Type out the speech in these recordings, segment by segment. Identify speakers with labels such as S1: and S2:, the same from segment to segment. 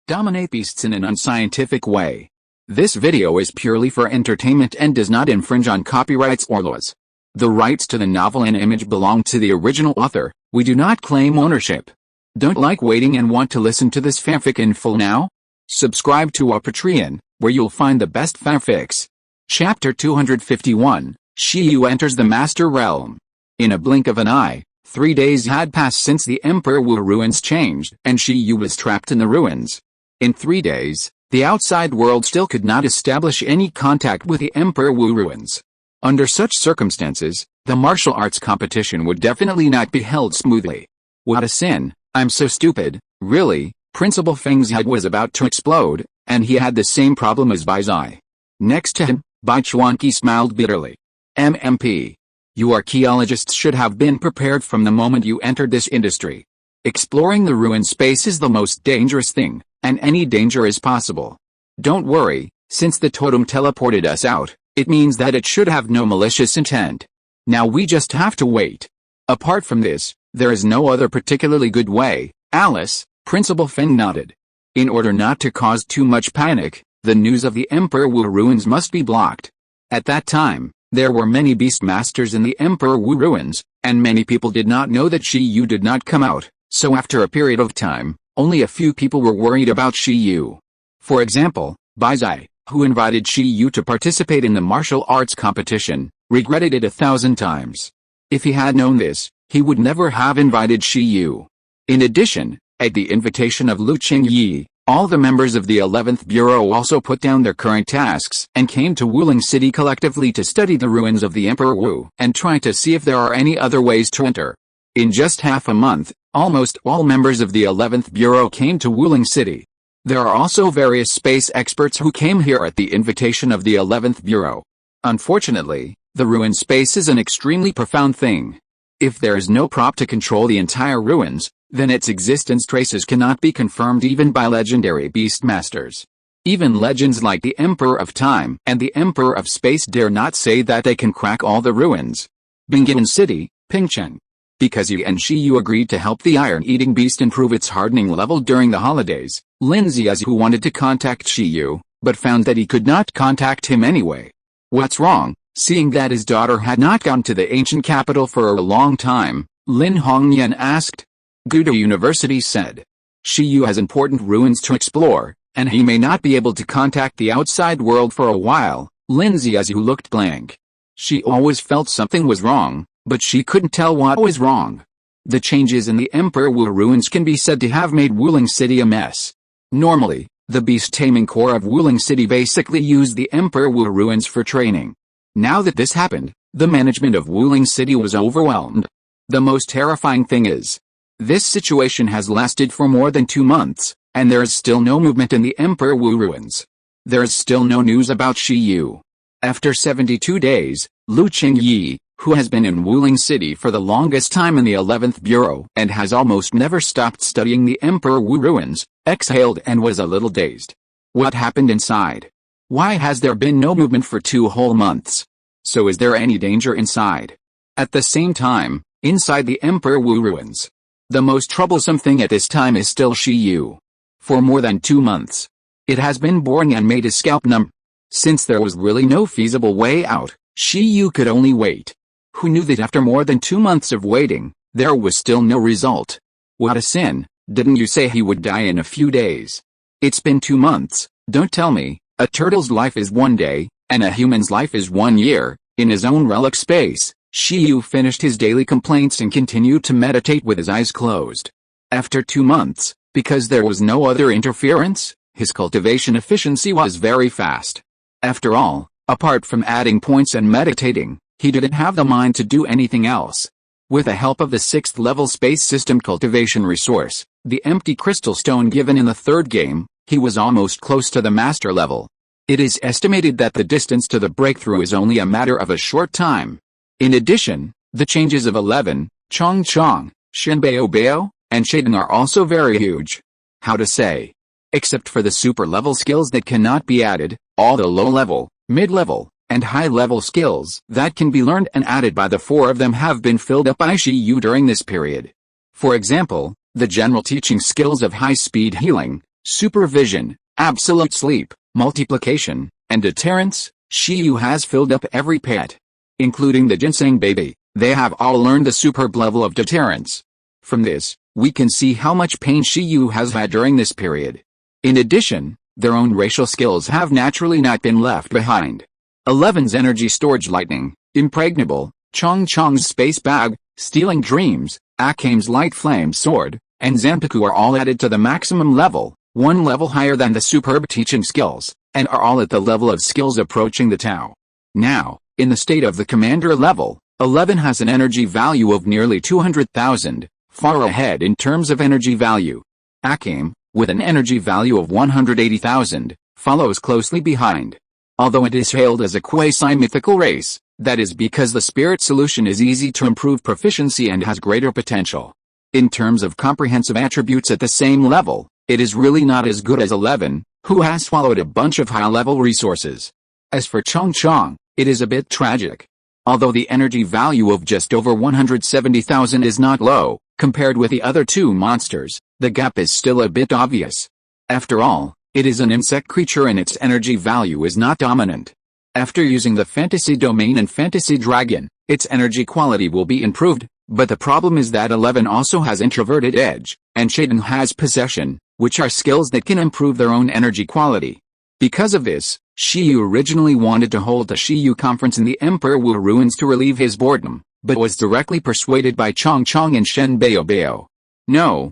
S1: Dominate beasts in an unscientific way. This video is purely for entertainment and does not infringe on copyrights or laws. The rights to the novel and image belong to the original author. We do not claim ownership. Don't like waiting and want to listen to this fanfic in full now? Subscribe to our Patreon, where you'll find the best fanfics. Chapter 251, Shiyu enters the Master Realm. In a blink of an eye, 3 days had passed since the Emperor Wu ruins changed and Shiyu was trapped in the ruins. In 3 days, the outside world still could not establish any contact with the Emperor Wu ruins. Under such circumstances, the martial arts competition would definitely not be held smoothly. What a sin, I'm so stupid, really. Principal Feng's head was about to explode, and he had the same problem as Bai's eye. Next to him, Bai Chuanqi smiled bitterly. MMP. You archaeologists should have been prepared from the moment you entered this industry. Exploring the ruined space is the most dangerous thing, and any danger is possible. Don't worry, since the totem teleported us out, it means that it should have no malicious intent. Now we just have to wait. Apart from this, there is no other particularly good way, Alice. Principal Feng nodded. In order not to cause too much panic, the news of the Emperor Wu ruins must be blocked. At that time, there were many beast masters in the Emperor Wu ruins, and many people did not know that Shiyu did not come out, so after a period of time, only a few people were worried about Shiyu. For example, Bai Zai, who invited Shiyu to participate in the martial arts competition, regretted it 1,000 times. If he had known this, he would never have invited Shiyu. In addition, at the invitation of Lu Qingyi, all the members of the 11th Bureau also put down their current tasks and came to Wuling City collectively to study the ruins of the Emperor Wu and try to see if there are any other ways to enter. In just half a month, almost all members of the 11th Bureau came to Wuling City. There are also various space experts who came here at the invitation of the 11th Bureau. Unfortunately, the ruined space is an extremely profound thing. If there is no prop to control the entire ruins, then its existence traces cannot be confirmed even by legendary beast masters. Even legends like the Emperor of Time and the Emperor of Space dare not say that they can crack all the ruins. Bingin City, Pingcheng. Because Yi and Shiyu agreed to help the iron-eating beast improve its hardening level during the holidays, Lin Ziazu wanted to contact Shiyu, but found that he could not contact him anyway. What's wrong? Seeing that his daughter had not gone to the ancient capital for a long time, Lin Hongyan asked. Gudo University said. Shiyu has important ruins to explore, and he may not be able to contact the outside world for a while. Lin Ziazu looked blank. She always felt something was wrong, but she couldn't tell what was wrong. The changes in the Emperor Wu ruins can be said to have made Wuling City a mess. Normally, the beast taming corps of Wuling City basically used the Emperor Wu ruins for training. Now that this happened, the management of Wuling City was overwhelmed. The most terrifying thing is, this situation has lasted for more than 2 months, and there is still no movement in the Emperor Wu ruins. There is still no news about Shiyu. After 72 days, Lu Qingyi, who has been in Wuling City for the longest time in the 11th Bureau and has almost never stopped studying the Emperor Wu ruins, exhaled and was a little dazed. What happened inside? Why has there been no movement for 2 whole months? So is there any danger inside? At the same time, inside the Emperor Wu ruins, the most troublesome thing at this time is still Shiyu. For more than 2 months, it has been boring and made his scalp numb. Since there was really no feasible way out, Shiyu could only wait. Who knew that after more than 2 months of waiting, there was still no result? What a sin, didn't you say he would die in a few days? It's been 2 months, don't tell me. A turtle's life is 1 day, and a human's life is 1 year. In his own relic space, Shiyu finished his daily complaints and continued to meditate with his eyes closed. After 2 months, because there was no other interference, his cultivation efficiency was very fast. After all, apart from adding points and meditating, he didn't have the mind to do anything else. With the help of the 6th level space system cultivation resource, the empty crystal stone given in the 3rd game, he was almost close to the master level. It is estimated that the distance to the breakthrough is only a matter of a short time. In addition, the changes of 11, Chong Chong, Shinbeo Bao, and Shading are also very huge. How to say? Except for the super level skills that cannot be added, all the low level, mid level, and high level skills that can be learned and added by the 4 of them have been filled up by Shiyu during this period. For example, the general teaching skills of high speed healing, supervision, absolute sleep, multiplication, and deterrence. Shiyu has filled up every pet. Including the ginseng baby, they have all learned the superb level of deterrence. From this, we can see how much pain Shiyu has had during this period. In addition, their own racial skills have naturally not been left behind. 11's energy storage lightning, impregnable, Chong's space bag, stealing dreams, Akame's light flame sword, and Zanpaku are all added to the maximum level, one level higher than the superb teaching skills, and are all at the level of skills approaching the Tao. Now, in the state of the commander level, 11 has an energy value of nearly 200,000, far ahead in terms of energy value. Akame, with an energy value of 180,000, follows closely behind. Although it is hailed as a quasi-mythical race, that is because the spirit solution is easy to improve proficiency and has greater potential. In terms of comprehensive attributes at the same level, it is really not as good as 11, who has swallowed a bunch of high-level resources. As for Chong, it is a bit tragic. Although the energy value of just over 170,000 is not low, compared with the other two monsters, the gap is still a bit obvious. After all, it is an insect creature and its energy value is not dominant. After using the fantasy domain and fantasy dragon, its energy quality will be improved, but the problem is that 11 also has introverted edge, and Shaden has possession, which are skills that can improve their own energy quality. Because of this, Shiyu originally wanted to hold the Shiyu conference in the Emperor Wu ruins to relieve his boredom, but was directly persuaded by Chong and Shen Baobao. No,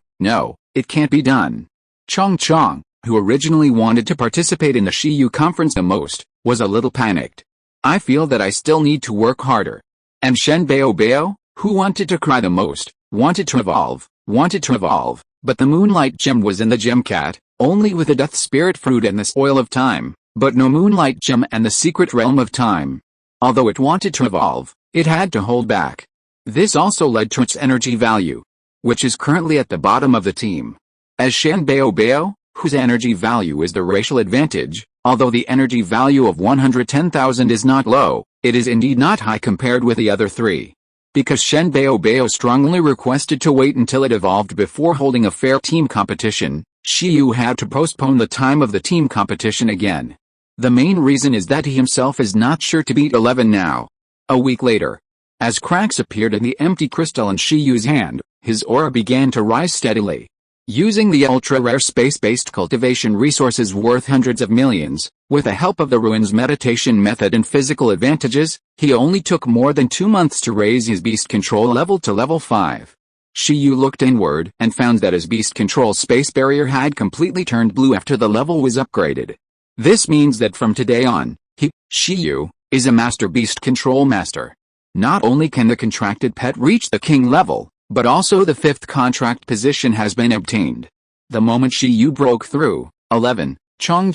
S1: it can't be done. Chong, who originally wanted to participate in the Shiyu conference the most, was a little panicked. I feel that I still need to work harder. And Shen Baobao, who wanted to cry the most, wanted to evolve, but the Moonlight Gem was in the Gem Cat, only with the Death Spirit Fruit and the Spoil of Time, but no Moonlight Gem and the Secret Realm of Time. Although it wanted to evolve, it had to hold back. This also led to its energy value, which is currently at the bottom of the team. As Shen Baobao, whose energy value is the racial advantage, although the energy value of 110,000 is not low, it is indeed not high compared with the other three. Because Shen Baobao strongly requested to wait until it evolved before holding a fair team competition, Shiyu had to postpone the time of the team competition again. The main reason is that he himself is not sure to beat 11 now. A week later, as cracks appeared in the empty crystal in Shiyu's hand, his aura began to rise steadily. Using the ultra-rare space-based cultivation resources worth hundreds of millions, with the help of the ruins meditation method and physical advantages, he only took more than 2 months to raise his beast control level to level 5. Shiyu looked inward and found that his beast control space barrier had completely turned blue after the level was upgraded. This means that from today on, Shiyu, is a master beast control master. Not only can the contracted pet reach the king level, but also the 5th contract position has been obtained. The moment Shiyu broke through, 11, Chong,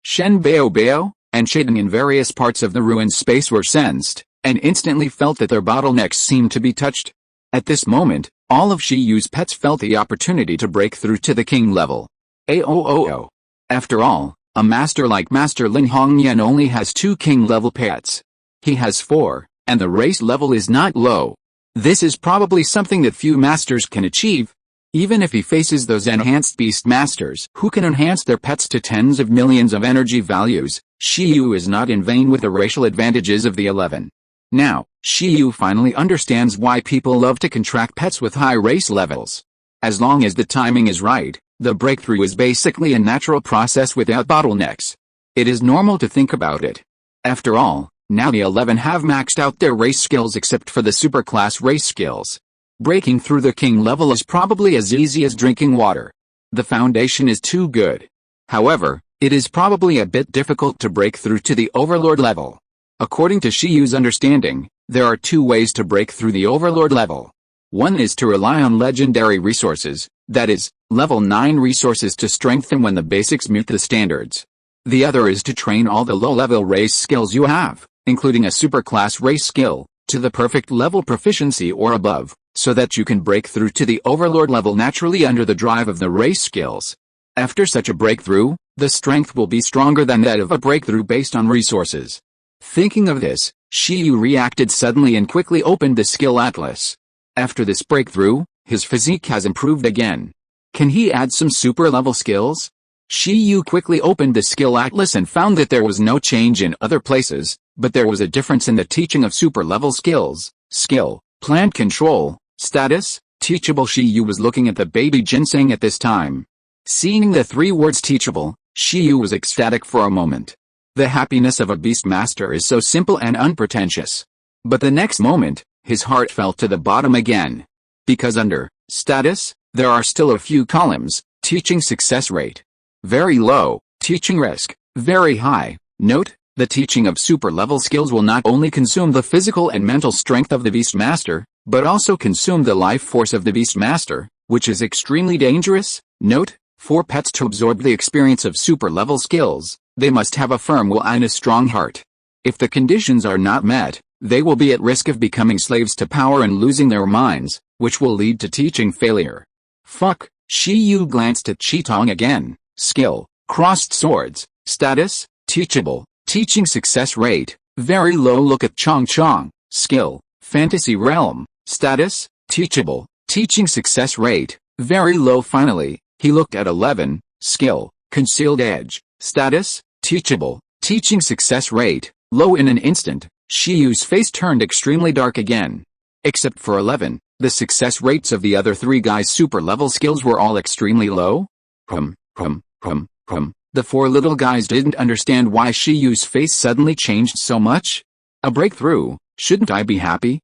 S1: Shen Baobao, and Shaden in various parts of the ruined space were sensed, and instantly felt that their bottlenecks seemed to be touched. At this moment, all of Shiyu's pets felt the opportunity to break through to the king level. Aoo. After all, a master like Master Lin Hongyan only has 2 king-level pets. He has 4, and the race level is not low. This is probably something that few masters can achieve. Even if he faces those enhanced beast masters who can enhance their pets to tens of millions of energy values, Shiyu is not in vain with the racial advantages of the 11. Now, Shiyu finally understands why people love to contract pets with high race levels. As long as the timing is right, the breakthrough is basically a natural process without bottlenecks. It is normal to think about it. After all, now the 11 have maxed out their race skills except for the superclass race skills. Breaking through the king level is probably as easy as drinking water. The foundation is too good. However, it is probably a bit difficult to break through to the overlord level. According to Shiyu's understanding, there are 2 ways to break through the overlord level. One is to rely on legendary resources, that is, level 9 resources to strengthen when the basics meet the standards. The other is to train all the low-level race skills you have, including a superclass race skill, to the perfect level proficiency or above, so that you can break through to the overlord level naturally under the drive of the race skills. After such a breakthrough, the strength will be stronger than that of a breakthrough based on resources. Thinking of this, Shiyu reacted suddenly and quickly opened the skill atlas. After this breakthrough, his physique has improved again. Can he add some super level skills? Shi Yu quickly opened the skill atlas and found that there was no change in other places, but there was a difference in the teaching of super-level skills. Skill, plant control, status, teachable. Shi Yu was looking at the baby ginseng at this time. Seeing the 3 words teachable, Shi Yu was ecstatic for a moment. The happiness of a beast master is so simple and unpretentious. But the next moment, his heart fell to the bottom again. Because under status, there are still a few columns: teaching success rate, very low; teaching risk, very high. Note, the teaching of super-level skills will not only consume the physical and mental strength of the beast master, but also consume the life force of the beast master, which is extremely dangerous. Note, for pets to absorb the experience of super-level skills, they must have a firm will and a strong heart. If the conditions are not met, they will be at risk of becoming slaves to power and losing their minds, which will lead to teaching failure. Fuck. Shi Yu glanced at Qitong again. Skill, crossed swords, status, teachable, teaching success rate, very low. Look at Chong Chong. Skill, fantasy realm, status, teachable, teaching success rate, very low. Finally, he looked at 11. Skill, concealed edge, status, teachable, teaching success rate, low. In an instant, Shi Yu's face turned extremely dark again. Except for 11, the success rates of the other 3 guys' super-level skills were all extremely low. The 4 little guys didn't understand why Shi Yu's face suddenly changed so much. A breakthrough, shouldn't I be happy?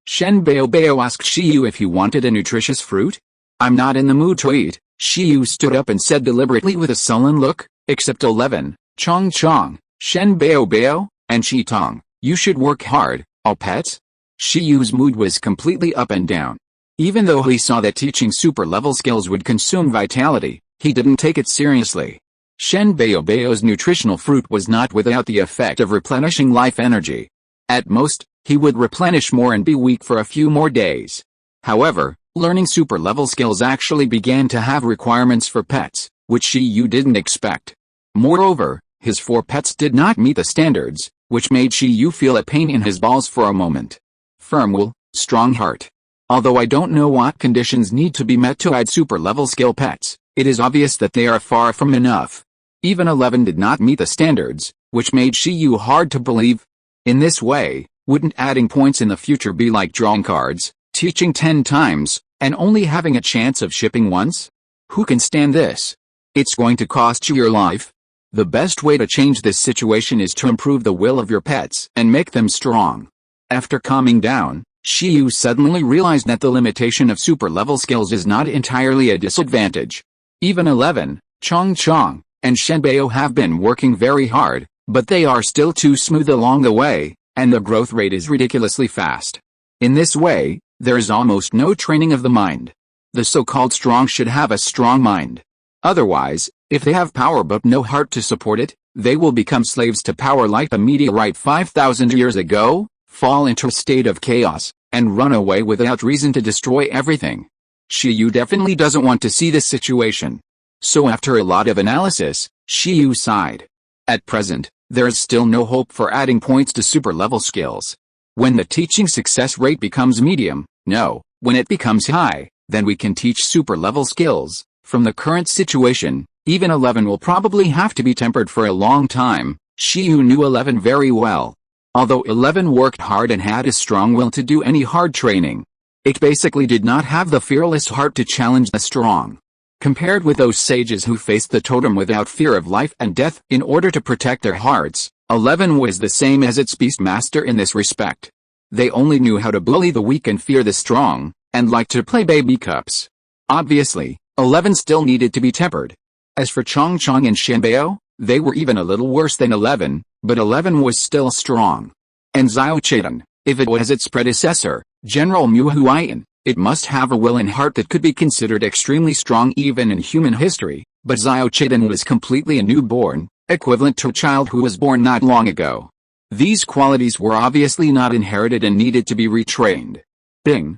S1: Shen Bao asked Shi Yu if he wanted a nutritious fruit. I'm not in the mood to eat. Shi Yu stood up and said deliberately with a sullen look, except 11, Chong Chong, Shen Bao, and Qitong. You should work hard, all pets. Shi Yu's mood was completely up and down. Even though he saw that teaching super-level skills would consume vitality, he didn't take it seriously. Shen Bao's nutritional fruit was not without the effect of replenishing life energy. At most, he would replenish more and be weak for a few more days. However, learning super-level skills actually began to have requirements for pets, which Shi Yu didn't expect. Moreover, his 4 pets did not meet the standards, which made Shi Yu feel a pain in his balls for a moment. Firm will, strong heart. Although I don't know what conditions need to be met to add super-level skill pets, it is obvious that they are far from enough. Even 11 did not meet the standards, which made Shi Yu hard to believe. In this way, wouldn't adding points in the future be like drawing cards, teaching 10 times, and only having a chance of shipping once? Who can stand this? It's going to cost you your life. The best way to change this situation is to improve the will of your pets and make them strong. After calming down, Shi Yu suddenly realized that the limitation of super-level skills is not entirely a disadvantage. Even 11, Chong Chong, and Shen Bao have been working very hard, but they are still too smooth along the way, and the growth rate is ridiculously fast. In this way, there is almost no training of the mind. The so-called strong should have a strong mind. Otherwise, if they have power but no heart to support it, they will become slaves to power like a meteorite 5,000 years ago, fall into a state of chaos, and run away without reason to destroy everything. Shi Yu definitely doesn't want to see this situation. So after a lot of analysis, Shi Yu sighed. At present, there is still no hope for adding points to super-level skills. When the teaching success rate becomes medium, no, when it becomes high, then we can teach super-level skills. From the current situation, even 11 will probably have to be tempered for a long time. Shi Yu knew 11 very well. Although 11 worked hard and had a strong will to do any hard training, it basically did not have the fearless heart to challenge the strong. Compared with those sages who faced the totem without fear of life and death in order to protect their hearts, 11 was the same as its beast master in this respect. They only knew how to bully the weak and fear the strong, and liked to play baby cups. Obviously, 11 still needed to be tempered. As for Chong Chong and Shen Bao, they were even a little worse than 11, but 11 was still strong. And Xiao Qidan, if it was its predecessor, General Mu Huaiyan, it must have a will and heart that could be considered extremely strong even in human history, but Xiao Qidan was completely a newborn, equivalent to a child who was born not long ago. These qualities were obviously not inherited and needed to be retrained. Bing,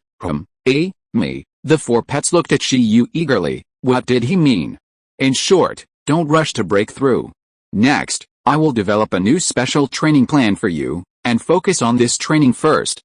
S1: me. The 4 pets looked at Shi Yu eagerly. What did he mean? In short, don't rush to break through. Next, I will develop a new special training plan for you, and focus on this training first.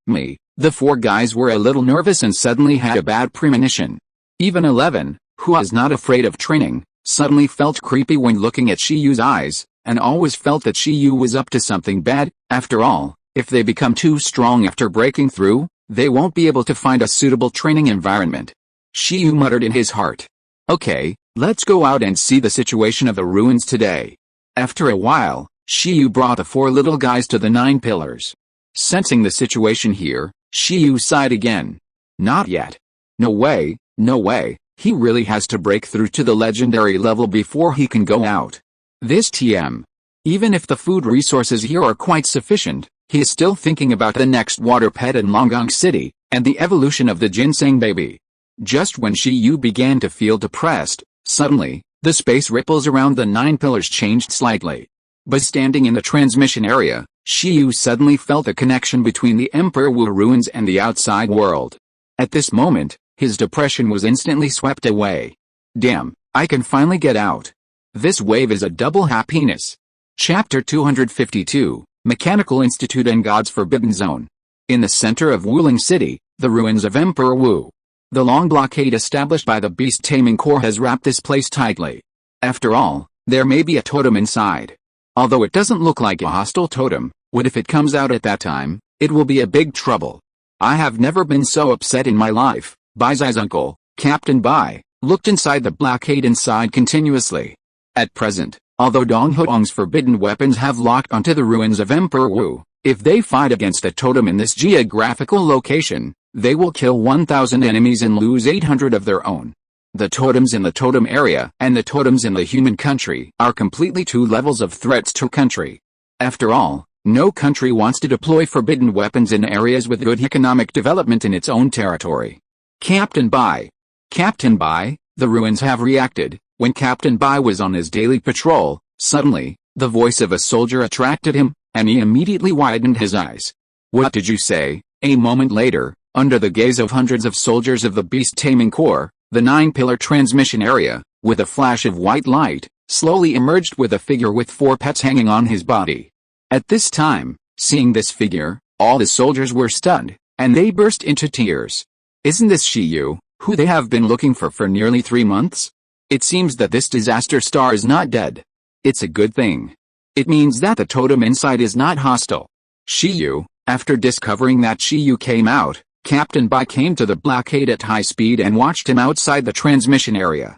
S1: Me. The 4 guys were a little nervous and suddenly had a bad premonition. Even 11, who is not afraid of training, suddenly felt creepy when looking at Shiyu's eyes, and always felt that Shiyu was up to something bad. After all, if they become too strong after breaking through, they won't be able to find a suitable training environment. Shiyu muttered in his heart. Okay, let's go out and see the situation of the ruins today. After a while, Shiyu brought the 4 little guys to the 9 pillars. Sensing the situation here, Shiyu sighed again. Not yet. No way, no way, he really has to break through to the legendary level before he can go out. This TM. Even if the food resources here are quite sufficient, he is still thinking about the next water pet in Longgong City, and the evolution of the ginseng baby. Just when Shiyu began to feel depressed, suddenly, the space ripples around the 9 pillars changed slightly. But standing in the transmission area, Shiyu suddenly felt a connection between the Emperor Wu ruins and the outside world. At this moment, his depression was instantly swept away. Damn, I can finally get out. This wave is a double happiness. Chapter 252, Mechanical Institute and God's Forbidden Zone. In the center of Wuling City, the ruins of Emperor Wu. The long blockade established by the Beast Taming Corps has wrapped this place tightly. After all, there may be a totem inside. Although it doesn't look like a hostile totem, what if it comes out at that time? It will be a big trouble. I have never been so upset in my life. Bai Zai's uncle, Captain Bai, looked inside the blockade inside continuously. At present, although Dong Huang's forbidden weapons have locked onto the ruins of Emperor Wu, if they fight against a totem in this geographical location, they will kill 1,000 enemies and lose 800 of their own. The totems in the totem area and the totems in the human country are completely 2 levels of threats to country. After all, no country wants to deploy forbidden weapons in areas with good economic development in its own territory. Captain Bai. Captain Bai, the ruins have reacted. When Captain Bai was on his daily patrol, suddenly, the voice of a soldier attracted him, and he immediately widened his eyes. What did you say? A moment later, under the gaze of hundreds of soldiers of the Beast Taming Corps, the 9-pillar transmission area, with a flash of white light, slowly emerged with a figure with 4 pets hanging on his body. At this time, seeing this figure, all the soldiers were stunned, and they burst into tears. Isn't this Shiyu, who they have been looking for nearly 3 months? It seems that this disaster star is not dead. It's a good thing. It means that the totem inside is not hostile. Shiyu, after discovering that Shiyu came out, Captain Bai came to the blockade at high speed and watched him outside the transmission area.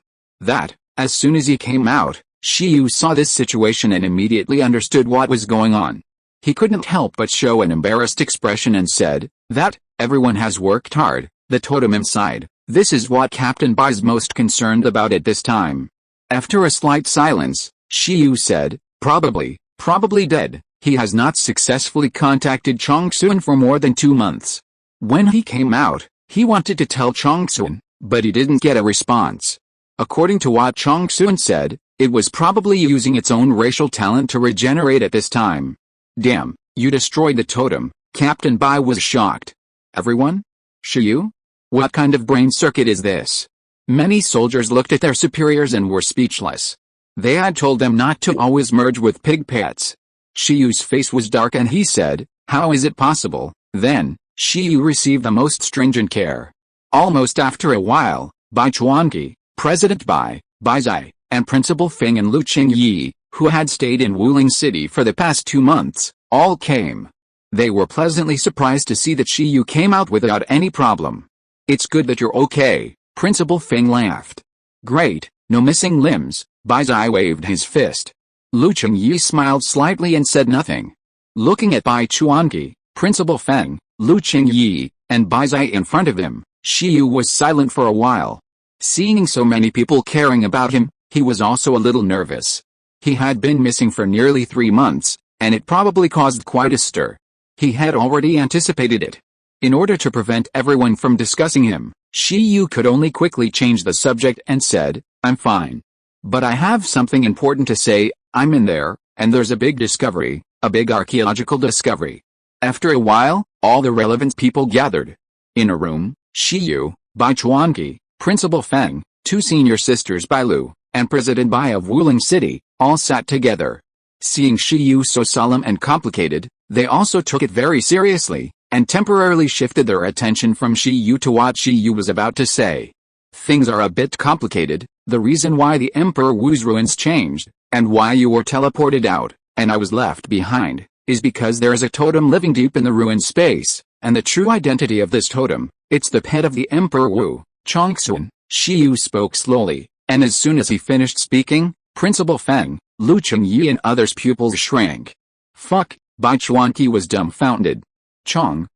S1: As soon as he came out, Shiyu saw this situation and immediately understood what was going on. He couldn't help but show an embarrassed expression and said, everyone has worked hard, the totem inside. This is what Captain Bai's most concerned about at this time. After a slight silence, Shiyu said, probably dead. He has not successfully contacted Chongsun for more than 2 months. When he came out, he wanted to tell Chongsun, but he didn't get a response. According to what Chongsun said, it was probably using its own racial talent to regenerate at this time. Damn, you destroyed the totem. Captain Bai was shocked. Everyone? Shiyu? What kind of brain circuit is this? Many soldiers looked at their superiors and were speechless. They had told them not to always merge with pig pets. Shiyu's face was dark and he said, how is it possible? Then, Shiyu received the most stringent care. Almost after a while, Bai Chuanqi, President Bai Zai, and Principal Feng and Lu Qingyi, who had stayed in Wuling City for the past 2 months, all came. They were pleasantly surprised to see that Shiyu came out without any problem. It's good that you're okay, Principal Feng laughed. Great, no missing limbs. Bai Zai waved his fist. Lu Qingyi smiled slightly and said nothing. Looking at Bai Chuanqi, Principal Feng, Lu Qingyi, and Bai Zai in front of him, Shiyu was silent for a while. Seeing so many people caring about him, he was also a little nervous. He had been missing for nearly 3 months, and it probably caused quite a stir. He had already anticipated it. In order to prevent everyone from discussing him, Shiyu could only quickly change the subject and said, I'm fine. But I have something important to say. I'm in there, and there's a big discovery, a big archaeological discovery. After a while, all the relevant people gathered. In a room, Shiyu, Bai Chuanqi, Principal Feng, 2 senior sisters Bai Lu, and President Bai of Wuling City, all sat together. Seeing Shiyu so solemn and complicated, they also took it very seriously, and temporarily shifted their attention from Shiyu to what Shiyu was about to say. Things are a bit complicated. The reason why the Emperor Wu's ruins changed, and why you were teleported out, and I was left behind, is because there is a totem living deep in the ruin space, and the true identity of this totem, it's the pet of the Emperor Wu, Chongsun. Shiyu spoke slowly, and as soon as he finished speaking, Principal Feng, Lu Chengyi and others' pupils shrank. Fuck, Bai Chuanqi was dumbfounded. Chongsun,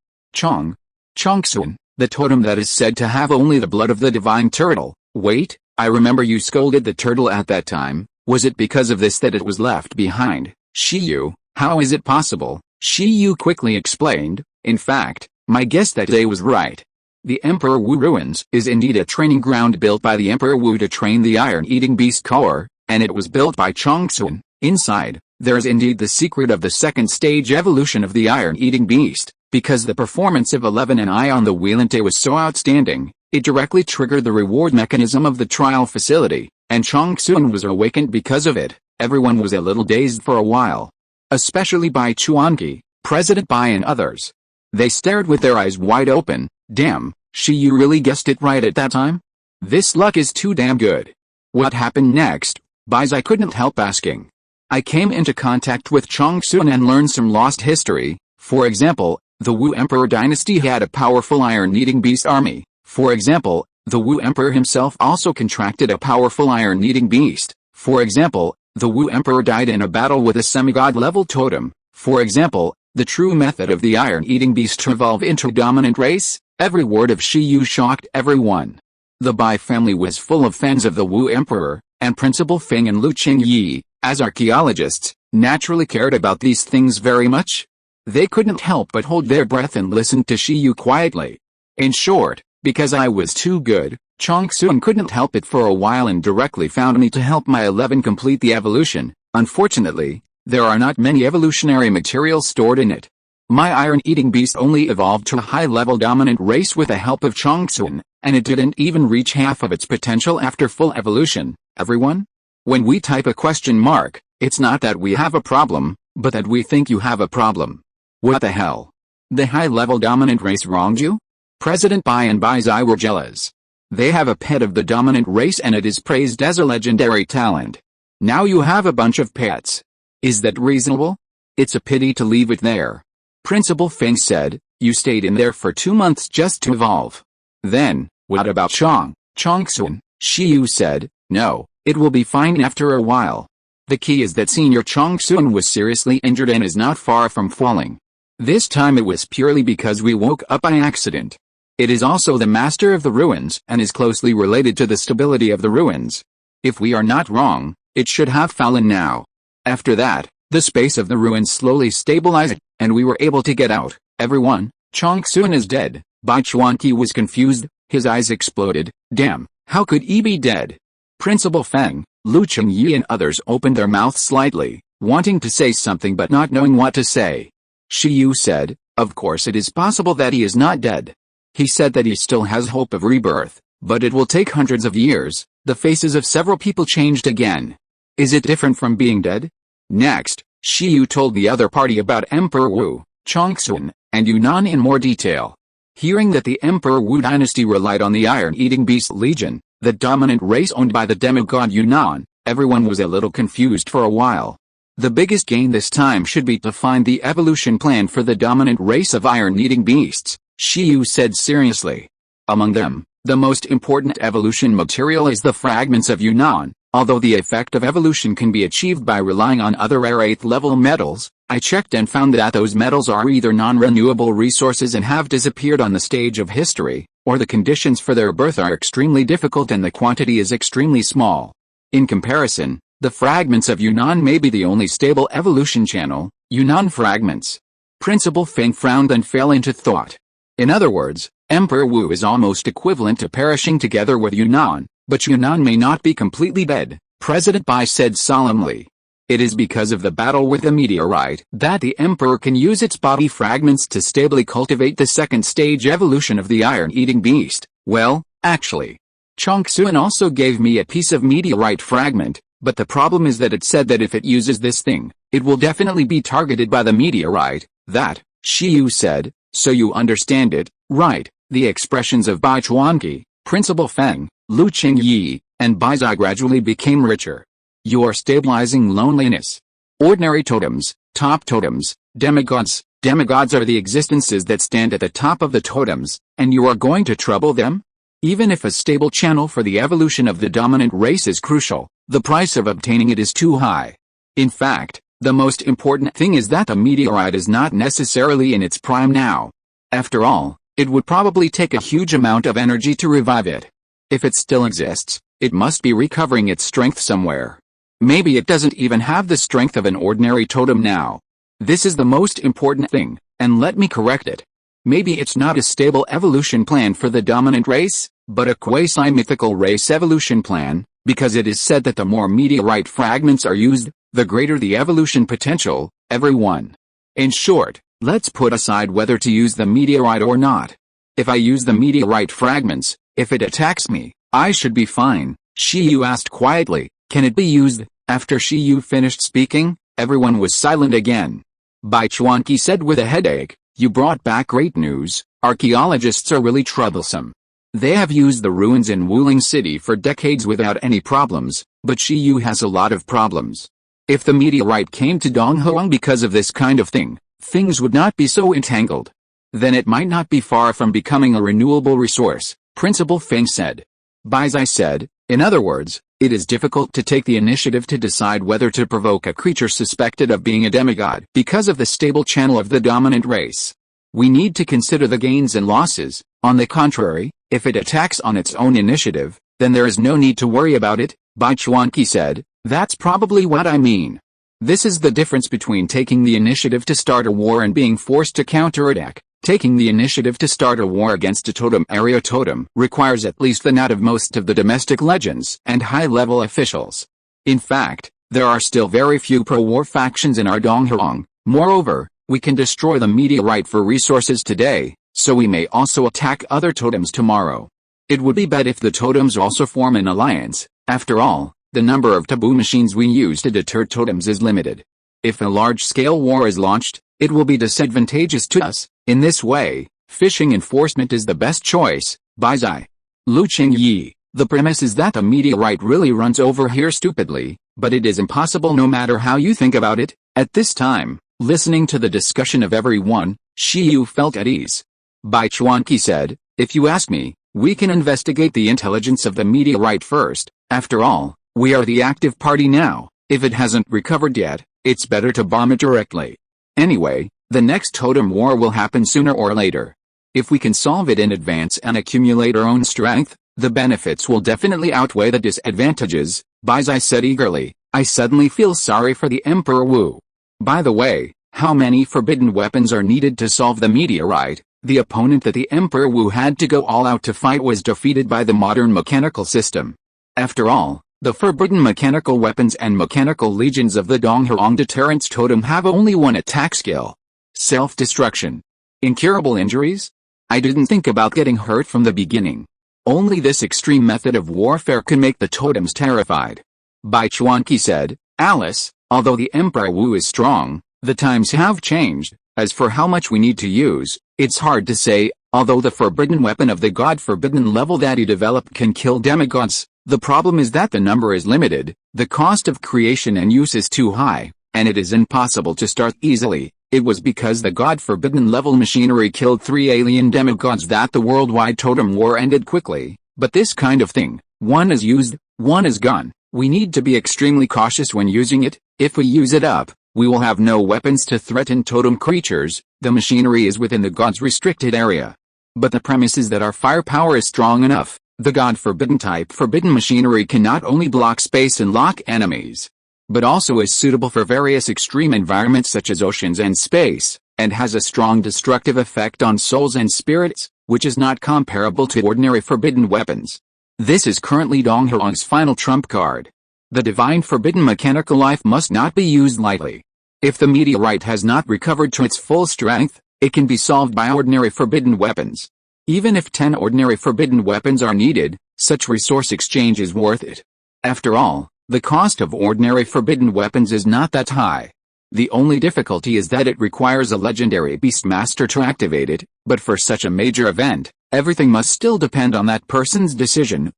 S1: the totem that is said to have only the blood of the divine turtle. Wait, I remember you scolded the turtle at that time. Was it because of this that it was left behind? Shiyu, how is it possible? Shiyu quickly explained. In fact, my guess that day was right. The Emperor Wu ruins is indeed a training ground built by the Emperor Wu to train the iron-eating beast core, and it was built by Chongsun. Inside, there is indeed the secret of the second stage evolution of the iron-eating beast, because the performance of 11 and I on the Wheelante was so outstanding, it directly triggered the reward mechanism of the trial facility, and Chongsun was awakened because of it. Everyone was a little dazed for a while. Especially Bai Chuanqi, President Bai and others. They stared with their eyes wide open. Damn, Shiyu really guessed it right at that time? This luck is too damn good. What happened next? Baizai couldn't help asking. I came into contact with Chongsun and learned some lost history. For example, the Wu Emperor dynasty had a powerful iron-eating beast army. For example, the Wu Emperor himself also contracted a powerful iron-eating beast. For example, the Wu Emperor died in a battle with a semigod-level totem. For example, the true method of the iron-eating beast to evolve into a dominant race. Every word of Shiyu shocked everyone. The Bai family was full of fans of the Wu Emperor, and Principal Feng and Lu Qingyi, as archaeologists, naturally cared about these things very much. They couldn't help but hold their breath and listen to Shiyu quietly. In short, because I was too good, Chongsun couldn't help it for a while and directly found me to help my 11 complete the evolution. Unfortunately, there are not many evolutionary materials stored in it. My iron-eating beast only evolved to a high-level dominant race with the help of Chongsun, and it didn't even reach half of its potential after full evolution. Everyone? When we type a question mark, it's not that we have a problem, but that we think you have a problem. What the hell? The high-level dominant race wronged you? President Bai and Baizai were jealous. They have a pet of the dominant race and it is praised as a legendary talent. Now you have a bunch of pets. Is that reasonable? It's a pity to leave it there. Principal Feng said, you stayed in there for 2 months just to evolve. Then, what about Chongsun? Shiyu said, no, it will be fine after a while. The key is that Senior Chongsun was seriously injured and is not far from falling. This time it was purely because we woke up by accident. It is also the master of the ruins and is closely related to the stability of the ruins. If we are not wrong, it should have fallen now. After that, the space of the ruins slowly stabilized, and we were able to get out. Everyone, Chongsun is dead. Bai Chuanqi was confused, his eyes exploded. Damn, how could he be dead? Principal Feng, Lu Chengyi and others opened their mouths slightly, wanting to say something but not knowing what to say. Shiyu said, of course it is possible that he is not dead. He said that he still has hope of rebirth, but it will take hundreds of years. The faces of several people changed again. Is it different from being dead? Next, Shiyu told the other party about Emperor Wu, Chongsun, and Yunnan in more detail. Hearing that the Emperor Wu dynasty relied on the iron-eating beast legion, the dominant race owned by the demigod Yunnan, everyone was a little confused for a while. The biggest gain this time should be to find the evolution plan for the dominant race of iron-eating beasts, Shiyu said seriously. Among them, the most important evolution material is the fragments of Yunnan. Although the effect of evolution can be achieved by relying on other rare 8th level metals, I checked and found that those metals are either non-renewable resources and have disappeared on the stage of history, or the conditions for their birth are extremely difficult and the quantity is extremely small. In comparison, the fragments of Yunnan may be the only stable evolution channel. Yunnan fragments. Principal Feng frowned and fell into thought. In other words, Emperor Wu is almost equivalent to perishing together with Yunnan. But Yunnan may not be completely dead, President Bai said solemnly. It is because of the battle with the meteorite that the Emperor can use its body fragments to stably cultivate the second stage evolution of the iron-eating beast. Well, actually, Chongsun also gave me a piece of meteorite fragment, but the problem is that it said that if it uses this thing, it will definitely be targeted by the meteorite. That, Shiyu said, so you understand it, right? The expressions of Bai Chuanqi, Principal Feng, Lu Qingyi, and Baizai gradually became richer. You're stabilizing loneliness. Ordinary totems, top totems, demigods. Demigods are the existences that stand at the top of the totems, and you are going to trouble them? Even if a stable channel for the evolution of the dominant race is crucial, the price of obtaining it is too high. In fact, the most important thing is that the meteorite is not necessarily in its prime now. After all, it would probably take a huge amount of energy to revive it. If it still exists, it must be recovering its strength somewhere. Maybe it doesn't even have the strength of an ordinary totem now. This is the most important thing, and let me correct it. Maybe it's not a stable evolution plan for the dominant race, but a quasi-mythical race evolution plan, because it is said that the more meteorite fragments are used, the greater the evolution potential, everyone. In short, let's put aside whether to use the meteorite or not. If I use the meteorite fragments, if it attacks me, I should be fine, Shiyu asked quietly. Can it be used? After Shiyu finished speaking, everyone was silent again. Bai Chuanqi said with a headache, you brought back great news. Archaeologists are really troublesome. They have used the ruins in Wuling City for decades without any problems, but Shiyu has a lot of problems. If the meteorite came to Donghuang because of this kind of thing, things would not be so entangled. Then it might not be far from becoming a renewable resource, Principal Feng said. Baizai said, in other words, it is difficult to take the initiative to decide whether to provoke a creature suspected of being a demigod because of the stable channel of the dominant race. We need to consider the gains and losses. On the contrary, if it attacks on its own initiative, then there is no need to worry about it, Bai Chuanqi said. That's probably what I mean. This is the difference between taking the initiative to start a war and being forced to counterattack. Taking the initiative to start a war against a totem area totem requires at least the nod of most of the domestic legends and high-level officials. In fact, there are still very few pro-war factions in our Donghuang. Moreover, we can destroy the meteorite for resources today, so we may also attack other totems tomorrow. It would be bad if the totems also form an alliance. After all, the number of taboo machines we use to deter totems is limited. If a large-scale war is launched, it will be disadvantageous to us. In this way, fishing enforcement is the best choice. Baizai. Lu Qingyi, the premise is that the meteorite really runs over here stupidly, but it is impossible no matter how you think about it. At this time, listening to the discussion of everyone, Shiyu felt at ease. Bai Chuanqi said, if you ask me, we can investigate the intelligence of the meteorite first. After all, we are the active party now. If it hasn't recovered yet, it's better to bomb it directly. Anyway, the next totem war will happen sooner or later. If we can solve it in advance and accumulate our own strength, the benefits will definitely outweigh the disadvantages, Baizai said eagerly. I suddenly feel sorry for the Emperor Wu. By the way, how many forbidden weapons are needed to solve the meteorite? The opponent that the Emperor Wu had to go all out to fight was defeated by the modern mechanical system. After all, the forbidden mechanical weapons and mechanical legions of the Donghuang deterrence totem have only one attack skill. Self-destruction. Incurable injuries? I didn't think about getting hurt from the beginning. Only this extreme method of warfare can make the totems terrified. Bai Chuanqi said, Alice, although the Emperor Wu is strong, the times have changed. As for how much we need to use, it's hard to say. Although the forbidden weapon of the god forbidden level that he developed can kill demigods, the problem is that the number is limited, the cost of creation and use is too high, and it is impossible to start easily. It was because the god forbidden level machinery killed 3 alien demigods that the worldwide totem war ended quickly. But this kind of thing, one is used, one is gone. We need to be extremely cautious when using it. If we use it up, we will have no weapons to threaten totem creatures. The machinery is within the god's restricted area. But the premise is that our firepower is strong enough. The god forbidden type forbidden machinery can not only block space and lock enemies, but also is suitable for various extreme environments such as oceans and space, and has a strong destructive effect on souls and spirits, which is not comparable to ordinary forbidden weapons. This is currently Donghuang's final trump card. The divine forbidden mechanical life must not be used lightly. If the meteorite has not recovered to its full strength, it can be solved by ordinary forbidden weapons. Even if 10 ordinary forbidden weapons are needed, such resource exchange is worth it. After all, the cost of ordinary forbidden weapons is not that high. The only difficulty is that it requires a legendary beastmaster to activate it, but for such a major event, everything must still depend on that person's decision.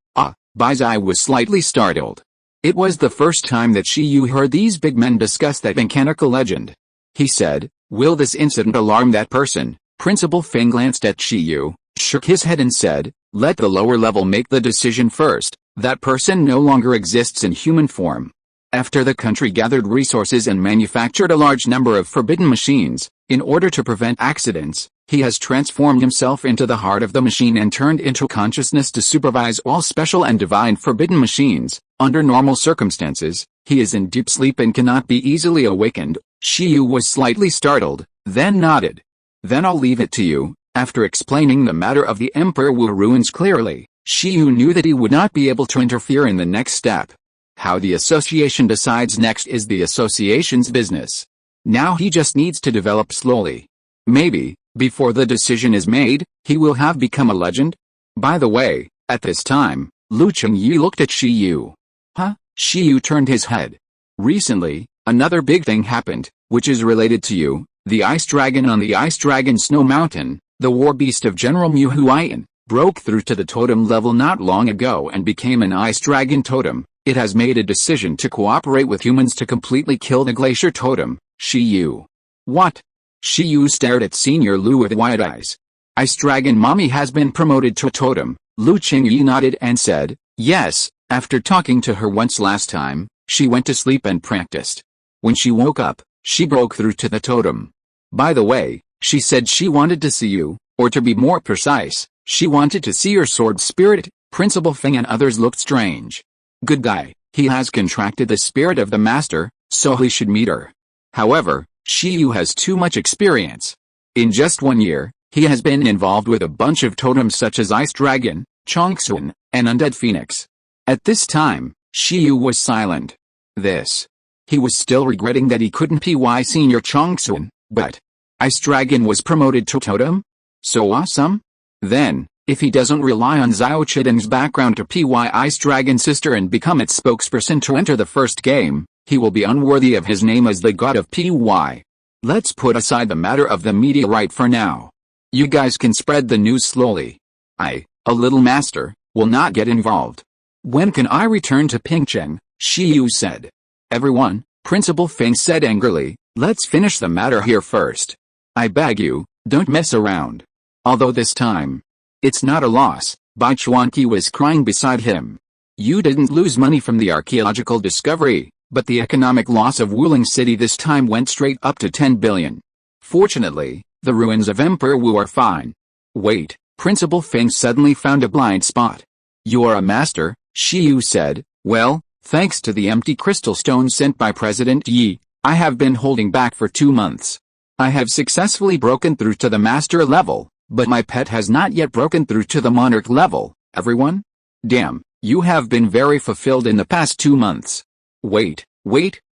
S1: Baizai was slightly startled. It was the first time that Shiyu heard these big men discuss that mechanical legend. He said, "Will this incident alarm that person?" Principal Feng glanced at Shiyu, shook his head and said, "Let the lower level make the decision first. That person no longer exists in human form." After the country gathered resources and manufactured a large number of forbidden machines, in order to prevent accidents, he has transformed himself into the heart of the machine and turned into consciousness to supervise all special and divine forbidden machines. Under normal circumstances, he is in deep sleep and cannot be easily awakened. Shiyu was slightly startled, then nodded. "Then I'll leave it to you." After explaining the matter of the Emperor Wu ruins clearly, Shiyu knew that he would not be able to interfere in the next step. How the association decides next is the association's business. Now he just needs to develop slowly. Maybe, before the decision is made, he will have become a legend? By the way, at this time, Lu Chengyi looked at Shiyu. Huh? Shiyu turned his head. Recently, another big thing happened, which is related to you. The ice dragon on the ice dragon snow mountain, the war beast of General Mu Huayan, broke through to the totem level not long ago and became an ice dragon totem. It has made a decision to cooperate with humans to completely kill the glacier totem. Shiyu. What? Shiyu stared at Senior Lu with wide eyes. Ice dragon mommy has been promoted to a totem. Lu Qingyi nodded and said, yes, after talking to her once last time, she went to sleep and practiced. When she woke up, she broke through to the totem. By the way, she said she wanted to see you, or to be more precise, she wanted to see your sword spirit. Principal Feng and others looked strange. Good guy, he has contracted the spirit of the master, so he should meet her. However, Shiyu has too much experience. In just 1 year, he has been involved with a bunch of totems such as Ice Dragon, Chongsun, and Undead Phoenix. At this time, Shiyu was silent. He was still regretting that he couldn't PY Senior Chongsun, but Ice Dragon was promoted to totem? So awesome? Then, if he doesn't rely on Xiao Chideng's background to PY Ice Dragon's sister and become its spokesperson to enter the first game, he will be unworthy of his name as the god of PY. Let's put aside the matter of the meteorite for now. You guys can spread the news slowly. I, a little master, will not get involved. When can I return to Pingcheng? Shiyu said. Everyone, Principal Feng said angrily, let's finish the matter here first. I beg you, don't mess around. Although this time, it's not a loss. Bai Chuanqi was crying beside him. You didn't lose money from the archaeological discovery, but the economic loss of Wuling City this time went straight up to 10 billion. Fortunately, the ruins of Emperor Wu are fine. Wait, Principal Feng suddenly found a blind spot. You are a master, Shiyu said. Well, thanks to the empty crystal stone sent by President Yi, I have been holding back for 2 months. I have successfully broken through to the master level, but my pet has not yet broken through to the monarch level. Everyone? Damn, you have been very fulfilled in the past 2 months. Wait,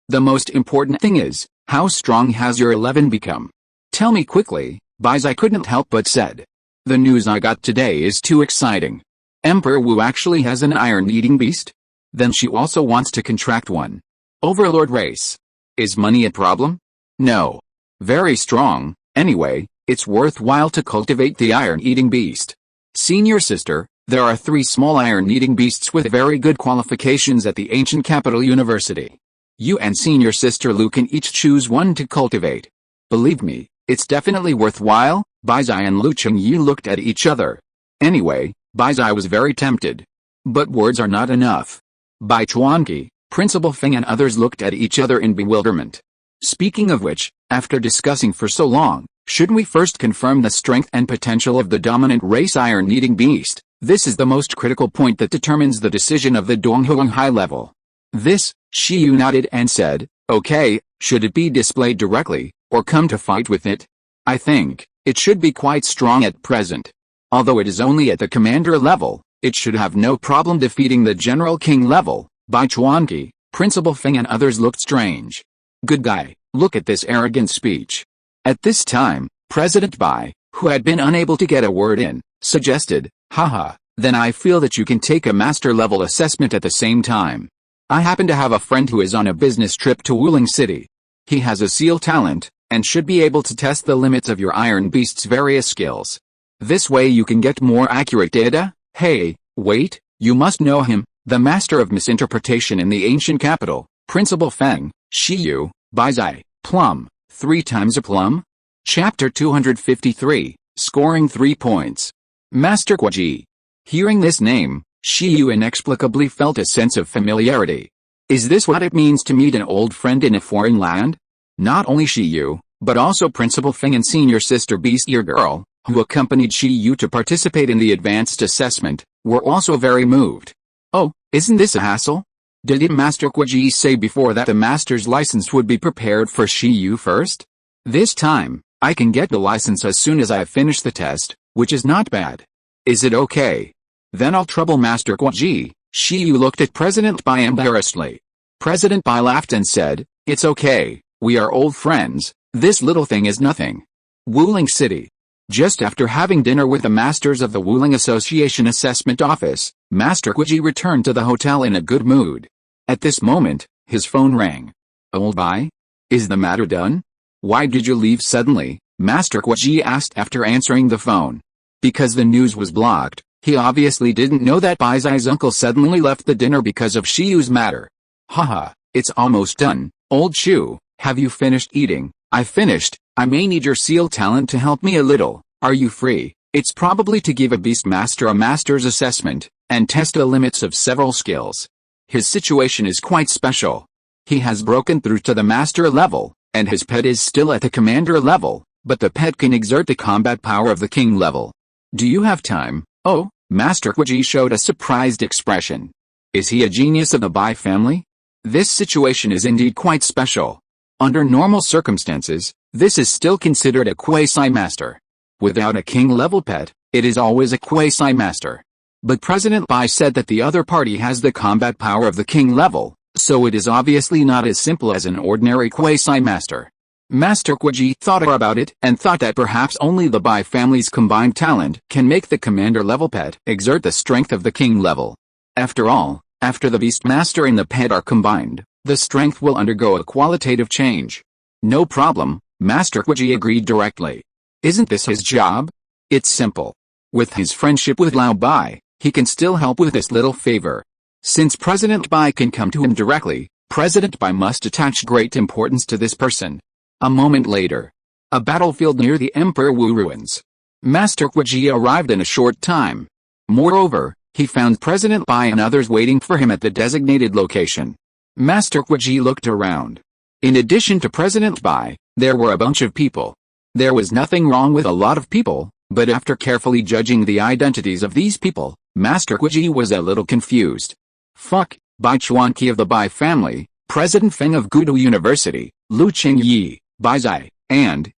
S1: the most important thing is, how strong has your 11 become? Tell me quickly, Baizai couldn't help but said. The news I got today is too exciting. Emperor Wu actually has an iron-eating beast? Then she also wants to contract one. Overlord race. Is money a problem? No. Very strong, anyway, it's worthwhile to cultivate the iron-eating beast. Senior sister, there are 3 small iron-eating beasts with very good qualifications at the ancient capital university. You and senior sister Lu can each choose one to cultivate. Believe me, it's definitely worthwhile. Baizai and Lu Chengyi looked at each other. Anyway, Baizai was very tempted. But words are not enough. Bai Chuanqi, Principal Feng and others looked at each other in bewilderment. Speaking of which, after discussing for so long, shouldn't we first confirm the strength and potential of the dominant race iron-eating beast? This is the most critical point that determines the decision of the Donghuang high level. Shiyu nodded and said, okay, should it be displayed directly, or come to fight with it? I think, it should be quite strong at present. Although it is only at the commander level, it should have no problem defeating the general king level. Bai Chuanqi, Principal Feng and others looked strange. Good guy, look at this arrogant speech. At this time, President Bai, who had been unable to get a word in, suggested, haha, then I feel that you can take a master level assessment at the same time. I happen to have a friend who is on a business trip to Wuling City. He has a seal talent, and should be able to test the limits of your iron beast's various skills. This way you can get more accurate data. Hey, wait, you must know him. the master of misinterpretation in the ancient capital, Principal Feng, Shiyu, Baizai, Plum, 3 times a plum? Chapter 253, scoring 3 points. Master Kwaji. Hearing this name, Shiyu inexplicably felt a sense of familiarity. Is this what it means to meet an old friend in a foreign land? Not only Shiyu, but also Principal Feng and senior sister Beast Ear Girl, who accompanied Shiyu to participate in the advanced assessment, were also very moved. Oh, isn't this a hassle? Didn't Master Kwaji say before that the master's license would be prepared for Shiyu first? This time, I can get the license as soon as I finish the test, which is not bad. Is it okay? Then I'll trouble Master Kwaji. Shiyu looked at President Bai embarrassedly. President Bai laughed and said, "It's okay, we are old friends, this little thing is nothing." Wuling City. Just after having dinner with the masters of the Wuling Association Assessment Office, Master Kwaji returned to the hotel in a good mood. At this moment, his phone rang. "Old Bai? Is the matter done? Why did you leave suddenly?" Master Kwaji asked after answering the phone. Because the news was blocked, he obviously didn't know that Baizai's uncle suddenly left the dinner because of Shiyu's matter. "Haha, it's almost done, old Shu, have you finished eating?" "I finished, I may need your seal talent to help me a little, are you free?" It's probably to give a beast master a master's assessment, and test the limits of several skills. His situation is quite special. He has broken through to the master level, and his pet is still at the commander level, but the pet can exert the combat power of the king level. "Do you have time?" "Oh," Master Kwaji showed a surprised expression. Is he a genius of the Bai family? This situation is indeed quite special. Under normal circumstances, this is still considered a quasi-master. Without a king-level pet, it is always a quasi-master. But President Bai said that the other party has the combat power of the king level, so it is obviously not as simple as an ordinary quasi-master. Master Kwaji thought about it and thought that perhaps only the Bai family's combined talent can make the commander-level pet exert the strength of the king level. After all, after the beast master and the pet are combined, the strength will undergo a qualitative change. No problem, Master Kwaji agreed directly. Isn't this his job? It's simple. With his friendship with Lao Bai, he can still help with this little favor. Since President Bai can come to him directly, President Bai must attach great importance to this person. A moment later. A battlefield near the Emperor Wu ruins. Master Kwaji arrived in a short time. Moreover, he found President Bai and others waiting for him at the designated location. Master Kwaji looked around. In addition to President Bai, there were a bunch of people. There was nothing wrong with a lot of people, but after carefully judging the identities of these people, Master Kwaji was a little confused. Fuck, Bai Chuanqi of the Bai family, President Feng of Gudu University, Lu Qingyi, Baizai, and,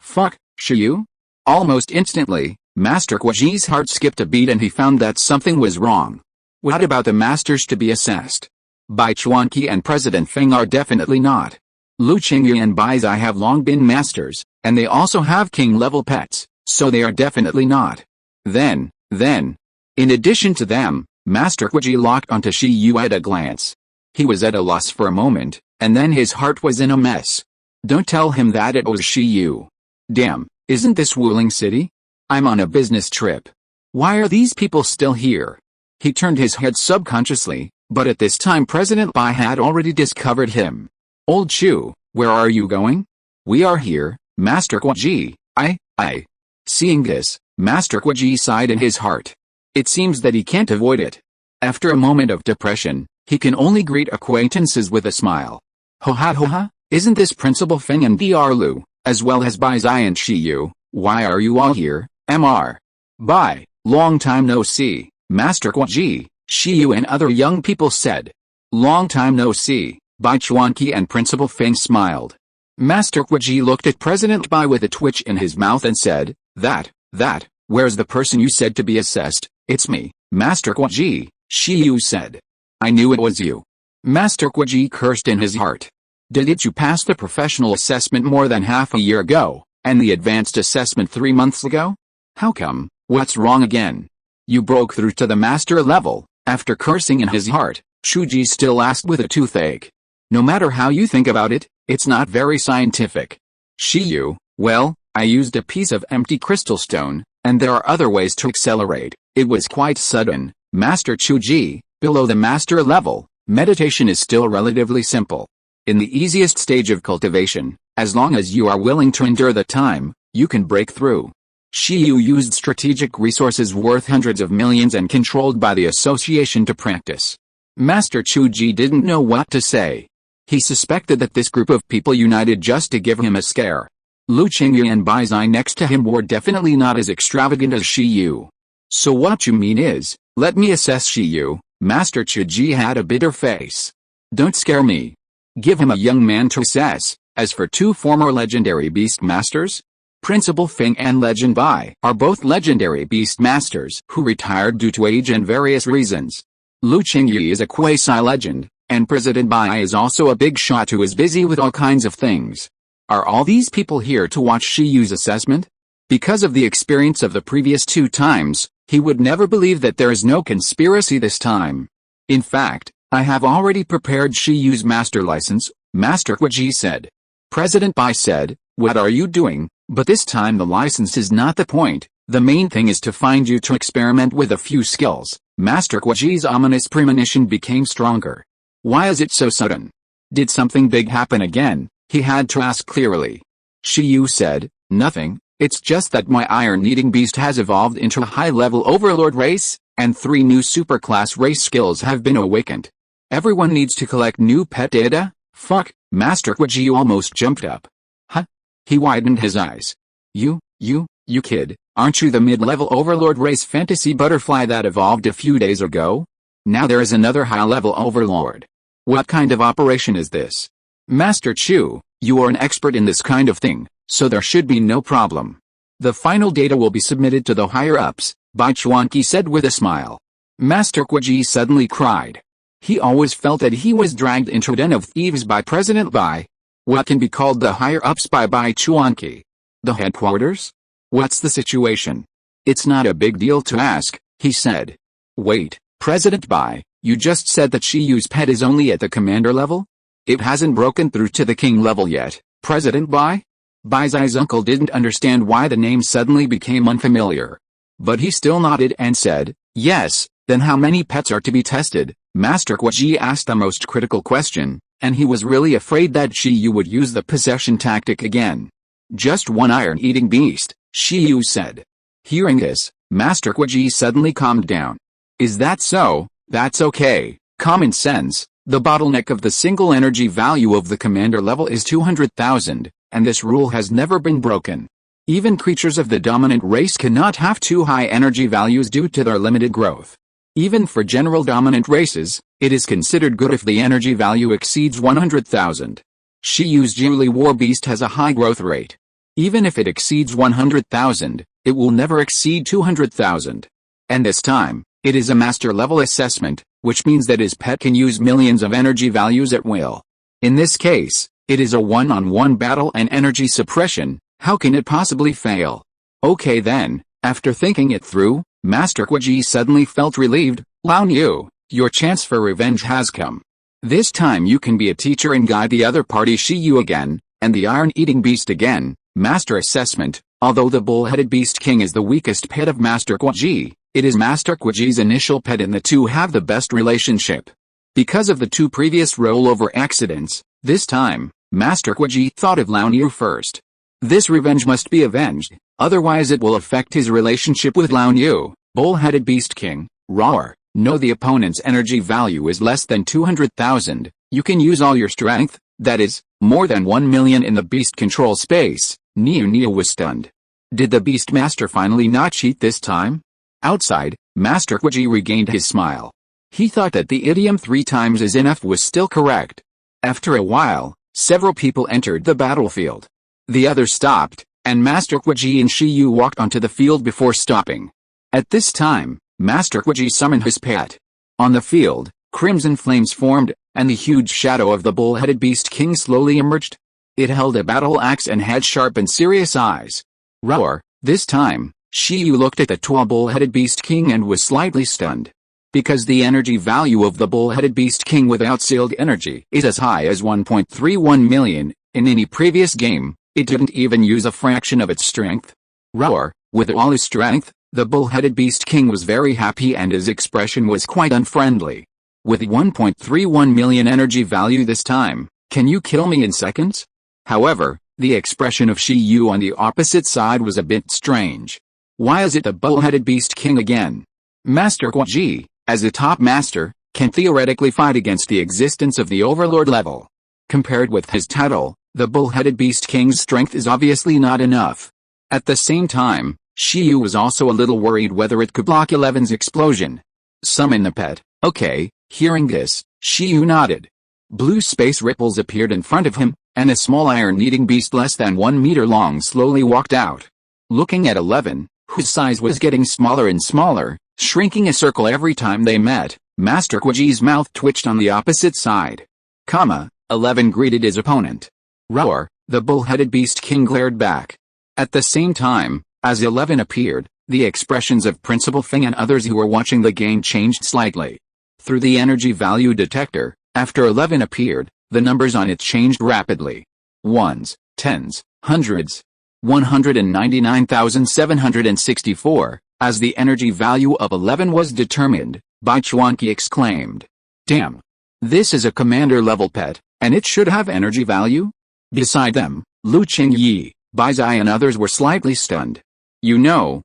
S1: fuck, Shiyu? Almost instantly, Master Kwaji's heart skipped a beat and he found that something was wrong. What about the masters to be assessed? Bai Chuanqi and President Feng are definitely not. Lu Qingyi and Baizai have long been masters, and they also have king-level pets, so they are definitely not. Then, in addition to them, Master Kwaji locked onto Shiyu at a glance. He was at a loss for a moment, and then his heart was in a mess. Don't tell him that it was Shiyu. Damn, isn't this Wuling City? I'm on a business trip. Why are these people still here? He turned his head subconsciously, but at this time President Bai had already discovered him. Old Chu, where are you going? We are here, Master Kwaji. I. Seeing this, Master Kwaji sighed in his heart. It seems that he can't avoid it. After a moment of depression, he can only greet acquaintances with a smile. Ho-ha, isn't this Principal Feng and Dr. Lu, as well as Baizai and Shiyu? Why are you all here, Mr. Bai? Long time no see, Master Kwaji, Shiyu and other young people said. Long time no see, Bai Chuanqi and Principal Feng smiled. Master Kwaji looked at President Bai with a twitch in his mouth and said, That, where's the person you said to be assessed? It's me, Master Kwaji, Shiyu said. I knew it was you. Master Kwaji cursed in his heart. Didn't you pass the professional assessment more than half a year ago, and the advanced assessment 3 months ago? How come? What's wrong again? You broke through to the master level. After cursing in his heart, Shuji still asked with a toothache. No matter how you think about it, it's not very scientific. Shiyu, well, I used a piece of empty crystal stone, and there are other ways to accelerate. It was quite sudden, Master Chuji, Below the master level, meditation is still relatively simple. In the easiest stage of cultivation, as long as you are willing to endure the time, you can break through. Shiyu used strategic resources worth hundreds of millions and controlled by the association to practice. Master Chuji didn't know what to say. He suspected that this group of people united just to give him a scare. Lu Qingyu and Bai Zai next to him were definitely not as extravagant as Shiyu. So what you mean is, let me assess Shiyu. Master Chuji had a bitter face. Don't scare me. Give him a young man to assess. As for two former legendary beast masters, Principal Feng and Legend Bai are both legendary beast masters who retired due to age and various reasons. Lu Qingyu is a quasi-legend, and President Bai is also a big shot who is busy with all kinds of things. Are all these people here to watch Shiyu's assessment? Because of the experience of the previous two times, he would never believe that there is no conspiracy this time. In fact, I have already prepared Shiyu's master license, Master Huiji said. President Bai said, what are you doing? But this time the license is not the point, the main thing is to find you to experiment with a few skills. Master Huiji's ominous premonition became stronger. Why is it so sudden? Did something big happen again? He had to ask clearly. Shiyu said, nothing, it's just that my iron-eating beast has evolved into a high-level overlord race, and 3 new superclass race skills have been awakened. Everyone needs to collect new pet data? Fuck, Master Huiji almost jumped up. Huh? He widened his eyes. You kid, aren't you the mid-level overlord race fantasy butterfly that evolved a few days ago? Now there is another high-level overlord. What kind of operation is this? Master Chu, you are an expert in this kind of thing, so there should be no problem. The final data will be submitted to the higher-ups, Bai Chuanqi said with a smile. Master Huiji suddenly cried. He always felt that he was dragged into a den of thieves by President Bai. What can be called the higher-ups by Bai Chuanqi? The headquarters? What's the situation? It's not a big deal to ask, he said. Wait, President Bai, you just said that Shiyu's pet is only at the commander level? It hasn't broken through to the king level yet, President Bai? Bai Zai's uncle didn't understand why the name suddenly became unfamiliar. But he still nodded and said, yes, then how many pets are to be tested? Master Huiji asked the most critical question, and he was really afraid that Shiyu would use the possession tactic again. Just one iron-eating beast, Shiyu said. Hearing this, Master Huiji suddenly calmed down. Is that so? That's okay. Common sense. The bottleneck of the single energy value of the commander level is 200,000, and this rule has never been broken. Even creatures of the dominant race cannot have too high energy values due to their limited growth. Even for general dominant races, it is considered good if the energy value exceeds 100,000. Shiyu's Jiuli War Beast has a high growth rate. Even if it exceeds 100,000, it will never exceed 200,000. And this time, it is a master level assessment, which means that his pet can use millions of energy values at will. In this case, it is a one-on-one battle and energy suppression. How can it possibly fail? Okay then, after thinking it through, Master Huiji suddenly felt relieved. Lao Niu, your chance for revenge has come. This time you can be a teacher and guide the other party Shiyu again, and the iron-eating beast again. Master assessment, although the bull-headed beast king is the weakest pet of Master Huiji, it is Master Huiji's initial pet and the two have the best relationship. Because of the 2 previous rollover accidents, this time, Master Huiji thought of Lao Niu first. This revenge must be avenged, otherwise it will affect his relationship with Lao Niu. Bull-headed beast king, roar, no, the opponent's energy value is less than 200,000, you can use all your strength, that is, more than 1 million in the beast control space. Niu was stunned. Did the beast master finally not cheat this time? Outside, Master Huiji regained his smile. He thought that the idiom 3 times is enough was still correct. After a while, several people entered the battlefield. The others stopped, and Master Huiji and Shiyu walked onto the field before stopping. At this time, Master Huiji summoned his pet. On the field, crimson flames formed, and the huge shadow of the bull-headed beast king slowly emerged. It held a battle axe and had sharp and serious eyes. Roar, this time, Shiyu looked at the tall bull-headed beast king and was slightly stunned. Because the energy value of the bull-headed beast king without sealed energy is as high as 1.31 million, in any previous game, it didn't even use a fraction of its strength. Roar, with all his strength, the bull-headed beast king was very happy and his expression was quite unfriendly. With 1.31 million energy value this time, can you kill me in seconds? However, the expression of Shi Yu on the opposite side was a bit strange. Why is it the bull-headed beast king again? Master Guo Ji, as a top master, can theoretically fight against the existence of the overlord level. Compared with his title, the bull-headed beast king's strength is obviously not enough. At the same time, Shi Yu was also a little worried whether it could block 11's explosion. Summon the pet. Okay, hearing this, Shi Yu nodded. Blue space ripples appeared in front of him, and a small iron-eating beast less than 1 meter long slowly walked out. Looking at 11, whose size was getting smaller and smaller, shrinking a circle every time they met, Master Guo Ji's mouth twitched on the opposite side. 11 greeted his opponent. Roar, the bull-headed beast king glared back. At the same time, as 11 appeared, the expressions of Principal Feng and others who were watching the game changed slightly. Through the energy value detector, after 11 appeared, the numbers on it changed rapidly. Ones, tens, hundreds. 199,764, as the energy value of 11 was determined, Bai Chuanqi exclaimed. Damn! This is a commander-level pet, and it should have energy value? Beside them, Lu Qingyi, Bai Zai and others were slightly stunned. 3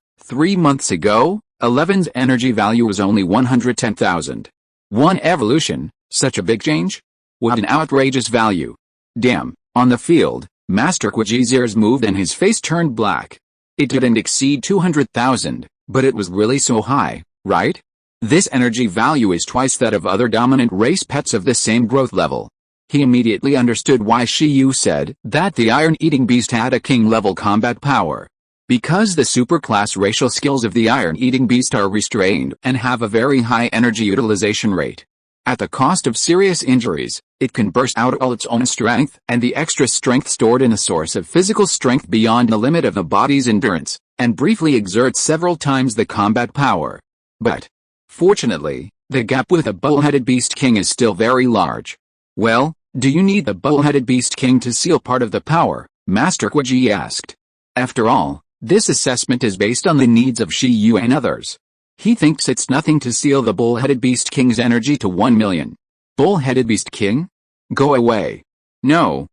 S1: months ago, 11's energy value was only 110,000. One evolution, such a big change? What an outrageous value. Damn, on the field, Master Guo Ji's ears moved and his face turned black. It didn't exceed 200,000, but it was really so high, right? This energy value is twice that of other dominant race pets of the same growth level. He immediately understood why Shi Yu said that the iron-eating beast had a king-level combat power. Because the superclass racial skills of the iron-eating beast are restrained and have a very high energy utilization rate. At the cost of serious injuries, it can burst out all its own strength and the extra strength stored in a source of physical strength beyond the limit of the body's endurance, and briefly exert several times the combat power. But, fortunately, the gap with the bull-headed beast king is still very large. Well, do you need the bull-headed beast king to seal part of the power? Master Guo Ji asked. After all, this assessment is based on the needs of Shi Yu and others. He thinks it's nothing to seal the bull-headed beast king's energy to 1 million. Bull-headed beast king? Go away. No.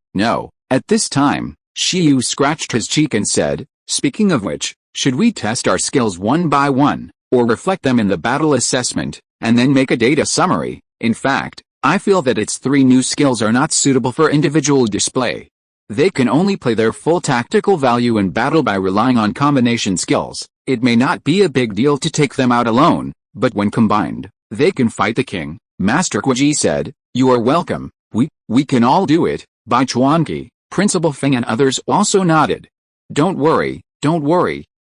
S1: At this time, Shi Yu scratched his cheek and said, speaking of which, should we test our skills one by one, or reflect them in the battle assessment, and then make a data summary? In fact, I feel that its 3 new skills are not suitable for individual display. They can only play their full tactical value in battle by relying on combination skills. It may not be a big deal to take them out alone, but when combined, they can fight the king. Master Guo Ji said, you are welcome, we can all do it. Bai Chuanqi, Principal Feng and others also nodded. Don't worry,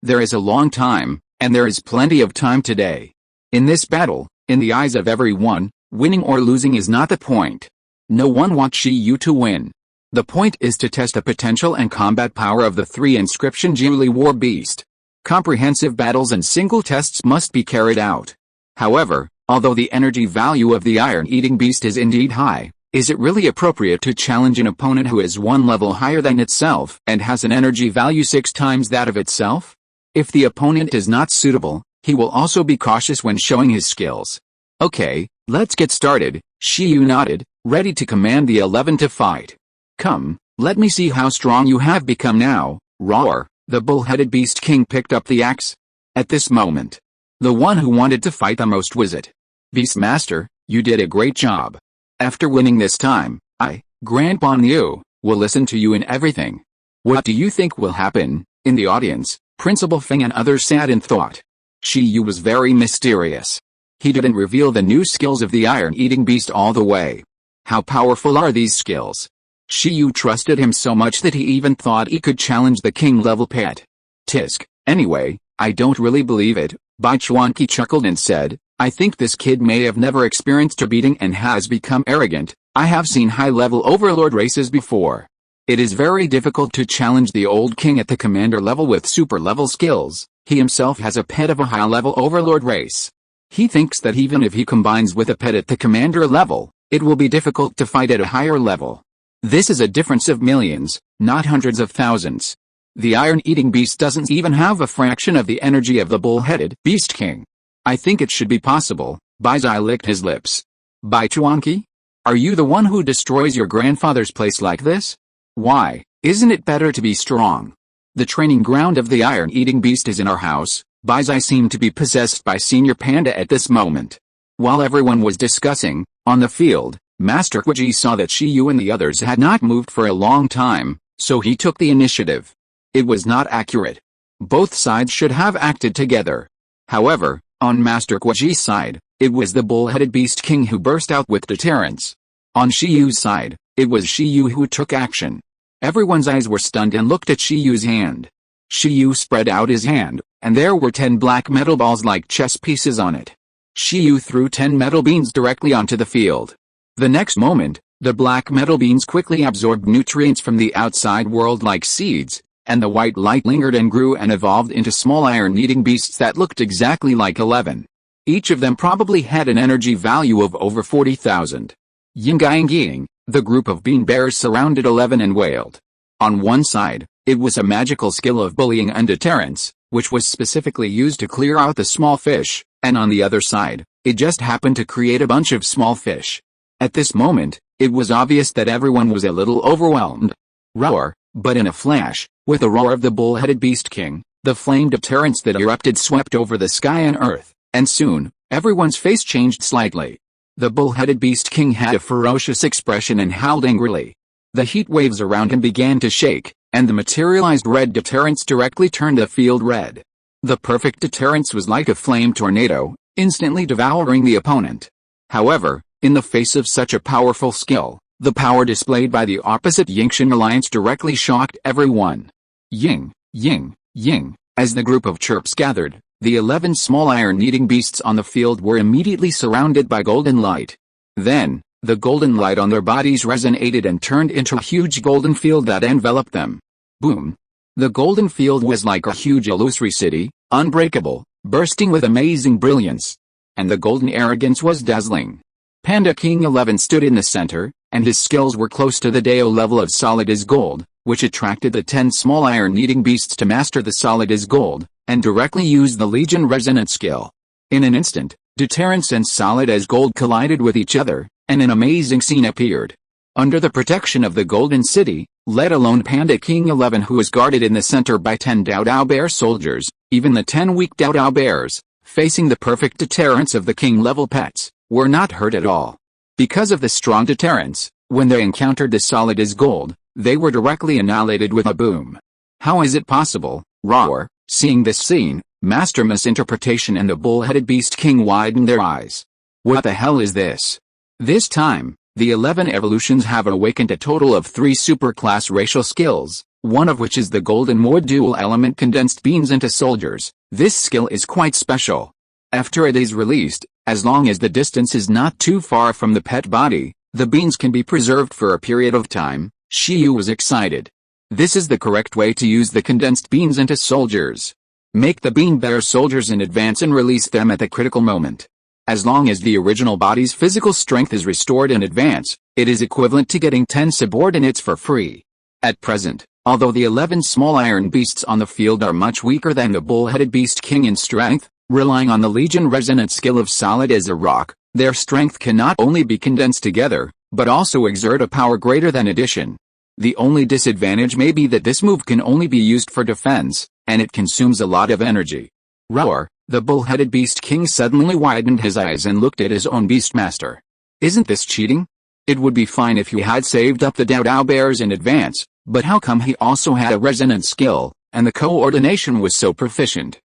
S1: there is a long time, and there is plenty of time today. In this battle, in the eyes of everyone, winning or losing is not the point. No one wants Shi Yu to win. The point is to test the potential and combat power of the 3 inscription Jiuli War Beast. Comprehensive battles and single tests must be carried out. However, although the energy value of the iron-eating beast is indeed high, is it really appropriate to challenge an opponent who is 1 level higher than itself and has an energy value 6 times that of itself? If the opponent is not suitable, he will also be cautious when showing his skills. Okay, let's get started. Shi Yu nodded, ready to command the 11 to fight. Come, let me see how strong you have become now. Roar, the bull-headed beast king picked up the axe. At this moment, the one who wanted to fight the most was it. Beastmaster, you did a great job. After winning this time, I, Grandpa Niu, will listen to you in everything. What do you think will happen? In the audience, Principal Feng and others sat in thought. Shi Yu was very mysterious. He didn't reveal the new skills of the iron-eating beast all the way. How powerful are these skills? Shi Yu trusted him so much that he even thought he could challenge the king-level pet. Tisk, anyway, I don't really believe it. Bai Chuanqi chuckled and said, I think this kid may have never experienced a beating and has become arrogant. I have seen high-level overlord races before. It is very difficult to challenge the old king at the commander level with super-level skills. He himself has a pet of a high-level overlord race. He thinks that even if he combines with a pet at the commander level, it will be difficult to fight at a higher level. This is a difference of millions, not hundreds of thousands. The iron-eating beast doesn't even have a fraction of the energy of the bull-headed beast king. I think it should be possible. Bai Zai licked his lips. By Chuanqi? Are you the one who destroys your grandfather's place like this? Why, isn't it better to be strong? The training ground of the iron-eating beast is in our house. Baizai seemed to be possessed by Senior Panda at this moment. While everyone was discussing, on the field, Master Quiji saw that Shiyu and the others had not moved for a long time, so he took the initiative. It was not accurate. Both sides should have acted together. However, on Master Quiji's side, it was the bull-headed beast king who burst out with deterrence. On Shiyu's side, it was Shiyu who took action. Everyone's eyes were stunned and looked at Shiyu's hand. Shiyu spread out his hand, and there were 10 black metal balls like chess pieces on it. Shiyu threw 10 metal beans directly onto the field. The next moment, the black metal beans quickly absorbed nutrients from the outside world like seeds, and the white light lingered and grew and evolved into small iron-eating beasts that looked exactly like 11. Each of them probably had an energy value of over 40,000. Ying, the group of bean bears surrounded 11 and wailed. On one side, it was a magical skill of bullying and deterrence, which was specifically used to clear out the small fish, and on the other side, it just happened to create a bunch of small fish. At this moment, it was obvious that everyone was a little overwhelmed. Roar, but in a flash, with the roar of the bull-headed beast king, the flame deterrence that erupted swept over the sky and earth, and soon, everyone's face changed slightly. The bull-headed beast king had a ferocious expression and howled angrily. The heat waves around him began to shake, and the materialized red deterrence directly turned the field red. The perfect deterrence was like a flame tornado, instantly devouring the opponent. However, in the face of such a powerful skill, the power displayed by the opposite Yingshan alliance directly shocked everyone. Ying, ying, ying, as the group of chirps gathered, the 11 small iron-eating beasts on the field were immediately surrounded by golden light. Then, the golden light on their bodies resonated and turned into a huge golden field that enveloped them. Boom! The golden field was like a huge illusory city, unbreakable, bursting with amazing brilliance. And the golden arrogance was dazzling. Panda King 11 stood in the center, and his skills were close to the Dao level of solid as gold, which attracted the 10 small iron-eating beasts to master the solid as gold, and directly use the Legion Resonance skill. In an instant, deterrence and solid as gold collided with each other, and an amazing scene appeared. Under the protection of the Golden City, let alone Panda King 11 who was guarded in the center by 10 Dao Bear soldiers, even the 10 weak Dao Bears, facing the perfect deterrence of the king-level pets, were not hurt at all. Because of the strong deterrence, when they encountered the solid as gold, they were directly annihilated with a boom. How is it possible? Roar! Seeing this scene, Master Misinterpretation and the bull-headed beast king widened their eyes. What the hell is this? This time, the 11 evolutions have awakened a total of 3 superclass racial skills, one of which is the golden mode dual element condensed beans into soldiers. This skill is quite special. After it is released, as long as the distance is not too far from the pet body, the beans can be preserved for a period of time. Shiyu was excited. This is the correct way to use the condensed beans into soldiers. Make the bean bear soldiers in advance and release them at the critical moment. As long as the original body's physical strength is restored in advance, it is equivalent to getting 10 subordinates for free. At present, although the 11 small iron beasts on the field are much weaker than the bull-headed beast king in strength, relying on the Legion Resonance skill of solid as a rock, their strength can not only be condensed together, but also exert a power greater than addition. The only disadvantage may be that this move can only be used for defense, and it consumes a lot of energy. Roar! The bull-headed beast king suddenly widened his eyes and looked at his own beastmaster. Isn't this cheating? It would be fine if you had saved up the Dao Bears in advance, but how come he also had a resonance skill, and the coordination was so proficient?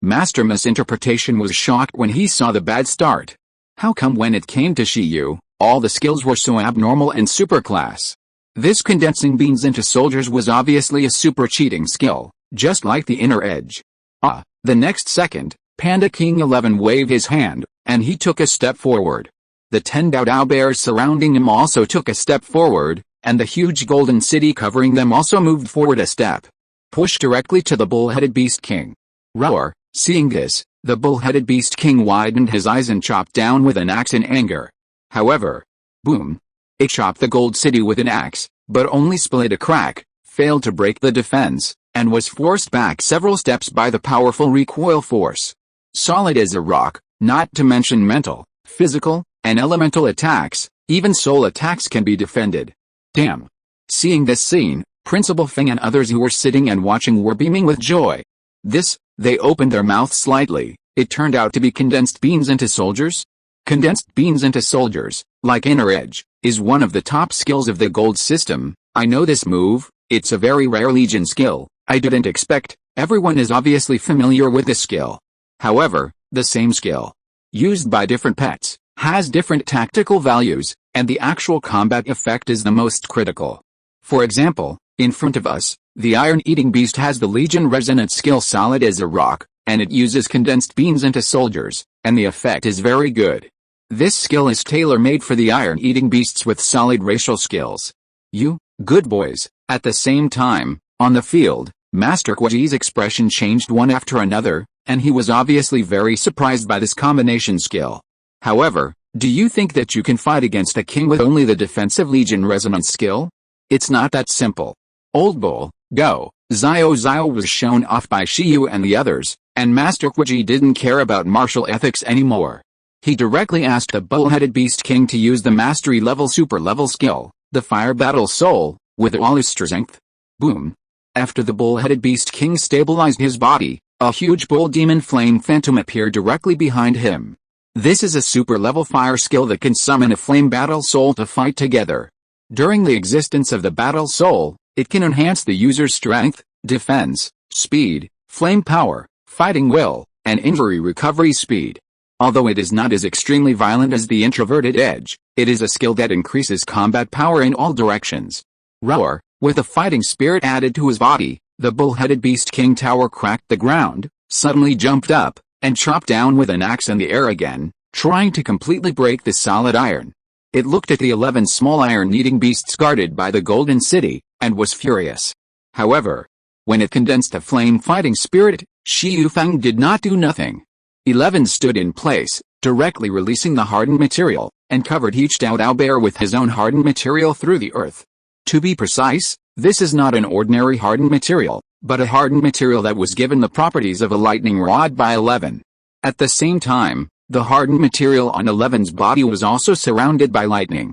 S1: Master Misinterpretation was shocked when he saw the bad start. How come when it came to Shiyu, all the skills were so abnormal and superclass? This condensing beans into soldiers was obviously a super cheating skill, just like the inner edge. The next second, Panda King 11 waved his hand, and he took a step forward. The 10 Dao Bears surrounding him also took a step forward, and the huge golden city covering them also moved forward a step. Push directly to the bull-headed beast king. Roar! Seeing this, the bull-headed beast king widened his eyes and chopped down with an axe in anger. However, boom! It chopped the gold city with an axe, but only split a crack, failed to break the defense, and was forced back several steps by the powerful recoil force. Solid as a rock, not to mention mental, physical, and elemental attacks, even soul attacks can be defended. Damn. Seeing this scene, Principal Feng and others who were sitting and watching were beaming with joy. They opened their mouths slightly. It turned out to be condensed beans into soldiers? Condensed beans into soldiers, like Inner Edge, is one of the top skills of the gold system. I know this move, it's a very rare Legion skill. I didn't expect. Everyone is obviously familiar with this skill. However, the same skill, used by different pets, has different tactical values, and the actual combat effect is the most critical. For example, in front of us, the Iron-Eating Beast has the Legion Resonance skill solid as a rock, and it uses condensed beans into soldiers, and the effect is very good. This skill is tailor-made for the Iron-Eating Beasts with solid racial skills. You, good boys. At the same time, on the field, Master Kwaji's expression changed one after another, and he was obviously very surprised by this combination skill. However, do you think that you can fight against a king with only the defensive Legion Resonance skill? It's not that simple. Old Bull, go. Zio was shown off by Shiyu and the others, and Master Kwaji didn't care about martial ethics anymore. He directly asked the bull-headed Beast King to use the Mastery level super level skill, the Fire Battle Soul, with all his strength. Boom. After the bull-headed Beast King stabilized his body, a huge bull demon flame phantom appeared directly behind him. This is a super level fire skill that can summon a flame battle soul to fight together. During the existence of the battle soul, it can enhance the user's strength, defense, speed, flame power, fighting will, and injury recovery speed. Although it is not as extremely violent as the introverted edge, it is a skill that increases combat power in all directions. Roar. With a fighting spirit added to his body, the bull-headed Beast King Tower cracked the ground, suddenly jumped up, and chopped down with an axe in the air again, trying to completely break the solid iron. It looked at the 11 small iron-eating beasts guarded by the Golden City, and was furious. However, when it condensed a flame-fighting spirit, Shi Yufeng did not do nothing. 11 stood in place, directly releasing the hardened material, and covered each Dao bear with his own hardened material through the earth. To be precise, this is not an ordinary hardened material, but a hardened material that was given the properties of a lightning rod by 11. At the same time, the hardened material on 11's body was also surrounded by lightning.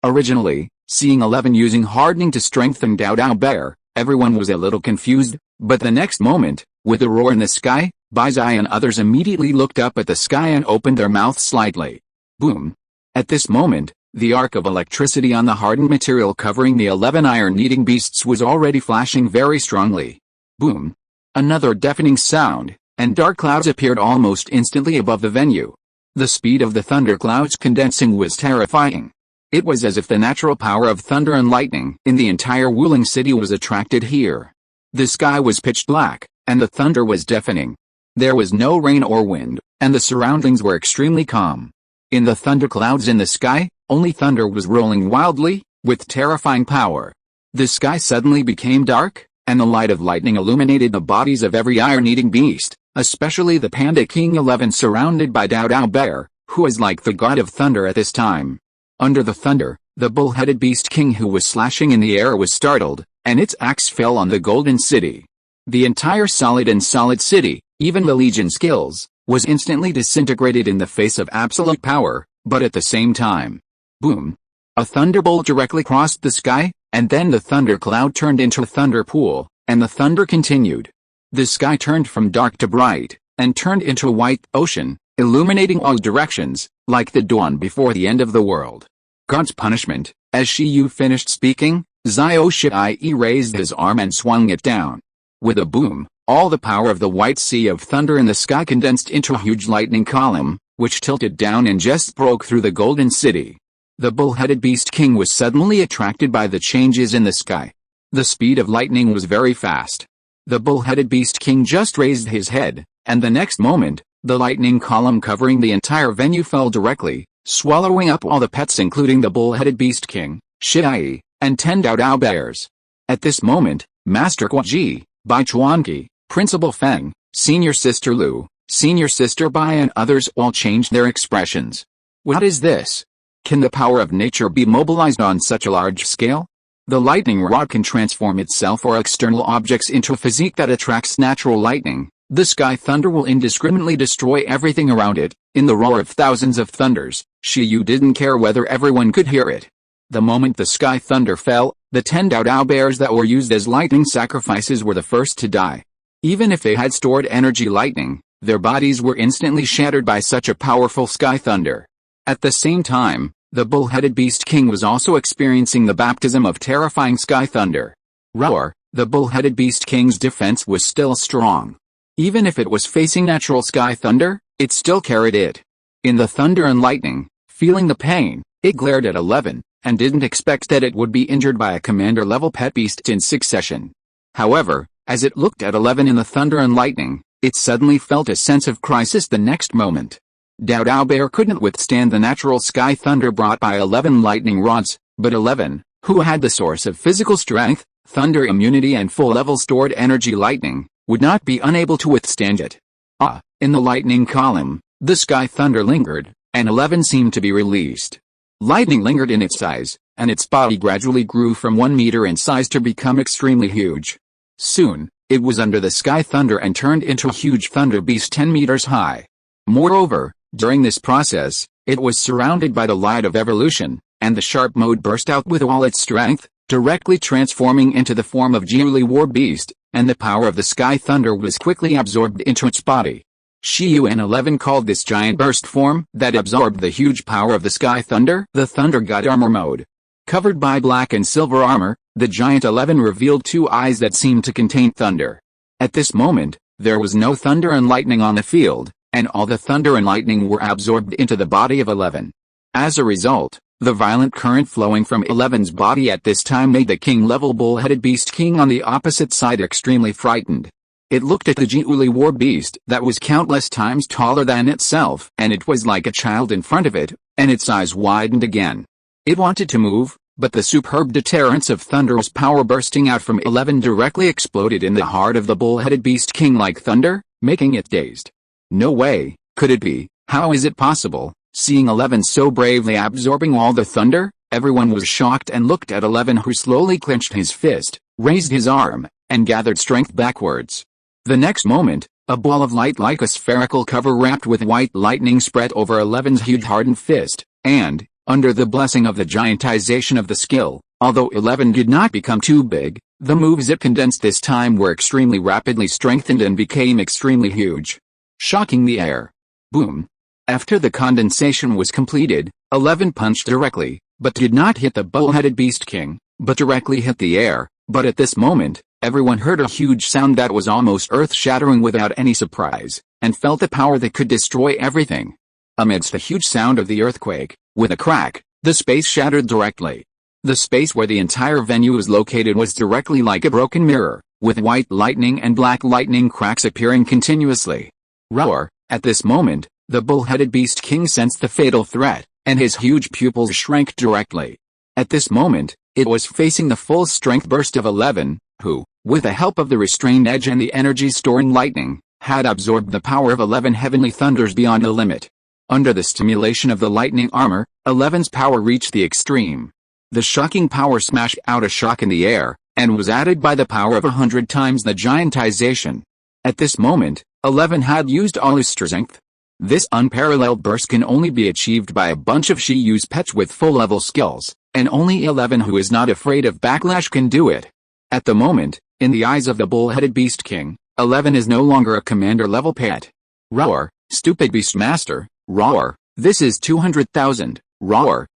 S1: Originally, seeing 11 using hardening to strengthen Dao bear, everyone was a little confused, but the next moment, with a roar in the sky, Baizai and others immediately looked up at the sky and opened their mouths slightly. Boom. At this moment, the arc of electricity on the hardened material covering the 11 iron-eating beasts was already flashing very strongly. Boom. Another deafening sound, and dark clouds appeared almost instantly above the venue. The speed of the thunderclouds condensing was terrifying. It was as if the natural power of thunder and lightning in the entire Wuling city was attracted here. The sky was pitch black, and the thunder was deafening. There was no rain or wind, and the surroundings were extremely calm. In the thunderclouds in the sky, only thunder was rolling wildly, with terrifying power. The sky suddenly became dark, and the light of lightning illuminated the bodies of every iron-eating beast, especially the Panda King 11 surrounded by Dao Bear, who was like the god of thunder at this time. Under the thunder, the bull-headed Beast King who was slashing in the air was startled, and its axe fell on the Golden City. The entire solid city, even the Legion skills, was instantly disintegrated in the face of absolute power, but at the same time. Boom. A thunderbolt directly crossed the sky, and then the thundercloud turned into a thunder pool, and the thunder continued. The sky turned from dark to bright, and turned into a white ocean, illuminating all directions, like the dawn before the end of the world. God's punishment. As Shiyu finished speaking, Zio Shiai raised his arm and swung it down. With a boom, all the power of the white sea of thunder in the sky condensed into a huge lightning column, which tilted down and just broke through the Golden City. The bull-headed Beast King was suddenly attracted by the changes in the sky. The speed of lightning was very fast. The bull-headed Beast King just raised his head, and the next moment, the lightning column covering the entire venue fell directly, swallowing up all the pets including the bull-headed Beast King, Shiai, and 10 Dao bears. At this moment, Master Kwaji, Bai Chuanqi, Principal Feng, Senior Sister Lu, Senior Sister Bai and others all changed their expressions. What is this? Can the power of nature be mobilized on such a large scale? The lightning rod can transform itself or external objects into a physique that attracts natural lightning. The sky thunder will indiscriminately destroy everything around it, in the roar of thousands of thunders. Shiyu didn't care whether everyone could hear it. The moment the sky thunder fell, the 10 Dao bears that were used as lightning sacrifices were the first to die. Even if they had stored energy lightning, their bodies were instantly shattered by such a powerful sky thunder. At the same time, the bull-headed beast king was also experiencing the baptism of terrifying sky thunder. Roar, the bull-headed beast king's defense was still strong. Even if it was facing natural sky thunder, it still carried it. In the thunder and lightning, feeling the pain, it glared at 11, and didn't expect that it would be injured by a commander-level pet beast in succession. However, as it looked at 11 in the thunder and lightning, it suddenly felt a sense of crisis the next moment. Dao Bear couldn't withstand the natural sky thunder brought by 11 lightning rods, but 11, who had the source of physical strength, thunder immunity and full-level stored energy lightning, would not be unable to withstand it. In the lightning column, the sky thunder lingered, and 11 seemed to be released. Lightning lingered in its size, and its body gradually grew from 1 meter in size to become extremely huge. Soon, it was under the sky thunder and turned into a huge thunder beast 10 meters high. Moreover, during this process, it was surrounded by the light of evolution, and the sharp mode burst out with all its strength, directly transforming into the form of Jiuli War Beast, and the power of the sky thunder was quickly absorbed into its body. Shiyu and 11 called this giant burst form that absorbed the huge power of the sky thunder the Thunder God Armor Mode. Covered by black and silver armor, the giant 11 revealed 2 eyes that seemed to contain thunder. At this moment, there was no thunder and lightning on the field, and all the thunder and lightning were absorbed into the body of 11. As a result, the violent current flowing from 11's body at this time made the king-level bull-headed beast king on the opposite side extremely frightened. It looked at the Jiuli War Beast that was countless times taller than itself, and it was like a child in front of it, and its eyes widened again. It wanted to move, but the superb deterrence of thunderous power bursting out from 11 directly exploded in the heart of the bull-headed beast king like thunder, making it dazed. No way, could it be, how is it possible? Seeing 11 so bravely absorbing all the thunder, everyone was shocked and looked at 11 who slowly clenched his fist, raised his arm, and gathered strength backwards. The next moment, a ball of light like a spherical cover wrapped with white lightning spread over 11's huge hardened fist, and, under the blessing of the giantization of the skill, although 11 did not become too big, the moves it condensed this time were extremely rapidly strengthened and became extremely huge, shocking the air. Boom. After the condensation was completed, 11 punched directly, but did not hit the bull-headed beast king, but directly hit the air. But at this moment, everyone heard a huge sound that was almost earth-shattering without any surprise, and felt the power that could destroy everything. Amidst the huge sound of the earthquake, with a crack, the space shattered directly. The space where the entire venue was located was directly like a broken mirror, with white lightning and black lightning cracks appearing continuously. Roar! At this moment, the bull-headed beast king sensed the fatal threat, and his huge pupils shrank directly. At this moment, it was facing the full strength burst of 11, who, with the help of the restrained edge and the energy stored in lightning, had absorbed the power of 11 heavenly thunders beyond the limit. Under the stimulation of the lightning armor, 11's power reached the extreme. The shocking power smashed out a shock in the air, and was added by the power of 100 times the giantization. At this moment, 11 had used all his strength. This unparalleled burst can only be achieved by a bunch of Shiyu's pets with full-level skills, and only 11 who is not afraid of backlash can do it. At the moment, in the eyes of the bull-headed beast king, 11 is no longer a commander-level pet. Roar, stupid beast master, roar, this is 200,000, roar,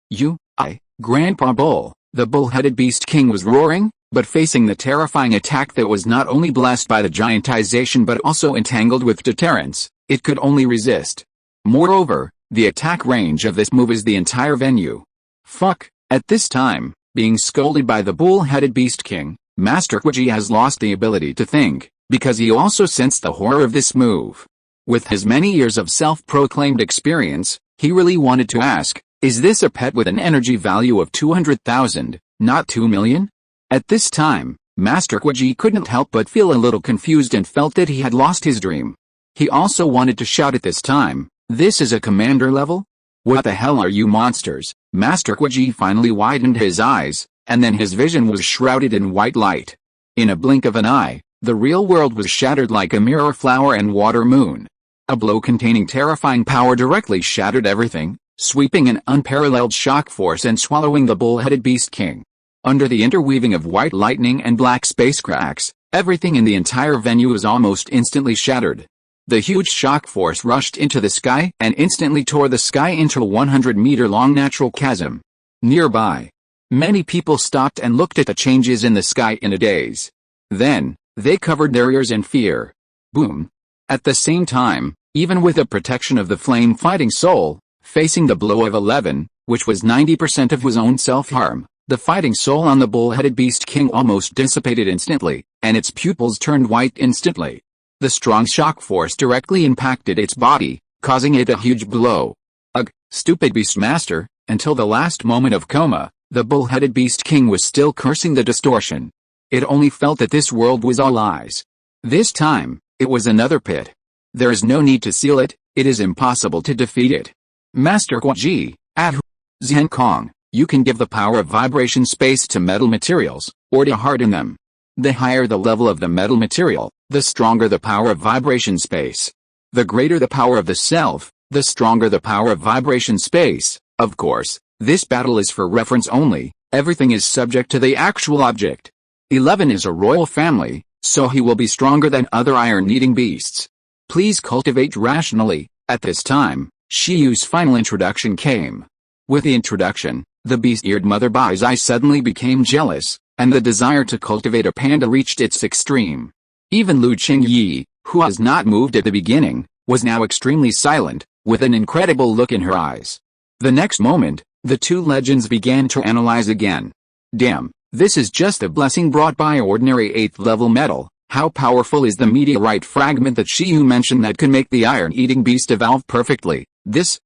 S1: Grandpa Bull. The bull-headed beast king was roaring, but facing the terrifying attack that was not only blessed by the giantization but also entangled with deterrence, it could only resist. Moreover, the attack range of this move is the entire venue. Fuck. At this time, being scolded by the bull-headed beast king, Master Quiji has lost the ability to think, because he also sensed the horror of this move. With his many years of self-proclaimed experience, he really wanted to ask, is this a pet with an energy value of 200,000, not 2 million? At this time, Master Quiji couldn't help but feel a little confused and felt that he had lost his dream. He also wanted to shout at this time, this is a commander level? What the hell are you monsters? Master Quiji finally widened his eyes, and then his vision was shrouded in white light. In a blink of an eye, the real world was shattered like a mirror flower and water moon. A blow containing terrifying power directly shattered everything, sweeping an unparalleled shock force and swallowing the bull-headed Beast King. Under the interweaving of white lightning and black space cracks, everything in the entire venue was almost instantly shattered. The huge shock force rushed into the sky and instantly tore the sky into a 100-meter-long natural chasm. Nearby, many people stopped and looked at the changes in the sky in a daze. Then, they covered their ears in fear. Boom. At the same time, even with the protection of the flame-fighting soul, facing the blow of 11, which was 90% of his own self-harm, the fighting soul on the bull-headed Beast King almost dissipated instantly, and its pupils turned white instantly. The strong shock force directly impacted its body, causing it a huge blow. Ugh, stupid Beastmaster. Until the last moment of coma, the bull-headed Beast King was still cursing the distortion. It only felt that this world was all lies. This time, it was another pit. There is no need to seal it, it is impossible to defeat it. Master Guaji, Adhu, Zhen Kong, you can give the power of vibration space to metal materials, or to harden them. The higher the level of the metal material, the stronger the power of vibration space. The greater the power of the self, the stronger the power of vibration space. Of course, this battle is for reference only, everything is subject to the actual object. 11 is a royal family, so he will be stronger than other iron-eating beasts. Please cultivate rationally. At this time, Shiyu's final introduction came. With the introduction, the beast-eared Mother Bai's eye suddenly became jealous, and the desire to cultivate a panda reached its extreme. Even Lu Qingyi, who was not moved at the beginning, was now extremely silent, with an incredible look in her eyes. The next moment, the two legends began to analyze again. Damn, this is just a blessing brought by ordinary 8th-level metal. How powerful is the meteorite fragment that Shiyu mentioned that could make the iron-eating beast evolve perfectly? This.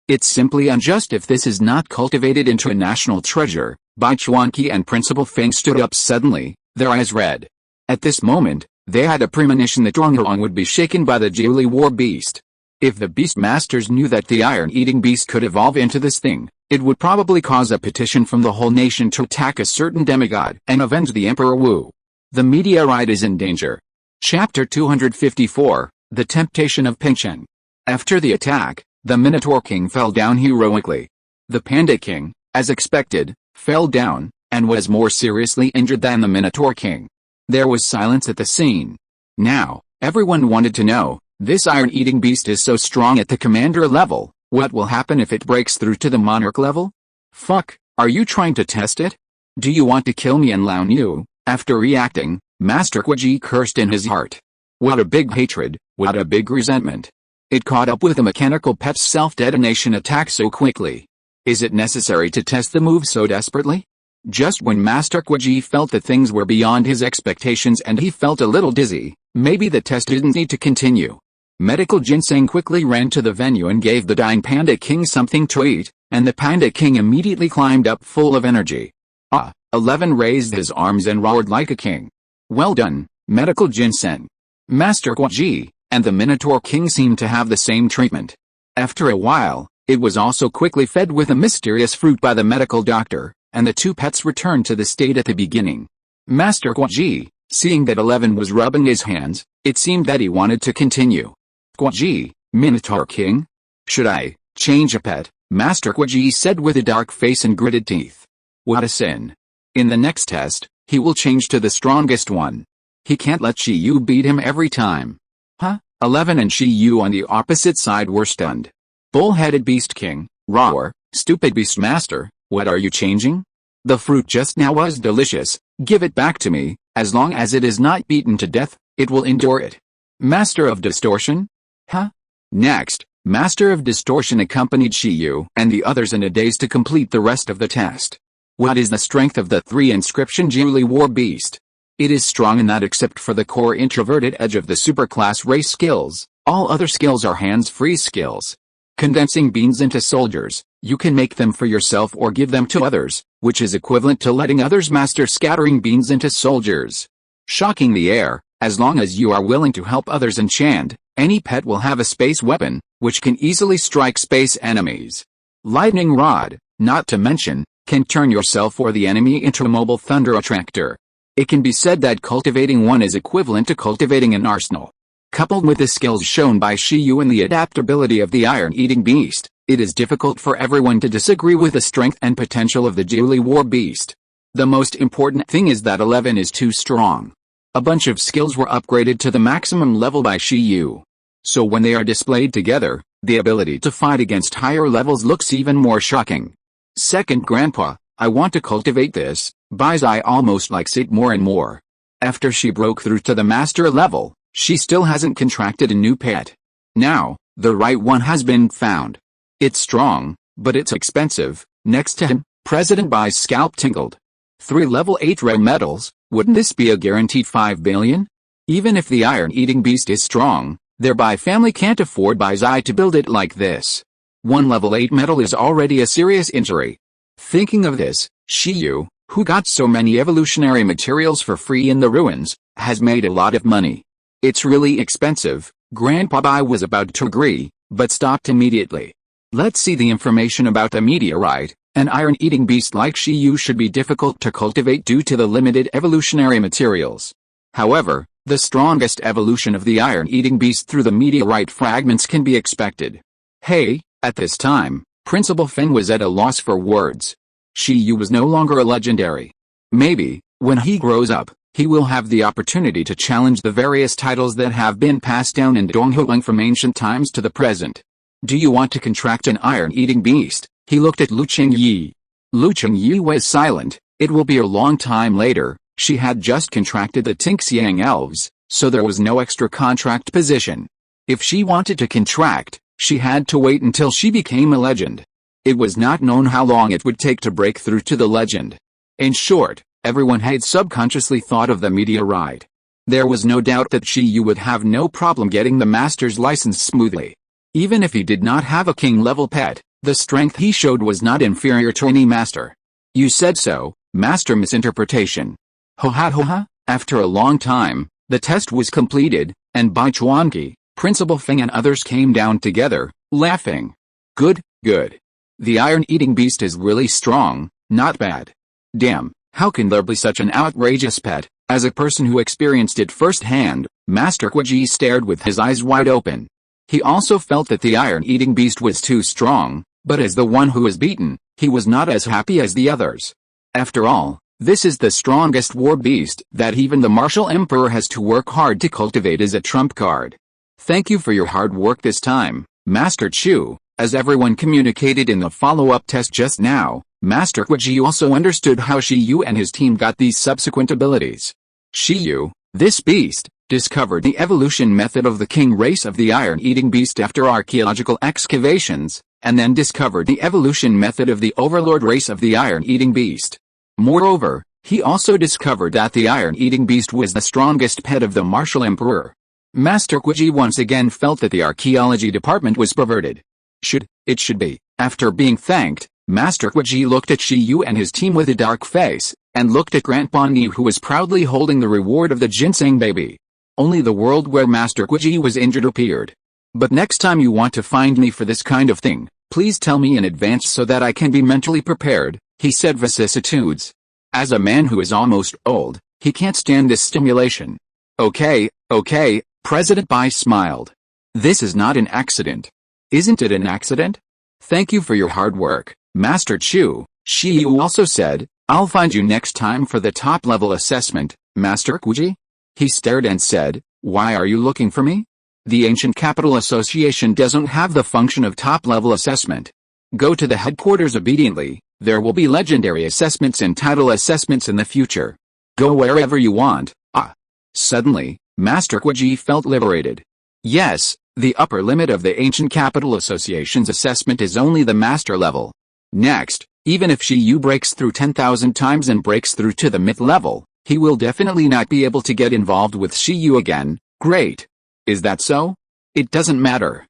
S1: It's simply unjust if this is not cultivated into a national treasure. Bai Chuanqi and Principal Feng stood up suddenly, their eyes red. At this moment, they had a premonition that Zhuanglong would be shaken by the Jiuli War Beast. If the Beastmasters knew that the iron-eating beast could evolve into this thing, it would probably cause a petition from the whole nation to attack a certain demigod and avenge the Emperor Wu. The meteorite is in danger. Chapter 254, The Temptation of Pingchen. After the attack, the Minotaur King fell down heroically. The Panda King, as expected, fell down, and was more seriously injured than the Minotaur King. There was silence at the scene. Now, everyone wanted to know, this iron-eating beast is so strong at the commander level, what will happen if it breaks through to the monarch level? Fuck, are you trying to test it? Do you want to kill me and Lao Nu? After reacting, Master Guaji cursed in his heart. What a big hatred, what a big resentment. It caught up with the mechanical pet's self-detonation attack so quickly. Is it necessary to test the move so desperately? Just when Master Guaji felt that things were beyond his expectations and he felt a little dizzy, maybe the test didn't need to continue. Medical Ginseng quickly ran to the venue and gave the dying Panda King something to eat, and the Panda King immediately climbed up full of energy. 11 raised his arms and roared like a king. Well done, Medical Ginseng. Master Guaji and the Minotaur King seemed to have the same treatment. After a while, it was also quickly fed with a mysterious fruit by the medical doctor, and the two pets returned to the state at the beginning. Master Guaji, seeing that 11 was rubbing his hands, it seemed that he wanted to continue. Guaji, Minotaur King? Should I change a pet? Master Guaji said with a dark face and gritted teeth. What a sin. In the next test, he will change to the strongest one. He can't let Shiyu beat him every time. 11 and Shiyu on the opposite side were stunned. Bull-headed Beast King, roar, stupid Beastmaster, what are you changing? The fruit just now was delicious, give it back to me, as long as it is not beaten to death, it will endure it. Master of Distortion? Next, Master of Distortion accompanied Shiyu and the others in a daze to complete the rest of the test. What is the strength of the 3 inscription Jiuli War Beast? It is strong in that except for the core introverted edge of the superclass race skills, all other skills are hands-free skills. Condensing beans into soldiers, you can make them for yourself or give them to others, which is equivalent to letting others master scattering beans into soldiers. Shocking the air, as long as you are willing to help others enchant, any pet will have a space weapon, which can easily strike space enemies. Lightning Rod, not to mention, can turn yourself or the enemy into a mobile thunder attractor. It can be said that cultivating one is equivalent to cultivating an arsenal. Coupled with the skills shown by Shiyu and the adaptability of the iron-eating beast, it is difficult for everyone to disagree with the strength and potential of the Jiuli war beast. The most important thing is that 11 is too strong. A bunch of skills were upgraded to the maximum level by Shiyu. So when they are displayed together, the ability to fight against higher levels looks even more shocking. Second, Grandpa, I want to cultivate this. Baizai almost likes it more and more. After she broke through to the master level, she still hasn't contracted a new pet. Now, the right one has been found. It's strong, but it's expensive. Next to him, President Bai's scalp tingled. 3 level 8 rare metals, wouldn't this be a guaranteed 5 billion? Even if the iron-eating beast is strong, their Bai family can't afford Baizai to build it like this. 1 level 8 metal is already a serious injury. Thinking of this, Shiyu, who got so many evolutionary materials for free in the ruins, has made a lot of money. It's really expensive. Grandpa Bai was about to agree, but stopped immediately. Let's see the information about the meteorite. An iron-eating beast like Shiyu should be difficult to cultivate due to the limited evolutionary materials. However, the strongest evolution of the iron-eating beast through the meteorite fragments can be expected. Hey, at this time, Principal Feng was at a loss for words. Shiyu was no longer a legendary. Maybe, when he grows up, he will have the opportunity to challenge the various titles that have been passed down in Donghuang from ancient times to the present. Do you want to contract an iron-eating beast? He looked at Lu Qingyi. Lu Qingyi was silent. It will be a long time later. She had just contracted the Tinxiang elves, so there was no extra contract position. If she wanted to contract, she had to wait until she became a legend. It was not known how long it would take to break through to the legend. In short, everyone had subconsciously thought of the meteorite. There was no doubt that Shiyu would have no problem getting the master's license smoothly. Even if he did not have a king-level pet, the strength he showed was not inferior to any master. You said so, master. Misinterpretation. Ho ha. After a long time, the test was completed, and Bai Chuanqi, Principal Feng and others came down together, laughing. Good. The iron-eating beast is really strong, not bad. Damn, how can there be such an outrageous pet? As a person who experienced it firsthand, Master Quiji stared with his eyes wide open. He also felt that the iron-eating beast was too strong, but as the one who was beaten, he was not as happy as the others. After all, this is the strongest war beast that even the martial emperor has to work hard to cultivate as a trump card. Thank you for your hard work this time, Master Chu. As everyone communicated in the follow-up test just now, Master Quiji also understood how Shiyu and his team got these subsequent abilities. Shiyu, this beast, discovered the evolution method of the king race of the iron-eating beast after archaeological excavations, and then discovered the evolution method of the overlord race of the iron-eating beast. Moreover, he also discovered that the iron-eating beast was the strongest pet of the martial emperor. Master Quiji once again felt that the archaeology department was perverted. It should be. After being thanked, Master Quiji looked at Shiyu and his team with a dark face, and looked at Grandpa Ni, who was proudly holding the reward of the ginseng baby. Only the world where Master Quiji was injured appeared. But next time you want to find me for this kind of thing, please tell me in advance so that I can be mentally prepared, he said vicissitudes. As a man who is almost old, he can't stand this stimulation. Okay, President Bai smiled. This is not an accident. Isn't it an accident? Thank you for your hard work, Master Chu. Shiyu also said, I'll find you next time for the top-level assessment, Master Quiji. He stared and said, why are you looking for me? The Ancient Capital Association doesn't have the function of top-level assessment. Go to the headquarters obediently. There will be legendary assessments and title assessments in the future. Go wherever you want. Suddenly, Master Quiji felt liberated. Yes, the upper limit of the Ancient Capital Association's assessment is only the master level. Next, even if Shiyu breaks through 10,000 times and breaks through to the myth level, he will definitely not be able to get involved with Shiyu again. Great. Is that so? It doesn't matter.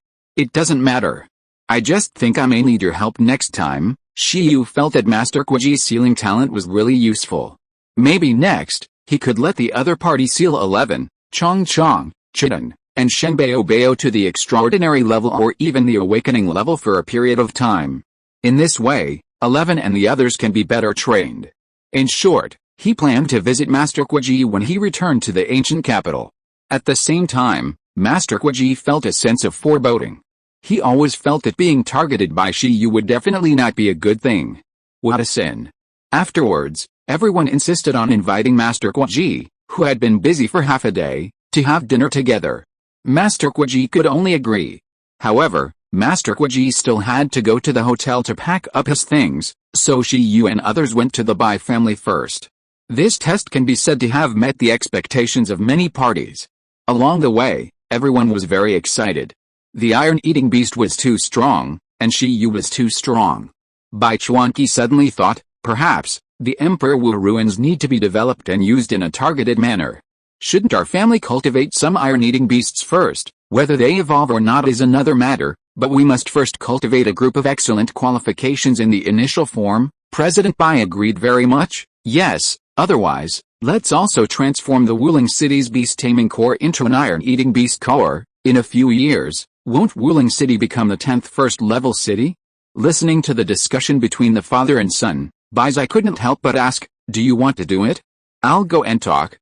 S1: I just think I may need your help next time. Shiyu felt that Master Quiji's sealing talent was really useful. Maybe next, he could let the other party seal 11, Chong, Chidan, and Shenbeo to the extraordinary level or even the awakening level for a period of time. In this way, 11 and the others can be better trained. In short, he planned to visit Master Quiji when he returned to the ancient capital. At the same time, Master Kwaji felt a sense of foreboding. He always felt that being targeted by Shiyu would definitely not be a good thing. What a sin. Afterwards, everyone insisted on inviting Master Kwaji, who had been busy for half a day, to have dinner together. Master Kwaji could only agree. However, Master Kwaji still had to go to the hotel to pack up his things, so Shiyu and others went to the Bai family first. This test can be said to have met the expectations of many parties. Along the way, everyone was very excited. The iron-eating beast was too strong, and Shiyu was too strong. Bai Chuanqi suddenly thought, perhaps, the Emperor Wu ruins need to be developed and used in a targeted manner. Shouldn't our family cultivate some iron-eating beasts first? Whether they evolve or not is another matter, but we must first cultivate a group of excellent qualifications in the initial form. President Bai agreed very much. Yes, otherwise, let's also transform the Wuling City's beast-taming core into an iron-eating beast core. In a few years, won't Wuling City become the 10th first-level city? Listening to the discussion between the father and son, Baizai couldn't help but ask, do you want to do it? I'll go and talk.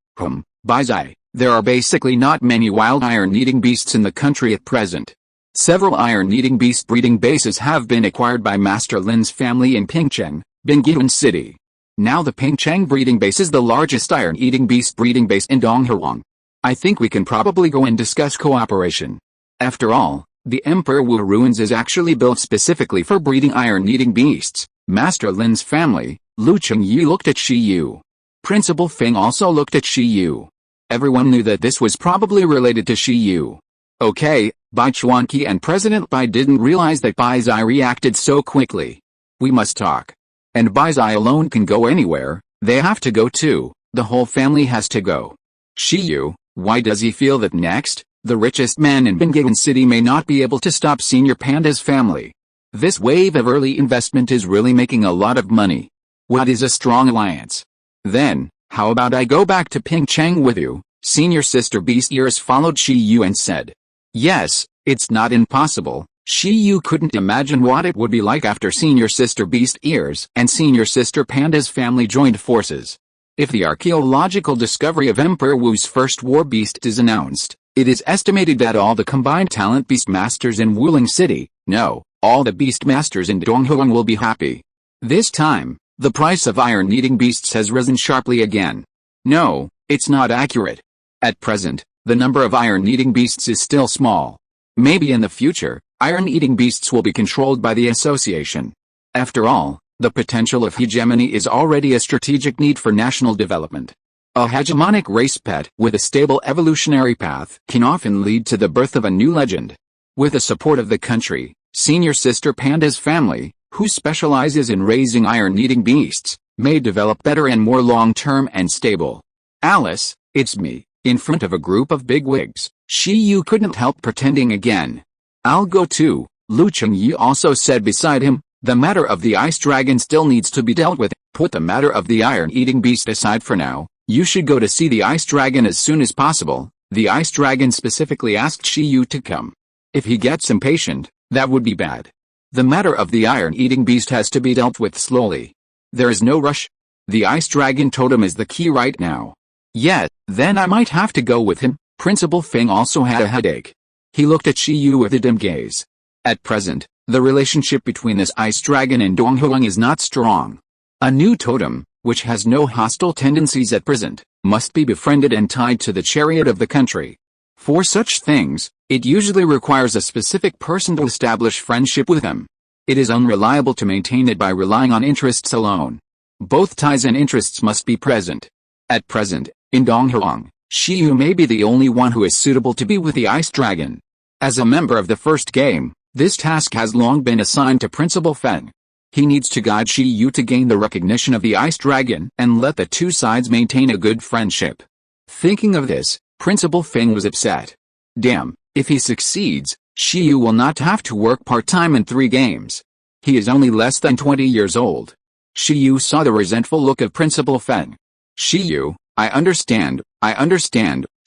S1: Baizai, there are basically not many wild iron-eating beasts in the country at present. Several iron-eating beast breeding bases have been acquired by Master Lin's family in Pingcheng, Bingyiwen City. Now the Pingcheng breeding base is the largest iron-eating beast breeding base in Donghuang. I think we can probably go and discuss cooperation. After all, the Emperor Wu Ruins is actually built specifically for breeding iron-eating beasts. Master Lin's family, Lu Chengyi looked at Shiyu. Principal Feng also looked at Shiyu. Everyone knew that this was probably related to Shiyu. Okay, Bai Chuanqi and President Bai didn't realize that Baizai reacted so quickly. We must talk. And Baizai alone can go anywhere, they have to go too, the whole family has to go. Shiyu, why does he feel that next, the richest man in Bingyiwen City may not be able to stop Senior Panda's family? This wave of early investment is really making a lot of money. What is a strong alliance? Then, how about I go back to Pingcheng with you? Senior Sister Beast Ears followed Shiyu and said. Yes, it's not impossible. Shiyu couldn't imagine what it would be like after Senior Sister Beast Ears and Senior Sister Panda's family joined forces. If the archaeological discovery of Emperor Wu's first war beast is announced, it is estimated that all the combined talent beast masters in Wuling City, no, all the beast masters in Donghuang will be happy. This time, the price of iron-eating beasts has risen sharply again. No, it's not accurate. At present, the number of iron-eating beasts is still small. Maybe in the future, iron-eating beasts will be controlled by the association. After all, the potential of hegemony is already a strategic need for national development. A hegemonic race pet with a stable evolutionary path can often lead to the birth of a new legend. With the support of the country, Senior Sister Panda's family, who specializes in raising iron-eating beasts, may develop better and more long-term and stable. Alice, it's me, in front of a group of bigwigs. Shiyu couldn't help pretending again. I'll go too, Lu Chengyi also said beside him. The matter of the ice dragon still needs to be dealt with. Put the matter of the iron-eating beast aside for now. You should go to see the ice dragon as soon as possible. The ice dragon specifically asked Shiyu to come. If he gets impatient, that would be bad. The matter of the iron-eating beast has to be dealt with slowly. There is no rush. The ice dragon totem is the key right now. Yes, then I might have to go with him. Principal Feng also had a headache. He looked at Shiyu with a dim gaze. At present, the relationship between this ice dragon and Donghuang is not strong. A new totem, which has no hostile tendencies at present, must be befriended and tied to the chariot of the country. For such things, it usually requires a specific person to establish friendship with him. It is unreliable to maintain it by relying on interests alone. Both ties and interests must be present. At present, in Donghuang, Shiyu may be the only one who is suitable to be with the ice dragon. As a member of the first game, this task has long been assigned to Principal Feng. He needs to guide Shiyu to gain the recognition of the ice dragon and let the two sides maintain a good friendship. Thinking of this, Principal Feng was upset. Damn, if he succeeds, Shiyu will not have to work part-time in 3 games. He is only less than 20 years old. Shiyu saw the resentful look of Principal Feng. Shiyu, I understand.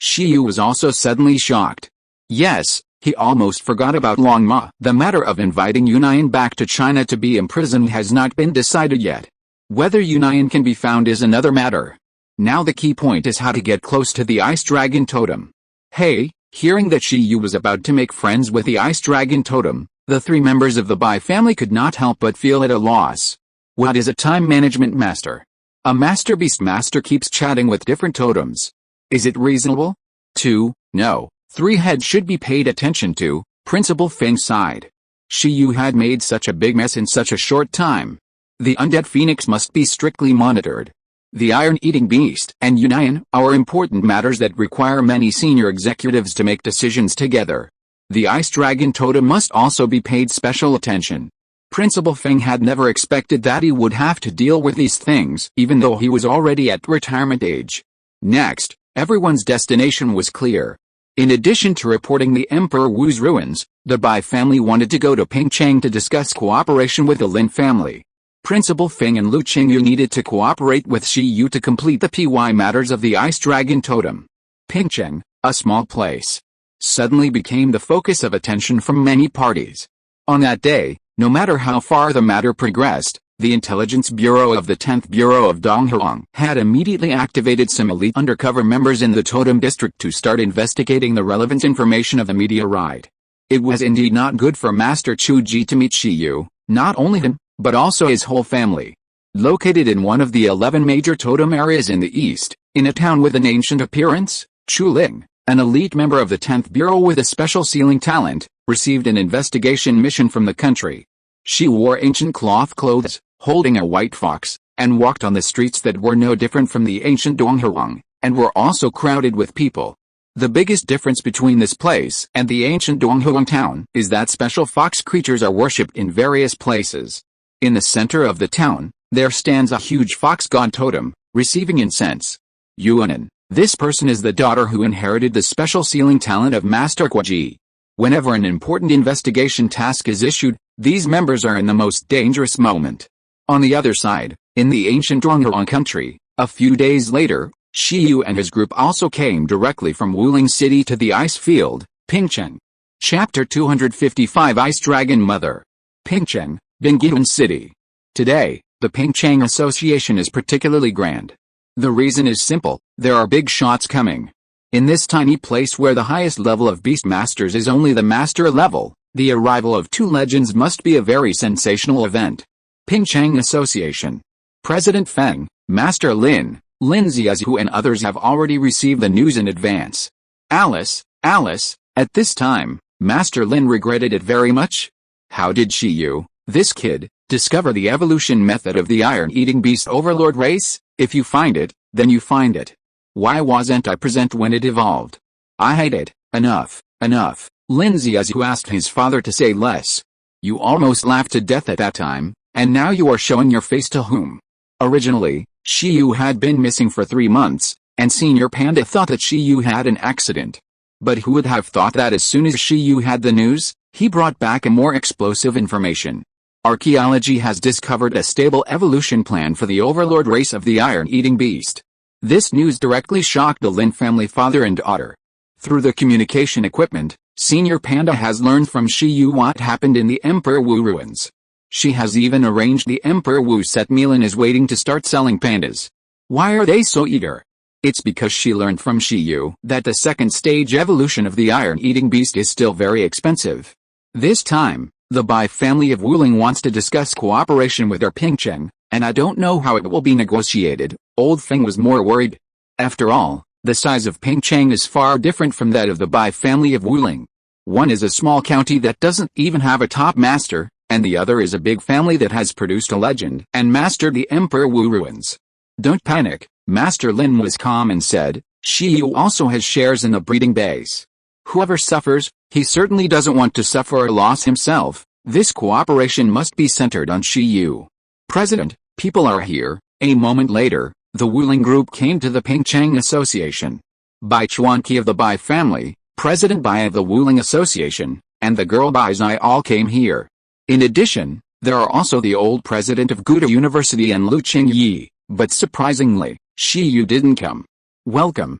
S1: Shiyu was also suddenly shocked. Yes, he almost forgot about Long Ma. The matter of inviting Yunyan back to China to be imprisoned has not been decided yet. Whether Yunyan can be found is another matter. Now the key point is how to get close to the ice dragon totem. Hey, Hearing that Shi Yu was about to make friends with the Ice Dragon Totem, the three members of the Bai family could not help but feel at a loss. What is a time management master? A master beast master keeps chatting with different totems. Is it reasonable? 2. No. 3 heads should be paid attention to. Principal Feng sighed. Shi Yu had made such a big mess in such a short time. The undead phoenix must be strictly monitored. The iron-eating beast and Yunyan are important matters that require many senior executives to make decisions together. The ice dragon totem must also be paid special attention. Principal Feng had never expected that he would have to deal with these things, even though he was already at retirement age. Next, everyone's destination was clear. In addition to reporting the Emperor Wu's ruins, the Bai family wanted to go to Pingcheng to discuss cooperation with the Lin family. Principal Feng and Lu Qingyu needed to cooperate with Shi Yu to complete the PY matters of the Ice Dragon Totem. Pingcheng, a small place, suddenly became the focus of attention from many parties. On that day, no matter how far the matter progressed, the Intelligence Bureau of the 10th Bureau of Donghuang had immediately activated some elite undercover members in the Totem District to start investigating the relevant information of the meteorite. It was indeed not good for Master Chu Ji to meet Shi Yu, not only him, but also his whole family. Located in one of the 11 major totem areas in the east, in a town with an ancient appearance, Chuling, an elite member of the 10th Bureau with a special sealing talent, received an investigation mission from the country. She wore ancient cloth clothes, holding a white fox, and walked on the streets that were no different from the ancient Donghuang, and were also crowded with people. The biggest difference between this place and the ancient Donghuang town is that special fox creatures are worshipped in various places. In the center of the town, there stands a huge fox god totem, receiving incense. Yuanan, this person is the daughter who inherited the special sealing talent of Master Guaji. Whenever an important investigation task is issued, these members are in the most dangerous moment. On the other side, in the ancient Donghuang country, a few days later, Shi Yu and his group also came directly from Wuling City to the ice field, Pingcheng. Chapter 255 Ice Dragon Mother. Pingcheng, Bingyihan City. Today, the Pingcheng Association is particularly grand. The reason is simple, there are big shots coming. In this tiny place where the highest level of beast masters is only the master level, the arrival of 2 legends must be a very sensational event. Pingcheng Association. President Feng, Master Lin, Lin Ziazu and others have already received the news in advance. Alice, at this time, Master Lin regretted it very much. How did Shi Yu, this kid, discover the evolution method of the iron-eating beast overlord race? If you find it, then you find it. Why wasn't I present when it evolved? I hate it. Enough. Lin Ziazu asked his father to say less. You almost laughed to death at that time, and now you are showing your face to whom? Originally, Shi Yu had been missing for 3 months, and Senior Panda thought that Shi Yu had an accident. But who would have thought that as soon as Shi Yu had the news, he brought back a more explosive information. Archaeology has discovered a stable evolution plan for the overlord race of the iron-eating beast. This news directly shocked the Lin family father and daughter. Through the communication equipment, Senior Panda has learned from Shi Yu what happened in the Emperor Wu ruins. She has even arranged the Emperor Wu set meal and is waiting to start selling pandas. Why are they so eager? It's because she learned from Shi Yu that the second stage evolution of the iron-eating beast is still very expensive. This time, the Bai family of Wuling wants to discuss cooperation with their Pingcheng, and I don't know how it will be negotiated. Old Feng was more worried. After all, the size of Pingcheng is far different from that of the Bai family of Wuling. One is a small county that doesn't even have a top master, and the other is a big family that has produced a legend and mastered the Emperor Wu ruins. Don't panic, Master Lin was calm and said, Shi Yu also has shares in the breeding base. Whoever suffers, he certainly doesn't want to suffer a loss himself. This cooperation must be centered on Shi Yu. President, people are here. A moment later, the Wuling group came to the Pingcheng Association. Bai Chuanqi of the Bai family, President Bai of the Wuling Association, and the girl Bai Zai all came here. In addition, there are also the old president of Guda University and Lu Qingyi, but surprisingly, Shi Yu didn't come. Welcome.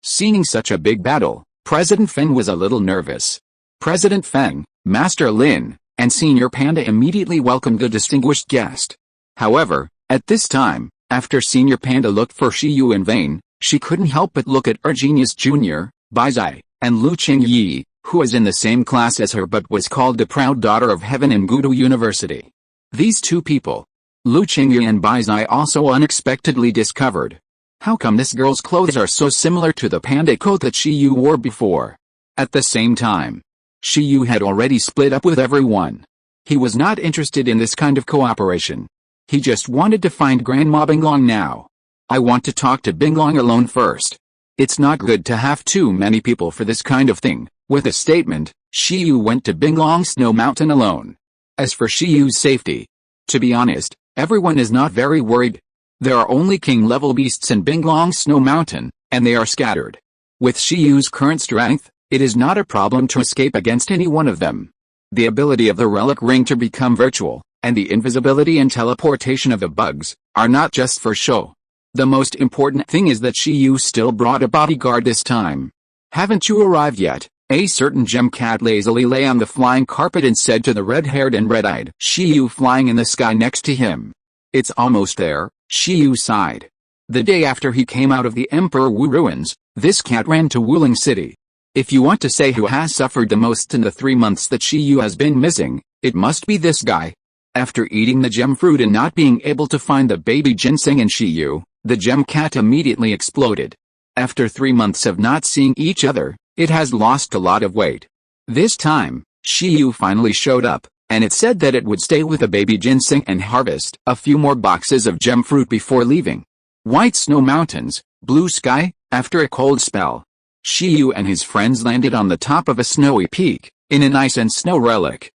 S1: Seeing such a big battle, President Feng was a little nervous. President Feng, Master Lin, and Senior Panda immediately welcomed the distinguished guest. However, at this time, after Senior Panda looked for Shi Yu in vain, she couldn't help but look at her genius Jr., Bai Zai, and Lu Qingyi, who was in the same class as her but was called the proud daughter of heaven in Gudu University. These two people, Lu Qingyi and Bai Zai, also unexpectedly discovered. How come this girl's clothes are so similar to the panda coat that Shi Yu wore before? At the same time, Shi Yu had already split up with everyone. He was not interested in this kind of cooperation. He just wanted to find Grandma Binglong now. I want to talk to Binglong alone first. It's not good to have too many people for this kind of thing. With a statement, Shi Yu went to Binglong Snow Mountain alone. As for Shi Yu's safety, to be honest, everyone is not very worried. There are only king-level beasts in Binglong Snow Mountain, and they are scattered. With Shi Yu's current strength, it is not a problem to escape against any one of them. The ability of the relic ring to become virtual, and the invisibility and teleportation of the bugs, are not just for show. The most important thing is that Shi Yu still brought a bodyguard this time. Haven't you arrived yet? A certain gem cat lazily lay on the flying carpet and said to the red-haired and red-eyed Shi Yu flying in the sky next to him. It's almost there, Shi Yu sighed. The day after he came out of the Emperor Wu ruins, this cat ran to Wuling City. If you want to say who has suffered the most in the 3 months that Shi Yu has been missing, it must be this guy. After eating the gem fruit and not being able to find the baby ginseng in Shi Yu, the gem cat immediately exploded. After 3 months of not seeing each other, it has lost a lot of weight. This time, Shi Yu finally showed up, and it said that it would stay with the baby ginseng and harvest a few more boxes of gem fruit before leaving. White snow mountains, blue sky. After a cold spell, Shi Yu and his friends landed on the top of a snowy peak, in an ice and snow relic.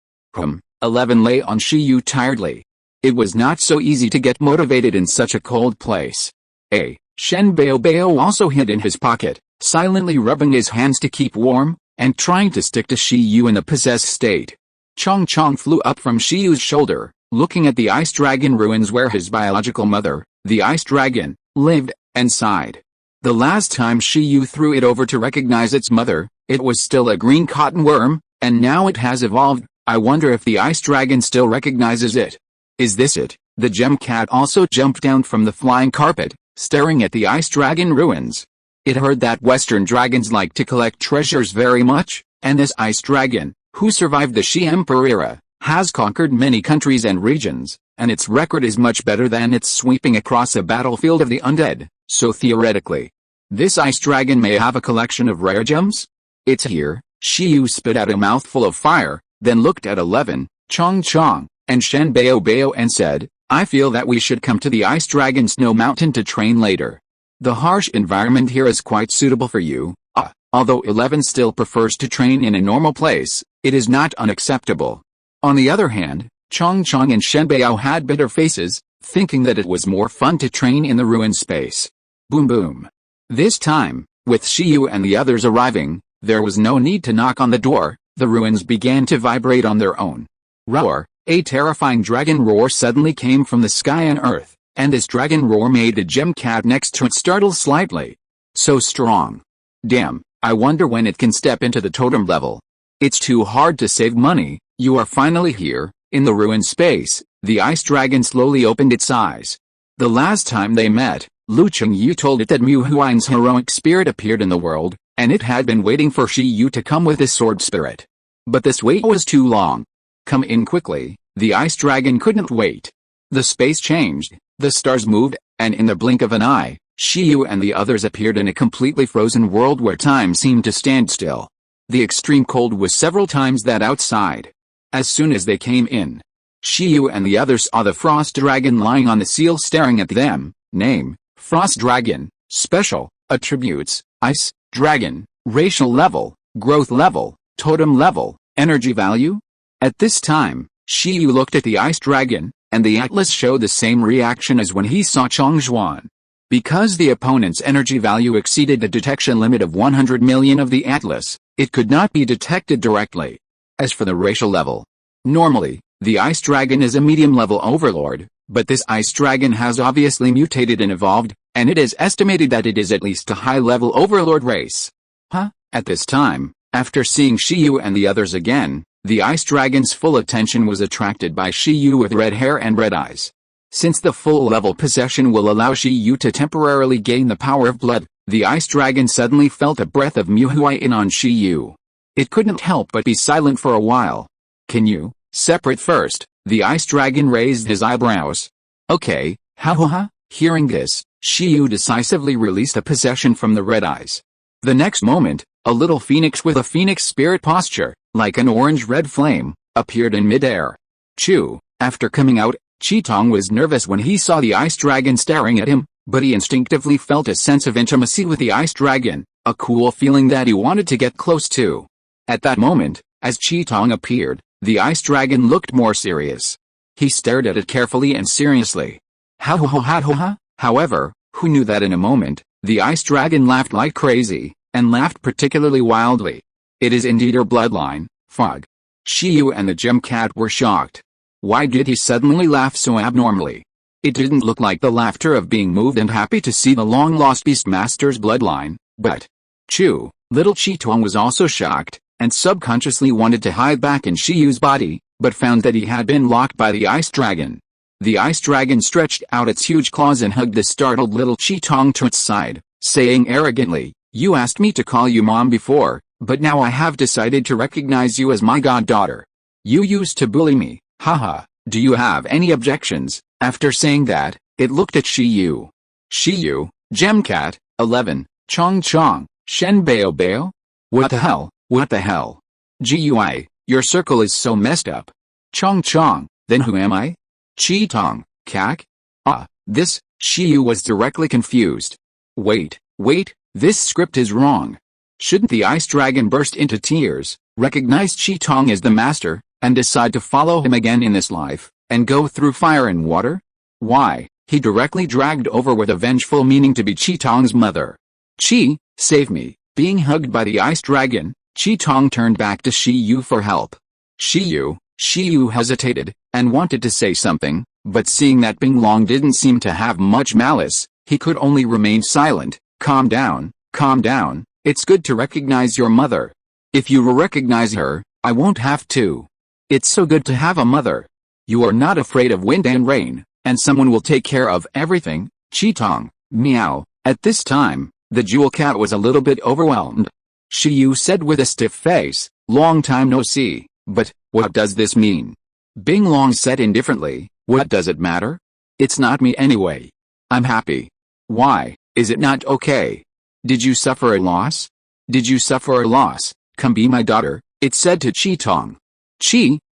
S1: 11 lay on Shi Yu tiredly. It was not so easy to get motivated in such a cold place. Shen Bao also hid in his pocket, silently rubbing his hands to keep warm, and trying to stick to Shi Yu in a possessed state. Chong Chong flew up from Shi Yu's shoulder, looking at the ice dragon ruins where his biological mother, the ice dragon, lived, and sighed. The last time Shi Yu threw it over to recognize its mother, it was still a green cotton worm, and now it has evolved. I wonder if the ice dragon still recognizes it. Is this it? The gem cat also jumped down from the flying carpet, staring at the ice dragon ruins. It heard that Western dragons like to collect treasures very much, and this ice dragon, who survived the Shi Emperor era, has conquered many countries and regions, and its record is much better than its sweeping across a battlefield of the undead, so theoretically, this ice dragon may have a collection of rare gems? It's here. Shi Yu spit out a mouthful of fire, then looked at 11, Chong Chong, and Shen Bao and said, I feel that we should come to the ice dragon snow mountain to train later. The harsh environment here is quite suitable for you. Although 11 still prefers to train in a normal place, it is not unacceptable. On the other hand, Chong Chong and Shen Bao had bitter faces, thinking that it was more fun to train in the ruined space. Boom boom. This time, with Shi Yu and the others arriving, there was no need to knock on the door. The ruins began to vibrate on their own. Roar! A terrifying dragon roar suddenly came from the sky and earth, and this dragon roar made a gem cat next to it startle slightly. So strong. Damn, I wonder when it can step into the totem level. It's too hard to save money. You are finally here, in the ruined space. The ice dragon slowly opened its eyes. The last time they met, Lu Qingyu told it that Mu Huang's heroic spirit appeared in the world, and it had been waiting for Shi Yu to come with his sword spirit. But this wait was too long. Come in quickly. The ice dragon couldn't wait. The space changed, the stars moved, and in the blink of an eye, Shi Yu and the others appeared in a completely frozen world where time seemed to stand still. The extreme cold was several times that outside. As soon as they came in, Shi Yu and the others saw the frost dragon lying on the seal staring at them. Name, Frost Dragon. Special, attributes, Ice, Dragon, racial level, growth level, totem level, energy value. At this time, Shi Yu looked at the ice dragon, and the atlas showed the same reaction as when he saw Chongzhuan. Because the opponent's energy value exceeded the detection limit of 100 million of the atlas, it could not be detected directly. As for the racial level, normally, the ice dragon is a medium-level overlord, but this ice dragon has obviously mutated and evolved, and it is estimated that it is at least a high-level overlord race. At this time, after seeing Shi Yu and the others again, the ice dragon's full attention was attracted by Shi Yu with red hair and red eyes. Since the full-level possession will allow Shi Yu to temporarily gain the power of blood, the ice dragon suddenly felt a breath of Muhui in on Shiyu. It couldn't help but be silent for a while. Can you separate first? The ice dragon raised his eyebrows. Okay, ha. Hearing this, Shiyu decisively released a possession from the red eyes. The next moment, a little phoenix with a phoenix spirit posture, like an orange-red flame, appeared in midair. After coming out, Qitong was nervous when he saw the ice dragon staring at him, but he instinctively felt a sense of intimacy with the ice dragon, a cool feeling that he wanted to get close to. At that moment, as Qitong appeared, the ice dragon looked more serious. He stared at it carefully and seriously. Ha. However, who knew that in a moment, the ice dragon laughed like crazy, and laughed particularly wildly. It is indeed her bloodline, Fog. Shiyu and the gem cat were shocked. Why did he suddenly laugh so abnormally? It didn't look like the laughter of being moved and happy to see the long-lost Beastmaster's bloodline, but little Qitong was also shocked, and subconsciously wanted to hide back in Shiyu's body, but found that he had been locked by the ice dragon. The ice dragon stretched out its huge claws and hugged the startled little Qitong to its side, saying arrogantly, "You asked me to call you mom before, but now I have decided to recognize you as my goddaughter. You used to bully me, haha, do you have any objections?" After saying that, it looked at Shiyu. Shiyu, Gemcat, 11, Chong, Shen Bao. What the hell? Gui, your circle is so messed up. Chong, then who am I? Qitong, Kak? This, Shiyu was directly confused. Wait, this script is wrong. Shouldn't the ice dragon burst into tears, recognize Qitong as the master, and decide to follow him again in this life, and go through fire and water? Why, he directly dragged over with a vengeful meaning to be Qitong's mother. Save me. Being hugged by the ice dragon, Qitong turned back to Shiyu for help. Shiyu hesitated, and wanted to say something, but seeing that Binglong didn't seem to have much malice, he could only remain silent. Calm down, it's good to recognize your mother. If you recognize her, I won't have to. It's so good to have a mother. You are not afraid of wind and rain, and someone will take care of everything. Qitong, meow. At this time, the jewel cat was a little bit overwhelmed. Shiyu said with a stiff face, "Long time no see, but, what does this mean?" Binglong said indifferently, "What does it matter? It's not me anyway. I'm happy. Why, is it not okay? Did you suffer a loss? Come be my daughter," it said to Qitong.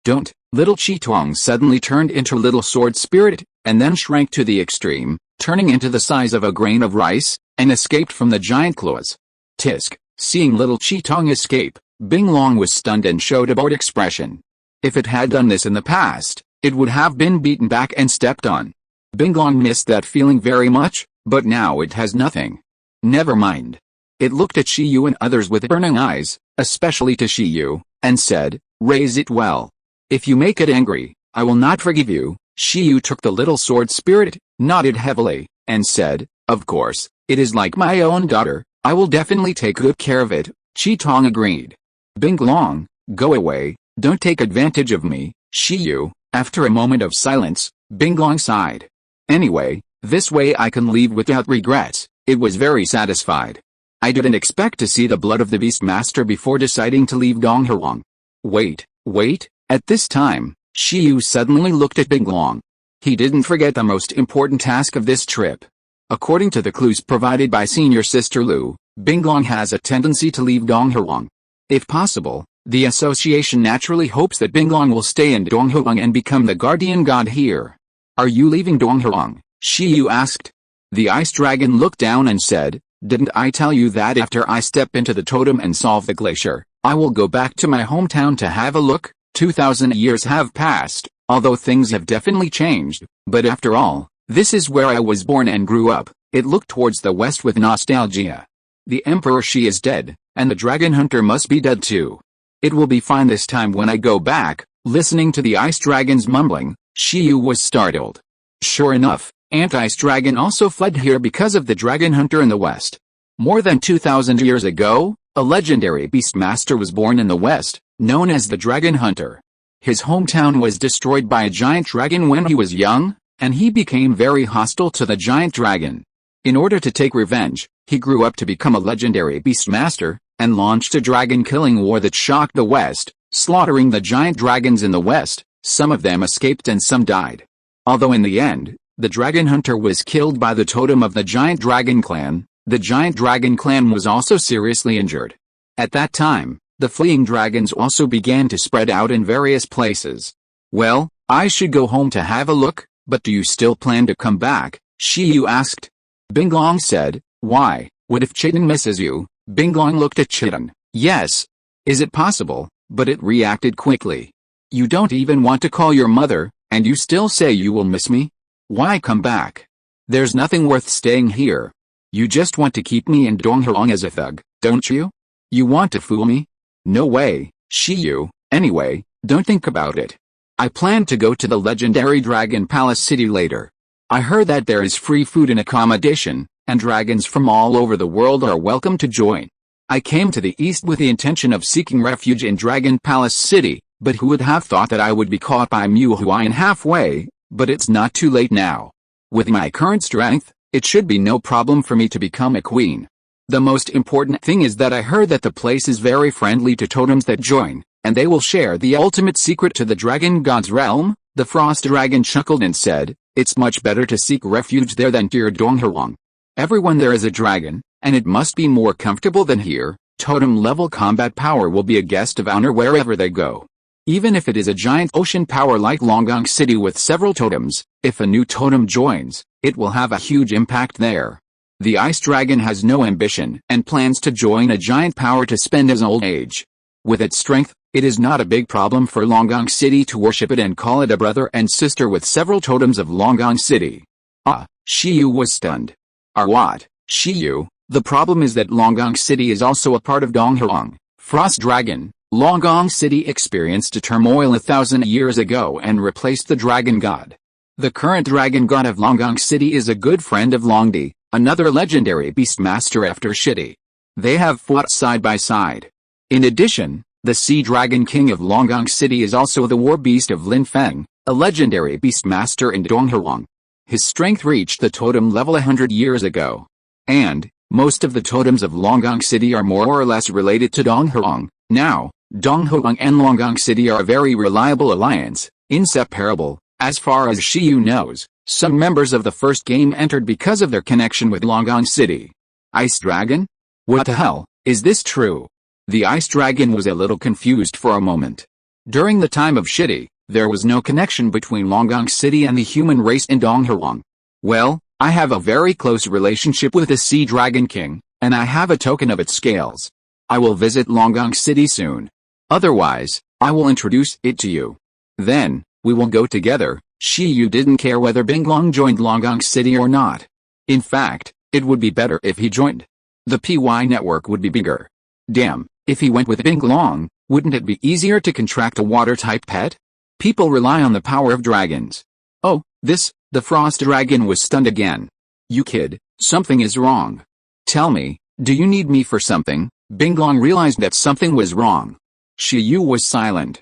S1: Don't. Little Qitong suddenly turned into little sword spirit, and then shrank to the extreme, turning into the size of a grain of rice, and escaped from the giant claws. Tisk. Seeing little Qitong escape, Binglong was stunned and showed a bored expression. If it had done this in the past, it would have been beaten back and stepped on. Binglong missed that feeling very much, but now it has nothing. Never mind. It looked at Shiyu and others with burning eyes, especially to Shiyu, and said, "Raise it well. If you make it angry, I will not forgive you." Shiyu took the little sword spirit, nodded heavily, and said, "Of course, it is like my own daughter. I will definitely take good care of it." Qitong agreed. Binglong, go away, don't take advantage of me, Shiyu. After a moment of silence, Binglong sighed. Anyway, this way I can leave without regrets. It was very satisfied. I didn't expect to see the blood of the Beastmaster before deciding to leave Donghuang. Wait. At this time, Shiyu suddenly looked at Binglong. He didn't forget the most important task of this trip. According to the clues provided by Senior Sister Lu, Binglong has a tendency to leave Donghuang. If possible, the association naturally hopes that Binglong will stay in Donghuang and become the guardian god here. Are you leaving Donghuang? Shiyu asked. The ice dragon looked down and said, "Didn't I tell you that after I step into the totem and solve the glacier, I will go back to my hometown to have a look? 2,000 years have passed, although things have definitely changed, but after all, this is where I was born and grew up." It looked towards the west with nostalgia. The Emperor Shi is dead, and the Dragon Hunter must be dead too. It will be fine this time when I go back. Listening to the ice dragon's mumbling, Shiyu was startled. Sure enough, Ice Dragon also fled here because of the Dragon Hunter in the west. More than 2,000 years ago, a legendary beastmaster was born in the west, known as the Dragon Hunter. His hometown was destroyed by a giant dragon when he was young, and he became very hostile to the giant dragon. In order to take revenge, he grew up to become a legendary beastmaster, and launched a dragon-killing war that shocked the West, slaughtering the giant dragons in the West. Some of them escaped and some died. Although in the end, the dragon hunter was killed by the totem of the giant dragon clan, the giant dragon clan was also seriously injured. At that time, the fleeing dragons also began to spread out in various places. Well, I should go home to have a look, but do you still plan to come back? Shiyu asked. Binglong said, why, what if Chitin misses you? Binglong looked at Chitin. Yes. Is it possible? But it reacted quickly. You don't even want to call your mother, and you still say you will miss me? Why come back? There's nothing worth staying here. You just want to keep me in Donghuang as a thug, don't you? You want to fool me? No way, Shiyu. Anyway, don't think about it. I plan to go to the legendary Dragon Palace City later. I heard that there is free food and accommodation, and dragons from all over the world are welcome to join. I came to the east with the intention of seeking refuge in Dragon Palace City, but who would have thought that I would be caught by Mu Huayan halfway? But it's not too late now. With my current strength, it should be no problem for me to become a queen. The most important thing is that I heard that the place is very friendly to totems that join, and they will share the ultimate secret to the dragon god's realm. The frost dragon chuckled and said, it's much better to seek refuge there than near Donghuang. Everyone there is a dragon, and it must be more comfortable than here. Totem-level combat power will be a guest of honor wherever they go. Even if it is a giant ocean power like Longgong City with several totems, if a new totem joins, it will have a huge impact there. The ice dragon has no ambition and plans to join a giant power to spend his old age. With its strength, it is not a big problem for Longgong City to worship it and call it a brother and sister with several totems of Longgong City. Ah, Shiyu was stunned. What, Shiyu? The problem is that Longgong City is also a part of Donghuang. Frost Dragon, Longgong City experienced a turmoil 1,000 years ago and replaced the dragon god. The current dragon god of Longgong City is a good friend of Longdi, another legendary beastmaster after Shitty. They have fought side by side. In addition, the Sea Dragon King of Longgong City is also the war beast of Lin Feng, a legendary beastmaster in Donghuang. His strength reached the totem level 100 years ago. And, most of the totems of Longgong City are more or less related to Donghuang. Now, Donghuang and Longgong City are a very reliable alliance, inseparable. As far as Shiyu knows, some members of the first game entered because of their connection with Longgong City. Ice Dragon? What the hell, is this true? The Ice Dragon was a little confused for a moment. During the time of Shitty, there was no connection between Longgong City and the human race in Donghuang. Well, I have a very close relationship with the Sea Dragon King, and I have a token of its scales. I will visit Longgong City soon. Otherwise, I will introduce it to you. Then, we will go together. Shiyu didn't care whether Binglong joined Longgong City or not. In fact, it would be better if he joined. The PY network would be bigger. Damn, if he went with Binglong, wouldn't it be easier to contract a water-type pet? People rely on the power of dragons. Oh, the frost dragon was stunned again. You kid, something is wrong. Tell me, do you need me for something? Binglong realized that something was wrong. Shiyu was silent.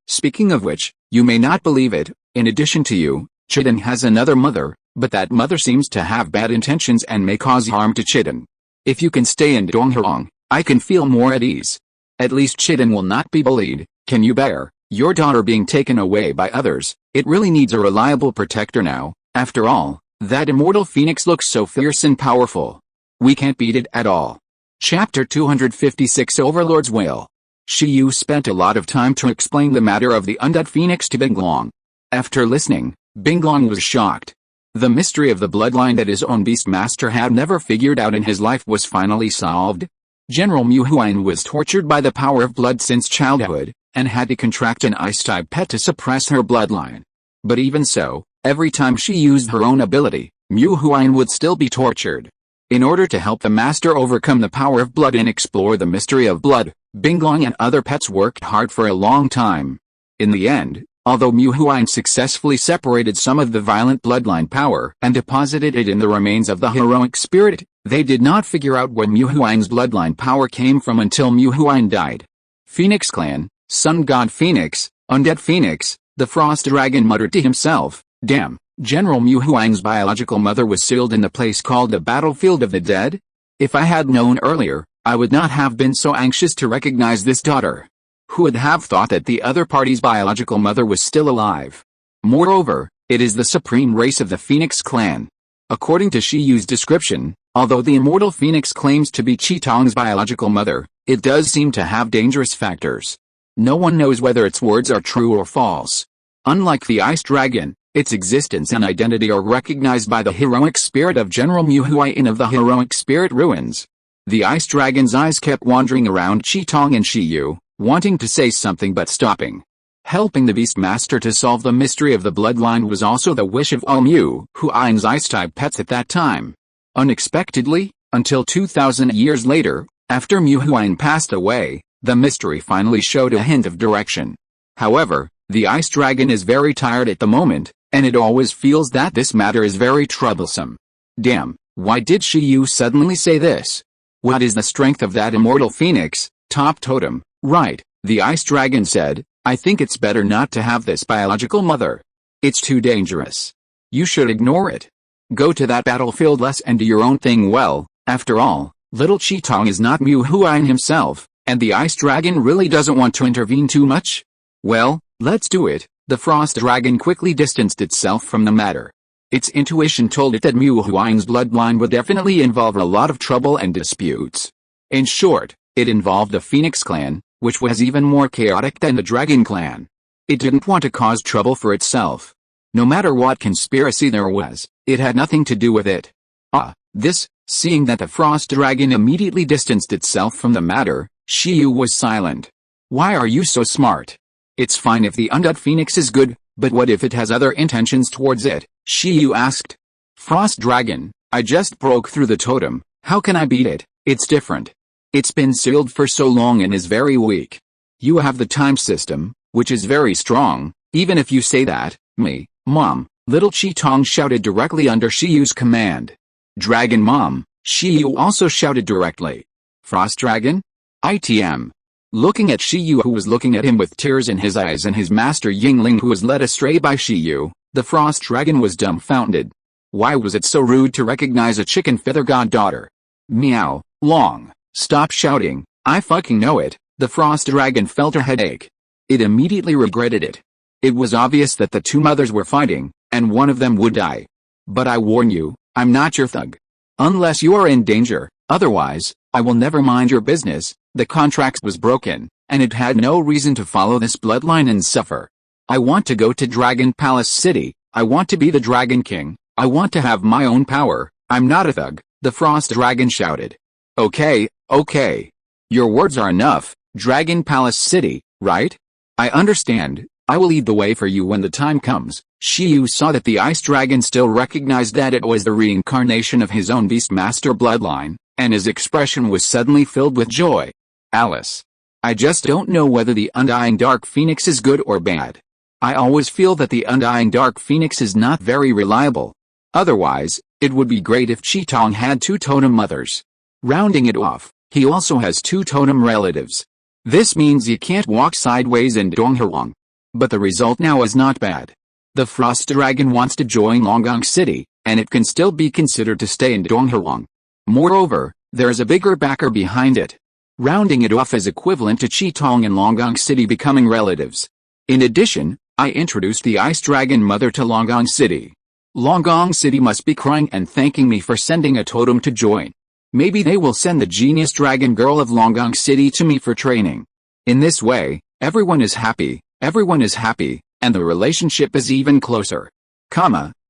S1: Speaking of which, you may not believe it, in addition to you, Chitin has another mother, but that mother seems to have bad intentions and may cause harm to Chitin. If you can stay in Donghuang, I can feel more at ease. At least Chitin will not be bullied. Can you bear your daughter being taken away by others? It really needs a reliable protector now. After all, that immortal phoenix looks so fierce and powerful. We can't beat it at all. Chapter 256 Overlord's Wail. Shiyu spent a lot of time to explain the matter of the undead phoenix to Binglong. After listening, Binglong was shocked. The mystery of the bloodline that his own beastmaster had never figured out in his life was finally solved. General Mu Huayan was tortured by the power of blood since childhood, and had to contract an ice-type pet to suppress her bloodline. But even so, every time she used her own ability, Mu Huayan would still be tortured. In order to help the master overcome the power of blood and explore the mystery of blood, Binglong and other pets worked hard for a long time. In the end, although Mu Huayan successfully separated some of the violent bloodline power and deposited it in the remains of the heroic spirit, they did not figure out where Mu Huayan's bloodline power came from until Mu Huayan died. Phoenix Clan, Sun God Phoenix, Undead Phoenix, the Frost Dragon muttered to himself, damn, General Mu Huang's biological mother was sealed in the place called the Battlefield of the Dead? If I had known earlier, I would not have been so anxious to recognize this daughter. Who would have thought that the other party's biological mother was still alive? Moreover, it is the supreme race of the Phoenix clan. According to Shi Yu's description, although the immortal Phoenix claims to be Qi-Tong's biological mother, it does seem to have dangerous factors. No one knows whether its words are true or false. Unlike the Ice Dragon, its existence and identity are recognized by the heroic spirit of General Mu Huayan of the heroic spirit ruins. The Ice Dragon's eyes kept wandering around Qi-Tong and Shi Yu, wanting to say something but stopping. Helping the Beastmaster to solve the mystery of the bloodline was also the wish of all Mu Huayan's ice-type pets at that time. Unexpectedly, until 2,000 years later, after Mu Huayan passed away, the mystery finally showed a hint of direction. However, the Ice Dragon is very tired at the moment, and it always feels that this matter is very troublesome. Damn, why did Shi Yu suddenly say this? What is the strength of that immortal Phoenix, top totem? Right, the Ice Dragon said, I think it's better not to have this biological mother. It's too dangerous. You should ignore it. Go to that battlefield less and do your own thing well. After all, little Qi-Tong is not Mu Huayan himself, and the Ice Dragon really doesn't want to intervene too much. Well, let's do it. The Frost Dragon quickly distanced itself from the matter. Its intuition told it that Mu Huayan's bloodline would definitely involve a lot of trouble and disputes. In short, it involved the Phoenix clan, which was even more chaotic than the Dragon clan. It didn't want to cause trouble for itself. No matter what conspiracy there was, it had nothing to do with it. Seeing that the Frost Dragon immediately distanced itself from the matter, Shi Yu was silent. Why are you so smart? It's fine if the undead Phoenix is good, but what if it has other intentions towards it? Shi Yu asked. Frost Dragon, I just broke through the totem, how can I beat it? It's different. It's been sealed for so long and is very weak. You have the time system, which is very strong, even if you say that. Mom, little Qi-Tong shouted directly under Shi Yu's command. Dragon Mom, Shi Yu also shouted directly. Frost Dragon? ITM. Looking at Shi Yu, who was looking at him with tears in his eyes, and his master Yingling, who was led astray by Shi Yu, the Frost Dragon was dumbfounded. Why was it so rude to recognize a chicken feather goddaughter? Meow, Long, stop shouting, I fucking know it. The Frost Dragon felt a headache. It immediately regretted it. It was obvious that the two mothers were fighting, and one of them would die. But I warn you, I'm not your thug. Unless you are in danger, otherwise, I will never mind your business. The contract was broken, and it had no reason to follow this bloodline and suffer. I want to go to Dragon Palace City, I want to be the Dragon King, I want to have my own power, I'm not a thug, the Frost Dragon shouted. Okay. Your words are enough, Dragon Palace City, right? I understand, I will lead the way for you when the time comes. Shi Yu saw that the Ice Dragon still recognized that it was the reincarnation of his own Beastmaster bloodline, and his expression was suddenly filled with joy. Alice. I just don't know whether the Undying Dark Phoenix is good or bad. I always feel that the Undying Dark Phoenix is not very reliable. Otherwise, it would be great if Qi-Tong had two totem mothers. Rounding it off, he also has two totem relatives. This means he can't walk sideways in Donghuang. But the result now is not bad. The Frost Dragon wants to join Longgong City, and it can still be considered to stay in Donghuang. Moreover, there is a bigger backer behind it. Rounding it off is equivalent to Qi-Tong and Longgong City becoming relatives. In addition, I introduced the Ice Dragon Mother to Longgong City. Longgong City must be crying and thanking me for sending a totem to join. Maybe they will send the genius dragon girl of Longgong City to me for training. In this way, everyone is happy, and the relationship is even closer.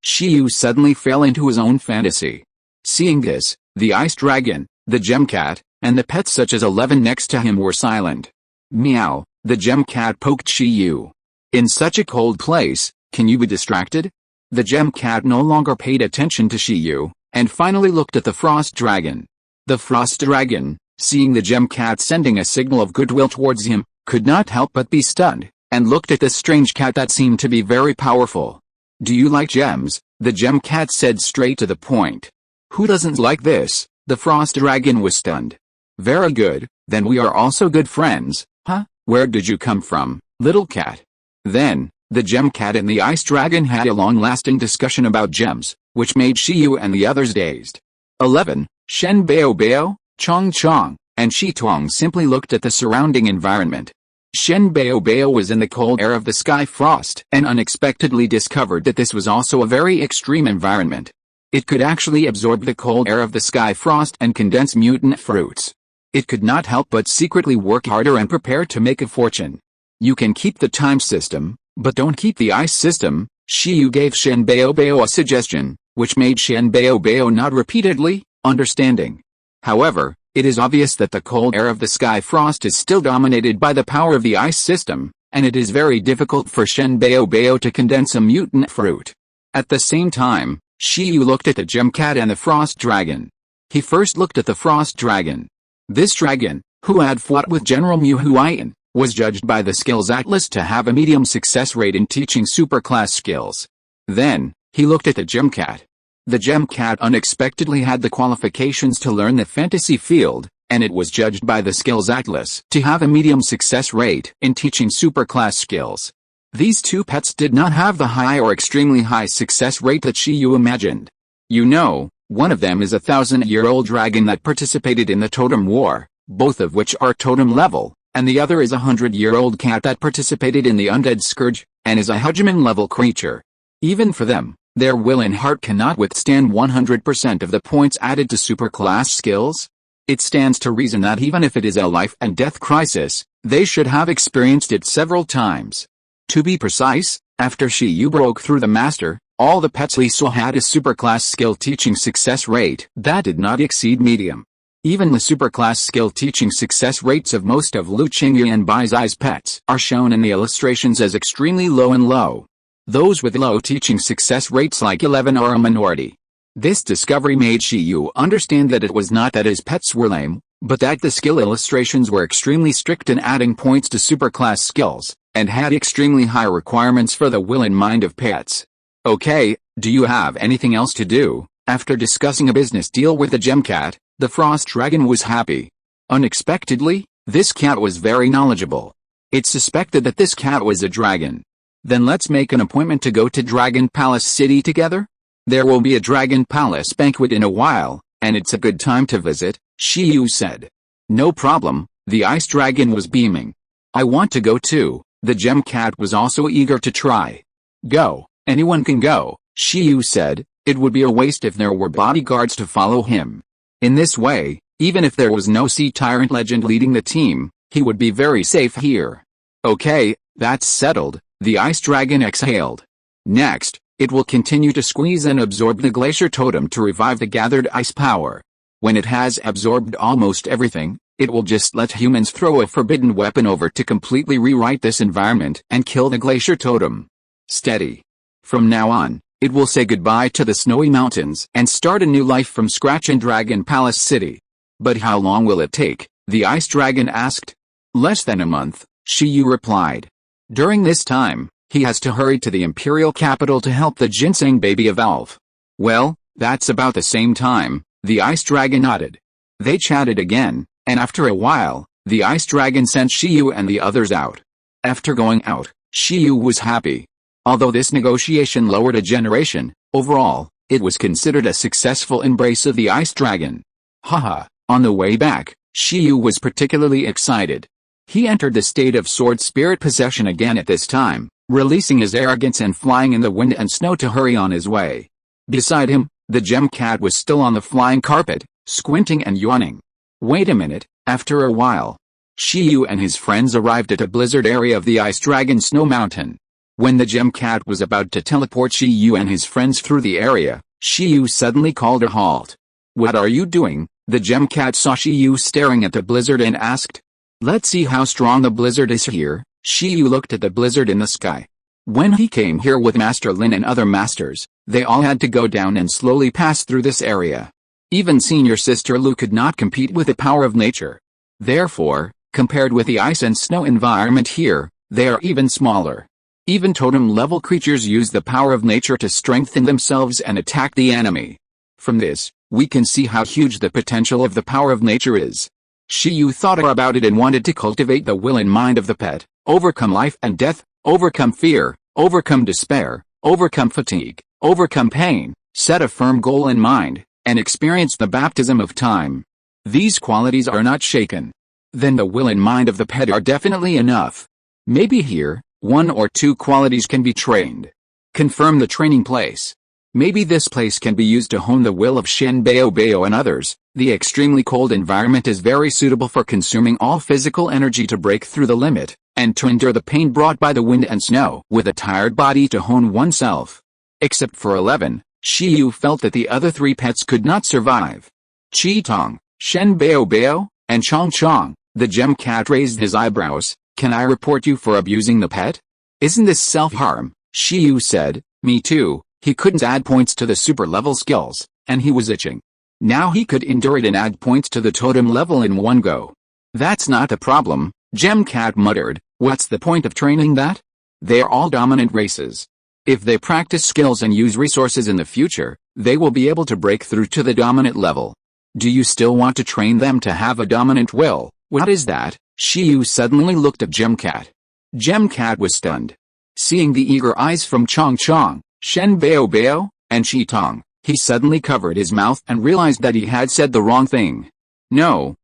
S1: Shi Yu suddenly fell into his own fantasy. Seeing this, the Ice Dragon, the Gem Cat, and the pets such as 11 next to him were silent. Meow, the Gem Cat poked Shi Yu. In such a cold place, can you be distracted? The Gem Cat no longer paid attention to Shi Yu, and finally looked at the Frost Dragon. The Frost Dragon, seeing the Gem Cat sending a signal of goodwill towards him, could not help but be stunned, and looked at the strange cat that seemed to be very powerful. Do you like gems? The Gem Cat said straight to the point. Who doesn't like this? The Frost Dragon was stunned. Very good, then we are also good friends, huh? Where did you come from, little cat? Then, The gem cat and the ice dragon had a long-lasting discussion about gems, which made Shiyu and the others dazed. 11. Shen Bao Bao, Chong Chong, and Shi Tuong simply looked at the surrounding environment. Shen Bao Bao was in the cold air of the sky frost and unexpectedly discovered that this was also a very extreme environment. It could actually absorb the cold air of the sky frost and condense mutant fruits. It could not help but secretly work harder and prepare to make a fortune. You can keep the time system, but don't keep the ice system, Shiyu gave Shen Bao Bao a suggestion, which made Shen Bao Bao nod repeatedly, understanding. However, it is obvious that the cold air of the sky frost is still dominated by the power of the ice system, and it is very difficult for Shen Bao Bao to condense a mutant fruit. At the same time, Shiyu looked at the gem cat and the frost dragon. He first looked at the frost dragon. This dragon, who had fought with General Mu Huayan, was judged by the Skills Atlas to have a medium success rate in teaching superclass skills. Then, he looked at the gem cat. The gem cat unexpectedly had the qualifications to learn the fantasy field, and it was judged by the Skills Atlas to have a medium success rate in teaching superclass skills. These two pets did not have the high or extremely high success rate that Shiyu imagined. You know, one of them is a 1,000-year-old dragon that participated in the totem war, both of which are totem level, and the other is a 100-year-old cat that participated in the undead scourge, and is a hegemon level creature. Even for them, their will and heart cannot withstand 100% of the points added to superclass skills. It stands to reason that even if it is a life and death crisis, they should have experienced it several times. To be precise, after Shiyu broke through the master, all the pets he saw had a superclass skill teaching success rate that did not exceed medium. Even the superclass skill teaching success rates of most of Lu Qingyu and Bai Zai's pets are shown in the illustrations as extremely low and low. Those with low teaching success rates like 11 are a minority. This discovery made Shiyu understand that it was not that his pets were lame, but that the skill illustrations were extremely strict in adding points to superclass skills, and had extremely high requirements for the will and mind of pets. Okay, do you have anything else to do? After discussing a business deal with the gem cat, the frost dragon was happy. Unexpectedly, this cat was very knowledgeable. It suspected that this cat was a dragon. Then let's make an appointment to go to Dragon Palace City together? There will be a Dragon Palace banquet in a while, and it's a good time to visit, Shiyu said. No problem, the ice dragon was beaming. I want to go too. The gem cat was also eager to try. Go, anyone can go, Shiyu said. It would be a waste if there were bodyguards to follow him. In this way, even if there was no sea tyrant legend leading the team, he would be very safe here. Okay, that's settled, the ice dragon exhaled. Next, it will continue to squeeze and absorb the glacier totem to revive the gathered ice power. When it has absorbed almost everything, it will just let humans throw a forbidden weapon over to completely rewrite this environment and kill the glacier totem. Steady. From now on, it will say goodbye to the snowy mountains and start a new life from scratch in Dragon Palace City. But how long will it take? The ice dragon asked. Less than a month, Shiyu replied. During this time, he has to hurry to the imperial capital to help the ginseng baby evolve. Well, that's about the same time, the ice dragon nodded. They chatted again, and after a while, the ice dragon sent Shiyu and the others out. After going out, Shiyu was happy. Although this negotiation lowered a generation, overall, it was considered a successful embrace of the ice dragon. Haha, on the way back, Shiyu was particularly excited. He entered the state of sword spirit possession again at this time, releasing his arrogance and flying in the wind and snow to hurry on his way. Beside him, the gem cat was still on the flying carpet, squinting and yawning. Wait a minute, after a while. Shiyu and his friends arrived at a blizzard area of the ice dragon snow mountain. When the gem cat was about to teleport Shiyu and his friends through the area, Shiyu suddenly called a halt. What are you doing? The gem cat saw Shiyu staring at the blizzard and asked. Let's see how strong the blizzard is here. Shiyu looked at the blizzard in the sky. When he came here with Master Lin and other masters, they all had to go down and slowly pass through this area. Even senior sister Lu could not compete with the power of nature. Therefore, compared with the ice and snow environment here, they are even smaller. Even totem-level creatures use the power of nature to strengthen themselves and attack the enemy. From this, we can see how huge the potential of the power of nature is. Shiyu thought about it and wanted to cultivate the will and mind of the pet, overcome life and death, overcome fear, overcome despair, overcome fatigue, overcome pain, set a firm goal in mind, and experience the baptism of time. These qualities are not shaken. Then the will and mind of the pet are definitely enough. Maybe here, 1 or 2 qualities can be trained. Confirm the training place. Maybe this place can be used to hone the will of Shen Bao Bao and others. The extremely cold environment is very suitable for consuming all physical energy to break through the limit, and to endure the pain brought by the wind and snow with a tired body to hone oneself. Except for 11, Shi Yu felt that the other 3 pets could not survive. Chi Tong, Shen Bao Bao, and Chong Chong. The gem cat raised his eyebrows. Can I report you for abusing the pet? Isn't this self-harm? Shi Yu said. Me too. He couldn't add points to the super level skills, and he was itching. Now he could endure it and add points to the totem level in one go. That's not the problem, Gem Cat muttered. What's the point of training that? They're all dominant races. If they practice skills and use resources in the future, they will be able to break through to the dominant level. Do you still want to train them to have a dominant will? What is that? Shi Yu suddenly looked at Gem Cat. Gem Cat was stunned. Seeing the eager eyes from Chong Chong, Shen Bao Bao, and Chi Tong, he suddenly covered his mouth and realized that he had said the wrong thing. No,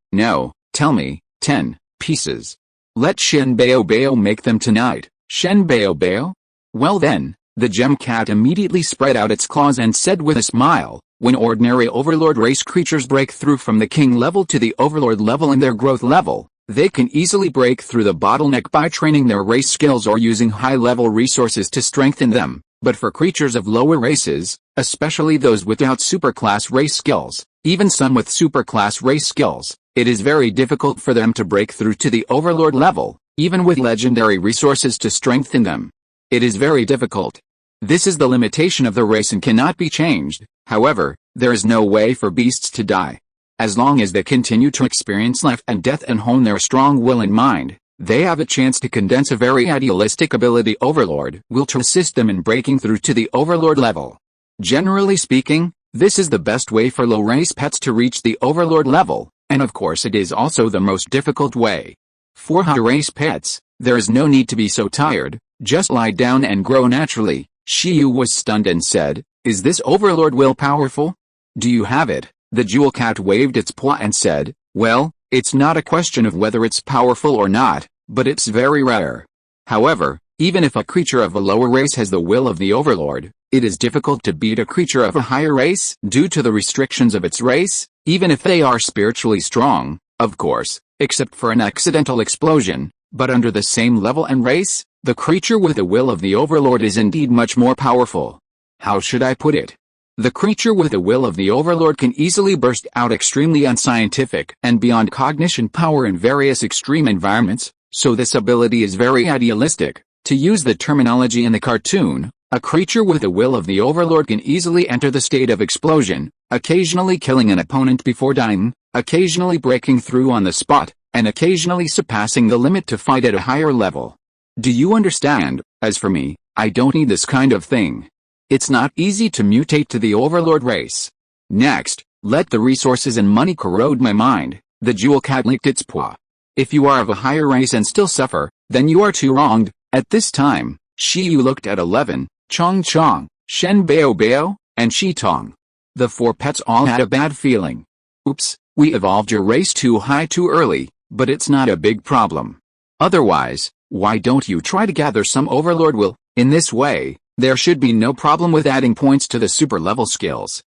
S1: tell me, 10 pieces. Let Shen Bao Bao make them tonight. Shen Bao Bao? Well then, the Gem Cat immediately spread out its claws and said with a smile, when ordinary Overlord race creatures break through from the King level to the Overlord level in their growth level, they can easily break through the bottleneck by training their race skills or using high-level resources to strengthen them. But for creatures of lower races, especially those without superclass race skills, even some with superclass race skills, it is very difficult for them to break through to the Overlord level, even with legendary resources to strengthen them. It is very difficult. This is the limitation of the race and cannot be changed. However, there is no way for beasts to die. As long as they continue to experience life and death and hone their strong will and mind, they have a chance to condense a very idealistic ability Overlord will to assist them in breaking through to the Overlord level. Generally speaking, this is the best way for low race pets to reach the Overlord level, and of course it is also the most difficult way. For high race pets, there is no need to be so tired, just lie down and grow naturally. Shi Yu was stunned and said, is this Overlord will powerful? Do you have it? The jewel cat waved its paw and said, well, it's not a question of whether it's powerful or not, but it's very rare. However, even if a creature of a lower race has the will of the Overlord, it is difficult to beat a creature of a higher race due to the restrictions of its race, even if they are spiritually strong, of course, except for an accidental explosion, but under the same level and race, the creature with the will of the Overlord is indeed much more powerful. How should I put it? The creature with the will of the Overlord can easily burst out extremely unscientific and beyond cognition power in various extreme environments, so this ability is very idealistic. To use the terminology in the cartoon, a creature with the will of the Overlord can easily enter the state of explosion, occasionally killing an opponent before dying, occasionally breaking through on the spot, and occasionally surpassing the limit to fight at a higher level. Do you understand? As for me, I don't need this kind of thing. It's not easy to mutate to the Overlord race. Next, let the resources and money corrode my mind. The jewel cat licked its paw. If you are of a higher race and still suffer, then you are too wronged. At this time, Shi Yu looked at 11, Chong Chong, Shen Bao Bao, and Chi Tong. The 4 pets all had a bad feeling. Oops, we evolved your race too high too early, but it's not a big problem. Otherwise, why don't you try to gather some Overlord will? In this way, there should be no problem with adding points to the super level skills.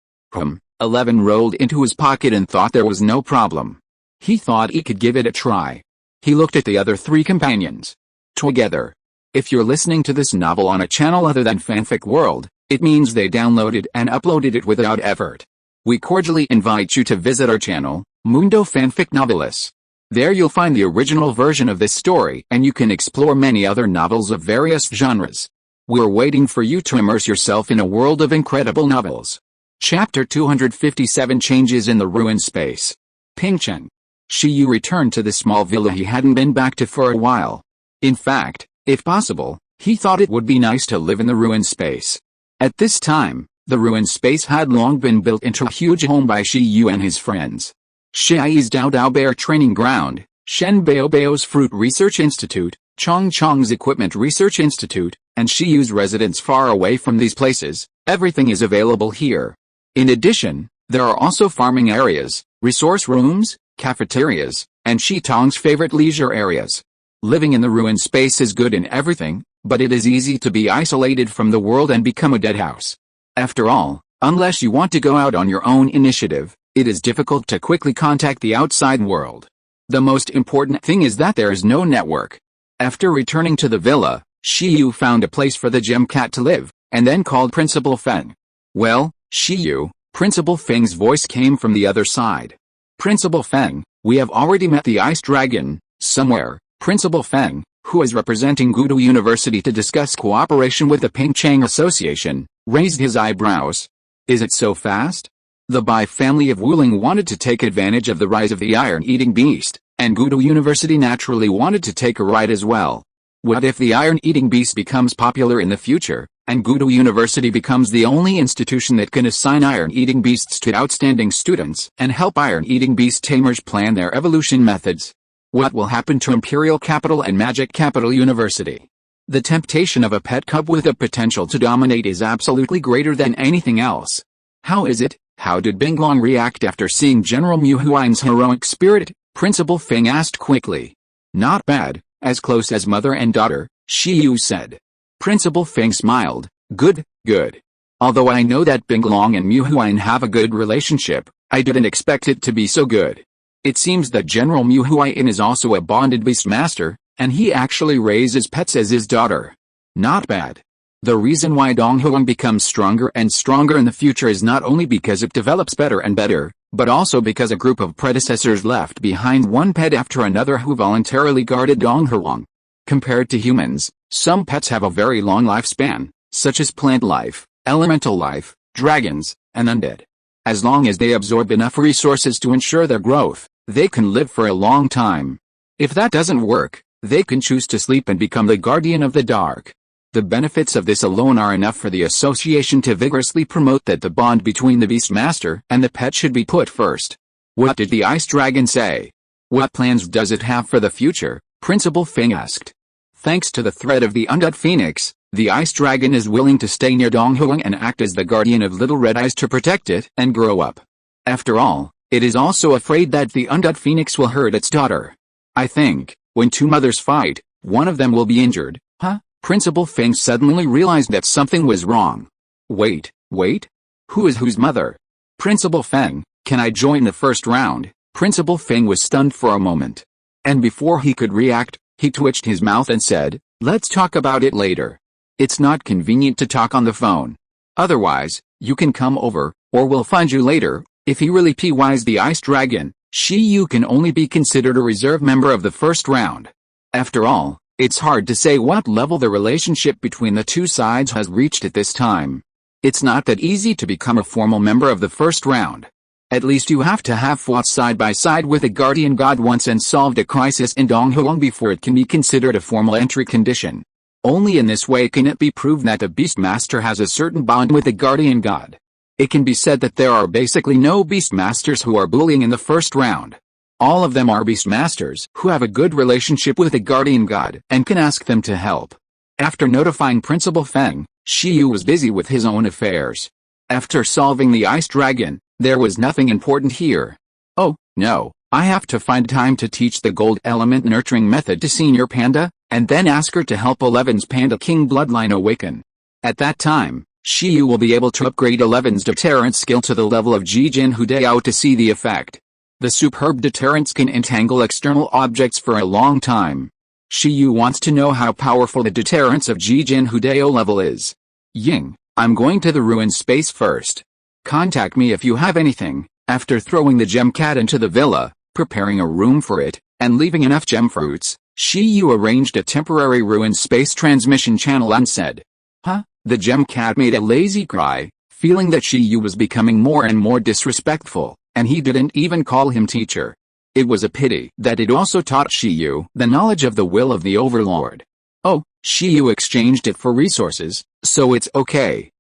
S1: 11 rolled into his pocket and thought there was no problem. He thought he could give it a try. He looked at the other 3 companions. Together. If you're listening to this novel on a channel other than Fanfic World, it means they downloaded and uploaded it without effort. We cordially invite you to visit our channel, Mundo Fanfic Novelis. There you'll find the original version of this story and you can explore many other novels of various genres. We're waiting for you to immerse yourself in a world of incredible novels. Chapter 257 Changes in the Ruined Space. Pingchen. Shi Yu returned to the small villa he hadn't been back to for a while. In fact, if possible, he thought it would be nice to live in the ruined space. At this time, the ruined space had long been built into a huge home by Shi Yu and his friends. Shiai's Dao Dao Bear Training Ground, Shen Bao Bao's Fruit Research Institute, Chongqing's Equipment Research Institute, and Shiyu's residence far away from these places. Everything is available here. In addition, there are also farming areas, resource rooms, cafeterias, and Shitong's favorite leisure areas. Living in the ruined space is good in everything, but it is easy to be isolated from the world and become a dead house. After all, unless you want to go out on your own initiative, it is difficult to quickly contact the outside world. The most important thing is that there is no network. After returning to the villa, Shiyu found a place for the gem cat to live, and then called Principal Feng. Well, Shiyu, Principal Feng's voice came from the other side. Principal Feng, we have already met the Ice Dragon, somewhere. Principal Feng, who is representing Gudu University to discuss cooperation with the Pingchang Association, raised his eyebrows. Is it so fast? The Bai family of Wuling wanted to take advantage of the rise of the iron-eating beast, and Gudu University naturally wanted to take a ride as well. What if the iron-eating beast becomes popular in the future, and Gudu University becomes the only institution that can assign iron-eating beasts to outstanding students and help iron-eating beast tamers plan their evolution methods? What will happen to Imperial Capital and Magic Capital University? The temptation of a pet cub with the potential to dominate is absolutely greater than anything else. How is it? How did Binglong react after seeing General Mu Huai's heroic spirit? Principal Feng asked quickly. Not bad, as close as mother and daughter, Shiyu said. Principal Feng smiled. Good, good. Although I know that Binglong and Mu Huai have a good relationship, I didn't expect it to be so good. It seems that General Mu Huai is also a bonded beastmaster, and he actually raises pets as his daughter. Not bad. The reason why Dong Huang becomes stronger and stronger in the future is not only because it develops better and better, but also because a group of predecessors left behind one pet after another who voluntarily guarded Dong Huang. Compared to humans, some pets have a very long lifespan, such as plant life, elemental life, dragons, and undead. As long as they absorb enough resources to ensure their growth, they can live for a long time. If that doesn't work, they can choose to sleep and become the guardian of the dark. The benefits of this alone are enough for the association to vigorously promote that the bond between the Beastmaster and the pet should be put first. What did the Ice Dragon say? What plans does it have for the future? Principal Feng asked. Thanks to the threat of the Undead Phoenix, the Ice Dragon is willing to stay near Dong Huang and act as the guardian of Little Red Eyes to protect it and grow up. After all, it is also afraid that the Undead Phoenix will hurt its daughter. I think, when two mothers fight, one of them will be injured. Huh? Principal Feng suddenly realized that something was wrong. Wait. Who is whose mother? Principal Feng, can I join the first round? Principal Feng was stunned for a moment. And before he could react, he twitched his mouth and said, let's talk about it later. It's not convenient to talk on the phone. Otherwise, you can come over, or we'll find you later. If he really PYs the Ice Dragon, Shiyu can only be considered a reserve member of the first round. After all, it's hard to say what level the relationship between the two sides has reached at this time. It's not that easy to become a formal member of the first round. At least you have to have fought side by side with a guardian god once and solved a crisis in Dong Huang before it can be considered a formal entry condition. Only in this way can it be proved that a Beastmaster has a certain bond with the guardian god. It can be said that there are basically no Beastmasters who are bullying in the first round. All of them are Beastmasters who have a good relationship with the guardian god and can ask them to help. After notifying Principal Feng, Shiyu was busy with his own affairs. After solving the Ice Dragon, there was nothing important here. Oh, no, I have to find time to teach the Gold Element Nurturing Method to Senior Panda, and then ask her to help Eleven's Panda King bloodline awaken. At that time, Shiyu will be able to upgrade Eleven's deterrence skill to the level of Jijin Hudao to see the effect. The superb deterrence can entangle external objects for a long time. Shiyu wants to know how powerful the deterrence of Jijin Hudao level is. Ying, I'm going to the ruined space first. Contact me if you have anything. After throwing the gem cat into the villa, preparing a room for it, and leaving enough gem fruits, Shiyu arranged a temporary ruined space transmission channel and said, Huh? The gem cat made a lazy cry, feeling that Shiyu was becoming more and more disrespectful, and he didn't even call him teacher. It was a pity that it also taught Shiyu the knowledge of the will of the Overlord. Oh, Shiyu exchanged it for resources, so it's okay.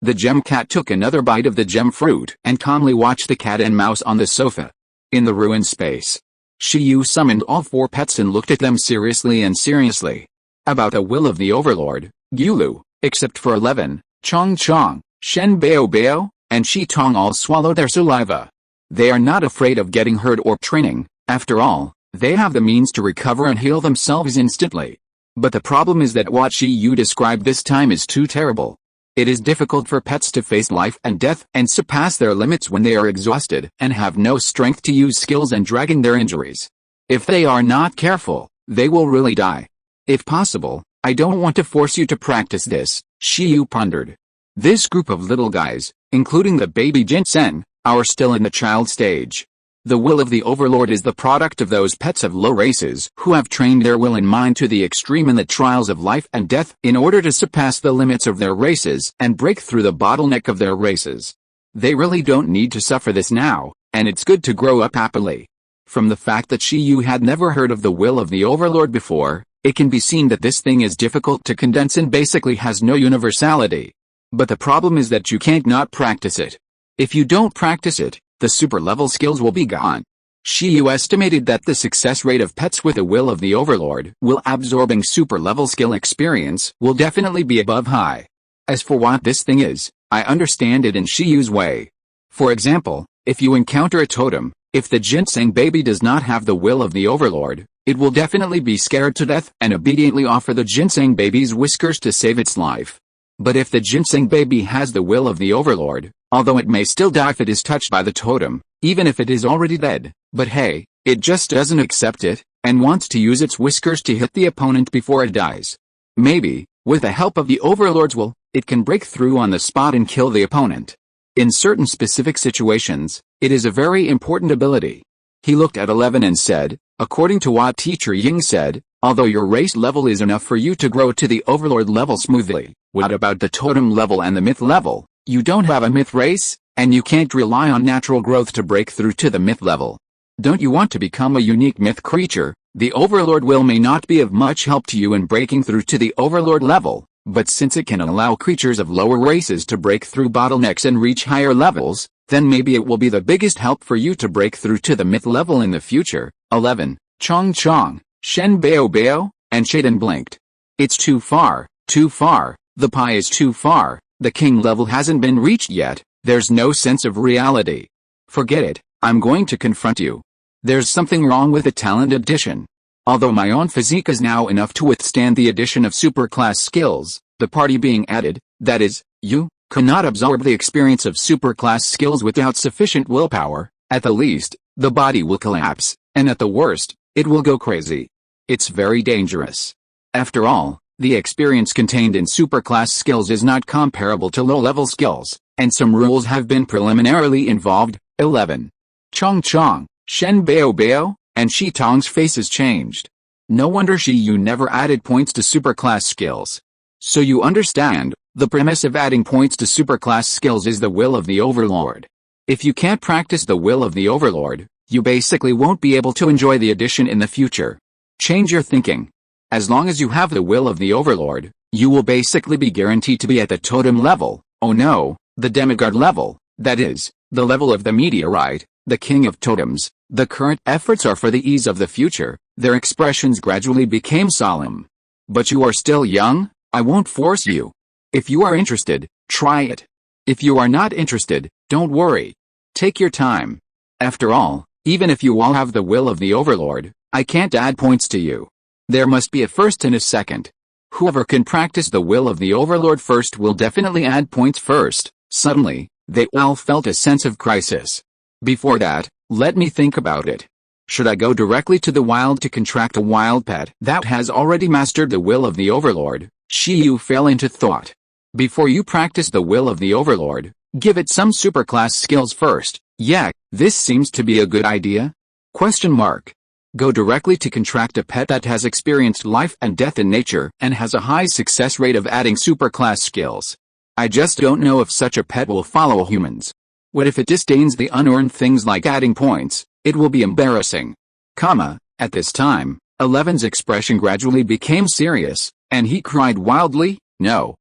S1: The gem cat took another bite of the gem fruit and calmly watched the cat and mouse on the sofa. In the ruined space, Shiyu summoned all 4 pets and looked at them seriously. About the will of the overlord, Gyulu, except for 11, Chong Chong, Shen Bao Bao, and Shi Tong all swallow their saliva. They are not afraid of getting hurt or training. After all, they have the means to recover and heal themselves instantly. But the problem is that what Shiyu described this time is too terrible. It is difficult for pets to face life and death and surpass their limits when they are exhausted and have no strength to use skills and dragging their injuries. If they are not careful, they will really die. If possible, I don't want to force you to practice this, Shiyu pondered. This group of little guys, including the baby ginseng, are still in the child stage. The will of the overlord is the product of those pets of low races who have trained their will and mind to the extreme in the trials of life and death in order to surpass the limits of their races and break through the bottleneck of their races. They really don't need to suffer this now, and it's good to grow up happily. From the fact that Shiyu had never heard of the will of the overlord before, it can be seen that this thing is difficult to condense and basically has no universality. But the problem is that you can't not practice it. If you don't practice it, the super-level skills will be gone. Shiyu estimated that the success rate of pets with the will of the overlord will absorbing super-level skill experience will definitely be above high. As for what this thing is, I understand it in Shiyu's way. For example, if you encounter a totem, if the ginseng baby does not have the will of the overlord, it will definitely be scared to death and obediently offer the ginseng baby's whiskers to save its life. But if the ginseng baby has the will of the overlord, although it may still die if it is touched by the totem, even if it is already dead, but hey, it just doesn't accept it, and wants to use its whiskers to hit the opponent before it dies. Maybe, with the help of the overlord's will, it can break through on the spot and kill the opponent. In certain specific situations, it is a very important ability. He looked at 11 and said, according to what Teacher Ying said, although your race level is enough for you to grow to the overlord level smoothly, what about the totem level and the myth level? You don't have a myth race, and you can't rely on natural growth to break through to the myth level. Don't you want to become a unique myth creature? The overlord will may not be of much help to you in breaking through to the overlord level, but since it can allow creatures of lower races to break through bottlenecks and reach higher levels, then maybe it will be the biggest help for you to break through to the myth level in the future. 11. Chong Chong, Shen Bao Bao, and Shaden blinked. It's too far, the pie is too far, the king level hasn't been reached yet, there's no sense of reality. Forget it, I'm going to confront you. There's something wrong with the talent addition. Although my own physique is now enough to withstand the addition of superclass skills, the party being added, that is, you, cannot absorb the experience of superclass skills without sufficient willpower. At the least, the body will collapse, and at the worst, it will go crazy. It's very dangerous. After all, the experience contained in superclass skills is not comparable to low-level skills, and some rules have been preliminarily involved. 11. Chong Chong, Shen Bao Bao, and Shi Tong's faces changed. No wonder Shiyu never added points to superclass skills. So you understand, the premise of adding points to superclass skills is the will of the overlord. If you can't practice the will of the overlord, you basically won't be able to enjoy the addition in the future. Change your thinking. As long as you have the will of the overlord, you will basically be guaranteed to be at the totem level, oh no, the demigod level, that is, the level of the meteorite, the king of totems. The current efforts are for the ease of the future. Their expressions gradually became solemn. But you are still young, I won't force you. If you are interested, try it. If you are not interested, don't worry. Take your time. After all, even if you all have the will of the overlord, I can't add points to you. There must be a first and a second. Whoever can practice the will of the overlord first will definitely add points first. Suddenly, they all felt a sense of crisis. Before that, let me think about it. Should I go directly to the wild to contract a wild pet that has already mastered the will of the overlord? Shiyu fell into thought. Before you practice the will of the overlord, give it some superclass skills first. Yeah, this seems to be a good idea. Question mark. Go directly to contract a pet that has experienced life and death in nature and has a high success rate of adding superclass skills. I just don't know if such a pet will follow humans. What if it disdains the unearned things like adding points? It will be embarrassing. At this time, 11's expression gradually became serious, and he cried wildly, no,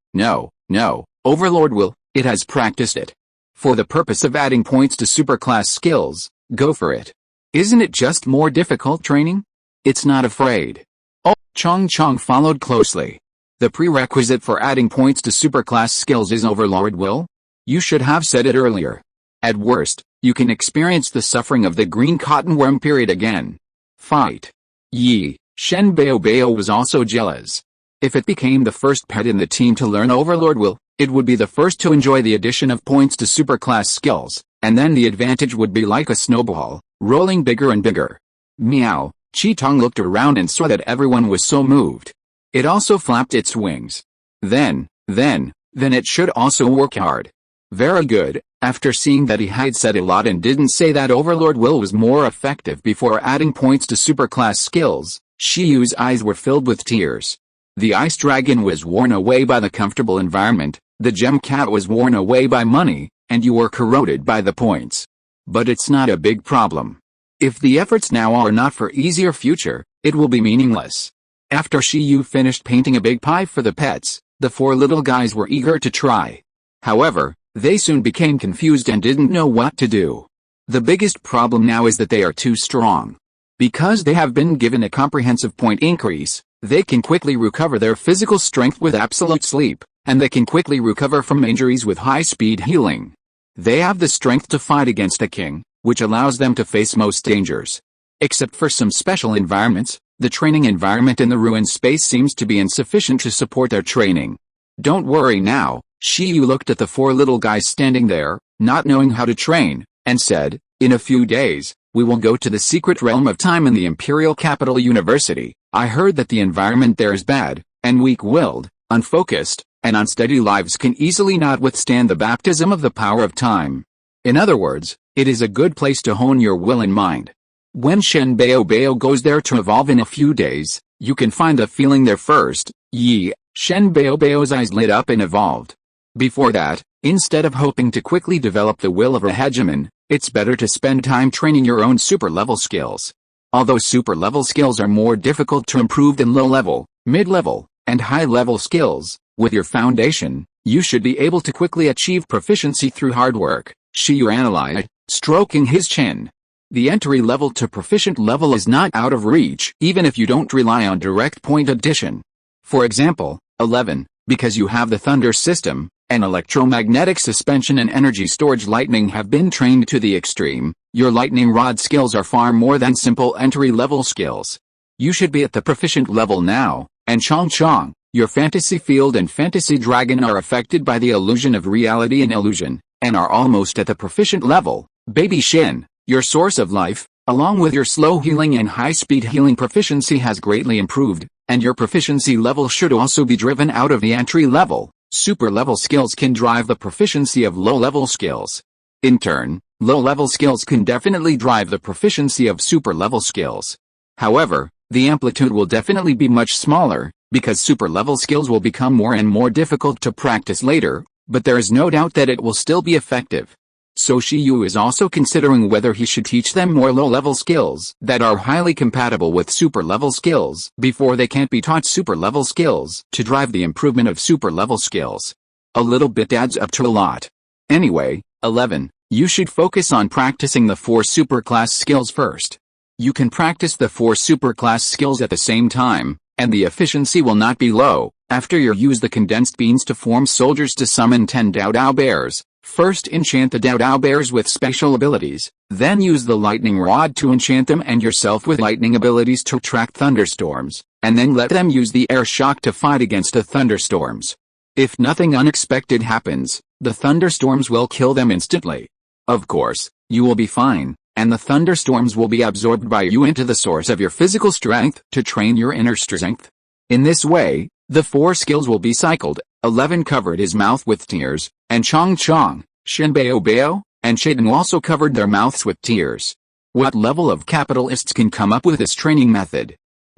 S1: overlord will, it has practiced it. For the purpose of adding points to superclass skills, go for it. Isn't it just more difficult training? It's not afraid. Oh, Chong followed closely. The prerequisite for adding points to superclass skills is Overlord will? You should have said it earlier. At worst, you can experience the suffering of the green cotton worm period again. Fight. Shen Bao was also jealous. If it became the first pet in the team to learn Overlord will, it would be the first to enjoy the addition of points to superclass skills, and then the advantage would be like a snowball, rolling bigger and bigger. Meow. Chi-Tong looked around and saw that everyone was so moved. It also flapped its wings. Then it should also work hard. Very good. After seeing that he had said a lot and didn't say that Overlord will was more effective before adding points to superclass skills, Shiyu's eyes were filled with tears. The ice dragon was worn away by the comfortable environment, the gem cat was worn away by money, and you were corroded by the points. But it's not a big problem. If the efforts now are not for easier future, it will be meaningless. After Shiyu finished painting a big pie for the pets, the four little guys were eager to try. However, they soon became confused and didn't know what to do. The biggest problem now is that they are too strong. Because they have been given a comprehensive point increase, they can quickly recover their physical strength with absolute sleep, and they can quickly recover from injuries with high-speed healing. They have the strength to fight against a king, which allows them to face most dangers. Except for some special environments, the training environment in the ruined space seems to be insufficient to support their training. Don't worry now, Shiyu looked at the four little guys standing there, not knowing how to train, and said, in a few days, we will go to the secret realm of time in the Imperial Capital University. I heard that the environment there is bad, and weak-willed, unfocused, and unsteady lives can easily not withstand the baptism of the power of time. In other words, it is a good place to hone your will and mind. When Shen Bao goes there to evolve in a few days, you can find the feeling there first. Shen Bao's eyes lit up and evolved. Before that, instead of hoping to quickly develop the will of a hegemon, it's better to spend time training your own super-level skills. Although super-level skills are more difficult to improve than low-level, mid-level, and high-level skills, with your foundation, you should be able to quickly achieve proficiency through hard work. Shiyu analyzed, stroking his chin. The entry level to proficient level is not out of reach even if you don't rely on direct point addition. For example, 11, because you have the thunder system, and electromagnetic suspension and energy storage lightning have been trained to the extreme, your lightning rod skills are far more than simple entry-level skills. You should be at the proficient level now, and Chong, your fantasy field and fantasy dragon are affected by the illusion of reality and illusion, and are almost at the proficient level. Baby Shin, your source of life, along with your slow healing and high-speed healing proficiency has greatly improved, and your proficiency level should also be driven out of the entry level. Super-level skills can drive the proficiency of low-level skills. In turn, low-level skills can definitely drive the proficiency of super-level skills. However, the amplitude will definitely be much smaller, because super-level skills will become more and more difficult to practice later, but there is no doubt that it will still be effective. So Shiyu is also considering whether he should teach them more low-level skills that are highly compatible with super-level skills before they can't be taught super-level skills to drive the improvement of super-level skills. A little bit adds up to a lot. Anyway, 11, you should focus on practicing the 4 superclass skills first. You can practice the 4 superclass skills at the same time, and the efficiency will not be low. After you use the condensed beans to form soldiers to summon 10 Dao bears. First enchant the Dao bears with special abilities, then use the lightning rod to enchant them and yourself with lightning abilities to attract thunderstorms, and then let them use the air shock to fight against the thunderstorms. If nothing unexpected happens, the thunderstorms will kill them instantly. Of course, you will be fine, and the thunderstorms will be absorbed by you into the source of your physical strength to train your inner strength. In this way, the 4 skills will be cycled. 11 covered his mouth with tears, and Chong, Shen Bao, and Chaitan also covered their mouths with tears. What level of capitalists can come up with this training method?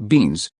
S1: Beans,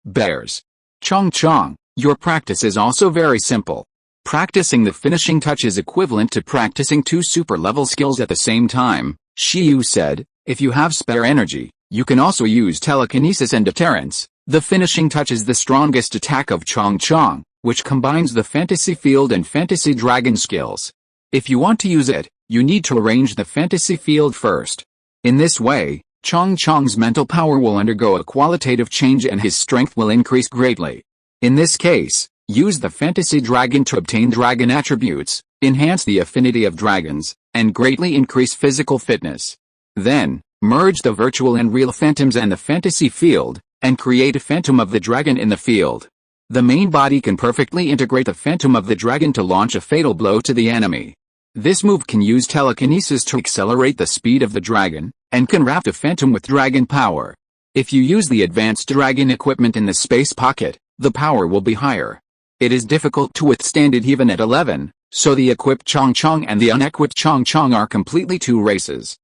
S1: bears. Chong, your practice is also very simple. Practicing the finishing touch is equivalent to practicing 2 super-level skills at the same time. Shiyu said, if you have spare energy, you can also use telekinesis and deterrence. The finishing touch is the strongest attack of Chong, which combines the fantasy field and fantasy dragon skills. If you want to use it, you need to arrange the fantasy field first. In this way, Chong Chong's mental power will undergo a qualitative change and his strength will increase greatly. In this case, use the fantasy dragon to obtain dragon attributes, enhance the affinity of dragons, and greatly increase physical fitness. Then, merge the virtual and real phantoms and the fantasy field, and create a phantom of the dragon in the field. The main body can perfectly integrate the phantom of the dragon to launch a fatal blow to the enemy. This move can use telekinesis to accelerate the speed of the dragon, and can wrap the phantom with dragon power. If you use the advanced dragon equipment in the space pocket, the power will be higher. It is difficult to withstand it even at 11, so the equipped Chong Chong and the unequipped Chong Chong are completely two races.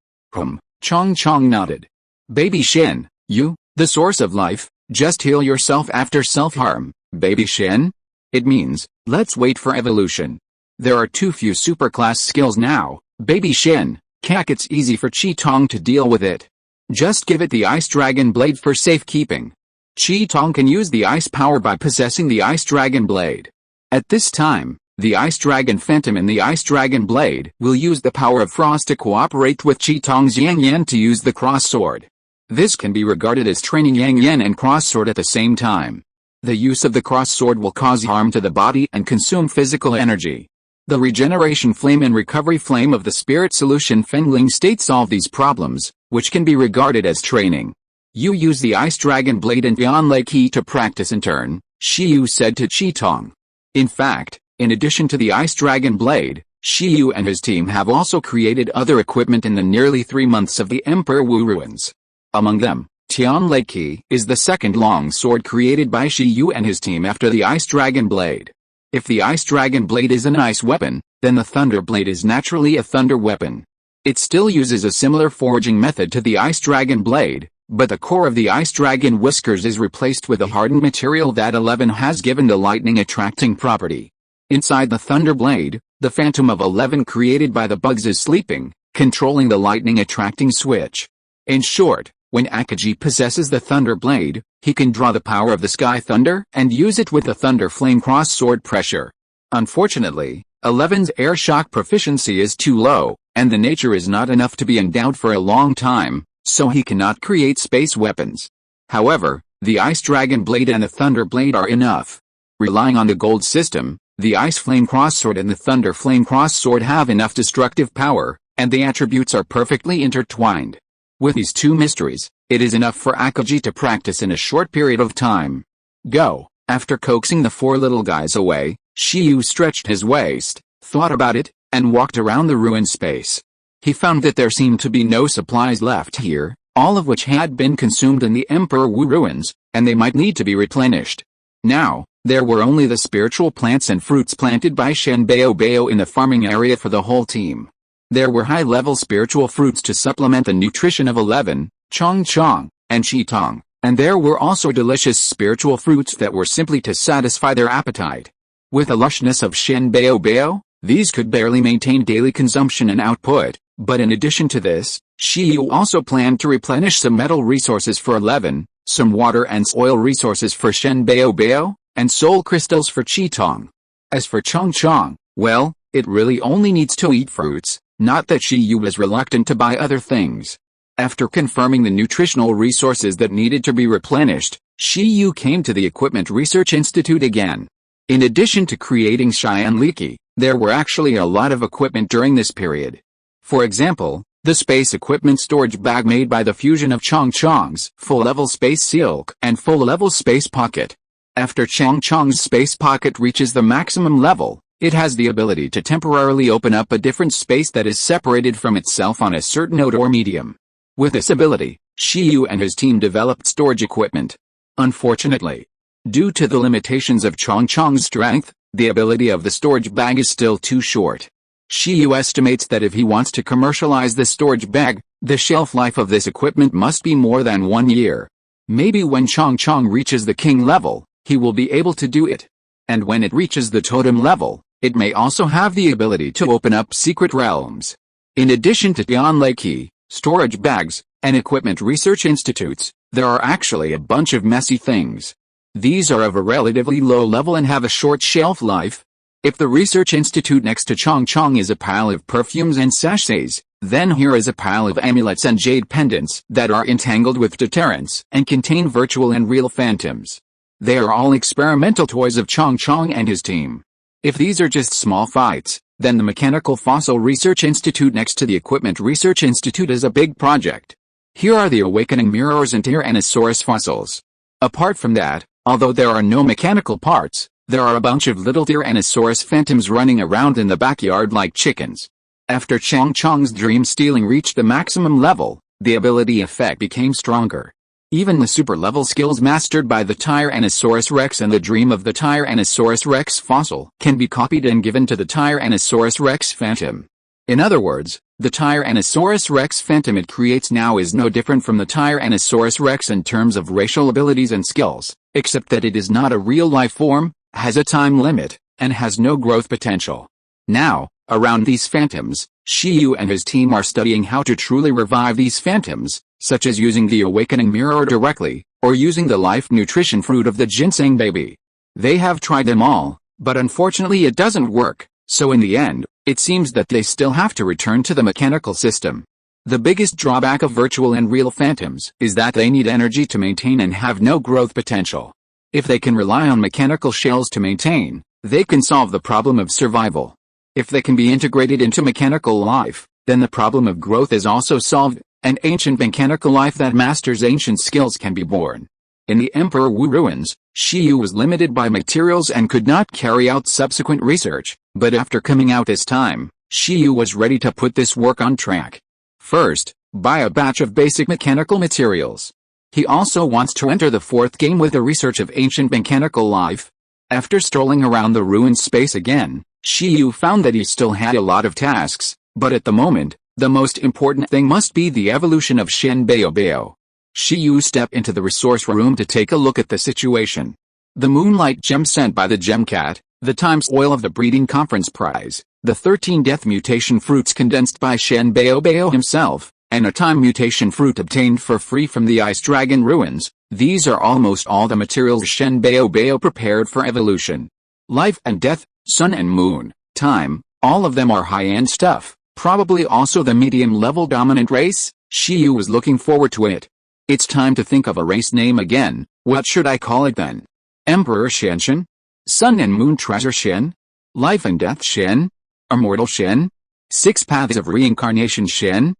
S1: Chong Chong nodded. Baby Shen, you, the source of life, just heal yourself after self-harm, Baby Shen? It means, let's wait for evolution. There are too few superclass skills now, Baby Shen. It's easy for Chi Tong to deal with it. Just give it the Ice Dragon Blade for safekeeping. Chi Tong can use the ice power by possessing the Ice Dragon Blade. At this time, the Ice Dragon Phantom and the Ice Dragon Blade will use the power of Frost to cooperate with Chi Tong's Yang Yan to use the Cross Sword. This can be regarded as training Yang Yan and Cross Sword at the same time. The use of the Cross Sword will cause harm to the body and consume physical energy. The Regeneration Flame and Recovery Flame of the Spirit Solution Fengling State solve these problems, which can be regarded as training. You use the Ice Dragon Blade and Tian Lei Qi to practice in turn, Shi Yu said to Chi Tong. In fact, in addition to the Ice Dragon Blade, Shi Yu and his team have also created other equipment in the nearly 3 months of the Emperor Wu ruins. Among them, Tian Lei Qi is the second long sword created by Shi Yu and his team after the Ice Dragon Blade. If the Ice Dragon Blade is an ice weapon, then the Thunder Blade is naturally a thunder weapon. It still uses a similar forging method to the Ice Dragon Blade, but the core of the Ice Dragon Whiskers is replaced with a hardened material that 11 has given the lightning attracting property. Inside the Thunder Blade, the Phantom of 11 created by the bugs is sleeping, controlling the lightning attracting switch. In short, when Akaji possesses the Thunder Blade, he can draw the power of the Sky Thunder and use it with the Thunder Flame Cross Sword pressure. Unfortunately, 11's air shock proficiency is too low, and the nature is not enough to be endowed for a long time, so he cannot create space weapons. However, the Ice Dragon Blade and the Thunder Blade are enough. Relying on the gold system, the Ice Flame Cross Sword and the Thunder Flame Cross Sword have enough destructive power, and the attributes are perfectly intertwined. With these two mysteries, it is enough for Akaji to practice in a short period of time. Go. After coaxing the four little guys away, Shi Yu stretched his waist, thought about it, and walked around the ruined space. He found that there seemed to be no supplies left here, all of which had been consumed in the Emperor Wu ruins, and they might need to be replenished. Now, there were only the spiritual plants and fruits planted by Shen Bao Bao in the farming area for the whole team. There were high-level spiritual fruits to supplement the nutrition of 11, Chong Chong, and Chi Tong, and there were also delicious spiritual fruits that were simply to satisfy their appetite. With the lushness of Shen Bao Bao, these could barely maintain daily consumption and output, but in addition to this, Shi Yu also planned to replenish some metal resources for 11, some water and soil resources for Shen Bao Bao, and soul crystals for Chi Tong. As for Chong Chong, well, it really only needs to eat fruits. Not that Shi Yu was reluctant to buy other things. After confirming the nutritional resources that needed to be replenished, Shi Yu came to the Equipment Research Institute again. In addition to creating Xian Liki, there were actually a lot of equipment during this period. For example, the space equipment storage bag made by the fusion of Chong Chong's full-level space silk and full-level space pocket. After Chong Chong's space pocket reaches the maximum level, it has the ability to temporarily open up a different space that is separated from itself on a certain node or medium. With this ability, Shi Yu and his team developed storage equipment. Unfortunately, due to the limitations of Chong Chong's strength, the ability of the storage bag is still too short. Shi Yu estimates that if he wants to commercialize the storage bag, the shelf life of this equipment must be more than 1 year. Maybe when Chong Chong reaches the king level, he will be able to do it. And when it reaches the totem level, it may also have the ability to open up secret realms. In addition to Tian Lei Qi, storage bags, and equipment research institutes, there are actually a bunch of messy things. These are of a relatively low level and have a short shelf life. If the research institute next to Chong Chong is a pile of perfumes and sachets, Then here is a pile of amulets and jade pendants that are entangled with deterrents and contain virtual and real phantoms. They are all experimental toys of Chong Chong and his team. If these are just small fights, then the Mechanical Fossil Research Institute next to the Equipment Research Institute is a big project. Here are the awakening mirrors and Tyrannosaurus fossils. Apart from that, although there are no mechanical parts, there are a bunch of little Tyrannosaurus phantoms running around in the backyard like chickens. After Chong Chong's dream stealing reached the maximum level, the ability effect became stronger. Even the super-level skills mastered by the Tyrannosaurus Rex and the dream of the Tyrannosaurus Rex fossil can be copied and given to the Tyrannosaurus Rex phantom. In other words, the Tyrannosaurus Rex phantom it creates now is no different from the Tyrannosaurus Rex in terms of racial abilities and skills, except that it is not a real life form, has a time limit, and has no growth potential. Now, around these phantoms, Shiyu and his team are studying how to truly revive these phantoms, such as using the awakening mirror directly, or using the life nutrition fruit of the ginseng baby. They have tried them all, but unfortunately it doesn't work, so in the end, it seems that they still have to return to the mechanical system. The biggest drawback of virtual and real phantoms is that they need energy to maintain and have no growth potential. If they can rely on mechanical shells to maintain, they can solve the problem of survival. If they can be integrated into mechanical life, then the problem of growth is also solved. An ancient mechanical life that masters ancient skills can be born. In the Emperor Wu ruins, Shiyu was limited by materials and could not carry out subsequent research, but after coming out this time, Shiyu was ready to put this work on track. First, buy a batch of basic mechanical materials. He also wants to enter the fourth game with the research of ancient mechanical life. After strolling around the ruined space again, Shiyu found that he still had a lot of tasks, but at the moment, the most important thing must be the evolution of Shen Bao Bao. Shiyu stepped into the resource room to take a look at the situation. The moonlight gem sent by the gem cat, the times oil of the breeding conference prize, the 13 death mutation fruits condensed by Shen Bao Bao himself, and a time mutation fruit obtained for free from the ice dragon ruins, these are almost all the materials Shen Bao Bao prepared for evolution. Life and death, sun and moon, time, all of them are high-end stuff. Probably also the medium-level dominant race. Shiyu was looking forward to it. It's time to think of a race name again. What should I call it then? Emperor Shen? Sun and Moon Treasure Shen? Life and Death Shen? Immortal Shen? Six Paths of Reincarnation Shen? ?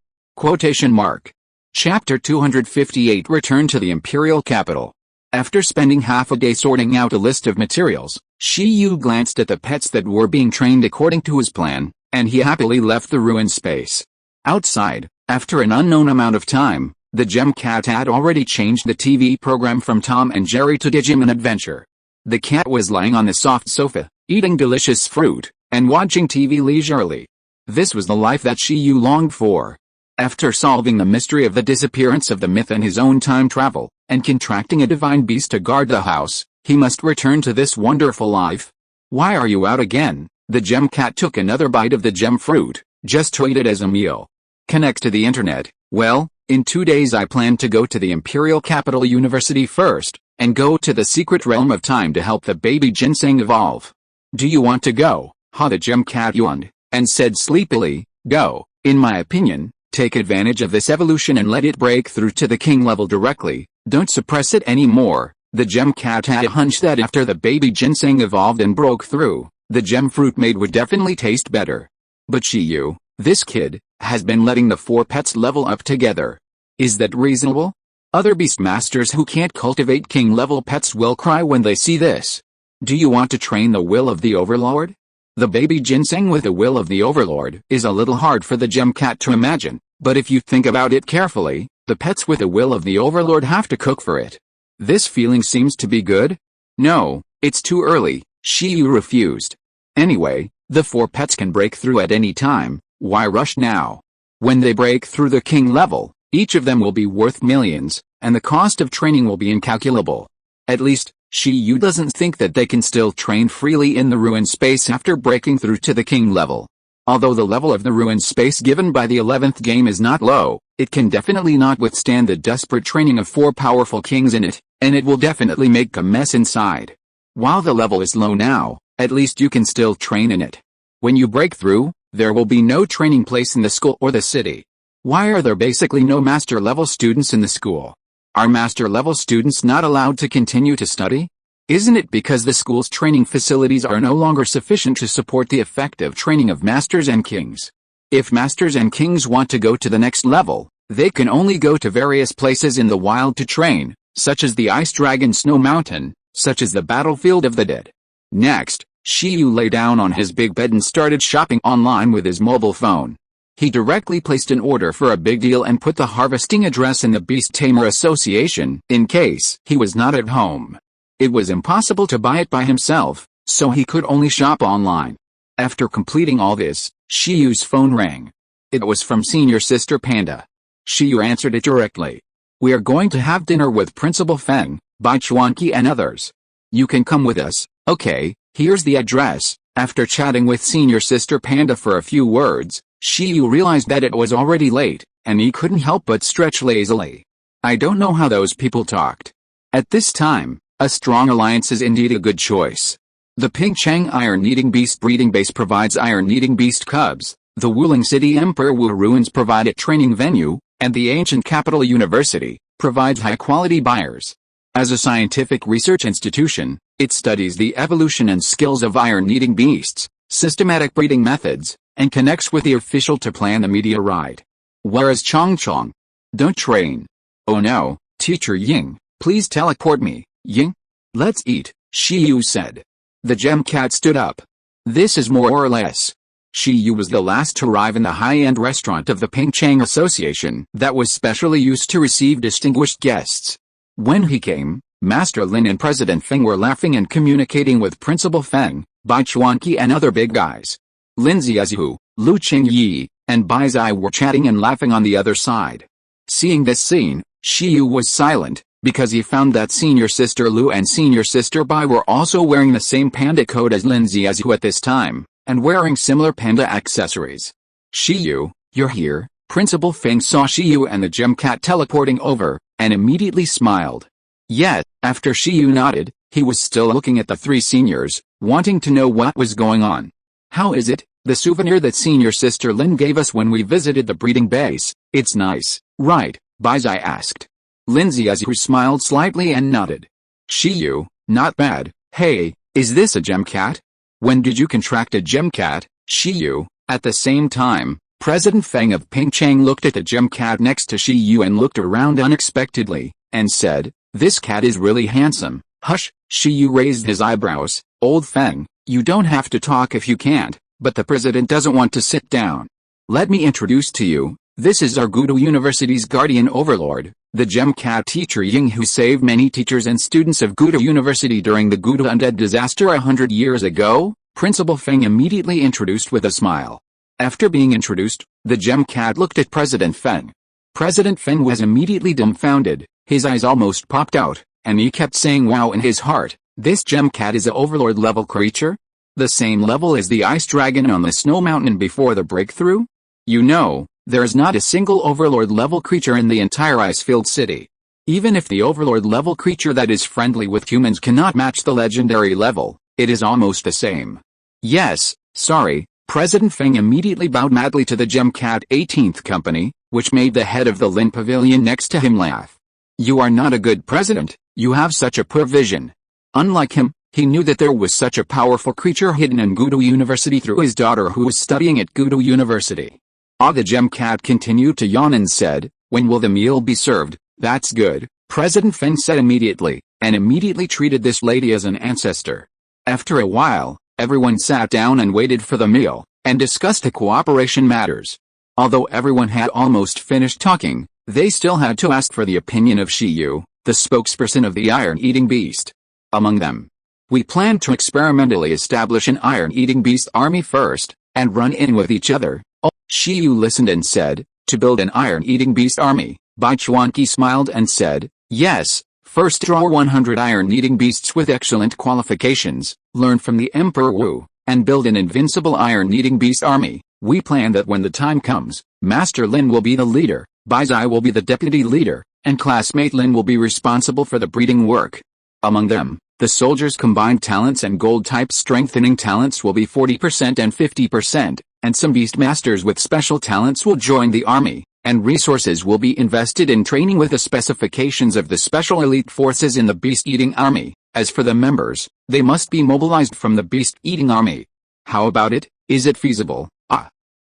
S1: Chapter 258 Return to the Imperial Capital. After spending half a day sorting out a list of materials, Shiyu glanced at the pets that were being trained according to his plan, and he happily left the ruined space. Outside, after an unknown amount of time, the gem cat had already changed the TV program from Tom and Jerry to Digimon Adventure. The cat was lying on the soft sofa, eating delicious fruit, and watching TV leisurely. This was the life that Shiyu longed for. After solving the mystery of the disappearance of the myth and his own time travel, and contracting a divine beast to guard the house, he must return to this wonderful life. Why are you out again? The gem cat took another bite of the gem fruit, just to eat it as a meal. Connects to the internet. Well, in 2 days I plan to go to the Imperial Capital University first, and go to the secret realm of time to help the baby ginseng evolve. Do you want to go? The gem cat yawned, and said sleepily, go. In my opinion, take advantage of this evolution and let it break through to the king level directly, don't suppress it anymore. The gem cat had a hunch that after the baby ginseng evolved and broke through, the gem fruit made would definitely taste better. But Shiyu, this kid, has been letting the 4 pets level up together. Is that reasonable? Other beast masters who can't cultivate king-level pets will cry when they see this. Do you want to train the will of the overlord? The baby ginseng with the will of the overlord is a little hard for the gem cat to imagine, but if you think about it carefully, the pets with the will of the overlord have to cook for it. This feeling seems to be good? No, it's too early. Shiyu refused. Anyway, the 4 pets can break through at any time, why rush now? When they break through the king level, each of them will be worth millions, and the cost of training will be incalculable. At least, Shiyu doesn't think that they can still train freely in the ruined space after breaking through to the king level. Although the level of the ruined space given by the 11th game is not low, it can definitely not withstand the desperate training of 4 powerful kings in it, and it will definitely make a mess inside. While the level is low now, at least you can still train in it. When you break through, There will be no training place in the school or the city. Why are there basically no master-level students in the school? Are master-level students not allowed to continue to study? Isn't it because the school's training facilities are no longer sufficient to support the effective training of masters and kings? If masters and kings want to go to the next level, they can only go to various places in the wild to train, such as the Ice Dragon Snow Mountain, such as the Battlefield of the Dead. Next, Shiyu lay down on his big bed and started shopping online with his mobile phone. He directly placed an order for a big deal and put the harvesting address in the Beast Tamer Association in case he was not at home. It was impossible to buy it by himself, so he could only shop online. After completing all this, Shiyu's phone rang. It was from Senior Sister Panda. Shiyu answered it directly. "We are going to have dinner with Principal Feng, Bai Chuanqi and others. You can come with us, okay? Here's the address." After chatting with Senior Sister Panda for a few words, Shiyu realized that it was already late, and he couldn't help but stretch lazily. I don't know how those people talked. At this time, a strong alliance is indeed a good choice. The Pingchang Iron-Eating Beast breeding base provides Iron-Eating Beast cubs, the Wuling City Emperor Wu ruins provide a training venue, and the ancient capital university provides high-quality buyers. As a scientific research institution, it studies the evolution and skills of iron-eating beasts, systematic breeding methods, and connects with the official to plan the media ride. Whereas Chongchong don't train. Oh no, Teacher Ying, please teleport me. Ying? Let's eat, Shiyu said. The gem cat stood up. This is more or less. Shiyu was the last to arrive in the high-end restaurant of the Pingchang Association that was specially used to receive distinguished guests. When he came, Master Lin and President Feng were laughing and communicating with Principal Feng, Bai Chuanqi and other big guys. Lin Ziazu, Lu Qingyi, and Bai Zai were chatting and laughing on the other side. Seeing this scene, Shiyu was silent, because he found that Senior Sister Lu and Senior Sister Bai were also wearing the same panda coat as Lin Ziazu at this time, and wearing similar panda accessories. Shiyu, you're here. Principal Feng saw Shiyu and the gem cat teleporting over, and immediately smiled. Yet, after Shiyu nodded, he was still looking at the three seniors, wanting to know what was going on. How is it? The souvenir that Senior Sister Lin gave us when we visited the breeding base, it's nice, right? Bai Zai asked. Lin Ziazu smiled slightly and nodded. Shiyu, not bad. Hey, is this a gem cat? When did you contract a gem cat, Shiyu? At the same time, President Feng of Pingchang looked at the gem cat next to Shiyu and looked around unexpectedly, and said, "This cat is really handsome." Hush, Shiyu raised his eyebrows. Old Feng, you don't have to talk if you can't, but the president doesn't want to sit down. Let me introduce to you, this is our Gudu University's guardian overlord, the gem cat Teacher Ying, who saved many teachers and students of Gudu University during the Gudu Undead disaster 100 years ago. Principal Feng immediately introduced with a smile. After being introduced, the gem cat looked at President Feng. President Feng was immediately dumbfounded, his eyes almost popped out, and he kept saying wow in his heart. This gem cat is a overlord level creature? The same level as the ice dragon on the snow mountain before the breakthrough? You know, there is not a single overlord level creature in the entire ice-filled city. Even if the overlord level creature that is friendly with humans cannot match the legendary level, it is almost the same. Yes, sorry. President Feng immediately bowed madly to the gem cat 18th company, which made the head of the Lin Pavilion next to him laugh. You are not a good president, you have such a poor vision. Unlike him, he knew that there was such a powerful creature hidden in Gudu University through his daughter who was studying at Gudu University. The gem cat continued to yawn and said, when will the meal be served? That's good, President Feng said immediately, and immediately treated this lady as an ancestor. After a while, everyone sat down and waited for the meal, and discussed the cooperation matters. Although everyone had almost finished talking, they still had to ask for the opinion of Shiyu, the spokesperson of the Iron-Eating Beast. Among them, we planned to experimentally establish an Iron-Eating Beast army first, and run in with each other. Shiyu listened and said, to build an Iron-Eating Beast army. Bai Chuanqi smiled and said, yes, first draw 100 Iron-Eating Beasts with excellent qualifications, learn from the Emperor Wu, and build an invincible Iron-Eating Beast army. We plan that when the time comes, Master Lin will be the leader, Bai Zai will be the deputy leader, and classmate Lin will be responsible for the breeding work. Among them, The soldiers' combined talents and gold-type strengthening talents will be 40% and 50%, and some beast masters with special talents will join the army, and resources will be invested in training with the specifications of the special elite forces in the beast-eating army. As for the members, they must be mobilized from the beast-eating army. How about it? Is it feasible?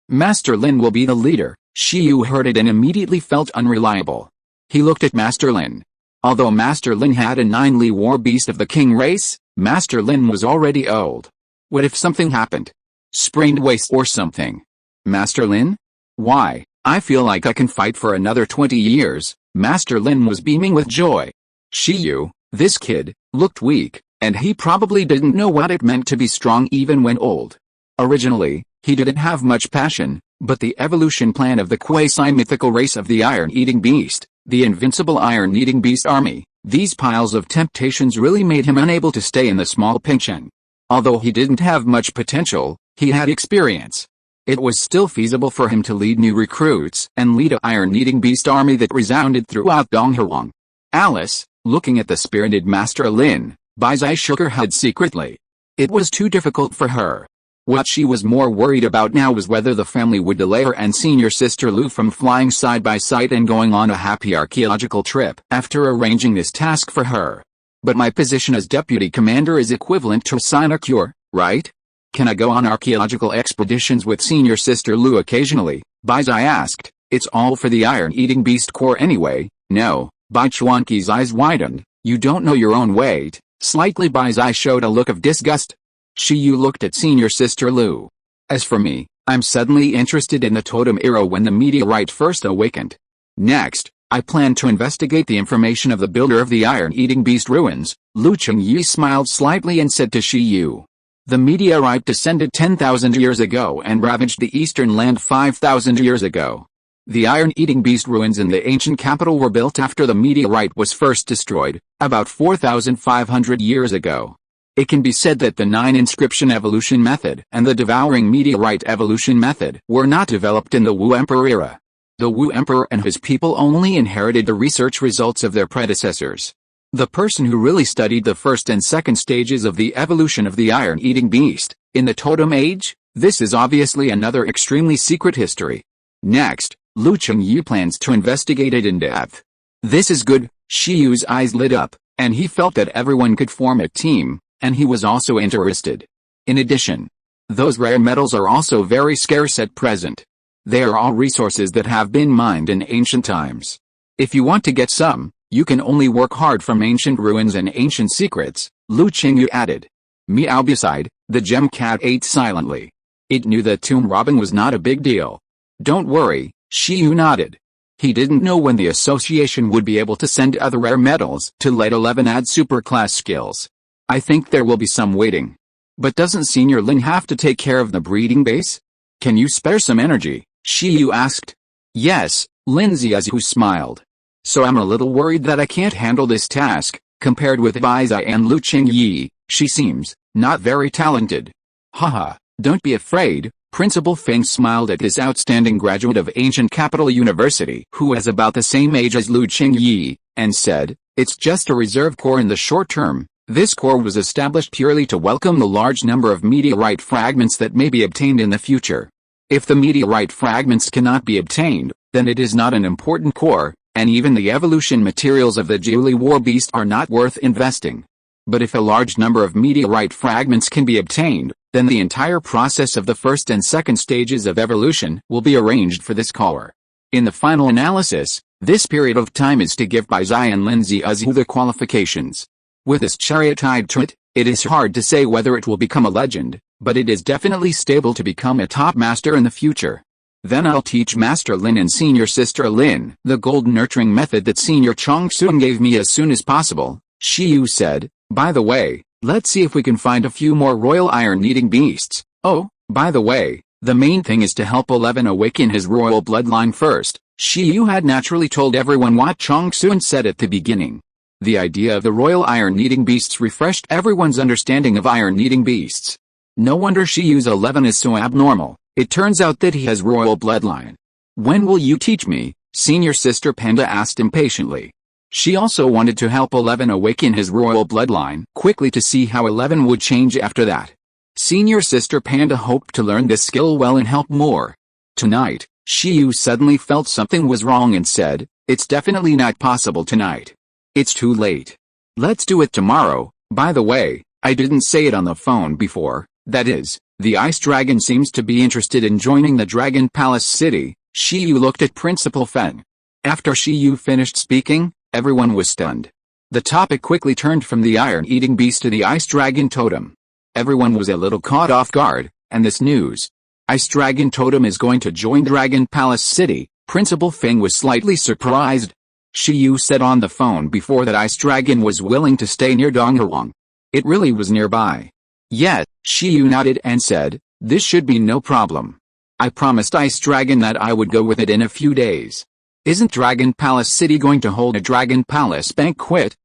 S1: Master Lin will be the leader. Shiyu heard it and immediately felt unreliable. He looked at Master Lin. Although Master Lin had a 9-Li war beast of the king race, Master Lin was already old. What if something happened? Sprained waist or something? Master Lin? Why, I feel like I can fight for another 20 years. Master Lin was beaming with joy. Shiyu, this kid, looked weak, and he probably didn't know what it meant to be strong even when old. Originally, he didn't have much passion, but the evolution plan of the quasi-mythical race of the iron-eating beast, the invincible iron-eating beast army, these piles of temptations really made him unable to stay in the small pension. Although he didn't have much potential, he had experience. It was still feasible for him to lead new recruits and lead an iron-eating beast army that resounded throughout Donghuang. Alice, looking at the spirited Master Lin, Baizai shook her head secretly. It was too difficult for her. What she was more worried about now was whether the family would delay her and senior sister Lu from flying side by side and going on a happy archaeological trip after arranging this task for her. But my position as deputy commander is equivalent to a sinecure, right? Can I go on archaeological expeditions with senior sister Lu occasionally? Baizai asked. It's all for the iron-eating beast core anyway. No. Bai Chuanqi's eyes widened. You don't know your own weight. Slightly Baizai showed a look of disgust. Shiyu looked at senior sister Lu. As for me, I'm suddenly interested in the totem era when the meteorite first awakened. Next, I plan to investigate the information of the builder of the iron-eating beast ruins. Lu Chengyi smiled slightly and said to Shiyu. The meteorite descended 10,000 years ago and ravaged the eastern land 5,000 years ago. The iron-eating beast ruins in the ancient capital were built after the meteorite was first destroyed, about 4,500 years ago. It can be said that the 9 inscription evolution method and the devouring meteorite evolution method were not developed in the Wu Emperor era. The Wu Emperor and his people only inherited the research results of their predecessors. The person who really studied the first and second stages of the evolution of the iron-eating beast, in the totem age, this is obviously another extremely secret history. Next, Lu Chengyi plans to investigate it in depth. This is good. Shiyu's eyes lit up, and he felt that everyone could form a team, and he was also interested. In addition, those rare metals are also very scarce at present. They are all resources that have been mined in ancient times. If you want to get some, you can only work hard from ancient ruins and ancient secrets, Lu Chengyu added. Meow beside, the gem cat ate silently. It knew that tomb robbing was not a big deal. Don't worry, Shiyu nodded. He didn't know when the association would be able to send other rare metals to let 11 add superclass skills. I think there will be some waiting. But doesn't Senior Lin have to take care of the breeding base? Can you spare some energy? Shiyu asked. Yes, Lin Ziazu smiled. So I'm a little worried that I can't handle this task. Compared with Baizai and Lu Chengyi, she seems not very talented. Haha, don't be afraid. Principal Feng smiled at this outstanding graduate of Ancient Capital University who is about the same age as Lu Chengyi, and said, it's just a reserve core in the short term. This core was established purely to welcome the large number of meteorite fragments that may be obtained in the future. If the meteorite fragments cannot be obtained, then it is not an important core, and even the evolution materials of the Jiuli war beast are not worth investing. But if a large number of meteorite fragments can be obtained, then the entire process of the first and second stages of evolution will be arranged for this core. In the final analysis, this period of time is to give Baizai and Lin Ziazu the qualifications. With this chariot tied to it, it is hard to say whether it will become a legend, but it is definitely stable to become a top master in the future. Then I'll teach Master Lin and Senior Sister Lin the gold nurturing method that Senior Chongsun gave me as soon as possible, Shiyu said. By the way, let's see if we can find a few more royal iron-eating beasts. Oh, by the way, the main thing is to help 11 awaken his royal bloodline first. Shiyu had naturally told everyone what Chongsun said at the beginning. The idea of the royal iron-eating beasts refreshed everyone's understanding of iron-eating beasts. No wonder Shiyu's 11 is so abnormal. It turns out that he has royal bloodline. When will you teach me? Senior Sister Panda asked impatiently. She also wanted to help Eleven awaken his royal bloodline quickly to see how Eleven would change after that. Senior sister Panda hoped to learn this skill well and help more. Tonight, Shiyu suddenly felt something was wrong and said, "It's definitely not possible tonight. It's too late. Let's do it tomorrow. By the way, I didn't say it on the phone before, that is, the ice dragon seems to be interested in joining the Dragon Palace City." Shiyu looked at Principal Feng. After Shiyu finished speaking, everyone was stunned. The topic quickly turned from the iron-eating beast to the ice dragon totem. Everyone was a little caught off guard, and this news. Ice dragon totem is going to join Dragon Palace City. Principal Feng was slightly surprised. Shiyu said on the phone before that ice dragon was willing to stay near Donghuang. It really was nearby. Yet, Shiyu nodded and said, "This should be no problem. I promised Ice Dragon that I would go with it in a few days." "Isn't Dragon Palace City going to hold a Dragon Palace banquet?"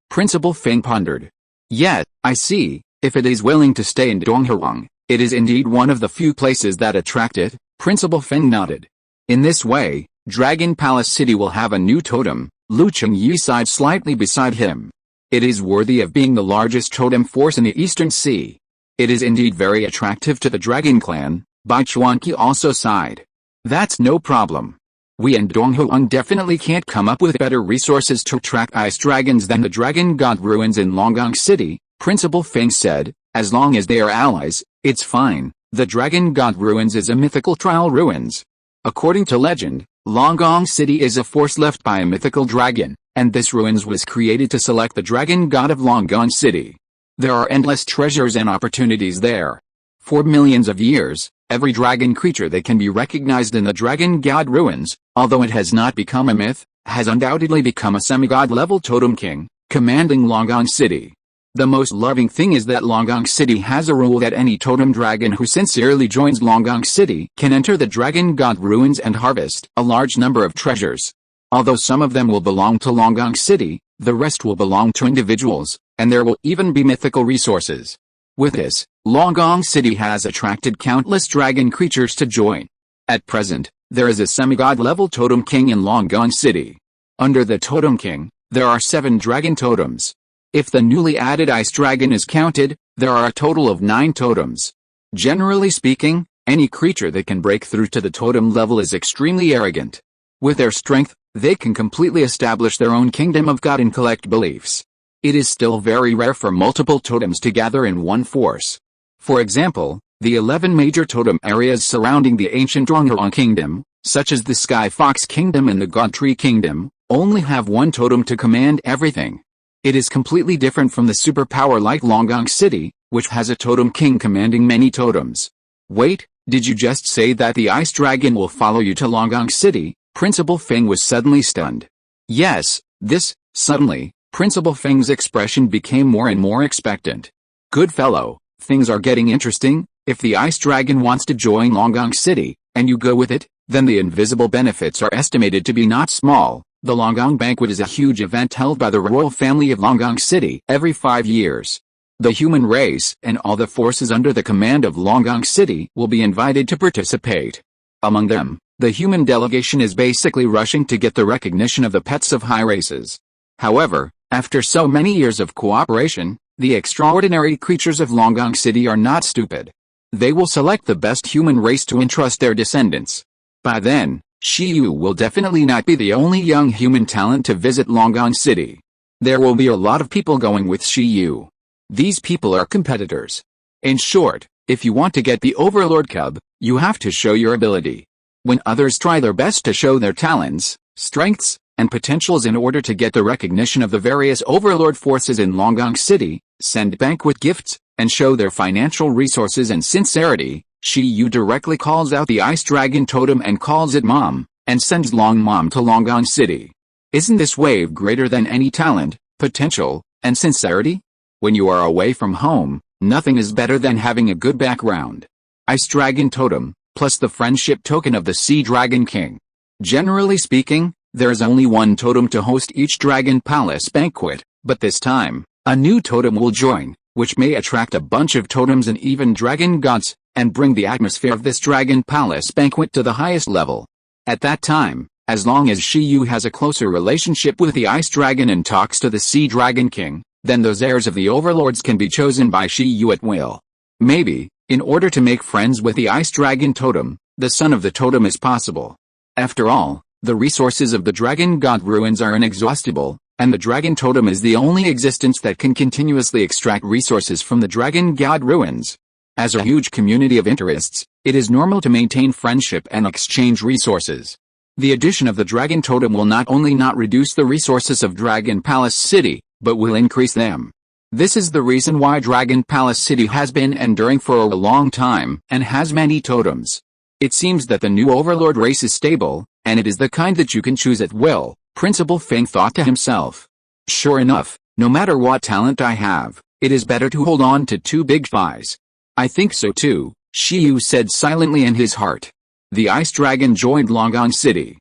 S1: Principal Feng pondered. "Yet, I see, if it is willing to stay in Donghuang, it is indeed one of the few places that attract it." Principal Feng nodded. In this way, Dragon Palace City will have a new totem. Lu Chengyi sighed slightly beside him. "It is worthy of being the largest totem force in the Eastern Sea. It is indeed very attractive to the Dragon Clan." Bai Chuanqi also sighed. "That's no problem. We and Donghuang definitely can't come up with better resources to attract ice dragons than the Dragon God ruins in Longgong City," Principal Feng said. "As long as they are allies, it's fine. The Dragon God ruins is a mythical trial ruins. According to legend, Longgong City is a force left by a mythical dragon, and this ruins was created to select the Dragon God of Longgong City. There are endless treasures and opportunities there. For millions of years, every dragon creature that can be recognized in the Dragon God ruins, although it has not become a myth, has undoubtedly become a semi-god level totem king, commanding Longgong City. The most loving thing is that Longgong City has a rule that any totem dragon who sincerely joins Longgong City can enter the Dragon God ruins and harvest a large number of treasures. Although some of them will belong to Longgong City, the rest will belong to individuals, and there will even be mythical resources. With this, Longgong City has attracted countless dragon creatures to join. At present, there is a semi-god level totem king in Longgong City. Under the totem king, there are 7 dragon totems. If the newly added ice dragon is counted, there are a total of 9 totems. Generally speaking, any creature that can break through to the totem level is extremely arrogant. With their strength, they can completely establish their own kingdom of God and collect beliefs. It is still very rare for multiple totems to gather in one force. For example, the 11 major totem areas surrounding the ancient Donghuang Kingdom, such as the Sky Fox Kingdom and the God Tree Kingdom, only have one totem to command everything. It is completely different from the superpower like Longgong City, which has a totem king commanding many totems. "Wait, did you just say that the ice dragon will follow you to Longgong City?" Principal Feng was suddenly stunned. "Yes, this." Suddenly, Principal Feng's expression became more and more expectant. "Good fellow, things are getting interesting. If the ice dragon wants to join Longgong City, and you go with it, then the invisible benefits are estimated to be not small. The Longgong Banquet is a huge event held by the royal family of Longgong City every 5 years. The human race and all the forces under the command of Longgong City will be invited to participate. Among them, the human delegation is basically rushing to get the recognition of the pets of high races. However, after so many years of cooperation, the extraordinary creatures of Longgong City are not stupid. They will select the best human race to entrust their descendants. By then, Shiyu will definitely not be the only young human talent to visit Longgong City. There will be a lot of people going with Shiyu. These people are competitors. In short, if you want to get the Overlord Cub, you have to show your ability. When others try their best to show their talents, strengths, and potentials in order to get the recognition of the various Overlord forces in Longgong City, send banquet gifts, and show their financial resources and sincerity, Shiyu directly calls out the Ice Dragon Totem and calls it Mom, and sends Long Mom to Longgong City. Isn't this wave greater than any talent, potential, and sincerity? When you are away from home, nothing is better than having a good background. Ice Dragon Totem, plus the friendship token of the Sea Dragon King. Generally speaking, there is only one totem to host each Dragon Palace banquet, but this time, a new totem will join, which may attract a bunch of totems and even dragon gods, and bring the atmosphere of this Dragon Palace banquet to the highest level. At that time, As long as Shi Yu has a closer relationship with the Ice Dragon and talks to the Sea Dragon King, then those heirs of the overlords can be chosen by Shi Yu at will. Maybe, in order to make friends with the Ice Dragon Totem, the son of the totem is possible. After all, the resources of the Dragon God ruins are inexhaustible, and the Dragon Totem is the only existence that can continuously extract resources from the Dragon God ruins. As a huge community of interests, it is normal to maintain friendship and exchange resources. The addition of the Dragon Totem will not only not reduce the resources of Dragon Palace City, but will increase them. This is the reason why Dragon Palace City has been enduring for a long time and has many totems. It seems that the new overlord race is stable, and it is the kind that you can choose at will, Principal Feng thought to himself. Sure enough, no matter what talent I have, it is better to hold on to two big defies. I think so too, Shi Yu said silently in his heart. The Ice Dragon joined Longgong City.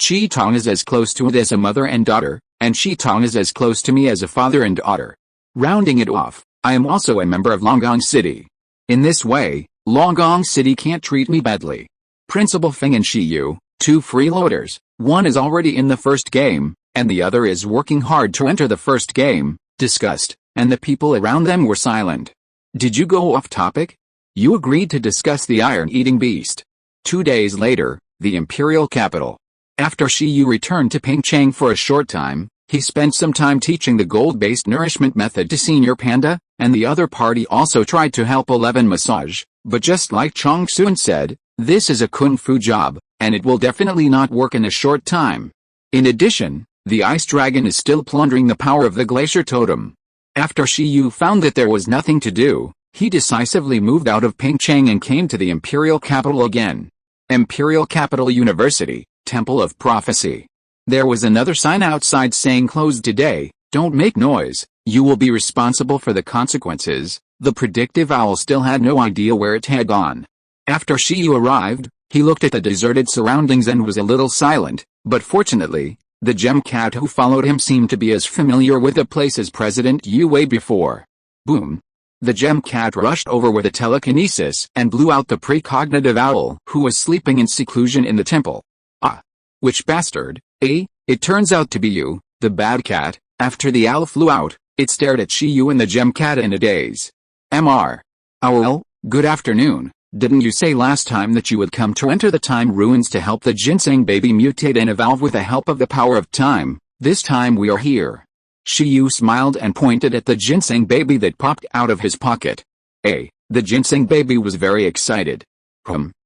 S1: Chi Tong is as close to it as a mother and daughter, and Chi Tong is as close to me as a father and daughter. Rounding it off, I am also a member of Longgong City. In this way, Longgong City can't treat me badly. Principal Feng and Shi Yu, two freeloaders, one is already in the first game, and the other is working hard to enter the first game, discussed, and the people around them were silent. Did you go off topic? You agreed to discuss the iron-eating beast. 2 days later, the imperial capital. After Shi Yu returned to Pingcheng for a short time, he spent some time teaching the gold-based nourishment method to Senior Panda, and the other party also tried to help 11 massage, but just like Chong Sun said, this is a kung fu job, and it will definitely not work in a short time. In addition, the Ice Dragon is still plundering the power of the Glacier Totem. After Shi Yu found that there was nothing to do, he decisively moved out of Pingcheng and came to the imperial capital again. Imperial Capital University, Temple of Prophecy. There was another sign outside saying closed today, don't make noise, you will be responsible for the consequences. The predictive owl still had no idea where it had gone. After Shi Yu arrived, he looked at the deserted surroundings and was a little silent, but fortunately, the gem cat who followed him seemed to be as familiar with the place as President Yu Wei before. Boom. The gem cat rushed over with a telekinesis and blew out the precognitive owl who was sleeping in seclusion in the temple. Ah. Which bastard, eh? It turns out to be you, the bad cat. After the owl flew out, it stared at Shi Yu and the gem cat in a daze. Mr. Owl, good afternoon. Didn't you say last time that you would come to enter the time ruins to help the ginseng baby mutate and evolve with the help of the power of time? This time we are here. Shi Yu smiled and pointed at the ginseng baby that popped out of his pocket. The ginseng baby was very excited.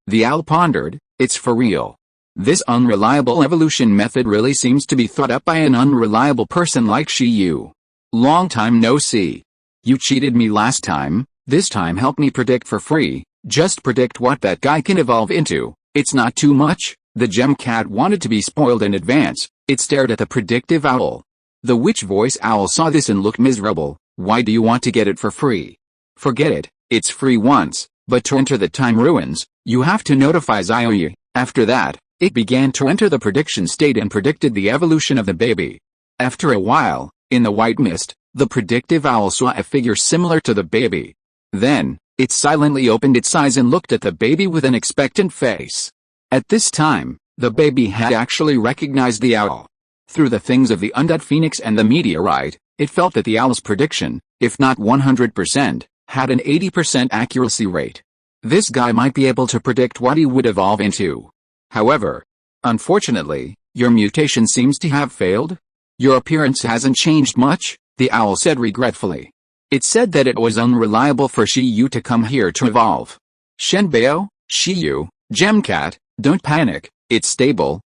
S1: The owl pondered, it's for real. This unreliable evolution method really seems to be thought up by an unreliable person like Shi Yu. Long time no see. You cheated me last time, this time help me predict for free, just predict what that guy can evolve into, it's not too much. The gem cat wanted to be spoiled in advance, it stared at the predictive owl. The witch voice owl saw this and looked miserable. Why do you want to get it for free? Forget it, it's free once, but to enter the time ruins, you have to notify Zioyi. After that, it began to enter the prediction state and predicted the evolution of the baby. After a while, in the white mist, the predictive owl saw a figure similar to the baby. Then, it silently opened its eyes and looked at the baby with an expectant face. At this time, the baby had actually recognized the owl. Through the things of the undead phoenix and the meteorite, it felt that the owl's prediction, if not 100%, had an 80% accuracy rate. This guy might be able to predict what he would evolve into. However, unfortunately, your mutation seems to have failed. Your appearance hasn't changed much, the owl said regretfully. It said that it was unreliable for Shi Yu to come here to evolve. Shenbao, Shi Yu, Gemcat, don't panic, it's stable,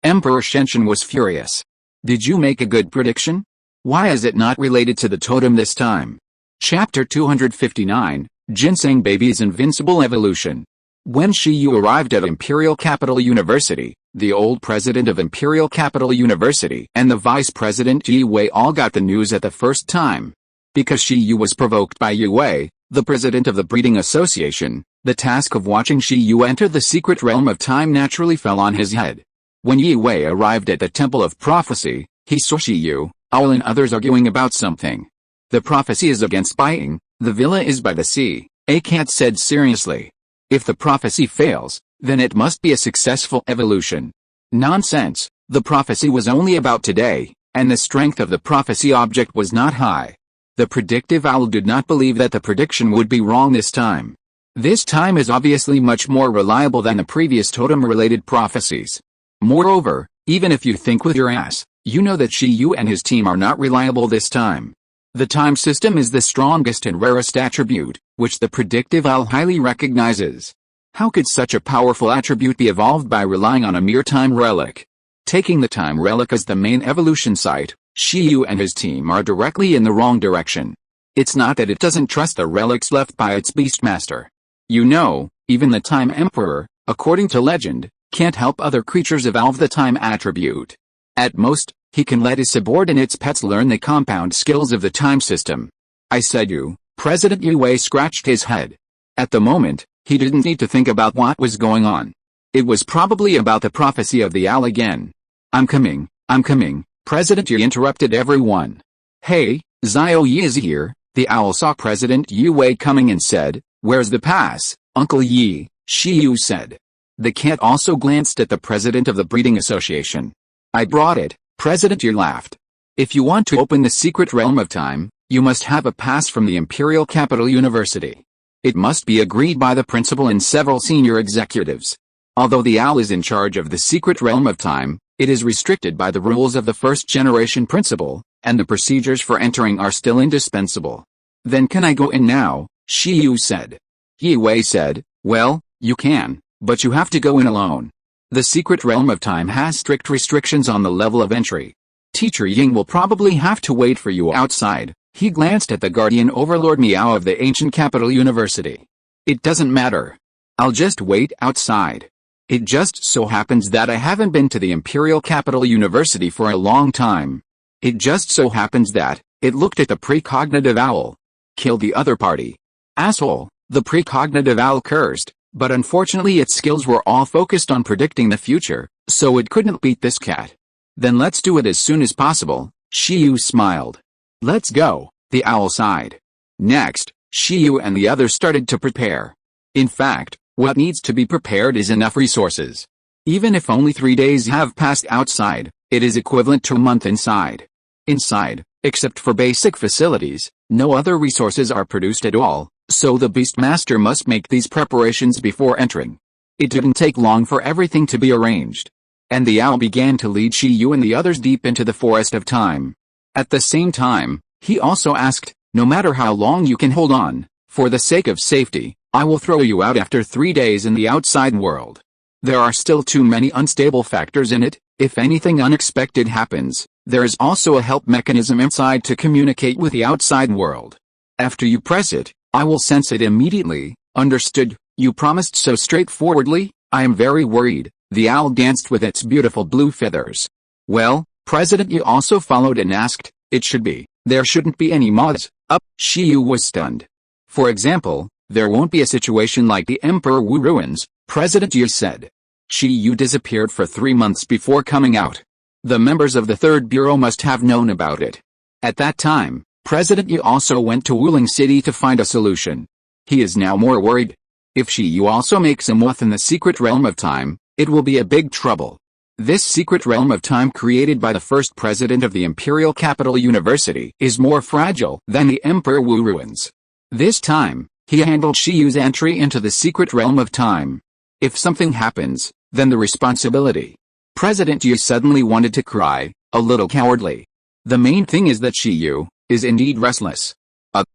S1: Emperor Shenshin was furious. Did you make a good prediction? Why is it not related to the totem this time? Chapter 259, Ginseng Baby's Invincible Evolution. When Shi Yu arrived at Imperial Capital University, the old president of Imperial Capital University and the vice president Yi Wei all got the news at the first time. Because Shi Yu was provoked by Yi Wei, the president of the Breeding Association, the task of watching Shi Yu enter the secret realm of time naturally fell on his head. When Yi Wei arrived at the Temple of Prophecy, he saw Shi Yu, Owl and others arguing about something. The prophecy is against buying, the villa is by the sea, a cat said seriously. If the prophecy fails, then it must be a successful evolution. Nonsense, the prophecy was only about today, and the strength of the prophecy object was not high. The predictive owl did not believe that the prediction would be wrong this time. This time is obviously much more reliable than the previous totem-related prophecies. Moreover, even if you think with your ass, you know that Shiyu and his team are not reliable this time. The time system is the strongest and rarest attribute, which the predictive owl highly recognizes. How could such a powerful attribute be evolved by relying on a mere time relic? Taking the time relic as the main evolution site, Shiyu and his team are directly in the wrong direction. It's not that it doesn't trust the relics left by its beastmaster. You know, even the Time Emperor, according to legend, can't help other creatures evolve the time attribute. At most, he can let his subordinates' pets learn the compound skills of the time system. I said President Yue scratched his head. At the moment, he didn't need to think about what was going on. It was probably about the prophecy of the owl again. I'm coming, President Yue interrupted everyone. Hey, Xiao Yi is here. The owl saw President Yue coming and said, "Where's the pass, Uncle Yi?" Shiyu said. The cat also glanced at the president of the breeding association. "I brought it," President Yue laughed. "If you want to open the secret realm of time, you must have a pass from the Imperial Capital University. It must be agreed by the principal and several senior executives. Although the owl is in charge of the secret realm of time, it is restricted by the rules of the first-generation principal, and the procedures for entering are still indispensable." "Then can I go in now?" Shiyu said. Yue said, "Well, you can, but you have to go in alone. The secret realm of time has strict restrictions on the level of entry. Teacher Ying will probably have to wait for you outside." He glanced at the guardian overlord Miao of the ancient capital university. "It doesn't matter. I'll just wait outside. It just so happens that I haven't been to the Imperial Capital University for a long time. It just so happens that," it looked at the precognitive owl. "Kill the other party. Asshole," the precognitive owl cursed, but unfortunately its skills were all focused on predicting the future, so it couldn't beat this cat. "Then let's do it as soon as possible," Shiyu smiled. "Let's go," the owl sighed. Next, Shiyu and the others started to prepare. In fact, what needs to be prepared is enough resources. Even if only 3 days have passed outside, it is equivalent to a month inside. Inside, except for basic facilities, no other resources are produced at all, so the Beastmaster must make these preparations before entering. It didn't take long for everything to be arranged. And the owl began to lead Shiyu and the others deep into the forest of time. At the same time, he also asked, "No matter how long you can hold on, for the sake of safety, I will throw you out after 3 days in the outside world. There are still too many unstable factors in it. If anything unexpected happens, there is also a help mechanism inside to communicate with the outside world. After you press it, I will sense it immediately. Understood?" "You promised so straightforwardly. I am very worried." The owl danced with its beautiful blue feathers. "Well," President Yu also followed and asked, "It should be. There shouldn't be any mods up." Shiyu was stunned. "For example, there won't be a situation like the Emperor Wu ruins," President Yu said. Shiyu disappeared for 3 months before coming out. The members of the Third Bureau must have known about it. At that time, President Yu also went to Wuling City to find a solution. He is now more worried. If Shiyu also makes a moth in the secret realm of time, it will be a big trouble. This secret realm of time created by the first president of the Imperial Capital University is more fragile than the Emperor Wu ruins. This time, he handled Shiyu's entry into the secret realm of time. If something happens, then the responsibility. President Yu suddenly wanted to cry, a little cowardly. The main thing is that Shiyu is indeed restless.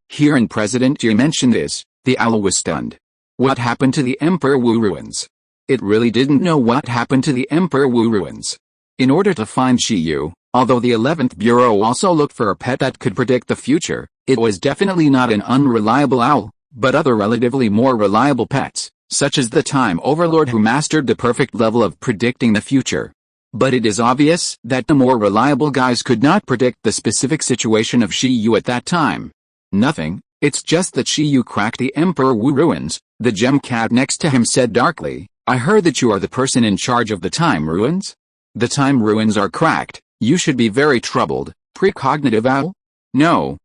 S1: Hearing President Yu mention this, the owl was stunned. What happened to the Emperor Wu ruins? It really didn't know what happened to the Emperor Wu ruins. In order to find Shiyu, although the 11th Bureau also looked for a pet that could predict the future, it was definitely not an unreliable owl, but other relatively more reliable pets, such as the Time Overlord who mastered the perfect level of predicting the future. But it is obvious that the more reliable guys could not predict the specific situation of Shiyu at that time. Nothing, it's just that Shiyu cracked the Emperor Wu ruins, the gem cat next to him said darkly. "I heard that you are the person in charge of the time ruins? The time ruins are cracked, you should be very troubled, precognitive owl?" No,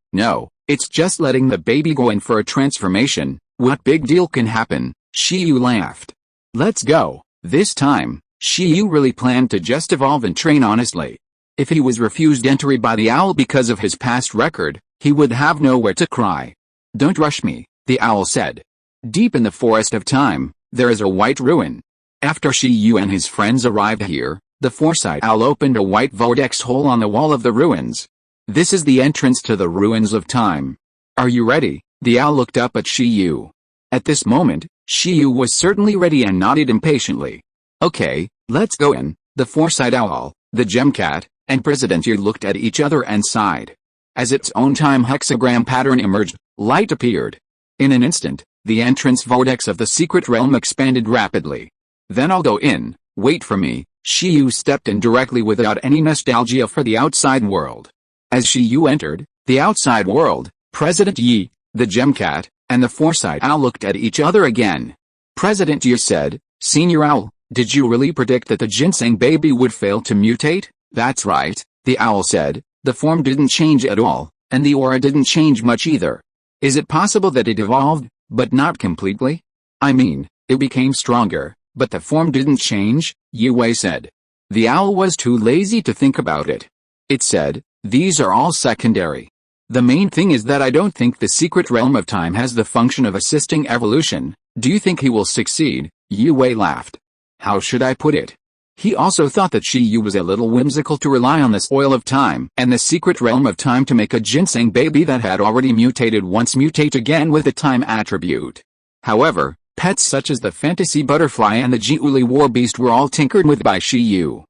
S1: it's just letting the baby go in for a transformation, what big deal can happen?" Shiyu laughed. "Let's go." This time, Yu really planned to just evolve and train honestly. If he was refused entry by the owl because of his past record, he would have nowhere to cry. Don't rush me, the owl said. Deep in the forest of time, there is a white ruin. After Yu and his friends arrived here, the foresight owl opened a white vortex hole on the wall of the ruins. This is the entrance to the ruins of time. Are you ready? The owl looked up at Yu. At this moment, Yu was certainly ready and nodded impatiently. Okay, let's go in. The foresight owl, the gem cat, and President Yu looked at each other and sighed. As its own time hexagram pattern emerged, light appeared. In an instant, the entrance vortex of the secret realm expanded rapidly. Then I'll go in, wait for me. Yu stepped in directly without any nostalgia for the outside world. As Yu entered the outside world, President Yi, the gem cat, and the foresight owl looked at each other again. President Yi said, Senior Owl, did you really predict that the ginseng baby would fail to mutate? That's right, the owl said. The form didn't change at all, and the aura didn't change much either. Is it possible that it evolved, but not completely? I mean, it became stronger, but the form didn't change, Yue said. The owl was too lazy to think about it. It said, these are all secondary. The main thing is that I don't think the secret realm of time has the function of assisting evolution. Do you think he will succeed? Yue laughed. How should I put it? He also thought that Yu was a little whimsical to rely on this oil of time and the secret realm of time to make a ginseng baby that had already mutated once mutate again with the time attribute. However, pets such as the fantasy butterfly and the Jiuli war beast were all tinkered with by Yu.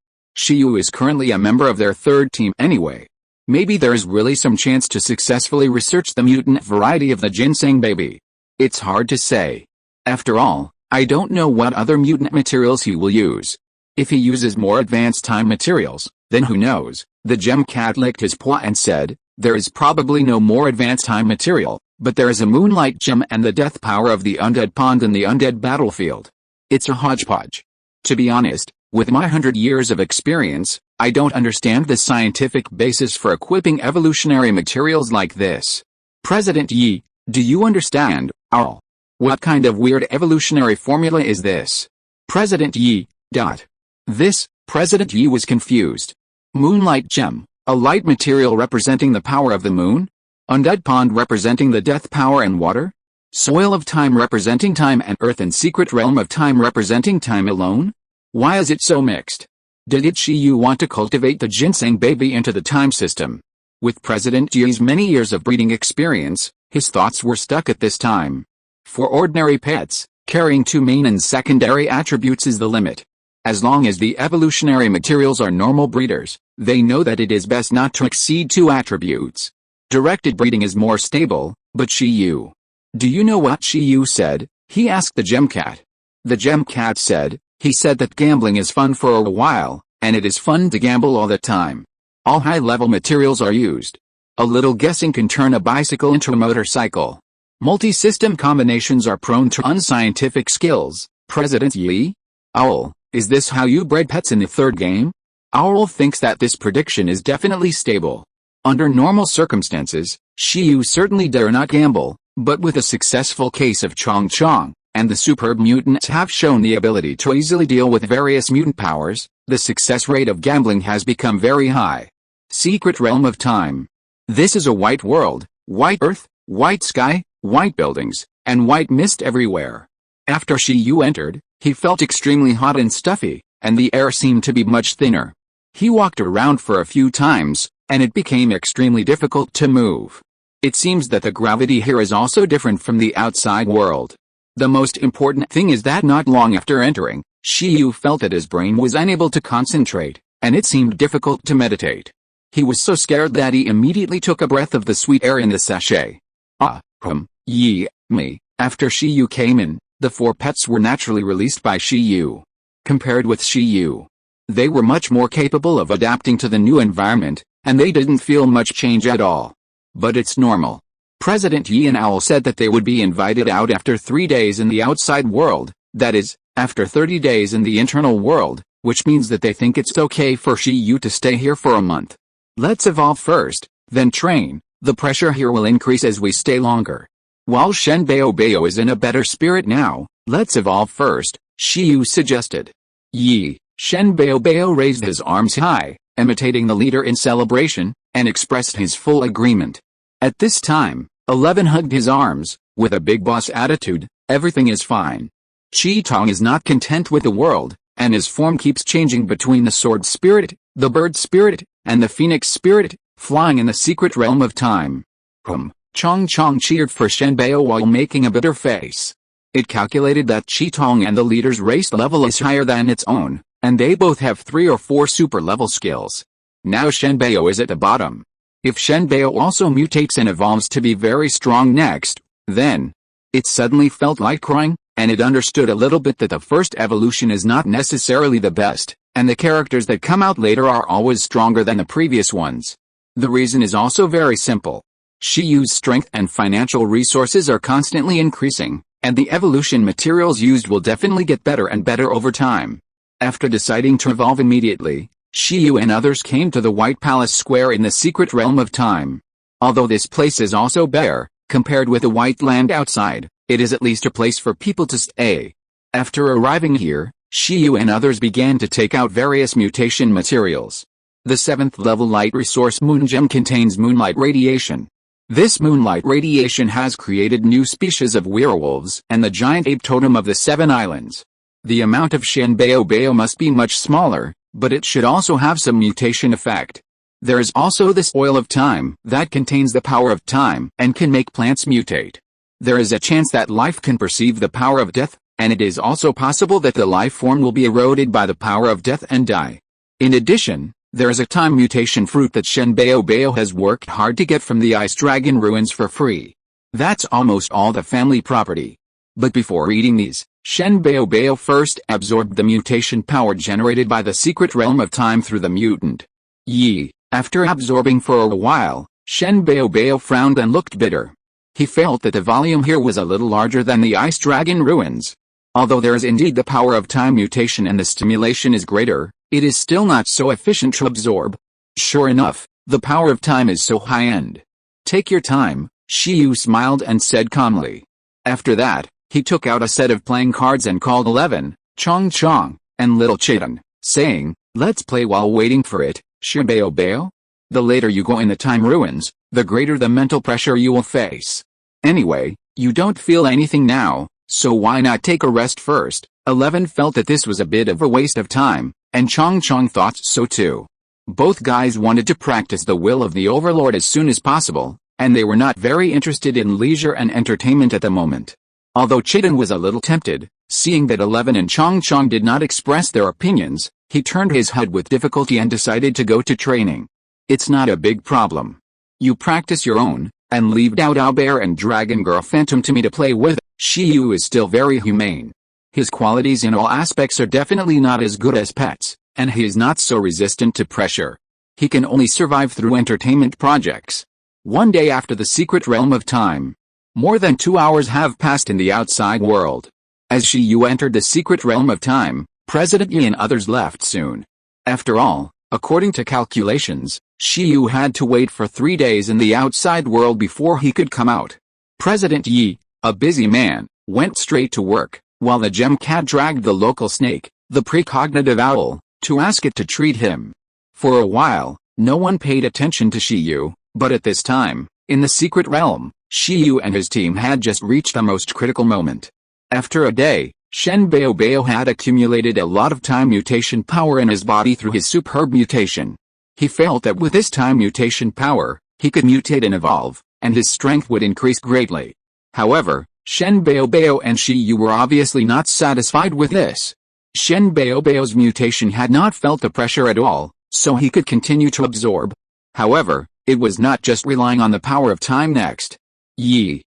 S1: Yu is currently a member of their third team anyway. Maybe there is really some chance to successfully research the mutant variety of the ginseng baby. It's hard to say. After all, I don't know what other mutant materials he will use. If he uses more advanced time materials, then who knows? The gem cat licked his paw and said, there is probably no more advanced time material, but there is a moonlight gem and the death power of the undead pond and the undead battlefield. It's a hodgepodge. To be honest, with my 100 years of experience, I don't understand the scientific basis for equipping evolutionary materials like this. President Yi, do you understand? Owl. What kind of weird evolutionary formula is this? President Yi. This, President Yi was confused. Moonlight gem, a light material representing the power of the moon? Undead pond representing the death power and water? Soil of time representing time and earth and secret realm of time representing time alone? Why is it so mixed? Did Yu want to cultivate the ginseng baby into the time system? With President Yi's many years of breeding experience, his thoughts were stuck at this time. For ordinary pets, carrying two main and secondary attributes is the limit. As long as the evolutionary materials are normal breeders, they know that it is best not to exceed two attributes. Directed breeding is more stable, but Yu. Do you know what Yu said? He asked the gem cat. The gem cat said, he said that gambling is fun for a while, and it is fun to gamble all the time. All high-level materials are used. A little guessing can turn a bicycle into a motorcycle. Multi-system combinations are prone to unscientific skills. President Yi? Owl. Is this how you bred pets in the third game? Owl thinks that this prediction is definitely stable. Under normal circumstances, Yu certainly dare not gamble, but with a successful case of Chong Chong, and the superb mutants have shown the ability to easily deal with various mutant powers, the success rate of gambling has become very high. Secret realm of time. This is a white world, white earth, white sky, white buildings, and white mist everywhere. After Yu entered, he felt extremely hot and stuffy, and the air seemed to be much thinner. He walked around for a few times, and it became extremely difficult to move. It seems that the gravity here is also different from the outside world. The most important thing is that not long after entering, Yu felt that his brain was unable to concentrate, and it seemed difficult to meditate. He was so scared that he immediately took a breath of the sweet air in the sachet. Me. After Yu came in, the four pets were naturally released by Yu. Compared with Yu, they were much more capable of adapting to the new environment, and they didn't feel much change at all. But it's normal. President Yi and Owl said that they would be invited out after 3 days in the outside world, that is, after 30 days in the internal world, which means that they think it's okay for Yu to stay here for a month. Let's evolve first, then train. The pressure here will increase as we stay longer. While Shen Bao is in a better spirit now, let's evolve first, Yu suggested. Yi, Shen Baobao raised his arms high, imitating the leader in celebration, and expressed his full agreement. At this time, 11 hugged his arms, with a big boss attitude. Everything is fine. Qi-Tong is not content with the world, and his form keeps changing between the sword spirit, the bird spirit, and the phoenix spirit, flying in the secret realm of time. Chong cheered for Shen Bao while making a bitter face. It calculated that Qi-Tong and the leader's race level is higher than its own, and they both have 3 or 4 super level skills. Now Shen Bao is at the bottom. If Shen Bao also mutates and evolves to be very strong next, then it suddenly felt like crying, and it understood a little bit that the first evolution is not necessarily the best, and the characters that come out later are always stronger than the previous ones. The reason is also very simple. Shiyu's strength and financial resources are constantly increasing, and the evolution materials used will definitely get better and better over time. After deciding to evolve immediately, Shiyu and others came to the White Palace Square in the secret realm of time. Although this place is also bare, compared with the white land outside, it is at least a place for people to stay. After arriving here, Shiyu and others began to take out various mutation materials. The 7th level light resource Moon Gem contains moonlight radiation. This moonlight radiation has created new species of werewolves and the giant ape totem of the 7 islands. The amount of Shen Bao must be much smaller, but it should also have some mutation effect. There is also this oil of time that contains the power of time and can make plants mutate. There is a chance that life can perceive the power of death, and it is also possible that the life form will be eroded by the power of death and die. In addition, there is a time mutation fruit that Shen Bao has worked hard to get from the Ice Dragon ruins for free. That's almost all the family property. But before eating these, Shen Bao first absorbed the mutation power generated by the secret realm of time through the mutant Yi. After absorbing for a while, Shen Bao frowned and looked bitter. He felt that the volume here was a little larger than the Ice Dragon ruins. Although there is indeed the power of time mutation and the stimulation is greater, it is still not so efficient to absorb. Sure enough, the power of time is so high-end. Take your time, Shiyu smiled and said calmly. After that, he took out a set of playing cards and called 11, Chong, and Little Chitin, saying, "Let's play while waiting for it, Shen Bao. The later you go in the time ruins, the greater the mental pressure you will face. Anyway, you don't feel anything now, so why not take a rest first?" 11 felt that this was a bit of a waste of time, and Chong thought so too. Both guys wanted to practice the will of the Overlord as soon as possible, and they were not very interested in leisure and entertainment at the moment. Although Chitin was a little tempted, seeing that 11 and Chong did not express their opinions, he turned his head with difficulty and decided to go to training. It's not a big problem. You practice your own, and leave Dao Dao Bear and Dragon Girl Phantom to me to play with. Shiyu is still very humane. His qualities in all aspects are definitely not as good as pets, and he is not so resistant to pressure. He can only survive through entertainment projects. One day after the secret realm of time, more than 2 hours have passed in the outside world. As Shiyu entered the secret realm of time, President Yi and others left soon. After all, according to calculations, Shiyu had to wait for 3 days in the outside world before he could come out. President Yi, a busy man, went straight to work, while the gem cat dragged the local snake, the precognitive owl, to ask it to treat him. For a while, no one paid attention to Shiyu, but at this time, in the secret realm, Shiyu and his team had just reached the most critical moment. After a day, Shen Bao had accumulated a lot of time mutation power in his body through his superb mutation. He felt that with this time mutation power, he could mutate and evolve, and his strength would increase greatly. However, Shen Bao and Shiyu were obviously not satisfied with this. Shen Bao's mutation had not felt the pressure at all, so he could continue to absorb. However, it was not just relying on the power of time next.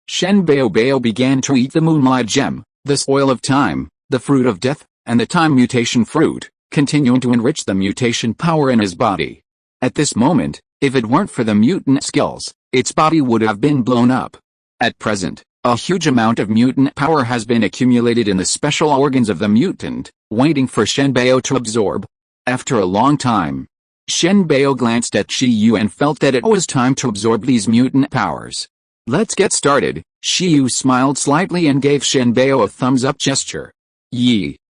S1: Shen Bao began to eat the moonlight gem, the oil of time, the fruit of death, and the time mutation fruit, continuing to enrich the mutation power in his body. At this moment, if it weren't for the mutant skills, its body would have been blown up. At present, a huge amount of mutant power has been accumulated in the special organs of the mutant, waiting for Shen Bao to absorb. After a long time, Shen Bao glanced at Shiyu and felt that it was time to absorb these mutant powers. "Let's get started." Shiyu smiled slightly and gave Shen Bao a thumbs-up gesture.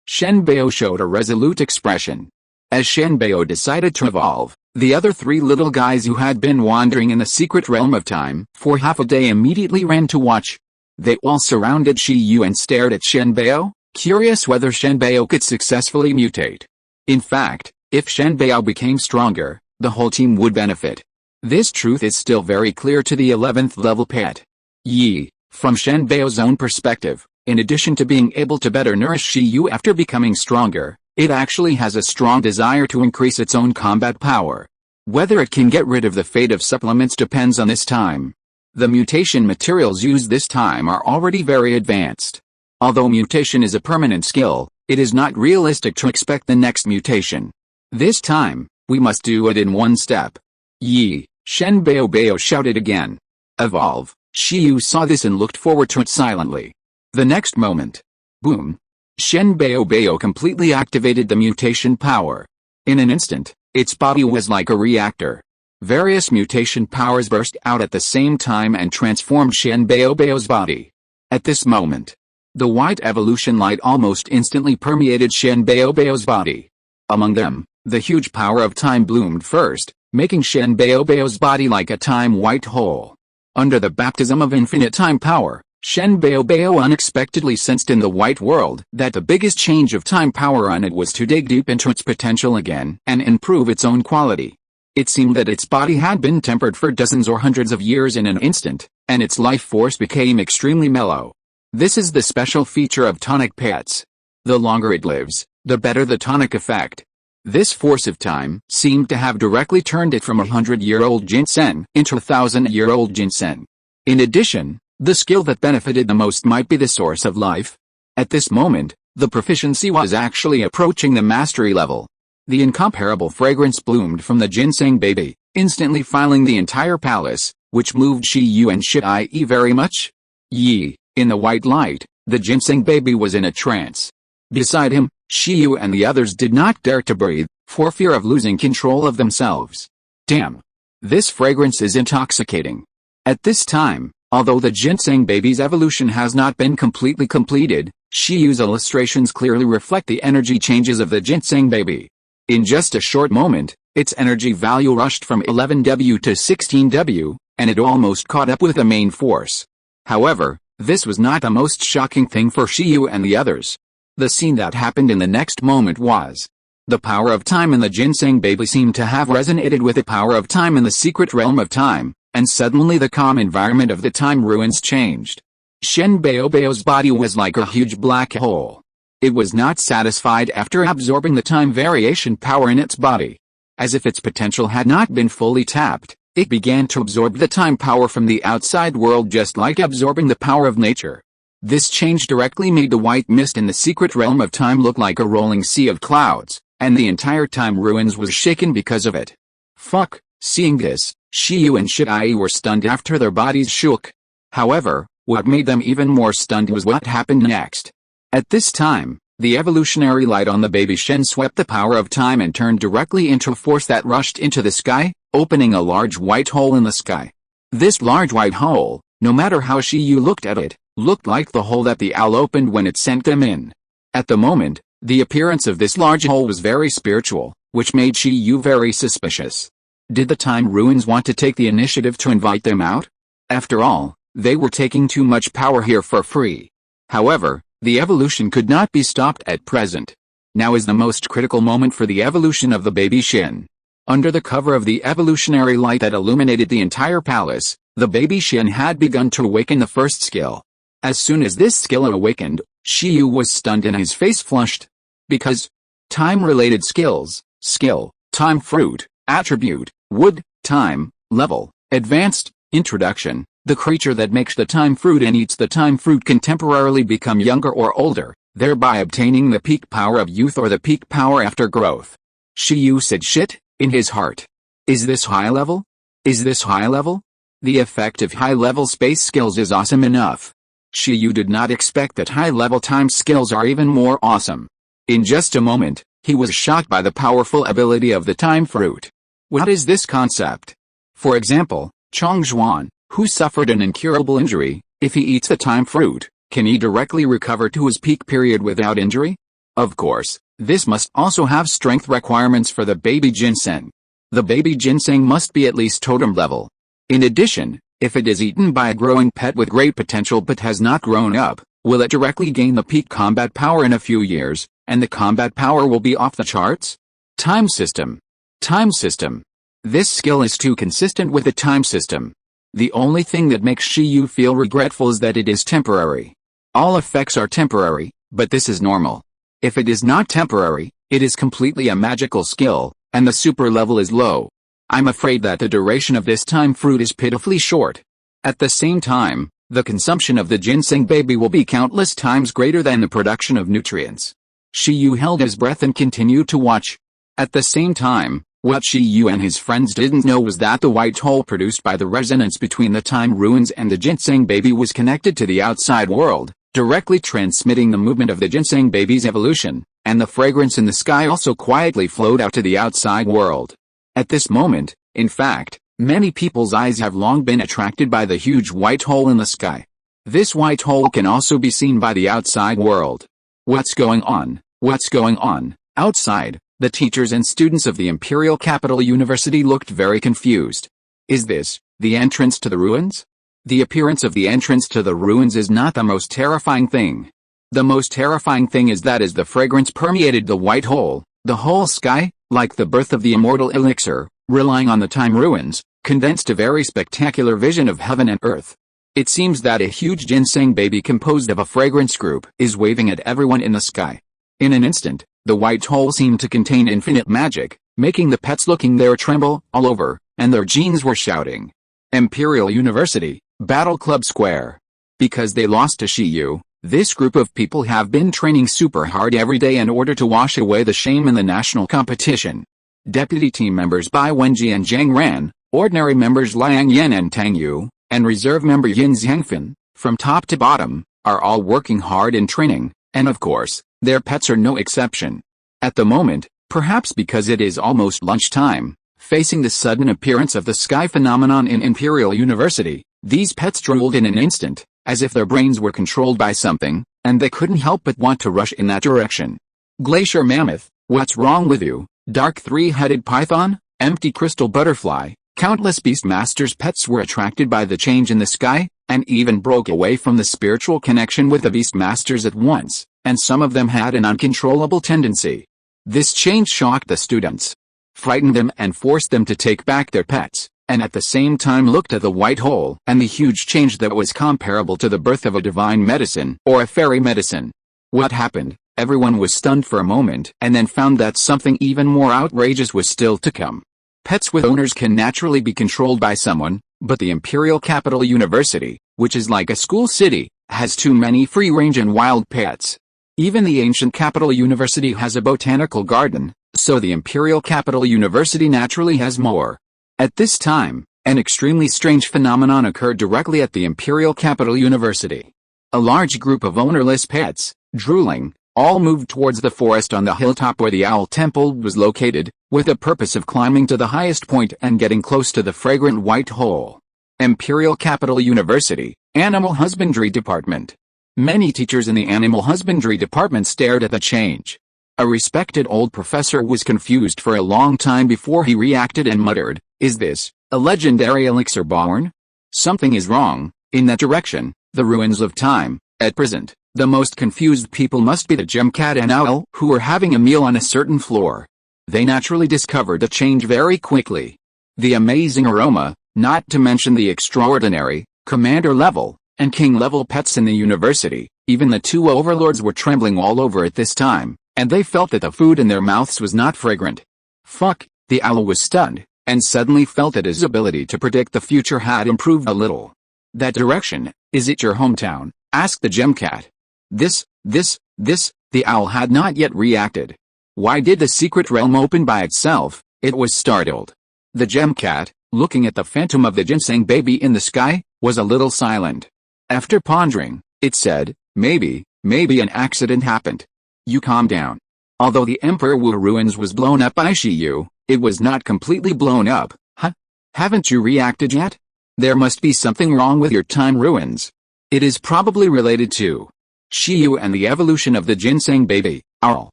S1: Shenbao showed a resolute expression. As Shenbao decided to evolve, the other three little guys who had been wandering in the secret realm of time for half a day immediately ran to watch. They all surrounded Shiyu and stared at Shenbao, curious whether Shenbao could successfully mutate. In fact, if Shenbao became stronger, the whole team would benefit. This truth is still very clear to the 11th level pet. Yi, from Shenbao's own perspective, in addition to being able to better nourish Shiyu after becoming stronger, it actually has a strong desire to increase its own combat power. Whether it can get rid of the fate of supplements depends on this time. The mutation materials used this time are already very advanced. Although mutation is a permanent skill, it is not realistic to expect the next mutation. This time, we must do it in one step. Yi, Shenbao shouted again. Evolve. Shiyu saw this and looked forward to it silently. The next moment. Boom. Shenbao completely activated the mutation power. In an instant, its body was like a reactor. Various mutation powers burst out at the same time and transformed Shenbao's body. At this moment, the white evolution light almost instantly permeated Shenbao's body. Among them, the huge power of time bloomed first, making Shenbao's body like a time white hole. Under the baptism of infinite time power, Shenbao unexpectedly sensed in the white world that the biggest change of time power on it was to dig deep into its potential again and improve its own quality. It seemed that its body had been tempered for dozens or hundreds of years in an instant, and its life force became extremely mellow. This is the special feature of tonic pets. The longer it lives, the better the tonic effect. This force of time seemed to have directly turned it from 100-year-old ginseng into 1,000-year-old ginseng. In addition, the skill that benefited the most might be the source of life. At this moment, the proficiency was actually approaching the mastery level. The incomparable fragrance bloomed from the ginseng baby, instantly filling the entire palace, which moved Shiyu and Shiai very much. Yi, in the white light, the ginseng baby was in a trance. Beside him, Shiyu and the others did not dare to breathe, for fear of losing control of themselves. Damn! This fragrance is intoxicating. At this time, although the ginseng baby's evolution has not been completely completed, Shiyu's illustrations clearly reflect the energy changes of the ginseng baby. In just a short moment, its energy value rushed from 11W to 16W, and it almost caught up with the main force. However, this was not the most shocking thing for Shiyu and the others. The scene that happened in the next moment was. The power of time in the ginseng baby seemed to have resonated with the power of time in the secret realm of time, and suddenly the calm environment of the time ruins changed. Shenbao's body was like a huge black hole. It was not satisfied after absorbing the time variation power in its body. As if its potential had not been fully tapped, it began to absorb the time power from the outside world just like absorbing the power of nature. This change directly made the white mist in the secret realm of time look like a rolling sea of clouds, and the entire time ruins was shaken because of it. Fuck! Seeing this, Shiyu and Shiai were stunned after their bodies shook. However, what made them even more stunned was what happened next. At this time, the evolutionary light on the baby Shen swept the power of time and turned directly into a force that rushed into the sky, opening a large white hole in the sky. This large white hole, no matter how Shiyu looked at it, looked like the hole that the owl opened when it sent them in. At the moment, the appearance of this large hole was very spiritual, which made Shiyu very suspicious. Did the time ruins want to take the initiative to invite them out? After all, they were taking too much power here for free. However, the evolution could not be stopped at present. Now is the most critical moment for the evolution of the baby Shen. Under the cover of the evolutionary light that illuminated the entire palace, the baby Shen had begun to awaken the first skill. As soon as this skill awakened, Shiyu was stunned and his face flushed. Because time-related skills, skill, time fruit, attribute, wood, time, level, advanced, introduction, the creature that makes the time fruit and eats the time fruit can temporarily become younger or older, thereby obtaining the peak power of youth or the peak power after growth. Shiyu said shit, in his heart. Is this high level? Is this high level? The effect of high-level space skills is awesome enough. Shiyu did not expect that high-level time skills are even more awesome. In just a moment, he was shocked by the powerful ability of the time fruit. What is this concept? For example, Chongzhuan, who suffered an incurable injury, if he eats the time fruit, can he directly recover to his peak period without injury? Of course, this must also have strength requirements for the baby ginseng. The baby ginseng must be at least totem level. In addition, if it is eaten by a growing pet with great potential but has not grown up, will it directly gain the peak combat power in a few years, and the combat power will be off the charts? Time system. Time system. This skill is too consistent with the time system. The only thing that makes Shiyu feel regretful is that it is temporary. All effects are temporary, but this is normal. If it is not temporary, it is completely a magical skill, and the super level is low. I'm afraid that the duration of this time fruit is pitifully short. At the same time, the consumption of the ginseng baby will be countless times greater than the production of nutrients. Shiyu held his breath and continued to watch. At the same time, what Shiyu and his friends didn't know was that the white hole produced by the resonance between the time ruins and the ginseng baby was connected to the outside world, directly transmitting the movement of the ginseng baby's evolution, and the fragrance in the sky also quietly flowed out to the outside world. At this moment, in fact, many people's eyes have long been attracted by the huge white hole in the sky. This white hole can also be seen by the outside world. What's going on? What's going on? Outside, the teachers and students of the Imperial Capital University looked very confused. Is this the entrance to the ruins? The appearance of the entrance to the ruins is not the most terrifying thing. The most terrifying thing is that as the fragrance permeated the white hole, the whole sky, like the birth of the immortal elixir, relying on the time ruins, condensed a very spectacular vision of heaven and earth. It seems that a huge ginseng baby composed of a fragrance group is waving at everyone in the sky. In an instant, the white hole seemed to contain infinite magic, making the pets looking there tremble all over, and their genes were shouting. Imperial University, Battle Club Square. Because they lost to Shiyu, this group of people have been training super hard every day in order to wash away the shame in the national competition. Deputy team members Bai Wenji and Zhang Ran, ordinary members Liang Yan and Tang Yu, and reserve member Yin Zhangfan, from top to bottom, are all working hard in training, and of course, their pets are no exception. At the moment, perhaps because it is almost lunchtime, facing the sudden appearance of the sky phenomenon in Imperial University, these pets drooled in an instant, as if their brains were controlled by something, and they couldn't help but want to rush in that direction. Glacier Mammoth, what's wrong with you? Dark three-headed python, empty crystal butterfly, countless Beastmaster's pets were attracted by the change in the sky, and even broke away from the spiritual connection with the Beastmasters at once, and some of them had an uncontrollable tendency. This change shocked the students, frightened them and forced them to take back their pets, and at the same time looked at the white hole and the huge change that was comparable to the birth of a divine medicine or a fairy medicine. What happened? Everyone was stunned for a moment and then found that something even more outrageous was still to come. Pets with owners can naturally be controlled by someone, but the Imperial Capital University, which is like a school city, has too many free-range and wild pets. Even the ancient Capital University has a botanical garden, so the Imperial Capital University naturally has more. At this time, an extremely strange phenomenon occurred directly at the Imperial Capital University. A large group of ownerless pets, drooling, all moved towards the forest on the hilltop where the Owl Temple was located, with the purpose of climbing to the highest point and getting close to the fragrant white hole. Imperial Capital University, Animal Husbandry Department. Many teachers in the Animal Husbandry Department stared at the change. A respected old professor was confused for a long time before he reacted and muttered, "Is this a legendary elixir born? Something is wrong." In that direction, the ruins of time, at present, the most confused people must be the Gemcat and Owl, who were having a meal on a certain floor. They naturally discovered the change very quickly. The amazing aroma, not to mention the extraordinary, commander-level, and king-level pets in the university, even the two overlords were trembling all over at this time, and they felt that the food in their mouths was not fragrant. Fuck, the Owl was stunned, and suddenly felt that his ability to predict the future had improved a little. "That direction, is it your hometown?" asked the Gemcat. This, the Owl had not yet reacted. Why did the secret realm open by itself? It was startled. The Gemcat, looking at the phantom of the ginseng baby in the sky, was a little silent. After pondering, it said, maybe an accident happened. You calm down. Although the Emperor Wu ruins was blown up by Shiyu, it was not completely blown up. Huh? Haven't you reacted yet? There must be something wrong with your time ruins. It is probably related to Shiyu and the evolution of the ginseng baby. Owl.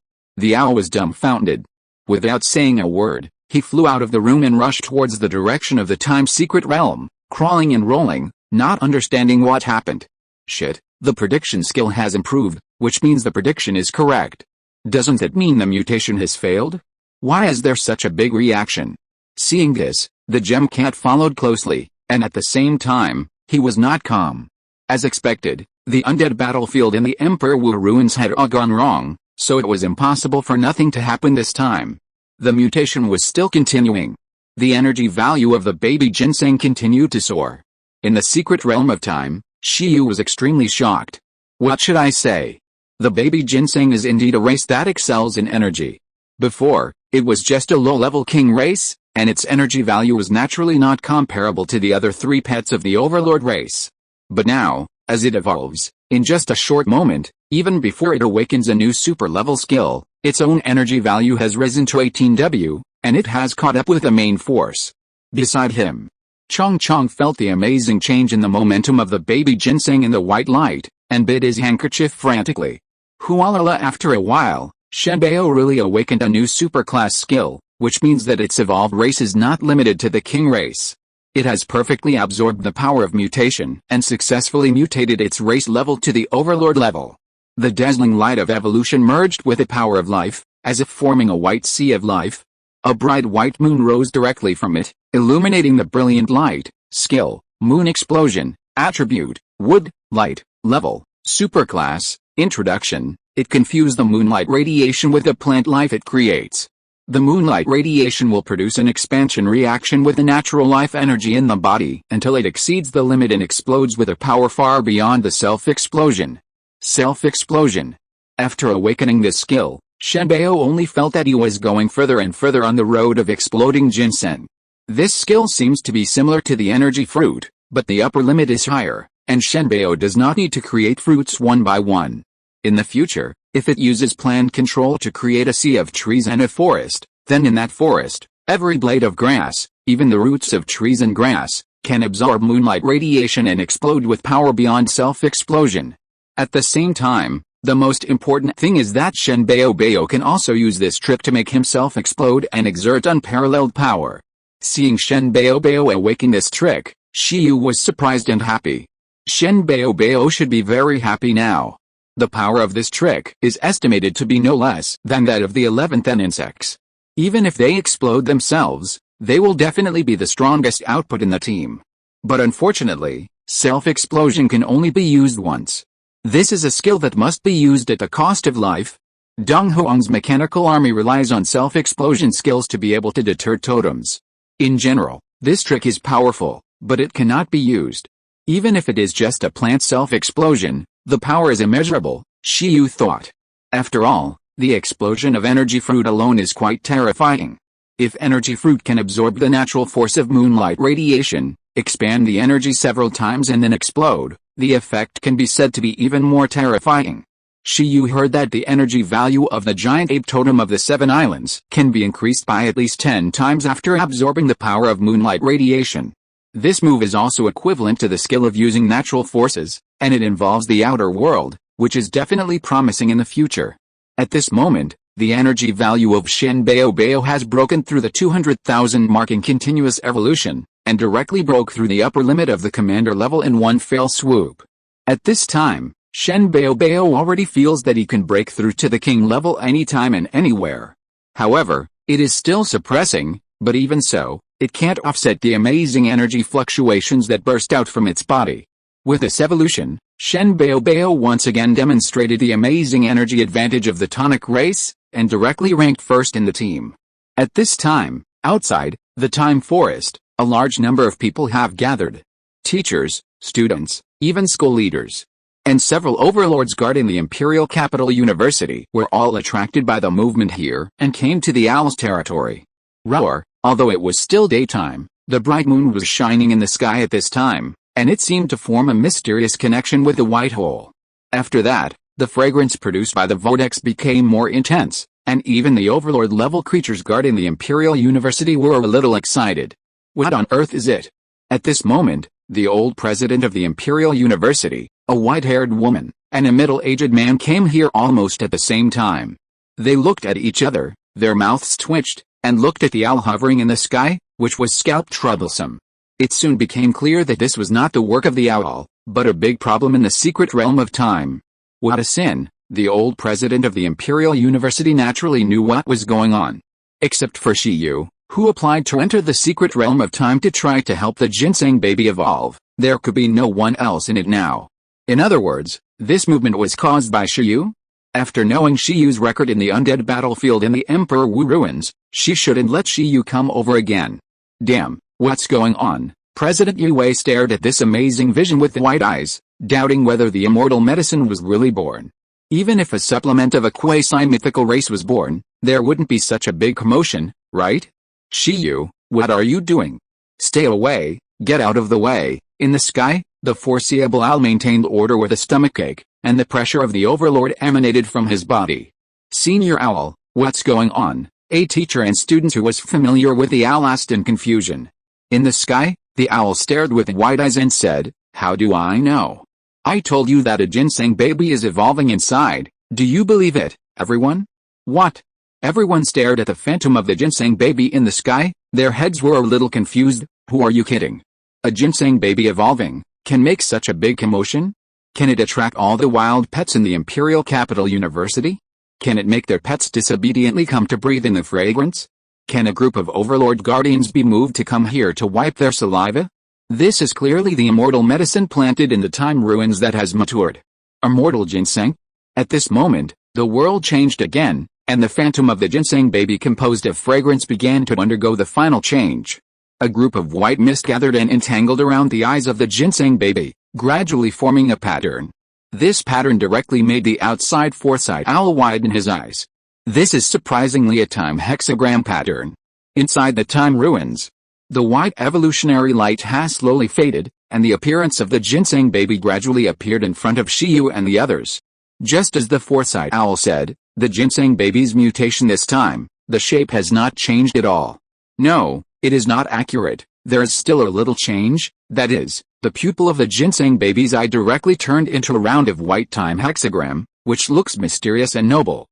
S1: The owl was dumbfounded. Without saying a word, he flew out of the room and rushed towards the direction of the time secret realm, crawling and rolling, not understanding what happened. Shit, the prediction skill has improved, which means the prediction is correct. Doesn't it mean the mutation has failed? Why is there such a big reaction? Seeing this, the gem cat followed closely, and at the same time, he was not calm. As expected, the undead battlefield in the Emperor Wu ruins had all gone wrong, so it was impossible for nothing to happen this time. The mutation was still continuing. The energy value of the baby ginseng continued to soar. In the secret realm of time, Shiyu was extremely shocked. What should I say? The baby ginseng is indeed a race that excels in energy. Before, it was just a low-level king race, and its energy value was naturally not comparable to the other three pets of the overlord race. But now, as it evolves, in just a short moment, even before it awakens a new super-level skill, its own energy value has risen to 18W, and it has caught up with the main force. Beside him, Chong Chong felt the amazing change in the momentum of the baby ginseng in the white light, and bit his handkerchief frantically. Hualala. After a while, Shenbao really awakened a new superclass skill, which means that its evolved race is not limited to the king race. It has perfectly absorbed the power of mutation and successfully mutated its race level to the overlord level. The dazzling light of evolution merged with the power of life, as if forming a white sea of life. A bright white moon rose directly from it, illuminating the brilliant light. Skill, moon explosion, attribute, wood, light, level, superclass, introduction. It confused the moonlight radiation with the plant life it creates. The moonlight radiation will produce an expansion reaction with the natural life energy in the body until it exceeds the limit and explodes with a power far beyond the self-explosion. Self-explosion. After awakening this skill, Shenbao only felt that he was going further and further on the road of exploding ginseng. This skill seems to be similar to the energy fruit, but the upper limit is higher, and Shenbao does not need to create fruits one by one. In the future, if it uses plant control to create a sea of trees and a forest, then in that forest, every blade of grass, even the roots of trees and grass, can absorb moonlight radiation and explode with power beyond self-explosion. At the same time, the most important thing is that Shenbao can also use this trick to make himself explode and exert unparalleled power. Seeing Shenbao awaken this trick, Shiyu was surprised and happy. Shenbao should be very happy now. The power of this trick is estimated to be no less than that of the 11th N insects. Even if they explode themselves, they will definitely be the strongest output in the team. But unfortunately, self-explosion can only be used once. This is a skill that must be used at the cost of life. Dong Huang's mechanical army relies on self-explosion skills to be able to deter totems. In general, this trick is powerful, but it cannot be used. Even if it is just a plant self-explosion, the power is immeasurable, Shiyu thought. After all, the explosion of energy fruit alone is quite terrifying. If energy fruit can absorb the natural force of moonlight radiation, expand the energy several times and then explode, the effect can be said to be even more terrifying. Shiyu heard that the energy value of the giant ape totem of the 7 islands can be increased by at least 10 times after absorbing the power of moonlight radiation. This move is also equivalent to the skill of using natural forces, and it involves the outer world, which is definitely promising in the future. At this moment, the energy value of Shenbao has broken through the 200,000 mark in continuous evolution, and directly broke through the upper limit of the commander level in one fell swoop. At this time, Shenbao already feels that he can break through to the king level anytime and anywhere. However, it is still suppressing, but even so, it can't offset the amazing energy fluctuations that burst out from its body. With this evolution, Shenbao once again demonstrated the amazing energy advantage of the tonic race, and directly ranked first in the team. At this time, outside the time forest, a large number of people have gathered. Teachers, students, even school leaders, and several overlords guarding the Imperial Capital University were all attracted by the movement here and came to the Owl's territory. Roar. Although it was still daytime, the bright moon was shining in the sky at this time, and it seemed to form a mysterious connection with the white hole. After that, the fragrance produced by the vortex became more intense, and even the overlord-level creatures guarding the Imperial University were a little excited. What on earth is it? At this moment, the old president of the Imperial University, a white-haired woman, and a middle-aged man came here almost at the same time. They looked at each other, their mouths twitched, and looked at the owl hovering in the sky, which was scalp troublesome. It soon became clear that this was not the work of the owl, but a big problem in the secret realm of time. What a sin! The old president of the Imperial University naturally knew what was going on. Except for Shiyu, who applied to enter the secret realm of time to try to help the ginseng baby evolve, there could be no one else in it now. In other words, this movement was caused by Shiyu? After knowing Shiyu's record in the undead battlefield in the Emperor Wu ruins, she shouldn't let Shiyu come over again. Damn, what's going on? President Yue stared at this amazing vision with wide eyes, doubting whether the immortal medicine was really born. Even if a supplement of a quasi-mythical race was born, there wouldn't be such a big commotion, right? Shiyu, what are you doing? Stay away, get out of the way. In the sky, the foreseeable owl maintained order with a stomachache, and the pressure of the overlord emanated from his body. Senior Owl, what's going on? A teacher and student who was familiar with the owl asked in confusion. In the sky, the owl stared with wide eyes and said, how do I know? I told you that a ginseng baby is evolving inside. Do you believe it, everyone? What? Everyone stared at the phantom of the ginseng baby in the sky, their heads were a little confused. Who are you kidding? A ginseng baby evolving can make such a big commotion? Can it attract all the wild pets in the Imperial Capital University? Can it make their pets disobediently come to breathe in the fragrance? Can a group of Overlord Guardians be moved to come here to wipe their saliva? This is clearly the immortal medicine planted in the time ruins that has matured. Immortal ginseng? At this moment, the world changed again, and the phantom of the ginseng baby composed of fragrance began to undergo the final change. A group of white mist gathered and entangled around the eyes of the ginseng baby, gradually forming a pattern. This pattern directly made the outside foresight owl widen his eyes. This is surprisingly a time hexagram pattern. Inside the time ruins, the white evolutionary light has slowly faded, and the appearance of the ginseng baby gradually appeared in front of Shiyu and the others. Just as the foresight owl said, the ginseng baby's mutation this time, the shape has not changed at all. No, it is not accurate. There is still a little change, that is, the pupil of the ginseng baby's eye directly turned into a round of white time hexagram, which looks mysterious and noble.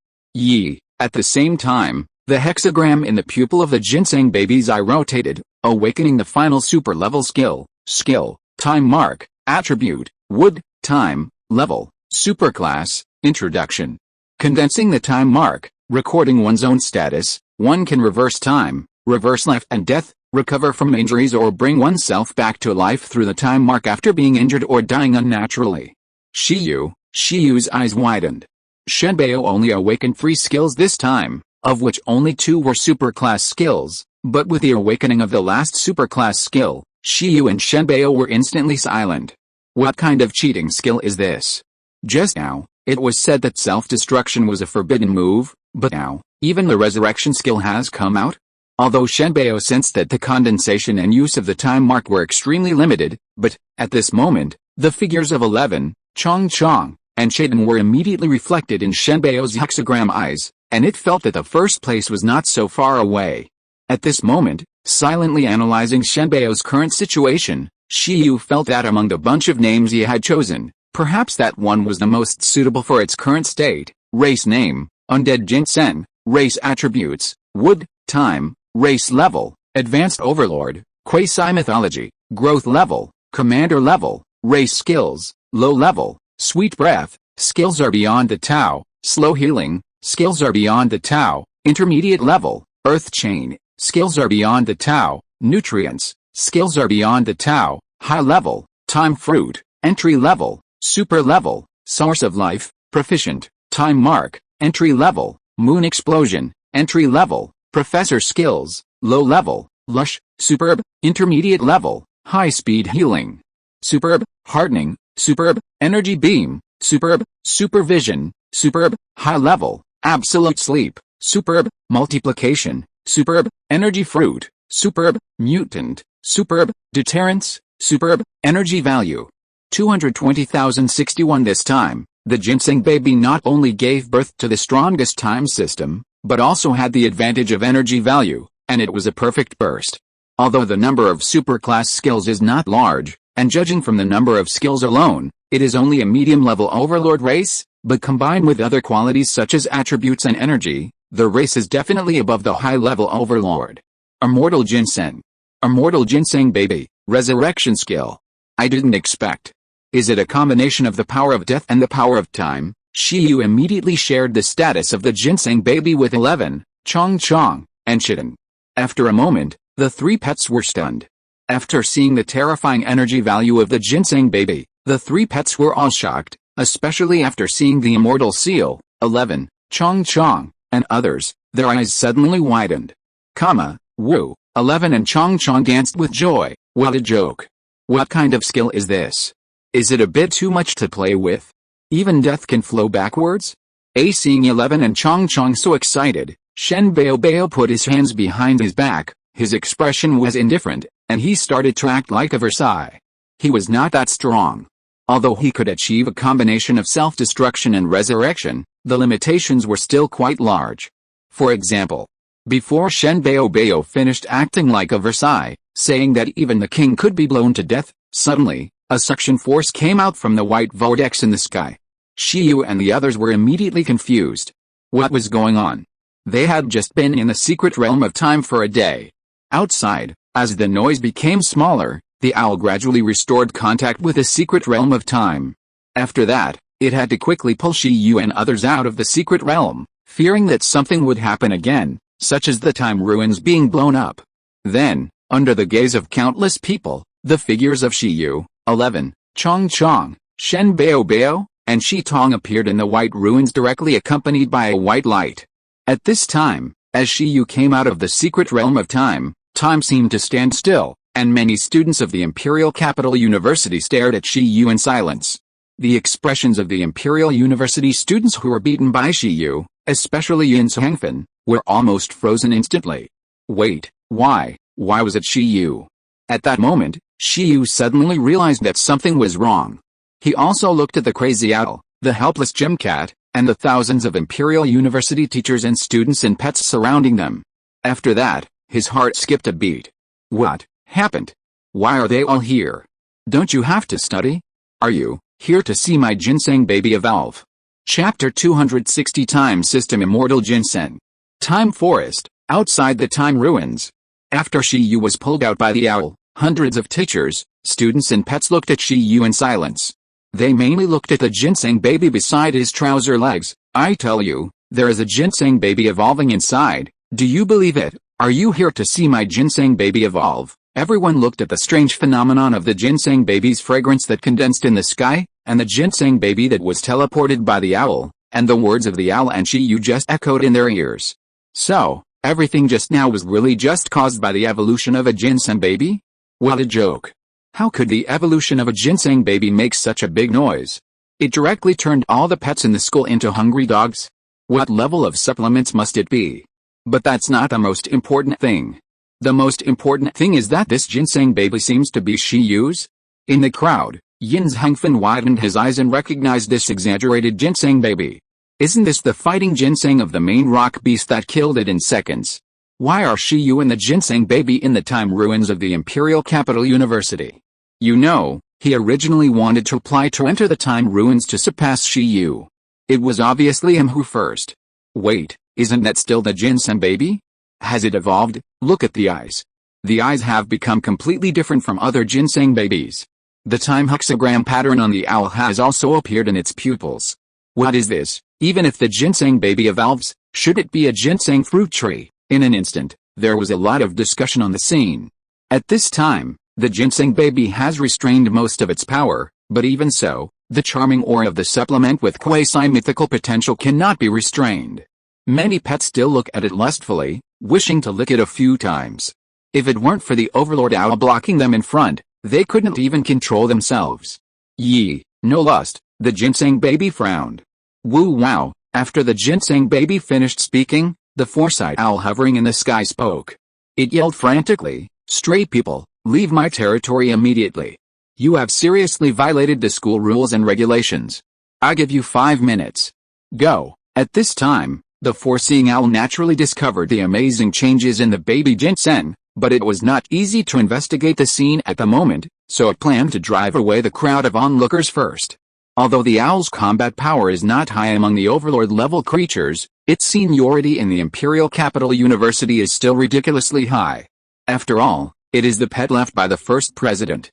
S1: At the same time, the hexagram in the pupil of the ginseng baby's eye rotated, awakening the final super-level skill, time mark, attribute, wood, time, level, superclass, introduction. Condensing the time mark, recording one's own status, one can reverse time, reverse life and death, recover from injuries or bring oneself back to life through the time mark after being injured or dying unnaturally. Shiyu's eyes widened. Shenbeo only awakened 3 skills this time, of which only 2 were superclass skills, but with the awakening of the last superclass skill, Shiyu and Shenbeo were instantly silent. What kind of cheating skill is this? Just now, it was said that self-destruction was a forbidden move, but now, even the resurrection skill has come out? Although Shenbeo sensed that the condensation and use of the time mark were extremely limited, but, at this moment, the figures of 11, Chong, and Shaden were immediately reflected in Shenbeo's hexagram eyes, and it felt that the first place was not so far away. At this moment, silently analyzing Shenbeo's current situation, Shiyu felt that among the bunch of names he had chosen, perhaps that one was the most suitable for its current state. Race name, Undead Ginseng, race attributes, wood, time, race level, advanced overlord, quasi-mythology, growth level, commander level, race skills, low level, sweet breath, skills are beyond the Tao, slow healing, skills are beyond the Tao, intermediate level, earth chain, skills are beyond the Tao, nutrients, skills are beyond the Tao, high level, time fruit, entry level, super level, source of life, proficient, time mark, entry level, moon explosion, entry level, professor skills, low level, lush, superb, intermediate level, high speed healing, superb, hardening, superb, energy beam, superb, supervision, superb, high level, absolute sleep, superb, multiplication, superb, energy fruit, superb, mutant, superb, deterrence, superb, energy value. 220,061 this time, the ginseng baby not only gave birth to the strongest time system, but also had the advantage of energy value, and it was a perfect burst. Although the number of superclass skills is not large, and judging from the number of skills alone, it is only a medium-level overlord race, But combined with other qualities such as attributes and energy, the race is definitely above the high-level overlord. Immortal Ginseng. Immortal Ginseng baby, resurrection skill. I didn't expect. Is it a combination of the power of death and the power of time? Shiyu immediately shared the status of the Ginseng baby with 11, Chong Chong, and Shiden. After a moment, the three pets were stunned. After seeing the terrifying energy value of the Ginseng baby, the three pets were all shocked, especially after seeing the immortal seal, 11, Chong Chong, and others. Their eyes suddenly widened. Wu, 11 and Chong Chong danced with joy. What a joke. What kind of skill is this? Is it a bit too much to play with? Even death can flow backwards? Seeing 11 and Chong Chong so excited, Shen Bao put his hands behind his back. His expression was indifferent, and he started to act like a Versailles. He was not that strong. Although he could achieve a combination of self-destruction and resurrection, the limitations were still quite large. For example, before Shen Bao finished acting like a Versailles, saying that even the king could be blown to death, suddenly, a suction force came out from the white vortex in the sky. Shiyu and the others were immediately confused. What was going on? They had just been in the secret realm of time for a day. Outside, as the noise became smaller, the owl gradually restored contact with the secret realm of time. After that, it had to quickly pull Shiyu and others out of the secret realm, fearing that something would happen again, such as the time ruins being blown up. Then, under the gaze of countless people, the figures of Shiyu, 11, Chong Chong, Shen Bao, and Shi Tong appeared in the white ruins directly accompanied by a white light. At this time, as Shiyu came out of the secret realm of time, time seemed to stand still, and many students of the Imperial Capital University stared at Shiyu in silence. The expressions of the Imperial University students who were beaten by Shiyu, especially Yin Hengfen, were almost frozen instantly. Wait, why was it Shiyu? At that moment, Shiyu suddenly realized that something was wrong. He also looked at the crazy owl, the helpless gym cat, and the thousands of Imperial University teachers and students and pets surrounding them. After that, his heart skipped a beat. What happened? Why are they all here? Don't you have to study? Are you here to see my Ginseng baby evolve? Chapter 260 Time System Immortal Ginseng. Time Forest, outside the time ruins. After Shiyu was pulled out by the owl, hundreds of teachers, students and pets looked at Shiyu in silence. They mainly looked at the Ginseng baby beside his trouser legs. I tell you, there is a Ginseng baby evolving inside. Do you believe it? Are you here to see my Ginseng baby evolve? Everyone looked at the strange phenomenon of the Ginseng baby's fragrance that condensed in the sky, and the Ginseng baby that was teleported by the owl, and the words of the owl and Shiyu just echoed in their ears. So, everything just now was really just caused by the evolution of a Ginseng baby? What a joke. How could the evolution of a Ginseng baby make such a big noise? It directly turned all the pets in the school into hungry dogs? What level of supplements must it be? But that's not the most important thing. The most important thing is that this Ginseng baby seems to be Shiyu's. In the crowd, Yin Hengfen widened his eyes and recognized this exaggerated Ginseng baby. Isn't this the fighting Ginseng of the main rock beast that killed it in seconds? Why are Shiyu and the Ginseng baby in the time ruins of the Imperial Capital University? You know, he originally wanted to apply to enter the time ruins to surpass Shiyu. It was obviously him who first. Wait, isn't that still the Ginseng baby? Has it evolved? Look at the eyes. The eyes have become completely different from other Ginseng babies. The time hexagram pattern on the owl has also appeared in its pupils. What is this? Even if the Ginseng baby evolves, should it be a Ginseng fruit tree? In an instant, there was a lot of discussion on the scene. At this time, the Ginseng baby has restrained most of its power, but even so, the charming aura of the supplement with quasi-mythical potential cannot be restrained. Many pets still look at it lustfully, wishing to lick it a few times. If it weren't for the Overlord Owl blocking them in front, they couldn't even control themselves. No lust, the Ginseng baby frowned. Woo wow, after the Ginseng baby finished speaking, the Foresight Owl hovering in the sky spoke. It yelled frantically, "Stray people, leave my territory immediately. You have seriously violated the school rules and regulations. I give you 5 minutes. Go." At this time, the foreseeing owl naturally discovered the amazing changes in the baby Ginseng, but it was not easy to investigate the scene at the moment, so it planned to drive away the crowd of onlookers first. Although the owl's combat power is not high among the overlord-level creatures, its seniority in the Imperial Capital University is still ridiculously high. After all, it is the pet left by the first president.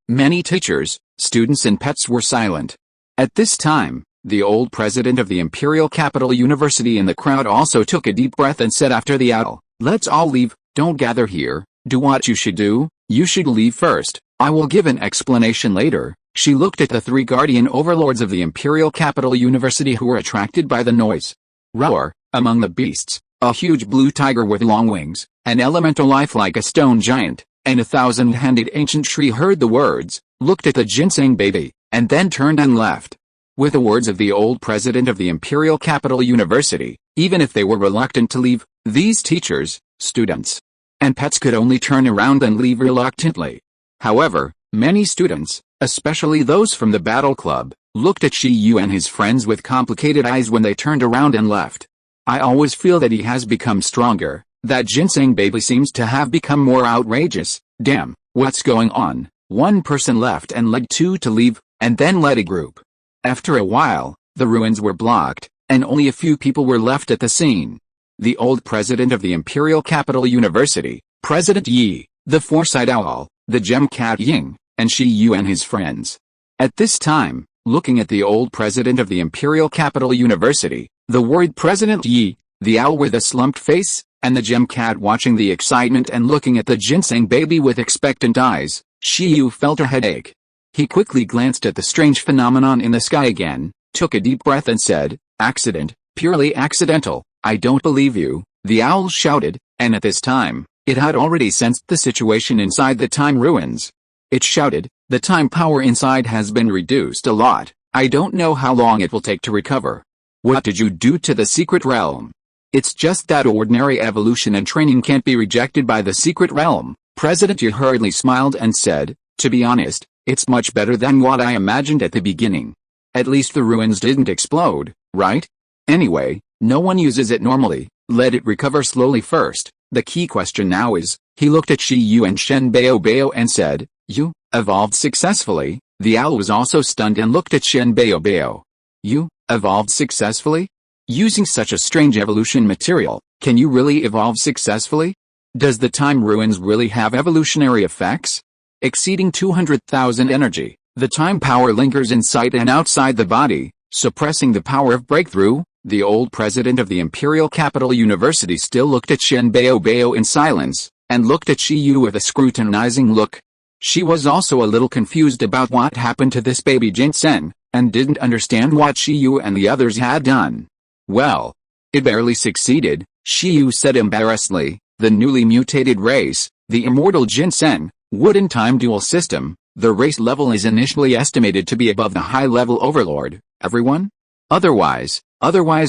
S1: Many teachers, students and pets were silent. At this time, the old president of the Imperial Capital University in the crowd also took a deep breath and said after the owl, "Let's all leave, don't gather here, do what you should do, you should leave first, I will give an explanation later." She looked at the three guardian overlords of the Imperial Capital University who were attracted by the noise. Roar, among the beasts, a huge blue tiger with long wings, an elemental life like a stone giant, and a thousand-handed ancient tree heard the words, looked at the ginseng baby, and then turned and left. With the words of the old president of the Imperial Capital University, even if they were reluctant to leave, these teachers, students, and pets could only turn around and leave reluctantly. However, many students, especially those from the Battle Club, looked at Shiyu and his friends with complicated eyes when they turned around and left. I always feel that he has become stronger, that ginseng baby seems to have become more outrageous, damn, what's going on? One person left and led two to leave, and then led a group. After a while, the ruins were blocked, and only a few people were left at the scene. The old president of the Imperial Capital University, President Yi, the Foresight Owl, the Gem Cat Ying, and Shiyu and his friends. At this time, looking at the old president of the Imperial Capital University, the worried President Yi, the owl with a slumped face, and the Gem Cat watching the excitement and looking at the ginseng baby with expectant eyes, Shiyu felt a headache. He quickly glanced at the strange phenomenon in the sky again, took a deep breath and said, "Accident, purely accidental, I don't believe you," the owl shouted, and at this time, it had already sensed the situation inside the time ruins. It shouted, "The time power inside has been reduced a lot, I don't know how long it will take to recover." "What did you do to the secret realm?" "It's just that ordinary evolution and training can't be rejected by the secret realm." President Yi hurriedly smiled and said, "To be honest, it's much better than what I imagined at the beginning. At least the ruins didn't explode, right? Anyway, no one uses it normally, let it recover slowly first. The key question now is," he looked at Shiyu and Shen Baobao and said, "You evolved successfully." The owl was also stunned and looked at Shen Baobao. "You evolved successfully? Using such a strange evolution material, can you really evolve successfully? Does the time ruins really have evolutionary effects?" Exceeding 200,000 energy, the time power lingers inside and outside the body, suppressing the power of breakthrough. The old president of the Imperial Capital University still looked at Shen Baobao in silence, and looked at Shiyu with a scrutinizing look. She was also a little confused about what happened to this baby ginseng, and didn't understand what Shiyu and the others had done. "Well, it barely succeeded," Shiyu said embarrassedly. "The newly mutated race, the immortal ginseng, wooden time dual system, the race level is initially estimated to be above the high-level overlord, everyone? Otherwise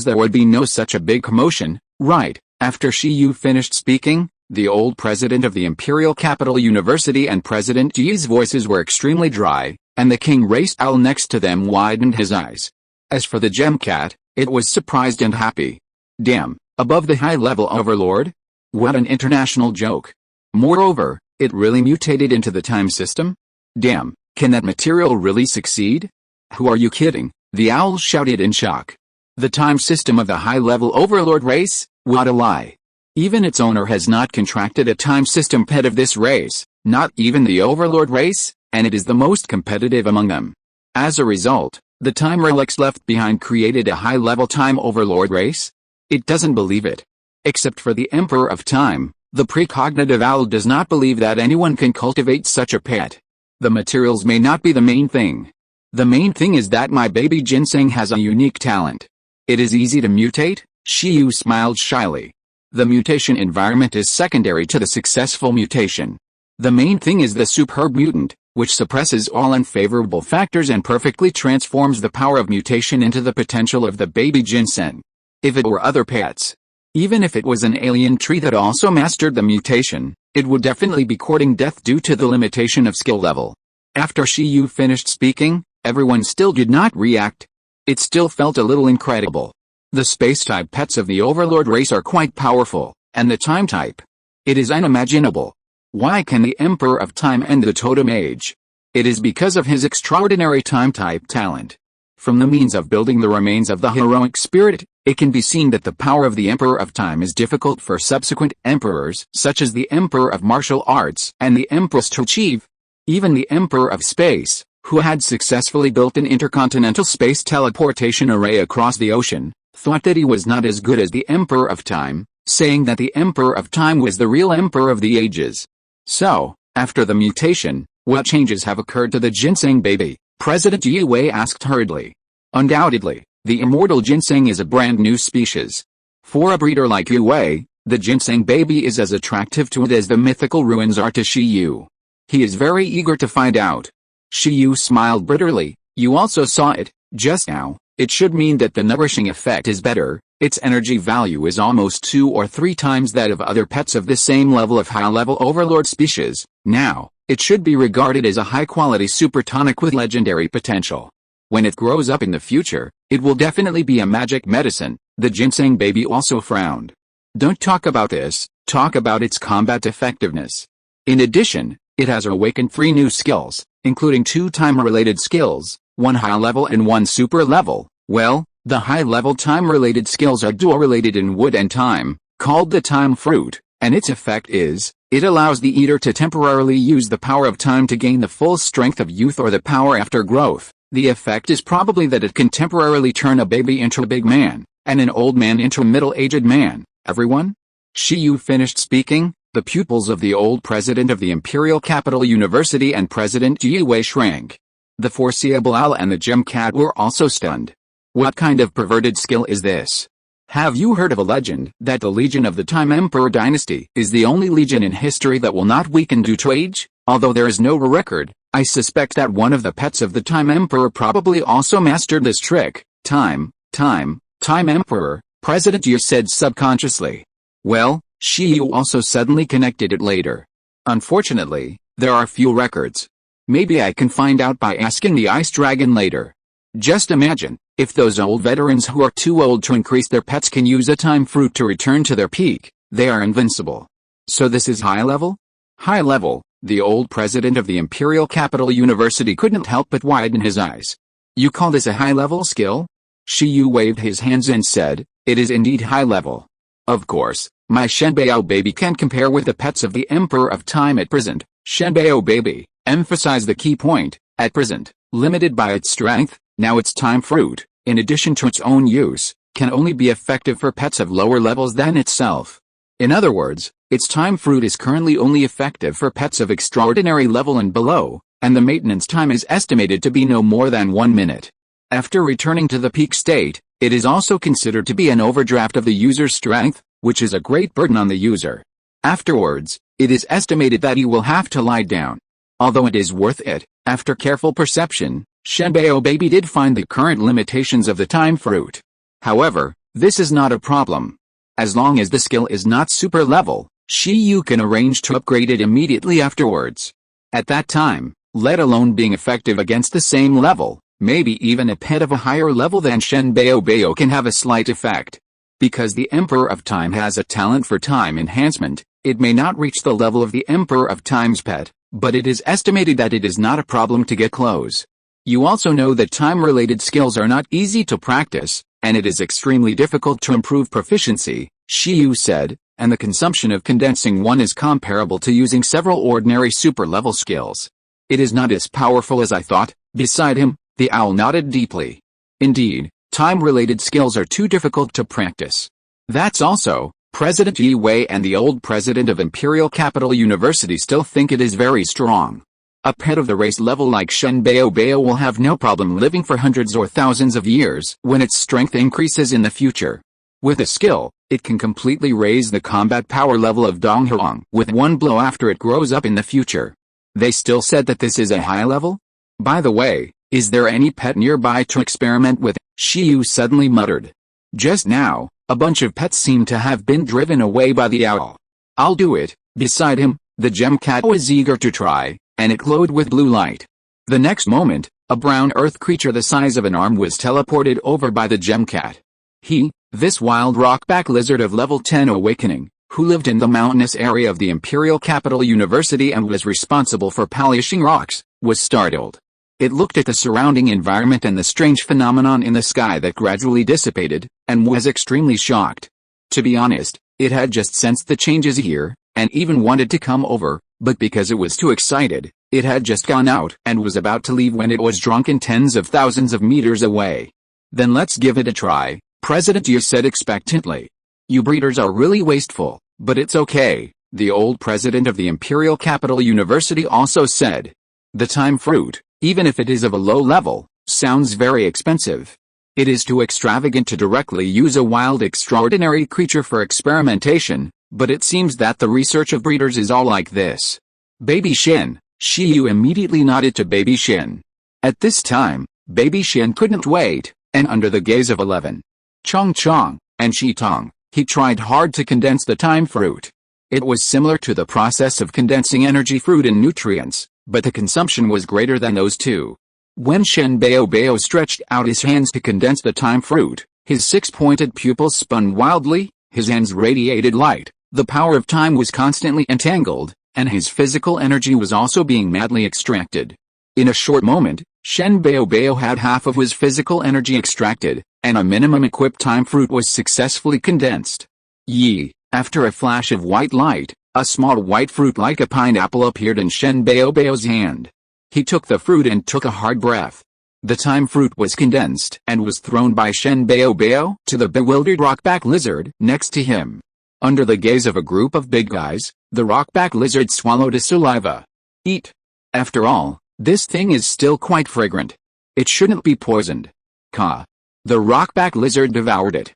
S1: there would be no such a big commotion, right?" After Shiyu finished speaking, the old president of the Imperial Capital University and President Yi's voices were extremely dry, and the king race owl next to them widened his eyes. As for the Gem Cat, it was surprised and happy. Damn, above the high-level overlord? What an international joke. Moreover, it really mutated into the time system? Damn, can that material really succeed? Who are you kidding? The owl shouted in shock. The time system of the high-level overlord race? What a lie. Even its owner has not contracted a time system pet of this race, not even the overlord race, and it is the most competitive among them. As a result, the time relics left behind created a high-level time overlord race? It doesn't believe it. Except for the Emperor of Time, the precognitive owl does not believe that anyone can cultivate such a pet. The materials may not be the main thing. The main thing is that my baby ginseng has a unique talent. It is easy to mutate? Shiyu smiled shyly. The mutation environment is secondary to the successful mutation. The main thing is the superb mutant, which suppresses all unfavorable factors and perfectly transforms the power of mutation into the potential of the baby ginseng. If it were other pets, even if it was an alien tree that also mastered the mutation, it would definitely be courting death due to the limitation of skill level. After Shiyu finished speaking, everyone still did not react. It still felt a little incredible. The space-type pets of the Overlord race are quite powerful, and the time-type. It is unimaginable. Why can the Emperor of Time end the Totem Age? It is because of his extraordinary time-type talent. From the means of building the remains of the heroic spirit, it can be seen that the power of the Emperor of Time is difficult for subsequent emperors such as the Emperor of Martial Arts and the Empress to achieve. Even the Emperor of Space, who had successfully built an intercontinental space teleportation array across the ocean, thought that he was not as good as the Emperor of Time, saying that the Emperor of Time was the real Emperor of the Ages. So, after the mutation, what changes have occurred to the ginseng baby? President Yi Wei asked hurriedly. Undoubtedly, the immortal ginseng is a brand new species. For a breeder like Yi Wei, the ginseng baby is as attractive to it as the mythical ruins are to Shi Yu. He is very eager to find out. Shi Yu smiled bitterly. You also saw it, just now. It should mean that the nourishing effect is better. Its energy value is almost 2 or 3 times that of other pets of the same level of high-level overlord species. Now, it should be regarded as a high-quality super tonic with legendary potential. When it grows up in the future, it will definitely be a magic medicine. The ginseng baby also frowned. Don't talk about this, talk about its combat effectiveness. In addition, it has awakened 3 new skills, including 2 time-related skills, 1 high-level and 1 super-level. Well, the high-level time-related skills are dual-related in wood and time, called the time fruit, and its effect is, it allows the eater to temporarily use the power of time to gain the full strength of youth or the power after growth. The effect is probably that it can temporarily turn a baby into a big man, and an old man into a middle-aged man. Everyone? Shi Yu finished speaking. The pupils of the old president of the Imperial Capital University and President Yi Wei shrank. The foreseeable owl and the gem cat were also stunned. What kind of perverted skill is this? Have you heard of a legend that the Legion of the Time Emperor dynasty is the only legion in history that will not weaken due to age? Although there is no record, I suspect that one of the pets of the Time Emperor probably also mastered this trick. Time Emperor, President Yi said subconsciously. Well, Shi Yu also suddenly connected it later. Unfortunately, there are few records. Maybe I can find out by asking the Ice Dragon later. Just imagine, if those old veterans who are too old to increase their pets can use a time fruit to return to their peak, they are invincible. So this is high level? High level, the old president of the Imperial Capital University couldn't help but widen his eyes. You call this a high level skill? Shi Yu waved his hands and said, it is indeed high level. Of course, my Shenbao baby can't compare with the pets of the Emperor of Time at present. Shenbao baby, emphasize the key point, at present, limited by its strength. Now its time fruit, in addition to its own use, can only be effective for pets of lower levels than itself. In other words, its time fruit is currently only effective for pets of extraordinary level and below, and the maintenance time is estimated to be no more than 1 minute. After returning to the peak state, it is also considered to be an overdraft of the user's strength, which is a great burden on the user. Afterwards, it is estimated that he will have to lie down. Although it is worth it, after careful perception, Shenbao baby did find the current limitations of the time fruit. However, this is not a problem. As long as the skill is not super level, Shi Yu can arrange to upgrade it immediately afterwards. At that time, let alone being effective against the same level, maybe even a pet of a higher level than Shenbao can have a slight effect. Because the Emperor of Time has a talent for time enhancement, it may not reach the level of the Emperor of Time's pet, but it is estimated that it is not a problem to get close. You also know that time-related skills are not easy to practice, and it is extremely difficult to improve proficiency, Shi Yu said, and the consumption of condensing one is comparable to using several ordinary super-level skills. It is not as powerful as I thought. Beside him, the owl nodded deeply. Indeed, time-related skills are too difficult to practice. That's also, President Yi Wei and the old president of Imperial Capital University still think it is very strong. A pet of the race level like Shenbao will have no problem living for hundreds or thousands of years when its strength increases in the future. With a skill, it can completely raise the combat power level of Donghuang with one blow after it grows up in the future. They still said that this is a high level? By the way, is there any pet nearby to experiment with? Shi Yu suddenly muttered. Just now, a bunch of pets seem to have been driven away by the owl. I'll do it. Beside him, the gem cat was eager to try, and it glowed with blue light. The next moment, a brown earth creature the size of an arm was teleported over by the gem cat. This wild rockback lizard of level 10 awakening, who lived in the mountainous area of the imperial capital university and was responsible for polishing rocks, was startled. It looked at the surrounding environment and the strange phenomenon in the sky that gradually dissipated, and was extremely shocked. To be honest, it had just sensed the changes here, and even wanted to come over, but because it was too excited, it had just gone out and was about to leave when it was drunken tens of thousands of meters away. Then let's give it a try, President Yu said expectantly. You breeders are really wasteful, but it's okay, the old president of the imperial capital university also said. The time fruit, even if it is of a low level, sounds very expensive. It is too extravagant to directly use a wild extraordinary creature for experimentation, but it seems that the research of breeders is all like this. Baby Shin, Shiyu immediately nodded to Baby Shin. At this time, Baby Shin couldn't wait, and under the gaze of 11 Chong Chong and Shi Tong, he tried hard to condense the time fruit. It was similar to the process of condensing energy fruit and nutrients, but the consumption was greater than those two. When Shen Bao stretched out his hands to condense the time fruit, his six-pointed pupils spun wildly, his hands radiated light, the power of time was constantly entangled, and his physical energy was also being madly extracted. In a short moment, Shen Bao had half of his physical energy extracted, and a minimum equipped time fruit was successfully condensed. Yi, after a flash of white light, a small white fruit like a pineapple appeared in Shen Bao's hand. He took the fruit and took a hard breath. The time fruit was condensed and was thrown by Shen Bao to the bewildered rockback lizard next to him. Under the gaze of a group of big guys, the rockback lizard swallowed his saliva. Eat. After all, this thing is still quite fragrant. It shouldn't be poisoned. Ka. The rockback lizard devoured it.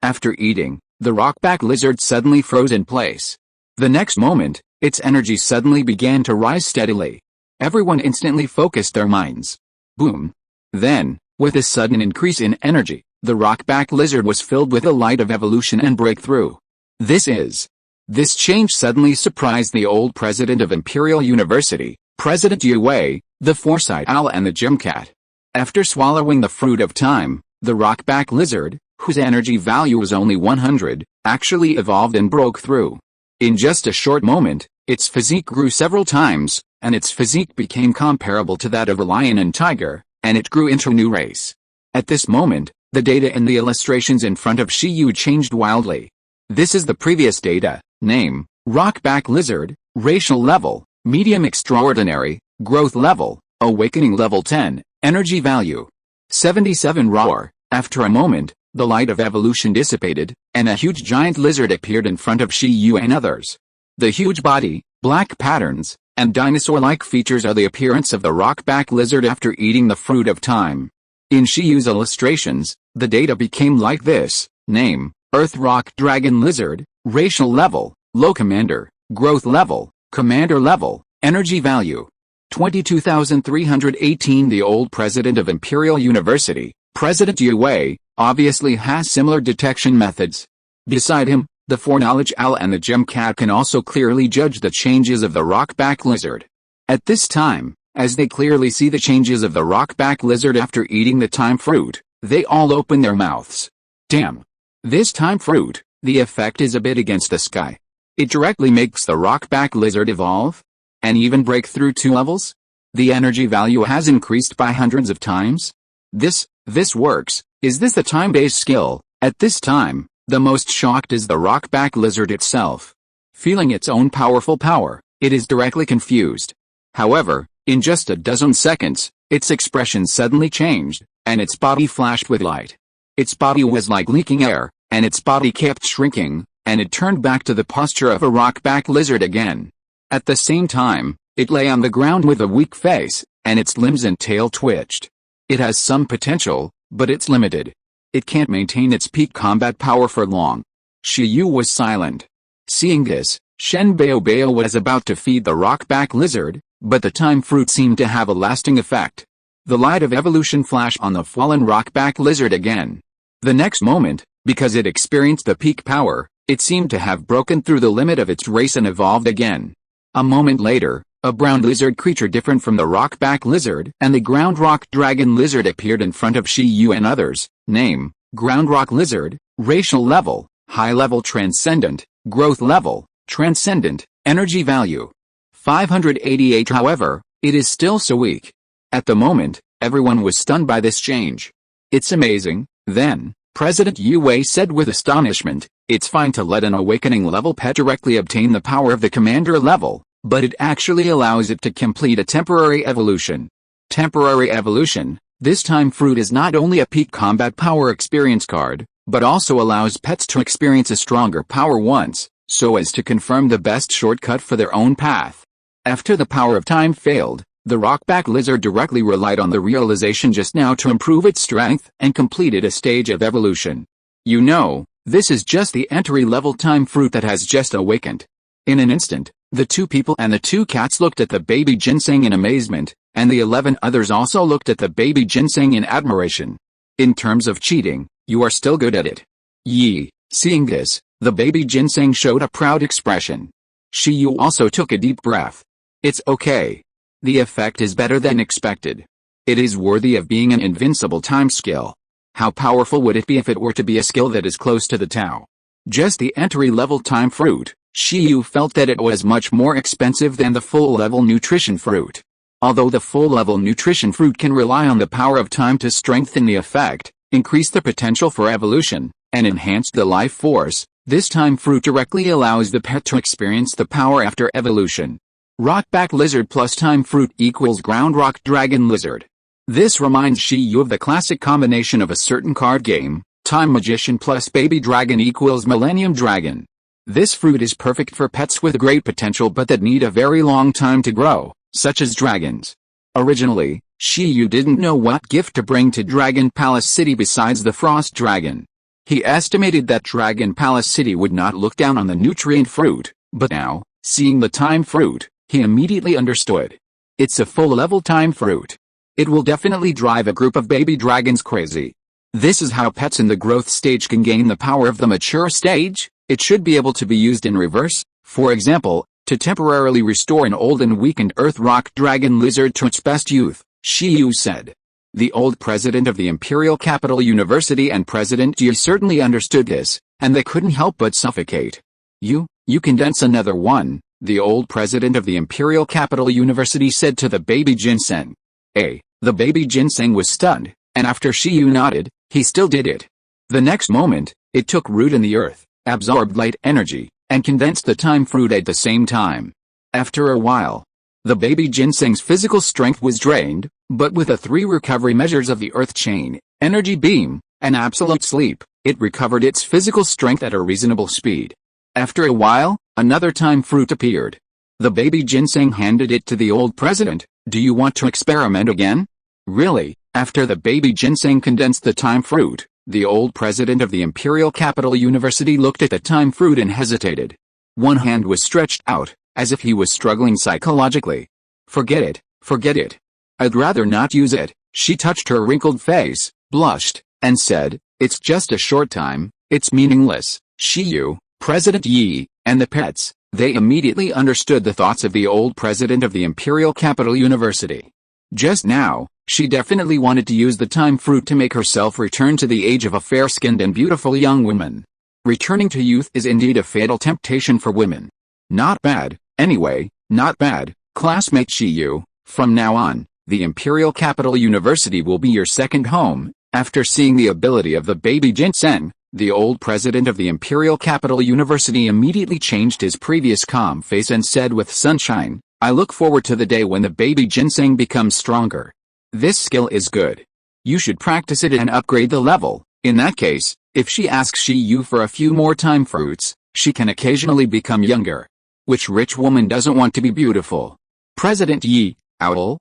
S1: After eating, the rockback lizard suddenly froze in place. The next moment, its energy suddenly began to rise steadily. Everyone instantly focused their minds. Boom. Then, with a sudden increase in energy, the rockback lizard was filled with the light of evolution and breakthrough. This change suddenly surprised the old president of Imperial University, President Yu Wei, the foresight owl and the gym cat. After swallowing the fruit of time, the rockback lizard, whose energy value was only 100, actually evolved and broke through. In just a short moment, its physique grew several times, and its physique became comparable to that of a lion and tiger, and it grew into a new race. At this moment, the data in the illustrations in front of Shiyu changed wildly. This is the previous data: name, rockback lizard, racial level, medium extraordinary, growth level, awakening level 10, energy value 77 roar. After a moment, the light of evolution dissipated, and a huge giant lizard appeared in front of Shiyu and others. The huge body, black patterns, and dinosaur-like features are the appearance of the rockback lizard after eating the fruit of time. In Shiyu's illustrations, the data became like this: name, Earth Rock Dragon Lizard, racial level, low commander, growth level, commander level, energy value 22,318. The old president of Imperial University, President Yu Wei, obviously has similar detection methods. Beside him, the foreknowledge owl and the gem cat can also clearly judge the changes of the rockback lizard. At this time, as they clearly see the changes of the rockback lizard after eating the time fruit, they all open their mouths. Damn! This time fruit, the effect is a bit against the sky. It directly makes the rockback lizard evolve, and even break through 2 levels. The energy value has increased by hundreds of times. This works. Is this a time-based skill? At this time, the most shocked is the rockback lizard itself. Feeling its own powerful power, it is directly confused. However, in just a dozen seconds, its expression suddenly changed, and its body flashed with light. Its body was like leaking air, and its body kept shrinking, and it turned back to the posture of a rockback lizard again. At the same time, it lay on the ground with a weak face, and its limbs and tail twitched. It has some potential, but it's limited. It can't maintain its peak combat power for long. Shiyu was silent. Seeing this, Shen Bao was about to feed the rockback lizard, but the time fruit seemed to have a lasting effect. The light of evolution flashed on the fallen rockback lizard again. The next moment, because it experienced the peak power, it seemed to have broken through the limit of its race and evolved again. A moment later, a brown lizard creature different from the rockback lizard and the ground rock dragon lizard appeared in front of Shiyu and others. Name, ground rock lizard, racial level, high level transcendent, Growth level, transcendent, energy value. 588. However, it is still so weak. At the moment, everyone was stunned by this change. It's amazing, then, President Yue said with astonishment. It's fine to let an awakening level pet directly obtain the power of the commander level, but it actually allows it to complete a temporary evolution. Temporary evolution. This time fruit is not only a peak combat power experience card, but also allows pets to experience a stronger power once, so as to confirm the best shortcut for their own path. After the power of time failed, the rockback lizard directly relied on the realization just now to improve its strength and completed a stage of evolution. You know, this is just the entry-level time fruit that has just awakened. In an instant, the two people and the two cats looked at the baby ginseng in amazement, and the 11 others also looked at the baby ginseng in admiration. In terms of cheating, you are still good at it. Yi, seeing this, the baby ginseng showed a proud expression. Shiyu also took a deep breath. It's okay. The effect is better than expected. It is worthy of being an invincible time skill. How powerful would it be if it were to be a skill that is close to the Tao? Just the entry-level time fruit, Shiyu felt that it was much more expensive than the full-level nutrition fruit. Although the full-level nutrition fruit can rely on the power of time to strengthen the effect, increase the potential for evolution, and enhance the life force, this time fruit directly allows the pet to experience the power after evolution. Rockback lizard plus time fruit equals ground rock dragon lizard. This reminds Shiyu of the classic combination of a certain card game, Time Magician plus Baby Dragon equals Millennium Dragon. This fruit is perfect for pets with great potential but that need a very long time to grow, such as dragons. Originally, Shiyu didn't know what gift to bring to Dragon Palace City besides the Frost Dragon. He estimated that Dragon Palace City would not look down on the nutrient fruit, but now, seeing the time fruit, he immediately understood. It's a full-level time fruit. It will definitely drive a group of baby dragons crazy. This is how pets in the growth stage can gain the power of the mature stage. It should be able to be used in reverse, for example, to temporarily restore an old and weakened earth rock dragon lizard to its best youth, Shiyu said. The old president of the Imperial Capital University and President Yi certainly understood this, and they couldn't help but suffocate. You condense another one, the old president of the Imperial Capital University said to the baby ginseng. The baby ginseng was stunned, and after Shiyu nodded, he still did it. The next moment, it took root in the earth, absorbed light energy, and condensed the time fruit at the same time. After a while, the baby ginseng's physical strength was drained, but with the 3 recovery measures of the earth chain, energy beam, and absolute sleep, it recovered its physical strength at a reasonable speed. After a while, another time fruit appeared. The baby ginseng handed it to the old president. Do you want to experiment again? Really? After the baby ginseng condensed the time fruit, the old president of the Imperial Capital University looked at the time fruit and hesitated. One hand was stretched out, as if he was struggling psychologically. Forget it. I'd rather not use it. She touched her wrinkled face, blushed, and said, it's just a short time, it's meaningless. Shiyu, President Yi, and the pets, they immediately understood the thoughts of the old president of the Imperial Capital University. Just now, she definitely wanted to use the time fruit to make herself return to the age of a fair-skinned and beautiful young woman. Returning to youth is indeed a fatal temptation for women. Not bad, anyway, not bad, classmate Shiyu. From now on, the Imperial Capital University will be your second home. After seeing the ability of the baby ginseng, the old president of the Imperial Capital University immediately changed his previous calm face and said with sunshine, I look forward to the day when the baby ginseng becomes stronger. This skill is good. You should practice it and upgrade the level. In that case, if she asks Shiyu for a few more time fruits, she can occasionally become younger. Which rich woman doesn't want to be beautiful? President Yi, owl?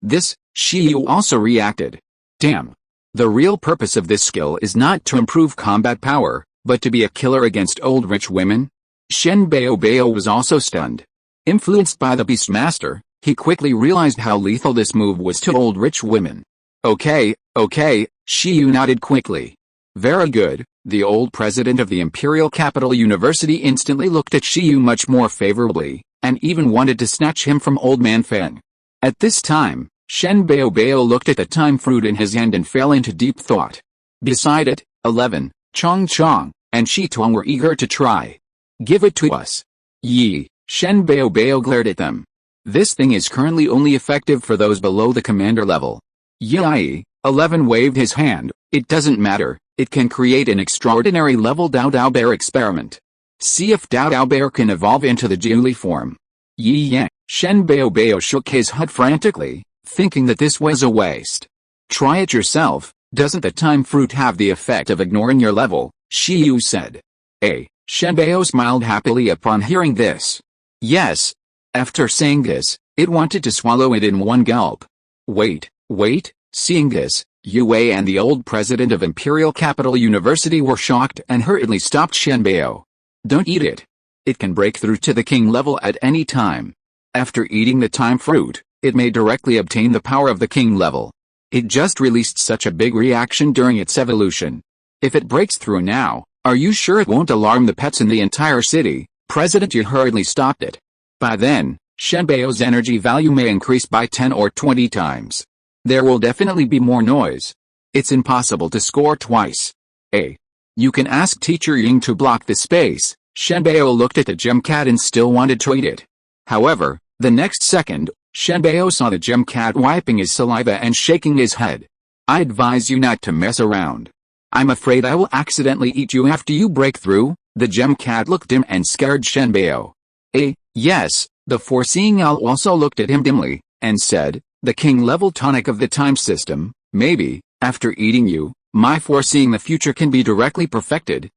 S1: This, Shiyu also reacted. Damn. The real purpose of this skill is not to improve combat power, but to be a killer against old rich women? Shen Baobao was also stunned. Influenced by the Beastmaster, he quickly realized how lethal this move was to old rich women. Okay, Shiyu nodded quickly. Very good. The old president of the Imperial Capital University instantly looked at Shiyu much more favorably, and even wanted to snatch him from Old Man Feng. At this time, Shen Baobao looked at the time fruit in his hand and fell into deep thought. Beside it, 11, Chong, and Shi Tuang were eager to try. Give it to us. Yi, Shen Bao glared at them. This thing is currently only effective for those below the commander level. Yi, 11 waved his hand. It doesn't matter, it can create an extraordinary level Dao Bear experiment. See if Dao Bear can evolve into the Jiuli form. Yi Yang, Shen Bao shook his head frantically, thinking that this was a waste. Try it yourself. Doesn't the time fruit have the effect of ignoring your level? Shiyu said. Shen Bao smiled happily upon hearing this. Yes. After saying this, it wanted to swallow it in one gulp. Wait. Seeing this, Yue and the old president of Imperial Capital University were shocked and hurriedly stopped Shen Bao. Don't eat it. It can break through to the king level at any time. After eating the time fruit, it may directly obtain the power of the king level. It just released such a big reaction during its evolution. If it breaks through now, are you sure it won't alarm the pets in the entire city? President Yu hurriedly stopped it. By then, Shen Bao's energy value may increase by 10 or 20 times. There will definitely be more noise. It's impossible to score twice. You can ask Teacher Ying to block the space. Shen Bao looked at the gem cat and still wanted to eat it. However, the next second, Shen Bao saw the gem cat wiping his saliva and shaking his head. I advise you not to mess around. I'm afraid I will accidentally eat you after you break through. The gem cat looked dim and scared Shen Bao. Yes, the foreseeing owl also looked at him dimly, and said, the king level tonic of the time system, maybe, after eating you, my foreseeing the future can be directly perfected.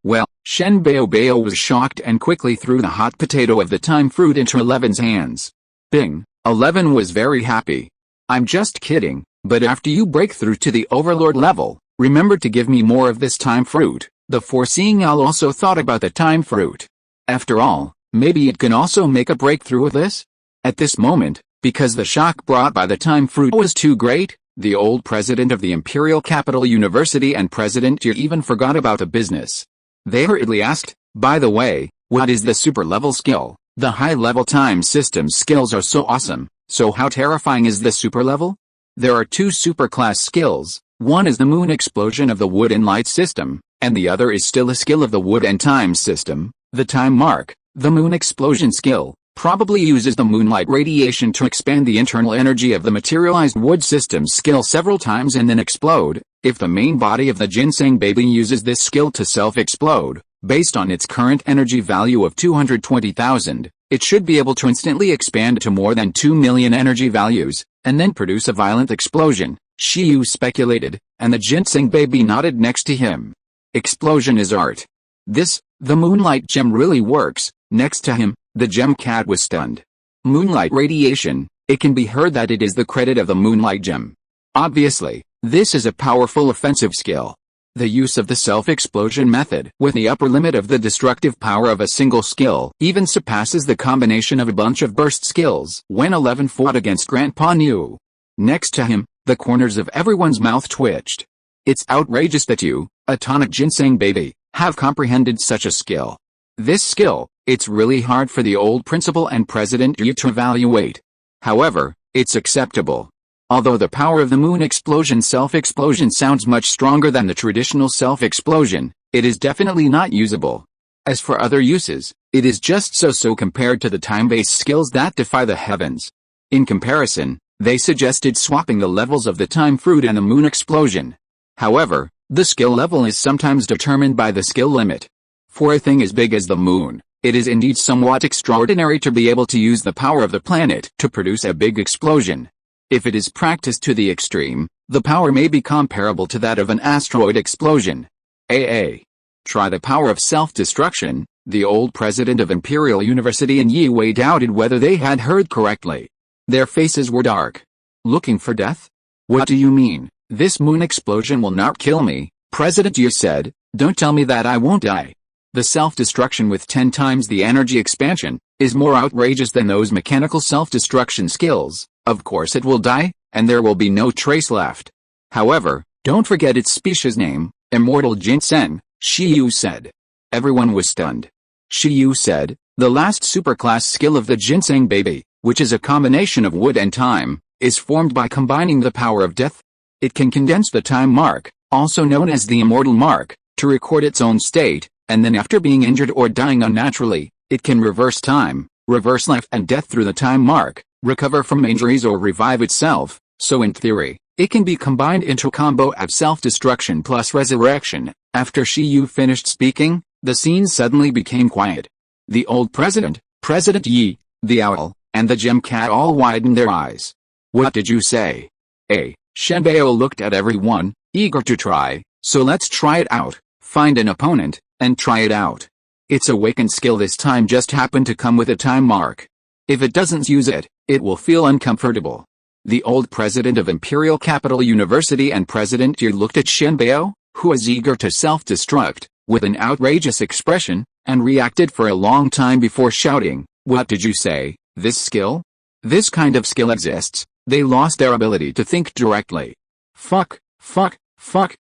S1: Well, Shen Bao was shocked and quickly threw the hot potato of the time fruit into 11's hands. Bing, 11 was very happy. I'm just kidding, but after you break through to the overlord level, remember to give me more of this time fruit. The foreseeing owl also thought about the time fruit. After all, maybe it can also make a breakthrough with this? At this moment, because the shock brought by the time fruit was too great, the old president of the Imperial Capital University and President Yu even forgot about the business. They hurriedly asked, by the way, what is the super level skill? The high level time system skills are so awesome, so how terrifying is the super level? There are two super class skills, one is the moon explosion of the wood and light system, and the other is still a skill of the wood and time system, the time mark. The moon explosion skill probably uses the moonlight radiation to expand the internal energy of the materialized wood system skill several times and then explode. If the main body of the ginseng baby uses this skill to self-explode, based on its current energy value of 220,000, it should be able to instantly expand to more than 2 million energy values, and then produce a violent explosion, Shiyu speculated, and the ginseng baby nodded next to him. Explosion is art. The moonlight gem really works. Next to him, the gem cat was stunned. Moonlight radiation, it can be heard that it is the credit of the moonlight gem. Obviously, this is a powerful offensive skill. The use of the self-explosion method with the upper limit of the destructive power of a single skill even surpasses the combination of a bunch of burst skills when 11 fought against Grandpa New. Next to him, the corners of everyone's mouth twitched. It's outrageous that you, a tonic ginseng baby, have comprehended such a skill. This skill, it's really hard for the old principal and President Yu to evaluate. However, it's acceptable. Although the power of the moon explosion self-explosion sounds much stronger than the traditional self-explosion, it is definitely not usable. As for other uses, it is just so compared to the time-based skills that defy the heavens. In comparison, they suggested swapping the levels of the time fruit and the moon explosion. However, the skill level is sometimes determined by the skill limit. For a thing as big as the moon, it is indeed somewhat extraordinary to be able to use the power of the planet to produce a big explosion. If it is practiced to the extreme, the power may be comparable to that of an asteroid explosion. Try the power of self-destruction. The old president of Imperial University and Yi Wei doubted whether they had heard correctly. Their faces were dark. Looking for death? What do you mean? This moon explosion will not kill me, President Yu said. Don't tell me that I won't die. The self-destruction with 10 times the energy expansion is more outrageous than those mechanical self-destruction skills. Of course it will die, and there will be no trace left. However, don't forget its species name, Immortal Ginseng, Shiyu said. Everyone was stunned. Shiyu said, the last superclass skill of the ginseng baby, which is a combination of wood and time, is formed by combining the power of death. It can condense the time mark, also known as the immortal mark, to record its own state, and then after being injured or dying unnaturally, it can reverse time, reverse life and death through the time mark, recover from injuries or revive itself, so in theory, it can be combined into a combo of self-destruction plus resurrection. After Shiyu finished speaking, the scene suddenly became quiet. The old president, President Yi, the owl, and the gem cat all widened their eyes. What did you say? Shenbao looked at everyone, eager to try, so let's try it out, find an opponent, and try it out. Its awakened skill this time just happened to come with a time mark. If it doesn't use it, it will feel uncomfortable. The old president of Imperial Capital University and President Yi looked at Shenbao, who was eager to self-destruct, with an outrageous expression, and reacted for a long time before shouting, "What did you say? This skill? This kind of skill exists." They lost their ability to think directly. Fuck.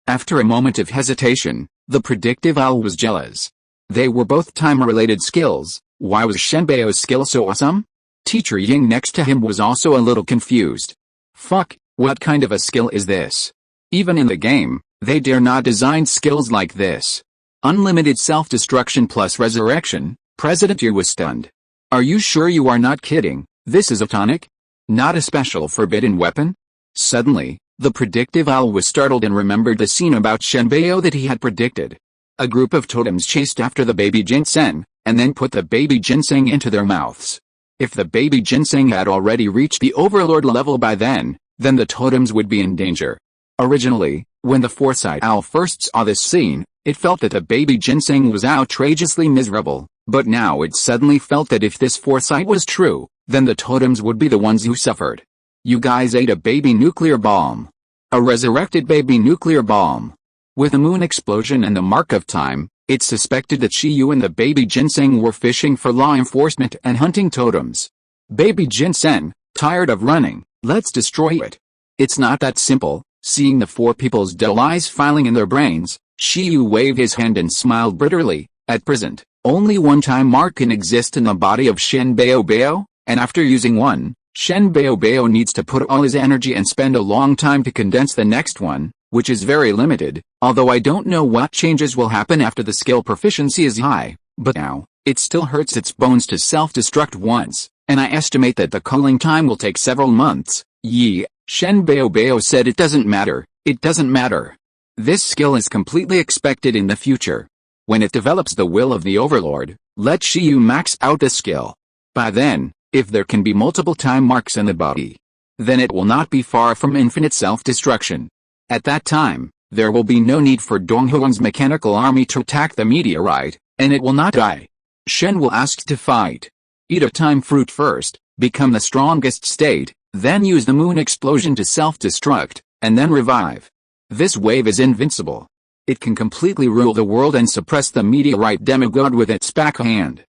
S1: After a moment of hesitation, the predictive owl was jealous. They were both time-related skills. Why was Shenbao's skill so awesome? Teacher Ying next to him was also a little confused. Fuck, what kind of a skill is this? Even in the game, they dare not design skills like this. Unlimited self-destruction plus resurrection. President Yi was stunned. Are you sure you are not kidding? This is a tonic? Not a special forbidden weapon? Suddenly, the predictive owl was startled and remembered the scene about Shenbao that he had predicted. A group of totems chased after the baby ginseng, and then put the baby ginseng into their mouths. If the baby ginseng had already reached the overlord level by then the totems would be in danger. Originally, when the foresight owl first saw this scene, it felt that the baby ginseng was outrageously miserable, but now it suddenly felt that if this foresight was true, then the totems would be the ones who suffered. You guys ate a baby nuclear bomb. A resurrected baby nuclear bomb. With the moon explosion and the mark of time, it's suspected that Shiyu and the baby ginseng were fishing for law enforcement and hunting totems. Baby ginseng, tired of running, let's destroy it. It's not that simple. Seeing the four people's dull eyes filing in their brains, Shiyu waved his hand and smiled bitterly. At present, only one time mark can exist in the body of Shenbao, and after using one, Shenbao needs to put all his energy and spend a long time to condense the next one, which is very limited, although I don't know what changes will happen after the skill proficiency is high, but now, it still hurts its bones to self-destruct once, and I estimate that the cooling time will take several months. Shenbao said it doesn't matter. This skill is completely expected in the future. When it develops the will of the overlord, let Shiyu max out the skill. By then, if there can be multiple time marks in the body, then it will not be far from infinite self-destruction. At that time, there will be no need for Donghuang's mechanical army to attack the meteorite, and it will not die. Shen will ask to fight. Eat a time fruit first, become the strongest state, then use the moon explosion to self-destruct, and then revive. This wave is invincible. It can completely rule the world and suppress the meteorite demigod with its backhand.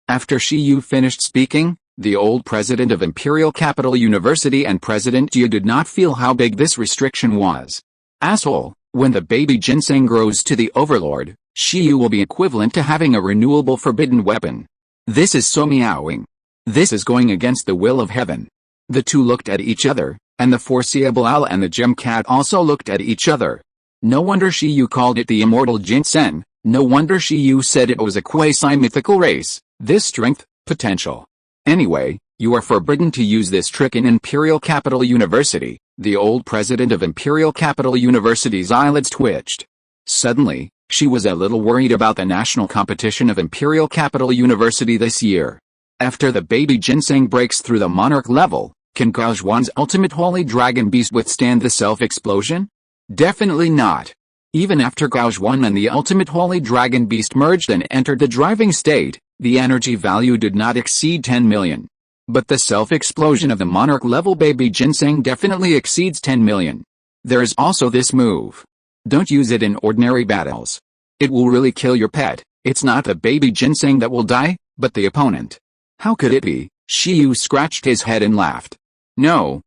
S1: After Shiyu finished speaking, the old president of Imperial Capital University and President Yi did not feel how big this restriction was. Asshole, when the baby ginseng grows to the overlord, Shiyu will be equivalent to having a renewable forbidden weapon. This is so meowing. This is going against the will of heaven. The two looked at each other, and the foreseeable owl and the gem cat also looked at each other. No wonder Shiyu called it the immortal ginseng, no wonder Shiyu said it was a quasi-mythical race. This strength, potential. Anyway, you are forbidden to use this trick in Imperial Capital University. The old president of Imperial Capital University's eyelids twitched. Suddenly, she was a little worried about the national competition of Imperial Capital University this year. After the baby ginseng breaks through the monarch level, can Gaojuan's ultimate holy dragon beast withstand the self-explosion? Definitely not. Even after Gaojuan and the ultimate holy dragon beast merged and entered the driving state, the energy value did not exceed 10 million. But the self-explosion of the monarch level baby ginseng definitely exceeds 10 million. There is also this move. Don't use it in ordinary battles. It will really kill your pet. It's not the baby ginseng that will die, but the opponent. How could it be? Shiyu scratched his head and laughed. No,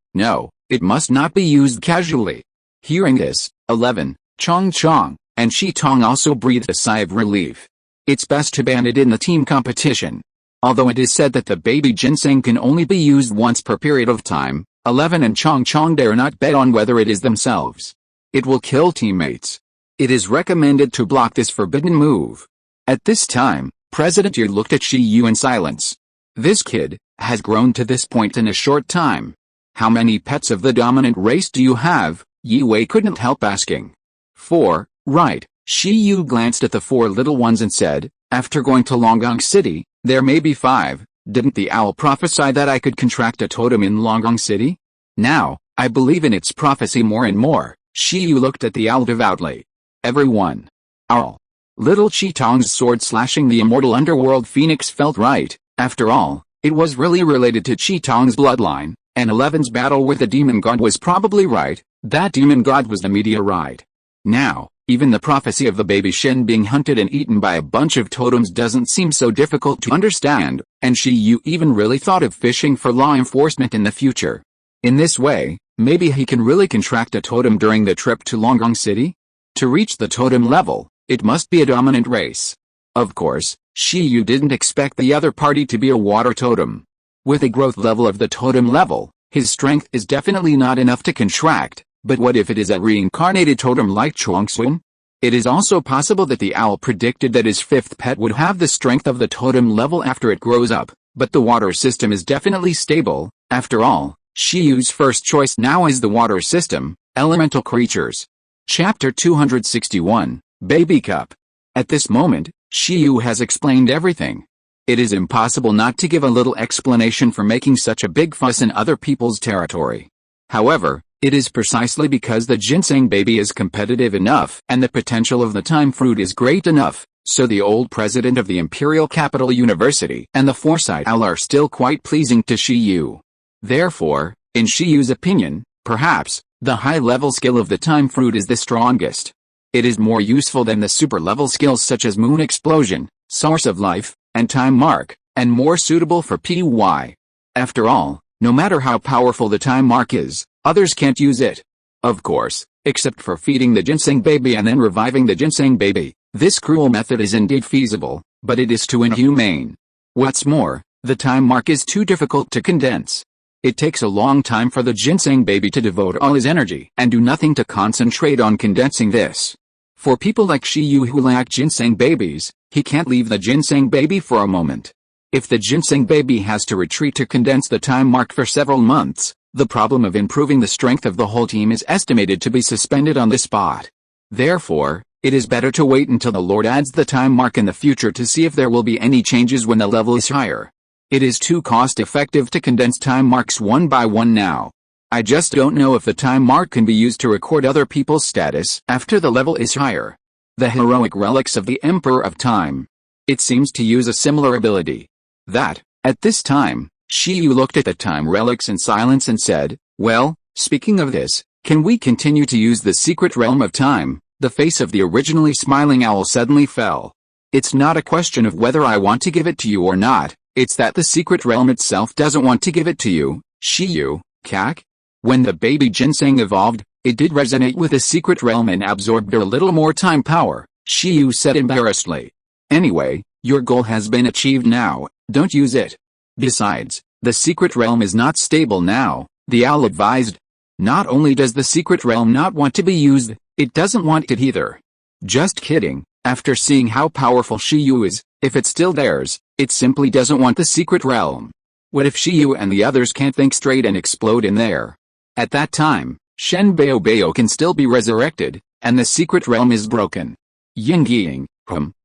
S1: it must not be used casually. Hearing this, 11, Chong, and Shi Tong also breathed a sigh of relief. It's best to ban it in the team competition. Although it is said that the baby ginseng can only be used once per period of time, 11 and Chong dare not bet on whether it is themselves. It will kill teammates. It is recommended to block this forbidden move. At this time, President Yu looked at Shi Yu in silence. This kid has grown to this point in a short time. How many pets of the dominant race do you have? Yi Wei couldn't help asking. 4, right. Shi Yu glanced at the 4 little ones and said, after going to Longgong City, there may be 5. Didn't the owl prophesy that I could contract a totem in Longgong City? Now, I believe in its prophecy more and more. Shi Yu looked at the owl devoutly. Everyone. Owl. Little Chi Tong's sword slashing the immortal underworld phoenix felt right. After all, it was really related to Chi Tong's bloodline, and 11's battle with the demon god was probably right. That demon god was the meteorite. Now, even the prophecy of the baby Shen being hunted and eaten by a bunch of totems doesn't seem so difficult to understand, and Shi Yu even really thought of fishing for law enforcement in the future. In this way, maybe he can really contract a totem during the trip to Longgong City? To reach the totem level, it must be a dominant race. Of course, Shi Yu didn't expect the other party to be a water totem. With the growth level of the totem level, his strength is definitely not enough to contract. But what if it is a reincarnated totem like Chuangxun? It is also possible that the owl predicted that his 5th pet would have the strength of the totem level after it grows up, but the water system is definitely stable. After all, Shi Yu's first choice now is the water system, elemental creatures. Chapter 261, Baby Cup. At this moment, Shi Yu has explained everything. It is impossible not to give a little explanation for making such a big fuss in other people's territory. However, it is precisely because the ginseng baby is competitive enough and the potential of the time fruit is great enough, so the old president of the Imperial Capital University and the foresight owl are still quite pleasing to Shi Yu. Therefore, in Shi Yu's opinion, perhaps, the high-level skill of the time fruit is the strongest. It is more useful than the super-level skills such as Moon Explosion, Source of Life, and Time Mark, and more suitable for PY. After all, no matter how powerful the time mark is, others can't use it. Of course, except for feeding the ginseng baby and then reviving the ginseng baby. This cruel method is indeed feasible, but it is too inhumane. What's more, the time mark is too difficult to condense. It takes a long time for the ginseng baby to devote all his energy and do nothing to concentrate on condensing this. For people like Shi Yu who lack ginseng babies, he can't leave the ginseng baby for a moment. If the ginseng baby has to retreat to condense the time mark for several months, the problem of improving the strength of the whole team is estimated to be suspended on the spot. Therefore, it is better to wait until the Lord adds the time mark in the future to see if there will be any changes when the level is higher. It is too cost-effective to condense time marks one by one now. I just don't know if the time mark can be used to record other people's status after the level is higher. The heroic relics of the Emperor of Time. It seems to use a similar ability. At this time, Shi Yu looked at the time relics in silence and said, well, speaking of this, can we continue to use the secret realm of time? The face of the originally smiling owl suddenly fell. It's not a question of whether I want to give it to you or not, it's that the secret realm itself doesn't want to give it to you, Shi Yu, kak. When the baby ginseng evolved, it did resonate with the secret realm and absorbed a little more time power, Shi Yu said embarrassedly. Anyway, your goal has been achieved now, don't use it. Besides, the secret realm is not stable now, the owl advised. Not only does the secret realm not want to be used, it doesn't want it either. Just kidding, after seeing how powerful Shi Yu is, if it's still theirs, it simply doesn't want the secret realm. What if Shi Yu and the others can't think straight and explode in there? At that time, Shen Bao can still be resurrected, and the secret realm is broken. Ying Ying,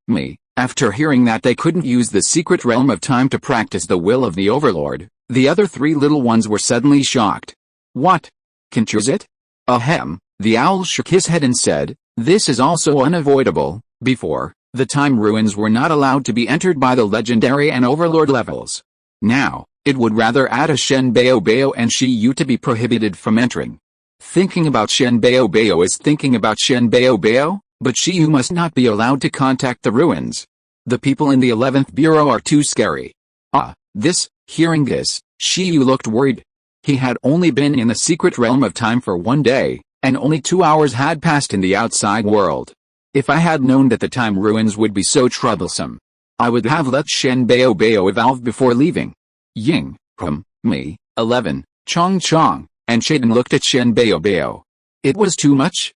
S1: me. After hearing that they couldn't use the secret realm of time to practice the will of the Overlord, the other 3 little ones were suddenly shocked. What? Can't use it? Ahem, the owl shook his head and said, this is also unavoidable. Before, the time ruins were not allowed to be entered by the legendary and Overlord levels. Now, it would rather add a Shen Bao and Shi Yu to be prohibited from entering. Thinking about Shen Bao is thinking about Shen Bao? But Shi Yu must not be allowed to contact the ruins. The people in the 11th Bureau are too scary. Hearing this, Shi Yu looked worried. He had only been in the secret realm of time for 1 day, and only 2 hours had passed in the outside world. If I had known that the time ruins would be so troublesome, I would have let Shen Bao evolve before leaving. Ying, me, 11, Chong, and Shaden looked at Shen Bao. It was too much?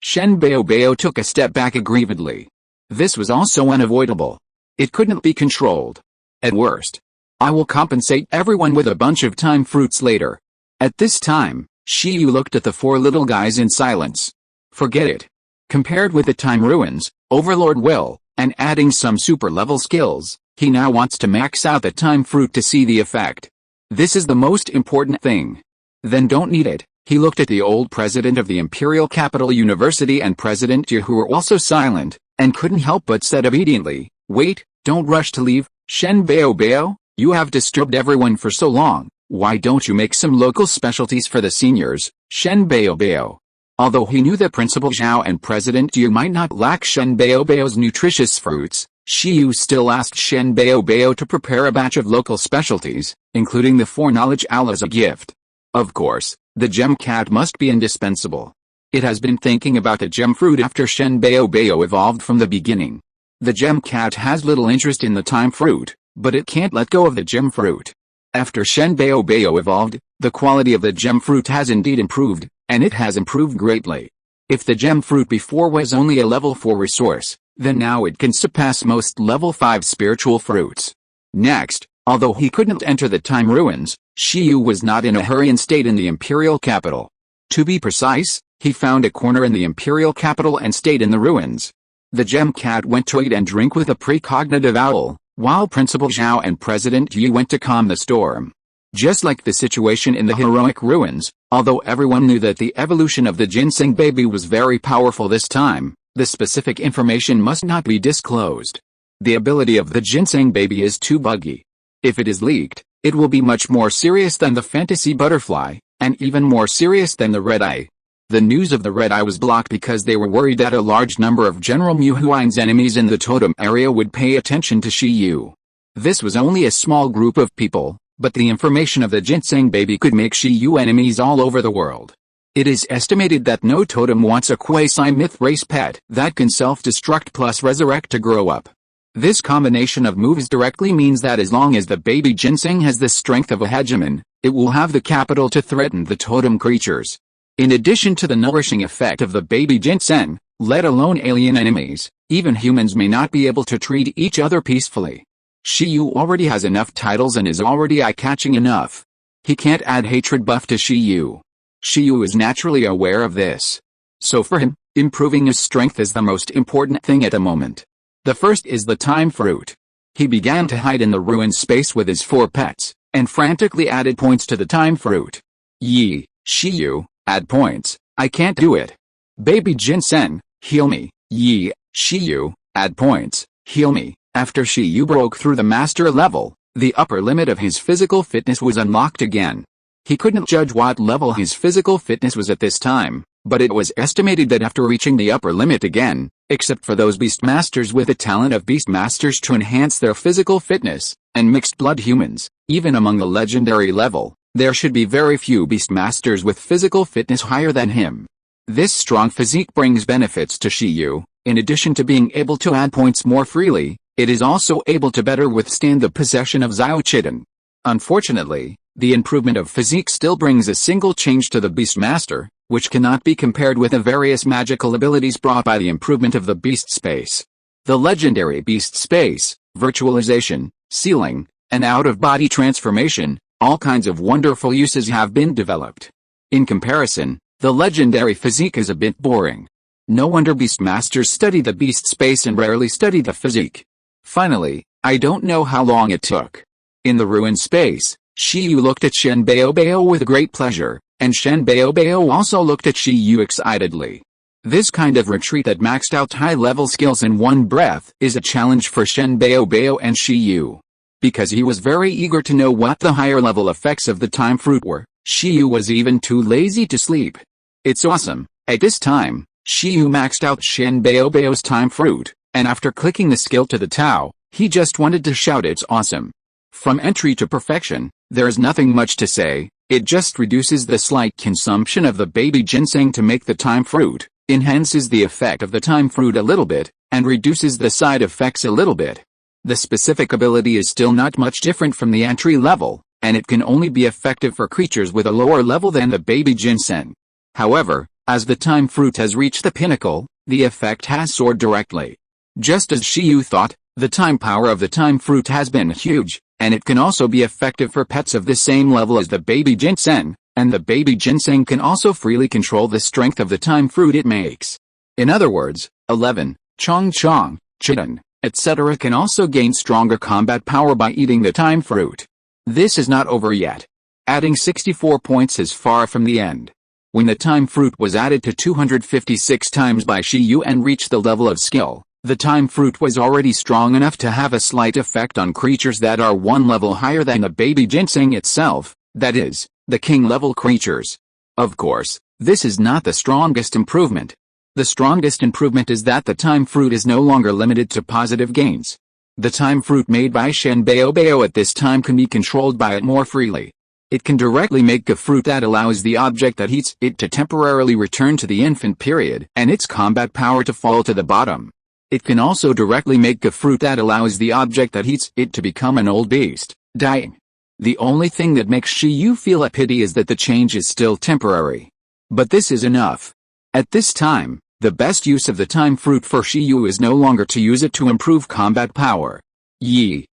S1: Shen Bao took a step back aggrievedly. This was also unavoidable. It couldn't be controlled. At worst, I will compensate everyone with a bunch of time fruits later. At this time, Shiyu looked at the four little guys in silence. Forget it. Compared with the time ruins, Overlord will, and adding some super level skills, he now wants to max out the time fruit to see the effect. This is the most important thing. Then don't need it. He looked at the old president of the Imperial Capital University and President Yu, who were also silent, and couldn't help but said obediently, "Wait, don't rush to leave, Shen Bao. You have disturbed everyone for so long. Why don't you make some local specialties for the seniors, Shen Bao?" Although he knew that Principal Zhao and President Yu might not lack Shen Bao's nutritious fruits, Shiyu still asked Shen Bao to prepare a batch of local specialties, including the foreknowledge owl as a gift. Of course, the gem cat must be indispensable. It has been thinking about the gem fruit after Shen Bao evolved from the beginning. The gem cat has little interest in the time fruit, but it can't let go of the gem fruit. After Shen Bao evolved, the quality of the gem fruit has indeed improved, and it has improved greatly. If the gem fruit before was only a level 4 resource, then now it can surpass most level 5 spiritual fruits. Next, although he couldn't enter the time ruins, Shiyu was not in a hurry and stayed in the Imperial Capital. To be precise, he found a corner in the Imperial Capital and stayed in the ruins. The gem cat went to eat and drink with a precognitive owl, while Principal Zhao and President Yu went to calm the storm. Just like the situation in the heroic ruins, although everyone knew that the evolution of the ginseng baby was very powerful this time, the specific information must not be disclosed. The ability of the ginseng baby is too buggy. If it is leaked, it will be much more serious than the fantasy butterfly, and even more serious than the red eye. The news of the red eye was blocked because they were worried that a large number of General Mu Huai's enemies in the totem area would pay attention to Shiyu. This was only a small group of people, but the information of the ginseng baby could make Shiyu enemies all over the world. It is estimated that no totem wants a quasi-myth race pet that can self-destruct plus resurrect to grow up. This combination of moves directly means that as long as the baby ginseng has the strength of a hegemon, it will have the capital to threaten the totem creatures. In addition to the nourishing effect of the baby ginseng, let alone alien enemies, even humans may not be able to treat each other peacefully. Shiyu already has enough titles and is already eye-catching enough. He can't add hatred buff to Shiyu. Shiyu is naturally aware of this. So for him, improving his strength is the most important thing at the moment. The first is the time fruit. He began to hide in the ruined space with his 4 pets, and frantically added points to the time fruit. Yi, Shiyu, add points, I can't do it. Baby ginseng, heal me. Yi, Shiyu, add points, heal me. After Shiyu broke through the master level, the upper limit of his physical fitness was unlocked again. He couldn't judge what level his physical fitness was at this time, but it was estimated that after reaching the upper limit again, except for those beastmasters with the talent of beastmasters to enhance their physical fitness, and mixed blood humans, even among the legendary level, there should be very few beastmasters with physical fitness higher than him. This strong physique brings benefits to Shiyu. In addition to being able to add points more freely, it is also able to better withstand the possession of Xiaochiden. Unfortunately, the improvement of physique still brings a single change to the Beastmaster, which cannot be compared with the various magical abilities brought by the improvement of the Beast Space. The legendary Beast Space, virtualization, sealing, and out-of-body transformation, all kinds of wonderful uses have been developed. In comparison, the legendary physique is a bit boring. No wonder Beastmasters study the Beast Space and rarely study the physique. Finally, I don't know how long it took. In the ruined space, Shiyu looked at Shen Bao with great pleasure, and Shen Bao also looked at Shiyu excitedly. This kind of retreat that maxed out high-level skills in one breath is a challenge for Shen Bao and Shiyu. Because he was very eager to know what the higher-level effects of the time fruit were, Shiyu was even too lazy to sleep. It's awesome. At this time, Shiyu maxed out Shen Bao's time fruit, and after clicking the skill to the Tao, he just wanted to shout it's awesome. From entry to perfection, there is nothing much to say, it just reduces the slight consumption of the baby ginseng to make the time fruit, enhances the effect of the time fruit a little bit, and reduces the side effects a little bit. The specific ability is still not much different from the entry level, and it can only be effective for creatures with a lower level than the baby ginseng. However, as the time fruit has reached the pinnacle, the effect has soared directly. Just as Shiyu thought, the time power of the time fruit has been huge, and it can also be effective for pets of the same level as the baby ginseng, and the baby ginseng can also freely control the strength of the time fruit it makes. In other words, 11, Chong Chong, Chitin, etc. can also gain stronger combat power by eating the time fruit. This is not over yet. Adding 64 points is far from the end. When the time fruit was added to 256 times by Shiyu and reached the level of skill, the time fruit was already strong enough to have a slight effect on creatures that are one level higher than the baby ginseng itself, that is, the king level creatures. Of course, this is not the strongest improvement. The strongest improvement is that the time fruit is no longer limited to positive gains. The time fruit made by Shen Baobao at this time can be controlled by it more freely. It can directly make a fruit that allows the object that eats it to temporarily return to the infant period and its combat power to fall to the bottom. It can also directly make a fruit that allows the object that eats it to become an old beast, dying. The only thing that makes Shiyu feel a pity is that the change is still temporary. But this is enough. At this time, the best use of the time fruit for Shiyu is no longer to use it to improve combat power.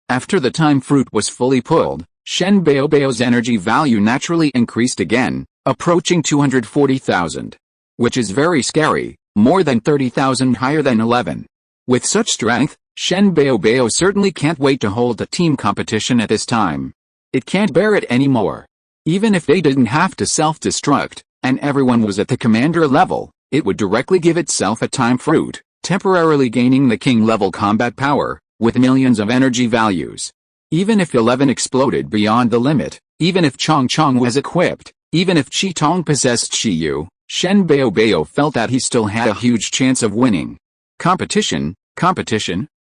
S1: After the time fruit was fully pulled, Shen Baobao's energy value naturally increased again, approaching 240,000. Which is very scary, more than 30,000 higher than 11. With such strength, Shen Baobao certainly can't wait to hold a team competition at this time. It can't bear it anymore. Even if they didn't have to self-destruct, and everyone was at the commander level, it would directly give itself a time fruit, temporarily gaining the king level combat power, with millions of energy values. Even if 11 exploded beyond the limit, even if Chong Chong was equipped, even if Chi Tong possessed Shiyu, Shen Baobao felt that he still had a huge chance of winning. Competition,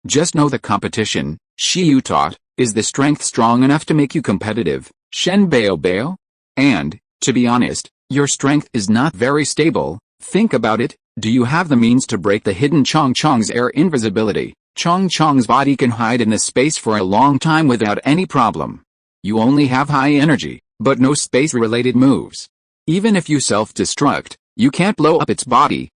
S1: just know the competition, Shiyu taught, is the strength strong enough to make you competitive, Shen Baobao? And, to be honest, your strength is not very stable. Think about it, do you have the means to break the hidden Chong Chong's air invisibility? Chong Chong's body can hide in the space for a long time without any problem. You only have high energy, but no space-related moves. Even if you self-destruct, you can't blow up its body.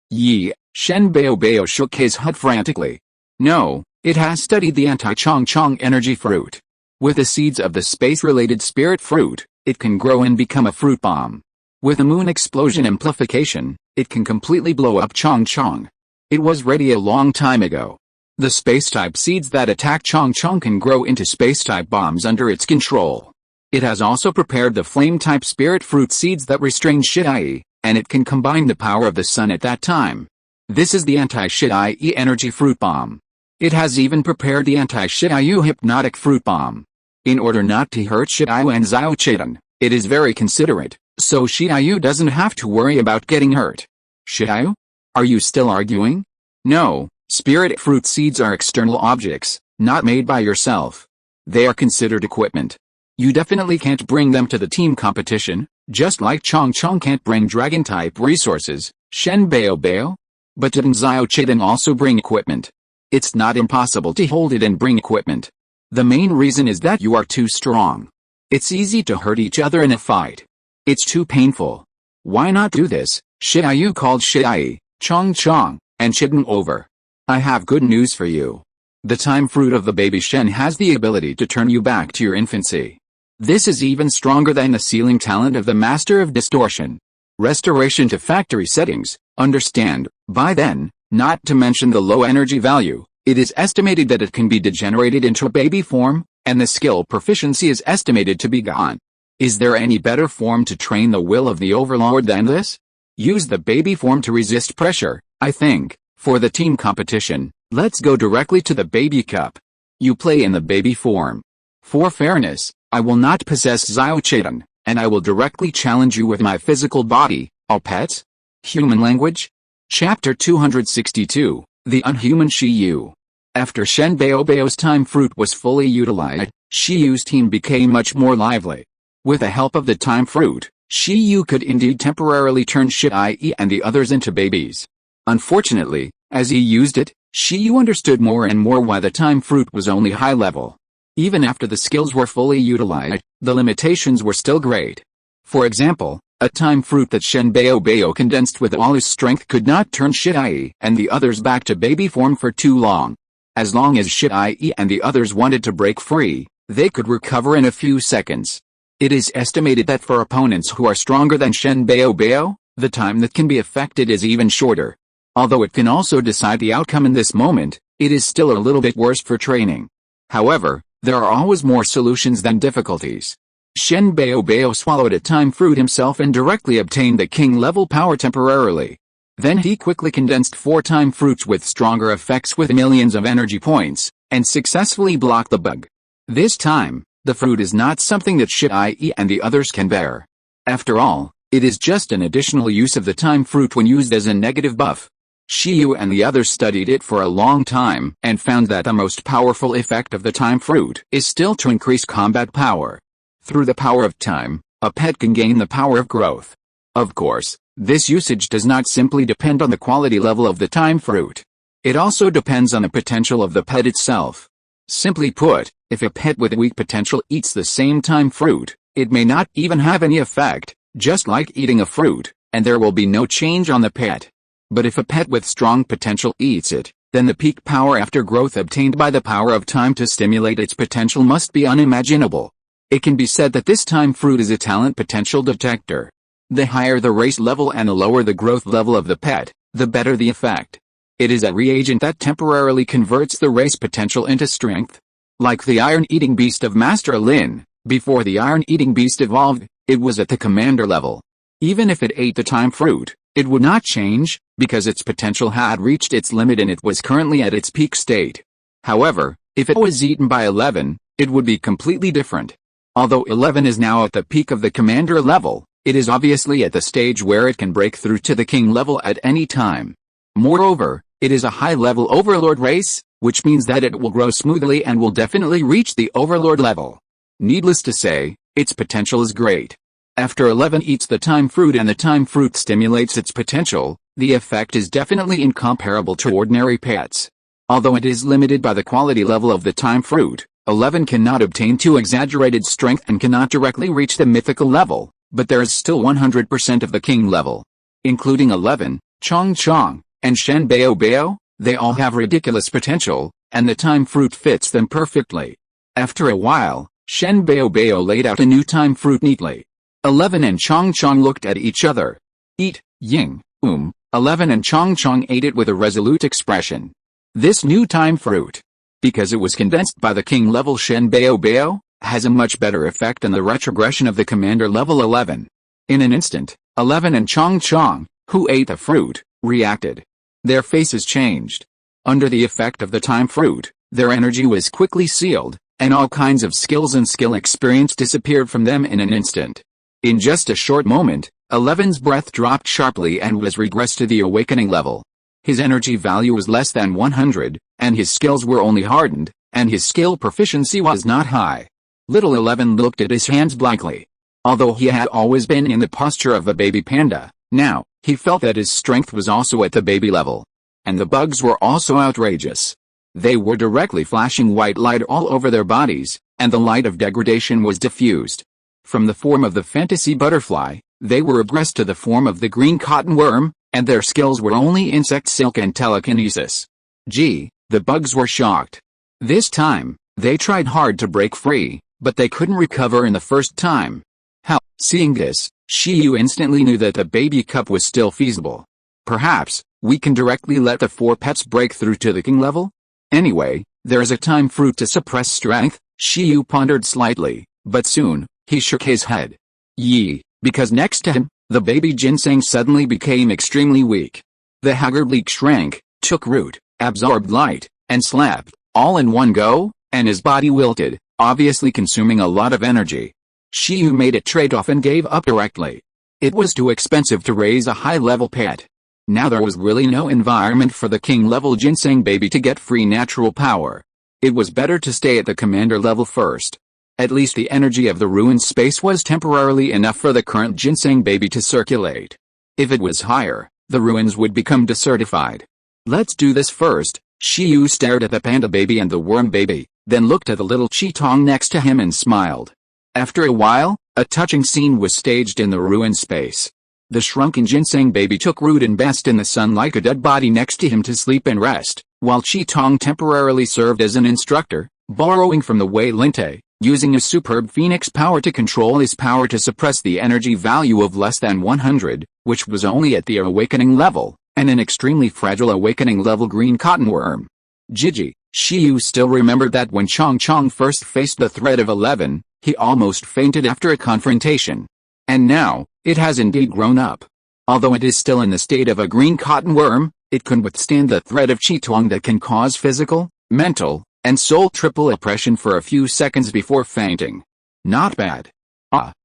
S1: Shen Baobao shook his head frantically. No, it has studied the anti-Chong Chong energy fruit. With the seeds of the space-related spirit fruit, it can grow and become a fruit bomb. With a moon explosion amplification, it can completely blow up Chong Chong. It was ready a long time ago. The space-type seeds that attack Chong Chong can grow into space-type bombs under its control. It has also prepared the flame-type spirit fruit seeds that restrain Shidai, and it can combine the power of the sun at that time. This is the anti-Shidai energy fruit bomb. It has even prepared the anti-Shidayu hypnotic fruit bomb. In order not to hurt Shidayu and Xiao Chidan, it is very considerate, so Shidayu doesn't have to worry about getting hurt. Shidayu? Are you still arguing? No, spirit fruit seeds are external objects, not made by yourself. They are considered equipment. You definitely can't bring them to the team competition, just like Chong Chong can't bring dragon-type resources, Shen Baobao. But didn't Xiao Chidan also bring equipment? It's not impossible to hold it and bring equipment. The main reason is that you are too strong. It's easy to hurt each other in a fight. It's too painful. Why not do this? Shidayu called Shidai, Chong Chong, and Chidan over. I have good news for you. The time fruit of the baby Shen has the ability to turn you back to your infancy. This is even stronger than the sealing talent of the Master of Distortion. Restoration to factory settings, understand, by then, not to mention the low energy value, it is estimated that it can be degenerated into a baby form, and the skill proficiency is estimated to be gone. Is there any better form to train the will of the Overlord than this? Use the baby form to resist pressure, I think. For the team competition, let's go directly to the baby cup. You play in the baby form. For fairness, I will not possess Xiao Chidan, and I will directly challenge you with my physical body, all pets? Human language? Chapter 262, The Unhuman Shiyu. After Shen Baobao's time fruit was fully utilized, Shiyu's team became much more lively. With the help of the time fruit, Shiyu could indeed temporarily turn Shidai and the others into babies. Unfortunately, as he used it, Shiyu understood more and more why the time fruit was only high level. Even after the skills were fully utilized, the limitations were still great. For example, a time fruit that Shen Baobao condensed with all his strength could not turn Shidai and the others back to baby form for too long. As long as Shi and the others wanted to break free, they could recover in a few seconds. It is estimated that for opponents who are stronger than Shen Bao, the time that can be affected is even shorter. Although it can also decide the outcome in this moment, it is still a little bit worse for training. However, there are always more solutions than difficulties. Shen Bao swallowed a time fruit himself and directly obtained the king-level power temporarily. Then he quickly condensed 4 time fruits with stronger effects with millions of energy points, and successfully blocked the bug. This time, the fruit is not something that Shi and the others can bear. After all, it is just an additional use of the time fruit when used as a negative buff. Shiyu and the others studied it for a long time and found that the most powerful effect of the time fruit is still to increase combat power. Through the power of time, a pet can gain the power of growth. Of course, this usage does not simply depend on the quality level of the time fruit. It also depends on the potential of the pet itself. Simply put, if a pet with weak potential eats the same time fruit, it may not even have any effect, just like eating a fruit, and there will be no change on the pet. But if a pet with strong potential eats it, then the peak power after growth obtained by the power of time to stimulate its potential must be unimaginable. It can be said that this time fruit is a talent potential detector. The higher the race level and the lower the growth level of the pet, the better the effect. It is a reagent that temporarily converts the race potential into strength. Like the iron-eating beast of Master Lin, before the iron-eating beast evolved, it was at the commander level. Even if it ate the time fruit, it would not change, because its potential had reached its limit and it was currently at its peak state. However, if it was eaten by 11, it would be completely different. Although 11 is now at the peak of the commander level, it is obviously at the stage where it can break through to the king level at any time. Moreover, it is a high-level overlord race, which means that it will grow smoothly and will definitely reach the overlord level. Needless to say, its potential is great. After 11 eats the time fruit and the time fruit stimulates its potential, the effect is definitely incomparable to ordinary pets. Although it is limited by the quality level of the time fruit, 11 cannot obtain too exaggerated strength and cannot directly reach the mythical level, but there is still 100% of the king level. Including 11, Chong, and Shen Bao, they all have ridiculous potential, and the time fruit fits them perfectly. After a while, Shen Bao laid out a new time fruit neatly. 11 and Chong looked at each other. Eat, Ying, 11 and Chong ate it with a resolute expression. This new time fruit, because it was condensed by the king level Shen Bao, has a much better effect than the retrogression of the commander level 11. In an instant, 11 and Chong, who ate the fruit, reacted. Their faces changed. Under the effect of the time fruit, their energy was quickly sealed, and all kinds of skills and skill experience disappeared from them in an instant. In just a short moment, 11's breath dropped sharply and was regressed to the awakening level. His energy value was less than 100, and his skills were only hardened, and his skill proficiency was not high. Little 11 looked at his hands blankly. Although he had always been in the posture of a baby panda, now, he felt that his strength was also at the baby level. And the bugs were also outrageous. They were directly flashing white light all over their bodies, and the light of degradation was diffused. From the form of the fantasy butterfly, they were regressed to the form of the green cotton worm, and their skills were only insect silk and telekinesis. Gee, the bugs were shocked. This time, they tried hard to break free, but they couldn't recover in the first time. How? Seeing this, Shiyu instantly knew that the baby cup was still feasible. Perhaps, we can directly let the 4 pets break through to the king level? Anyway, there is a time fruit to suppress strength, Shiyu pondered slightly, but soon, he shook his head. Because next to him, the baby ginseng suddenly became extremely weak. The haggard leek shrank, took root, absorbed light, and slept, all in one go, and his body wilted, obviously consuming a lot of energy. Shiyu made a trade-off and gave up directly. It was too expensive to raise a high-level pet. Now there was really no environment for the king-level ginseng baby to get free natural power. It was better to stay at the commander level first. At least the energy of the ruined space was temporarily enough for the current ginseng baby to circulate. If it was higher, the ruins would become desertified. Let's do this first. Shiyu stared at the panda baby and the worm baby, then looked at the little Chitong next to him and smiled. After a while, a touching scene was staged in the ruined space. The shrunken ginseng baby took root and basked in the sun like a dead body next to him to sleep and rest, while Chi Tong temporarily served as an instructor, borrowing from the Wei Linte, using his superb phoenix power to control his power to suppress the energy value of less than 100, which was only at the awakening level, and an extremely fragile awakening level green cotton worm. Gigi, Shiyu still remembered that when Chong Chong first faced the threat of 11, he almost fainted after a confrontation. And now, it has indeed grown up. Although it is still in the state of a green cotton worm, it can withstand the threat of Chi Tuong that can cause physical, mental, and soul triple oppression for a few seconds before fainting. Not bad.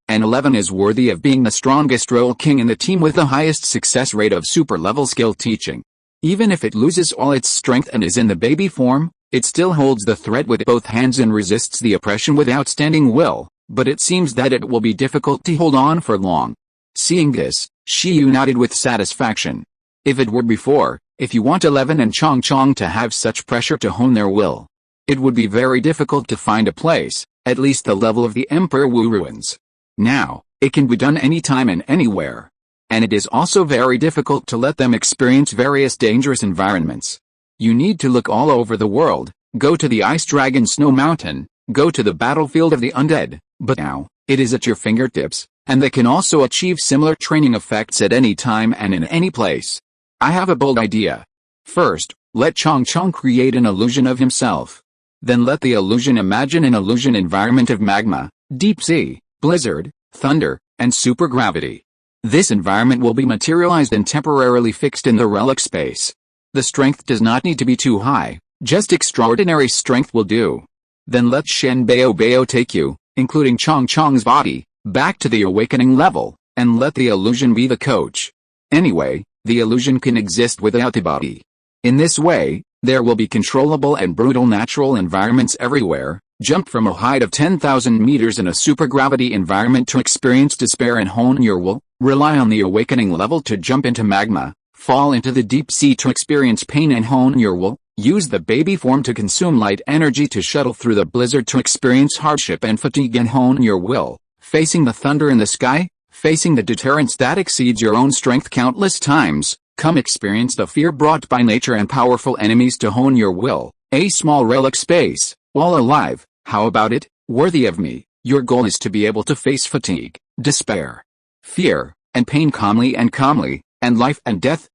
S1: And 11 is worthy of being the strongest role king in the team with the highest success rate of super level skill teaching. Even if it loses all its strength and is in the baby form, it still holds the threat with both hands and resists the oppression with outstanding will, but it seems that it will be difficult to hold on for long. Seeing this, Shiyu nodded with satisfaction. If it were before, if you want 11 and Chong Chong to have such pressure to hone their will, it would be very difficult to find a place, at least the level of the Emperor Wu ruins. Now, it can be done anytime and anywhere. And it is also very difficult to let them experience various dangerous environments. You need to look all over the world, go to the Ice Dragon Snow Mountain, go to the battlefield of the undead, but now, it is at your fingertips, and they can also achieve similar training effects at any time and in any place. I have a bold idea. First, let Chong Chong create an illusion of himself. Then let the illusion imagine an illusion environment of magma, deep sea, blizzard, thunder, and supergravity. This environment will be materialized and temporarily fixed in the relic space. The strength does not need to be too high, just extraordinary strength will do. Then let Shen Bao Bao take you, including Chong Chong's body, back to the awakening level, and let the illusion be the coach. Anyway, the illusion can exist without the body. In this way, there will be controllable and brutal natural environments everywhere. Jump from a height of 10,000 meters in a supergravity environment to experience despair and hone your will, rely on the awakening level to jump into magma, fall into the deep sea to experience pain and hone your will, use the baby form to consume light energy to shuttle through the blizzard to experience hardship and fatigue and hone your will, facing the thunder in the sky, facing the deterrence that exceeds your own strength countless times, come experience the fear brought by nature and powerful enemies to hone your will, a small relic space. All alive, how about it, worthy of me? Your goal is to be able to face fatigue, despair, fear, and pain calmly, and life and death,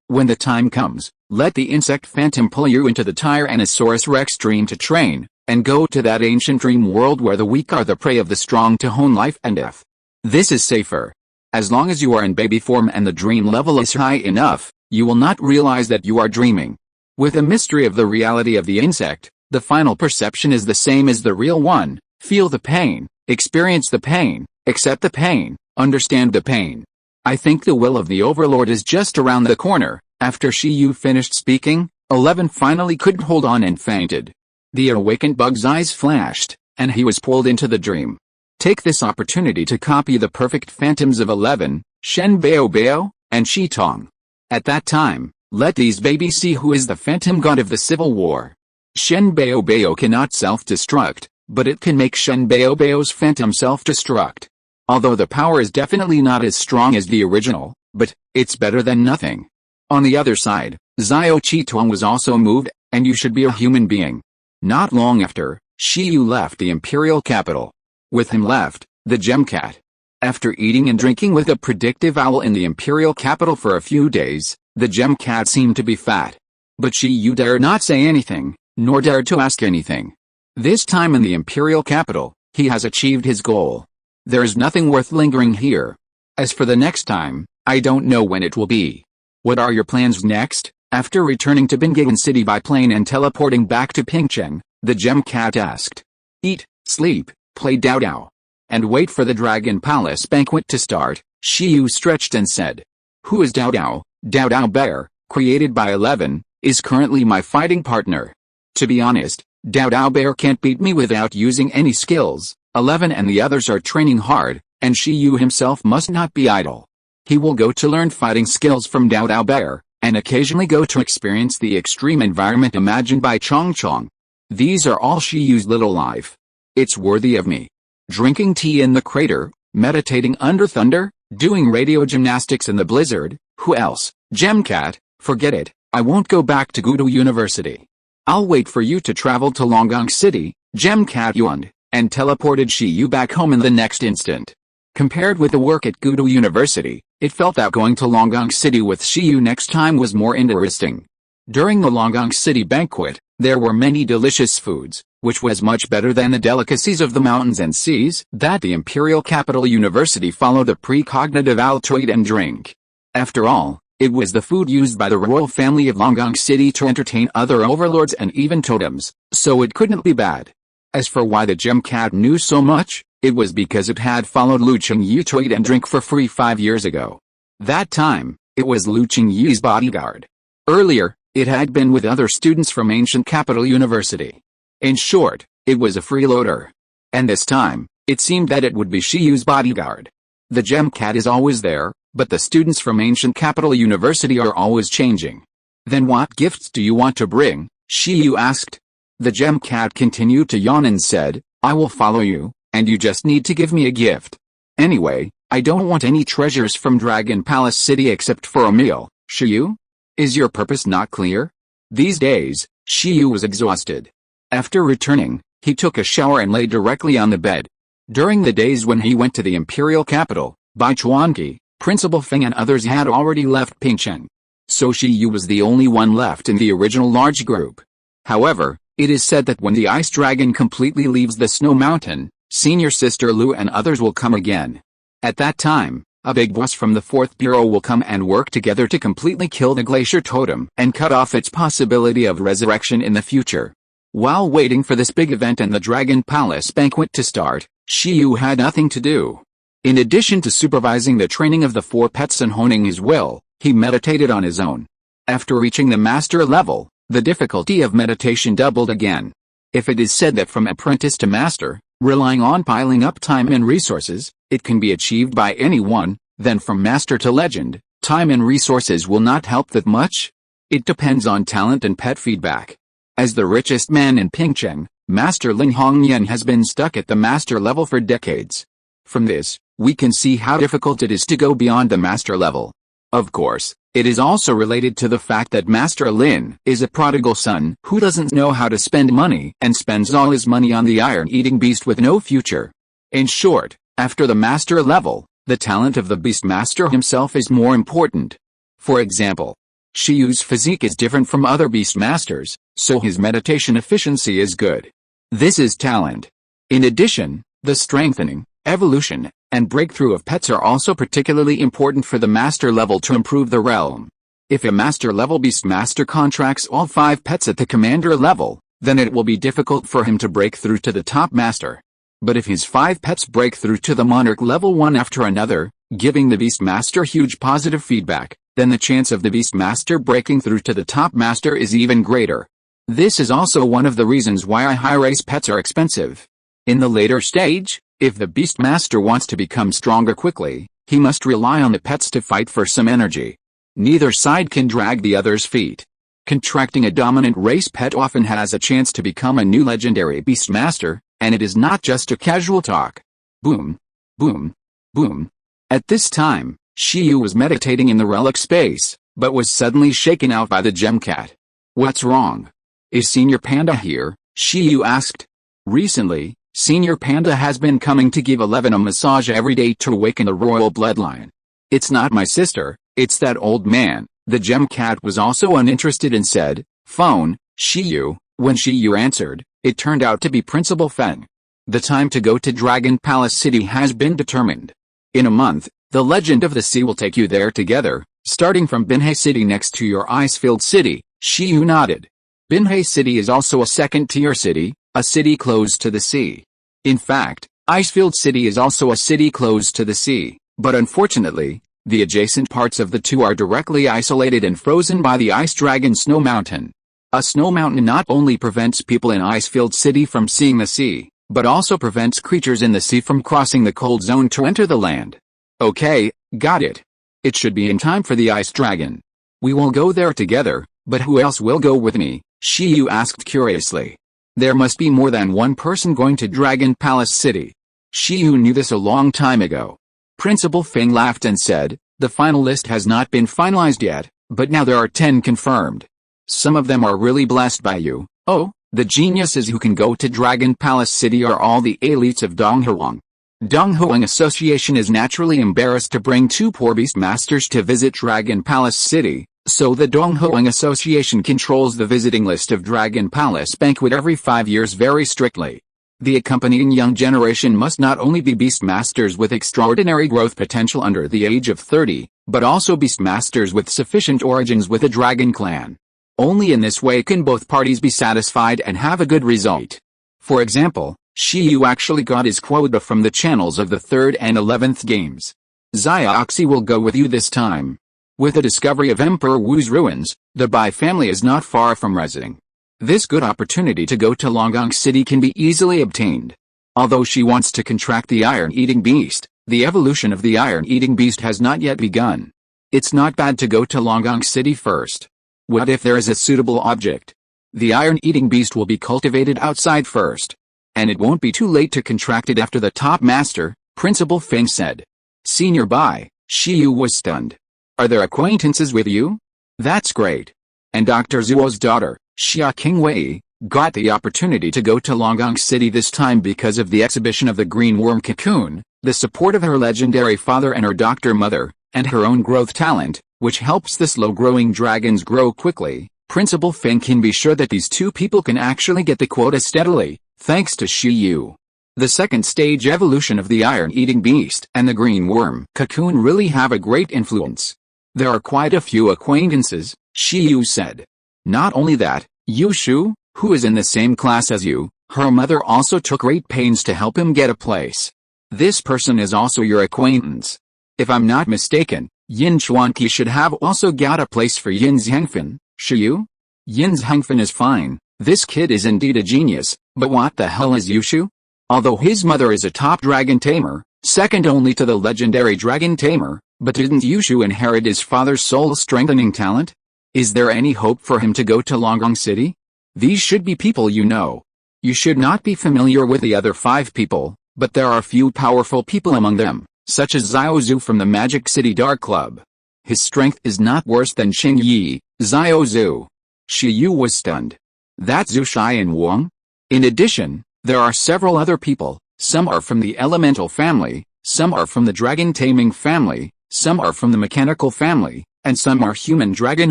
S1: when the time comes. Let the insect phantom pull you into the Tyrannosaurus Rex dream to train, and go to that ancient dream world where the weak are the prey of the strong to hone life and death. This is safer. As long as you are in baby form and the dream level is high enough, you will not realize that you are dreaming. With the mystery of the reality of the insect, the final perception is the same as the real one. Feel the pain, experience the pain, accept the pain, understand the pain. I think the will of the Overlord is just around the corner. After Shiyu finished speaking, 11 finally couldn't hold on and fainted. The awakened bug's eyes flashed, and he was pulled into the dream. Take this opportunity to copy the perfect phantoms of 11, Shen Bao Bao, and Shi Tong. At that time, let these babies see who is the phantom god of the civil war. Shen Bao Bao cannot self-destruct, but it can make Shen Bao Bao's phantom self-destruct. Although the power is definitely not as strong as the original, but it's better than nothing. On the other side, Xiao Qi Tuong was also moved, and you should be a human being. Not long after, Shiyu left the imperial capital. With him left, the gem cat. After eating and drinking with a predictive owl in the imperial capital for a few days, the gem cat seemed to be fat. But Shiyu dared not say anything, nor dared to ask anything. This time in the imperial capital, he has achieved his goal. There is nothing worth lingering here. As for the next time, I don't know when it will be. What are your plans next? After returning to Bingayan City by plane and teleporting back to Pingcheng, the gem cat asked. Eat, sleep, play Dao Dao. And wait for the Dragon Palace banquet to start. Shiyu stretched and said. Who is Dao Dao? Dao Dao Bear, created by 11, is currently my fighting partner. To be honest, Dao Dao Bear can't beat me without using any skills. 11 and the others are training hard, and Shiyu himself must not be idle. He will go to learn fighting skills from Dao Dao Bear, and occasionally go to experience the extreme environment imagined by Chong Chong. These are all Shiyu's little life. It's worthy of me. Drinking tea in the crater, meditating under thunder, Doing radio gymnastics in the blizzard? Who else? Gemcat, forget it, I won't go back to Gudo University. I'll wait for you to travel to Longang City, Gemcat yawned, and teleported Shiyu back home in the next instant. Compared with the work at Gudo University, it felt that going to Longang City with Shiyu next time was more interesting. During the Longang City banquet, there were many delicious foods, which was much better than the delicacies of the mountains and seas that the Imperial Capital University followed the precognitive "I'll eat and drink." After all, it was the food used by the royal family of Longang City to entertain other overlords and even totems, so it couldn't be bad. As for why the Gemcat knew so much, it was because it had followed Lu Qingyu to eat and drink for free 5 years ago. That time, it was Lu Qingyu's bodyguard. Earlier, it had been with other students from Ancient Capital University. In short, it was a freeloader. And this time, it seemed that it would be Shiyu's bodyguard. The Gemcat is always there, but the students from Ancient Capital University are always changing. Then what gifts do you want to bring? Shiyu asked. The Gemcat continued to yawn and said, I will follow you, and you just need to give me a gift. Anyway, I don't want any treasures from Dragon Palace City except for a meal, Shiyu? Is your purpose not clear? These days, Shiyu was exhausted. After returning, he took a shower and lay directly on the bed. During the days when he went to the imperial capital, Bai Chuanqi, Principal Feng and others had already left Pingcheng. So Shiyu was the only one left in the original large group. However, it is said that when the ice dragon completely leaves the snow mountain, senior sister Lu and others will come again. At that time, a big boss from the 4th Bureau will come and work together to completely kill the glacier totem and cut off its possibility of resurrection in the future. While waiting for this big event and the Dragon Palace banquet to start, Shiyu had nothing to do. In addition to supervising the training of the 4 pets and honing his will, he meditated on his own. After reaching the master level, the difficulty of meditation doubled again. If it is said that from apprentice to master, relying on piling up time and resources, it can be achieved by anyone, then from master to legend, time and resources will not help that much. It depends on talent and pet feedback. As the richest man in Pingcheng, Master Lin Hongyan has been stuck at the master level for decades. From this, we can see how difficult it is to go beyond the master level. Of course, it is also related to the fact that Master Lin is a prodigal son who doesn't know how to spend money and spends all his money on the iron-eating beast with no future. In short, after the master level, the talent of the beast master himself is more important. For example, Shiyu's physique is different from other beast masters, so his meditation efficiency is good. This is talent. In addition, the strengthening, evolution, and breakthrough of pets are also particularly important for the master level to improve the realm. If a master level beast master contracts all 5 pets at the commander level, then it will be difficult for him to break through to the top master. But if his 5 pets break through to the monarch level one after another, giving the beast master huge positive feedback, then the chance of the beast master breaking through to the top master is even greater. This is also one of the reasons why high-race pets are expensive. In the later stage, if the beast master wants to become stronger quickly, he must rely on the pets to fight for some energy. Neither side can drag the other's feet. Contracting a dominant race pet often has a chance to become a new legendary beast master, and it is not just a casual talk. Boom. Boom. Boom. At this time, Shiyu was meditating in the relic space, but was suddenly shaken out by the Gemcat. What's wrong? Is Senior Panda here? Shiyu asked. Recently, Senior Panda has been coming to give Eleven a massage every day to awaken the royal bloodline. It's not my sister, it's that old man. The Gemcat was also uninterested and said, Phone, Shiyu. When Shiyu answered, it turned out to be Principal Feng. The time to go to Dragon Palace City has been determined. In a month, the Legend of the Sea will take you there together, starting from Binhei City next to your ice-filled city. Shiyu nodded. Binhei City is also a second-tier city, a city close to the sea. In fact, Icefield City is also a city close to the sea, but unfortunately, the adjacent parts of the two are directly isolated and frozen by the ice dragon Snow Mountain. A snow mountain not only prevents people in Icefield City from seeing the sea, but also prevents creatures in the sea from crossing the cold zone to enter the land. Okay, got it. It should be in time for the ice dragon. We will go there together, but who else will go with me? Shiyu asked curiously. There must be more than one person going to Dragon Palace City. Shiyu knew this a long time ago. Principal Feng laughed and said, "The final list has not been finalized yet, but now there are 10 confirmed. Some of them are really blessed by you. Oh, the geniuses who can go to Dragon Palace City are all the elites of Donghuang. Donghuang Association is naturally embarrassed to bring 2 poor beast masters to visit Dragon Palace City, so the Donghuang Association controls the visiting list of Dragon Palace Banquet every 5 years very strictly. The accompanying young generation must not only be beast masters with extraordinary growth potential under the age of 30, but also beast masters with sufficient origins with a dragon clan. Only in this way can both parties be satisfied and have a good result. For example, Shi Yu actually got his quota from the channels of the 3rd and 11th games. Xioxi will go with you this time. With the discovery of Emperor Wu's ruins, the Bai family is not far from residing. This good opportunity to go to Longgong City can be easily obtained. Although she wants to contract the iron-eating beast, the evolution of the iron-eating beast has not yet begun. It's not bad to go to Longgong City first. What if there is a suitable object? The iron-eating beast will be cultivated outside first. And it won't be too late to contract it after the top master, Principal Feng said. Senior Bai, Shi Yu was stunned. Are there acquaintances with you? That's great. And Dr. Zuo's daughter, Xia Qingwei, got the opportunity to go to Longgong City this time because of the exhibition of the green worm cocoon, the support of her legendary father and her doctor mother, and her own growth talent, which helps the slow-growing dragons grow quickly. Principal Feng can be sure that these 2 people can actually get the quota steadily, thanks to Shi Yu. The second stage evolution of the iron-eating beast and the green worm cocoon really have a great influence. There are quite a few acquaintances, Shi Yu said. Not only that, Yu Shu, who is in the same class as you, her mother also took great pains to help him get a place. This person is also your acquaintance. If I'm not mistaken, Yin Chuanqi should have also got a place for Yin Zhengfen, Shi Yu? Yin Zhengfen is fine, this kid is indeed a genius, but what the hell is Yu Shu? Although his mother is a top dragon tamer, second only to the legendary dragon tamer, but didn't Yu Shu inherit his father's soul-strengthening talent? Is there any hope for him to go to Longgong City? These should be people you know. You should not be familiar with the other 5 people, but there are few powerful people among them, such as Xiao Zhu from the Magic City Dark Club. His strength is not worse than Xing Yi, Xiao Zhu. Shi Yu was stunned. That's Zhu Shai and Wang? In addition, there are several other people, some are from the elemental family, some are from the dragon taming family, some are from the mechanical family, and some are human dragon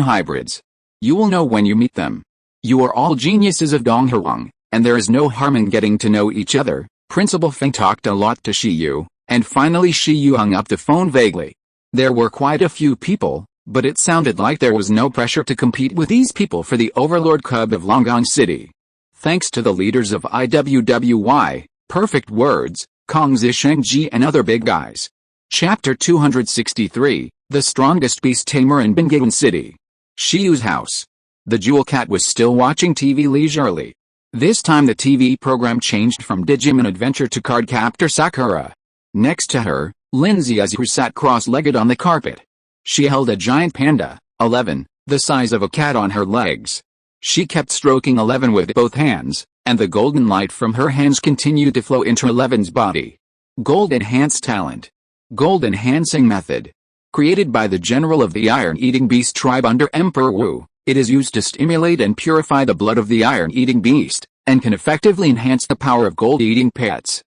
S1: hybrids. You will know when you meet them. You are all geniuses of Donghuang, and there is no harm in getting to know each other. Principal Feng talked a lot to Shi Yu, and finally Shi Yu hung up the phone vaguely. There were quite a few people, but it sounded like there was no pressure to compete with these people for the Overlord Cub of Longgong City. Thanks to the leaders of IWWY, Perfect Words, Kong Zishengji and other big guys. Chapter 263, The Strongest Beast Tamer in Bingyan City. Shi Yu's house. The jewel cat was still watching TV leisurely. This time the TV program changed from Digimon Adventure to Cardcaptor Sakura. Next to her, Lindsay Azu sat cross-legged on the carpet. She held a giant panda, 11, the size of a cat on her legs. She kept stroking 11 with both hands, and the golden light from her hands continued to flow into 11's body. Gold Enhanced Talent. Gold Enhancing Method. Created by the general of the Iron-Eating Beast tribe under Emperor Wu, it is used to stimulate and purify the blood of the Iron-Eating Beast, and can effectively enhance the power of gold-eating pets.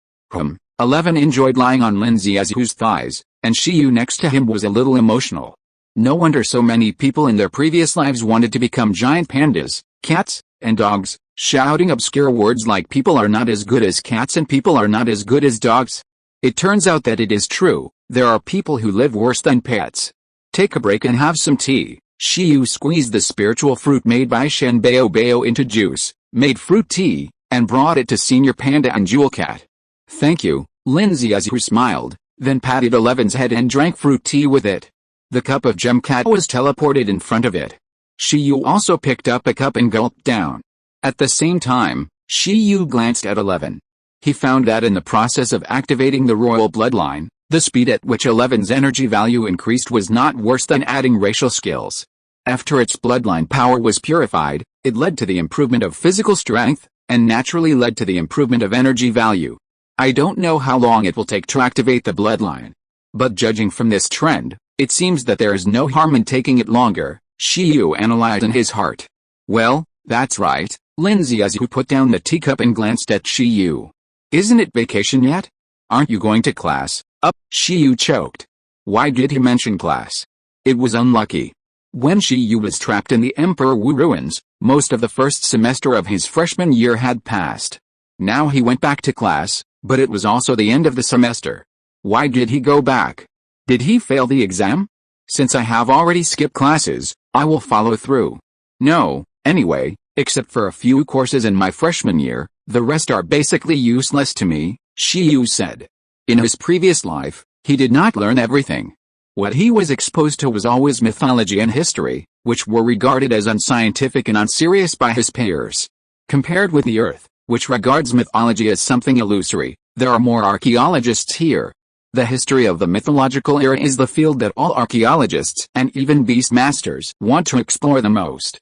S1: 11 enjoyed lying on Lindsay Azu's thighs, and Shi Yu next to him was a little emotional. No wonder so many people in their previous lives wanted to become giant pandas, cats, and dogs, shouting obscure words like people are not as good as cats and people are not as good as dogs. It turns out that it is true, there are people who live worse than pets. Take a break and have some tea. Shi Yu squeezed the spiritual fruit made by Shen Bao Bao into juice, made fruit tea, and brought it to Senior Panda and Jewel Cat. Thank you, Lindsay Azu smiled, then patted 11's head and drank fruit tea with it. The cup of Gem Cat was teleported in front of it. Shi Yu also picked up a cup and gulped down. At the same time, Shi Yu glanced at 11. He found that in the process of activating the royal bloodline, the speed at which 11's energy value increased was not worse than adding racial skills. After its bloodline power was purified, it led to the improvement of physical strength, and naturally led to the improvement of energy value. I don't know how long it will take to activate the bloodline. But judging from this trend, it seems that there is no harm in taking it longer, Shiyu analyzed in his heart. Well, that's right, Lindsay Azu put down the teacup and glanced at Shiyu. Isn't it vacation yet? Aren't you going to class? Shiyu choked. Why did he mention class? It was unlucky. When Shiyu was trapped in the Emperor Wu ruins, most of the first semester of his freshman year had passed. Now he went back to class, but it was also the end of the semester. Why did he go back? Did he fail the exam? Since I have already skipped classes, I will follow through. No, anyway, except for a few courses in my freshman year, the rest are basically useless to me, Shiyu said. In his previous life, he did not learn everything. What he was exposed to was always mythology and history, which were regarded as unscientific and unserious by his peers. Compared with the Earth, which regards mythology as something illusory, there are more archaeologists here. The history of the mythological era is the field that all archaeologists and even beast masters want to explore the most.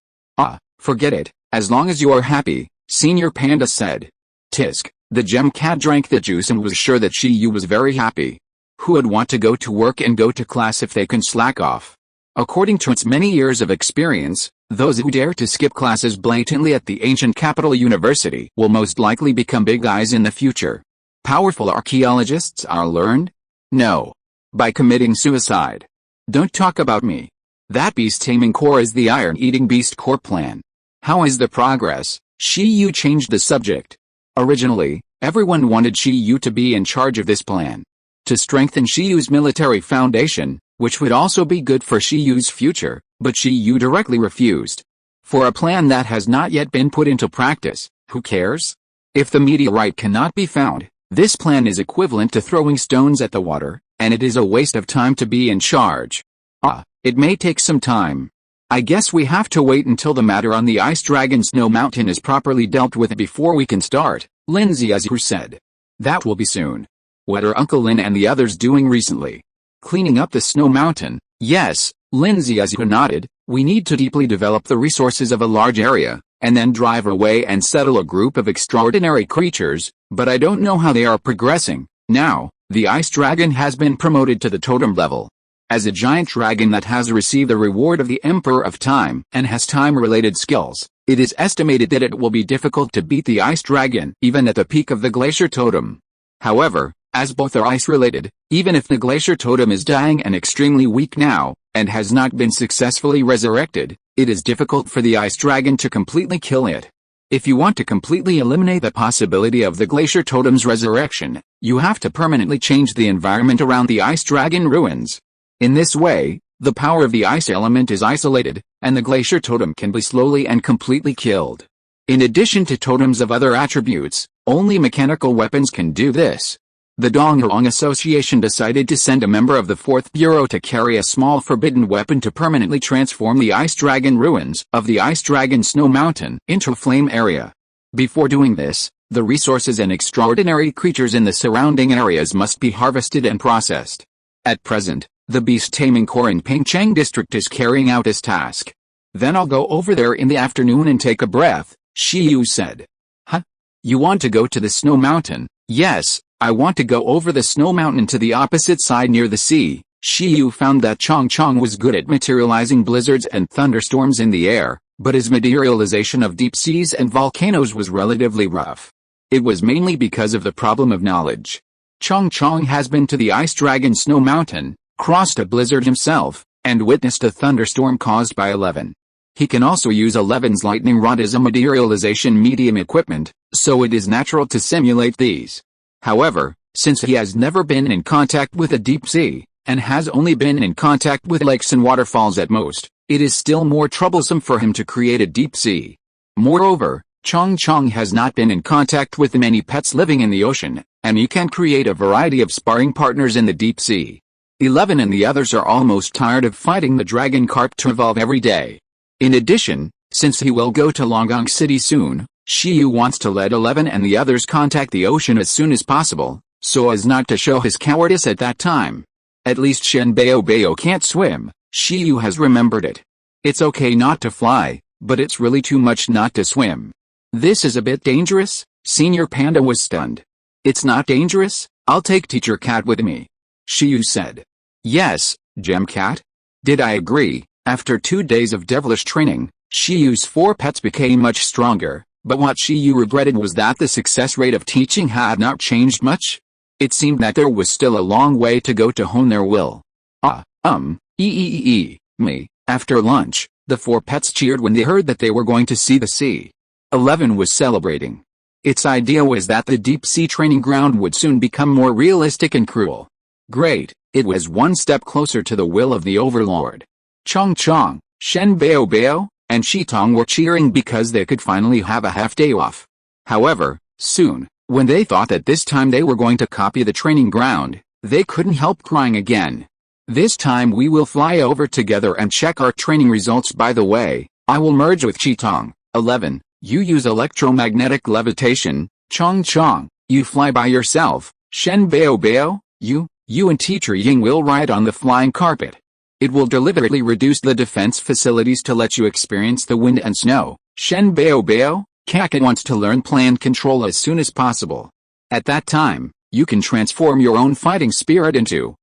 S1: Forget it, as long as you are happy, Senior Panda said. Tisk, the gem cat drank the juice and was sure that Shiyu was very happy. Who would want to go to work and go to class if they can slack off? According to its many years of experience, those who dare to skip classes blatantly at the ancient capital university will most likely become big guys in the future. Powerful archaeologists are learned? No. By committing suicide. Don't talk about me. That beast taming core is the iron-eating beast core plan. How is the progress? Shiyu changed the subject. Originally, everyone wanted Shiyu to be in charge of this plan. To strengthen Shiyu's military foundation, which would also be good for Shiyu's future, but Shiyu directly refused. For a plan that has not yet been put into practice, who cares? If the meteorite cannot be found, this plan is equivalent to throwing stones at the water, and it is a waste of time to be in charge. It may take some time. I guess we have to wait until the matter on the Ice Dragon Snow Mountain is properly dealt with before we can start, Lindsay Azu said. That will be soon. What are Uncle Lin and the others doing recently? Cleaning up the Snow Mountain? Yes, Lindsay Azu nodded. We need to deeply develop the resources of a large area, and then drive away and settle a group of extraordinary creatures, but I don't know how they are progressing. Now, the Ice Dragon has been promoted to the totem level. As a giant dragon that has received the reward of the Emperor of Time and has time-related skills, it is estimated that it will be difficult to beat the Ice Dragon even at the peak of the Glacier Totem. However, as both are ice-related, even if the Glacier Totem is dying and extremely weak now, and has not been successfully resurrected, it is difficult for the Ice Dragon to completely kill it. If you want to completely eliminate the possibility of the Glacier Totem's resurrection, you have to permanently change the environment around the Ice Dragon ruins. In this way, the power of the ice element is isolated, and the Glacier Totem can be slowly and completely killed. In addition to totems of other attributes, only mechanical weapons can do this. The Donghorong Association decided to send a member of the 4th Bureau to carry a small forbidden weapon to permanently transform the Ice Dragon ruins of the Ice Dragon Snow Mountain into a flame area. Before doing this, the resources and extraordinary creatures in the surrounding areas must be harvested and processed. At present, the beast taming corps in Pengcheng district is carrying out this task. Then I'll go over there in the afternoon and take a breath, Shiyu said. You want to go to the Snow Mountain? Yes, I want to go over the Snow Mountain to the opposite side near the sea. Shiyu found that Chong Chong was good at materializing blizzards and thunderstorms in the air, but his materialization of deep seas and volcanoes was relatively rough. It was mainly because of the problem of knowledge. Chong Chong has been to the Ice Dragon Snow Mountain, crossed a blizzard himself, and witnessed a thunderstorm caused by 11. He can also use 11's lightning rod as a materialization medium equipment, so it is natural to simulate these. However, since he has never been in contact with a deep sea, and has only been in contact with lakes and waterfalls at most, it is still more troublesome for him to create a deep sea. Moreover, Chong Chong has not been in contact with many pets living in the ocean, and he can create a variety of sparring partners in the deep sea. 11 and the others are almost tired of fighting the dragon carp to evolve every day. In addition, since he will go to Longgong City soon, Shiyu wants to let 11 and the others contact the ocean as soon as possible, so as not to show his cowardice at that time. At least Shen Bao can't swim, Shiyu has remembered it. It's okay not to fly, but it's really too much not to swim. This is a bit dangerous, Senior Panda was stunned. It's not dangerous, I'll take Teacher Cat with me. Shiyu said. Yes, Gemcat. Did I agree? After 2 days of devilish training, Shiyu's 4 pets became much stronger, but what Shiyu regretted was that the success rate of teaching had not changed much. It seemed that there was still a long way to go to hone their will. Me. After lunch, the 4 pets cheered when they heard that they were going to see the sea. 11 was celebrating. Its idea was that the deep-sea training ground would soon become more realistic and cruel. Great, it was one step closer to the will of the Overlord. Chong Chong, Shen Bao Bao, and Shitong were cheering because they could finally have a half-day off. However, soon, when they thought that this time they were going to copy the training ground, they couldn't help crying again. This time we will fly over together and check our training results. By the way, I will merge with Shitong. 11. You use electromagnetic levitation. Chong Chong, you fly by yourself. Shen Bao Bao, you and Teacher Ying will ride on the flying carpet. It will deliberately reduce the defense facilities to let you experience the wind and snow. Shen Bao Bao, Kakat wants to learn plan control as soon as possible. At that time, you can transform your own fighting spirit into,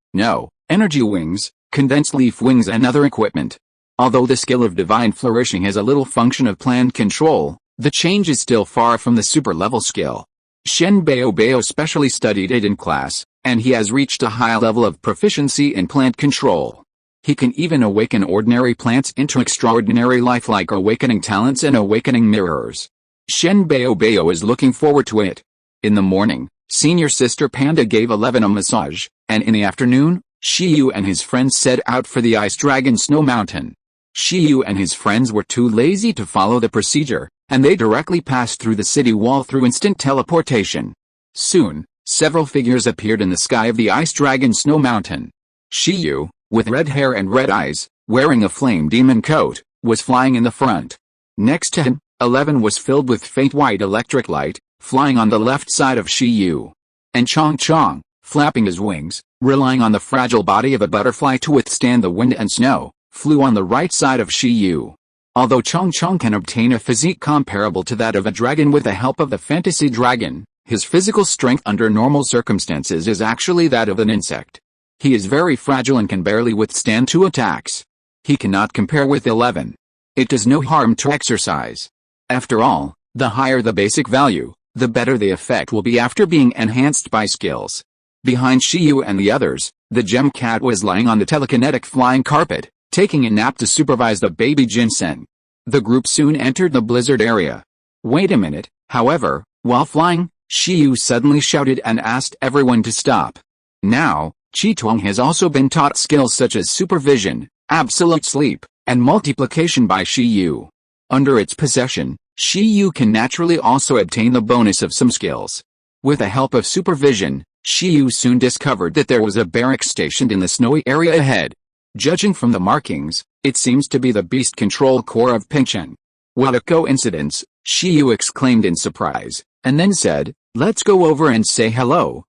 S1: energy wings, condensed leaf wings and other equipment. Although the skill of divine flourishing has a little function of plan control, the change is still far from the super level skill. Shen Bao Bao specially studied it in class, and he has reached a high level of proficiency in plant control. He can even awaken ordinary plants into extraordinary lifelike awakening talents and awakening mirrors. Shen Bao Bao is looking forward to it. In the morning, Senior Sister Panda gave 11 a massage, and in the afternoon, Shiyu and his friends set out for the Ice Dragon Snow Mountain. Shiyu and his friends were too lazy to follow the procedure, and they directly passed through the city wall through instant teleportation. Soon, several figures appeared in the sky of the Ice Dragon Snow Mountain. Shiyu, with red hair and red eyes, wearing a flame demon coat, was flying in the front. Next to him, 11 was filled with faint white electric light, flying on the left side of Shiyu. And Chong Chong, flapping his wings, relying on the fragile body of a butterfly to withstand the wind and snow, flew on the right side of Shiyu. Although Chong Chong can obtain a physique comparable to that of a dragon with the help of the fantasy dragon, his physical strength under normal circumstances is actually that of an insect. He is very fragile and can barely withstand 2 attacks. He cannot compare with 11. It does no harm to exercise. After all, the higher the basic value, the better the effect will be after being enhanced by skills. Behind Shiyu and the others, the gem cat was lying on the telekinetic flying carpet, taking a nap to supervise the baby ginseng. The group soon entered the blizzard area. Wait a minute, however, while flying, Shiyu suddenly shouted and asked everyone to stop. Now, Chitong has also been taught skills such as supervision, absolute sleep, and multiplication by Shiyu. Under its possession, Shiyu can naturally also obtain the bonus of some skills. With the help of supervision, Shiyu soon discovered that there was a barrack stationed in the snowy area ahead. Judging from the markings, it seems to be the Beast Control Corps of Pingchen. What a coincidence, Shiyu exclaimed in surprise, and then said, "Let's go over and say hello."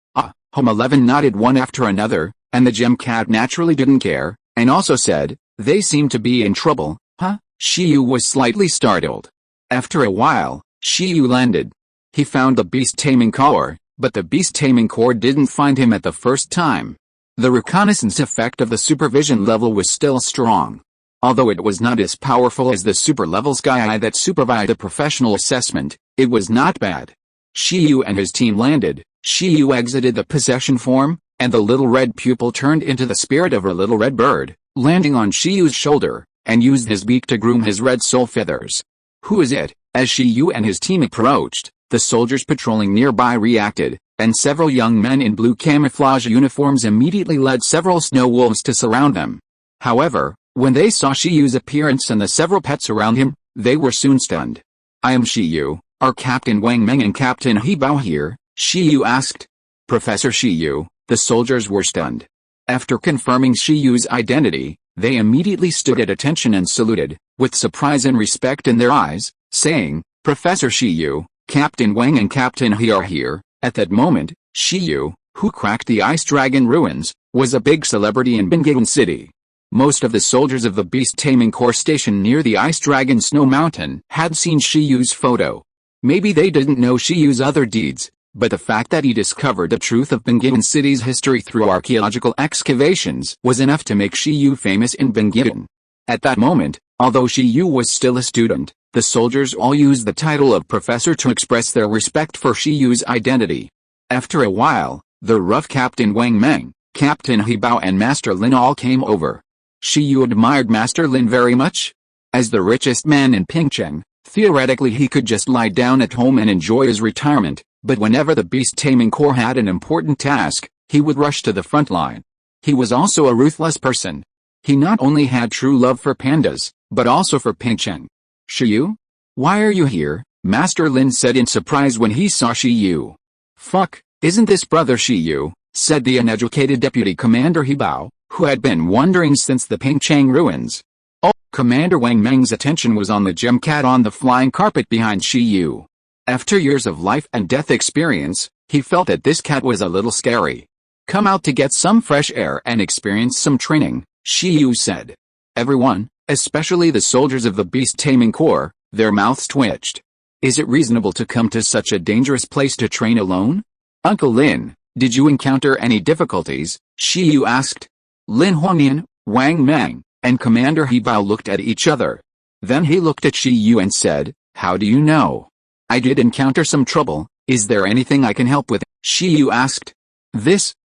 S1: Home 11 nodded one after another, and the gem cat naturally didn't care, and also said, "They seem to be in trouble, huh?" Shiyu was slightly startled. After a while, Shiyu landed. He found the Beast Taming Corps, but the Beast Taming Corps didn't find him at the first time. The reconnaissance effect of the supervision level was still strong. Although it was not as powerful as the super level Sky Eye that supervised the professional assessment, it was not bad. Shiyu and his team landed. Shiyu exited the possession form, and the little red pupil turned into the spirit of a little red bird, landing on Shiyu's shoulder, and used his beak to groom his red soul feathers. "Who is it?" As Shiyu and his team approached, the soldiers patrolling nearby reacted, and several young men in blue camouflage uniforms immediately led several snow wolves to surround them. However, when they saw Shiyu's appearance and the several pets around him, they were soon stunned. "I am Shiyu, are Captain Wang Meng and Captain He Bao here?" Shiyu asked. "Professor Shiyu," the soldiers were stunned. After confirming Shiyu's identity, they immediately stood at attention and saluted, with surprise and respect in their eyes, saying, "Professor Shiyu, Captain Wang and Captain He are here." At that moment, Shiyu, who cracked the Ice Dragon ruins, was a big celebrity in Binghagan City. Most of the soldiers of the Beast Taming Corps stationed near the Ice Dragon Snow Mountain had seen Shiyu's photo. Maybe they didn't know Shiyu's other deeds, but the fact that he discovered the truth of Bingyan City's history through archaeological excavations was enough to make Shiyu famous in Bingyan. At that moment, although Shiyu was still a student, the soldiers all used the title of professor to express their respect for Shiyu's identity. After a while, the rough Captain Wang Meng, Captain Hebao and Master Lin all came over. Shiyu admired Master Lin very much. As the richest man in Pingcheng, theoretically he could just lie down at home and enjoy his retirement, but whenever the beast taming corps had an important task, he would rush to the front line. He was also a ruthless person. He not only had true love for pandas, but also for Pingcheng. Shiyu? Why are you here? Master Lin said in surprise when he saw Shiyu. Fuck, isn't this brother Shiyu? Said the uneducated Deputy Commander Hebao, who had been wondering since the Pingcheng ruins. Oh, Commander Wang Meng's attention was on the gem cat on the flying carpet behind Shiyu. After years of life and death experience, he felt that this cat was a little scary. Come out to get some fresh air and experience some training, Shiyu said. Everyone, especially the soldiers of the beast taming corps, their mouths twitched. Is it reasonable to come to such a dangerous place to train alone? Uncle Lin, did you encounter any difficulties? Shiyu asked. Lin Huangyan, Wang Meng, and Commander Hebao looked at each other. Then he looked at Shiyu and said, how do you know? I did encounter some trouble. Is there anything I can help with? Shiyu asked.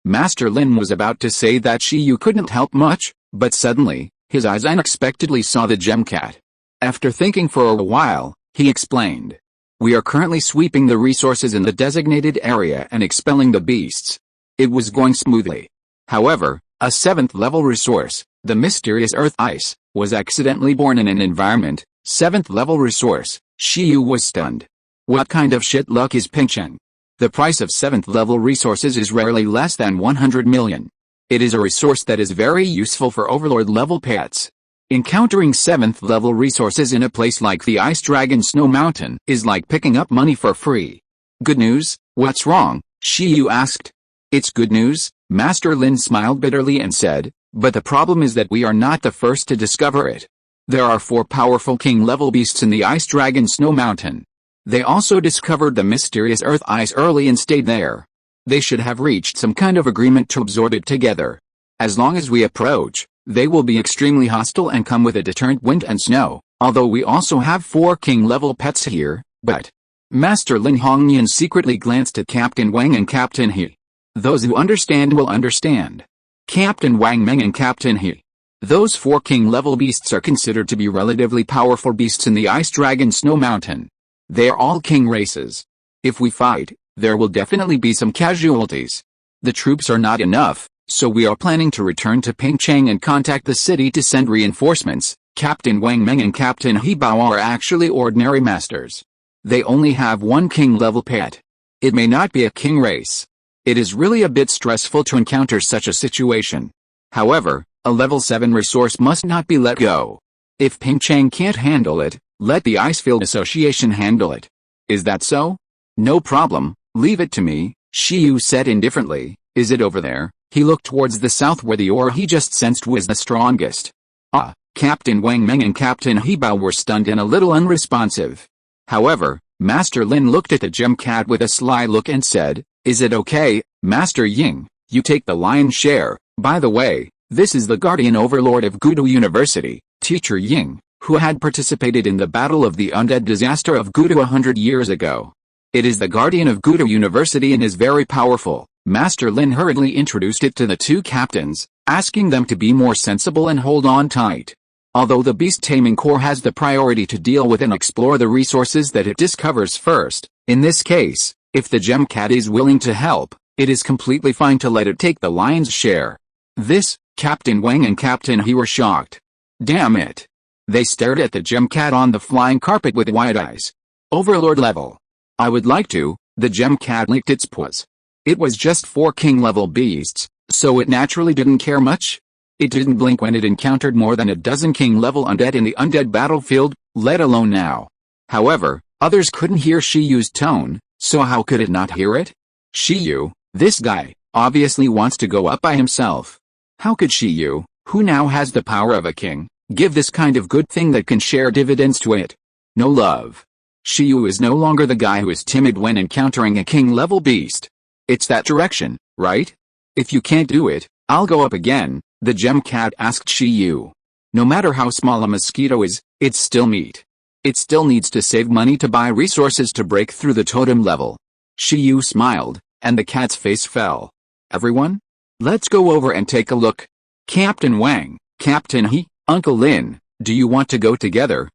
S1: Master Lin was about to say that Shiyu couldn't help much, but suddenly, his eyes unexpectedly saw the gem cat. After thinking for a while, he explained. We are currently sweeping the resources in the designated area and expelling the beasts. It was going smoothly. However, a 7th level resource, the mysterious earth ice, was accidentally born in an environment. 7th level resource. Shiyu was stunned. What kind of shit luck is Pingcheng? The price of 7th level resources is rarely less than 100 million. It is a resource that is very useful for overlord level pets. Encountering 7th level resources in a place like the Ice Dragon Snow Mountain is like picking up money for free. Good news? What's wrong? Shiyu asked. It's good news, Master Lin smiled bitterly and said, but the problem is that we are not the first to discover it. There are 4 powerful king-level beasts in the Ice Dragon Snow Mountain. They also discovered the mysterious earth ice early and stayed there. They should have reached some kind of agreement to absorb it together. As long as we approach, they will be extremely hostile and come with a deterrent wind and snow, although we also have 4 king-level pets here, but... Master Lin Hongyan secretly glanced at Captain Wang and Captain He. Those who understand will understand. Captain Wang Meng and Captain He. Those 4 king-level beasts are considered to be relatively powerful beasts in the Ice Dragon Snow Mountain. They are all king races. If we fight, there will definitely be some casualties. The troops are not enough, so we are planning to return to Pingcheng and contact the city to send reinforcements. Captain Wang Meng and Captain Hebao are actually ordinary masters. They only have 1 king-level pet. It may not be a king race. It is really a bit stressful to encounter such a situation. However, a level 7 resource must not be let go. If Pingcheng can't handle it, let the Icefield Association handle it. Is that so? No problem, leave it to me, Shiyu said indifferently. Is it over there? He looked towards the south where the aura he just sensed was the strongest. Captain Wang Meng and Captain Hebao were stunned and a little unresponsive. However, Master Lin looked at the gem cat with a sly look and said, is it okay, Master Ying, you take the lion's share. By the way, this is the Guardian Overlord of Gudu University, Teacher Ying, who had participated in the Battle of the Undead Disaster of Gudu 100 years ago. It is the Guardian of Gudu University and is very powerful. Master Lin hurriedly introduced it to the 2 captains, asking them to be more sensible and hold on tight. Although the Beast Taming Corps has the priority to deal with and explore the resources that it discovers first, in this case, if the gem cat is willing to help, it is completely fine to let it take the lion's share. Captain Wang and Captain He were shocked. Damn it. They stared at the gem cat on the flying carpet with wide eyes. Overlord level. I would like to. The gem cat licked its paws. It was just 4 king-level beasts, so it naturally didn't care much. It didn't blink when it encountered more than a dozen king-level undead in the undead battlefield, let alone now. However, others couldn't hear Shiyu's tone, so how could it not hear it? Shiyu, this guy, obviously wants to go up by himself. How could Shiyu, who now has the power of a king, give this kind of good thing that can share dividends to it? No love. Shiyu is no longer the guy who is timid when encountering a king-level beast. It's that direction, right? If you can't do it, I'll go up again, the gem cat asked Shiyu. No matter how small a mosquito is, it's still meat. It still needs to save money to buy resources to break through the totem level. Shiyu smiled, and the cat's face fell. Everyone? Let's go over and take a look. Captain Wang, Captain He, Uncle Lin, do you want to go together?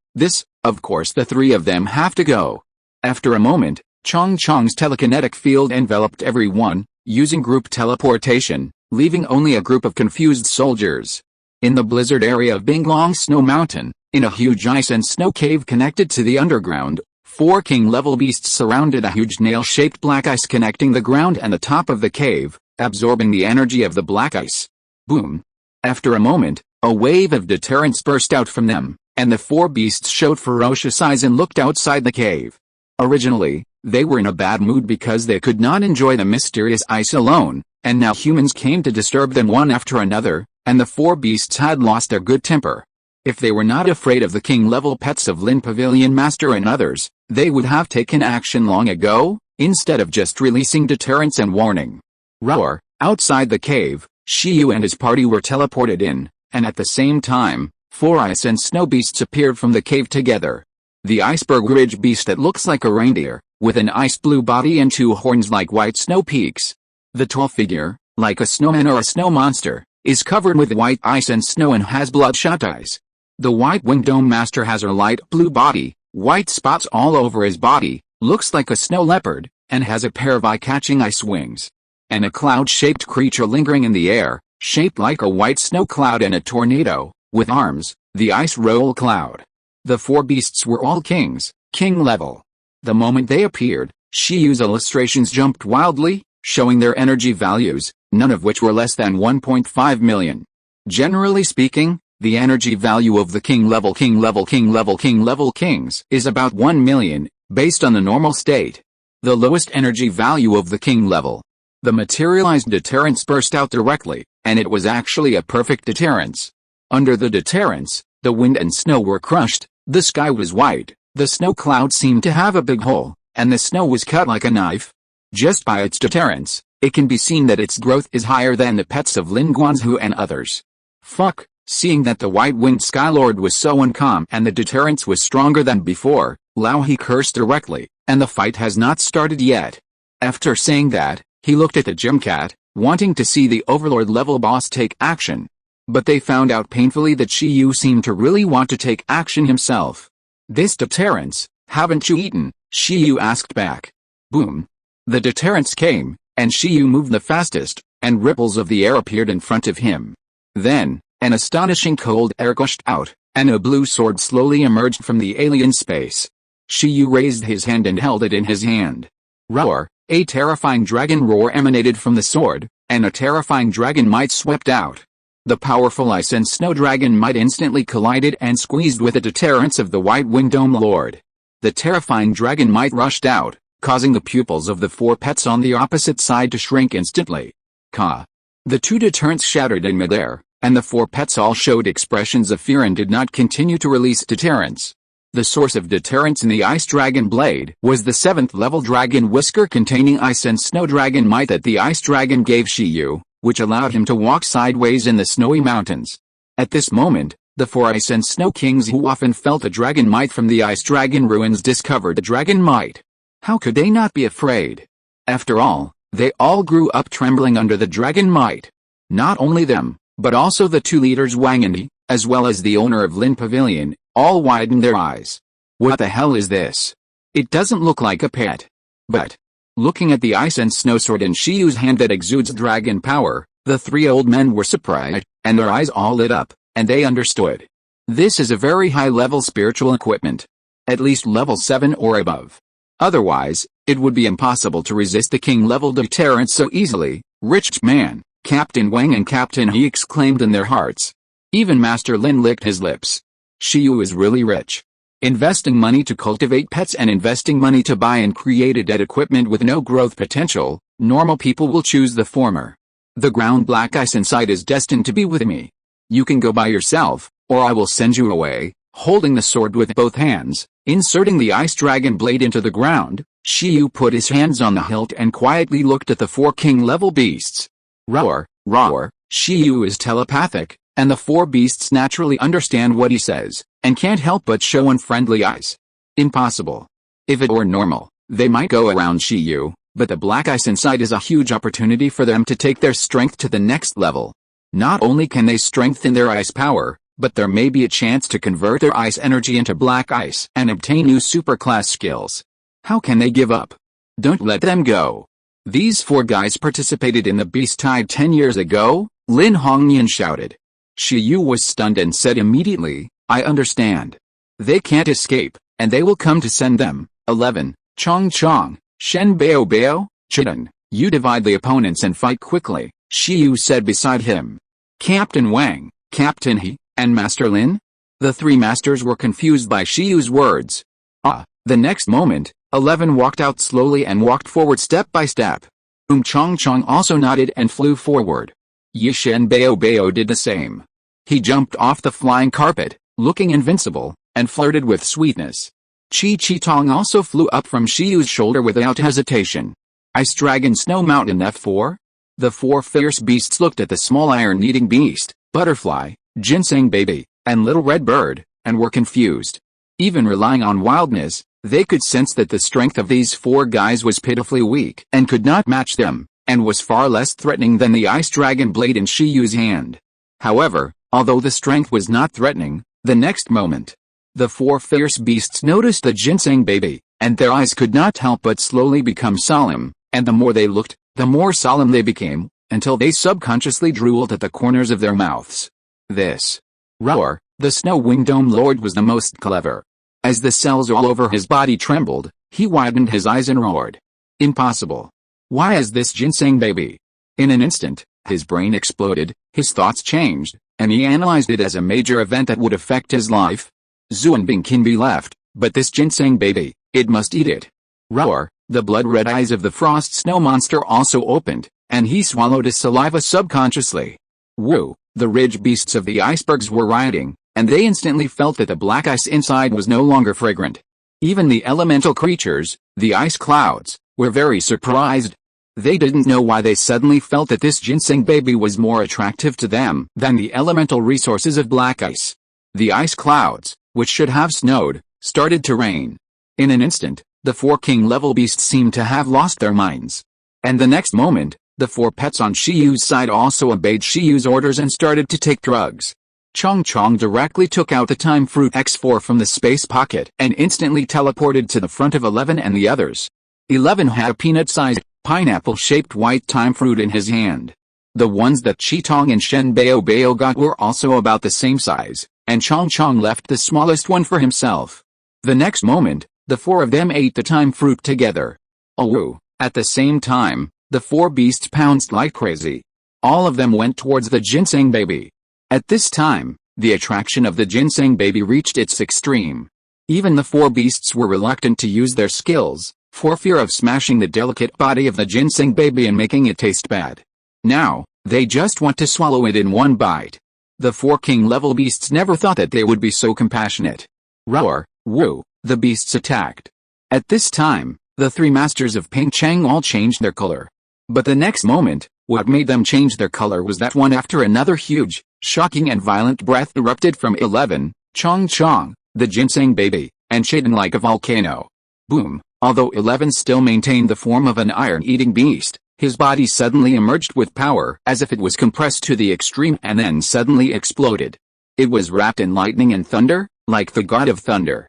S1: Of course the three of them have to go. After a moment, Chong Chong's telekinetic field enveloped everyone, using group teleportation, leaving only a group of confused soldiers. In the blizzard area of Binglong Snow Mountain, in a huge ice and snow cave connected to the underground, 4 king-level beasts surrounded a huge nail-shaped black ice connecting the ground and the top of the cave, absorbing the energy of the black ice. Boom! After a moment, a wave of deterrence burst out from them, and the 4 beasts showed ferocious eyes and looked outside the cave. Originally, they were in a bad mood because they could not enjoy the mysterious ice alone, and now humans came to disturb them one after another, and the 4 beasts had lost their good temper. If they were not afraid of the king-level pets of Lin Pavilion Master and others, they would have taken action long ago, instead of just releasing deterrence and warning. Roar! Outside the cave, Shiyu and his party were teleported in, and at the same time, 4 ice and snow beasts appeared from the cave together. The iceberg ridge beast that looks like a reindeer, with an ice blue body and 2 horns like white snow peaks. The tall figure, like a snowman or a snow monster, is covered with white ice and snow and has bloodshot eyes. The white winged dome master has a light blue body, white spots all over his body, looks like a snow leopard, and has a pair of eye-catching ice wings. And a cloud-shaped creature lingering in the air, shaped like a white snow cloud and a tornado, with arms, the ice roll cloud. The 4 beasts were all kings, king level. The moment they appeared, Shiyu's illustrations jumped wildly, showing their energy values, none of which were less than 1.5 million. Generally speaking, the energy value of the king level kings is about 1 million, based on the normal state. The lowest energy value of the king level. The materialized deterrence burst out directly, and it was actually a perfect deterrence. Under the deterrence, the wind and snow were crushed, the sky was white, the snow cloud seemed to have a big hole, and the snow was cut like a knife. Just by its deterrence, it can be seen that its growth is higher than the pets of Lin Guanzhu and others. Fuck, seeing that the white-winged Skylord was so uncalm and the deterrence was stronger than before, Lao He cursed directly, and the fight has not started yet. After saying that, he looked at the gem cat, wanting to see the Overlord-level boss take action. But they found out painfully that Shiyu seemed to really want to take action himself. This deterrence, haven't you eaten? Shiyu asked back. Boom. The deterrence came, and Shiyu moved the fastest, and ripples of the air appeared in front of him. Then, an astonishing cold air gushed out, and a blue sword slowly emerged from the alien space. Shiyu raised his hand and held it in his hand. Roar! A terrifying dragon roar emanated from the sword, and a terrifying dragon might swept out. The powerful ice and snow dragon might instantly collided and squeezed with the deterrence of the white-winged dome lord. The terrifying dragon might rushed out, causing the pupils of the 4 pets on the opposite side to shrink instantly. Ka! The 2 deterrents shattered in midair, and the 4 pets all showed expressions of fear and did not continue to release deterrence. The source of deterrence in the ice dragon blade was the 7th level dragon whisker containing ice and snow dragon might that the ice dragon gave Shiyu, which allowed him to walk sideways in the snowy mountains. At this moment, the 4 ice and snow kings who often felt the dragon might from the ice dragon ruins discovered the dragon might. How could they not be afraid? After all, they all grew up trembling under the dragon might. Not only them, but also the 2 leaders Wang and He, as well as the owner of Lin Pavilion, all widened their eyes. What the hell is this? It doesn't look like a pet. But, looking at the ice and snow sword in Shiyu's hand that exudes dragon power, the 3 old men were surprised, and their eyes all lit up, and they understood. This is a very high-level spiritual equipment. At least level 7 or above. Otherwise, it would be impossible to resist the king-level deterrence so easily. Rich man, Captain Wang and Captain He exclaimed in their hearts. Even Master Lin licked his lips. Shiyu is really rich. Investing money to cultivate pets and investing money to buy and create a dead equipment with no growth potential, normal people will choose the former. The ground black ice inside is destined to be with me. You can go by yourself, or I will send you away, Holding the sword with both hands, inserting the ice dragon blade into the ground, Shiyu put his hands on the hilt and quietly looked at the 4 king-level beasts. Roar, roar. Shiyu is telepathic, and the 4 beasts naturally understand what he says, and can't help but show unfriendly eyes. Impossible. If it were normal, they might go around Shiyu, but the black ice inside is a huge opportunity for them to take their strength to the next level. Not only can they strengthen their ice power, but there may be a chance to convert their ice energy into black ice and obtain new superclass skills. How can they give up? Don't let them go. These 4 guys participated in the Beast Tide 10 years ago, Lin Hongyan shouted. Shiyu was stunned and said immediately, I understand. They can't escape, and they will come to send them. 11. Chong Chong, Shen Bao Bao, Chidan, you divide the opponents and fight quickly, Shiyu said beside him. Captain Wang, Captain He, and Master Lin? The 3 masters were confused by Shiyu's words. The next moment, 11 walked out slowly and walked forward step by step. Chong Chong also nodded and flew forward. Shen Bao Bao did the same. He jumped off the flying carpet, looking invincible, and flirted with sweetness. Chi Tong also flew up from Shiyu's shoulder without hesitation. Ice Dragon Snow Mountain F4? The 4 fierce beasts looked at the small iron-eating beast, butterfly, ginseng baby, and little red bird, and were confused. Even relying on wildness, they could sense that the strength of these 4 guys was pitifully weak and could not match them, and was far less threatening than the ice dragon blade in Shiyu's hand. However, although the strength was not threatening, the next moment, the 4 fierce beasts noticed the ginseng baby, and their eyes could not help but slowly become solemn, and the more they looked, the more solemn they became, until they subconsciously drooled at the corners of their mouths. This roar, the Snow-Winged Dome Lord was the most clever. As the cells all over his body trembled, he widened his eyes and roared. Impossible. Why is this ginseng baby? In an instant, his brain exploded, his thoughts changed, and he analyzed it as a major event that would affect his life. Zuanbing can be left, but this ginseng baby, it must eat it. Roar, the blood-red eyes of the frost snow monster also opened, and he swallowed his saliva subconsciously. Woo, the ridge beasts of the icebergs were rioting, and they instantly felt that the black ice inside was no longer fragrant. Even the elemental creatures, the ice clouds, were very surprised. They didn't know why they suddenly felt that this ginseng baby was more attractive to them than the elemental resources of black ice. The ice clouds, which should have snowed, started to rain. In an instant, the 4 king-level beasts seemed to have lost their minds. And the next moment, the 4 pets on Shiyu's side also obeyed Shiyu's orders and started to take drugs. Chong Chong directly took out the Time Fruit X4 from the space pocket and instantly teleported to the front of 11 and the others. 11 had a peanut-sized, pineapple-shaped white time fruit in his hand. The ones that Chi Tong and Shen Bao Bao got were also about the same size, and Chong Chong left the smallest one for himself. The next moment, the 4 of them ate the time fruit together. Oh! At the same time, the 4 beasts pounced like crazy. All of them went towards the ginseng baby. At this time, the attraction of the ginseng baby reached its extreme. Even the 4 beasts were reluctant to use their skills, for fear of smashing the delicate body of the ginseng baby and making it taste bad. Now, they just want to swallow it in one bite. The 4 king-level beasts never thought that they would be so compassionate. Roar, woo, the beasts attacked. At this time, the 3 masters of Ping Chang all changed their color. But the next moment, what made them change their color was that one after another huge, shocking and violent breath erupted from 11, Chong Chong, the ginseng baby, and Chidan like a volcano. Boom! Although 11 still maintained the form of an iron-eating beast, his body suddenly emerged with power as if it was compressed to the extreme and then suddenly exploded. It was wrapped in lightning and thunder, like the god of thunder.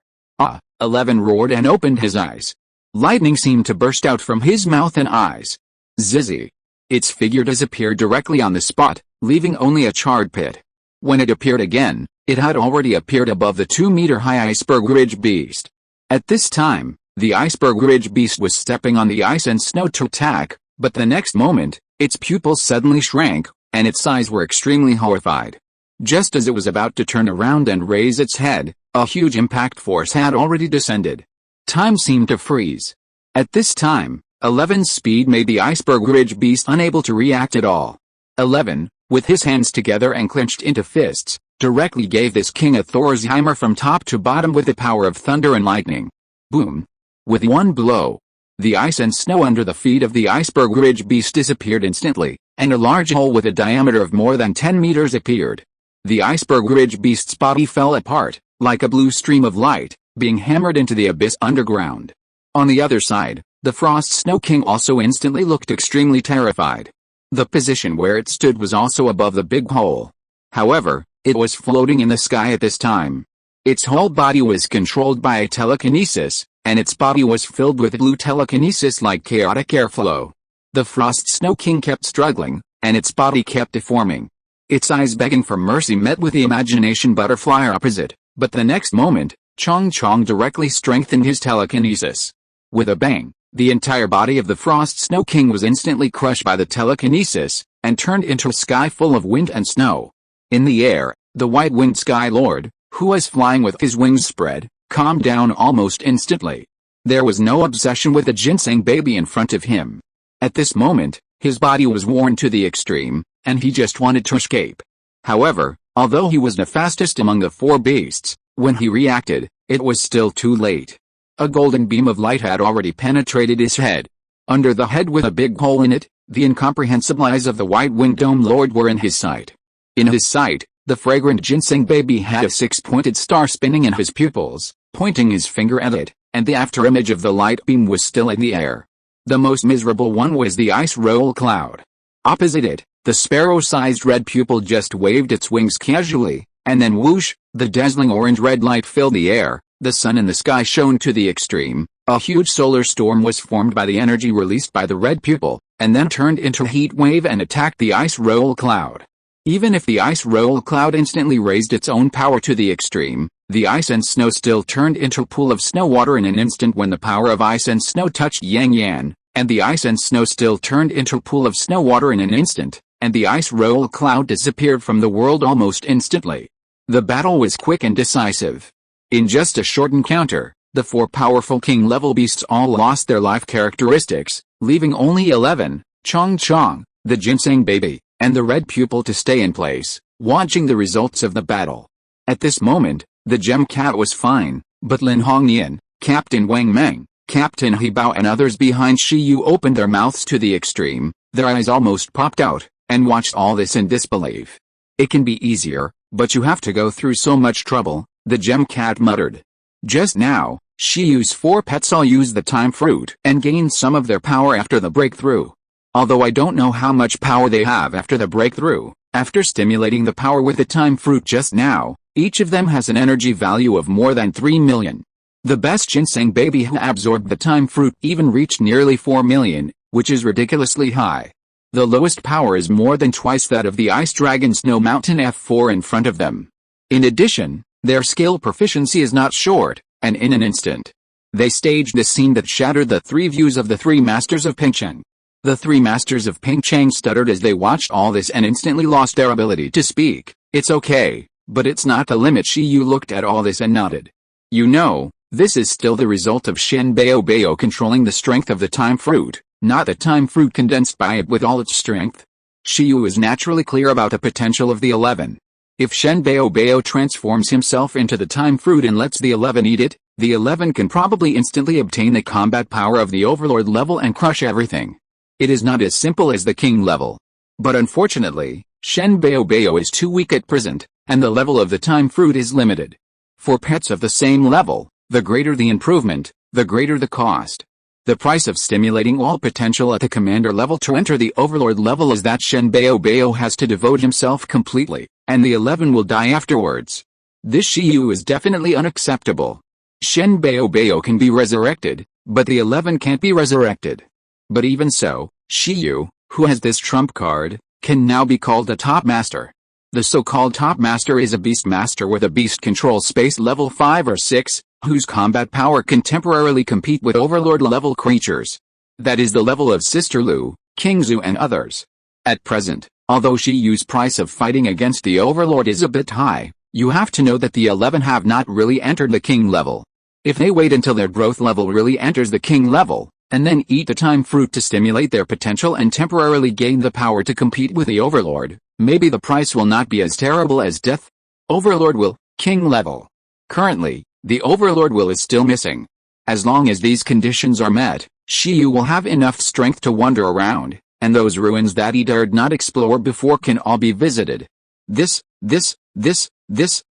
S1: 11 roared and opened his eyes. Lightning seemed to burst out from his mouth and eyes. Zizzy. Its figure disappeared directly on the spot, leaving only a charred pit. When it appeared again, it had already appeared above the 2-meter-high iceberg ridge beast. At this time, the iceberg ridge beast was stepping on the ice and snow to attack, but the next moment, its pupils suddenly shrank, and its eyes were extremely horrified. Just as it was about to turn around and raise its head, a huge impact force had already descended. Time seemed to freeze. At this time, 11's speed made the iceberg ridge beast unable to react at all. 11, with his hands together and clenched into fists, directly gave this king a Thorsheimer from top to bottom with the power of thunder and lightning. Boom! With one blow, the ice and snow under the feet of the iceberg ridge beast disappeared instantly, and a large hole with a diameter of more than 10 meters appeared. The iceberg ridge beast's body fell apart, like a blue stream of light, being hammered into the abyss underground. On the other side, the Frost Snow King also instantly looked extremely terrified. The position where it stood was also above the big hole. However, it was floating in the sky at this time. Its whole body was controlled by a telekinesis, and its body was filled with blue telekinesis like chaotic airflow. The Frost Snow King kept struggling, and its body kept deforming. Its eyes begging for mercy met with the imagination butterfly opposite, but the next moment, Chong Chong directly strengthened his telekinesis. With a bang, the entire body of the Frost Snow King was instantly crushed by the telekinesis, and turned into a sky full of wind and snow. In the air, the white-winged Sky Lord, who was flying with his wings spread, calmed down almost instantly. There was no obsession with the ginseng baby in front of him. At this moment, his body was worn to the extreme, and he just wanted to escape. However, although he was the fastest among the four beasts, when he reacted, it was still too late. A golden beam of light had already penetrated his head. Under the head with a big hole in it, the incomprehensible eyes of the white-winged Dome Lord were in his sight. In his sight, the fragrant ginseng baby had a six-pointed star spinning in his pupils, pointing his finger at it, and the afterimage of the light beam was still in the air. The most miserable one was the ice roll cloud. Opposite it, the sparrow-sized red pupil just waved its wings casually, and then whoosh, the dazzling orange-red light filled the air, the sun in the sky shone to the extreme, a huge solar storm was formed by the energy released by the red pupil, and then turned into a heat wave and attacked the ice roll cloud. Even if the ice roll cloud instantly raised its own power to the extreme, the ice and snow still turned into a pool of snow water in an instant when the power of ice and snow touched Yang Yan, and the ice and snow still turned into a pool of snow water in an instant, and the ice roll cloud disappeared from the world almost instantly. The battle was quick and decisive. In just a short encounter, the four powerful king-level beasts all lost their life characteristics, leaving only 11, Chong Chong, the ginseng baby, and the red pupil to stay in place, watching the results of the battle. At this moment, the gem cat was fine, but Lin Hongyan, Captain Wang Meng, Captain He Bao and others behind Shi Yu opened their mouths to the extreme, their eyes almost popped out, and watched all this in disbelief. It can be easier, but you have to go through so much trouble, the gem cat muttered. Just now, Shi Yu's four pets all used the time fruit and gained some of their power after the breakthrough. Although I don't know how much power they have after the breakthrough, after stimulating the power with the time fruit just now, each of them has an energy value of more than 3 million. The best ginseng baby who absorbed the time fruit even reached nearly 4 million, which is ridiculously high. The lowest power is more than twice that of the Ice Dragon Snow Mountain F4 in front of them. In addition, their skill proficiency is not short, and in an instant, they staged the scene that shattered the three views of the three masters of Pingcheng. The three masters of Pingcheng stuttered as they watched all this and instantly lost their ability to speak. It's okay, but it's not the limit. Shi Yu looked at all this and nodded. You know, this is still the result of Shen Bao Bao controlling the strength of the time fruit, not the time fruit condensed by it with all its strength. Shi Yu is naturally clear about the potential of the 11. If Shen Bao Bao transforms himself into the time fruit and lets the 11 eat it, the 11 can probably instantly obtain the combat power of the overlord level and crush everything. It is not as simple as the king level. But unfortunately, Shen Bao Bao is too weak at present, and the level of the time fruit is limited. For pets of the same level, the greater the improvement, the greater the cost. The price of stimulating all potential at the commander level to enter the overlord level is that Shen Bao Bao has to devote himself completely, and the 11 will die afterwards. This Shi Yu is definitely unacceptable. Shen Bao Bao can be resurrected, but the 11 can't be resurrected. But even so, Shi Yu, who has this trump card, can now be called a top master. The so-called top master is a beast master with a beast control space level 5 or 6, whose combat power can temporarily compete with overlord level creatures. That is the level of Sister Lu, King Zhu and others. At present, although Shi Yu's price of fighting against the overlord is a bit high, you have to know that the 11 have not really entered the king level. If they wait until their growth level really enters the king level, and then eat the time fruit to stimulate their potential and temporarily gain the power to compete with the overlord, maybe the price will not be as terrible as death. Overlord will, king level. Currently, the Overlord will is still missing. As long as these conditions are met, Shiyu will have enough strength to wander around, and those ruins that he dared not explore before can all be visited.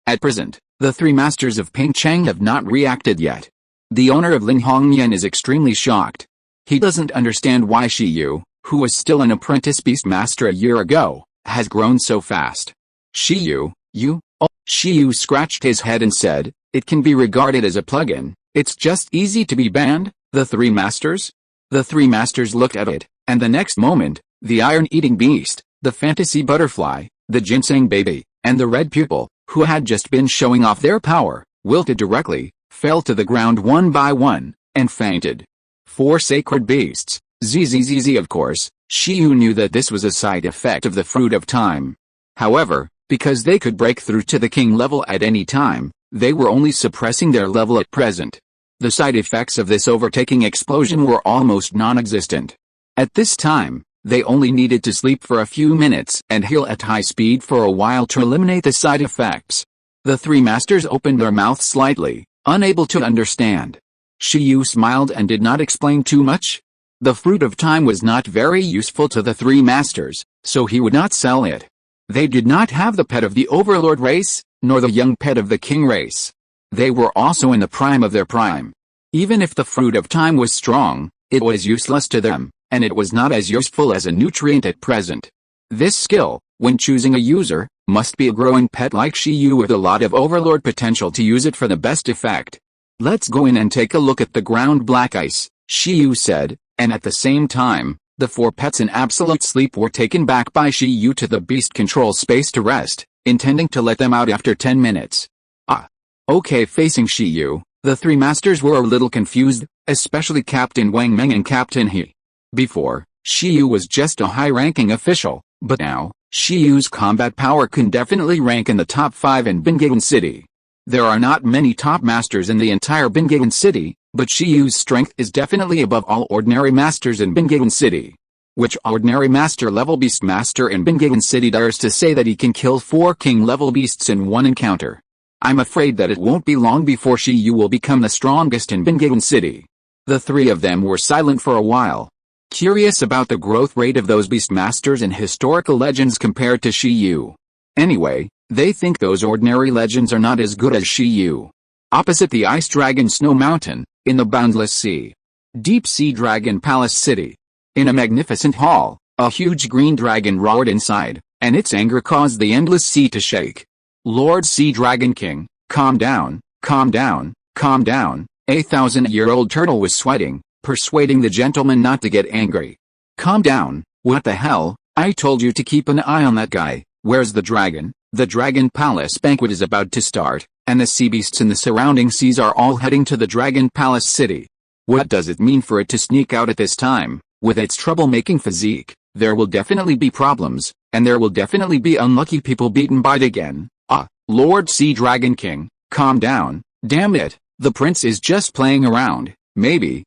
S1: At present, the three masters of Ping Chang have not reacted yet. The owner of Lin Hongyan is extremely shocked. He doesn't understand why Shiyu, who was still an apprentice beastmaster a year ago, has grown so fast. Shiyu scratched his head and said, "It can be regarded as a plug-in. It's just easy to be banned." The three masters? The three masters looked at it, and the next moment, the iron-eating beast, the fantasy butterfly, the ginseng baby, and the red pupil, who had just been showing off their power, wilted directly, fell to the ground one by one, and fainted. Four sacred beasts, zzz. Of course, Shiyu knew that this was a side effect of the fruit of time. However, because they could break through to the king level at any time, they were only suppressing their level at present. The side effects of this overtaking explosion were almost non-existent. At this time, they only needed to sleep for a few minutes and heal at high speed for a while to eliminate the side effects. The three masters opened their mouths slightly, unable to understand. Shiyu smiled and did not explain too much. The fruit of time was not very useful to the three masters, so he would not sell it. They did not have the pet of the Overlord race, nor the young pet of the King race. They were also in the prime of their prime. Even if the fruit of time was strong, it was useless to them, and it was not as useful as a nutrient at present. This skill, when choosing a user, must be a growing pet like Shiyu with a lot of Overlord potential to use it for the best effect. "Let's go in and take a look at the ground black ice," Shiyu said, and at the same time, the four pets in absolute sleep were taken back by Shiyu to the beast control space to rest, intending to let them out after 10 minutes. Okay. Facing Shiyu, the three masters were a little confused, especially Captain Wang Meng and Captain He. Before, Shiyu was just a high-ranking official, but now, Shiyu's combat power can definitely rank in the top 5 in Bingayan City. There are not many top masters in the entire Bingayan City, but Shiyu's strength is definitely above all ordinary masters in Bingayan City. Which ordinary master-level beastmaster in Bingayan City dares to say that he can kill 4 king-level beasts in one encounter? I'm afraid that it won't be long before Shiyu will become the strongest in Bingayan City. The three of them were silent for a while, curious about the growth rate of those beastmasters in historical legends compared to Shiyu. Anyway, they think those ordinary legends are not as good as Shiyu. Opposite the Ice Dragon Snow Mountain, in the Boundless Sea. Deep Sea Dragon Palace City. In a magnificent hall, a huge green dragon roared inside, and its anger caused the endless sea to shake. "Lord Sea Dragon King, calm down, calm down, calm down." A 1,000-year-old turtle was sweating, persuading the gentleman not to get angry. "Calm down, what the hell? I told you to keep an eye on that guy. Where's the dragon?" The Dragon Palace banquet is about to start, and the sea beasts in the surrounding seas are all heading to the Dragon Palace City. What does it mean for it to sneak out at this time? With its troublemaking physique, there will definitely be problems, and there will definitely be unlucky people beaten by it again. Lord Sea Dragon King, calm down, damn it, the prince is just playing around. Maybe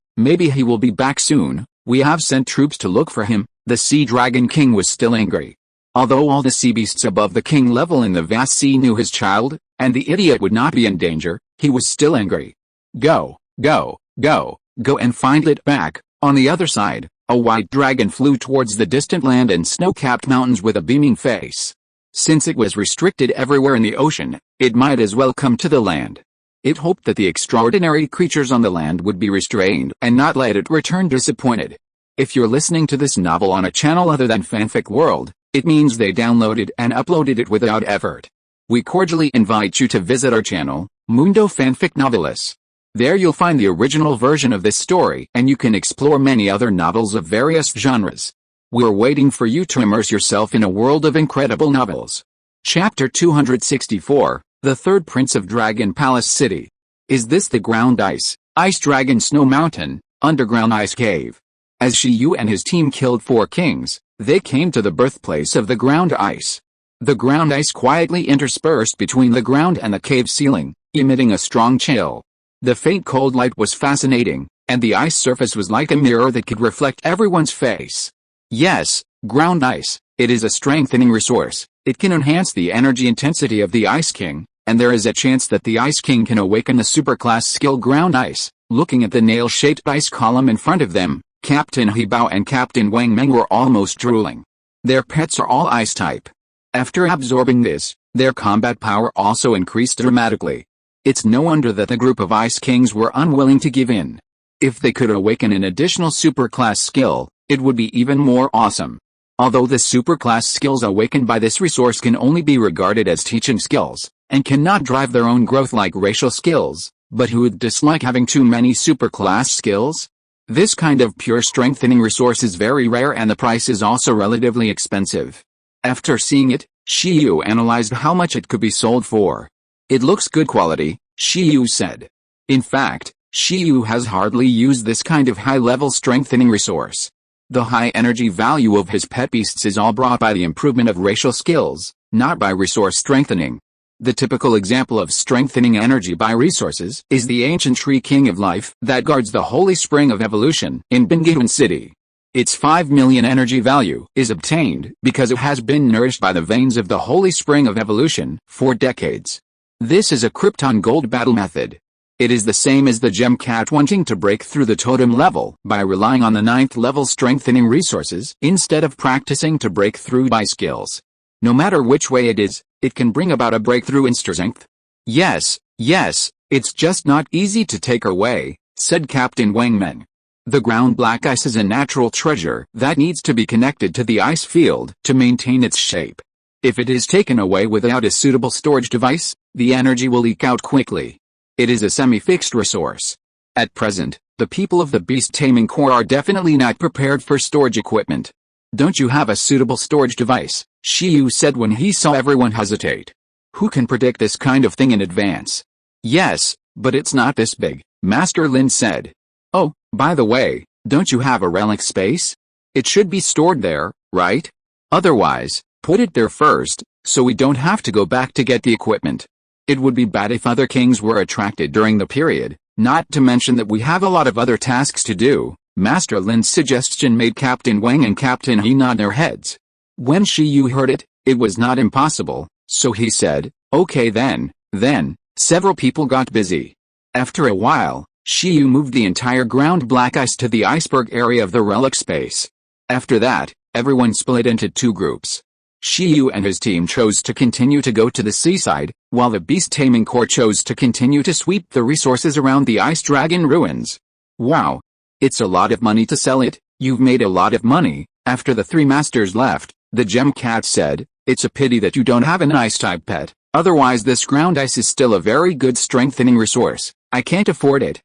S1: he will be back soon. We have sent troops to look for him." The Sea Dragon King was still angry. Although all the sea beasts above the king level in the vast sea knew his child, and the idiot would not be in danger, he was still angry. Go and find it back." On the other side, a white dragon flew towards the distant land and snow-capped mountains with a beaming face. Since it was restricted everywhere in the ocean, it might as well come to the land. It hoped that the extraordinary creatures on the land would be restrained and not let it return disappointed. If you're listening to this novel on a channel other than Fanfic World, it means they downloaded and uploaded it without effort. We cordially invite you to visit our channel, Mundo Fanfic Novelis. There you'll find the original version of this story and you can explore many other novels of various genres. We're waiting for you to immerse yourself in a world of incredible novels. Chapter 264, The Third Prince of Dragon Palace City. Is this the ground ice dragon snow mountain, underground ice cave? As Shiyu and his team killed 4 kings, they came to the birthplace of the ground ice. The ground ice quietly interspersed between the ground and the cave ceiling, emitting a strong chill. The faint cold light was fascinating, and the ice surface was like a mirror that could reflect everyone's face. Yes, ground ice, it is a strengthening resource. It can enhance the energy intensity of the Ice King, and there is a chance that the Ice King can awaken the superclass skill Ground Ice. Looking at the nail-shaped ice column in front of them, Captain Hebao and Captain Wang Meng were almost drooling. Their pets are all ice type. After absorbing this, their combat power also increased dramatically. It's no wonder that the group of Ice Kings were unwilling to give in. If they could awaken an additional superclass skill, it would be even more awesome. Although the superclass skills awakened by this resource can only be regarded as teaching skills, and cannot drive their own growth like racial skills, but who would dislike having too many superclass skills? This kind of pure strengthening resource is very rare and the price is also relatively expensive. After seeing it, Shiyu analyzed how much it could be sold for. It looks good quality, Shiyu said. In fact, Shiyu has hardly used this kind of high-level strengthening resource. The high energy value of his pet beasts is all brought by the improvement of racial skills, not by resource strengthening. The typical example of strengthening energy by resources is the ancient tree king of life that guards the holy spring of evolution in Binghuan City. Its 5 million energy value is obtained because it has been nourished by the veins of the holy spring of evolution for decades. This is a Krypton gold battle method. It is the same as the gem cat wanting to break through the totem level by relying on the 9th level strengthening resources instead of practicing to break through by skills. No matter which way it is, it can bring about a breakthrough in strength. Yes, it's just not easy to take away, said Captain Wang Meng. The ground black ice is a natural treasure that needs to be connected to the ice field to maintain its shape. If it is taken away without a suitable storage device, the energy will leak out quickly. It is a semi-fixed resource. At present, the people of the Beast Taming Corps are definitely not prepared for storage equipment. Don't you have a suitable storage device? Shiyu said when he saw everyone hesitate. Who can predict this kind of thing in advance? Yes, but it's not this big, Master Lin said. Oh, by the way, don't you have a relic space? It should be stored there, right? Otherwise, put it there first, so we don't have to go back to get the equipment. It would be bad if other kings were attracted during the period, not to mention that we have a lot of other tasks to do. Master Lin's suggestion made Captain Wang and Captain He nod their heads. When Shiyu heard it, it was not impossible, so he said, okay then. Several people got busy. After a while, Shiyu moved the entire ground black ice to the iceberg area of the relic space. After that, everyone split into 2 groups. Shiyu and his team chose to continue to go to the seaside, while the Beast Taming Corps chose to continue to sweep the resources around the Ice Dragon ruins. Wow! It's a lot of money to sell it. You've made a lot of money. After the 3 masters left, the gem cat said, it's a pity that you don't have an ice-type pet, otherwise this ground ice is still a very good strengthening resource. I can't afford it,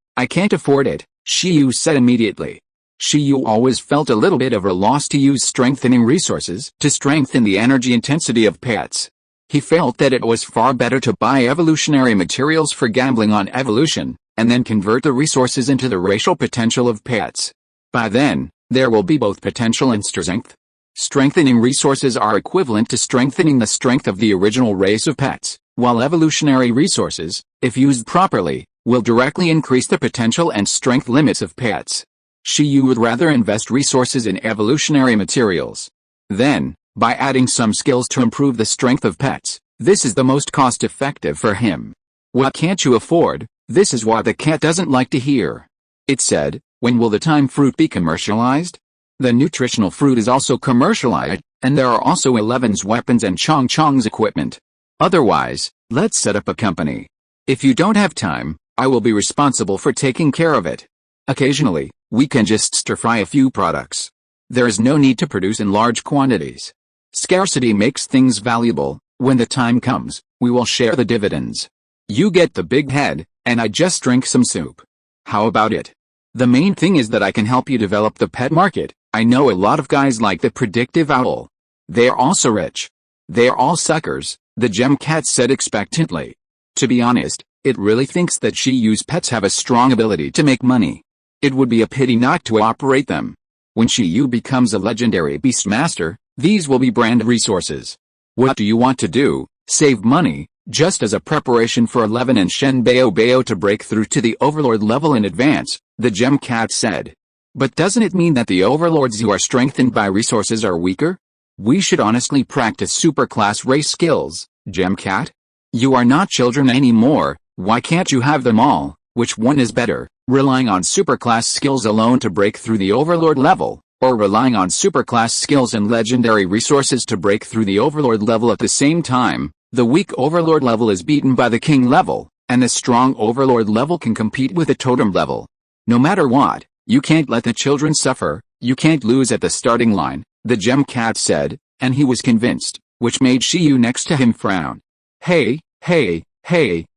S1: Shiyu said immediately. Shiyu always felt a little bit of a loss to use strengthening resources to strengthen the energy intensity of pets. He felt that it was far better to buy evolutionary materials for gambling on evolution, and then convert the resources into the racial potential of pets. By then, there will be both potential and strength. Strengthening resources are equivalent to strengthening the strength of the original race of pets, while evolutionary resources, if used properly, will directly increase the potential and strength limits of pets. Shiyu would rather invest resources in evolutionary materials. Then, by adding some skills to improve the strength of pets, this is the most cost-effective for him. What can't you afford? This is what the cat doesn't like to hear. It said, when will the time fruit be commercialized? The nutritional fruit is also commercialized, and there are also 11's weapons and Chong Chong's equipment. Otherwise, let's set up a company. If you don't have time, I will be responsible for taking care of it. Occasionally, we can just stir-fry a few products. There is no need to produce in large quantities. Scarcity makes things valuable. When the time comes, we will share the dividends. You get the big head, and I just drink some soup. How about it? The main thing is that I can help you develop the pet market. I know a lot of guys like the predictive owl. They are also rich. They are all suckers, the gem cat said expectantly. To be honest, it really thinks that Shiyu's pets have a strong ability to make money. It would be a pity not to operate them. When Shiyu becomes a legendary beastmaster, these will be brand resources. What do you want to do? Save money, just as a preparation for 11 and Shen Bao to break through to the overlord level in advance, the gem cat said. But doesn't it mean that the overlords who are strengthened by resources are weaker? We should honestly practice superclass race skills, Gemcat. You are not children anymore, why can't you have them all? Which one is better, relying on superclass skills alone to break through the Overlord level, or relying on superclass skills and legendary resources to break through the Overlord level at the same time? The weak Overlord level is beaten by the King level, and the strong Overlord level can compete with the Totem level. No matter what, you can't let the children suffer, you can't lose at the starting line, the Gemcat said, and he was convinced, which made Shiyu next to him frown. Hey,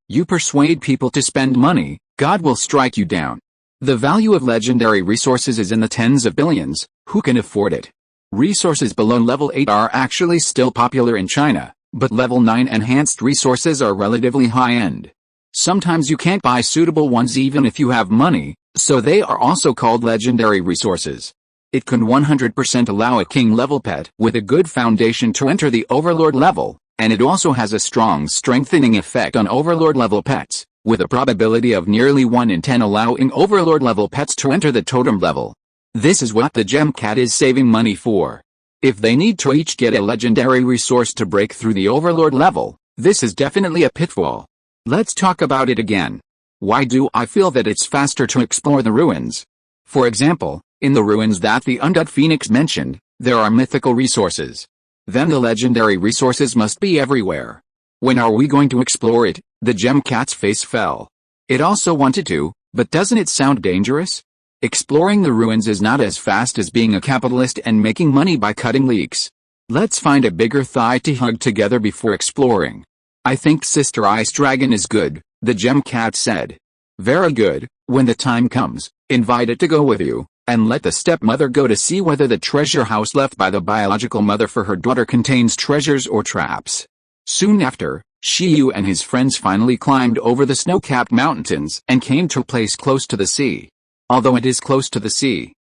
S1: you persuade people to spend money, God will strike you down. The value of legendary resources is in the tens of billions, who can afford it? Resources below level 8 are actually still popular in China, but level 9 enhanced resources are relatively high-end. Sometimes you can't buy suitable ones even if you have money, so they are also called legendary resources. It can 100% allow a king-level pet with a good foundation to enter the Overlord level, and it also has a strong strengthening effect on Overlord-level pets, with a probability of nearly 1 in 10 allowing Overlord-level pets to enter the Totem level. This is what the Gemcat is saving money for. If they need to each get a legendary resource to break through the Overlord level, this is definitely a pitfall. Let's talk about it again. Why do I feel that it's faster to explore the ruins? For example, in the ruins that the Undead Phoenix mentioned, there are mythical resources. Then the legendary resources must be everywhere. When are we going to explore it? The Gemcat's face fell. It also wanted to, but doesn't it sound dangerous? Exploring the ruins is not as fast as being a capitalist and making money by cutting leaks. Let's find a bigger thigh to hug together before exploring. I think Sister Ice Dragon is good, the Gemcat said. Very good, when the time comes, invite it to go with you, and let the stepmother go to see whether the treasure house left by the biological mother for her daughter contains treasures or traps. Soon after, Shiyu and his friends finally climbed over the snow-capped mountains and came to a place close to the sea. Although it is close to the sea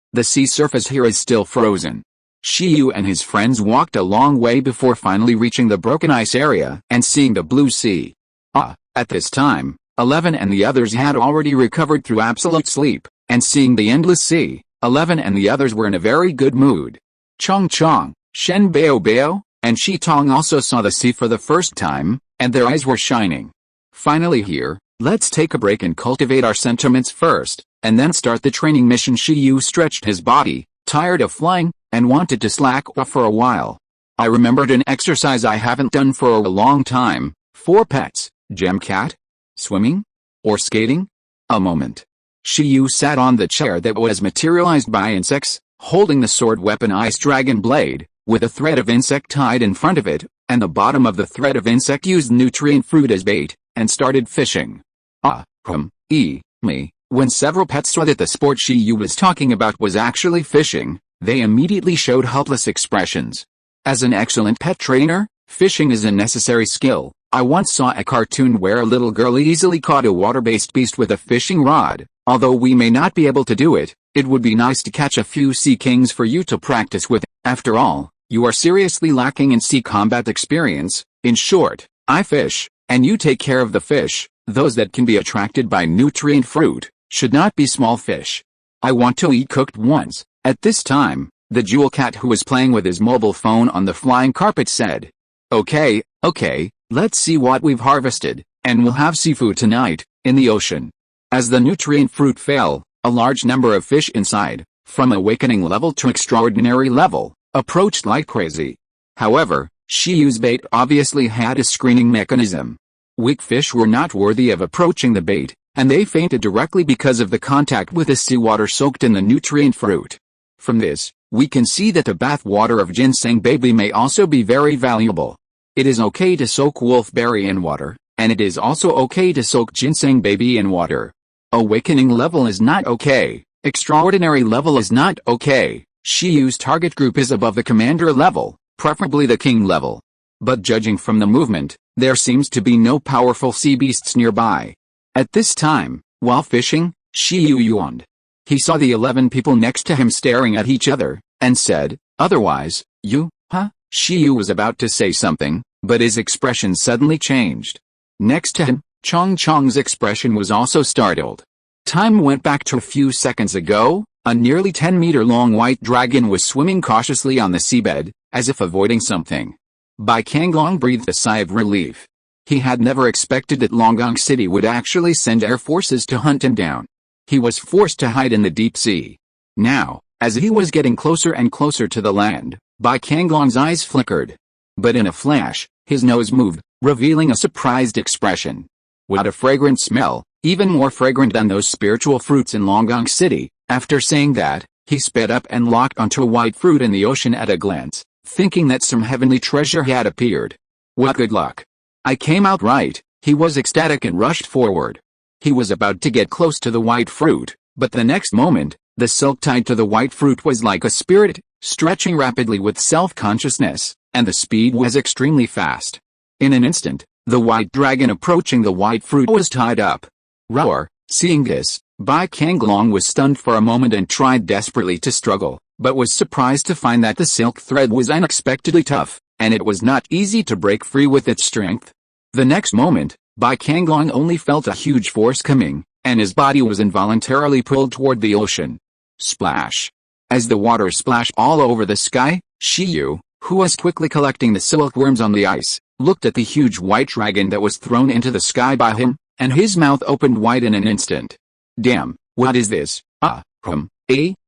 S1: surface here is still frozen. Shiyu and his friends walked a long way before finally reaching the broken ice area and seeing the blue sea. At this time, 11 and the others had already recovered through absolute sleep, and seeing the endless sea, 11 and the others were in a very good mood. Chong, Shen Bao, and Shi Tong also saw the sea for the first time, and their eyes were shining. Finally here, let's take a break and cultivate our sentiments first, and then start the training mission. Shiyu stretched his body, tired of flying, and wanted to slack off for a while. I remembered an exercise I haven't done for a long time. 4 pets, Gemcat? Swimming? Or skating? A moment. Shiyu sat on the chair that was materialized by insects, holding the sword weapon Ice Dragon blade, with a thread of insect tied in front of it, and the bottom of the thread of insect used nutrient fruit as bait, and started fishing. When several pets saw that the sport Shiyu was talking about was actually fishing, they immediately showed helpless expressions. As an excellent pet trainer, fishing is a necessary skill. I once saw a cartoon where a little girl easily caught a water-based beast with a fishing rod. Although we may not be able to do it, it would be nice to catch a few sea kings for you to practice with. After all, you are seriously lacking in sea combat experience. In short, I fish, and you take care of the fish. Those that can be attracted by nutrient fruit should not be small fish. I want to eat cooked ones. At this time, the jewel cat who was playing with his mobile phone on the flying carpet said, Okay, let's see what we've harvested, and we'll have seafood tonight, in the ocean. As the nutrient fruit fell, a large number of fish inside, from awakening level to extraordinary level, approached like crazy. However, Shiyu's bait obviously had a screening mechanism. Weak fish were not worthy of approaching the bait, and they fainted directly because of the contact with the seawater soaked in the nutrient fruit. From this, we can see that the bath water of ginseng baby may also be very valuable. It is okay to soak wolfberry in water, and it is also okay to soak ginseng baby in water. Awakening level is not okay. Extraordinary level is not okay. Shiyu's target group is above the commander level, preferably the king level. But judging from the movement, there seems to be no powerful sea beasts nearby. At this time, while fishing, Shiyu yawned. He saw the 11 people next to him staring at each other, and said, Otherwise, you, huh? Shiyu was about to say something, but his expression suddenly changed. Next to him, Chong's expression was also startled. Time went back to a few seconds ago, A nearly 10-meter-long white dragon was swimming cautiously on the seabed, as if avoiding something. Bai Kanglong breathed a sigh of relief. He had never expected that Longgong City would actually send air forces to hunt him down. He was forced to hide in the deep sea. Now, as he was getting closer and closer to the land, Bai Kanglong's eyes flickered. But in a flash, his nose moved, revealing a surprised expression. What a fragrant smell, even more fragrant than those spiritual fruits in Longgong City. After saying that, he sped up and locked onto a white fruit in the ocean at a glance, thinking that some heavenly treasure had appeared. What good luck! I came out right, he was ecstatic and rushed forward. He was about to get close to the white fruit, but the next moment, the silk tied to the white fruit was like a spirit, stretching rapidly with self-consciousness, and the speed was extremely fast. In an instant, the white dragon approaching the white fruit was tied up. Roar! Seeing this, Bai Kanglong was stunned for a moment and tried desperately to struggle, but was surprised to find that the silk thread was unexpectedly tough, and it was not easy to break free with its strength. The next moment, Bai Kanglong only felt a huge force coming, and his body was involuntarily pulled toward the ocean. Splash! As the water splashed all over the sky, Shiyu, who was quickly collecting the silkworms on the ice, looked at the huge white dragon that was thrown into the sky by him, and his mouth opened wide in an instant. Damn, what is this?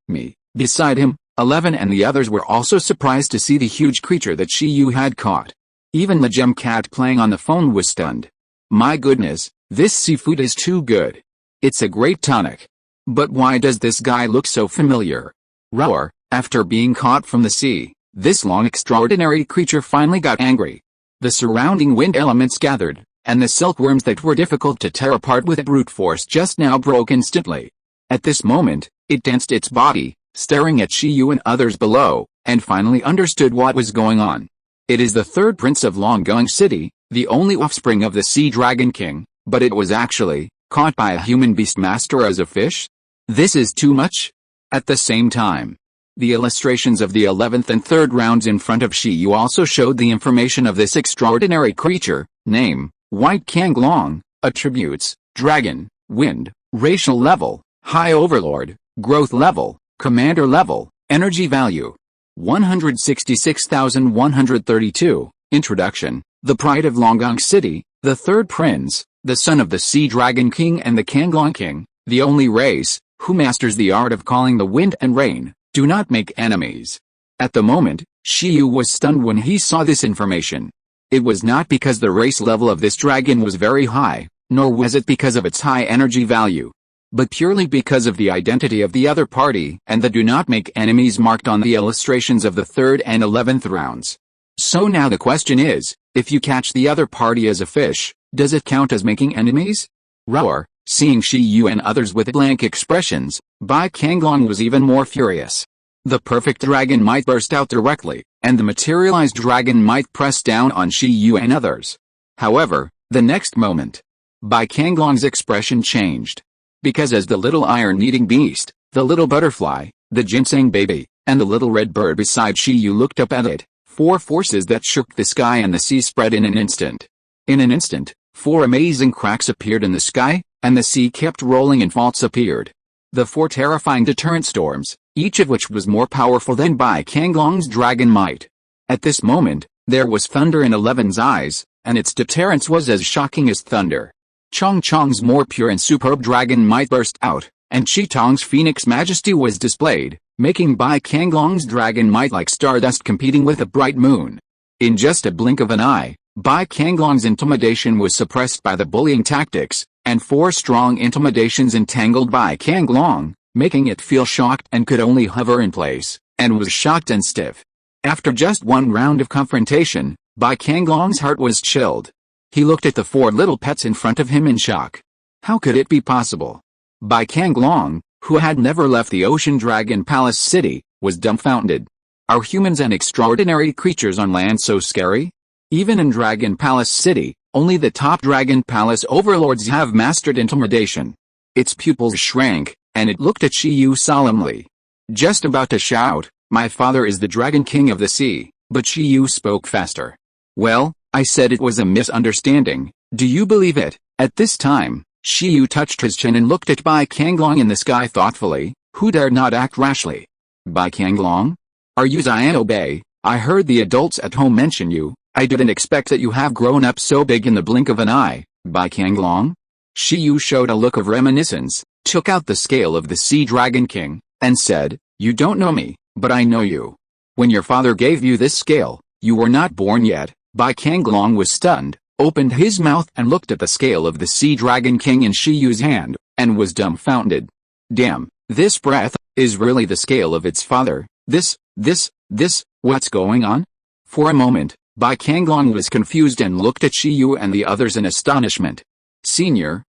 S1: Me. Beside him, 11 and the others were also surprised to see the huge creature that Shiyu had caught. Even the gem cat playing on the phone was stunned. My goodness, this seafood is too good. It's a great tonic. But why does this guy look so familiar? Roar! After being caught from the sea, this long extraordinary creature finally got angry. The surrounding wind elements gathered, and the silkworms that were difficult to tear apart with brute force just now broke instantly. At this moment, it tensed its body, staring at Shiyu and others below, and finally understood what was going on. It is the third prince of Longgong City, the only offspring of the Sea Dragon King, but it was actually caught by a human beast master as a fish? This is too much? At the same time, the illustrations of the 11th and 3rd rounds in front of Shiyu also showed the information of this extraordinary creature: name, White Kanglong, attributes, dragon, wind, racial level, high overlord, growth level, commander level, energy value. 166,132, introduction, the pride of Longgong City, the third prince, the son of the Sea Dragon King and the Kanglong King, the only race, who masters the art of calling the wind and rain, do not make enemies. At the moment, Shiyu was stunned when he saw this information. It was not because the race level of this dragon was very high, nor was it because of its high energy value, but purely because of the identity of the other party and the do not make enemies marked on the illustrations of the 3rd and 11th rounds. So now the question is, if you catch the other party as a fish, does it count as making enemies? Roar! Seeing Shiyu and others with blank expressions, Bai Kanglong was even more furious. The perfect dragon might burst out directly, and the materialized dragon might press down on Shiyu and others. However, the next moment, Bai Kanglong's expression changed. Because as the little iron-eating beast, the little butterfly, the ginseng baby, and the little red bird beside Shiyu looked up at it, 4 forces that shook the sky and the sea spread in an instant. In an instant, 4 amazing cracks appeared in the sky, and the sea kept rolling and faults appeared. The 4 terrifying deterrent storms, each of which was more powerful than Bai Kanglong's dragon might. At this moment, there was thunder in 11's eyes, and its deterrence was as shocking as thunder. Chong Chong's more pure and superb dragon might burst out, and Chi Tong's phoenix majesty was displayed, making Bai Kanglong's dragon might like stardust competing with a bright moon. In just a blink of an eye, Bai Kanglong's intimidation was suppressed by the bullying tactics, and 4 strong intimidations entangled Bai Kanglong, making it feel shocked and could only hover in place, and was shocked and stiff. After just 1 round of confrontation, Bai Kanglong's heart was chilled. He looked at the 4 little pets in front of him in shock. How could it be possible? Bai Kanglong, who had never left the Ocean Dragon Palace City, was dumbfounded. Are humans and extraordinary creatures on land so scary? Even in Dragon Palace City, only the top Dragon Palace overlords have mastered intimidation. Its pupils shrank, and it looked at Shiyu solemnly. Just about to shout, "My father is the Dragon King of the Sea," but Shiyu spoke faster. "Well, I said it was a misunderstanding. Do you believe it?" At this time, Shiyu touched his chin and looked at Bai Kanglong in the sky thoughtfully, Who dared not act rashly? Bai Kanglong? Are you Xiao Bei? I heard the adults at home mention you. I didn't expect that you have grown up so big in the blink of an eye, Bai Kanglong. Shi Yu showed a look of reminiscence, took out the scale of the Sea Dragon King, and said, "You don't know me, but I know you. When your father gave you this scale, you were not born yet." Bai Kanglong was stunned, opened his mouth and looked at the scale of the Sea Dragon King in Shi Yu's hand, and was dumbfounded. Damn, this breath is really the scale of its father. This, what's going on? For a moment, Bai Kanglong was confused and looked at Shi Yu and the others in astonishment. Senior,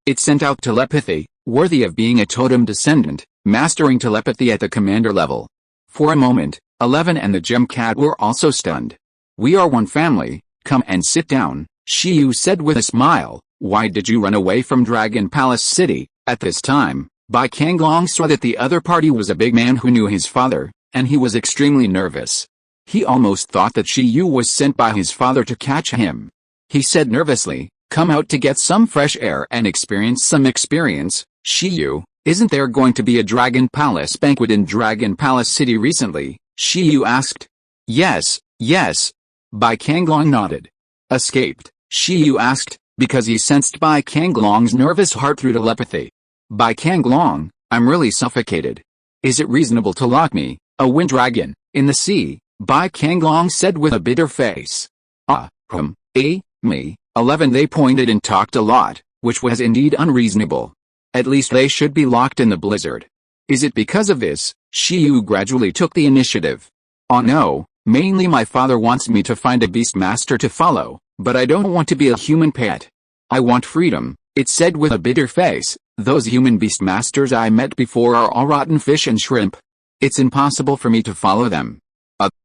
S1: it sent out telepathy, worthy of being a totem descendant, mastering telepathy at the commander level. For a moment, 11 and the gem cat were also stunned. We are one family, come and sit down, Shi Yu said with a smile. Why did you run away from Dragon Palace City? At this time, Bai Kanglong saw that the other party was a big man who knew his father, and he was extremely nervous. He almost thought that Shi Yu was sent by his father to catch him. He said nervously, "Come out to get some fresh air and experience some experience." Shi Yu, isn't there going to be a Dragon Palace banquet in Dragon Palace City recently? Shi Yu asked. Yes. Bai Kanglong nodded. Escaped? Shi Yu asked, because he sensed Bai Kanglong's nervous heart through telepathy. Bai Kanglong, I'm really suffocated. Is it reasonable to lock me, a wind dragon, in the sea? Bai Kanglong said with a bitter face. Me. 11 They pointed and talked a lot, which was indeed unreasonable. At least they should be locked in the blizzard. Is it because of this? Shi Yu gradually took the initiative. Oh no, mainly my father wants me to find a beast master to follow, but I don't want to be a human pet. I want freedom, it said with a bitter face. Those human beast masters I met before are all rotten fish and shrimp. It's impossible for me to follow them.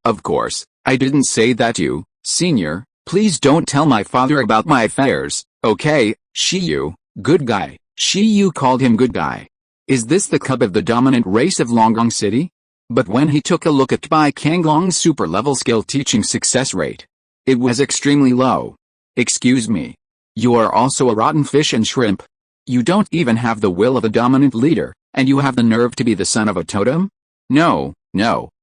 S1: Of course, I didn't say that you, senior. Please don't tell my father about my affairs, okay? Shi Yu, good guy. Shi Yu called him good guy. Is this the cub of the dominant race of Longgong City? But when he took a look at Bai Kanglong's super level skill teaching success rate, it was extremely low. Excuse me. You are also a rotten fish and shrimp. You don't even have the will of a dominant leader, and you have the nerve to be the son of a totem? No.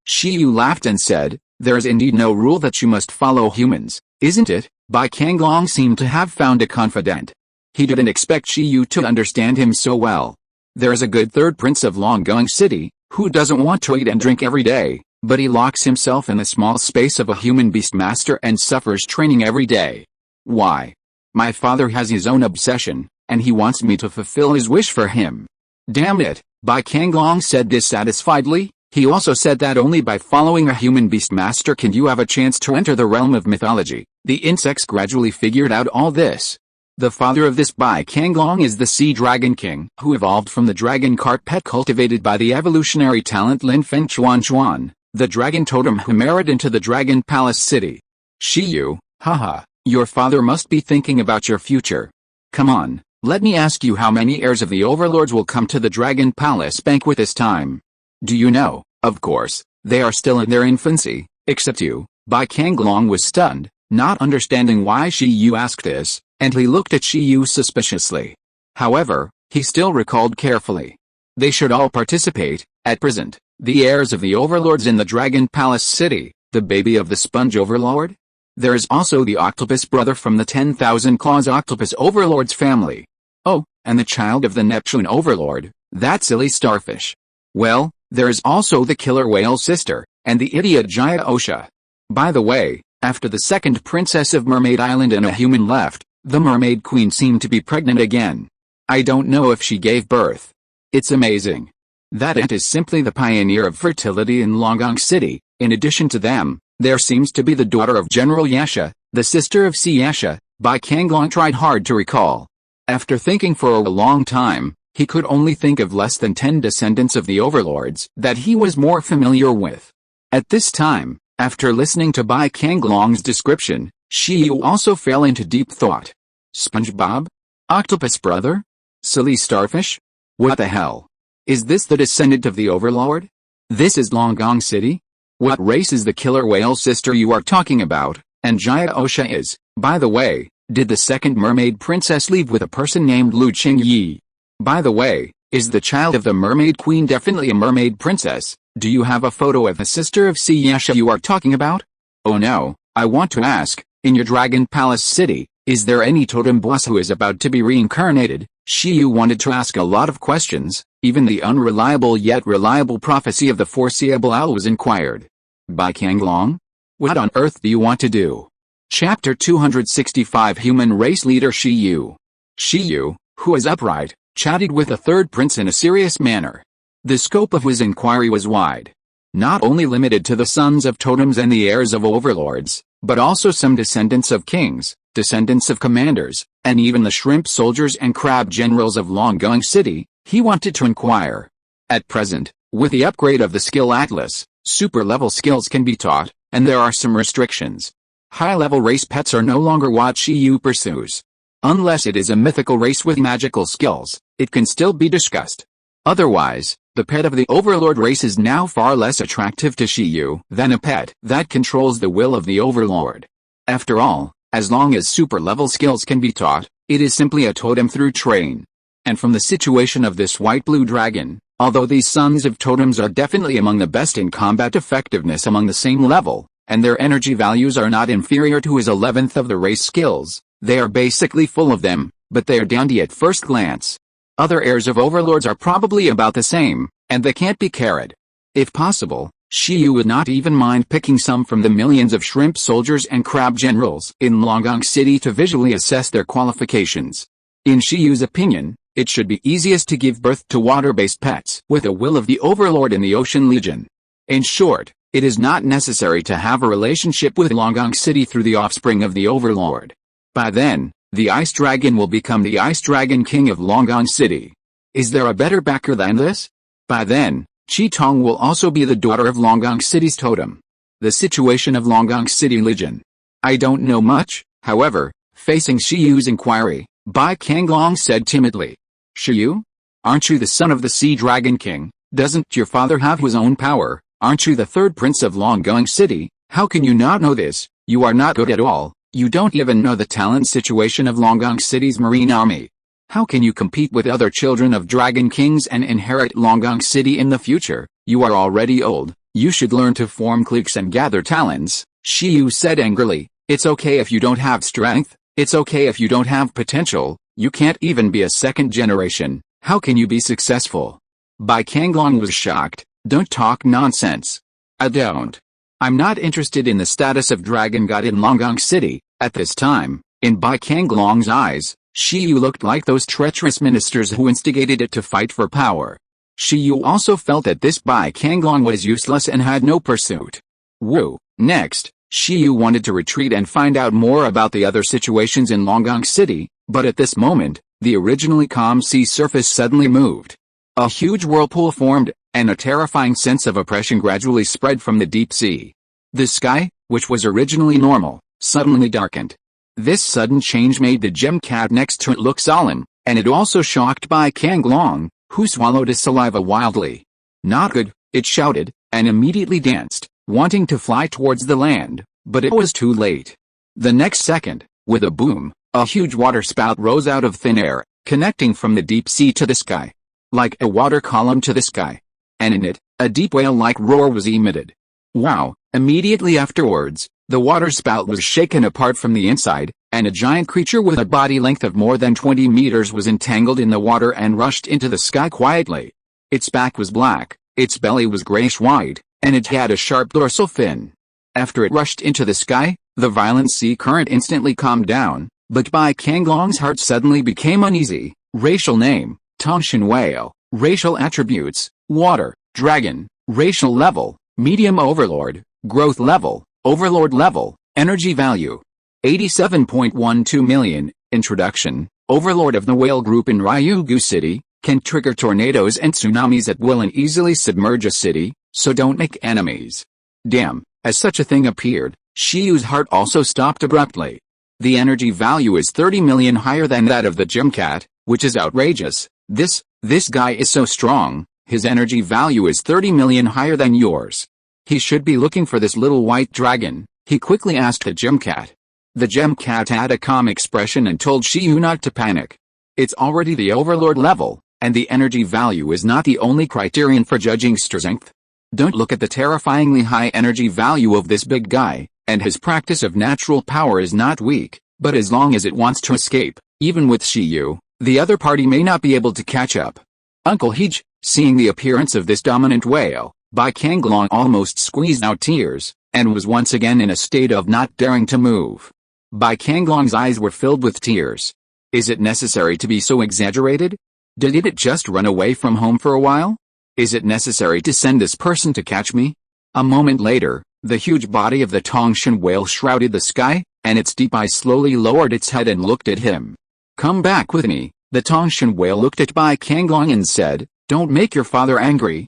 S1: Shi Yu laughed and said, there is indeed no rule that you must follow humans, isn't it? Bai Kanglong seemed to have found a confidant. He didn't expect Shi Yu to understand him so well. There is a good third prince of Longgong City, who doesn't want to eat and drink every day, but he locks himself in the small space of a human beast master and suffers training every day. Why? My father has his own obsession, and he wants me to fulfill his wish for him. Damn it, Bai Kanglong said dissatisfiedly. He also said that only by following a human beast master can you have a chance to enter the realm of mythology. The insects gradually figured out all this. The father of this Bai Kanglong is the Sea Dragon King, who evolved from the dragon cart pet cultivated by the evolutionary talent Lin Feng Chuan, the dragon totem who married into the Dragon Palace City. Shi Yu, haha, your father must be thinking about your future. Come on, let me ask you how many heirs of the overlords will come to the Dragon Palace banquet this time. Do you know? Of course, they are still in their infancy, except you. Bai Kanglong was stunned, not understanding why Shi Yu asked this, and he looked at Shi Yu suspiciously. However, he still recalled carefully. They should all participate. At present, the heirs of the overlords in the Dragon Palace City, the baby of the Sponge Overlord? There is also the octopus brother from the 10,000 Claws Octopus Overlord's family. Oh, and the child of the Neptune Overlord, that silly starfish. Well, there is also the killer whale sister, and the idiot Jaya Osha. By the way, after the second princess of Mermaid Island and a human left, the Mermaid Queen seemed to be pregnant again. I don't know if she gave birth. It's amazing. That aunt is simply the pioneer of fertility in Longgong City. In addition to them, there seems to be the daughter of General Yasha, the sister of Si Yasha. Bai Kanglong tried hard to recall. After thinking for a long time, he could only think of less than 10 descendants of the overlords that he was more familiar with. At this time, after listening to Bai Kanglong's description, Shi Yu also fell into deep thought. SpongeBob? Octopus brother? Silly starfish? What the hell? Is this the descendant of the overlord? This is Longgong City? What race is the killer whale sister you are talking about? And Jaya Osha is, by the way, did the second mermaid princess leave with a person named Lu Qingyi? By the way, Is the child of the mermaid queen definitely a mermaid princess? Do you have a photo of the sister of Siyasha you are talking about? Oh no, I want to ask, in your Dragon Palace city, is there any totem boss who is about to be reincarnated? Shiyu wanted to ask a lot of questions, even the unreliable yet reliable prophecy of the foreseeable owl was inquired. By Kanglong? What on earth do you want to do? Chapter 265 Human Race Leader Shiyu. Shiyu, who is upright, chatted with the third prince in a serious manner. The scope of his inquiry was wide. Not only limited to the sons of totems and the heirs of overlords, but also some descendants of kings, descendants of commanders, and even the shrimp soldiers and crab generals of Longgang City. He wanted to inquire. At present, with the upgrade of the skill atlas, super-level skills can be taught, and there are some restrictions. High-level race pets are no longer what Shiyu pursues. Unless it is a mythical race with magical skills, it can still be discussed. Otherwise, the pet of the overlord race is now far less attractive to Shiyu than a pet that controls the will of the overlord. After all, as long as super-level skills can be taught, it is simply a totem through train. And from the situation of this white-blue dragon, although these sons of totems are definitely among the best in combat effectiveness among the same level, and their energy values are not inferior to his 11th of the race skills, they are basically full of them, but they are dandy at first glance. Other heirs of overlords are probably about the same, and they can't be carried. If possible, Shiyu would not even mind picking some from the millions of shrimp soldiers and crab generals in Longgang City to visually assess their qualifications. In Shiyu's opinion, it should be easiest to give birth to water-based pets with the will of the overlord in the Ocean Legion. In short, it is not necessary to have a relationship with Longgang City through the offspring of the overlord. By then, the Ice Dragon will become the Ice Dragon King of Longgang City. Is there a better backer than this? By then, Chi-Tong will also be the daughter of Longgang City's totem. The situation of Longgang City Legion. I don't know much, however, facing Shiyu's inquiry, Bai Kanglong said timidly. Shiyu? Aren't you the son of the Sea Dragon King? Doesn't your father have his own power? Aren't you the third prince of Longgang City? How can you not know this? You are not good at all. You don't even know the talent situation of Longgang City's marine army. How can you compete with other children of Dragon Kings and inherit Longgang City in the future? You are already old. You should learn to form cliques and gather talents, Shiyu said angrily. It's okay if you don't have strength. It's okay if you don't have potential. You can't even be a second generation. How can you be successful? Bai Kanglong was shocked. Don't talk nonsense. I don't. I'm not interested in the status of Dragon God in Longgang City. At this time, in Bai Kanglong's eyes, Shiyu looked like those treacherous ministers who instigated it to fight for power. Shiyu also felt that this Bai Kanglong was useless and had no pursuit. Woo. Next, Shiyu wanted to retreat and find out more about the other situations in Longgang City, but at this moment, the originally calm sea surface suddenly moved. A huge whirlpool formed, and a terrifying sense of oppression gradually spread from the deep sea. The sky, which was originally normal, suddenly darkened. This sudden change made the gem cat next to it look solemn, and it also shocked Bai Kanglong, who swallowed his saliva wildly. Not good, it shouted, and immediately danced, wanting to fly towards the land, but it was too late. The next second, with a boom, a huge water spout rose out of thin air, connecting from the deep sea to the sky. Like a water column to the sky. And in it, a deep whale-like roar was emitted. Wow! Immediately afterwards, the water spout was shaken apart from the inside, and a giant creature with a body length of more than 20 meters was entangled in the water and rushed into the sky quietly. Its back was black, its belly was grayish-white, and it had a sharp dorsal fin. After it rushed into the sky, the violent sea current instantly calmed down, but Bai Kanglong's heart suddenly became uneasy. Racial name, Tongshan whale. Racial attributes, water, dragon. Racial level, medium overlord. Growth level, overlord level. Energy value, 87.12 million. Introduction, overlord of the whale group in Ryugu City, can trigger tornadoes and tsunamis at will and easily submerge a city, so don't make enemies. Damn, as such a thing appeared, Shiyu's heart also stopped abruptly. The energy value is 30 million higher than that of the gem cat, which is outrageous. This guy is so strong, his energy value is 30 million higher than yours. He should be looking for this little white dragon, he quickly asked the gem cat. The gem cat had a calm expression and told Shiyu not to panic. It's already the overlord level, And the energy value is not the only criterion for judging strength. Don't look at the terrifyingly high energy value of this big guy, and his practice of natural power is not weak, but as long as it wants to escape, even with Shiyu, the other party may not be able to catch up. Uncle Heej, seeing the appearance of this dominant whale, Bai Kanglong almost squeezed out tears, and was once again in a state of not daring to move. Bai Kanglong's eyes were filled with tears. Is it necessary to be so exaggerated? Did it just run away from home for a while? Is it necessary to send this person to catch me? A moment later, the huge body of the Tongshan whale shrouded the sky, and its deep eyes slowly lowered its head and looked at him. Come back with me. The Tongshan whale looked at Bai Kanglong and said, don't make your father angry.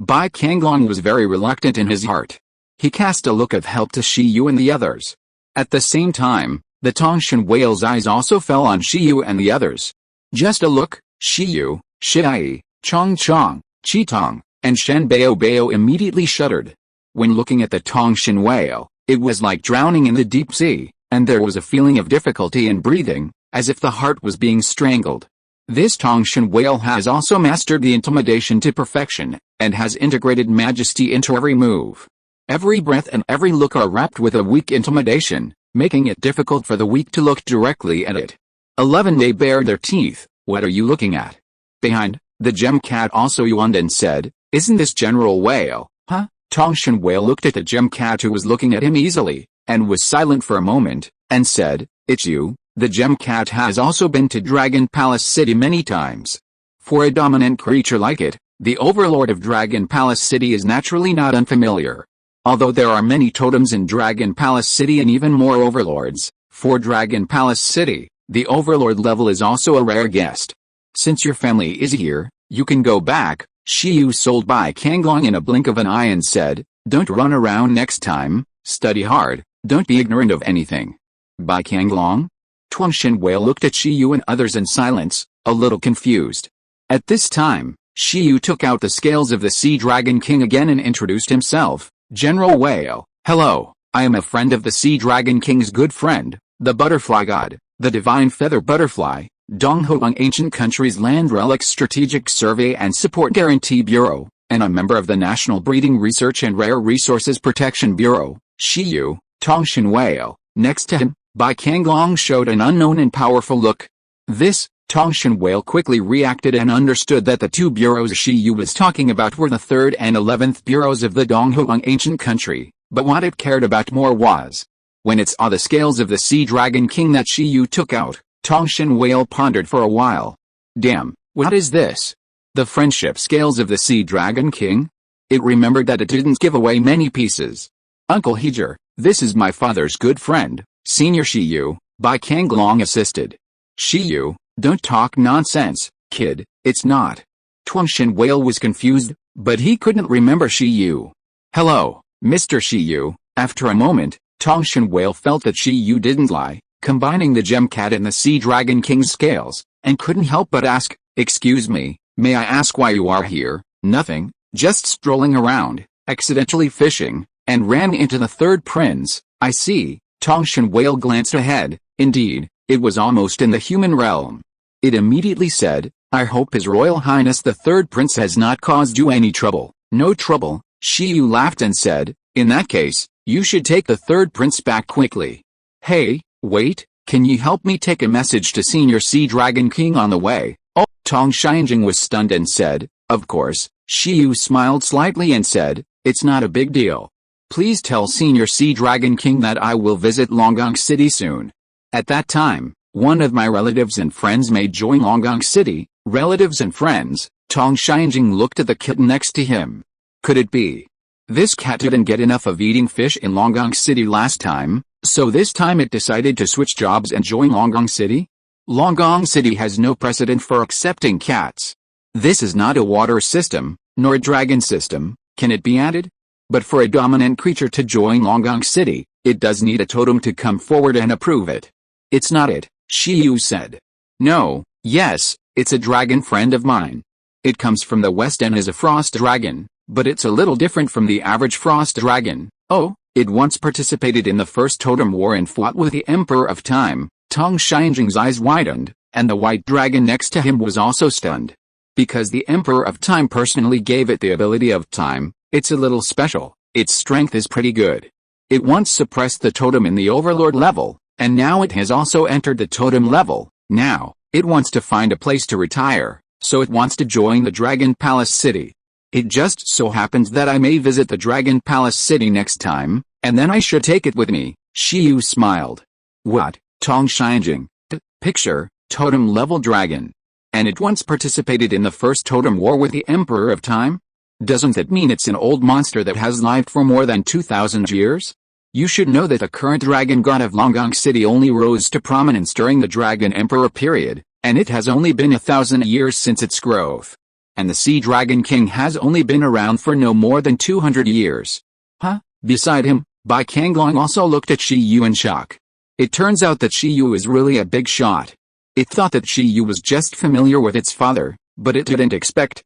S1: Bai Kanglong was very reluctant in his heart. He cast a look of help to Shiyu and the others. At the same time, the Tongshan whale's eyes also fell on Shiyu and the others. Just a look, Shiyu, Shiai, Chong Chong, Chitong, and Shen Bao Bao immediately shuddered. When looking at the Tongshan whale, it was like drowning in the deep sea, and there was a feeling of difficulty in breathing, as if the heart was being strangled. This Tongshan whale has also mastered the intimidation to perfection, and has integrated majesty into every move. Every breath and every look are wrapped with a weak intimidation, making it difficult for the weak to look directly at it. 11. They bared their teeth. What are you looking at? Behind, the gem cat also yawned and said, isn't this General Whale, huh? Tongshan whale looked at the gem cat who was looking at him easily, and was silent for a moment, and said, it's you. The gem cat has also been to Dragon Palace City many times. For a dominant creature like it, the overlord of Dragon Palace City is naturally not unfamiliar. Although there are many totems in Dragon Palace City and even more overlords, for Dragon Palace City, the overlord level is also a rare guest. Since your family is here, you can go back. Shiyu sold Bai Kanglong in a blink of an eye and said, don't run around next time, study hard, don't be ignorant of anything. Bai Kanglong? Tongshan whale looked at Shiyu and others in silence, a little confused. At this time, Shiyu took out the scales of the Sea Dragon King again and introduced himself. General Whale, hello, I am a friend of the Sea Dragon King's good friend, the Butterfly God, the Divine Feather Butterfly, Donghoang Ancient Countries Land Relics Strategic Survey and Support Guarantee Bureau, and a member of the National Breeding Research and Rare Resources Protection Bureau. Shiyu, Tongshan whale. Next to him, Bai Kanglong showed an unknown and powerful look. This, Tongshan whale quickly reacted and understood that the two bureaus Shiyu was talking about were the 3rd and 11th bureaus of the Donghoang Ancient Country, but what it cared about more was, when it saw the scales of the Sea Dragon King that Shiyu took out, Tongshan whale pondered for a while. Damn, what is this? The friendship scales of the Sea Dragon King? It remembered that it didn't give away many pieces. Uncle Heejer, this is my father's good friend, Senior Shiyu, Bai Kanglong assisted. Shiyu, don't talk nonsense, kid, it's not. Tongshan whale was confused, but he couldn't remember Shiyu. Hello, Mr. Shiyu. After a moment, Tongshan whale felt that Shiyu didn't lie, combining the gem cat and the Sea Dragon King's scales, and couldn't help but ask, excuse me, may I ask why you are here? Nothing, just strolling around, accidentally fishing, and ran into the 3rd prince. I see. Tongshan whale glanced ahead. Indeed, it was almost in the human realm. It immediately said, I hope His Royal Highness the 3rd Prince has not caused you any trouble. No trouble. Shiyu laughed and said, in that case, you should take the 3rd Prince back quickly. Hey, wait, can you help me take a message to Senior Sea Dragon King on the way? Oh, Tongshan was stunned and said, of course. Shiyu smiled slightly and said, it's not a big deal. Please tell Senior Sea Dragon King that I will visit Longgong City soon. At that time, one of my relatives and friends may join Longgong City. Relatives and friends. Tongshan looked at the kitten next to him. Could it be? This cat didn't get enough of eating fish in Longgong City last time, so this time it decided to switch jobs and join Longgong City? Longgong City has no precedent for accepting cats. This is not a water system, nor a dragon system. Can it be added? But for a dominant creature to join Longgong City, it does need a totem to come forward and approve it. It's not it, Shiyu said. No, yes, it's a dragon friend of mine. It comes from the west and is a frost dragon, but it's a little different from the average frost dragon. Oh, it once participated in the first totem war and fought with the Emperor of Time. Tongshan's eyes widened, and the white dragon next to him was also stunned. Because the Emperor of Time personally gave it the ability of time, it's a little special. Its strength is pretty good. It once suppressed the totem in the Overlord level, and now it has also entered the totem level. Now, it wants to find a place to retire, so it wants to join the Dragon Palace City. It just so happens that I may visit the Dragon Palace City next time, and then I should take it with me. Shiyu smiled. What? Tong Xianjing. Picture, totem level dragon. And it once participated in the first totem war with the Emperor of Time? Doesn't that mean it's an old monster that has lived for more than 2,000 years? You should know that the current dragon god of Longgong City only rose to prominence during the Dragon Emperor period, and it has only been 1,000 years since its growth. And the Sea Dragon King has only been around for no more than 200 years. Huh? Beside him, Bai Kanglong also looked at Shiyu in shock. It turns out that Shiyu is really a big shot. It thought that Shiyu was just familiar with its father, but it didn't expect.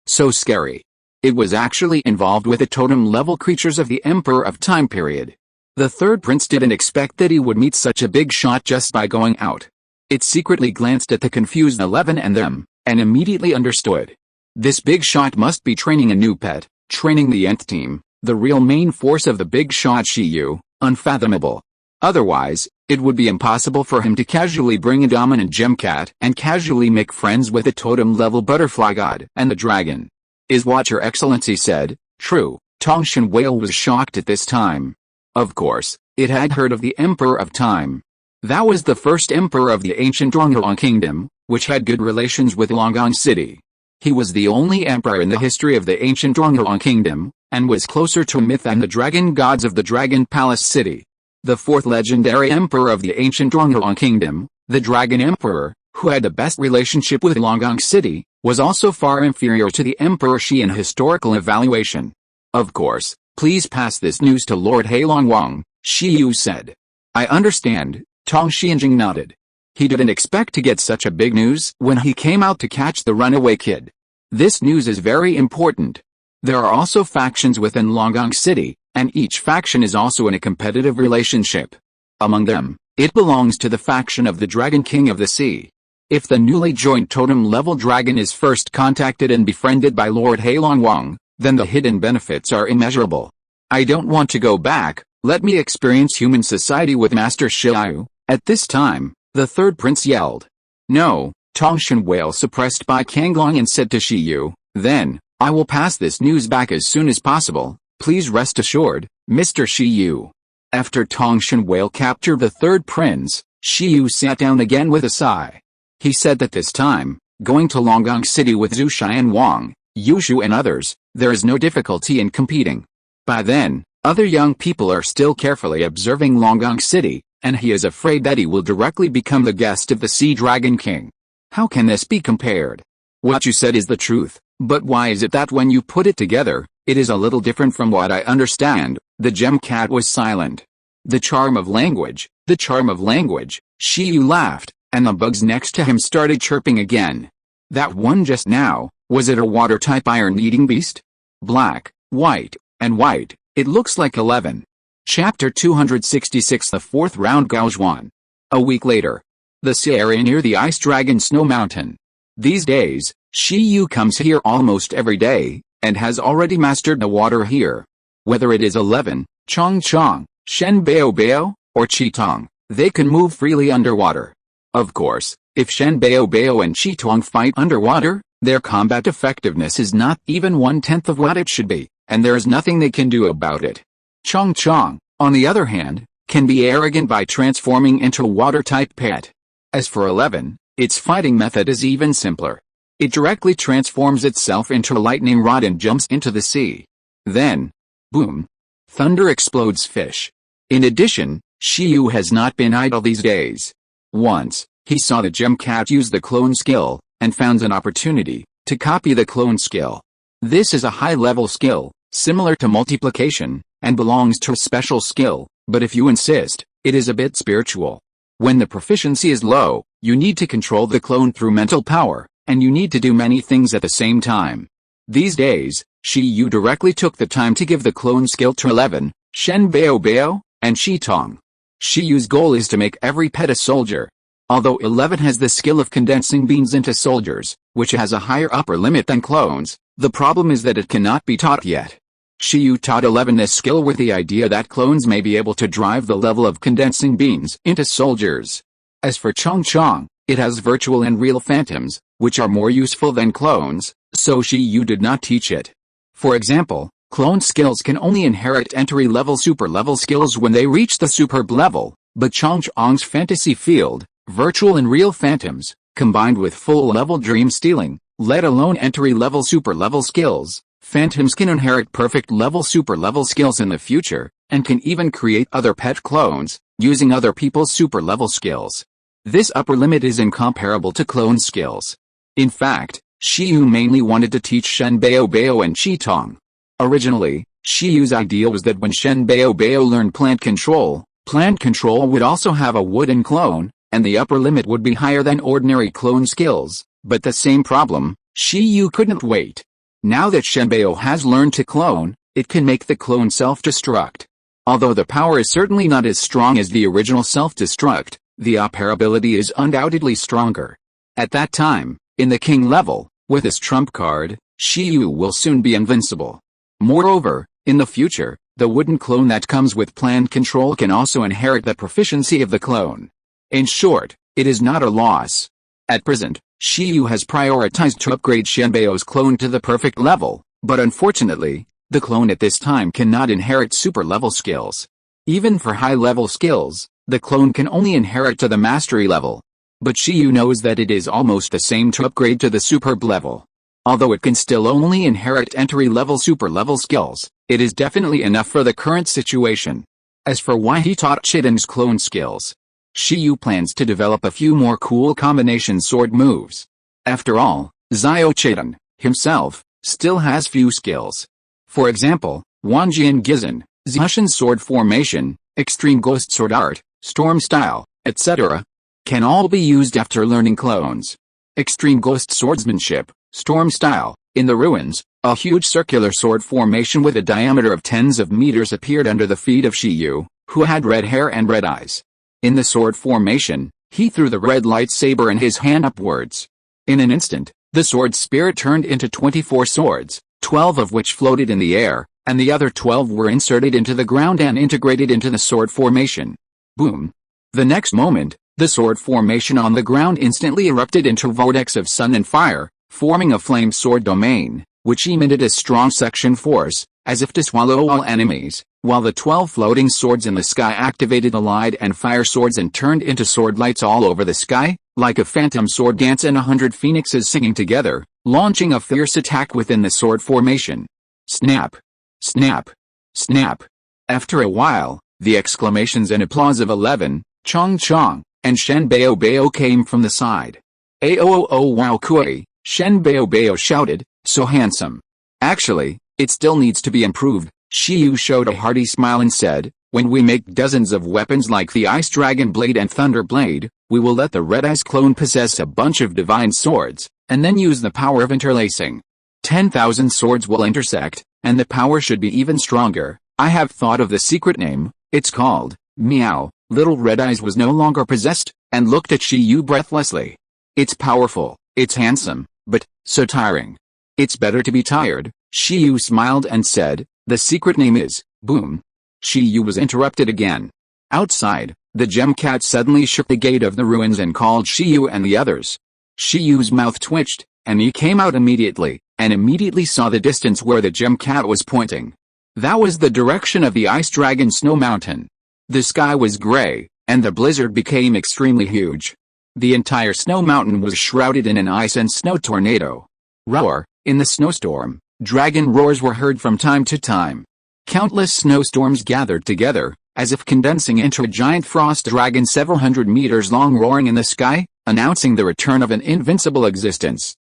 S1: So scary. It was actually involved with the totem-level creatures of the Emperor of Time period. The third prince didn't expect that he would meet such a big shot just by going out. It secretly glanced at the confused 11 and them, and immediately understood. This big shot must be training a new pet, training the Nth team, the real main force of the big shot Shiyu, unfathomable. Otherwise, it would be impossible for him to casually bring a dominant gem cat and casually make friends with a totem-level butterfly god and the dragon. Is what your excellency said true? Tongshan Whale was shocked at this time. Of course, it had heard of the Emperor of Time. That was the first emperor of the ancient Longgong Kingdom, which had good relations with Longgong City. He was the only emperor in the history of the ancient Longgong Kingdom, and was closer to myth than the dragon gods of the Dragon Palace City. The fourth legendary emperor of the ancient Longgong Kingdom, the Dragon Emperor, who had the best relationship with Longgong City, was also far inferior to the Emperor Shi in historical evaluation. Of course, please pass this news to Lord Heilong Wang, Shiyu said. I understand, Tong Xianjing nodded. He didn't expect to get such a big news when he came out to catch the runaway kid. This news is very important. There are also factions within Longgong City, and each faction is also in a competitive relationship. Among them, it belongs to the faction of the Dragon King of the Sea. If the newly joined totem-level dragon is first contacted and befriended by Lord Heilong Wang, then the hidden benefits are immeasurable. I don't want to go back, let me experience human society with Master Shiyu. At this time, the third prince yelled. No, Tongshan Whale suppressed by Kanglong and said to Shiyu, then, I will pass this news back as soon as possible, please rest assured, Mr. Shiyu. After Tongshan Whale captured the third prince, Shiyu sat down again with a sigh. He said that this time, going to Longgong City with Zhu Xian Wang, Yushu and others, there is no difficulty in competing. By then, other young people are still carefully observing Longgong City, and he is afraid that he will directly become the guest of the Sea Dragon King. How can this be compared? What you said is the truth, but why is it that when you put it together, it is a little different from what I understand? The gem cat was silent. The charm of language, Shiyu laughed, and the bugs next to him started chirping again. That one just now, was it a water-type iron-eating beast? Black, white, and white, it looks like 11. Chapter 266 The Fourth Round Gaozhuan. A week later. The sea area near the Ice Dragon Snow Mountain. These days, Shiyu comes here almost every day, and has already mastered the water here. Whether it is 11, Chong Chong, Shen Bao Bao, or Qitong, they can move freely underwater. Of course, if Shen Bao Bao and Qitong fight underwater, their combat effectiveness is not even 1/10 of what it should be, and there is nothing they can do about it. Chong Chong, on the other hand, can be arrogant by transforming into a water-type pet. As for 11, its fighting method is even simpler. It directly transforms itself into a lightning rod and jumps into the sea. Then, boom! Thunder explodes fish. In addition, Shiyu has not been idle these days. Once, he saw the gem cat use the clone skill, and found an opportunity to copy the clone skill. This is a high-level skill, similar to multiplication, and belongs to a special skill, but if you insist, it is a bit spiritual. When the proficiency is low, you need to control the clone through mental power, and you need to do many things at the same time. These days, Shiyu directly took the time to give the clone skill to 11, Shen Bao Bao, and Qitong. Shiyu's goal is to make every pet a soldier. Although 11 has the skill of condensing beings into soldiers, which has a higher upper limit than clones, the problem is that it cannot be taught yet. Shiyu taught 11 this skill with the idea that clones may be able to drive the level of condensing beings into soldiers. As for Chong, it has virtual and real phantoms, which are more useful than clones, so Shiyu did not teach it. For example, clone skills can only inherit entry-level super-level skills when they reach the superb level, but Chong's fantasy field, virtual and real phantoms, combined with full-level dream stealing, let alone entry-level super-level skills, phantoms can inherit perfect-level super-level skills in the future, and can even create other pet clones, using other people's super-level skills. This upper limit is incomparable to clone skills. In fact, Shiyu mainly wanted to teach Shen Baobao and Qitong. Originally, Shiyu's idea was that when Shen Baobao learned plant control would also have a wooden clone, and the upper limit would be higher than ordinary clone skills, but the same problem, Shiyu couldn't wait. Now that Shenbao has learned to clone, it can make the clone self-destruct. Although the power is certainly not as strong as the original self-destruct, the operability is undoubtedly stronger. At that time, in the king level, with his trump card, Shiyu will soon be invincible. Moreover, in the future, the wooden clone that comes with plant control can also inherit the proficiency of the clone. In short, it is not a loss. At present, Shiyu has prioritized to upgrade Shenbao's clone to the perfect level, but unfortunately, the clone at this time cannot inherit super-level skills. Even for high-level skills, the clone can only inherit to the mastery level. But Shiyu knows that it is almost the same to upgrade to the superb level. Although it can still only inherit entry-level super-level skills, it is definitely enough for the current situation. As for why he taught Chiden's clone skills, Shiyu plans to develop a few more cool combination sword moves. After all, Xiao Chiden, himself, still has few skills. For example, Wanjian Gizan, Zhushan sword formation, extreme ghost sword art, storm style, etc. can all be used after learning clones. Extreme ghost swordsmanship, storm style, in the ruins, a huge circular sword formation with a diameter of tens of meters appeared under the feet of Shiyu, who had red hair and red eyes. In the sword formation, he threw the red lightsaber in his hand upwards. In an instant, the sword spirit turned into 24 swords, 12 of which floated in the air, and the other 12 were inserted into the ground and integrated into the sword formation. Boom! The next moment, the sword formation on the ground instantly erupted into a vortex of sun and fire, forming a flame sword domain, which emitted a strong suction force, as if to swallow all enemies, while the 12 floating swords in the sky activated the light and fire swords and turned into sword lights all over the sky, like a phantom sword dance and 100 phoenixes singing together, launching a fierce attack within the sword formation. Snap! Snap! Snap! After a while, the exclamations and applause of 11, Chong, and Shen Baobao came from the side. Aoo wow kui, Shen Baobao shouted, so handsome. Actually, it still needs to be improved. Shiyu showed a hearty smile and said, when we make dozens of weapons like the Ice Dragon Blade and Thunder Blade, we will let the Red Eyes clone possess a bunch of divine swords, and then use the power of interlacing. 10,000 swords will intersect, and the power should be even stronger. I have thought of the secret name, it's called, Meow. Little Red Eyes was no longer possessed, and looked at Shiyu breathlessly. It's powerful, it's handsome, but, so tiring. It's better to be tired. Shiyu smiled and said, the secret name is, Boom. Shiyu was interrupted again. Outside, the gem cat suddenly shook the gate of the ruins and called Shiyu and the others. Shiyu's mouth twitched, and he came out immediately, and immediately saw the distance where the gem cat was pointing. That was the direction of the Ice Dragon Snow Mountain. The sky was gray, and the blizzard became extremely huge. The entire snow mountain was shrouded in an ice and snow tornado. Roar! In the snowstorm, dragon roars were heard from time to time. Countless snowstorms gathered together, as if condensing into a giant frost dragon several hundred meters long roaring in the sky, announcing the return of an invincible existence.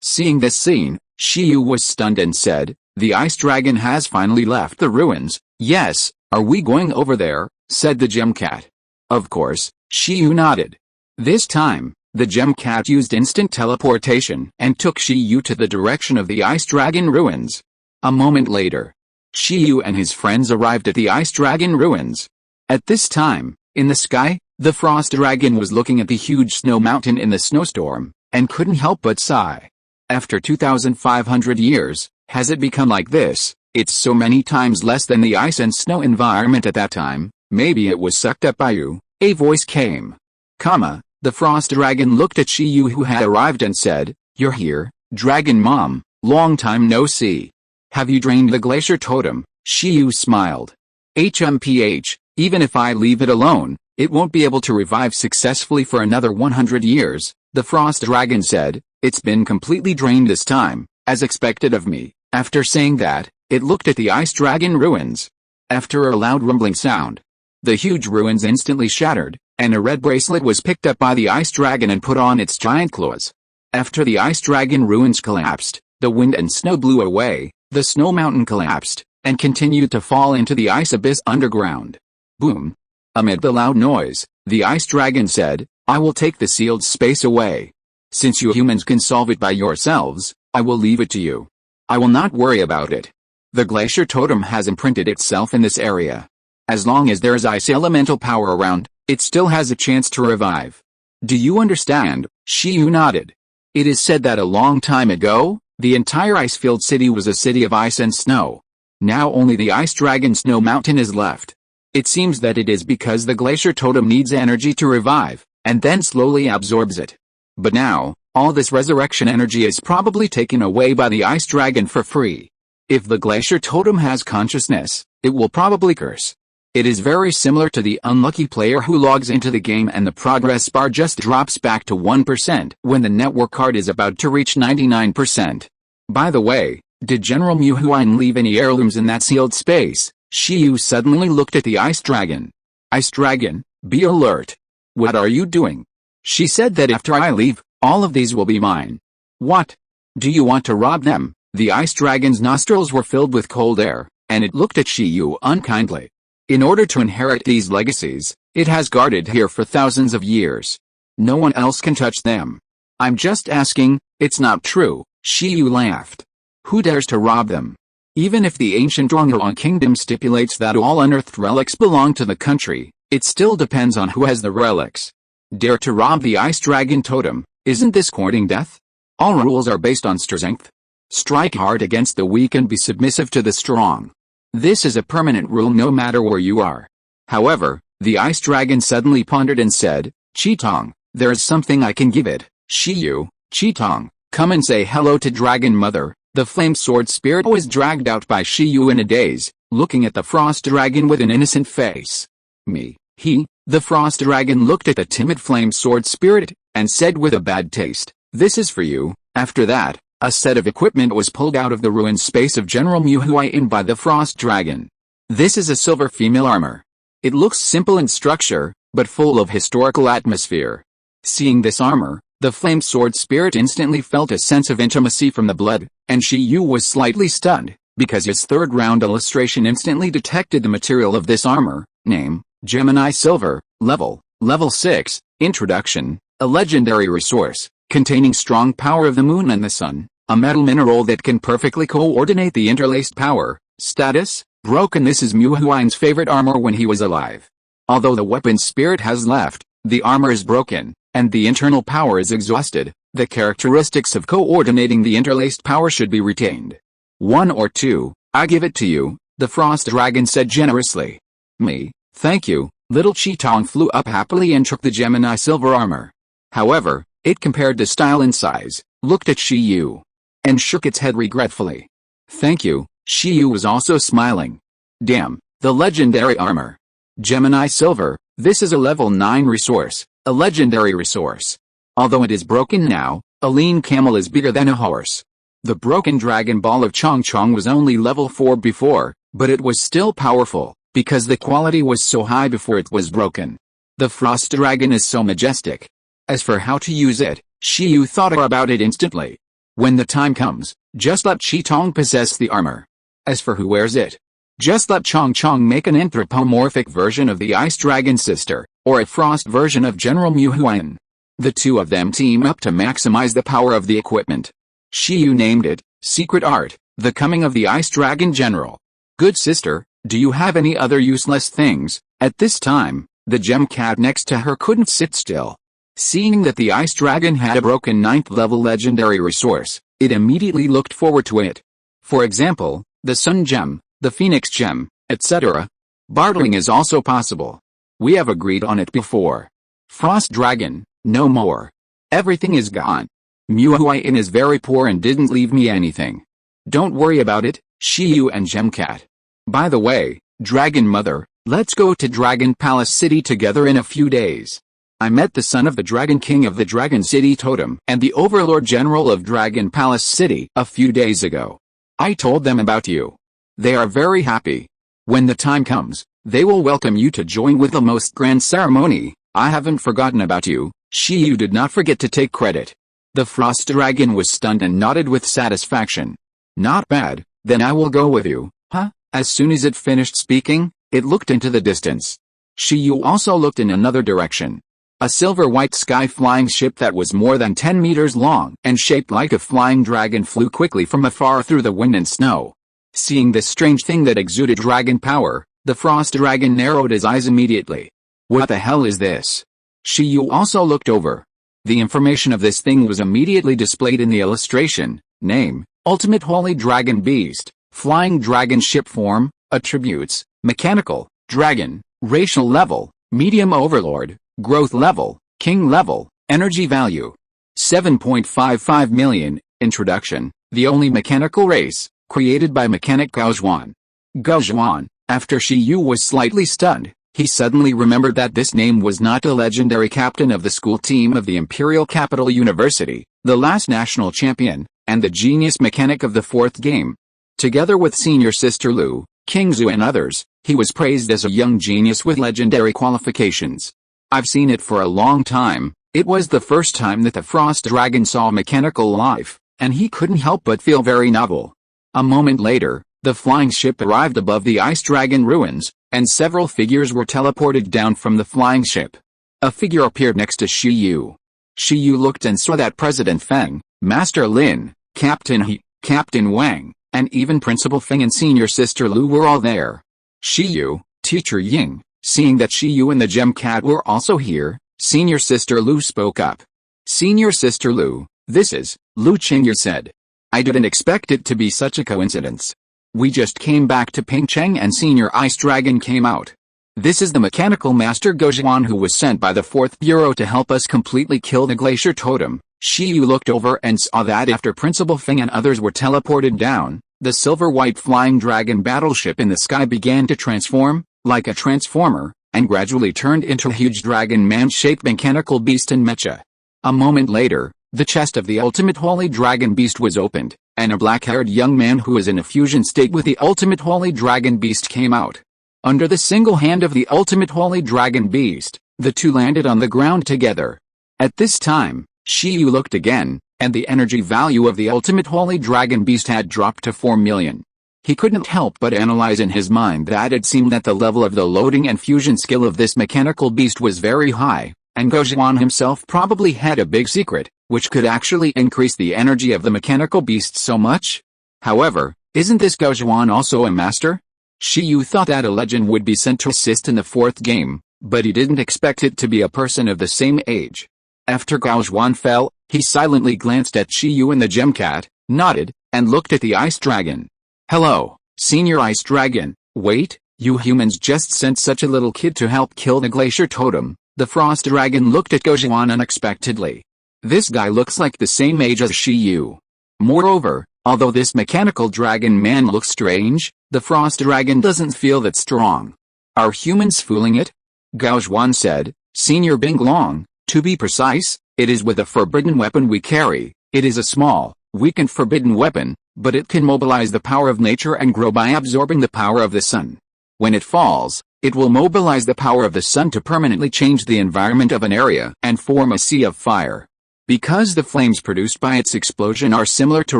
S1: Seeing this scene, Shiyu was stunned and said, the ice dragon has finally left the ruins. Yes, are we going over there? Said the gem cat. Of course, Shiyu nodded. This time, the gem cat used instant teleportation and took Shiyu to the direction of the ice dragon ruins. A moment later, Shiyu and his friends arrived at the ice dragon ruins. At this time, in the sky, The frost dragon was looking at the huge snow mountain in the snowstorm, and couldn't help but sigh. After 2,500 years, has it become like this? It's so many times less than the ice and snow environment at that time. Maybe it was sucked up by you. A voice came. The frost dragon looked at Shiyu who had arrived and said, "You're here, Dragon Mom, long time no see. Have you drained the glacier totem?" Shiyu smiled. "HMPH, even if I leave it alone, it won't be able to revive successfully for another 100 years, the frost dragon said. "It's been completely drained this time, as expected of me." After saying that, it looked at the ice dragon ruins. After a loud rumbling sound, the huge ruins instantly shattered, and a red bracelet was picked up by the ice dragon and put on its giant claws. After the ice dragon ruins collapsed, the wind and snow blew away, the snow mountain collapsed, and continued to fall into the ice abyss underground. Boom! Amid the loud noise, the ice dragon said, "I will take the sealed space away. Since you humans can solve it by yourselves, I will leave it to you. I will not worry about it. The glacier totem has imprinted itself in this area. As long as there is ice elemental power around, it still has a chance to revive. Do you understand?" Shiyu nodded. It is said that a long time ago, the entire ice-filled city was a city of ice and snow. Now only the ice dragon snow mountain is left. It seems that it is because the glacier totem needs energy to revive, and then slowly absorbs it. But now, all this resurrection energy is probably taken away by the ice dragon for free. If the glacier totem has consciousness, it will probably curse. It is very similar to the unlucky player who logs into the game and the progress bar just drops back to 1% when the network card is about to reach 99%. By the way, did General Mu Huayan leave any heirlooms in that sealed space? Shiyu suddenly looked at the ice dragon. "Ice dragon, be alert. What are you doing?" "She said that after I leave, all of these will be mine." "What? Do you want to rob them?" The ice dragon's nostrils were filled with cold air, and it looked at Shiyu unkindly. "In order to inherit these legacies, it has guarded here for thousands of years. No one else can touch them." "I'm just asking." "It's not true," Shiyu laughed. "Who dares to rob them? Even if the ancient Rongyuan kingdom stipulates that all unearthed relics belong to the country, it still depends on who has the relics. Dare to rob the ice dragon totem? Isn't this courting death? All rules are based on strength. Strike hard against the weak and be submissive to the strong. This is a permanent rule no matter where you are." However, the ice dragon suddenly pondered and said, "Qitong, there is something I can give it." "Shiyu, Qitong, come and say hello to Dragon Mother." The flame sword spirit was dragged out by Shiyu in a daze, looking at the frost dragon with an innocent face. "Me, he." The frost dragon looked at the timid flame sword spirit, and said with a bad taste, "This is for you." After that, a set of equipment was pulled out of the ruined space of General Mu Huayan by the frost dragon. This is a silver female armor. It looks simple in structure, but full of historical atmosphere. Seeing this armor, the flame sword spirit instantly felt a sense of intimacy from the blood, and Shiyu was slightly stunned, because his third round illustration instantly detected the material of this armor. Name, Gemini Silver, level 6, Introduction, a legendary resource, containing strong power of the moon and the sun, a metal mineral that can perfectly coordinate the interlaced power. Status, broken. This is Mu Huayan's favorite armor when he was alive. Although the weapon spirit has left, the armor is broken, and the internal power is exhausted. The characteristics of coordinating the interlaced power should be retained. 1 or 2, I give it to you, the frost dragon said generously. "Me, thank you." Little Qitong flew up happily and took the Gemini silver armor. However, it compared the style and size, looked at Shiyu, and shook its head regretfully. "Thank you." Shiyu was also smiling. "Damn, the legendary armor. Gemini silver, this is a level 9 resource, a legendary resource. Although it is broken now, a lean camel is bigger than a horse. The broken Dragon Ball of Chongchong was only level 4 before, but it was still powerful, because the quality was so high before it was broken. The frost dragon is so majestic. As for how to use it, Shiyu thought about it instantly. When the time comes, just let Qitong possess the armor. As for who wears it, just let Chongchong make an anthropomorphic version of the ice dragon sister, or a frost version of General Mu Huayan. The two of them team up to maximize the power of the equipment. Shiyu named it, Secret Art, The Coming of the Ice Dragon General. "Good sister, do you have any other useless things?" At this time, The gem cat next to her couldn't sit still. Seeing that the ice dragon had a broken 9th level legendary resource, it immediately looked forward to it. For example, the sun gem, the phoenix gem, etc. Bartering is also possible. We have agreed on it before. Frost dragon, no more. Everything is gone. Muhuayan is very poor and didn't leave me anything. Don't worry about it, Shiyu and Gemcat. By the way, Dragon Mother, let's go to Dragon Palace City together in a few days. I met the son of the Dragon King of the Dragon City Totem and the Overlord General of Dragon Palace City a few days ago. I told them about you. They are very happy. When the time comes, they will welcome you to join with the most grand ceremony. I haven't forgotten about you. Shiyu did not forget to take credit. The Frost Dragon was stunned and nodded with satisfaction. Not bad, then I will go with you, huh? As soon as it finished speaking, it looked into the distance. Shiyu also looked in another direction. A silver-white sky-flying ship that was more than 10 meters long and shaped like a flying dragon flew quickly from afar through the wind and snow. Seeing this strange thing that exuded dragon power, the Frost Dragon narrowed his eyes immediately. What the hell is this? Shiyu also looked over. The information of this thing was immediately displayed in the illustration. Name, Ultimate Holy Dragon Beast, Flying Dragon Ship Form, Attributes, Mechanical, Dragon, Racial Level, Medium Overlord, Growth Level, King Level, Energy Value. 7.55 million, Introduction, the only mechanical race, created by mechanic Gao Zhuan. Gao Zhuan, after Shiyu was slightly stunned, he suddenly remembered that this name was not the legendary captain of the school team of the Imperial Capital University, the last national champion, and the genius mechanic of the 4th game. Together with senior sister Lu, King Zhu and others, he was praised as a young genius with legendary qualifications. I've seen it for a long time. It was the first time that the Frost Dragon saw mechanical life, and he couldn't help but feel very novel. A moment later, the flying ship arrived above the Ice Dragon ruins, and several figures were teleported down from the flying ship. A figure appeared next to Shiyu. Shiyu looked and saw that President Feng, Master Lin, Captain He, Captain Wang, and even Principal Feng and Senior Sister Lu were all there. Shiyu, Teacher Ying, seeing that Shiyu and the Gem Cat were also here, Senior Sister Lu spoke up. Senior Sister Lu, this is, Lu Qingyu said. I didn't expect it to be such a coincidence. We just came back to Pingcheng and Senior Ice Dragon came out. This is the Mechanical Master Gozhuan who was sent by the 4th Bureau to help us completely kill the Glacier Totem. Shiyu looked over and saw that after Principal Feng and others were teleported down, the silver-white flying dragon battleship in the sky began to transform, like a transformer, and gradually turned into a huge dragon man-shaped mechanical beast and mecha. A moment later, the chest of the Ultimate Holy Dragon Beast was opened, and a black-haired young man who was in a fusion state with the Ultimate Holy Dragon Beast came out. Under the single hand of the Ultimate Holy Dragon Beast, the two landed on the ground together. At this time, Shiyu looked again, and the energy value of the Ultimate Holy Dragon Beast had dropped to 4 million. He couldn't help but analyze in his mind that it seemed that the level of the loading and fusion skill of this mechanical beast was very high, and Gozhuan himself probably had a big secret, which could actually increase the energy of the mechanical beast so much. However, isn't this Gozhuan also a master? Shiyu thought that a legend would be sent to assist in the 4th game, but he didn't expect it to be a person of the same age. After Gozhuan fell, he silently glanced at Shiyu and the Gem Cat, nodded, and looked at the Ice Dragon. Hello, Senior Ice Dragon. Wait, you humans just sent such a little kid to help kill the Glacier Totem. The Frost Dragon looked at Gozhuan unexpectedly. This guy looks like the same age as Shiyu. Moreover, although this mechanical dragon man looks strange, the Frost Dragon doesn't feel that strong. Are humans fooling it? Gozhuan said, Senior Binglong, to be precise, it is with a forbidden weapon we carry. It is a small, weak and forbidden weapon, but it can mobilize the power of nature and grow by absorbing the power of the sun. When it falls, it will mobilize the power of the sun to permanently change the environment of an area and form a sea of fire. Because the flames produced by its explosion are similar to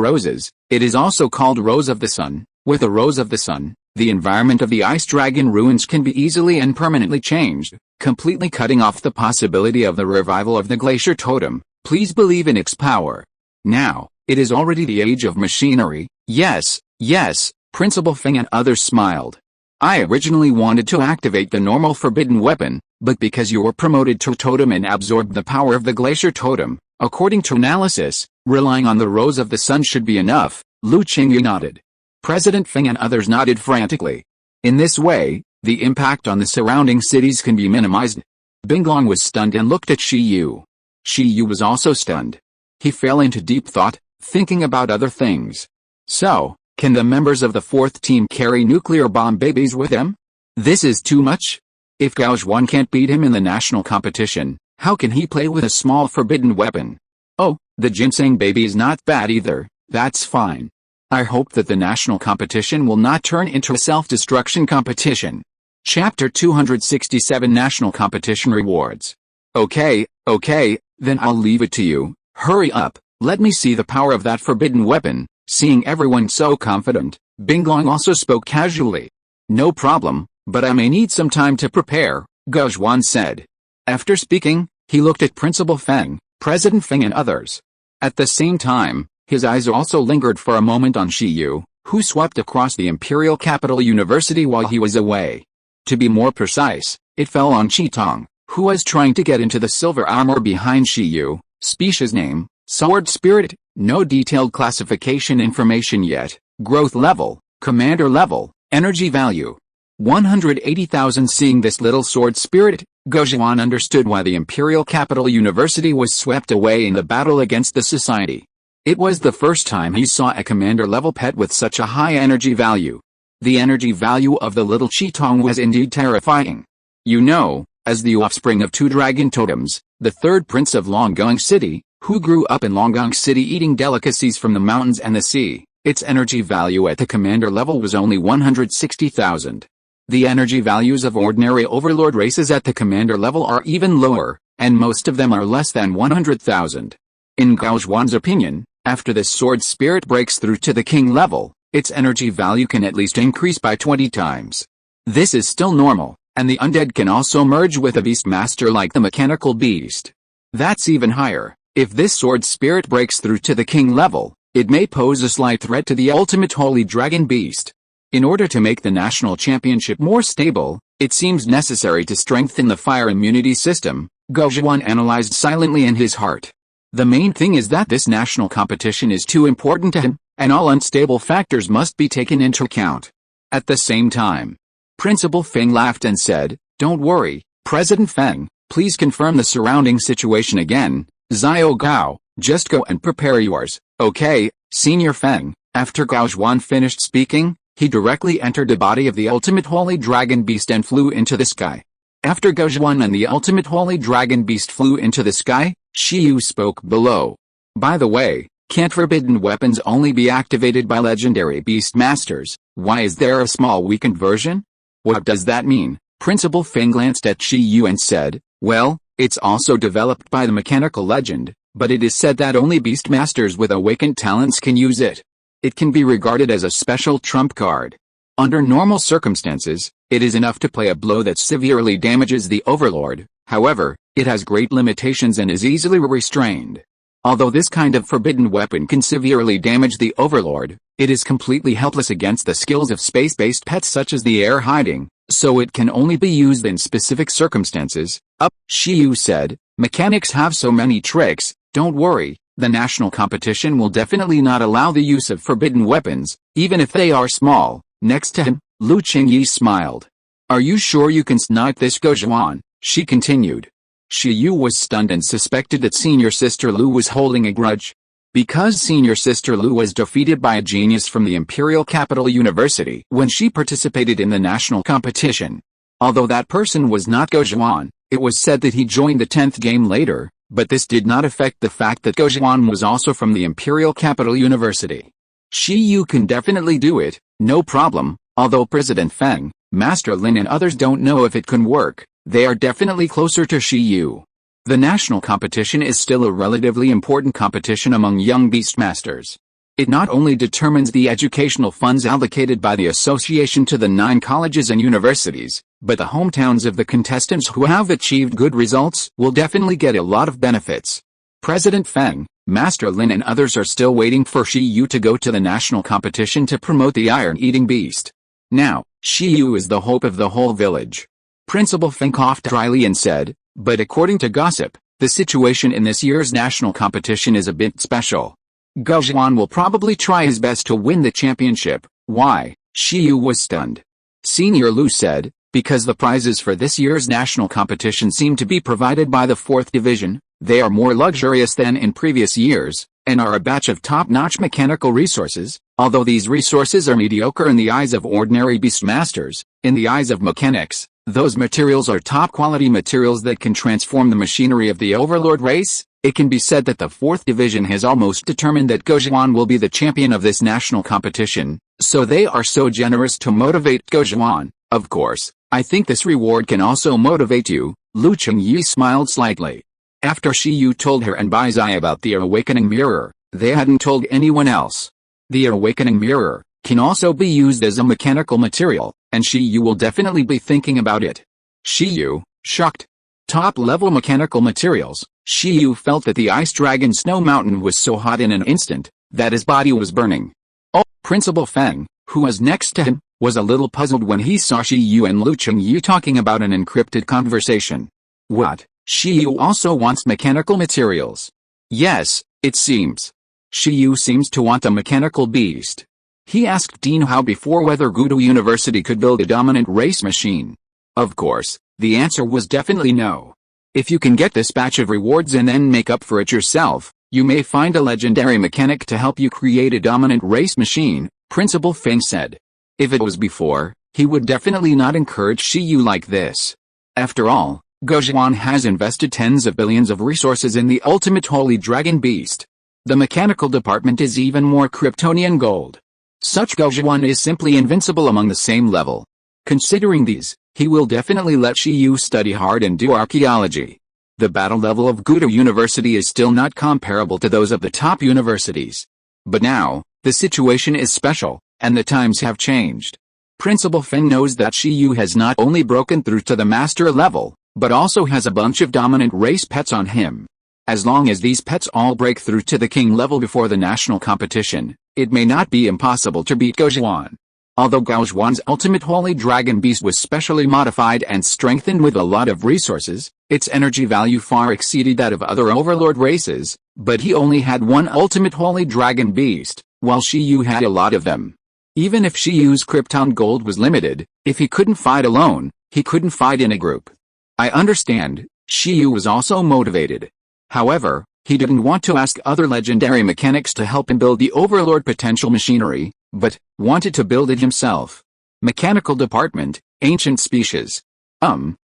S1: roses, it is also called Rose of the Sun. With a Rose of the Sun, the environment of the Ice Dragon ruins can be easily and permanently changed, completely cutting off the possibility of the revival of the Glacier Totem. Please believe in its power. Now, it is already the age of machinery. Yes, yes, Principal Feng and others smiled. I originally wanted to activate the normal forbidden weapon, but because you were promoted to totem and absorbed the power of the glacier totem, according to analysis, relying on the rose of the sun should be enough. Lu Qingyu nodded. President Feng and others nodded frantically. In this way, the impact on the surrounding cities can be minimized. Binglong was stunned and looked at Shi Yu. Shi Yu was also stunned. He fell into deep thought, thinking about other things. So, can the members of the fourth team carry nuclear bomb babies with them? This is too much. If Gao Zhuan can't beat him in the national competition, how can he play with a small forbidden weapon? Oh, the ginseng baby is not bad either, that's fine. I hope that the national competition will not turn into a self-destruction competition. Chapter 267 National Competition Rewards. Okay, then I'll leave it to you. Hurry up, let me see the power of that forbidden weapon. Seeing everyone so confident, Binglong also spoke casually. No problem, but I may need some time to prepare, Gao Zhuan said. After speaking, he looked at Principal Feng, President Feng and others. At the same time, his eyes also lingered for a moment on Shi Yu, who swept across the Imperial Capital University while he was away. To be more precise, it fell on Qi Tong, who was trying to get into the silver armor behind Shi Yu. Species name, Sword Spirit, no detailed classification information yet, growth level, commander level, energy value. 180,000. Seeing this little sword spirit, Gao Zhuan understood why the Imperial Capital University was swept away in the battle against the society. It was the first time he saw a commander-level pet with such a high energy value. The energy value of the little Qitong was indeed terrifying. You know, as the offspring of two dragon totems, the third prince of Longgong City, who grew up in Longgong City eating delicacies from the mountains and the sea, its energy value at the commander level was only 160,000. The energy values of ordinary overlord races at the commander level are even lower, and most of them are less than 100,000. In Gao Zhuan's opinion, after this sword spirit breaks through to the king level, its energy value can at least increase by 20 times. This is still normal, and the undead can also merge with a beast master like the mechanical beast. That's even higher. If this sword spirit breaks through to the king level, it may pose a slight threat to the ultimate holy dragon beast. In order to make the national championship more stable, it seems necessary to strengthen the fire immunity system, Gao Zhuan analyzed silently in his heart. The main thing is that this national competition is too important to him, and all unstable factors must be taken into account. At the same time, Principal Feng laughed and said, "Don't worry, President Feng, please confirm the surrounding situation again. Xiao Gao, just go and prepare yours." "Okay, Senior Feng." After Gao Zhuan finished speaking, he directly entered the body of the ultimate holy dragon beast and flew into the sky. After Gao Zhuan and the ultimate holy dragon beast flew into the sky, Shi Yu spoke below. "By the way, can't forbidden weapons only be activated by legendary beast masters? Why is there a small weakened version?" "What does that mean?" Principal Feng glanced at Shi Yu and said, "Well, it's also developed by the mechanical legend, but it is said that only beast masters with awakened talents can use it. It can be regarded as a special trump card. Under normal circumstances, it is enough to play a blow that severely damages the overlord. However, it has great limitations and is easily restrained. Although this kind of forbidden weapon can severely damage the overlord, it is completely helpless against the skills of space-based pets such as the air hiding, so it can only be used in specific circumstances." Shi Yu said, "Mechanics have so many tricks, don't worry, the national competition will definitely not allow the use of forbidden weapons, even if they are small." Next to him, Lu Qingyi smiled. "Are you sure you can snipe this Gao Zhuan?" she continued. Shi Yu was stunned and suspected that Senior Sister Lu was holding a grudge. Because Senior Sister Lu was defeated by a genius from the Imperial Capital University when she participated in the national competition. Although that person was not Gao Zhuan, it was said that he joined the 10th game later, but this did not affect the fact that Gao Zhuan was also from the Imperial Capital University. Shi Yu can definitely do it, no problem, although President Feng, Master Lin and others don't know if it can work, they are definitely closer to Shi Yu. The national competition is still a relatively important competition among young beastmasters. It not only determines the educational funds allocated by the association to the 9 colleges and universities, but the hometowns of the contestants who have achieved good results will definitely get a lot of benefits. President Feng, Master Lin and others are still waiting for Shi Yu to go to the national competition to promote the iron-eating beast. Now, Shi Yu is the hope of the whole village. Principal Feng coughed dryly and said, but according to gossip, the situation in this year's national competition is a bit special. Gao will probably try his best to win the championship. Why? Shiyu was stunned. Senior Lu said, because the prizes for this year's national competition seem to be provided by the 4th division, they are more luxurious than in previous years, and are a batch of top-notch mechanical resources. Although these resources are mediocre in the eyes of ordinary beastmasters, in the eyes of mechanics, those materials are top-quality materials that can transform the machinery of the Overlord race. It can be said that the 4th division has almost determined that Gao will be the champion of this national competition, so they are so generous to motivate Gao. Of course, I think this reward can also motivate you. Lu Chengyi smiled slightly. After Shiyu told her and Baizai about the awakening mirror, they hadn't told anyone else. The awakening mirror can also be used as a mechanical material, and Shiyu will definitely be thinking about it. Shiyu, shocked. Top-level mechanical materials. Shiyu felt that the ice dragon snow mountain was so hot in an instant, that his body was burning. Oh, Principal Feng, who was next to him, was a little puzzled when he saw Shiyu and Lu Chengyi talking about an encrypted conversation. What? Shiyu also wants mechanical materials. Yes, it seems. Shiyu seems to want a mechanical beast. He asked Dean Hao before whether Gudu University could build a dominant race machine. Of course, the answer was definitely no. If you can get this batch of rewards and then make up for it yourself, you may find a legendary mechanic to help you create a dominant race machine, Principal Feng said. If it was before, he would definitely not encourage Shiyu like this. After all, Gao has invested tens of billions of resources in the ultimate holy dragon beast. The mechanical department is even more Kryptonian gold. Such Gao is simply invincible among the same level. Considering these, he will definitely let Shiyu study hard and do archaeology. The battle level of Gudu University is still not comparable to those of the top universities. But now, the situation is special, and the times have changed. Principal Feng knows that Shiyu has not only broken through to the master level, but also has a bunch of dominant race pets on him. As long as these pets all break through to the king level before the national competition, it may not be impossible to beat Gao. Although Gao's ultimate holy dragon beast was specially modified and strengthened with a lot of resources, its energy value far exceeded that of other overlord races, but he only had one ultimate holy dragon beast, while Shiyu had a lot of them. Even if Shiyu's Krypton gold was limited, if he couldn't fight alone, he couldn't fight in a group. I understand, Shiyu was also motivated. However, he didn't want to ask other legendary mechanics to help him build the Overlord potential machinery, but wanted to build it himself. Mechanical department, ancient species.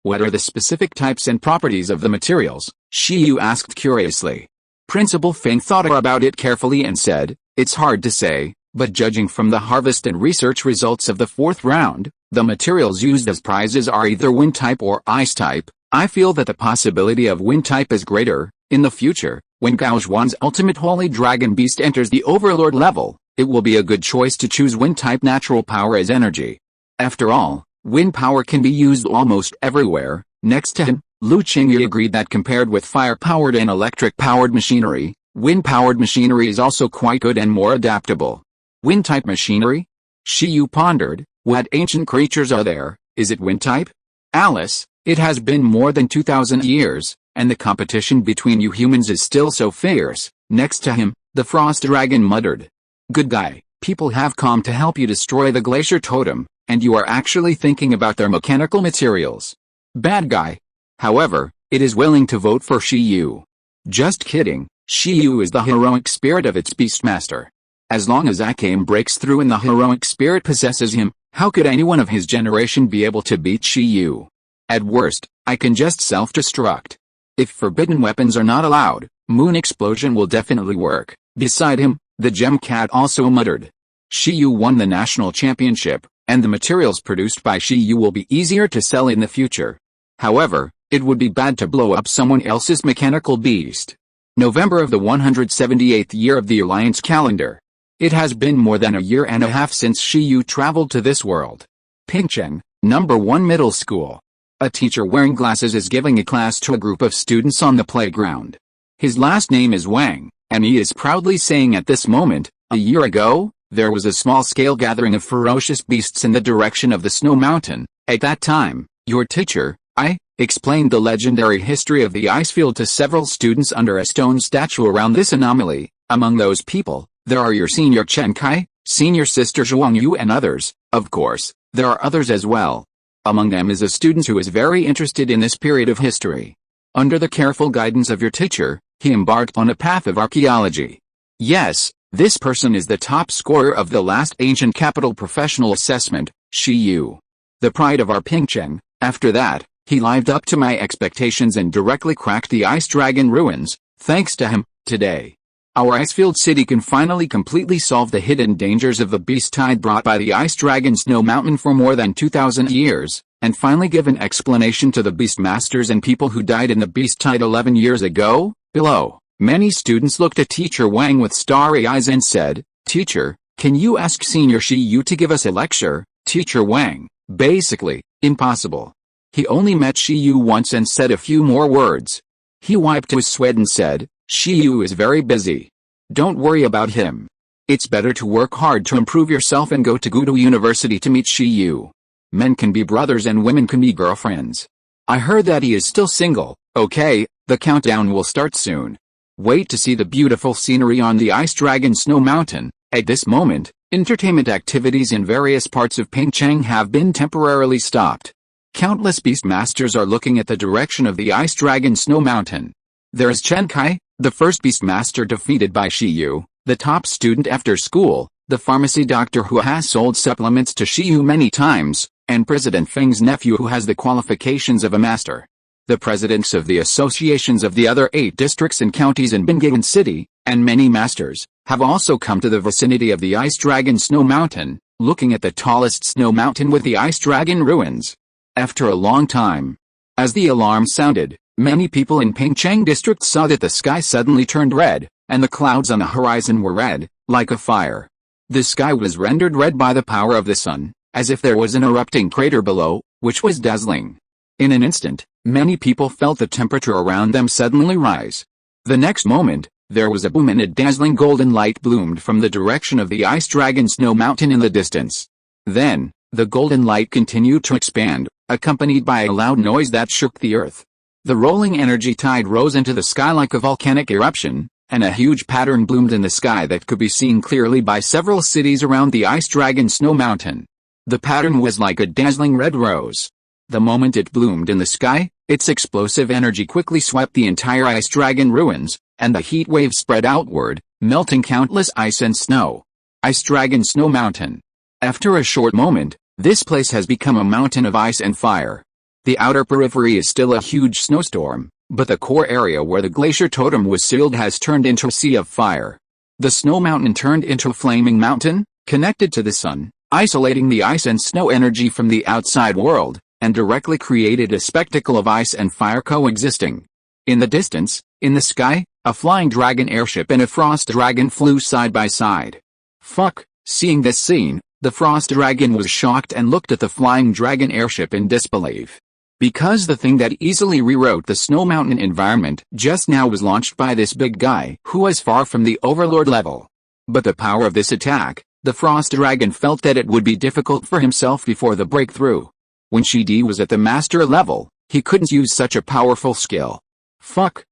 S1: What are the specific types and properties of the materials? Shiyu asked curiously. Principal Feng thought about it carefully and said, it's hard to say, but judging from the harvest and research results of the 4th round, the materials used as prizes are either wind type or ice type. I feel that the possibility of wind type is greater. In the future, when Gao's ultimate holy dragon beast enters the Overlord level, it will be a good choice to choose wind type natural power as energy. After all, wind power can be used almost everywhere. Next to him, Lu Chengyi agreed that compared with fire-powered and electric-powered machinery, wind-powered machinery is also quite good and more adaptable. Wind-type machinery? Shiyu pondered, what ancient creatures are there? Is it wind-type? Alice, it has been more than 2,000 years, and the competition between you humans is still so fierce. Next to him, the frost dragon muttered. Good guy, people have come to help you destroy the glacier totem, and you are actually thinking about their mechanical materials. Bad guy. However, it is willing to vote for Shiyu. Just kidding, Shiyu is the heroic spirit of its beastmaster. As long as Akame breaks through and the heroic spirit possesses him, how could anyone of his generation be able to beat Shiyu? At worst, I can just self-destruct. If forbidden weapons are not allowed, Moon Explosion will definitely work. Beside him, the Gem Cat also muttered. Shiyu won the national championship, and the materials produced by Shiyu will be easier to sell in the future. However, it would be bad to blow up someone else's mechanical beast. November of the 178th year of the Alliance calendar. It has been more than a year and a half since Shiyu traveled to this world. Pingcheng, number 1 middle school. A teacher wearing glasses is giving a class to a group of students on the playground. His last name is Wang, and he is proudly saying at this moment, a year ago, there was a small-scale gathering of ferocious beasts in the direction of the snow mountain. At that time, Your teacher, I, explained the legendary history of the ice field to several students under a stone statue around this anomaly. Among those people, there are your senior Chen Kai, senior sister Zhuang Yu and others. Of course, there are others as well. Among them is a student who is very interested in this period of history. Under the careful guidance of your teacher, he embarked on a path of archaeology. Yes, this person is the top scorer of the last ancient capital professional assessment, Shi Yu. The pride of our Pingcheng. After that, he lived up to my expectations and directly cracked the ice dragon ruins. Thanks to him, today, our ice-filled city can finally completely solve the hidden dangers of the beast tide brought by the ice dragon snow mountain for more than 2,000 years, and finally give an explanation to the beast masters and people who died in the beast tide 11 years ago. Below, many students looked at Teacher Wang with starry eyes and said, "Teacher, can you ask Senior Shi Yu to give us a lecture?" Teacher Wang, basically, impossible. He only met Shi Yu once and said a few more words. He wiped his sweat and said, "Shi Yu is very busy. Don't worry about him. It's better to work hard to improve yourself and go to Gudu University to meet Shi Yu. Men can be brothers and women can be girlfriends. I heard that he is still single." Okay, the countdown will start soon. Wait to see the beautiful scenery on the Ice Dragon Snow Mountain. At this moment, entertainment activities in various parts of Pingcheng have been temporarily stopped. Countless beast masters are looking at the direction of the Ice Dragon Snow Mountain. There is Chen Kai, the first beast master defeated by Shi Yu, the top student after school, the pharmacy doctor who has sold supplements to Shi Yu many times, and President Feng's nephew who has the qualifications of a master. The presidents of the associations of the other 8 districts and counties in Bingagan City, and many masters, have also come to the vicinity of the Ice Dragon Snow Mountain, looking at the tallest snow mountain with the Ice Dragon ruins. After a long time, as the alarm sounded, many people in Pingcheng district saw that the sky suddenly turned red, and the clouds on the horizon were red, like a fire. The sky was rendered red by the power of the sun, as if there was an erupting crater below, which was dazzling. In an instant, many people felt the temperature around them suddenly rise. The next moment, there was a boom and a dazzling golden light bloomed from the direction of the Ice Dragon Snow Mountain in the distance. Then, the golden light continued to expand, accompanied by a loud noise that shook the earth. The rolling energy tide rose into the sky like a volcanic eruption, and a huge pattern bloomed in the sky that could be seen clearly by several cities around the Ice Dragon Snow Mountain. The pattern was like a dazzling red rose. The moment it bloomed in the sky, its explosive energy quickly swept the entire Ice Dragon ruins, and the heat wave spread outward, melting countless ice and snow. Ice Dragon Snow Mountain. After a short moment, this place has become a mountain of ice and fire. The outer periphery is still a huge snowstorm, but the core area where the glacier totem was sealed has turned into a sea of fire. The snow mountain turned into a flaming mountain, connected to the sun, isolating the ice and snow energy from the outside world, and directly created a spectacle of ice and fire coexisting. In the distance, in the sky, a flying dragon airship and a frost dragon flew side by side. Fuck, seeing this scene, the frost dragon was shocked and looked at the flying dragon airship in disbelief. Because the thing that easily rewrote the snow mountain environment just now was launched by this big guy who was far from the overlord level. But the power of this attack, the frost dragon felt that it would be difficult for himself before the breakthrough. When Shidi was at the master level, he couldn't use such a powerful skill. Fuck,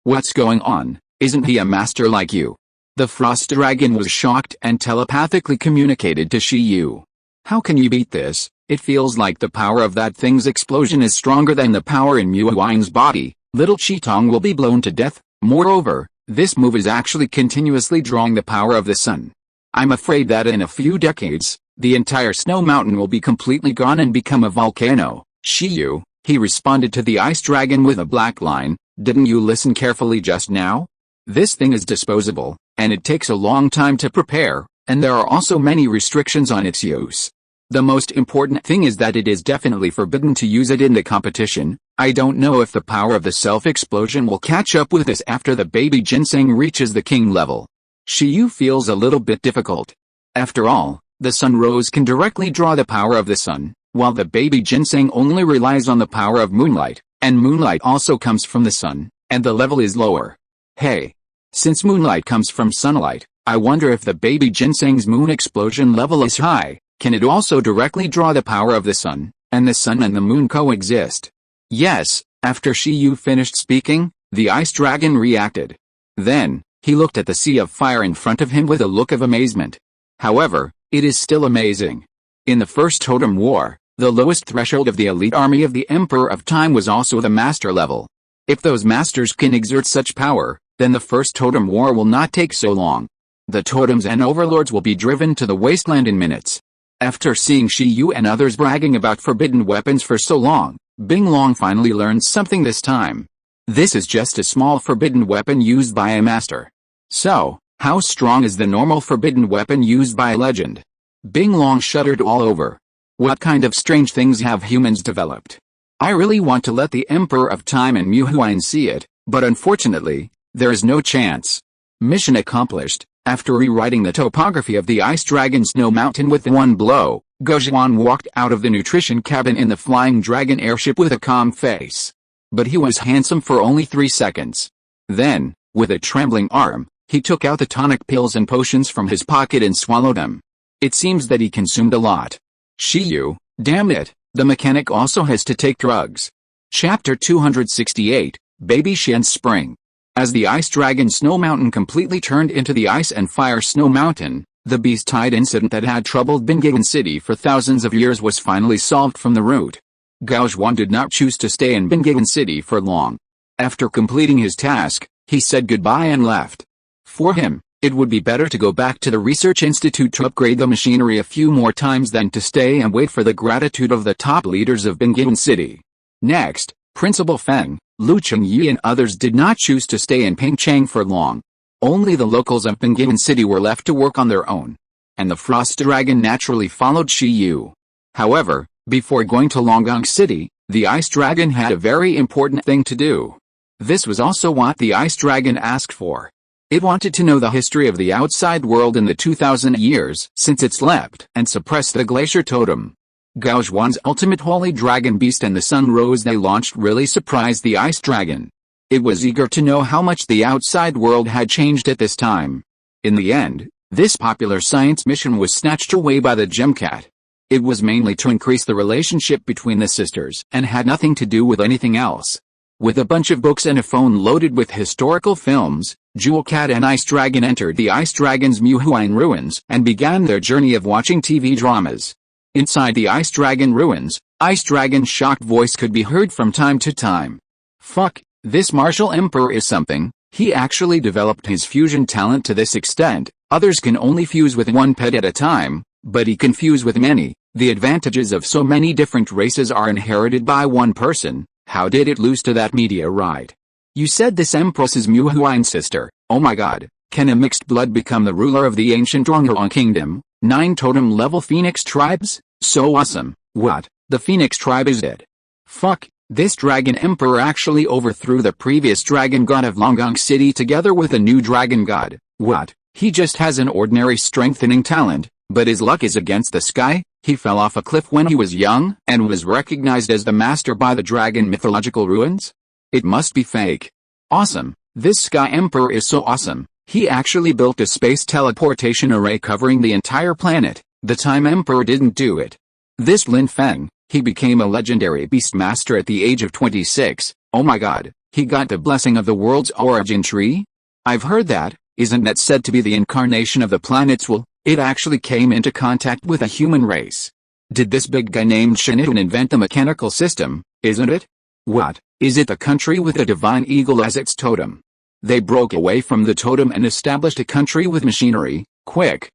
S1: what's going on? Isn't he a master like you? The frost dragon was shocked and telepathically communicated to Shi Yu. How can you beat this? It feels like the power of that thing's explosion is stronger than the power in Mu Wang's body. Little Qitong will be blown to death. Moreover, this move is actually continuously drawing the power of the sun. I'm afraid that in a few decades, the entire snow mountain will be completely gone and become a volcano. Shi Yu, he responded to the ice dragon with a black line. Didn't you listen carefully just now? This thing is disposable, and it takes a long time to prepare, and there are also many restrictions on its use. The most important thing is that it is definitely forbidden to use it in the competition. I don't know if the power of the self-explosion will catch up with this after the baby ginseng reaches the king level. Shi Yu feels a little bit difficult. After all, the sun rose can directly draw the power of the sun, while the baby ginseng only relies on the power of moonlight, and moonlight also comes from the sun, and the level is lower. Hey. Since moonlight comes from sunlight, I wonder if the baby ginseng's moon explosion level is high. Can it also directly draw the power of the sun, and the sun and the moon coexist. Yes, after Shiyu finished speaking, the ice dragon reacted. Then, he looked at the sea of fire in front of him with a look of amazement. However, it is still amazing. In the first Totem War, the lowest threshold of the elite army of the Emperor of Time was also the master level. If those masters can exert such power, then the first Totem War will not take so long. The totems and overlords will be driven to the wasteland in minutes. After seeing Shiyu and others bragging about forbidden weapons for so long, Bing Long finally learns something this time. This is just a small forbidden weapon used by a master. So, how strong is the normal forbidden weapon used by a legend? Bing Long shuddered all over. What kind of strange things have humans developed? I really want to let the Emperor of Time and Mu Huan see it, but unfortunately, there is no chance. Mission accomplished. After rewriting the topography of the Ice Dragon Snow Mountain with one blow, Gojuan walked out of the nutrition cabin in the Flying Dragon airship with a calm face. But he was handsome for only 3 seconds. Then, with a trembling arm, he took out the tonic pills and potions from his pocket and swallowed them. It seems that he consumed a lot. Shiyu, damn it, the mechanic also has to take drugs. Chapter 268, Baby Shen's Spring. As the Ice Dragon Snow Mountain completely turned into the Ice and Fire Snow Mountain, the beast-tide incident that had troubled Bingayan City for thousands of years was finally solved from the root. Gao Zhuan did not choose to stay in Bingayan City for long. After completing his task, he said goodbye and left. For him, it would be better to go back to the research institute to upgrade the machinery a few more times than to stay and wait for the gratitude of the top leaders of Bingayan City. Next, Principal Feng, Lu Chengyi and others did not choose to stay in Pingchang for long. Only the locals of Bingayan City were left to work on their own. And the Frost Dragon naturally followed Shiyu. However, before going to Longgang City, the Ice Dragon had a very important thing to do. This was also what the Ice Dragon asked for. It wanted to know the history of the outside world in the 2000 years since it slept and suppressed the Glacier Totem. Gao Zhuan's ultimate holy dragon beast and the sun rose they launched really surprised the Ice Dragon. It was eager to know how much the outside world had changed at this time. In the end, this popular science mission was snatched away by the Gemcat. It was mainly to increase the relationship between the sisters and had nothing to do with anything else. With a bunch of books and a phone loaded with historical films, Jewel Cat and Ice Dragon entered the Ice Dragon's Mu Huan ruins and began their journey of watching TV dramas. Inside the Ice Dragon ruins, Ice Dragon's shocked voice could be heard from time to time. Fuck, this martial emperor is something. He actually developed his fusion talent to this extent. Others can only fuse with one pet at a time, but he can fuse with many. The advantages of so many different races are inherited by one person. How did it lose to that meteorite? You said this empress is Mu Huan's sister. Oh my god, can a mixed blood become the ruler of the ancient Zhuanghelang kingdom? 9 totem level Phoenix tribes? So awesome. What? The Phoenix tribe is dead. Fuck, this dragon emperor actually overthrew the previous dragon god of Longgang City together with a new dragon god. What? He just has an ordinary strengthening talent, but his luck is against the sky. He fell off a cliff when he was young and was recognized as the master by the dragon mythological ruins? It must be fake. Awesome. This sky emperor is so awesome. He actually built a space teleportation array covering the entire planet. The time emperor didn't do it. This Lin Feng, he became a legendary beast master at the age of 26. Oh my god, he got the blessing of the world's origin tree? I've heard that. Isn't that said to be the incarnation of the planet's will? It actually came into contact with a human race. Did this big guy named Shinitun invent the mechanical system, isn't it? What, is it the country with the divine eagle as its totem? They broke away from the totem and established a country with machinery. Quick,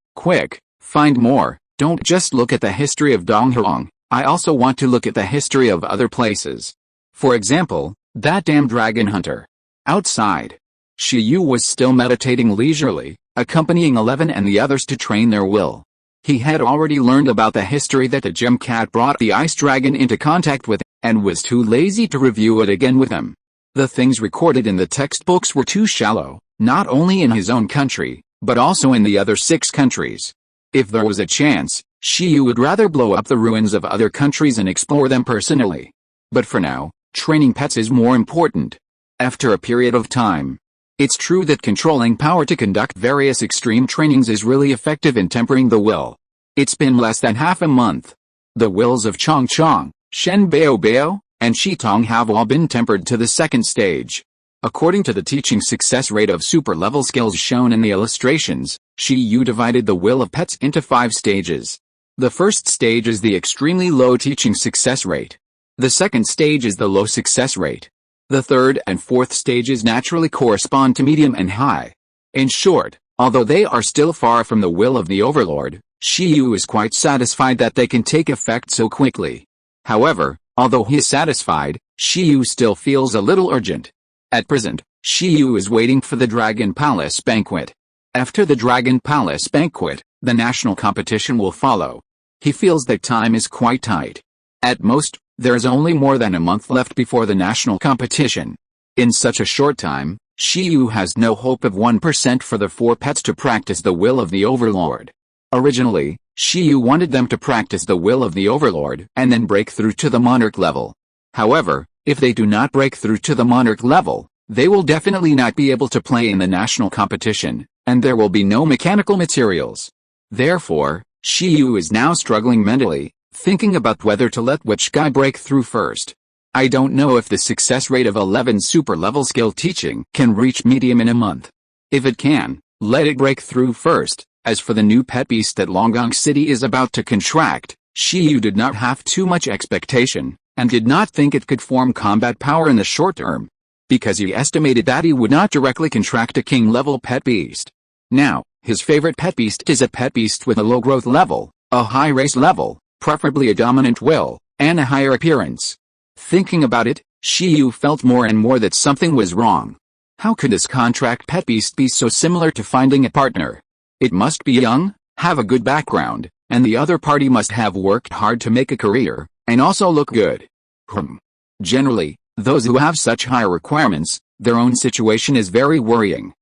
S1: find more. Don't just look at the history of Donghuang. I also want to look at the history of other places. For example, that damn dragon hunter. Outside. Shiyu was still meditating leisurely, accompanying 11 and the others to train their will. He had already learned about the history that the Gemcat brought the Ice Dragon into contact with, and was too lazy to review it again with him. The things recorded in the textbooks were too shallow, not only in his own country, but also in the other 6 countries. If there was a chance, Shiyu would rather blow up the ruins of other countries and explore them personally. But for now, training pets is more important. After a period of time, it's true that controlling power to conduct various extreme trainings is really effective in tempering the will. It's been less than half a month. The wills of Chong Chong, Shen Bao and Shitong have all been tempered to the second stage. According to the teaching success rate of super-level skills shown in the illustrations, Shiyu divided the will of pets into 5 stages. The first stage is the extremely low teaching success rate. The second stage is the low success rate. The third and fourth stages naturally correspond to medium and high. In short, although they are still far from the will of the overlord, Shiyu is quite satisfied that they can take effect so quickly. However, although he is satisfied, Shiyu still feels a little urgent. At present, Shiyu is waiting for the Dragon Palace banquet. After the Dragon Palace banquet, the national competition will follow. He feels that time is quite tight. At most, there is only more than a month left before the national competition. In such a short time, Shiyu has no hope of 1% for the 4 pets to practice the will of the overlord. Originally, Shiyu wanted them to practice the will of the overlord and then break through to the monarch level. However, if they do not break through to the monarch level, they will definitely not be able to play in the national competition, and there will be no mechanical materials. Therefore, Shiyu is now struggling mentally, thinking about whether to let which guy break through first. I don't know if the success rate of 11 super-level skill teaching can reach medium in a month. If it can, let it break through first. As for the new pet beast that Longgong City is about to contract, Shiyu did not have too much expectation, and did not think it could form combat power in the short term, because he estimated that he would not directly contract a king-level pet beast. Now, his favorite pet beast is a pet beast with a low growth level, a high race level, preferably a dominant will, and a higher appearance. Thinking about it, Shiyu felt more and more that something was wrong. How could this contract pet beast be so similar to finding a partner? It must be young, have a good background, and the other party must have worked hard to make a career, and also look good. Generally, those who have such high requirements, their own situation is very worrying.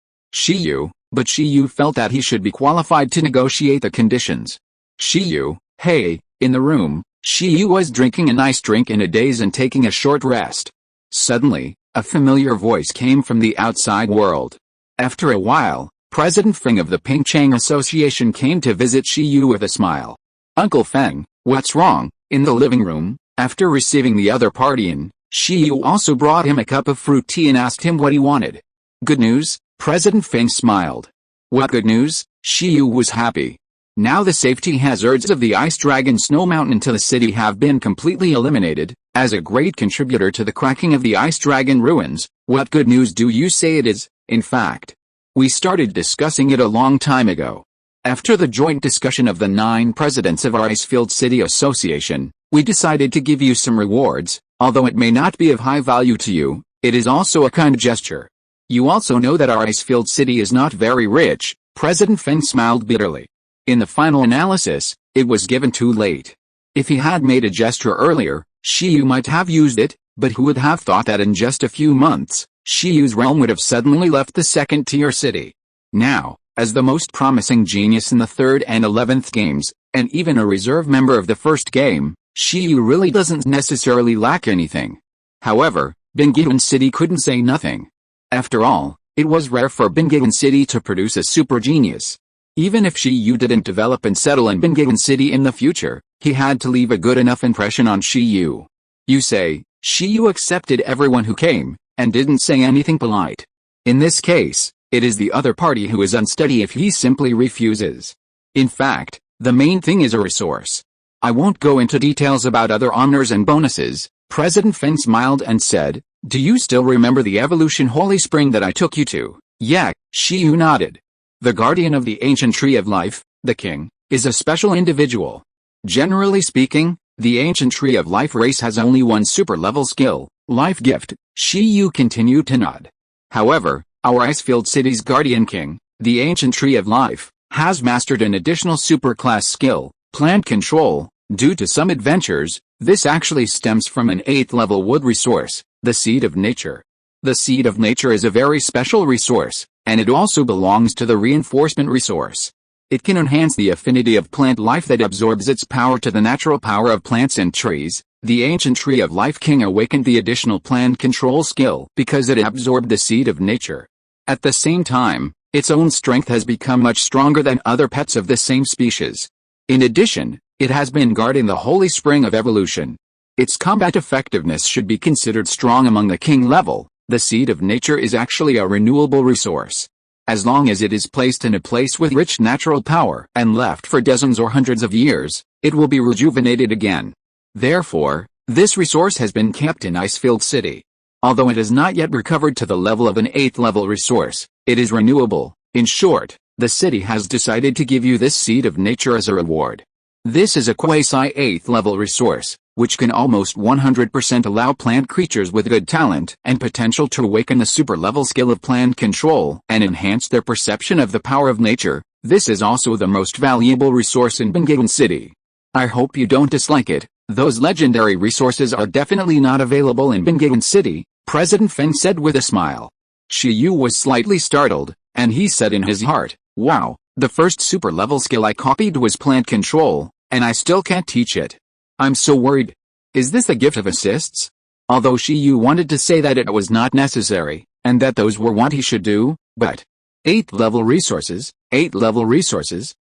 S1: But Shiyu felt that he should be qualified to negotiate the conditions. Shiyu, hey, in the room, Shiyu was drinking a nice drink in a daze and taking a short rest. Suddenly, a familiar voice came from the outside world. After a while, President Feng of the Pingchang Association came to visit Shiyu with a smile. Uncle Feng, what's wrong? In the living room, after receiving the other party in, Shiyu also brought him a cup of fruit tea and asked him what he wanted. Good news? President Feng smiled. What good news? Shiyu was happy. Now the safety hazards of the Ice Dragon Snow Mountain to the city have been completely eliminated. As a great contributor to the cracking of the Ice Dragon ruins, what good news do you say it is? In fact, we started discussing it a long time ago. After the joint discussion of the 9 presidents of our Icefield City Association, we decided to give you some rewards. Although it may not be of high value to you, it is also a kind gesture. You also know that our Icefield City is not very rich. President Feng smiled bitterly. In the final analysis, it was given too late. If he had made a gesture earlier, Shiyu might have used it, but who would have thought that in just a few months, Shiyu's realm would have suddenly left the second-tier city. Now, as the most promising genius in the 3rd and 11th games, and even a reserve member of the first game, Shiyu really doesn't necessarily lack anything. However, Bingyuan City couldn't say nothing. After all, it was rare for Bingyuan City to produce a super genius. Even if Shiyu didn't develop and settle in Bingyuan City in the future, he had to leave a good enough impression on Shiyu. You say, Shiyu accepted everyone who came, and didn't say anything polite. In this case, it is the other party who is unsteady if he simply refuses. In fact, the main thing is a resource. I won't go into details about other honors and bonuses. President Feng smiled and said, do you still remember the Evolution Holy Spring that I took you to? Yeah, Shiyu nodded. The guardian of the ancient tree of life, the king, is a special individual. Generally speaking, the ancient tree of life race has only one super-level skill, life gift. Shiyu continued to nod. However, our Icefield City's guardian king, the ancient tree of life, has mastered an additional super-class skill, plant control. Due to some adventures, this actually stems from an 8th-level wood resource, the seed of nature. The seed of nature is a very special resource, and it also belongs to the reinforcement resource. It can enhance the affinity of plant life that absorbs its power to the natural power of plants and trees. The ancient tree of life king awakened the additional plant control skill because it absorbed the seed of nature. At the same time, its own strength has become much stronger than other pets of the same species. In addition, it has been guarding the holy spring of evolution. Its combat effectiveness should be considered strong among the king level. The seed of nature is actually a renewable resource. As long as it is placed in a place with rich natural power and left for dozens or hundreds of years, it will be rejuvenated again. Therefore, this resource has been kept in Icefield City. Although it has not yet recovered to the level of an 8th level resource, it is renewable. In short, the city has decided to give you this seed of nature as a reward. This is a quasi 8th level resource, which can almost 100% allow plant creatures with good talent and potential to awaken the super level skill of plant control and enhance their perception of the power of nature. This is also the most valuable resource in Bengawan City. I hope you don't dislike it. Those legendary resources are definitely not available in Bengawan City, President Feng said with a smile. Shiyu was slightly startled, and he said in his heart, wow, the first super level skill I copied was plant control, and I still can't teach it. I'm so worried. Is this a gift of assists? Although Shiyu wanted to say that it was not necessary, and that those were what he should do, but 8th level resources,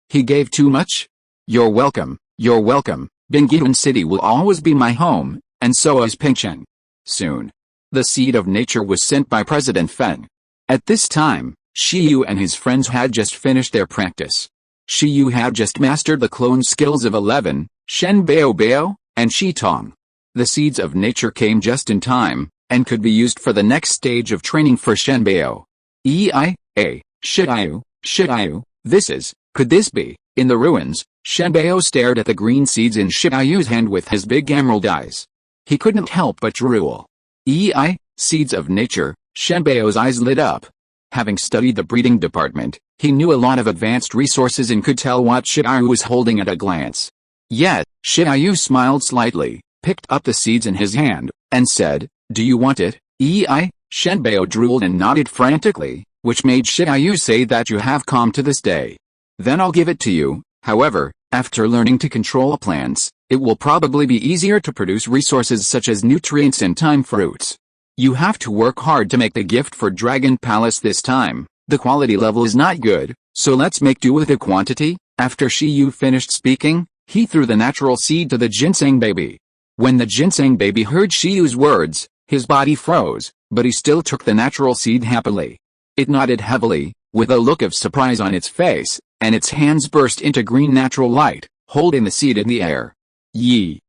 S1: he gave too much? You're welcome, Bengawan City will always be my home, and so is Pingcheng. Soon. The seed of nature was sent by President Feng. At this time, Shiyu and his friends had just finished their practice. Shiyu had just mastered the clone skills of 11, Shen Bao Bao, and Shi Tong. The seeds of nature came just in time, and could be used for the next stage of training for Shen Bao. Shiyu, could this be? In the ruins, Shen Bao stared at the green seeds in Shiyu's hand with his big emerald eyes. He couldn't help but drool. Seeds of nature, Shen Bao's eyes lit up. Having studied the breeding department, he knew a lot of advanced resources and could tell what Shiyu was holding at a glance. Yet, Shiyu smiled slightly, picked up the seeds in his hand, and said, do you want it? Shen Bao drooled and nodded frantically, which made Shiyu say that you have come to this day. Then I'll give it to you. However, after learning to control plants, it will probably be easier to produce resources such as nutrients and time fruits. You have to work hard to make the gift for Dragon Palace this time. The quality level is not good, so let's make do with the quantity. After Shiyu finished speaking, he threw the natural seed to the ginseng baby. When the ginseng baby heard Shiyu's words, his body froze, but he still took the natural seed happily. It nodded heavily, with a look of surprise on its face, and its hands burst into green natural light, holding the seed in the air. Yi.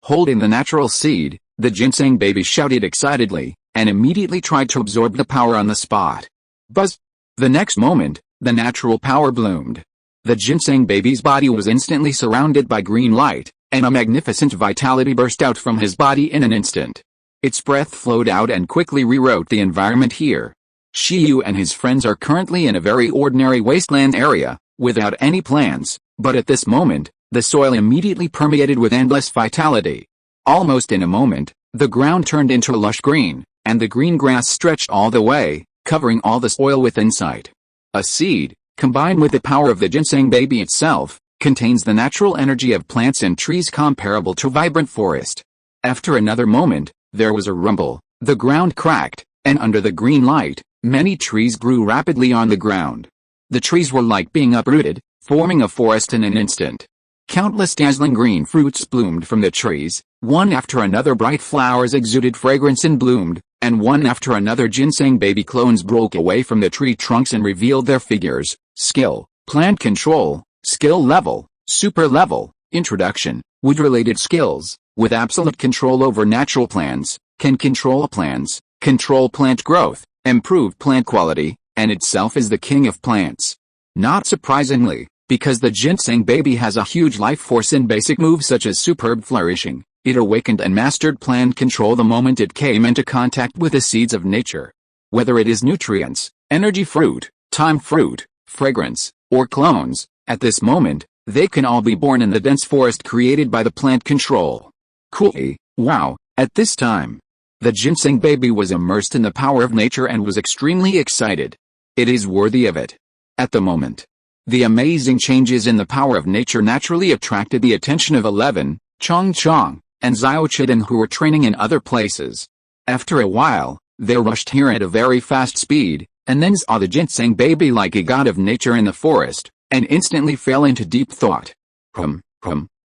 S1: Holding the natural seed, the ginseng baby shouted excitedly, and immediately tried to absorb the power on the spot. Buzz! The next moment, the natural power bloomed. The ginseng baby's body was instantly surrounded by green light, and a magnificent vitality burst out from his body in an instant. Its breath flowed out and quickly rewrote the environment here. Shiyu and his friends are currently in a very ordinary wasteland area, without any plans, but at this moment, the soil immediately permeated with endless vitality. Almost in a moment, the ground turned into lush green, and the green grass stretched all the way, covering all the soil within sight. A seed, combined with the power of the ginseng baby itself, contains the natural energy of plants and trees comparable to vibrant forest. After another moment, there was a rumble, the ground cracked, and under the green light, many trees grew rapidly on the ground. The trees were like being uprooted, forming a forest in an instant. Countless dazzling green fruits bloomed from the trees, one after another bright flowers exuded fragrance and bloomed, and one after another ginseng baby clones broke away from the tree trunks and revealed their figures. Skill, plant control, skill level, super level, introduction, wood-related skills, with absolute control over natural plants, can control plants, control plant growth, improve plant quality, and itself is the king of plants. Not surprisingly, because the ginseng baby has a huge life force in basic moves such as superb flourishing, it awakened and mastered plant control the moment it came into contact with the seeds of nature. Whether it is nutrients, energy fruit, time fruit, fragrance, or clones, at this moment, they can all be born in the dense forest created by the plant control. Cool. Wow, at this time, the ginseng baby was immersed in the power of nature and was extremely excited. It is worthy of it. At the moment, the amazing changes in the power of nature naturally attracted the attention of 11, Chong Chong, and Xiao Chiden who were training in other places. After a while, they rushed here at a very fast speed, and then saw the ginseng baby like a god of nature in the forest, and instantly fell into deep thought.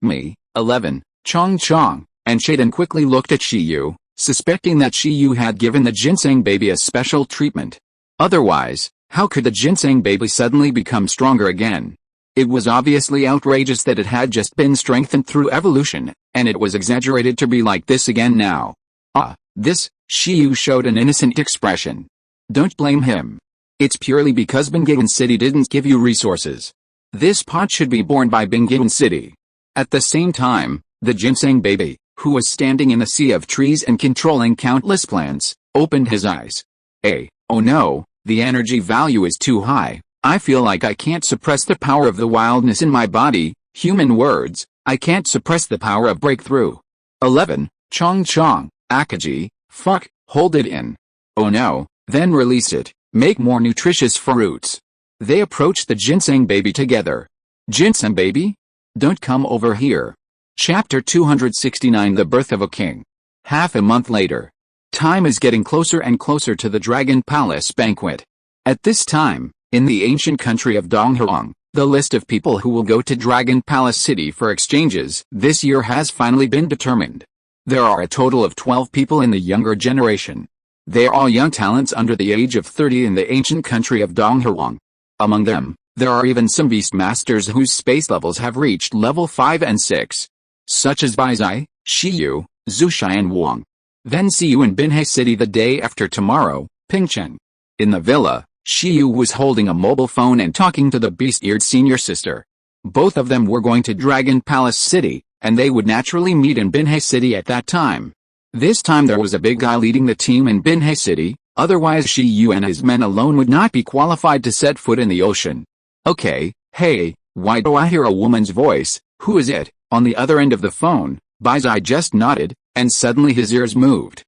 S1: Me, 11. Chong Chong, and Shaden quickly looked at Shiyu, suspecting that Shiyu had given the ginseng baby a special treatment. Otherwise, how could the ginseng baby suddenly become stronger again? It was obviously outrageous that it had just been strengthened through evolution, and it was exaggerated to be like this again now. Shiyu showed an innocent expression. Don't blame him. It's purely because Binghayan City didn't give you resources. This pot should be borne by Binghayan City. At the same time, the ginseng baby, who was standing in a sea of trees and controlling countless plants, opened his eyes. Oh no, the energy value is too high. I feel like I can't suppress the power of the wildness in my body. Human words, I can't suppress the power of breakthrough. 11. Chong Chong, Akaji, fuck, hold it in. Oh no, then release it, make more nutritious fruits. They approached the ginseng baby together. Ginseng baby? Don't come over here. Chapter 269 The Birth of a King. Half a month later. Time is getting closer and closer to the Dragon Palace banquet. At this time, in the ancient country of Donghuang, the list of people who will go to Dragon Palace City for exchanges this year has finally been determined. There are a total of 12 people in the younger generation. They are all young talents under the age of 30 in the ancient country of Donghuang. Among them, there are even some beast masters whose space levels have reached level 5 and 6. Such as Baizai, Shiyu, Zushai and Wang. Then see you in Binhe City the day after tomorrow, Pingcheng. In the villa, Shiyu was holding a mobile phone and talking to the beast-eared senior sister. Both of them were going to Dragon Palace City, and they would naturally meet in Binhe City at that time. This time there was a big guy leading the team in Binhe City, otherwise Shiyu and his men alone would not be qualified to set foot in the ocean. Okay, hey, why do I hear a woman's voice? Who is it? On the other end of the phone, Baizai just nodded, and suddenly his ears moved.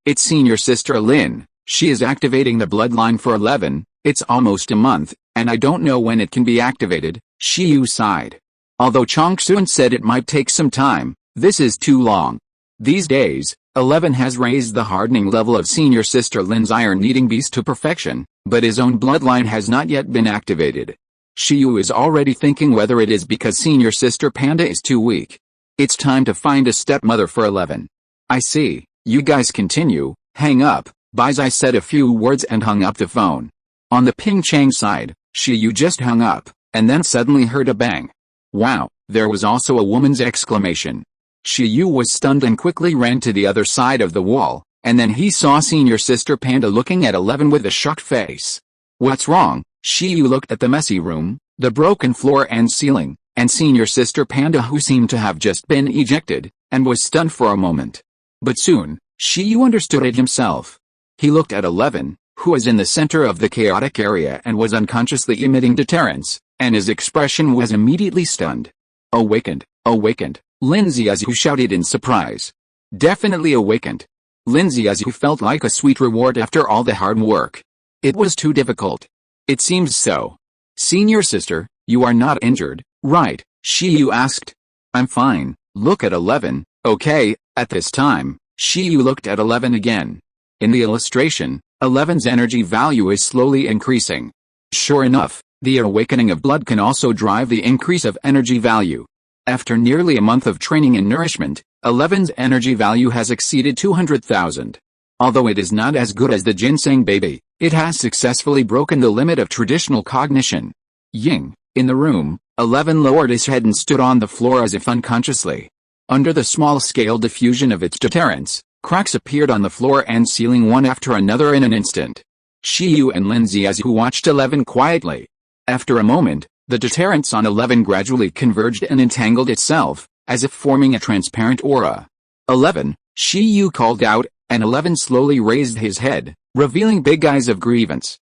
S1: It's senior sister Lin. She is activating the bloodline for 11, it's almost a month, and I don't know when it can be activated, Shiyu sighed. Although Chongsun said it might take some time, this is too long. These days, 11 has raised the hardening level of senior sister Lin's iron-eating beast to perfection, but his own bloodline has not yet been activated. Shiyu is already thinking whether it is because senior sister Panda is too weak. It's time to find a stepmother for 11. I see, you guys continue, hang up, Baizai said a few words and hung up the phone. On the Pingcheng side, Shiyu just hung up, and then suddenly heard a bang. Wow, there was also a woman's exclamation. Shiyu was stunned and quickly ran to the other side of the wall, and then he saw senior sister Panda looking at 11 with a shocked face. What's wrong? Shiyu looked at the messy room, the broken floor and ceiling, and senior sister Panda who seemed to have just been ejected, and was stunned for a moment. But soon, Shiyu understood it himself. He looked at 11, who was in the center of the chaotic area and was unconsciously emitting deterrence, and his expression was immediately stunned. Awakened, awakened, Lin Xiaozu shouted in surprise. Definitely awakened. Lin Xiaozu felt like a sweet reward after all the hard work. It was too difficult. It seems so. Senior sister, you are not injured, right? Shiyu asked. I'm fine, look at 11, okay. At this time, Shiyu looked at 11 again. In the illustration, 11's energy value is slowly increasing. Sure enough, the awakening of blood can also drive the increase of energy value. After nearly a month of training and nourishment, 11's energy value has exceeded 200,000. Although it is not as good as the ginseng baby, it has successfully broken the limit of traditional cognition. Ying, in the room, 11 lowered his head and stood on the floor as if unconsciously. Under the small-scale diffusion of its deterrence, cracks appeared on the floor and ceiling one after another in an instant. Shiyu and Lin Xiaozu watched 11 quietly. After a moment, the deterrence on 11 gradually converged and entangled itself, as if forming a transparent aura. 11, Shiyu called out, and 11 slowly raised his head, revealing big eyes of grievance.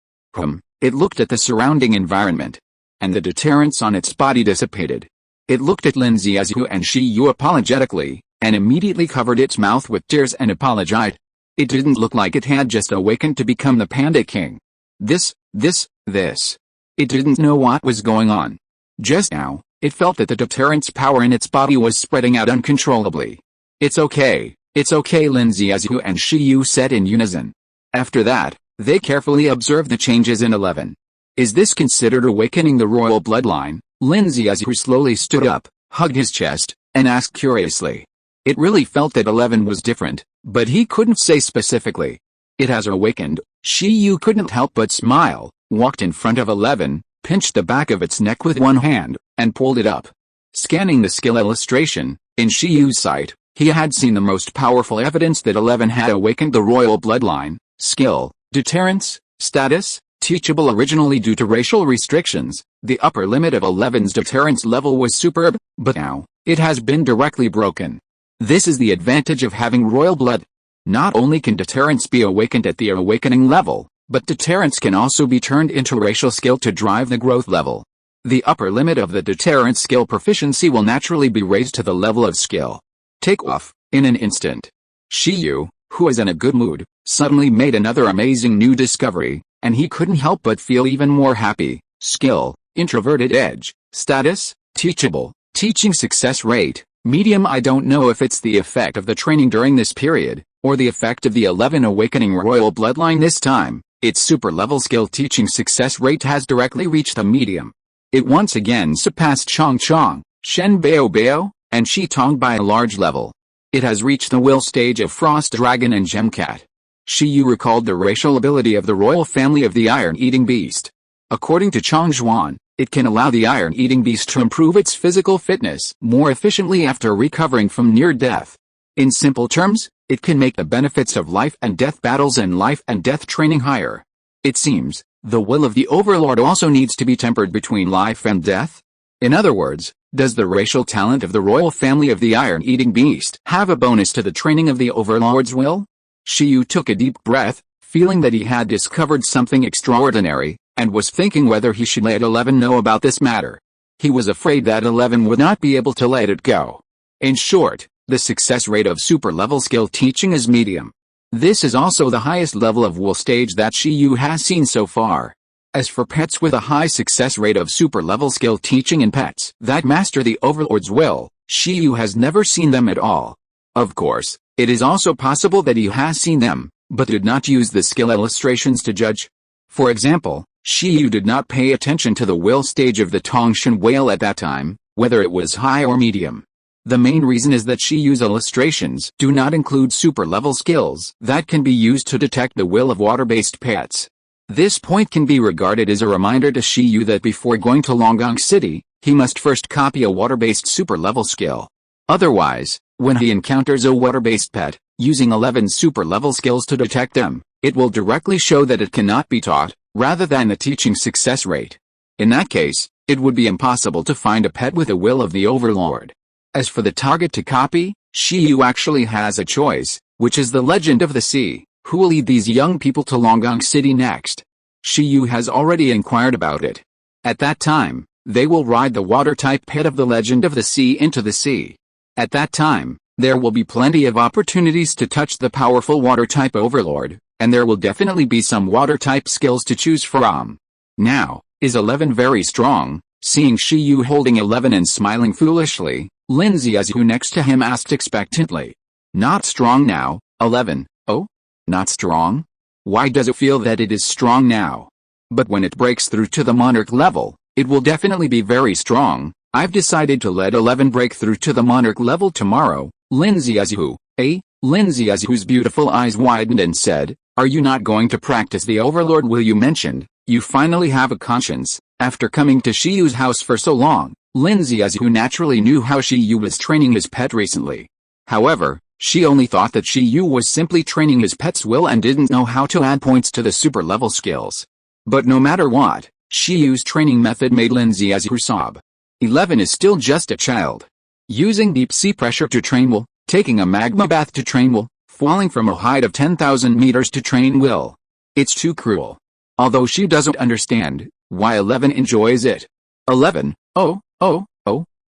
S1: It looked at the surrounding environment. And the deterrence on its body dissipated. It looked at Lin Xiaozu and Shiyu apologetically, and immediately covered its mouth with tears and apologized. It didn't look like it had just awakened to become the Panda King. This. It didn't know what was going on. Just now, it felt that the deterrence power in its body was spreading out uncontrollably. It's okay, Lin Xiaozu and Shiyu said in unison. After that, they carefully observed the changes in 11. Is this considered awakening the royal bloodline? Lin Xiaozu slowly stood up, hugged his chest, and asked curiously. It really felt that 11 was different, but he couldn't say specifically. It has awakened. Shiyu couldn't help but smile, walked in front of 11, pinched the back of its neck with one hand, and pulled it up. Scanning the skill illustration, in Shiyu's sight, he had seen the most powerful evidence that 11 had awakened the royal bloodline. Skill, deterrence, status, teachable. Originally due to racial restrictions, the upper limit of 11's deterrence level was superb, but now, it has been directly broken. This is the advantage of having royal blood. Not only can deterrence be awakened at the awakening level, but deterrence can also be turned into racial skill to drive the growth level. The upper limit of the deterrence skill proficiency will naturally be raised to the level of skill. Take off, in an instant. Shiyu, who was in a good mood, suddenly made another amazing new discovery, and he couldn't help but feel even more happy. Skill, introverted edge, status, teachable, teaching success rate, medium. I don't know if it's the effect of the training during this period, or the effect of the 11 awakening royal bloodline this time. Its super level skill teaching success rate has directly reached the medium. It once again surpassed Chong Chong, Shen Bao Bao, and Shi Tong by a large level. It has reached the will stage of Frost Dragon and Gemcat. Shiyu recalled the racial ability of the royal family of the Iron-Eating Beast. According to Chong Zhuan, it can allow the Iron-Eating Beast to improve its physical fitness more efficiently after recovering from near death. In simple terms, it can make the benefits of life and death battles and life and death training higher. It seems, the will of the Overlord also needs to be tempered between life and death. In other words, does the racial talent of the royal family of the Iron-Eating Beast have a bonus to the training of the Overlord's will? Shiyu took a deep breath, feeling that he had discovered something extraordinary, and was thinking whether he should let 11 know about this matter. He was afraid that 11 would not be able to let it go. In short, the success rate of super-level skill teaching is medium. This is also the highest level of will stage that Shiyu has seen so far. As for pets with a high success rate of super-level skill teaching and pets that master the Overlord's will, Shiyu has never seen them at all. Of course, it is also possible that he has seen them, but did not use the skill illustrations to judge. For example, Shiyu did not pay attention to the will stage of the Tongshan whale at that time, whether it was high or medium. The main reason is that Shiyu's illustrations do not include super-level skills that can be used to detect the will of water-based pets. This point can be regarded as a reminder to Shiyu that before going to Longgong City, he must first copy a water-based super-level skill. Otherwise, when he encounters a water-based pet, using 11 super-level skills to detect them, it will directly show that it cannot be taught, rather than the teaching success rate. In that case, it would be impossible to find a pet with a will of the Overlord. As for the target to copy, Shiyu actually has a choice, which is the Legend of the Sea. Who will lead these young people to Longgong City next? Shiyu has already inquired about it. At that time, they will ride the water-type pet of the Legend of the Sea into the sea. At that time, there will be plenty of opportunities to touch the powerful water-type Overlord, and there will definitely be some water-type skills to choose from. Now, is 11 very strong? Seeing Shiyu holding 11 and smiling foolishly, Lin Ziazu next to him asked expectantly. Not strong now, 11, oh? Not strong? Why does it feel that it is strong now? But when it breaks through to the monarch level, it will definitely be very strong. I've decided to let 11 break through to the monarch level tomorrow. Lin Ziazu, Lin Ziazu's beautiful eyes widened and said, are you not going to practice the Overlord will you mentioned? You finally have a conscience. After coming to Shiyu's house for so long, Lin Ziazu naturally knew how Shiyu was training his pet recently. However, she only thought that Shiyu was simply training his pet's will and didn't know how to add points to the super-level skills. But no matter what, Shiyu's training method made Lin Ziazu sob. 11 is still just a child. Using deep sea pressure to train will, taking a magma bath to train will, falling from a height of 10,000 meters to train will. It's too cruel. Although she doesn't understand why 11 enjoys it. 11, oh.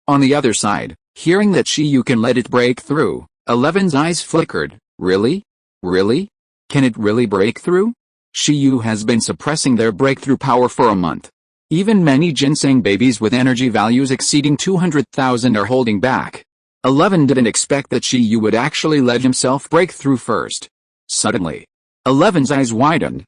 S1: On the other side, hearing that Shiyu can let it break through, 11's eyes flickered. Really? Really? Can it really break through? Shiyu has been suppressing their breakthrough power for a month. Even many ginseng babies with energy values exceeding 200,000 are holding back. 11 didn't expect that Shiyu would actually let himself break through first. Suddenly, 11's eyes widened.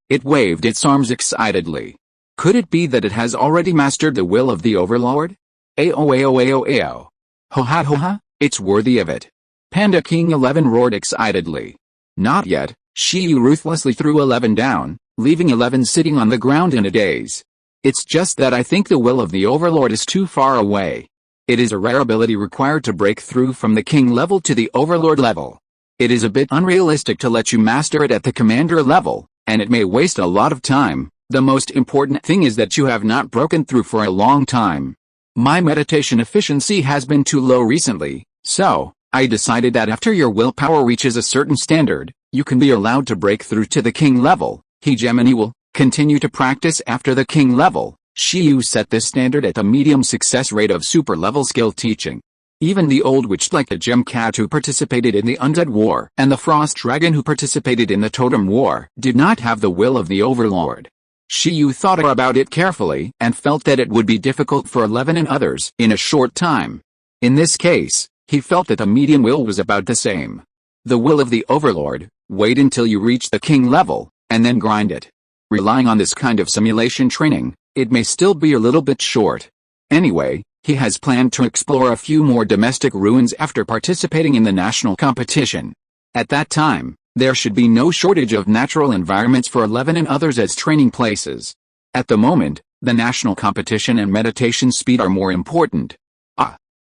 S1: It waved its arms excitedly. Could it be that it has already mastered the will of the Overlord? Ao. Ho ha ho ha, it's worthy of it. Panda King 11 roared excitedly. Not yet, Shiyu ruthlessly threw 11 down, leaving 11 sitting on the ground in a daze. It's just that I think the will of the Overlord is too far away. It is a rare ability required to break through from the King level to the Overlord level. It is a bit unrealistic to let you master it at the Commander level, and it may waste a lot of time. The most important thing is that you have not broken through for a long time. My meditation efficiency has been too low recently, so I decided that after your willpower reaches a certain standard, you can be allowed to break through to the King level. Hegemony will continue to practice after the King level. Shiyu set this standard at a medium success rate of super level skill teaching. Even the old witch like the Gem Cat who participated in the Undead War and the Frost Dragon who participated in the Totem War did not have the will of the Overlord. Shiyu thought about it carefully and felt that it would be difficult for 11 and others in a short time. In this case, he felt that the medium will was about the same. The will of the Overlord, wait until you reach the King level, and then grind it. Relying on this kind of simulation training, it may still be a little bit short. Anyway, he has planned to explore a few more domestic ruins after participating in the national competition. At that time, there should be no shortage of natural environments for 11 and others as training places. At the moment, the national competition and meditation speed are more important.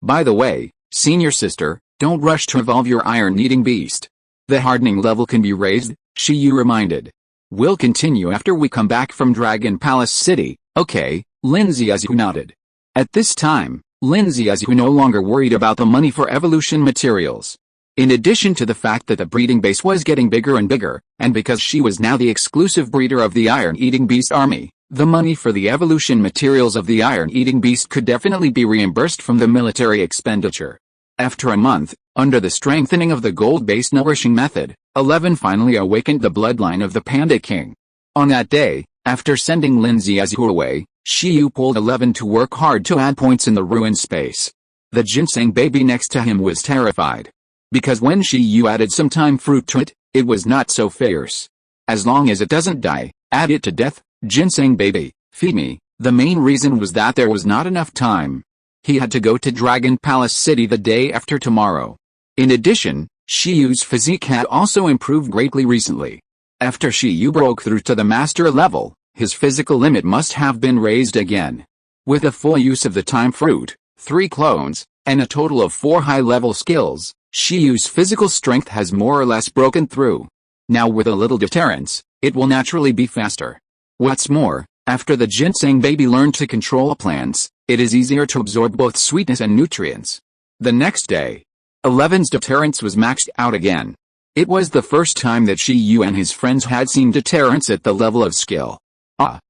S1: By the way, senior sister, don't rush to evolve your iron-eating beast. The hardening level can be raised, Shiyu reminded. We'll continue after we come back from Dragon Palace City, okay? Lin Xiaozu nodded. At this time, Lin Xiaozu no longer worried about the money for evolution materials. In addition to the fact that the breeding base was getting bigger and bigger, and because she was now the exclusive breeder of the Iron-Eating Beast army, the money for the evolution materials of the Iron-Eating Beast could definitely be reimbursed from the military expenditure. After a month, under the strengthening of the gold-based nourishing method, 11 finally awakened the bloodline of the Panda King. On that day, after sending Lin Xiaozu away, Shiyu pulled 11 to work hard to add points in the ruin space. The ginseng baby next to him was terrified. Because when Shiyu added some time fruit to it, it was not so fierce. As long as it doesn't die, add it to death, ginseng baby, feed me. The main reason was that there was not enough time. He had to go to Dragon Palace City the day after tomorrow. In addition, Shiyu's physique had also improved greatly recently. After Shiyu broke through to the master level, his physical limit must have been raised again. With the full use of the time fruit, 3 clones, and a total of 4 high-level skills, Shiyu's physical strength has more or less broken through. Now with a little deterrence, it will naturally be faster. What's more, after the ginseng baby learned to control plants, it is easier to absorb both sweetness and nutrients. The next day, 11's deterrence was maxed out again. It was the first time that Shiyu and his friends had seen deterrence at the level of skill.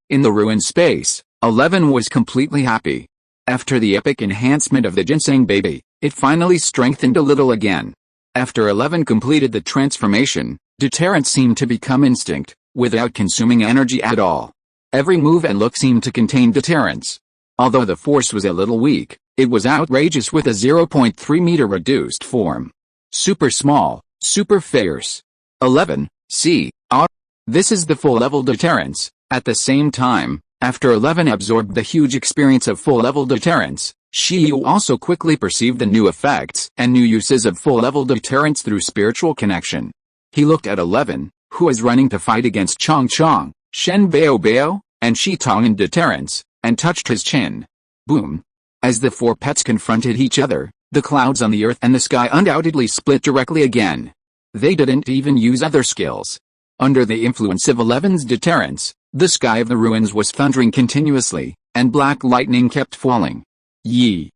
S1: In the ruin space, 11 was completely happy. After the epic enhancement of the ginseng baby, it finally strengthened a little again. After 11 completed the transformation, deterrence seemed to become instinct, without consuming energy at all. Every move and look seemed to contain deterrence. Although the force was a little weak, it was outrageous with a 0.3 meter reduced form. Super small, super fierce. 11, see, this is the full-level deterrence. At the same time, after 11 absorbed the huge experience of full-level deterrence, Shiyu also quickly perceived the new effects and new uses of full-level deterrence through spiritual connection. He looked at 11, who was running to fight against Chong Chong, Shen Bao Bao, and Shi Tong in deterrence, and touched his chin. Boom. As the 4 pets confronted each other, the clouds on the earth and the sky undoubtedly split directly again. They didn't even use other skills. Under the influence of 11's deterrence, the sky of the ruins was thundering continuously, and black lightning kept falling. Yi,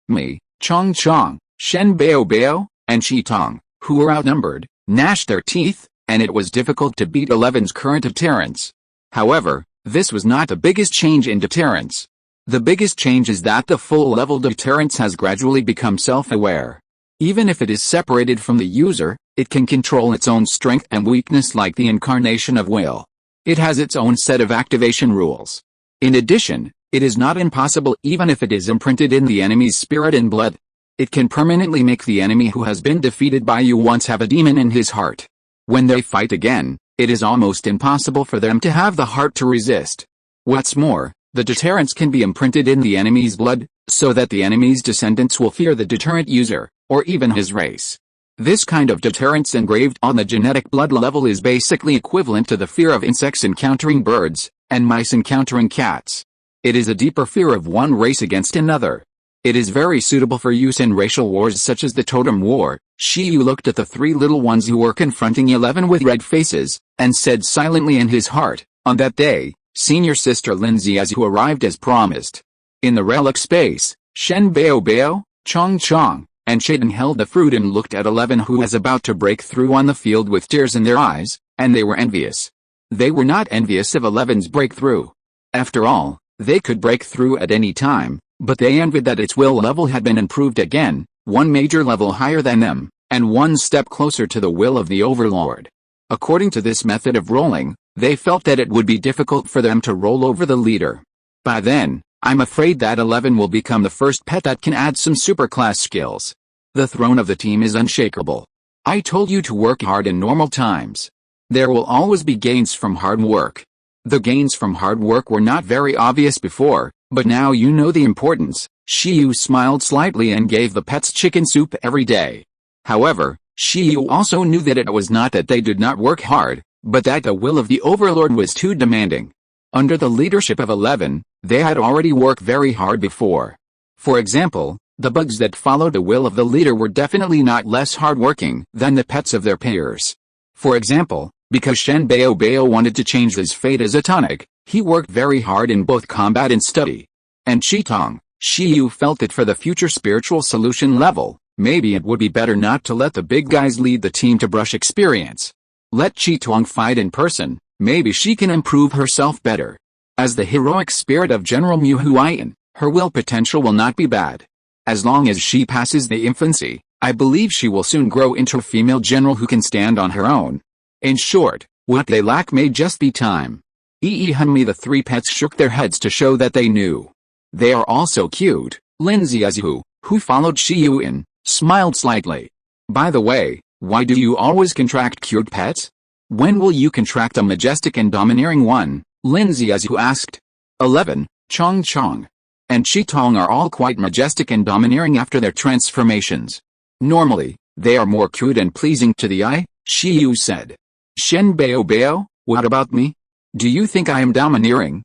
S1: me, Chong Chong, Shen Bao Bao, and Shi Tong, who were outnumbered, gnashed their teeth, and it was difficult to beat 11's current deterrence. However, this was not the biggest change in deterrence. The biggest change is that the full-level deterrence has gradually become self-aware. Even if it is separated from the user, it can control its own strength and weakness like the incarnation of will. It has its own set of activation rules. In addition, it is not impossible even if it is imprinted in the enemy's spirit and blood. It can permanently make the enemy who has been defeated by you once have a demon in his heart. When they fight again, it is almost impossible for them to have the heart to resist. What's more, The deterrence can be imprinted in the enemy's blood, so that the enemy's descendants will fear the deterrent user, or even his race. This kind of deterrence engraved on the genetic blood level is basically equivalent to the fear of insects encountering birds, and mice encountering cats. It is a deeper fear of one race against another. It is very suitable for use in racial wars such as the Totem War. Shiyu looked at the three little ones who were confronting 11 with red faces, and said silently in his heart, on that day, senior sister Lin Ziazu arrived as promised. In the relic space, Shen Bao Bao, Chong Chong, and Shaden held the fruit and looked at 11 who was about to break through on the field with tears in their eyes, and they were envious. They were not envious of 11's breakthrough. After all, they could break through at any time, but they envied that its will level had been improved again, one major level higher than them, and one step closer to the will of the Overlord. According to this method of rolling, they felt that it would be difficult for them to roll over the leader. By then, I'm afraid that 11 will become the first pet that can add some superclass skills. The throne of the team is unshakable. I told you to work hard in normal times. There will always be gains from hard work. The gains from hard work were not very obvious before, but now you know the importance. Shiyu smiled slightly and gave the pets chicken soup every day. However, Shiyu also knew that it was not that they did not work hard, but that the will of the Overlord was too demanding. Under the leadership of 11, they had already worked very hard before. For example, the bugs that followed the will of the leader were definitely not less hardworking than the pets of their peers. For example, because Shen Bao Bao wanted to change his fate as a tonic, he worked very hard in both combat and study. And Qitong, Shiyu felt that for the future spiritual solution level, maybe it would be better not to let the big guys lead the team to brush experience. Let Qitong fight in person, maybe she can improve herself better. As the heroic spirit of General Mu Huayan, her will potential will not be bad. As long as she passes the infancy, I believe she will soon grow into a female general who can stand on her own. In short, what they lack may just be time. Hunmi the three pets shook their heads to show that they knew. They are all so cute. Lin Ziazu, who followed Shiyu in, smiled slightly. By the way, why do you always contract cute pets? When will you contract a majestic and domineering one? Lin Ziazu asked. 11, Chong Chong, and Qitong are all quite majestic and domineering after their transformations. Normally, they are more cute and pleasing to the eye, Shiyu said. Shen Bao Bao, what about me? Do you think I am domineering?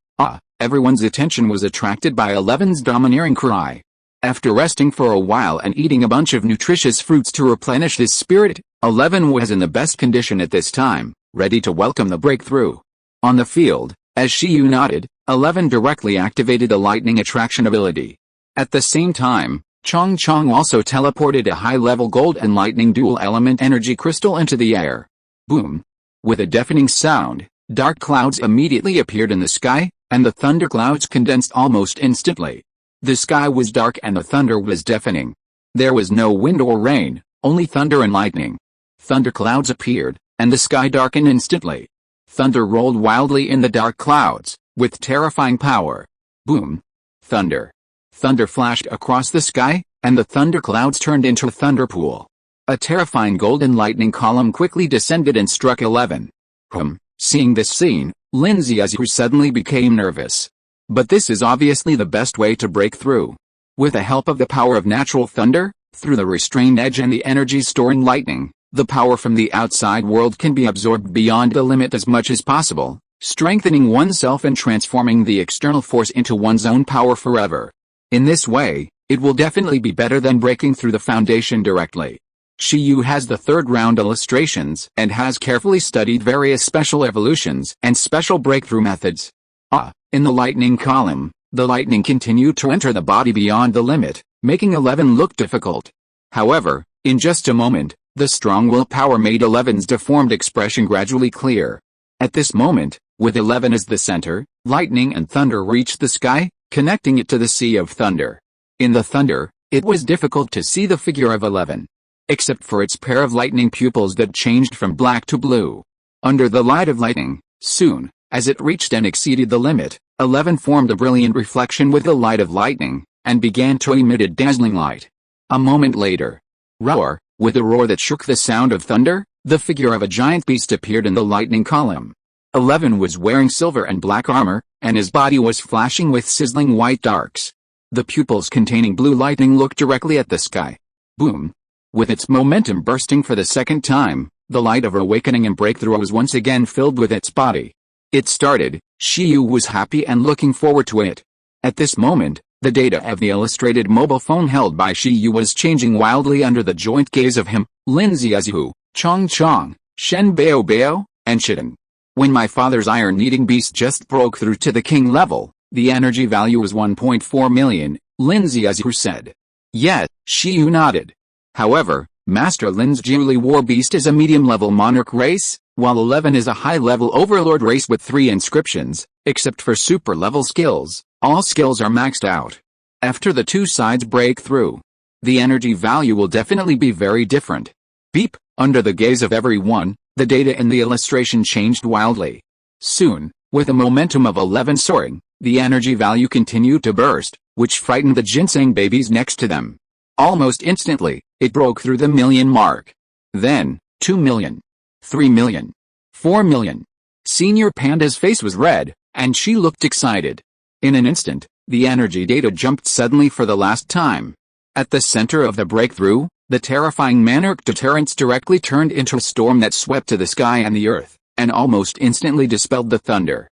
S1: Everyone's attention was attracted by 11's domineering cry. After resting for a while and eating a bunch of nutritious fruits to replenish his spirit, 11 was in the best condition at this time, ready to welcome the breakthrough. On the field, as Shiyu nodded, 11 directly activated the lightning attraction ability. At the same time, Chong Chong also teleported a high-level gold and lightning dual-element energy crystal into the air. Boom! With a deafening sound, dark clouds immediately appeared in the sky, and the thunderclouds condensed almost instantly. The sky was dark and the thunder was deafening. There was no wind or rain, only thunder and lightning. Thunderclouds appeared, and the sky darkened instantly. Thunder rolled wildly in the dark clouds, with terrifying power. Boom! Thunder. Thunder flashed across the sky, and the thunderclouds turned into a thunderpool. A terrifying golden lightning column quickly descended and struck 11. Seeing this scene, Lin Ziazu suddenly became nervous. But this is obviously the best way to break through. With the help of the power of natural thunder, through the restrained edge and the energy storing lightning, the power from the outside world can be absorbed beyond the limit as much as possible, strengthening oneself and transforming the external force into one's own power forever. In this way, it will definitely be better than breaking through the foundation directly. Shiyu has the third round illustrations and has carefully studied various special evolutions and special breakthrough methods. In the lightning column, the lightning continued to enter the body beyond the limit, making 11 look difficult. However, in just a moment, the strong willpower made 11's deformed expression gradually clear. At this moment, with 11 as the center, lightning and thunder reached the sky, connecting it to the sea of thunder. In the thunder, it was difficult to see the figure of 11. Except for its pair of lightning pupils that changed from black to blue. Under the light of lightning, soon, as it reached and exceeded the limit, 11 formed a brilliant reflection with the light of lightning, and began to emit a dazzling light. A moment later, roar, with a roar that shook the sound of thunder, the figure of a giant beast appeared in the lightning column. 11 was wearing silver and black armor, and his body was flashing with sizzling white darks. The pupils containing blue lightning looked directly at the sky. Boom! With its momentum bursting for the second time, the light of awakening and breakthrough was once again filled with its body. It started. Shiyu was happy and looking forward to it. At this moment, the data of the illustrated mobile phone held by Shiyu was changing wildly under the joint gaze of him, Lin Ziazu, Chong Chong, Shen Bao Bao, and Shiden. When my father's iron-eating beast just broke through to the king level, the energy value was 1.4 million, Lin Ziazu said. Yet, Shiyu nodded. However, Master Lin's Jiuli War Beast is a medium-level monarch race, while 11 is a high-level overlord race with 3 inscriptions. Except for super-level skills, all skills are maxed out. After the two sides break through, the energy value will definitely be very different. Beep! Under the gaze of everyone, the data in the illustration changed wildly. Soon, with a momentum of 11 soaring, the energy value continued to burst, which frightened the ginseng babies next to them. Almost instantly, it broke through the million mark. Then, 2 million. 3 million. 4 million. Senior Panda's face was red, and she looked excited. In an instant, the energy data jumped suddenly for the last time. At the center of the breakthrough, the terrifying monarch deterrence directly turned into a storm that swept to the sky and the earth, and almost instantly dispelled the thunder.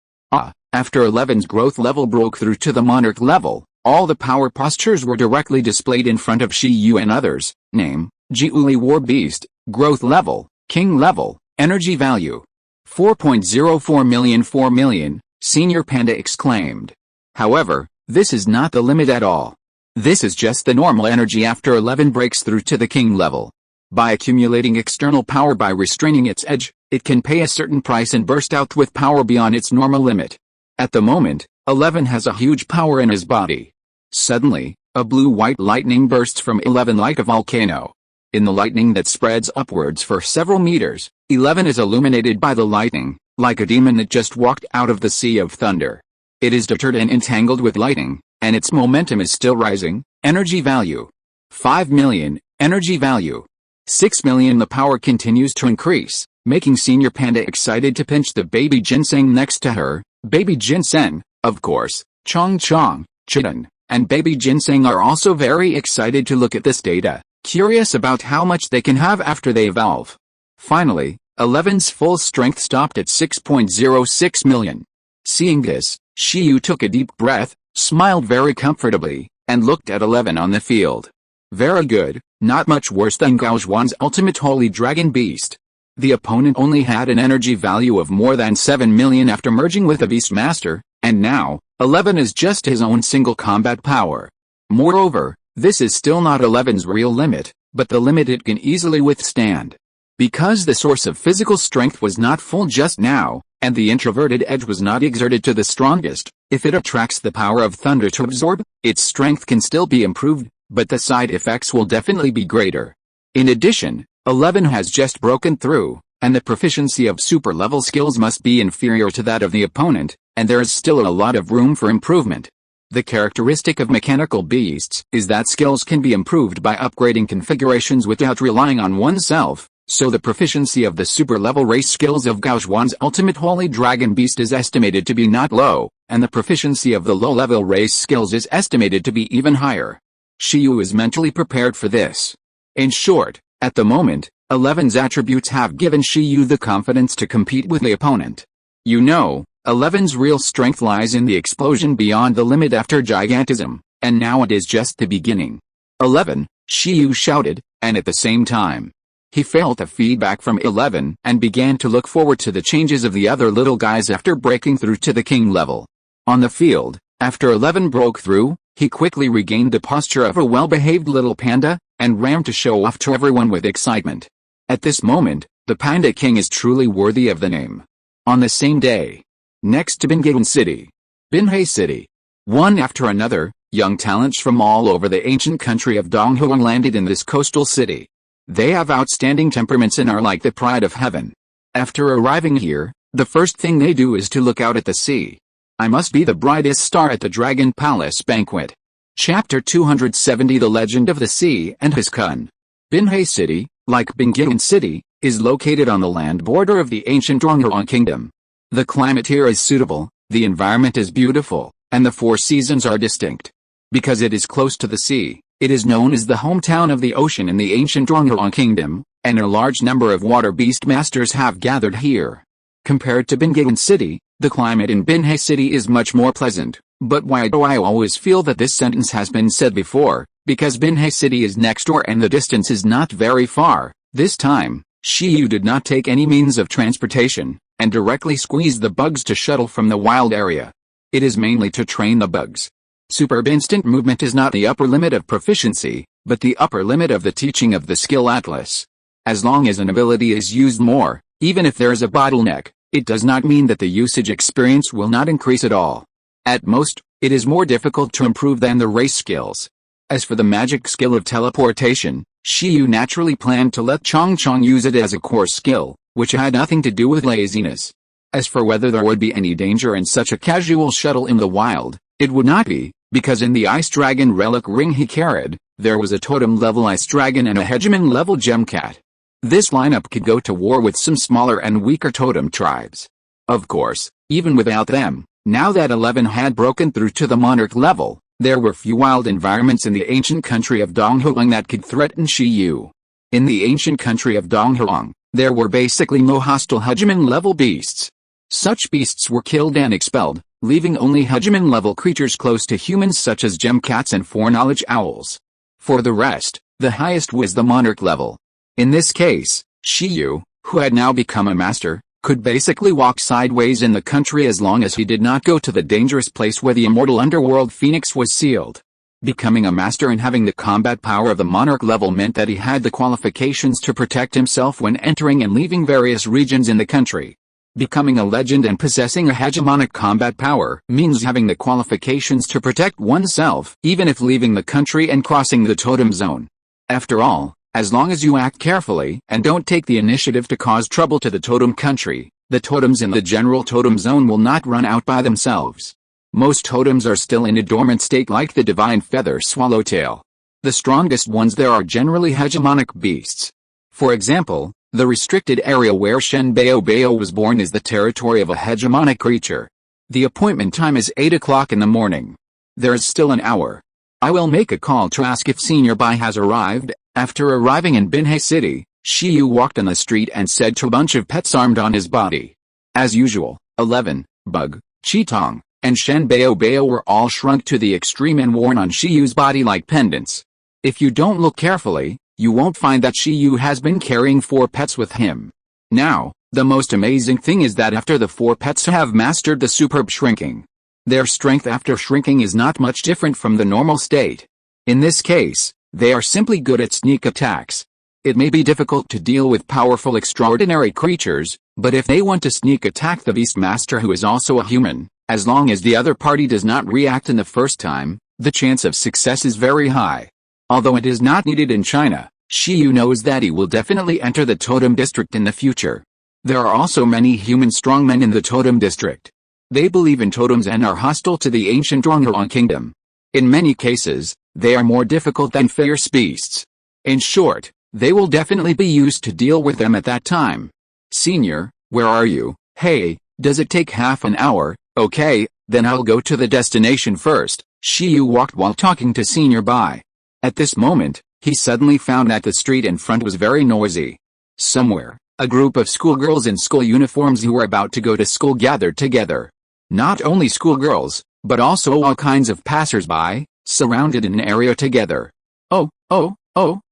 S1: After 11's growth level broke through to the monarch level, all the power postures were directly displayed in front of Shiyu and others. Name, Jiuli War Beast, growth level, king level, energy value. 4.04 million 4 million, Senior Panda exclaimed. However, this is not the limit at all. This is just the normal energy after 11 breaks through to the king level. By accumulating external power by restraining its edge, it can pay a certain price and burst out with power beyond its normal limit. At the moment, 11 has a huge power in his body. Suddenly, a blue-white lightning bursts from 11 like a volcano. In the lightning that spreads upwards for several meters, 11 is illuminated by the lightning, like a demon that just walked out of the sea of thunder. It is deterred and entangled with lightning, and its momentum is still rising. Energy value. 5 million, energy value. 6 million. The power continues to increase, making Senior Panda excited to pinch the baby ginseng next to her. Baby ginseng, of course, Chong Chong, Chiden, and baby ginseng are also very excited to look at this data, curious about how much they can have after they evolve. Finally, 11's full strength stopped at 6.06 million. Seeing this, Shiyu took a deep breath, smiled very comfortably, and looked at 11 on the field. Very good, not much worse than Gao Zhuan's ultimate holy dragon beast. The opponent only had an energy value of more than 7 million after merging with a beast master, and now, 11 is just his own single combat power. Moreover, this is still not 11's real limit, but the limit it can easily withstand. Because the source of physical strength was not full just now, and the introverted edge was not exerted to the strongest, if it attracts the power of thunder to absorb, its strength can still be improved, but the side effects will definitely be greater. In addition, 11 has just broken through, and the proficiency of super-level skills must be inferior to that of the opponent, and there is still a lot of room for improvement. The characteristic of mechanical beasts is that skills can be improved by upgrading configurations without relying on oneself, so the proficiency of the super-level race skills of Gao Zhuan's ultimate holy dragon beast is estimated to be not low, and the proficiency of the low-level race skills is estimated to be even higher. Shiyu is mentally prepared for this. In short, at the moment, 11's attributes have given Shiyu the confidence to compete with the opponent. 11's real strength lies in the explosion beyond the limit after gigantism, and now it is just the beginning. 11, Shiyu shouted, and at the same time, he felt the feedback from 11 and began to look forward to the changes of the other little guys after breaking through to the king level. On the field, after 11 broke through, he quickly regained the posture of a well-behaved little panda, and ran to show off to everyone with excitement. At this moment, the Panda King is truly worthy of the name. On the same day, next to Bingaon City, Binhai City, one after another, young talents from all over the ancient country of Donghuang landed in this coastal city. They have outstanding temperaments and are like the pride of heaven. After arriving here, the first thing they do is to look out at the sea. I must be the brightest star at the Dragon Palace banquet. Chapter 270 The Legend of the Sea and His Kun. Binhai City, like Bingaon City, is located on the land border of the ancient Donghuang Kingdom. The climate here is suitable, the environment is beautiful, and the 4 seasons are distinct. Because it is close to the sea, it is known as the hometown of the ocean in the ancient Donghurong kingdom, and a large number of water beast masters have gathered here. Compared to Bingayan City, the climate in Binhai City is much more pleasant, but why do I always feel that this sentence has been said before? Because Binhai City is next door and the distance is not very far. This time, Shiyu did not take any means of transportation, and directly squeezed the bugs to shuttle from the wild area. It is mainly to train the bugs. Superb instant movement is not the upper limit of proficiency, but the upper limit of the teaching of the skill atlas. As long as an ability is used more, even if there is a bottleneck, it does not mean that the usage experience will not increase at all. At most, it is more difficult to improve than the race skills. As for the magic skill of teleportation, Shiyu naturally planned to let Chongchong use it as a core skill, which had nothing to do with laziness. As for whether there would be any danger in such a casual shuttle in the wild, it would not be, because in the Ice Dragon relic ring he carried, there was a totem-level Ice Dragon and a Hegemon-level Gemcat. This lineup could go to war with some smaller and weaker totem tribes. Of course, even without them, now that 11 had broken through to the Monarch level, there were few wild environments in the ancient country of Donghurong that could threaten Shiyu. In the ancient country of Donghurong, there were basically no hostile Hegemon-level beasts. Such beasts were killed and expelled, leaving only Hegemon-level creatures close to humans such as gemcats and foreknowledge owls. For the rest, the highest was the Monarch level. In this case, Shiyu, who had now become a master, could basically walk sideways in the country as long as he did not go to the dangerous place where the immortal underworld Phoenix was sealed. Becoming a master and having the combat power of the Monarch level meant that he had the qualifications to protect himself when entering and leaving various regions in the country. Becoming a legend and possessing a hegemonic combat power means having the qualifications to protect oneself, even if leaving the country and crossing the totem zone. After all, as long as you act carefully and don't take the initiative to cause trouble to the totem country, the totems in the general totem zone will not run out by themselves. Most totems are still in a dormant state like the divine feather swallowtail. The strongest ones there are generally hegemonic beasts. For example, the restricted area where Shen Bao was born is the territory of a hegemonic creature. The appointment time is 8 o'clock in the morning. There is still an hour. I will make a call to ask if Senior Bai has arrived. After arriving in Binhai City, Shiyu walked on the street and said to a bunch of pets armed on his body. As usual, 11, Bug, Chitong, and Shen Bao were all shrunk to the extreme and worn on Shiyu's body like pendants. If you don't look carefully, you won't find that Shiyu has been carrying 4 pets with him. Now, the most amazing thing is that after the 4 pets have mastered the superb shrinking, their strength after shrinking is not much different from the normal state. In this case, they are simply good at sneak attacks. It may be difficult to deal with powerful extraordinary creatures, but if they want to sneak attack the beast master who is also a human, as long as the other party does not react in the first time, the chance of success is very high. Although it is not needed in China, Shiyu knows that he will definitely enter the totem district in the future. There are also many human strongmen in the totem district. They believe in totems and are hostile to the ancient Donghurong kingdom. In many cases, they are more difficult than fierce beasts. In short, they will definitely be used to deal with them at that time. Senior, where are you? Hey, does it take half an hour? Okay, then I'll go to the destination first. Shiyu walked while talking to Senior Bai. At this moment, he suddenly found that the street in front was very noisy. Somewhere, a group of schoolgirls in school uniforms who were about to go to school gathered together. Not only schoolgirls, but also all kinds of passers-by, surrounded in an area together.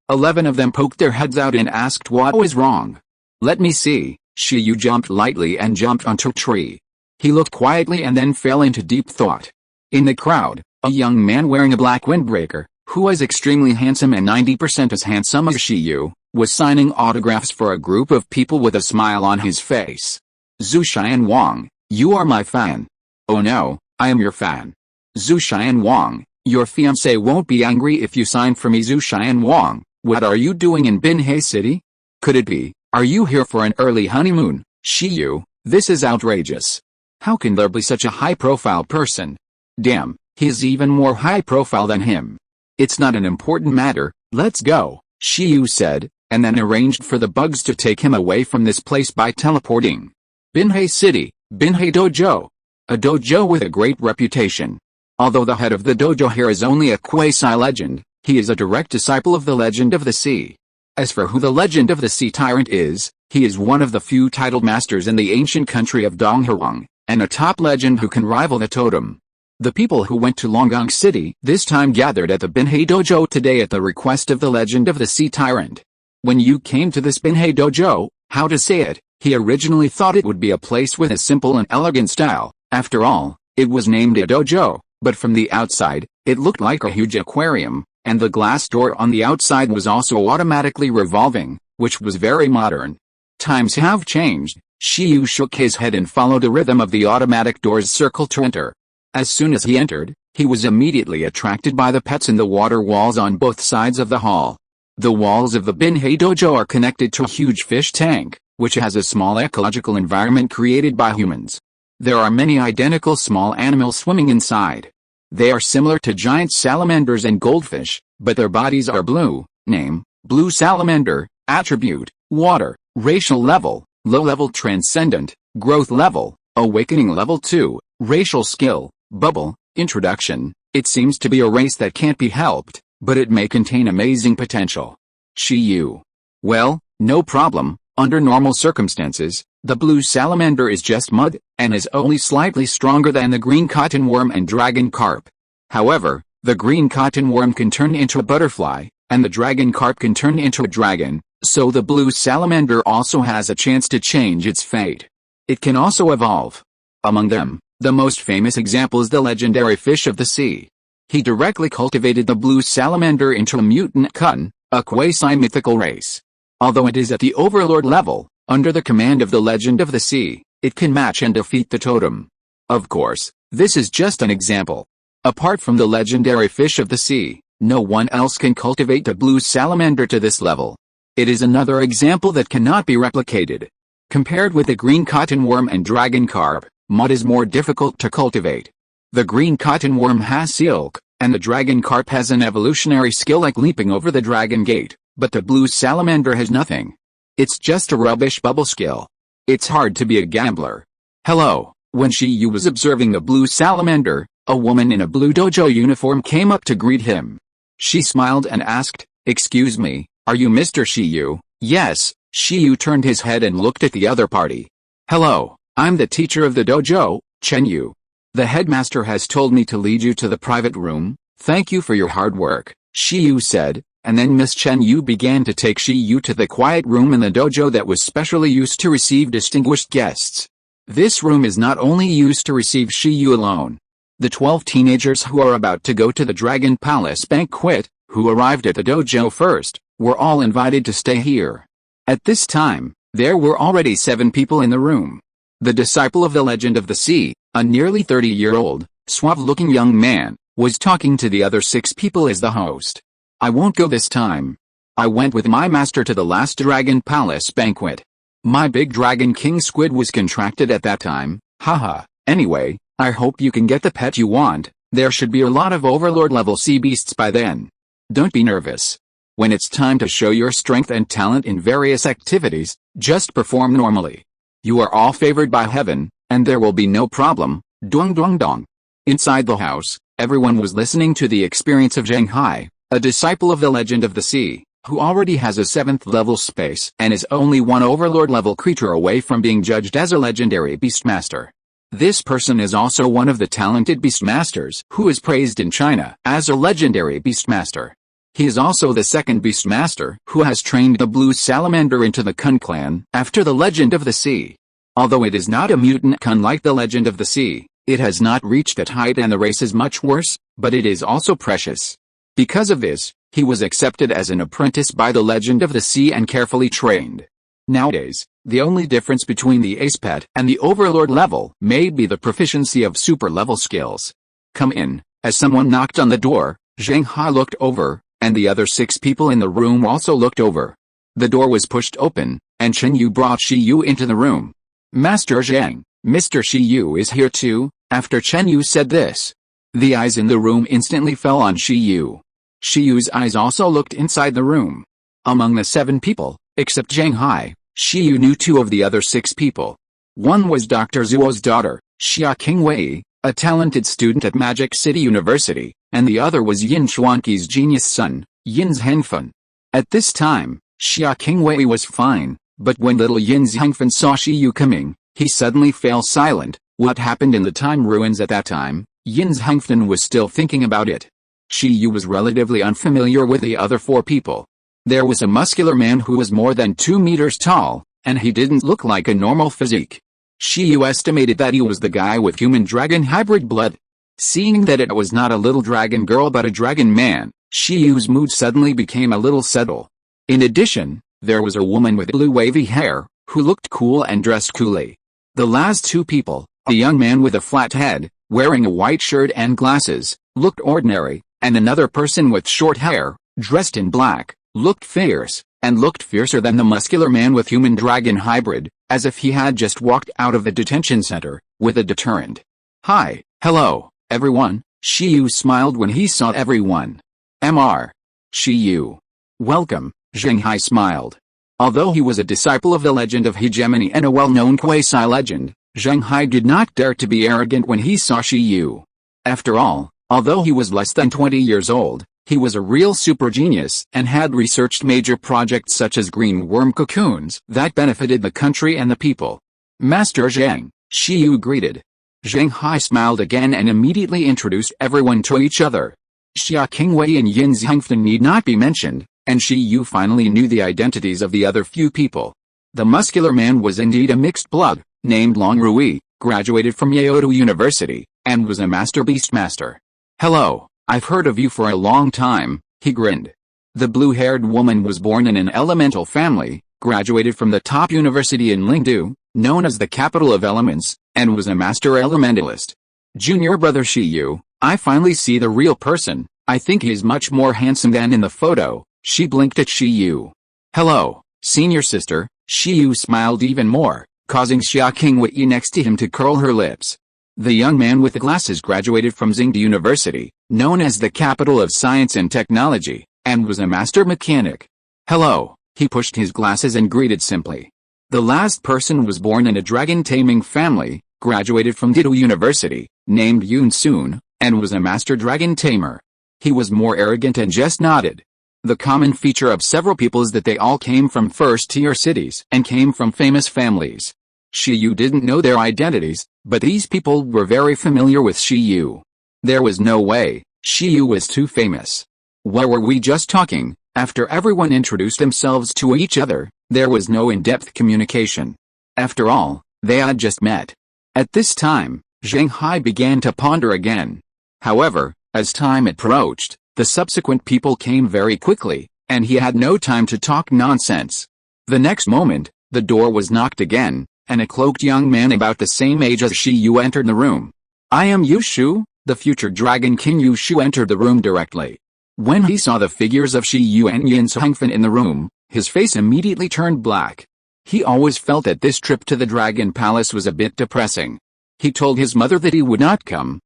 S1: 11 of them poked their heads out and asked what was wrong. Let me see. Shiyu jumped lightly and jumped onto a tree. He looked quietly and then fell into deep thought. In the crowd, a young man wearing a black windbreaker, who was extremely handsome and 90% as handsome as Shiyu, was signing autographs for a group of people with a smile on his face. Zhu Xian Wang, you are my fan. Oh no, I am your fan. Zhu Xian Wang, your fiancé won't be angry if you sign for me. Zhu Xian Wang, what are you doing in Binhai City? Could it be, are you here for an early honeymoon? Shiyu, this is outrageous. How can there be such a high-profile person? Damn, he's even more high-profile than him. It's not an important matter, let's go, Shiyu said, and then arranged for the bugs to take him away from this place by teleporting. Binhai City, Binhei Dojo. A dojo with a great reputation. Although the head of the dojo here is only a quasi-legend, he is a direct disciple of the Legend of the Sea. As for who the Legend of the Sea Tyrant is, he is one of the few titled masters in the ancient country of Donghuang, and a top legend who can rival the totem. The people who went to Longgong City this time gathered at the Binhei Dojo today at the request of the Legend of the Sea Tyrant. When you came to this Binhei Dojo, how to say it, he originally thought it would be a place with a simple and elegant style. After all, it was named a dojo, but from the outside, it looked like a huge aquarium, and the glass door on the outside was also automatically revolving, which was very modern. Times have changed. Shiyu shook his head and followed the rhythm of the automatic door's circle to enter. As soon as he entered, he was immediately attracted by the pets in the water walls on both sides of the hall. The walls of the Binhei Dojo are connected to a huge fish tank, which has a small ecological environment created by humans. There are many identical small animals swimming inside. They are similar to giant salamanders and goldfish, but their bodies are blue. Name: blue salamander. Attribute: water. Racial level: low level transcendent. Growth level: awakening level 2. Racial skill: bubble. Introduction: it seems to be a race that can't be helped, but it may contain amazing potential. Shiyu: well, no problem. Under normal circumstances, the blue salamander is just mud, and is only slightly stronger than the green cottonworm and dragon carp. However, the green cottonworm can turn into a butterfly, and the dragon carp can turn into a dragon, so the blue salamander also has a chance to change its fate. It can also evolve. Among them, the most famous example is the legendary fish of the sea. He directly cultivated the blue salamander into a mutant kun, a quasi-mythical race. Although it is at the overlord level, under the command of the Legend of the Sea, it can match and defeat the totem. Of course, this is just an example. Apart from the legendary fish of the sea, no one else can cultivate the blue salamander to this level. It is another example that cannot be replicated. Compared with the green cottonworm and dragon carp, mud is more difficult to cultivate. The green cottonworm has silk, and the dragon carp has an evolutionary skill like leaping over the dragon gate, but the blue salamander has nothing. It's just a rubbish bubble skill. It's hard to be a gambler. Hello. When Shiyu was observing the blue salamander, a woman in a blue dojo uniform came up to greet him. She smiled and asked, "Excuse me, are you Mr. Shiyu?" "Yes." Shiyu turned his head and looked at the other party. "Hello, I'm the teacher of the dojo, Chen Yu. The headmaster has told me to lead you to the private room. Thank you for your hard work," Shiyu said, and then Miss Chen Yu began to take Shiyu to the quiet room in the dojo that was specially used to receive distinguished guests. This room is not only used to receive Shiyu alone. The 12 teenagers who are about to go to the Dragon Palace banquet, who arrived at the dojo first, were all invited to stay here. At this time, there were already 7 people in the room. The disciple of the Legend of the Sea, a nearly 30-year-old, suave-looking young man, was talking to the other 6 people as the host. "I won't go this time. I went with my master to the last Dragon Palace banquet. My big Dragon King squid was contracted at that time, haha. Anyway, I hope you can get the pet you want. There should be a lot of overlord-level sea beasts by then. Don't be nervous. When it's time to show your strength and talent in various activities, just perform normally. You are all favored by heaven, and there will be no problem." Dong dong dong. Inside the house, everyone was listening to the experience of Zhang Hai, a disciple of the Legend of the Sea, who already has a 7th level space and is only one overlord level creature away from being judged as a legendary beastmaster. This person is also one of the talented beastmasters who is praised in China as a legendary beastmaster. He is also the 2nd beastmaster who has trained the blue salamander into the Kun clan after the Legend of the Sea. Although it is not a mutant Kun like the Legend of the Sea, it has not reached that height and the race is much worse, but it is also precious. Because of this, he was accepted as an apprentice by the Legend of the Sea and carefully trained. Nowadays, the only difference between the ace pet and the overlord level may be the proficiency of super level skills. "Come in." As someone knocked on the door, Zhang Hai looked over, and the other 6 people in the room also looked over. The door was pushed open, and Chen Yu brought Shiyu into the room. "Master Zhang, Mr. Shiyu is here too." After Chen Yu said this, the eyes in the room instantly fell on Shiyu. Shiyu's eyes also looked inside the room. Among the 7 people, except Zhang Hai, Shiyu knew 2 of the other 6 people. One was Dr. Zhuo's daughter, Xia Qingwei, a talented student at Magic City University, and the other was Yin Xuanqi's genius son, Yin Zhengfen. At this time, Xia Qingwei was fine, but when little Yin Zhengfen saw Shiyu coming, he suddenly fell silent. What happened in the time ruins at that time? Yin Zhengfen was still thinking about it. Shiyu was relatively unfamiliar with the other four people. There was a muscular man who was more than 2 meters tall, and he didn't look like a normal physique. Shiyu estimated that he was the guy with human-dragon hybrid blood. Seeing that it was not a little dragon girl but a dragon man, Shiyu's mood suddenly became a little subtle. In addition, there was a woman with blue wavy hair, who looked cool and dressed coolly. The last two people, a young man with a flat head, wearing a white shirt and glasses, looked ordinary, and another person with short hair, dressed in black, looked fierce, and looked fiercer than the muscular man with human-dragon hybrid, as if he had just walked out of the detention center, with a deterrent. Hi, hello, everyone, Shiyu smiled when he saw everyone. Mr. Shiyu. Welcome, Zhenghai smiled. Although he was a disciple of the legend of hegemony and a well-known quasi-legend, Zhenghai did not dare to be arrogant when he saw Shiyu. After all, although he was less than 20 years old, he was a real super genius and had researched major projects such as green worm cocoons that benefited the country and the people. Master Zheng, Shiyu greeted. Zhenghai smiled again and immediately introduced everyone to each other. Xia Qingwei and Yin Zhengfen need not be mentioned, and Shiyu finally knew the identities of the other few people. The muscular man was indeed a mixed blood, named Long Rui, graduated from Yeodu University, and was a master beastmaster. Hello, I've heard of you for a long time, he grinned. The blue-haired woman was born in an elemental family, graduated from the top university in Lingdu, known as the capital of elements, and was a master elementalist. Junior brother Shiyu, I finally see the real person. I think he's much more handsome than in the photo. She blinked at Shiyu. Hello, senior sister. Shiyu smiled even more, causing Xia Qingwei next to him to curl her lips. The young man with the glasses graduated from Xingde University, known as the capital of science and technology, and was a master mechanic. Hello, he pushed his glasses and greeted simply. The last person was born in a dragon taming family, graduated from Dido University, named Yun Sun, and was a master dragon tamer. He was more arrogant and just nodded. The common feature of several people is that they all came from first-tier cities and came from famous families. Shiyu didn't know their identities, but these people were very familiar with Shiyu. There was no way, Shiyu was too famous. What were we just talking? After everyone introduced themselves to each other, there was no in-depth communication. After all, they had just met. At this time, Zhenghai began to ponder again. However, as time approached, the subsequent people came very quickly, and he had no time to talk nonsense. The next moment, the door was knocked again, and a cloaked young man about the same age as Shiyu entered the room. I am Yu Shu, the future Dragon King. Yu Shu entered the room directly. When he saw the figures of Shiyu and Yin Zhengfen in the room, his face immediately turned black. He always felt that this trip to the Dragon Palace was a bit depressing. He told his mother that he would not come,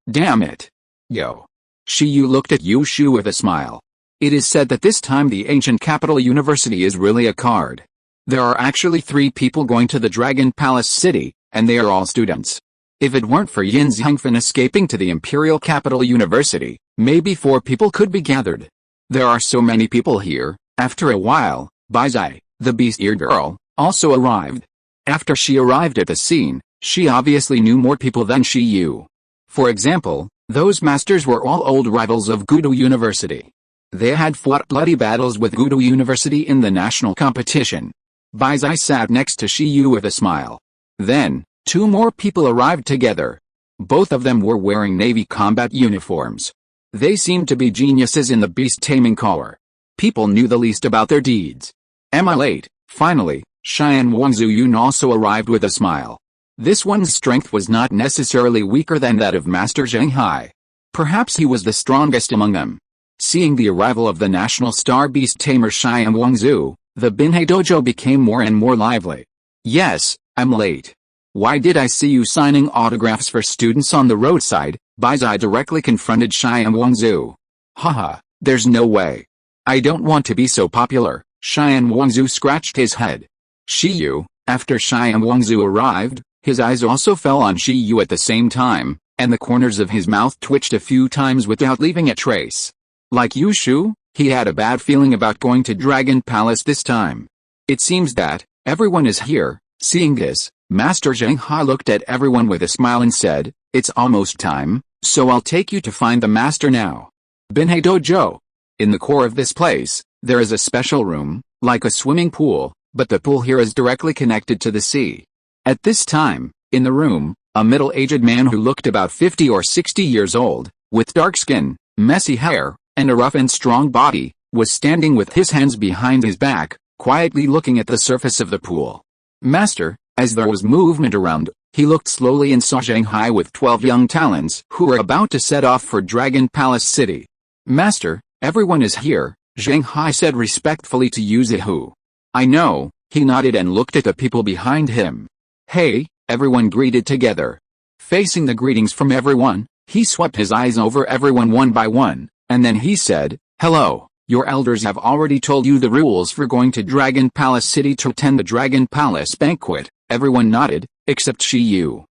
S1: damn it. Yo. Shiyu looked at Yu Shu with a smile. It is said that this time the ancient capital university is really a card. There are actually 3 people going to the Dragon Palace city, and they are all students. If it weren't for Yin Zhengfen escaping to the Imperial Capital University, maybe 4 people could be gathered. There are so many people here. After a while, Baizai, the beast-eared girl, also arrived. After she arrived at the scene, she obviously knew more people than Shiyu. For example, those masters were all old rivals of Gudu University. They had fought bloody battles with Gudu University in the national competition. Baizai sat next to Shiyu with a smile. Then, 2 more people arrived together. Both of them were wearing navy combat uniforms. They seemed to be geniuses in the beast-taming corps. People knew the least about their deeds. Am I late? Finally, Xian Wangzu Yun also arrived with a smile. This one's strength was not necessarily weaker than that of Master Zhenghai. Perhaps he was the strongest among them. Seeing the arrival of the national star beast tamer Xian Wangzu, the Binhei dojo became more and more lively. Yes, I'm late. Why did I see you signing autographs for students on the roadside? Baizai directly confronted Xian Wangzu. Haha, there's no way. I don't want to be so popular. Xian Wangzu scratched his head. Shiyu, After Xiang Wangzu arrived, his eyes also fell on Shi Yu at the same time, and the corners of his mouth twitched a few times without leaving a trace. Like Yu Shu, he had a bad feeling about going to Dragon Palace this time. It seems that everyone is here. Seeing this, Master Zheng Hai looked at everyone with a smile and said, "It's almost time, so I'll take you to find the master now." Binhei Dojo. In the core of this place, there is a special room, like a swimming pool, but the pool here is directly connected to the sea. At this time, in the room, a middle-aged man who looked about 50 or 60 years old, with dark skin, messy hair, and a rough and strong body, was standing with his hands behind his back, quietly looking at the surface of the pool. Master, as there was movement around, he looked slowly and saw Zheng Hai with 12 young talents who were about to set off for Dragon Palace City. "Master, everyone is here," Zheng Hai said respectfully to Yu Zihu. "I know," he nodded and looked at the people behind him. "Hey," everyone greeted together. Facing the greetings from everyone, he swept his eyes over everyone one by one, and then he said, "Hello, your elders have already told you the rules for going to Dragon Palace City to attend the Dragon Palace banquet." Everyone nodded, except Shi Yu.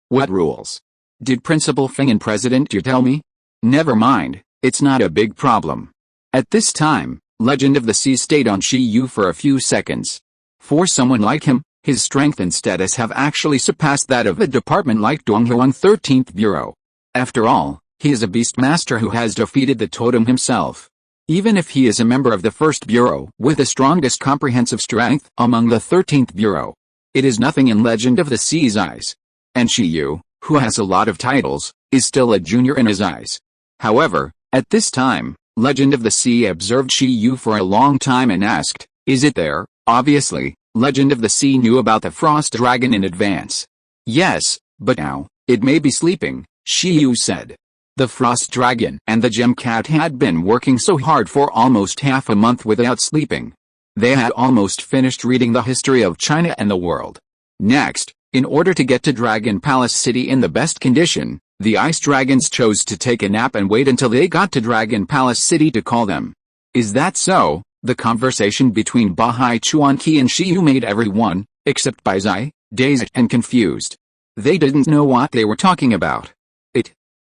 S1: What rules? Did Principal Feng and President Yu tell me? Never mind, it's not a big problem. At this time, Legend of the Sea stayed on Shi Yu for a few seconds. For someone like him, his strength and status have actually surpassed that of a department like Donghuang 13th Bureau. After all, he is a beast master who has defeated the totem himself. Even if he is a member of the 1st Bureau with the strongest comprehensive strength among the 13th Bureau, it is nothing in Legend of the Sea's eyes. And Shi Yu, who has a lot of titles, is still a junior in his eyes. However, at this time, Legend of the Sea observed Shi Yu for a long time and asked, "Is it there?" Obviously, Legend of the Sea knew about the Frost Dragon in advance. "Yes, but now, it may be sleeping," Shi Yu said. The Frost Dragon and the Gem Cat had been working so hard for almost half a month without sleeping. They had almost finished reading the history of China and the world. Next, in order to get to Dragon Palace City in the best condition, the Ice Dragons chose to take a nap and wait until they got to Dragon Palace City to call them. Is that so? The conversation between Bahai Chuanqi and Shi Yu made everyone, except Bai Zai, dazed and confused. They didn't know what they were talking about.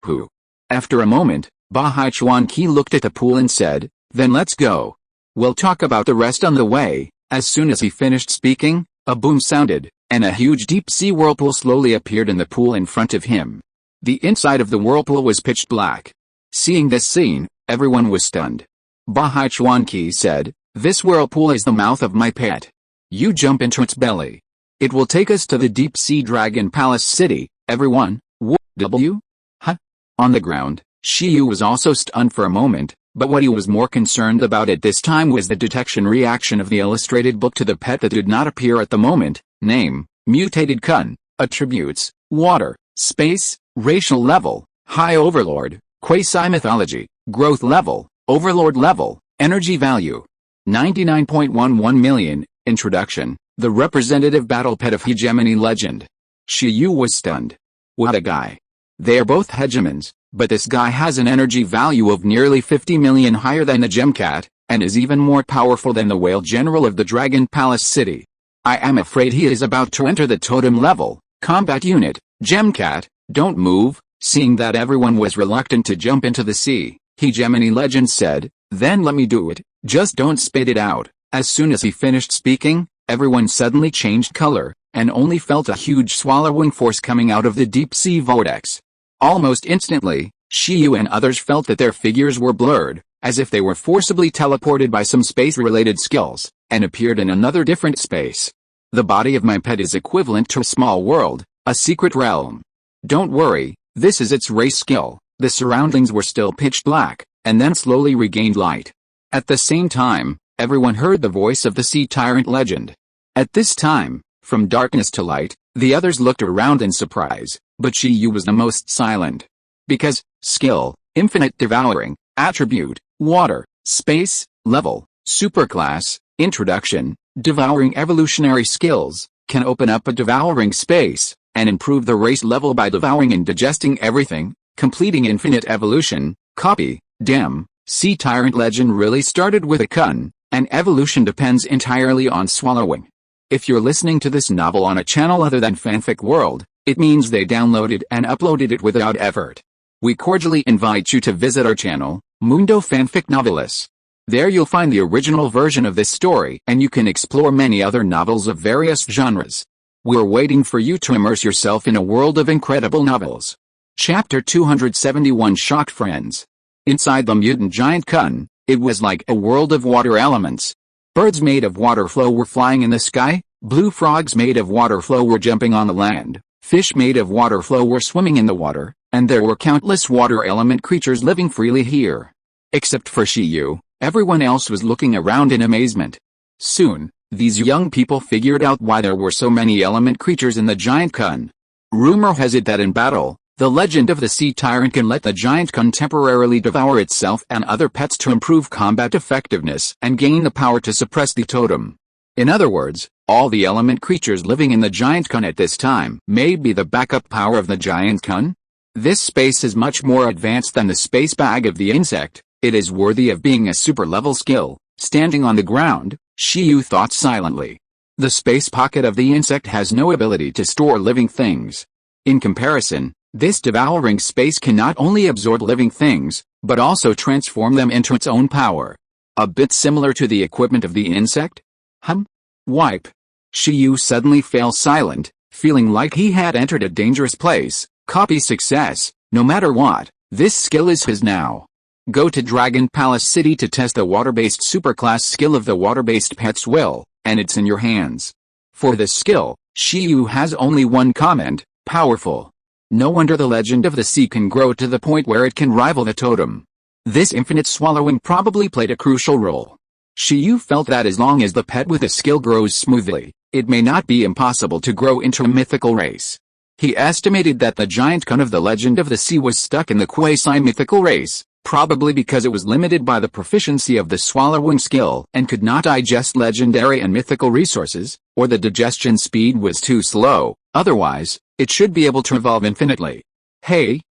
S1: Who? After a moment, Bahai Chuanqi looked at the pool and said, "Then let's go. We'll talk about the rest on the way." As soon as he finished speaking, a boom sounded, and a huge deep-sea whirlpool slowly appeared in the pool in front of him. The inside of the whirlpool was pitch black. Seeing this scene, everyone was stunned. Bahai Chuanqi said, "This whirlpool is the mouth of my pet. You jump into its belly. It will take us to the deep-sea Dragon Palace City." Everyone, W? Huh? On the ground, Shi Yu was also stunned for a moment, but what he was more concerned about at this time was the detection reaction of the illustrated book to the pet that did not appear at the moment. Name, mutated kun, attributes, water, space, racial level, high overlord, quasi-mythology, growth level, overlord level, energy value. 99.11 million. Introduction, the representative battle pet of hegemony legend. Shi Yu was stunned. What a guy. They are both hegemons, but this guy has an energy value of nearly 50 million higher than the Gem Cat, and is even more powerful than the Whale General of the Dragon Palace City. I am afraid he is about to enter the totem level. Combat unit, Gem Cat, don't move. Seeing that everyone was reluctant to jump into the sea, Hegemony Legend said, "Then let me do it, just don't spit it out." As soon as he finished speaking, everyone suddenly changed color, and only felt a huge swallowing force coming out of the deep-sea vortex. Almost instantly, Shi Yu and others felt that their figures were blurred, as if they were forcibly teleported by some space-related skills, and appeared in another different space. The body of my pet is equivalent to a small world, a secret realm. Don't worry, this is its race skill. The surroundings were still pitch black, and then slowly regained light. At the same time, everyone heard the voice of the Sea Tyrant Legend. At this time, from darkness to light, the others looked around in surprise, but Shi Yu was the most silent. Because, skill, infinite devouring, attribute, water, space, level, superclass, introduction, devouring evolutionary skills, can open up a devouring space, and improve the race level by devouring and digesting everything, completing infinite evolution. Copy, Dem, Sea Tyrant Legend really started with a kun, and evolution depends entirely on swallowing. If you're listening to this novel on a channel other than Fanfic World, it means they downloaded and uploaded it without effort. We cordially invite you to visit our channel, Mundo Fanfic Novelis. There you'll find the original version of this story and you can explore many other novels of various genres. We're waiting for you to immerse yourself in a world of incredible novels. Chapter 271 Shocked Friends. Inside the mutant giant kun, it was like a world of water elements. Birds made of water flow were flying in the sky, blue frogs made of water flow were jumping on the land, fish made of water flow were swimming in the water, and there were countless water element creatures living freely here. Except for Shiyu, everyone else was looking around in amazement. Soon, these young people figured out why there were so many element creatures in the giant kun. Rumor has it that in battle, the legend of the sea tyrant can let the giant kun temporarily devour itself and other pets to improve combat effectiveness and gain the power to suppress the totem. In other words, all the element creatures living in the giant kun at this time may be the backup power of the giant kun. This space is much more advanced than the space bag of the insect. It is worthy of being a super level skill. Standing on the ground, Shiyu thought silently. The space pocket of the insect has no ability to store living things. In comparison, this devouring space can not only absorb living things, but also transform them into its own power. A bit similar to the equipment of the insect? Wipe. Shiyu suddenly fell silent, feeling like he had entered a dangerous place. Copy success. No matter what, this skill is his now. Go to Dragon Palace City to test the water-based superclass skill of the water-based pet's will, and it's in your hands. For this skill, Shiyu has only one comment: powerful. No wonder the legend of the sea can grow to the point where it can rival the totem. This infinite swallowing probably played a crucial role. Shiyu felt that as long as the pet with the skill grows smoothly, it may not be impossible to grow into a mythical race. He estimated that the giant kun of the legend of the sea was stuck in the quasi-mythical race, probably because it was limited by the proficiency of the swallowing skill and could not digest legendary and mythical resources, or the digestion speed was too slow. Otherwise, it should be able to evolve infinitely. Hey,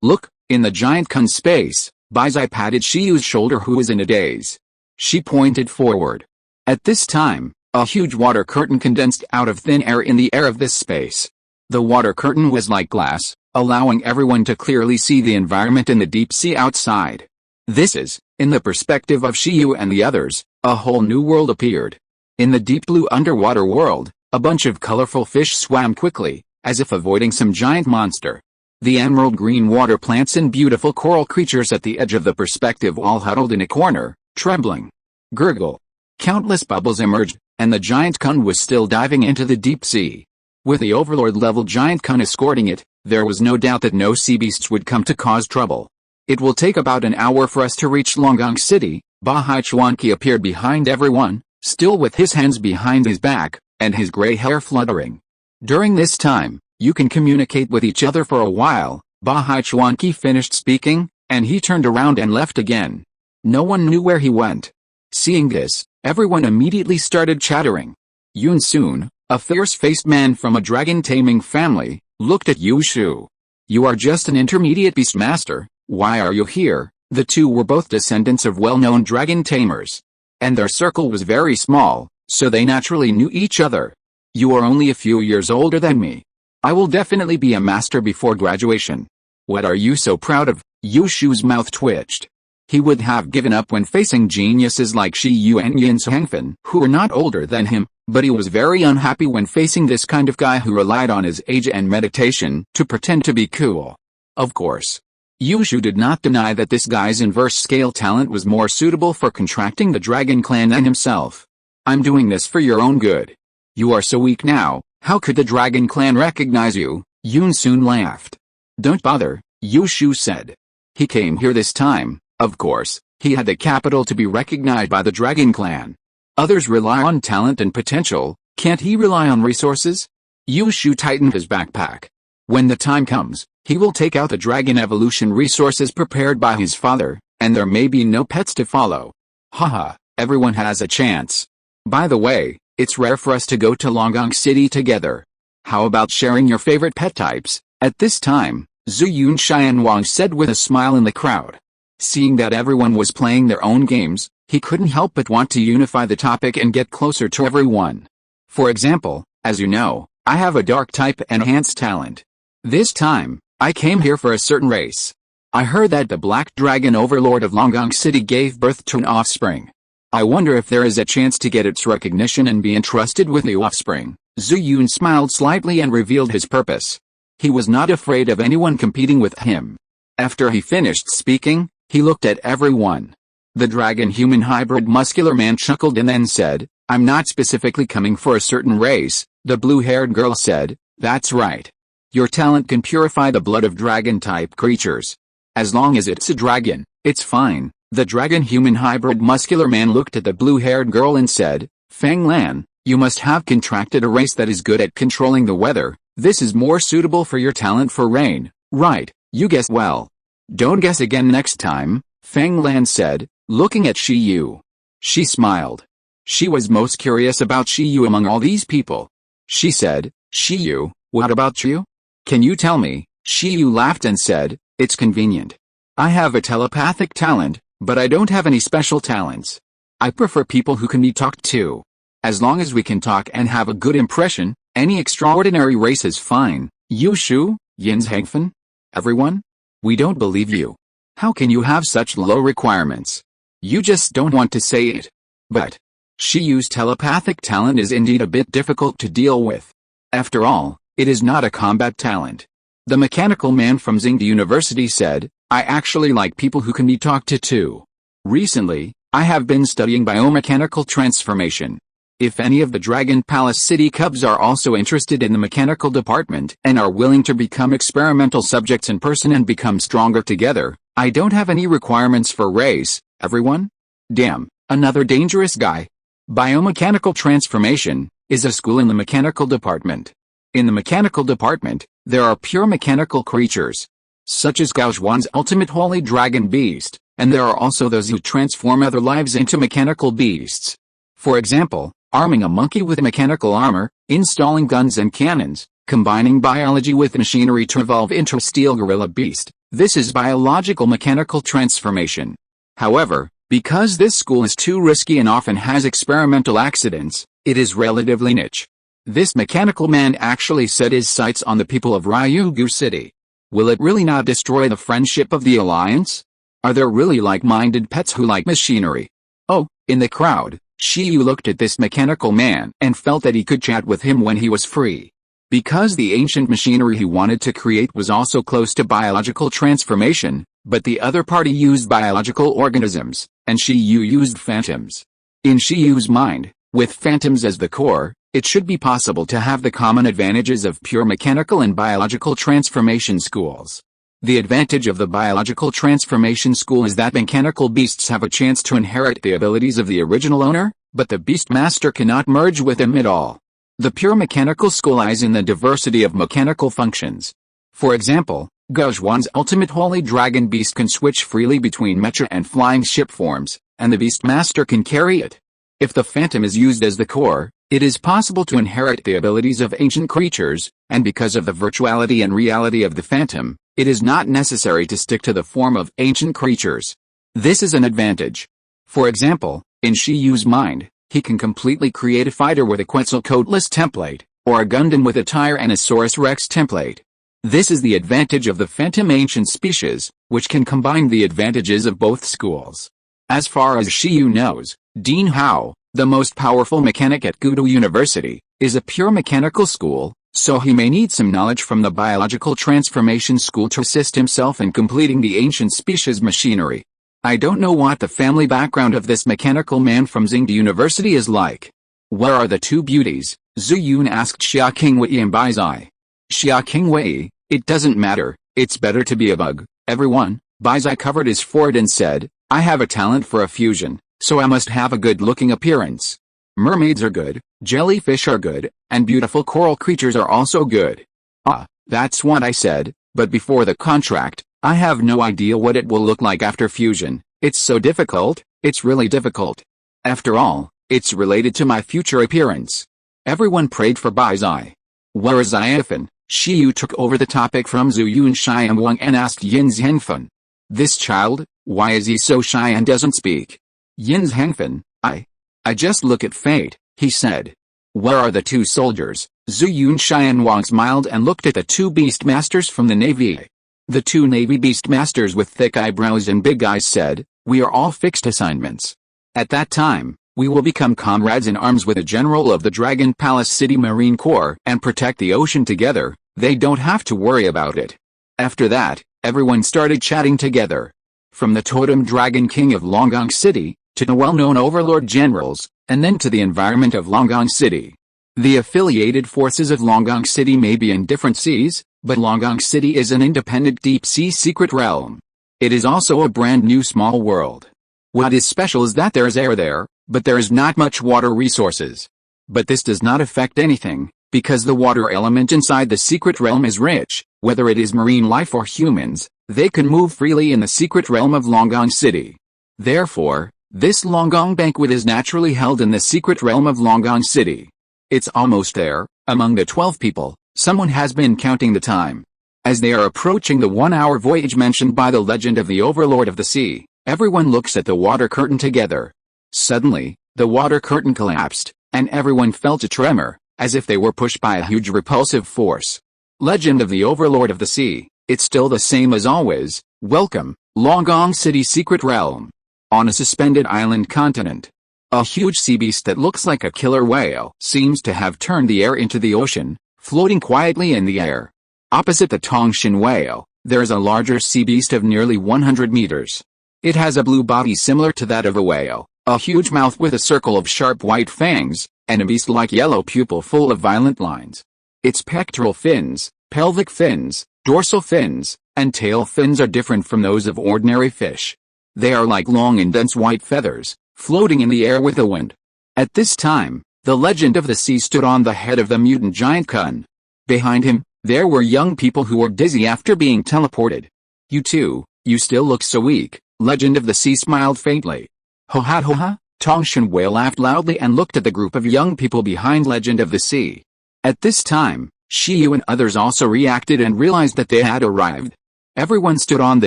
S1: look, in the giant kun space. Baizai patted Shiyu's shoulder, who was in a daze. She pointed forward. At this time, a huge water curtain condensed out of thin air in the air of this space. The water curtain was like glass, allowing everyone to clearly see the environment in the deep sea outside. This is, in the perspective of Shiyu and the others, a whole new world appeared. In the deep blue underwater world, a bunch of colorful fish swam quickly, as if avoiding some giant monster. The emerald green water plants and beautiful coral creatures at the edge of the perspective all huddled in a corner, trembling. Gurgle. Countless bubbles emerged, and the giant kun was still diving into the deep sea. With the overlord-level giant kun escorting it, there was no doubt that no sea beasts would come to cause trouble. It will take about an hour for us to reach Longang City. Bahai Chuanqi appeared behind everyone, still with his hands behind his back, and his gray hair fluttering. During this time, you can communicate with each other for a while. Bahai Chuanqi finished speaking, and he turned around and left again. No one knew where he went. Seeing this, everyone immediately started chattering. Yun Sun, a fierce-faced man from a dragon taming family, looked at Yu Shu. You are just an intermediate beast master, why are you here? The two were both descendants of well-known dragon tamers. And their circle was very small, so they naturally knew each other. You are only a few years older than me. I will definitely be a master before graduation. What are you so proud of? Yu Shu's mouth twitched. He would have given up when facing geniuses like Shiyu and Yin Hengfen, who were not older than him, but he was very unhappy when facing this kind of guy who relied on his age and meditation to pretend to be cool. Of course, Yu Shu did not deny that this guy's inverse scale talent was more suitable for contracting the dragon clan than himself. I'm doing this for your own good. You are so weak now, how could the dragon clan recognize you? Yun Sun laughed. Don't bother, Yu Shu said. He came here this time. Of course, he had the capital to be recognized by the Dragon Clan. Others rely on talent and potential, can't he rely on resources? Yu Shu tightened his backpack. When the time comes, he will take out the dragon evolution resources prepared by his father, and there may be no pets to follow. Haha, everyone has a chance. By the way, it's rare for us to go to Longang City together. How about sharing your favorite pet types? At this time, Zhu Yun Xianwang said with a smile in the crowd. Seeing that everyone was playing their own games, he couldn't help but want to unify the topic and get closer to everyone. For example, as you know, I have a dark type enhanced talent. This time, I came here for a certain race. I heard that the Black Dragon Overlord of Longgong City gave birth to an offspring. I wonder if there is a chance to get its recognition and be entrusted with the offspring. Zhu Yun smiled slightly and revealed his purpose. He was not afraid of anyone competing with him. After he finished speaking, he looked at everyone. The dragon-human hybrid muscular man chuckled and then said, "I'm not specifically coming for a certain race," the blue-haired girl said. "That's right. Your talent can purify the blood of dragon-type creatures. As long as it's a dragon, it's fine." The dragon-human hybrid muscular man looked at the blue-haired girl and said, "Fang Lan, you must have contracted a race that is good at controlling the weather. This is more suitable for your talent for rain, right? You guessed well. Don't guess again next time," Fang Lan said, looking at Shi Yu. She smiled. She was most curious about Shi Yu among all these people. She said, "Shi Yu, what about you? Can you tell me?" Shi Yu laughed and said, "It's convenient. I have a telepathic talent, but I don't have any special talents. I prefer people who can be talked to. As long as we can talk and have a good impression, any extraordinary race is fine." "You Shu, Yin's Hengfen? Everyone? We don't believe you. How can you have such low requirements? You just don't want to say it." But Shi Yu's telepathic talent is indeed a bit difficult to deal with. After all, it is not a combat talent. The mechanical man from Zingda University said, "I actually like people who can be talked to too. Recently, I have been studying biomechanical transformation. If any of the Dragon Palace City Cubs are also interested in the mechanical department and are willing to become experimental subjects in person and become stronger together, I don't have any requirements for race, everyone." Damn, another dangerous guy. Biomechanical transformation is a school in the mechanical department. In the mechanical department, there are pure mechanical creatures, such as Gao Zhuan's ultimate holy dragon beast, and there are also those who transform other lives into mechanical beasts. For example, arming a monkey with mechanical armor, installing guns and cannons, combining biology with machinery to evolve into a steel gorilla beast. This is biological mechanical transformation. However, because this school is too risky and often has experimental accidents, it is relatively niche. This mechanical man actually set his sights on the people of Ryugu City. Will it really not destroy the friendship of the alliance? Are there really like-minded pets who like machinery? Oh, in the crowd, Shi Yu looked at this mechanical man and felt that he could chat with him when he was free. Because the ancient machinery he wanted to create was also close to biological transformation, but the other party used biological organisms, and Shi Yu used phantoms. In Shi Yu's mind, with phantoms as the core, it should be possible to have the common advantages of pure mechanical and biological transformation schools. The advantage of the biological transformation school is that mechanical beasts have a chance to inherit the abilities of the original owner, but the beast master cannot merge with him at all. The pure mechanical school lies in the diversity of mechanical functions. For example, Gao Zhuan's ultimate holy dragon beast can switch freely between mecha and flying ship forms, and the beast master can carry it. If the phantom is used as the core, it is possible to inherit the abilities of ancient creatures, and because of the virtuality and reality of the phantom, it is not necessary to stick to the form of ancient creatures. This is an advantage. For example, in Shi Yu's mind, he can completely create a fighter with a Quetzalcoatlus template, or a Gundam with a Tyrannosaurus Rex template. This is the advantage of the phantom ancient species, which can combine the advantages of both schools. As far as Shi Yu knows, Dean Hao, the most powerful mechanic at Gudo University, is a pure mechanical school, so he may need some knowledge from the biological transformation school to assist himself in completing the ancient species machinery. I don't know what the family background of this mechanical man from Zingda University is like. Where are the two beauties? Zhu Yun asked Xia Qingwei and Bai Zai. Xia Qingwei, it doesn't matter, it's better to be a bug, everyone. Bai Zai covered his forehead and said, I have a talent for a fusion, so I must have a good-looking appearance. Mermaids are good, jellyfish are good, and beautiful coral creatures are also good. Ah, that's what I said, but before the contract, I have no idea what it will look like after fusion. It's so difficult, it's really difficult. After all, it's related to my future appearance. Everyone prayed for Bai Zai. Where is Ifan? Shi Yu took over the topic from Zhu Yun Xiangwang and asked Yin Zhengfen. This child, Why is he so shy and doesn't speak? Yin's Hengfen, I just look at fate, he said. Where are the two soldiers? Zhu Yunshai and Wang smiled and looked at the two beastmasters from the Navy. The two Navy beastmasters with thick eyebrows and big eyes said, we are all fixed assignments. At that time, we will become comrades in arms with a general of the Dragon Palace City Marine Corps and protect the ocean together. They don't have to worry about it. After that, everyone started chatting together. From the totem Dragon King of Longgong City, to the well-known overlord generals, and then to the environment of Longgong City. The affiliated forces of Longgong City may be in different seas, but Longgong City is an independent deep-sea secret realm. It is also a brand new small world. What is special is that there is air there, but there is not much water resources. But this does not affect anything, because the water element inside the secret realm is rich. Whether it is marine life or humans, they can move freely in the secret realm of Longgong City. Therefore, this Longgong banquet is naturally held in the secret realm of Longgong City. It's almost there. Among the 12 people, someone has been counting the time. As they are approaching the 1-hour voyage mentioned by the legend of the Overlord of the Sea, everyone looks at the water curtain together. Suddenly, the water curtain collapsed, and everyone felt a tremor, as if they were pushed by a huge repulsive force. Legend of the Overlord of the Sea, it's still the same as always. Welcome, Longgong City Secret Realm. On a suspended island continent, a huge sea beast that looks like a killer whale seems to have turned the air into the ocean, floating quietly in the air. Opposite the Tongshan whale, there is a larger sea beast of nearly 100 meters. It has a blue body similar to that of a whale, a huge mouth with a circle of sharp white fangs, and a beast-like yellow pupil full of violent lines. Its pectoral fins, pelvic fins, dorsal fins, and tail fins are different from those of ordinary fish. They are like long and dense white feathers, floating in the air with the wind. At this time, the legend of the sea stood on the head of the mutant giant Kun. Behind him, there were young people who were dizzy after being teleported. You too, you still look so weak, legend of the sea smiled faintly. Ho ha ho ha, Tongshan whale laughed loudly and looked at the group of young people behind legend of the sea. At this time, Shiyu and others also reacted and realized that they had arrived. Everyone stood on the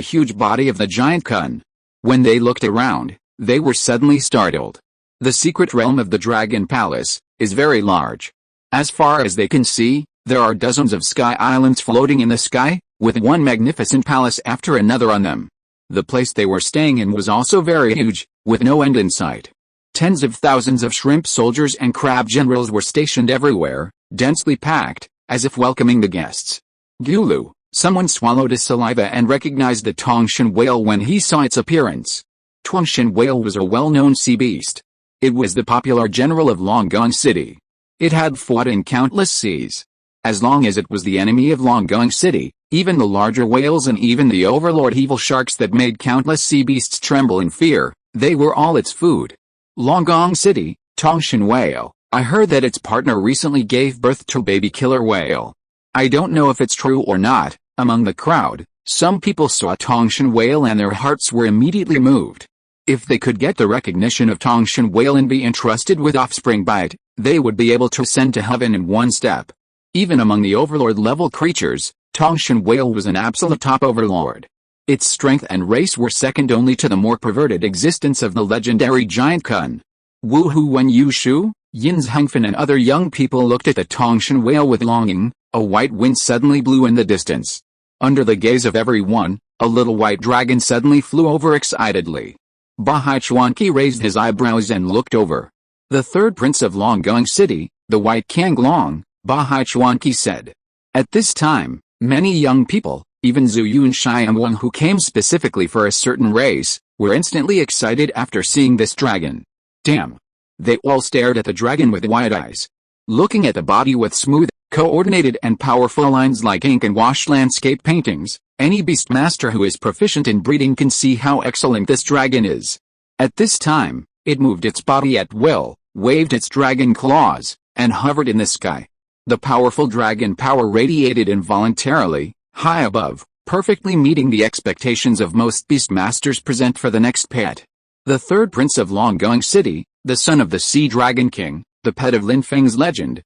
S1: huge body of the giant Kun. When they looked around, they were suddenly startled. The secret realm of the Dragon Palace is very large. As far as they can see, there are dozens of sky islands floating in the sky, with one magnificent palace after another on them. The place they were staying in was also very huge, with no end in sight. Tens of thousands of shrimp soldiers and crab generals were stationed everywhere, densely packed, as if welcoming the guests. Gulu. Someone swallowed his saliva and recognized the Tongshan whale when he saw its appearance. Tongshan whale was a well-known sea beast. It was the popular general of Longgong City. It had fought in countless seas. As long as it was the enemy of Longgong City, even the larger whales and even the overlord evil sharks that made countless sea beasts tremble in fear, they were all its food. Longgong City, Tongshan whale. I heard that its partner recently gave birth to a baby killer whale. I don't know if it's true or not. Among the crowd, some people saw Tongshan whale and their hearts were immediately moved. If they could get the recognition of Tongshan whale and be entrusted with offspring by it, they would be able to ascend to heaven in one step. Even among the overlord-level creatures, Tongshan whale was an absolute top overlord. Its strength and race were second only to the more perverted existence of the legendary giant Kun. Wu Hu Wen Yu Shu, Yin's Hengfen and other young people looked at the Tongshan whale with longing. A white wind suddenly blew in the distance. Under the gaze of everyone, a little white dragon suddenly flew over excitedly. Bahai Chuanqi raised his eyebrows and looked over. The third prince of Longgong City, the White Kang Long, Bahai Chuanqi said. At this time, many young people, even Zhu Yunshai and Wang who came specifically for a certain race, were instantly excited after seeing this dragon. Damn! They all stared at the dragon with wide eyes. Looking at the body with smooth, coordinated and powerful lines like ink and wash landscape paintings, any beastmaster who is proficient in breeding can see how excellent this dragon is. At this time, it moved its body at will, waved its dragon claws, and hovered in the sky. The powerful dragon power radiated involuntarily, high above, perfectly meeting the expectations of most beastmasters present for the next pet. The third prince of Longgong City, the son of the Sea Dragon King, the pet of Lin Feng's legend,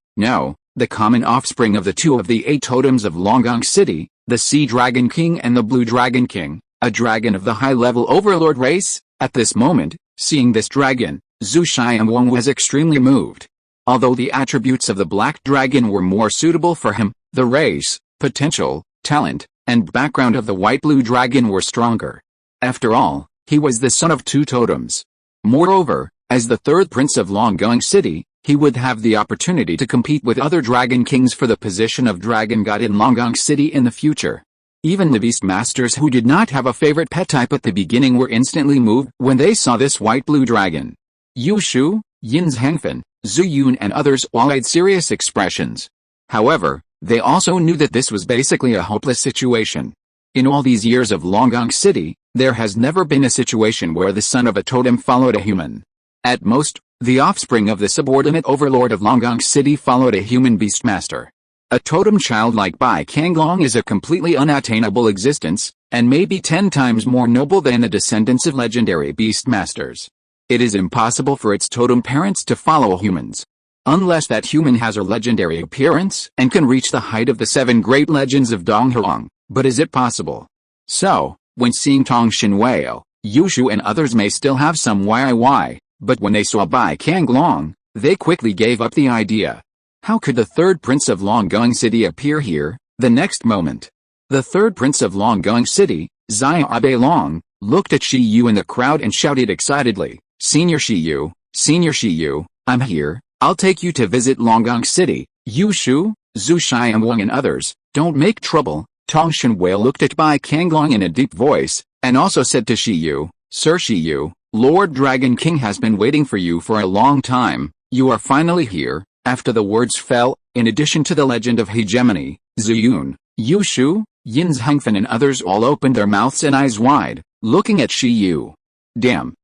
S1: the common offspring of the two of the 8 totems of Longgong City, the Sea Dragon King and the Blue Dragon King, a dragon of the high-level overlord race. At this moment, seeing this dragon, Zhu Xianwang was extremely moved. Although the attributes of the black dragon were more suitable for him, the race, potential, talent, and background of the white-blue dragon were stronger. After all, he was the son of two totems. Moreover, as the third prince of Longgang City, he would have the opportunity to compete with other dragon kings for the position of dragon god in Longgang City in the future. Even the beastmasters who did not have a favorite pet type at the beginning were instantly moved when they saw this white-blue dragon. Yu Shu, Yin Zhangfen, Zhu Yun and others all had serious expressions. However, they also knew that this was basically a hopeless situation. In all these years of Longgang City, there has never been a situation where the son of a totem followed a human. At most, the offspring of the subordinate overlord of Longgang City followed a human beastmaster. A totem child like Bai Kanglong is a completely unattainable existence, and may be 10 times more noble than the descendants of legendary beastmasters. It is impossible for its totem parents to follow humans. Unless that human has a legendary appearance and can reach the height of the 7 great legends of Donghuang, but is it possible? So, when seeing Tong Shinwei, Yushu and others may still have some YIY, but when they saw Bai Kanglong, they quickly gave up the idea. How could the third prince of Longgang City appear here, the next moment? The third prince of Longgang City, Xia Abeilong, looked at Shi Yu in the crowd and shouted excitedly, Senior Shi Yu, I'm here, I'll take you to visit Longgang City. Yu Shu, Zhu Xianwang and others, don't make trouble. Tong Shinwei looked at Bai Kanglong in a deep voice, and also said to Shi Yu, Sir Shi Yu, Lord Dragon King has been waiting for you for a long time, you are finally here. After the words fell, in addition to the legend of hegemony, Zhu Yun, Yu Shu, Yin Zhangfen and others all opened their mouths and eyes wide, looking at Shi Yu. Damn,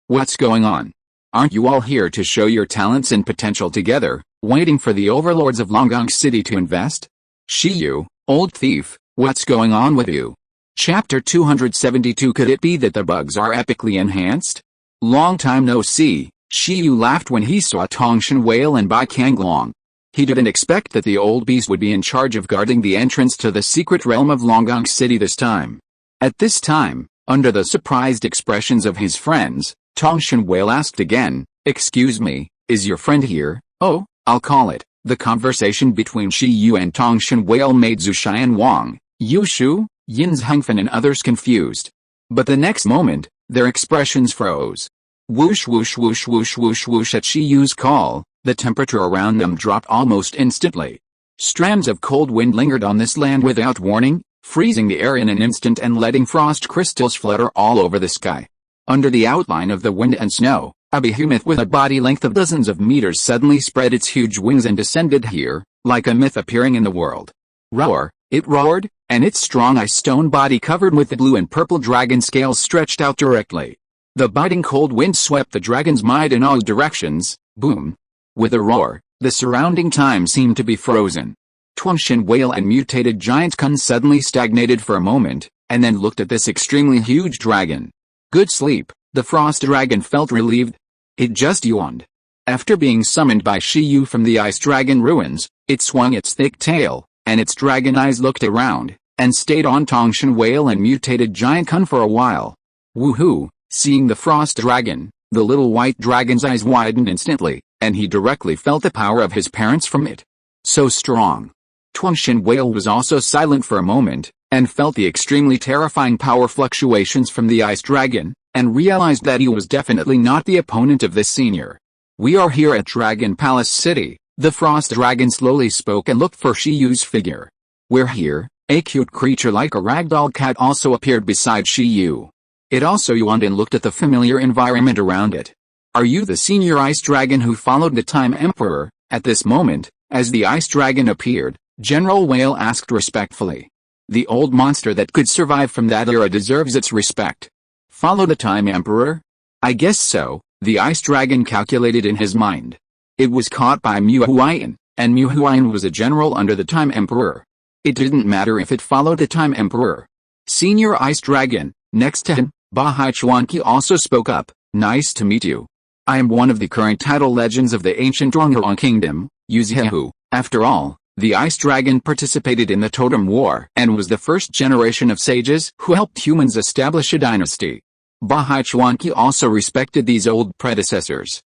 S1: what's going on? Aren't you all here to show your talents and potential together, waiting for the overlords of Longgang City to invest? Shi Yu, old thief, what's going on with you? Chapter 272. Could it be that the bugs are epically enhanced? Long time no see. Shi Yu laughed when he saw Tong Shinwei and Bai Kanglong. He didn't expect that the old beast would be in charge of guarding the entrance to the secret realm of Longgang City this time. At this time, under the surprised expressions of his friends, Tong Shinwei asked again, Excuse me, is your friend here? Oh, I'll call it. The conversation between Shi Yu and Tong Shinwei made Zhu Xianwang, Yu Shu, Yin Zhangfen and others confused. But the next moment, their expressions froze. Whoosh whoosh whoosh whoosh whoosh whoosh at Shi Yu's call, the temperature around them dropped almost instantly. Strands of cold wind lingered on this land without warning, freezing the air in an instant and letting frost crystals flutter all over the sky. Under the outline of the wind and snow, a behemoth with a body length of dozens of meters suddenly spread its huge wings and descended here, like a myth appearing in the world. Roar, it roared, and its strong ice stone body covered with the blue and purple dragon scales stretched out directly. The biting cold wind swept the dragon's might in all directions. Boom. With a roar, the surrounding time seemed to be frozen. Tuanshin whale and mutated giant Kun suddenly stagnated for a moment, and then looked at this extremely huge dragon. Good sleep, the frost dragon felt relieved. It just yawned. After being summoned by Shi Yu from the ice dragon ruins, it swung its thick tail, and its dragon eyes looked around, and stayed on Tongshan whale and mutated giant Kun for a while. Woohoo! Seeing the frost dragon, the little white dragon's eyes widened instantly, and he directly felt the power of his parents from it. So strong. Tuanshin whale was also silent for a moment, and felt the extremely terrifying power fluctuations from the ice dragon, and realized that he was definitely not the opponent of this senior. We are here at Dragon Palace City, the frost dragon slowly spoke and looked for Shi Yu's figure. We're here. A cute creature like a ragdoll cat also appeared beside Shi Yu. It also yawned and looked at the familiar environment around it. Are you the senior ice dragon who followed the Time Emperor? At this moment, as the ice dragon appeared, General Whale asked respectfully. The old monster that could survive from that era deserves its respect. Follow the Time Emperor? I guess so, the ice dragon calculated in his mind. It was caught by Mu Huayan, and Mu Huayan was a general under the Time Emperor. It didn't matter if it followed the Time Emperor. Senior Ice Dragon, next to him, Bahai Chuanqi also spoke up. Nice to meet you. I am one of the current title legends of the ancient Donghuang Kingdom, Yuzihu. After all, The Ice Dragon participated in the Totem War and was the first generation of sages who helped humans establish a dynasty. Bahai Chuanqi also respected these old predecessors.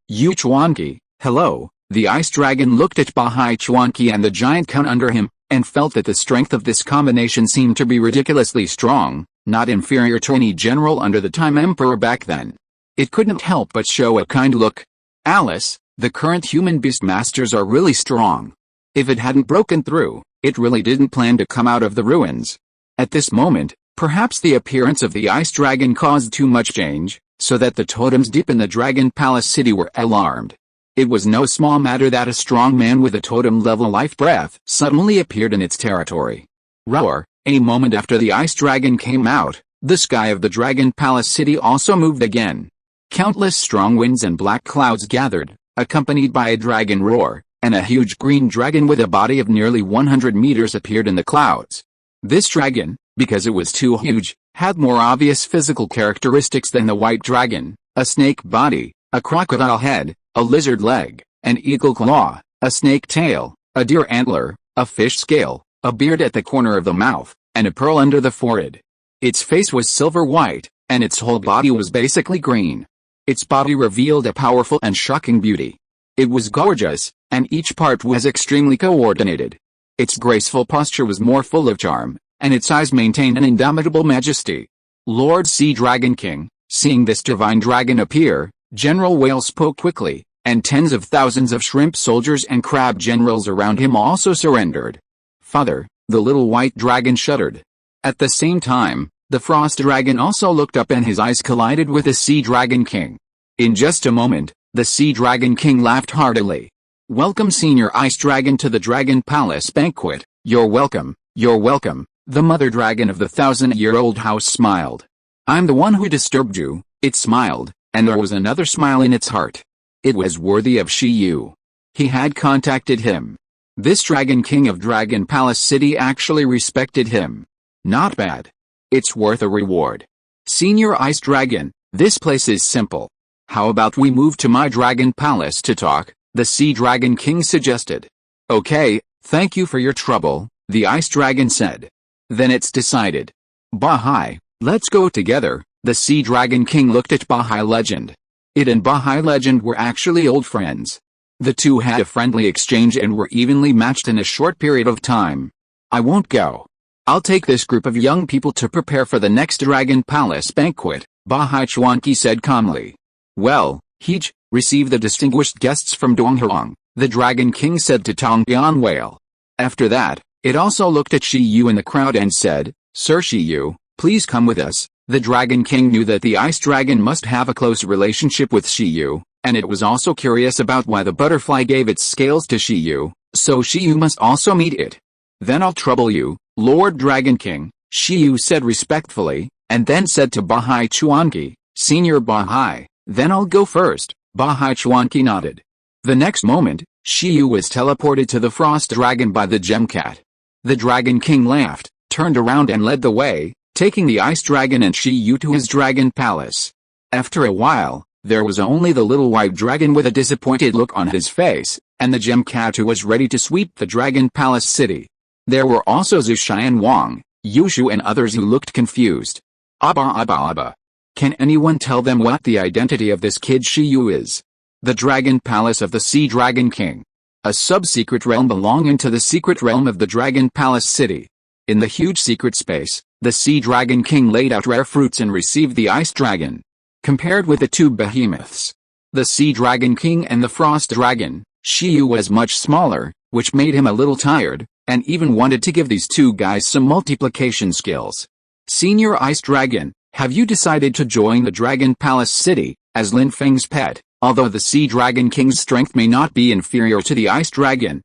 S1: You Chuanqi, hello. The Ice Dragon looked at Bahai Chuanqi and the giant Kun under him, and felt that the strength of this combination seemed to be ridiculously strong, not inferior to any general under the Time Emperor back then. It couldn't help but show a kind look. Alice, the current human beast masters are really strong. If it hadn't broken through, it really didn't plan to come out of the ruins. At this moment, perhaps the appearance of the Ice Dragon caused too much change, so that the totems deep in the Dragon Palace city were alarmed. It was no small matter that a strong man with a totem-level life breath suddenly appeared in its territory. Roar! A moment after the Ice Dragon came out, the sky of the Dragon Palace city also moved again. Countless strong winds and black clouds gathered, accompanied by a dragon roar, and a huge green dragon with a body of nearly 100 meters appeared in the clouds. This dragon, because it was too huge, had more obvious physical characteristics than the white dragon: a snake body, a crocodile head, a lizard leg, an eagle claw, a snake tail, a deer antler, a fish scale, a beard at the corner of the mouth, and a pearl under the forehead. Its face was silver white, and its whole body was basically green. Its body revealed a powerful and shocking beauty. It was gorgeous, and each part was extremely coordinated. Its graceful posture was more full of charm, and its eyes maintained an indomitable majesty. Lord Sea Dragon King, seeing this divine dragon appear, General Whale spoke quickly, and tens of thousands of shrimp soldiers and crab generals around him also surrendered. Father, the little white dragon shuddered. At the same time, the frost dragon also looked up and his eyes collided with the Sea Dragon King. In just a moment, the Sea Dragon King laughed heartily. Welcome Senior Ice Dragon to the Dragon Palace banquet. You're welcome, the mother dragon of the 1,000-year-old house smiled. I'm the one who disturbed you, it smiled, and there was another smile in its heart. It was worthy of Shi Yu. He had contacted him. This Dragon King of Dragon Palace City actually respected him. Not bad. It's worth a reward. Senior Ice Dragon, this place is simple. How about we move to my Dragon Palace to talk? The Sea Dragon King suggested. Okay, thank you for your trouble, the Ice Dragon said. Then it's decided. Bahai, let's go together. The Sea Dragon King looked at Bahai Legend. It and Bahai Legend were actually old friends. The two had a friendly exchange and were evenly matched in a short period of time. I won't go. I'll take this group of young people to prepare for the next Dragon Palace banquet, Bahai Chuanqi said calmly. Well, Heej, receive the distinguished guests from Donghuang, the Dragon King said to Tongbian Whale. After that, it also looked at Shi Yu in the crowd and said, Sir Shi Yu, please come with us. The Dragon King knew that the Ice Dragon must have a close relationship with Shi Yu, and it was also curious about why the butterfly gave its scales to Shi Yu, so Shi Yu must also meet it. Then I'll trouble you, Lord Dragon King, Shi Yu said respectfully, and then said to Bahai Chuanqi, Senior Bahai, then I'll go first. Bahai Chuanqi nodded. The next moment, Shi Yu was teleported to the Frost Dragon by the Gem Cat. The Dragon King laughed, turned around and led the way, taking the Ice Dragon and Shi Yu to his Dragon Palace. After a while, there was only the little white dragon with a disappointed look on his face, and the Gem Cat who was ready to sweep the Dragon Palace city. There were also Zhu and Wang, Yushu and others who looked confused. Abba. Can anyone tell them what the identity of this kid Shi Yu is? The Dragon Palace of the Sea Dragon King. A sub-secret realm belonging to the secret realm of the Dragon Palace city. In the huge secret space, the Sea Dragon King laid out rare fruits and received the Ice Dragon. Compared with the two behemoths, the Sea Dragon King and the Frost Dragon, Shi Yu was much smaller, which made him a little tired, and even wanted to give these two guys some multiplication skills. Senior Ice Dragon, have you decided to join the Dragon Palace city, as Lin Feng's pet? Although the Sea Dragon King's strength may not be inferior to the Ice Dragon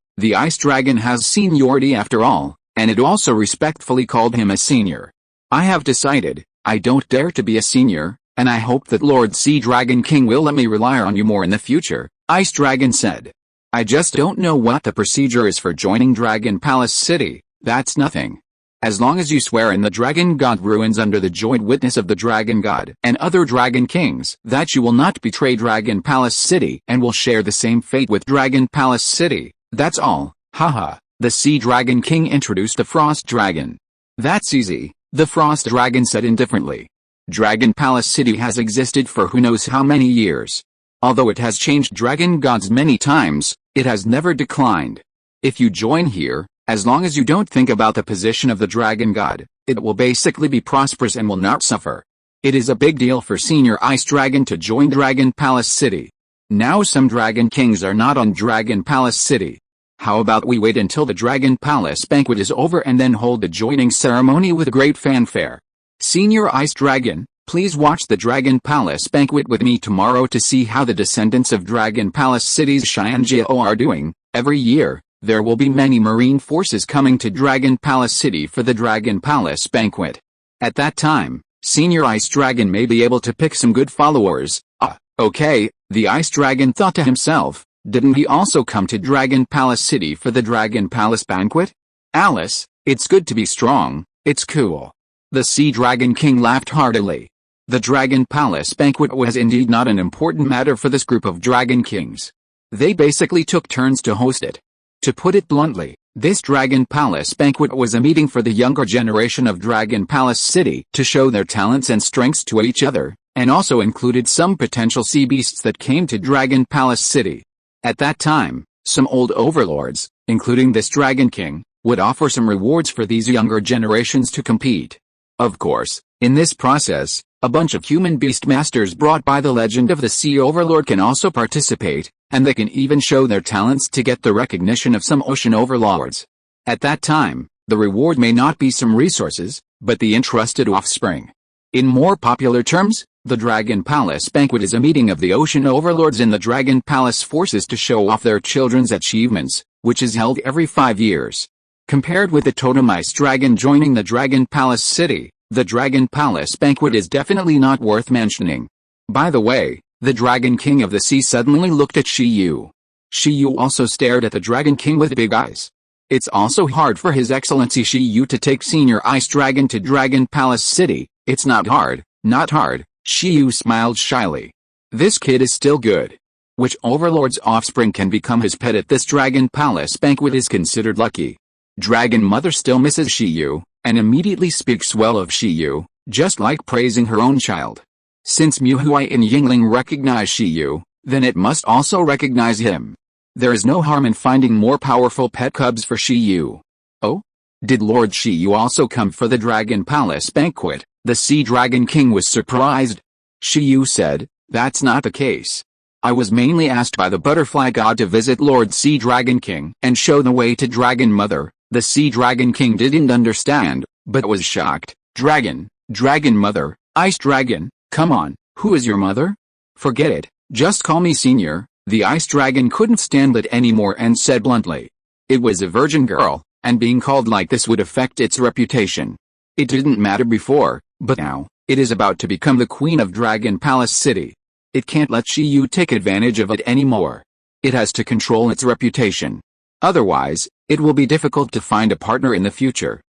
S1: has seniority after all, and it also respectfully called him a senior. I have decided, I don't dare to be a senior, and I hope that Lord Sea Dragon King will let me rely on you more in the future, Ice Dragon said. I just don't know what the procedure is for joining Dragon Palace City. That's nothing. As long as you swear in the Dragon God ruins under the joint witness of the Dragon God and other Dragon Kings that you will not betray Dragon Palace City and will share the same fate with Dragon Palace City, that's all. Haha, the Sea Dragon King introduced the Frost Dragon. That's easy, the Frost Dragon said indifferently. Dragon Palace City has existed for who knows how many years. Although it has changed dragon gods many times, it has never declined. If you join here, as long as you don't think about the position of the dragon god, it will basically be prosperous and will not suffer. It is a big deal for Senior Ice Dragon to join Dragon Palace City. Now some Dragon Kings are not on Dragon Palace City. How about we wait until the Dragon Palace banquet is over and then hold the joining ceremony with great fanfare. Senior Ice Dragon, please watch the Dragon Palace banquet with me tomorrow to see how the descendants of Dragon Palace City's Xianjiao are doing. Every year, there will be many marine forces coming to Dragon Palace City for the Dragon Palace banquet. At that time, Senior Ice Dragon may be able to pick some good followers. Okay, the Ice Dragon thought to himself, didn't he also come to Dragon Palace City for the Dragon Palace banquet? Alice, it's good to be strong, it's cool. The Sea Dragon King laughed heartily. The Dragon Palace banquet was indeed not an important matter for this group of Dragon Kings. They basically took turns to host it. To put it bluntly, this Dragon Palace banquet was a meeting for the younger generation of Dragon Palace City to show their talents and strengths to each other, and also included some potential sea beasts that came to Dragon Palace City. At that time, some old overlords, including this Dragon King, would offer some rewards for these younger generations to compete. Of course, in this process, a bunch of human beast masters brought by the legend of the Sea Overlord can also participate, and they can even show their talents to get the recognition of some ocean overlords. At that time, the reward may not be some resources, but the entrusted offspring. In more popular terms, the Dragon Palace banquet is a meeting of the ocean overlords and the Dragon Palace forces to show off their children's achievements, which is held every 5 years. Compared with the Totem Ice Dragon joining the Dragon Palace City, the Dragon Palace banquet is definitely not worth mentioning. By the way, the Dragon King of the Sea suddenly looked at Shiyu. Shiyu also stared at the Dragon King with big eyes. It's also hard for His Excellency Shiyu to take Senior Ice Dragon to Dragon Palace City. It's not hard, not hard, Shiyu smiled shyly. This kid is still good. Which overlord's offspring can become his pet at this Dragon Palace banquet is considered lucky. Dragon Mother still misses Shiyu, and immediately speaks well of Shiyu, just like praising her own child. Since Muhui and Yingling recognize Shiyu, then it must also recognize him. There is no harm in finding more powerful pet cubs for Shiyu. Oh? Did Lord Shiyu also come for the Dragon Palace banquet? The Sea Dragon King was surprised. Shiyu said, that's not the case. I was mainly asked by the Butterfly God to visit Lord Sea Dragon King and show the way to Dragon Mother. The Sea Dragon King didn't understand, but was shocked. Dragon Mother, Ice Dragon, come on, who is your mother? Forget it, just call me Senior. The Ice Dragon couldn't stand it anymore and said bluntly. It was a virgin girl, and being called like this would affect its reputation. It didn't matter before, but now, it is about to become the queen of Dragon Palace City. It can't let Shiyu take advantage of it anymore. It has to control its reputation. Otherwise, it will be difficult to find a partner in the future.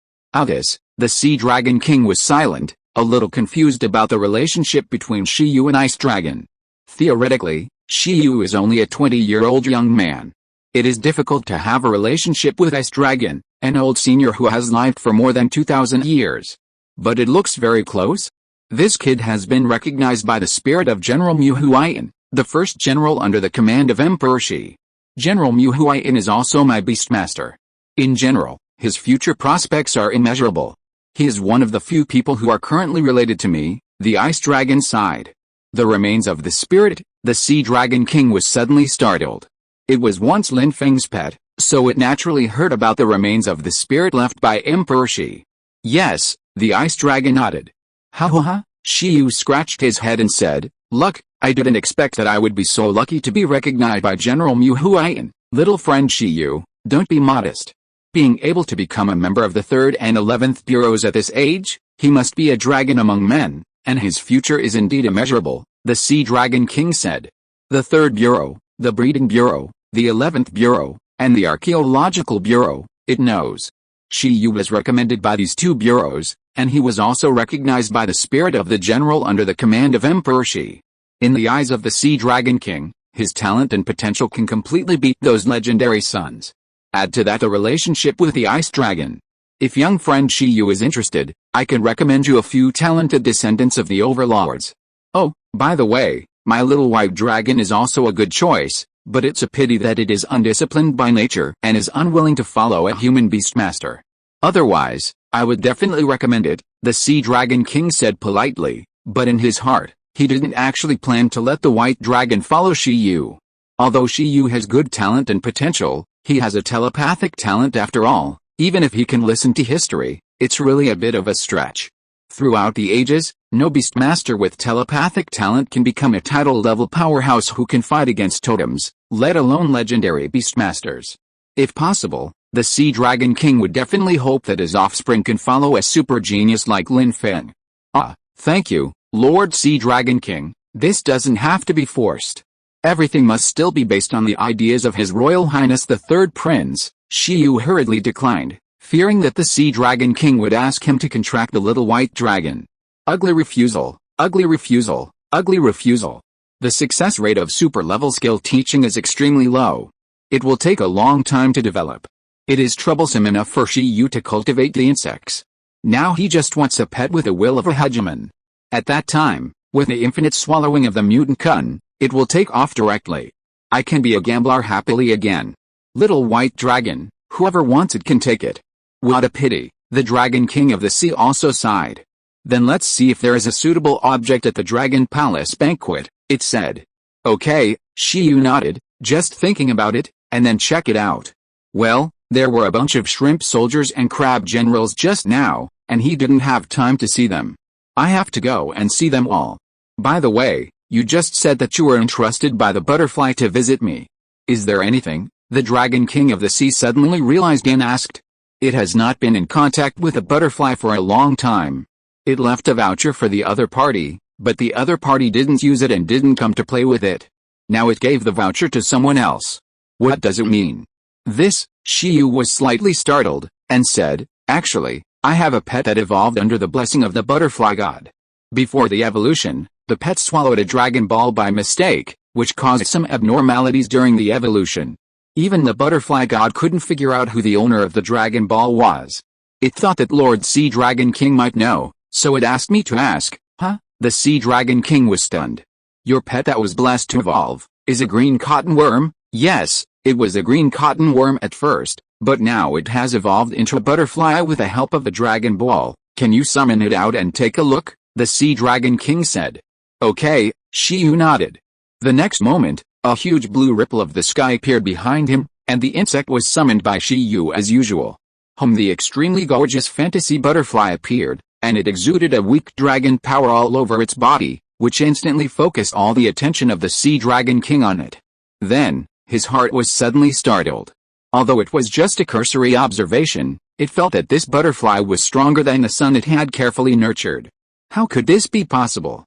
S1: This, the Sea Dragon King was silent, a little confused about the relationship between Shiyu and Ice Dragon. Theoretically, Shiyu is only a 20-year-old young man. It is difficult to have a relationship with Ice Dragon, an old senior who has lived for more than 2,000 years. But it looks very close. This kid has been recognized by the spirit of General Mu Huayan, the first general under the command of Emperor Shi. General Mu Huayan is also my beastmaster. In general, his future prospects are immeasurable. He is one of the few people who are currently related to me, the Ice Dragon sighed. The remains of the spirit, the Sea Dragon King was suddenly startled. It was once Lin Feng's pet, so it naturally heard about the remains of the spirit left by Emperor Shi. Yes, the Ice Dragon nodded. Ha ha ha, Shiyu scratched his head and said, Luck, I didn't expect that I would be so lucky to be recognized by General Mu Huayan. Little friend Shiyu, don't be modest. Being able to become a member of the 3rd and 11th Bureaus at this age, he must be a dragon among men, and his future is indeed immeasurable, the Sea Dragon King said. The 3rd Bureau, the Breeding Bureau, the 11th Bureau, and the Archaeological Bureau, it knows. Shiyu was recommended by these 2 bureaus, and he was also recognized by the spirit of the general under the command of Emperor Shi. In the eyes of the Sea Dragon King, his talent and potential can completely beat those legendary sons. Add to that the relationship with the ice dragon. If young friend Shiyu is interested, I can recommend you a few talented descendants of the overlords. Oh, by the way, my little white dragon is also a good choice, but it's a pity that it is undisciplined by nature and is unwilling to follow a human beastmaster. Otherwise, I would definitely recommend it, the Sea Dragon King said politely, but in his heart, he didn't actually plan to let the white dragon follow Shiyu. Although Shiyu has good talent and potential, he has a telepathic talent after all. Even if he can listen to history, it's really a bit of a stretch. Throughout the ages, no beastmaster with telepathic talent can become a title-level powerhouse who can fight against totems, let alone legendary beastmasters. If possible, the Sea Dragon King would definitely hope that his offspring can follow a super genius like Lin Feng. Ah, thank you, Lord Sea Dragon King, this doesn't have to be forced. Everything must still be based on the ideas of His Royal Highness the Third Prince. Shiyu hurriedly declined, fearing that the Sea Dragon King would ask him to contract the little white dragon. Ugly refusal, ugly refusal, ugly refusal. The success rate of super-level skill teaching is extremely low. It will take a long time to develop. It is troublesome enough for Shiyu to cultivate the insects. Now he just wants a pet with the will of a hegemon. At that time, with the infinite swallowing of the mutant kun, it will take off directly. I can be a gambler happily again. Little white dragon, whoever wants it can take it. What a pity, the Dragon King of the Sea also sighed. Then let's see if there is a suitable object at the Dragon Palace banquet, it said. Okay, Shiyu nodded, just thinking about it, and then check it out. Well, there were a bunch of shrimp soldiers and crab generals just now, and he didn't have time to see them. I have to go and see them all. By the way, you just said that you were entrusted by the butterfly to visit me. Is there anything? The Dragon King of the Sea suddenly realized and asked. It has not been in contact with a butterfly for a long time. It left a voucher for the other party, but the other party didn't use it and didn't come to play with it. Now it gave the voucher to someone else. What does it mean? This, Shiyu was slightly startled, and said, actually, I have a pet that evolved under the blessing of the butterfly god. Before the evolution, the pet swallowed a dragon ball by mistake, which caused some abnormalities during the evolution. Even the butterfly god couldn't figure out who the owner of the Dragon Ball was. It thought that Lord Sea Dragon King might know, so it asked me to ask, huh? The Sea Dragon King was stunned. Your pet that was blessed to evolve, is a green cotton worm? Yes, it was a green cotton worm at first, but now it has evolved into a butterfly with the help of the Dragon Ball. Can you summon it out and take a look? The Sea Dragon King said. Okay, Shiyu nodded. The next moment, a huge blue ripple of the sky appeared behind him, and the insect was summoned by Shiyu as usual. The extremely gorgeous fantasy butterfly appeared, and it exuded a weak dragon power all over its body, which instantly focused all the attention of the Sea Dragon King on it. Then, his heart was suddenly startled. Although it was just a cursory observation, it felt that this butterfly was stronger than the son it had carefully nurtured. How could this be possible?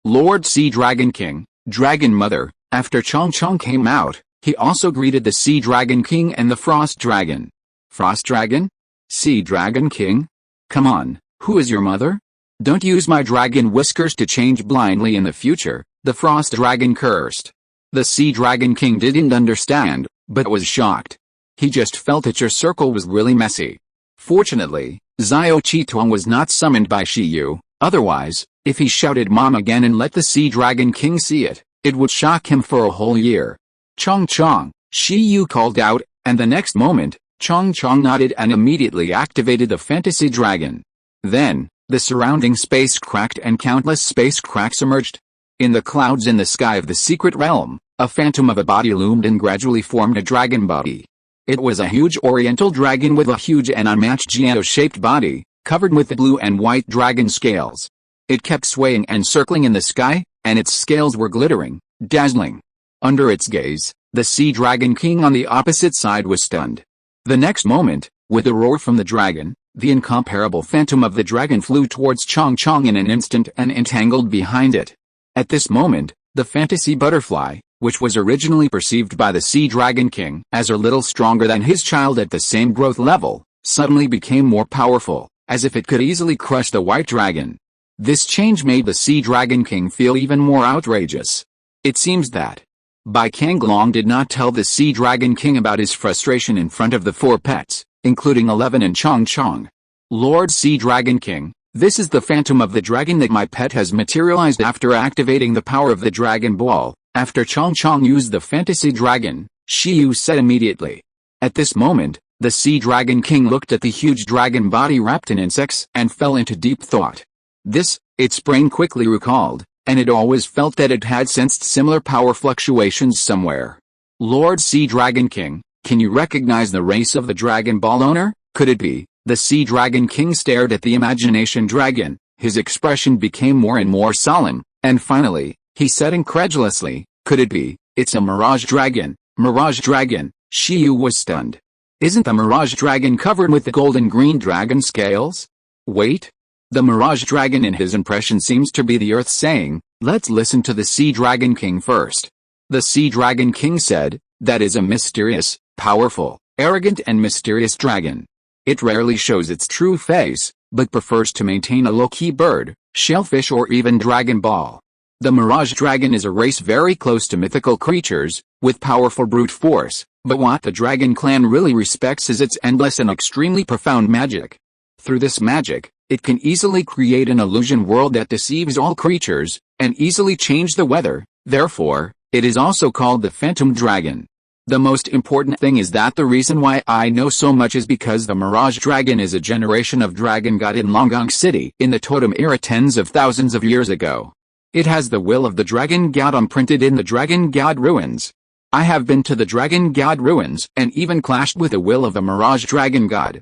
S1: Lord Sea Dragon King, Dragon Mother. After Chong Chong came out, he also greeted the Sea Dragon King and the Frost Dragon. Frost Dragon? Sea Dragon King? Come on, who is your mother? Don't use my dragon whiskers to change blindly in the future, the Frost Dragon cursed. The Sea Dragon King didn't understand, but was shocked. He just felt that your circle was really messy. Fortunately, Xiao Qitong was not summoned by Shiyu, otherwise, if he shouted Mom again and let the Sea Dragon King see it, it would shock him for a whole year. Chong Chong, Shiyu called out, and the next moment, Chong Chong nodded and immediately activated the fantasy dragon. Then, the surrounding space cracked and countless space cracks emerged. In the clouds in the sky of the secret realm, a phantom of a body loomed and gradually formed a dragon body. It was a huge oriental dragon with a huge and unmatched geodo-shaped body, covered with the blue and white dragon scales. It kept swaying and circling in the sky, and its scales were glittering, dazzling. Under its gaze, the Sea Dragon King on the opposite side was stunned. The next moment, with a roar from the dragon, the incomparable phantom of the dragon flew towards Chong Chong in an instant and entangled behind it. At this moment, the fantasy butterfly, which was originally perceived by the Sea Dragon King as a little stronger than his child at the same growth level, suddenly became more powerful, as if it could easily crush the white dragon. This change made the Sea Dragon King feel even more outrageous. It seems that Bai Kanglong did not tell the Sea Dragon King about his frustration in front of the 4 pets, including 11 and Chong Chong. Lord Sea Dragon King, this is the phantom of the dragon that my pet has materialized after activating the power of the Dragon Ball. After Chong Chong used the fantasy dragon, Shiyu said immediately. At this moment, the Sea Dragon King looked at the huge dragon body wrapped in insects and fell into deep thought. This, its brain quickly recalled, and it always felt that it had sensed similar power fluctuations somewhere. Lord Sea Dragon King, can you recognize the race of the Dragon Ball owner? Could it be? The Sea Dragon King stared at the imagination dragon, his expression became more and more solemn, and finally, he said incredulously, could it be? It's a Mirage Dragon. Mirage Dragon. Shiyu was stunned. Isn't the Mirage Dragon covered with the golden green dragon scales? Wait. The Mirage Dragon in his impression seems to be the Earth saying, let's listen to the Sea Dragon King first. The Sea Dragon King said, that is a mysterious, powerful, arrogant and mysterious dragon. It rarely shows its true face, but prefers to maintain a low-key bird, shellfish or even Dragon Ball. The Mirage Dragon is a race very close to mythical creatures, with powerful brute force, but what the Dragon Clan really respects is its endless and extremely profound magic. Through this magic, it can easily create an illusion world that deceives all creatures, and easily change the weather, therefore, it is also called the Phantom Dragon. The most important thing is that the reason why I know so much is because the Mirage Dragon is a generation of Dragon God in Longgong City in the Totem era tens of thousands of years ago. It has the will of the Dragon God imprinted in the Dragon God ruins. I have been to the Dragon God ruins and even clashed with the will of the Mirage Dragon God,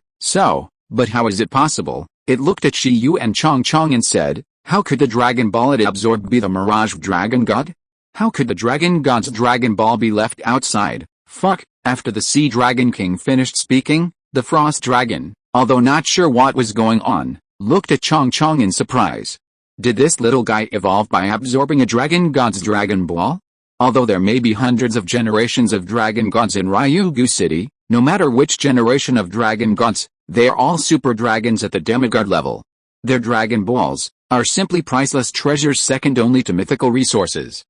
S1: but how is it possible? It looked at Shiyu and Chong Chong and said, how could the Dragon Ball it absorbed be the Mirage Dragon God? How could the Dragon God's Dragon Ball be left outside? Fuck. After the Sea Dragon King finished speaking, the Frost Dragon, although not sure what was going on, looked at Chong Chong in surprise. Did this little guy evolve by absorbing a Dragon God's Dragon Ball? Although there may be hundreds of generations of Dragon Gods in Ryugu City, no matter which generation of Dragon Gods, they are all super dragons at the demigod level. Their Dragon Balls are simply priceless treasures second only to mythical resources.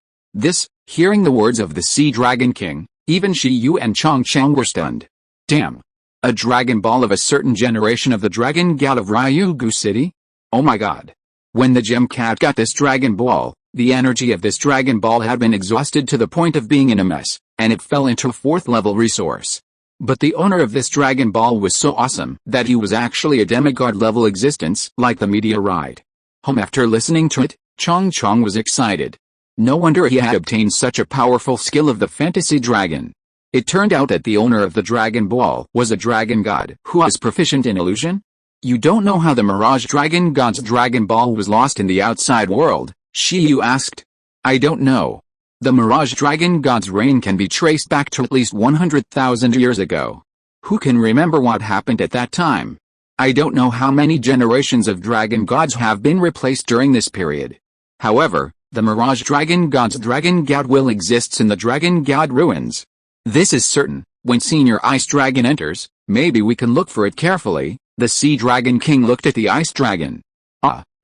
S1: Hearing the words of the Sea Dragon King, even Shiyu and Chong Chong were stunned. Damn! A Dragon Ball of a certain generation of the Dragon God of Ryugu City? Oh my god. When the Gem Cat got this Dragon Ball, the energy of this Dragon Ball had been exhausted to the point of being in a mess, and it fell into a 4th level resource. But the owner of this Dragon Ball was so awesome that he was actually a demigod level existence, like the meteorite. After listening to it, Chong Chong was excited. No wonder he had obtained such a powerful skill of the fantasy dragon. It turned out that the owner of the Dragon Ball was a dragon god who was proficient in illusion? You don't know how the Mirage Dragon God's Dragon Ball was lost in the outside world? Shiyu asked. I don't know. The Mirage Dragon God's reign can be traced back to at least 100,000 years ago. Who can remember what happened at that time? I don't know how many generations of Dragon Gods have been replaced during this period. However, the Mirage Dragon God's Dragon God will exists in the Dragon God ruins. This is certain. When Senior Ice Dragon enters, maybe we can look for it carefully. The Sea Dragon King looked at the Ice Dragon.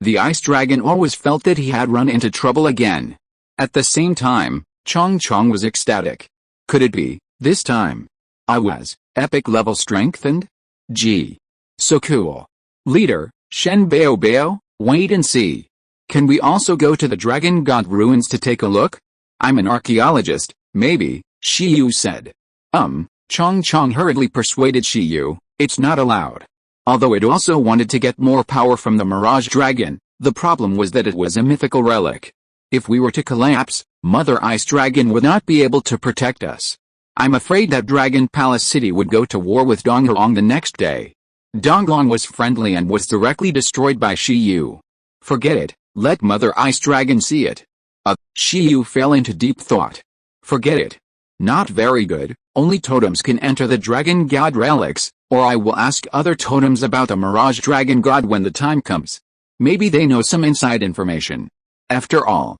S1: The Ice Dragon always felt that he had run into trouble again. At the same time, Chong Chong was ecstatic. Could it be, this time? I was, epic level strengthened? Gee. So cool. Leader, Shen Bao Bao, wait and see. Can we also go to the Dragon God ruins to take a look? I'm an archaeologist, maybe, Shiyu said. Chong Chong hurriedly persuaded Shiyu, it's not allowed. Although it also wanted to get more power from the Mirage Dragon, the problem was that it was a mythical relic. If we were to collapse, Mother Ice Dragon would not be able to protect us. I'm afraid that Dragon Palace City would go to war with Donglong the next day. Donglong was friendly and was directly destroyed by Shiyu. Forget it, let Mother Ice Dragon see it. Shiyu fell into deep thought. Forget it. Not very good, only totems can enter the Dragon God relics, or I will ask other totems about the Mirage Dragon God when the time comes. Maybe they know some inside information. After all,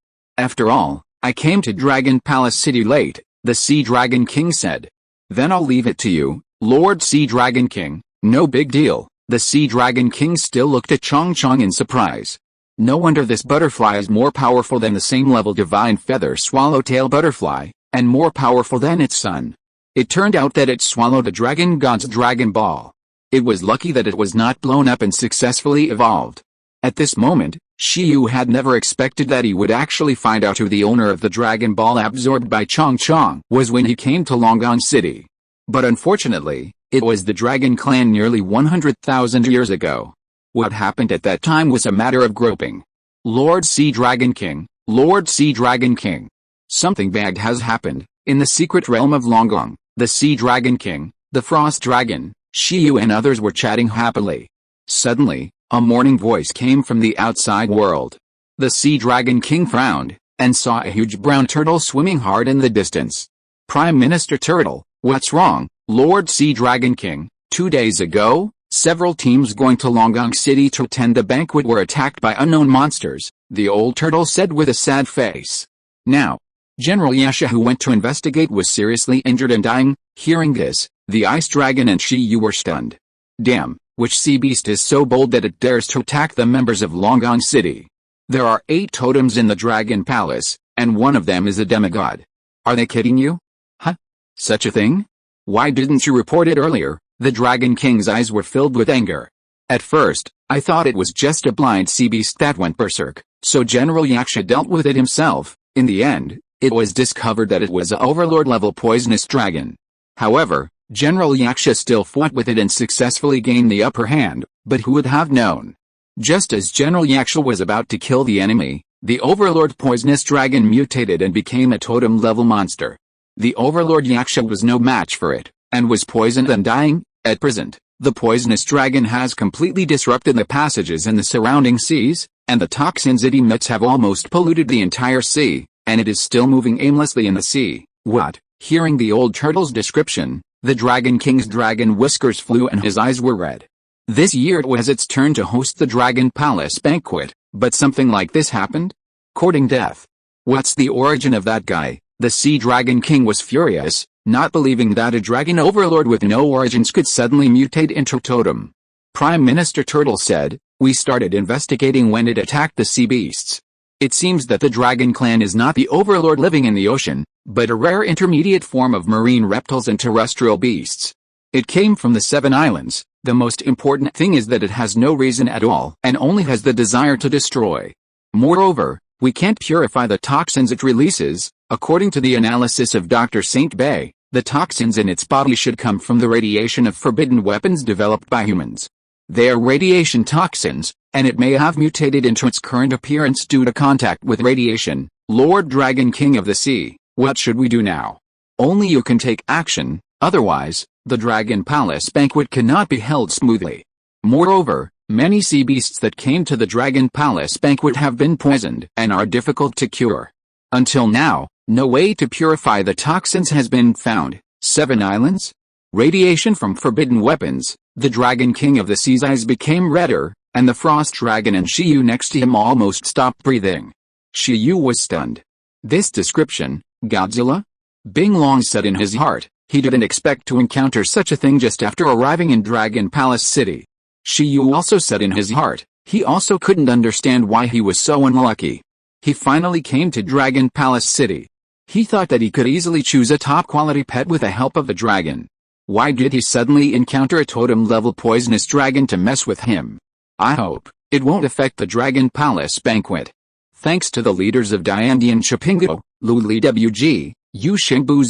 S1: I came to Dragon Palace City late, the Sea Dragon King said. Then I'll leave it to you, Lord Sea Dragon King, no big deal. The Sea Dragon King still looked at Chong Chong in surprise. No wonder this butterfly is more powerful than the same level divine feather swallowtail butterfly. and more powerful than its son. It turned out that it swallowed a dragon god's Dragon Ball. It was lucky that it was not blown up and successfully evolved. At this moment, Shiyu had never expected that he would actually find out who the owner of the Dragon Ball absorbed by Chong Chong was when he came to Longgong City. But unfortunately, it was the Dragon Clan nearly 100,000 years ago. What happened at that time was a matter of groping. Lord Sea Dragon King, Lord Sea Dragon King. Something bad has happened. In the secret realm of Longgong, the Sea Dragon King, the Frost Dragon, Shiyu and others were chatting happily. Suddenly, a morning voice came from the outside world. The Sea Dragon King frowned, and saw a huge brown turtle swimming hard in the distance. Prime Minister Turtle, what's wrong, Lord Sea Dragon King? 2 days ago, several teams going to Longgong City to attend the banquet were attacked by unknown monsters, the old turtle said with a sad face. Now, General Yasha, who went to investigate, was seriously injured and dying. Hearing this, the Ice Dragon and Shiyu were stunned. Damn, which sea beast is so bold that it dares to attack the members of Longgong City? There are 8 totems in the Dragon Palace, and one of them is a demigod. Are they kidding you? Huh? Such a thing? Why didn't you report it earlier? The Dragon King's eyes were filled with anger. At first, I thought it was just a blind sea beast that went berserk, so General Yaksha dealt with it himself. In the end, it was discovered that it was a overlord-level poisonous dragon. However, General Yaksha still fought with it and successfully gained the upper hand, but who would have known? Just as General Yaksha was about to kill the enemy, the overlord poisonous dragon mutated and became a totem-level monster. The overlord Yaksha was no match for it, and was poisoned and dying. At present, the poisonous dragon has completely disrupted the passages in the surrounding seas, and the toxins it emits have almost polluted the entire sea, and it is still moving aimlessly in the sea. What? Hearing the old turtle's description, the Dragon King's dragon whiskers flew and his eyes were red. This year it was its turn to host the Dragon Palace banquet, but something like this happened? Courting death. What's the origin of that guy? The Sea Dragon King was furious, not believing that a dragon overlord with no origins could suddenly mutate into totem. Prime Minister Turtle said, we started investigating when it attacked the sea beasts. It seems that the Dragon Clan is not the overlord living in the ocean, but a rare intermediate form of marine reptiles and terrestrial beasts. It came from the 7 islands. The most important thing is that it has no reason at all and only has the desire to destroy. Moreover, we can't purify the toxins it releases. According to the analysis of Dr. Saint Bay, the toxins in its body should come from the radiation of forbidden weapons developed by humans. They are radiation toxins, and it may have mutated into its current appearance due to contact with radiation. Lord Dragon King of the Sea, what should we do now? Only you can take action, otherwise, the Dragon Palace banquet cannot be held smoothly. Moreover, many sea beasts that came to the Dragon Palace banquet have been poisoned and are difficult to cure. Until now, no way to purify the toxins has been found. 7 islands? Radiation from forbidden weapons. The Dragon King of the Sea's eyes became redder, and the Frost Dragon and Shiyu next to him almost stopped breathing. Shiyu was stunned. This description, Godzilla? Bing Long said in his heart, he didn't expect to encounter such a thing just after arriving in Dragon Palace City. Shiyu also said in his heart, he also couldn't understand why he was so unlucky. He finally came to Dragon Palace City. He thought that he could easily choose a top-quality pet with the help of the dragon. Why did he suddenly encounter a totem-level poisonous dragon to mess with him? I hope it won't affect the Dragon Palace banquet. Thanks to the leaders of Diandian Chipingo, Luli WG, Yushingbu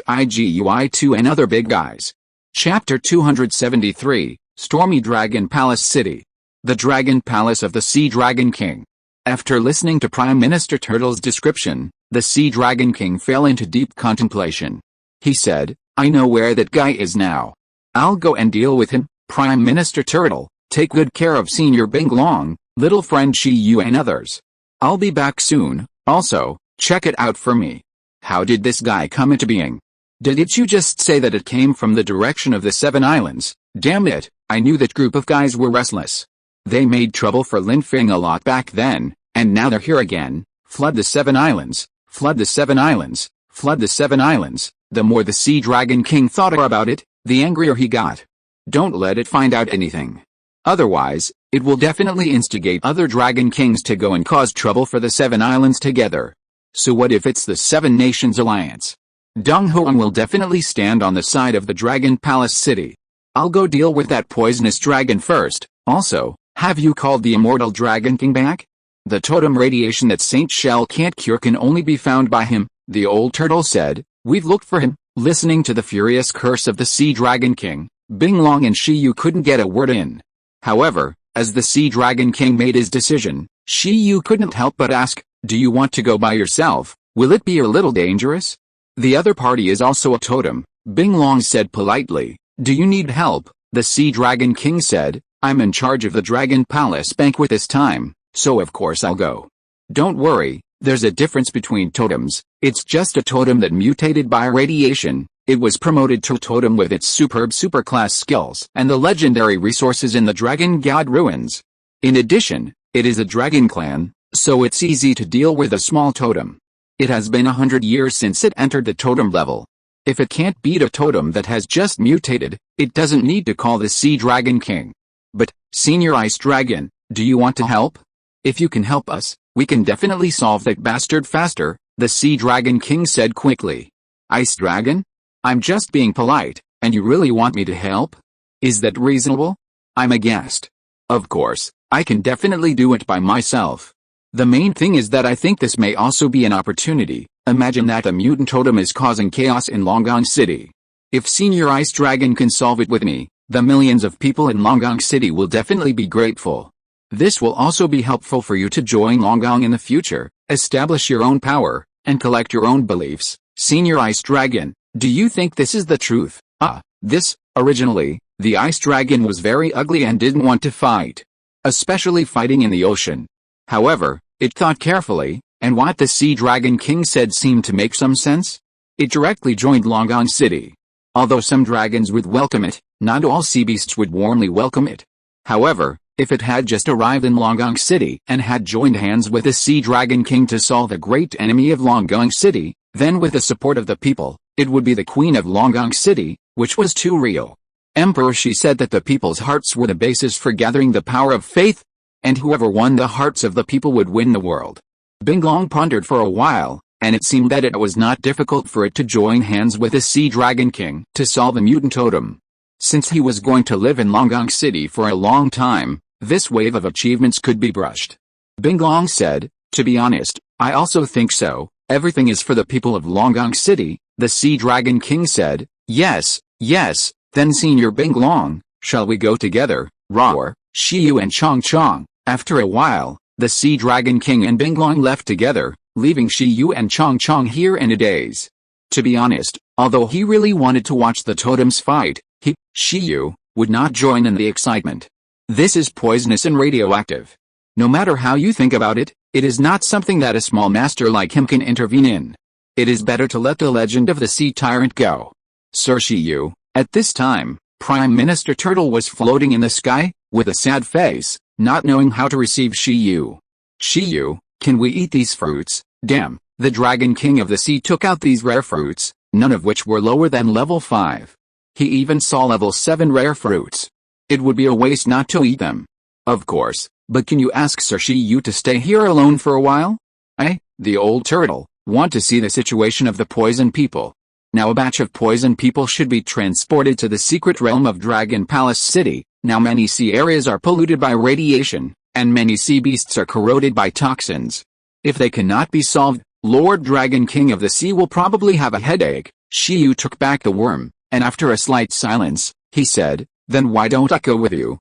S1: Zhigui2 and other big guys. Chapter 273, Stormy Dragon Palace City. The Dragon Palace of the Sea Dragon King. After listening to Prime Minister Turtle's description, the Sea Dragon King fell into deep contemplation. He said, I know where that guy is now. I'll go and deal with him. Prime Minister Turtle, take good care of Senior Bing Long, little friend Shiyu and others. I'll be back soon. Also, check it out for me. How did this guy come into being? Did you just say that it came from the direction of the 7 islands? Damn it, I knew that group of guys were restless. They made trouble for Lin Fing a lot back then, and now they're here again. Flood the 7 islands, flood the 7 islands, flood the 7 islands. The more the Sea Dragon King thought about it, the angrier he got. Don't let it find out anything. Otherwise, it will definitely instigate other Dragon Kings to go and cause trouble for the 7 islands together. So what if it's the 7 Nations Alliance? Dong Hoang will definitely stand on the side of the Dragon Palace City. I'll go deal with that poisonous dragon first. Also, have you called the immortal Dragon King back? The totem radiation that Saint Shell can't cure can only be found by him, the old turtle said. We've looked for him. Listening to the furious curse of the Sea Dragon King, Bing Long and Shi Yu couldn't get a word in. However, as the Sea Dragon King made his decision, Shi Yu couldn't help but ask, do you want to go by yourself? Will it be a little dangerous? The other party is also a totem, Bing Long said politely. Do you need help? The Sea Dragon King said, I'm in charge of the Dragon Palace banquet this time, so of course I'll go. Don't worry, there's a difference between totems. It's just a totem that mutated by radiation. It was promoted to a totem with its superb superclass skills and the legendary resources in the Dragon God ruins. In addition, it is a dragon clan, so it's easy to deal with a small totem. It has been 100 years since it entered the totem level. If it can't beat a totem that has just mutated, it doesn't need to call the Sea Dragon King. But, Senior Ice Dragon, do you want to help? If you can help us, we can definitely solve that bastard faster, the Sea Dragon King said quickly. Ice Dragon? I'm just being polite, and you really want me to help? Is that reasonable? I'm aghast. Of course, I can definitely do it by myself. The main thing is that I think this may also be an opportunity. Imagine that a mutant totem is causing chaos in Longgong City. If Senior Ice Dragon can solve it with me, the millions of people in Longgong City will definitely be grateful. This will also be helpful for you to join Longgong in the future, establish your own power, and collect your own beliefs. Senior Ice Dragon, do you think this is the truth? Originally, the Ice Dragon was very ugly and didn't want to fight. Especially fighting in the ocean. However, it thought carefully, and what the Sea Dragon King said seemed to make some sense. It directly joined Longgong City. Although some dragons would welcome it, not all sea beasts would warmly welcome it. However, if it had just arrived in Longgong City and had joined hands with the Sea Dragon King to solve the great enemy of Longgong City, then with the support of the people, it would be the queen of Longgong City, which was too real. Emperor Shi said that the people's hearts were the basis for gathering the power of faith, and whoever won the hearts of the people would win the world. Bing Long pondered for a while, and it seemed that it was not difficult for it to join hands with the Sea Dragon King to solve the mutant totem. Since he was going to live in Longgong City for a long time, this wave of achievements could be brushed. Bing Long said, to be honest, I also think so. Everything is for the people of Longgong City, the Sea Dragon King said. Yes, then Senior Bing Long, shall we go together? Roar, Shi Yu and Chong Chong. After a while, the Sea Dragon King and Bing Long left together, leaving Shi Yu and Chong Chong here in a daze. To be honest, although he really wanted to watch the totems fight, Shi Yu, would not join in the excitement. This is poisonous and radioactive. No matter how you think about it, it is not something that a small master like him can intervene in. It is better to let the legend of the sea tyrant go. Sir Shi Yu, at this time, Prime Minister Turtle was floating in the sky, with a sad face, not knowing how to receive Shi Yu. Shi Yu, can we eat these fruits? Damn, the Dragon King of the Sea took out these rare fruits, none of which were lower than level 5. He even saw level 7 rare fruits. It would be a waste not to eat them. Of course, but can you ask Sir Shi Yu to stay here alone for a while? The old turtle, want to see the situation of the poison people. Now a batch of poison people should be transported to the secret realm of Dragon Palace City. Now many sea areas are polluted by radiation, and many sea beasts are corroded by toxins. If they cannot be solved, Lord Dragon King of the Sea will probably have a headache. Shi Yu took back the worm, and after a slight silence, he said, then why don't I go with you?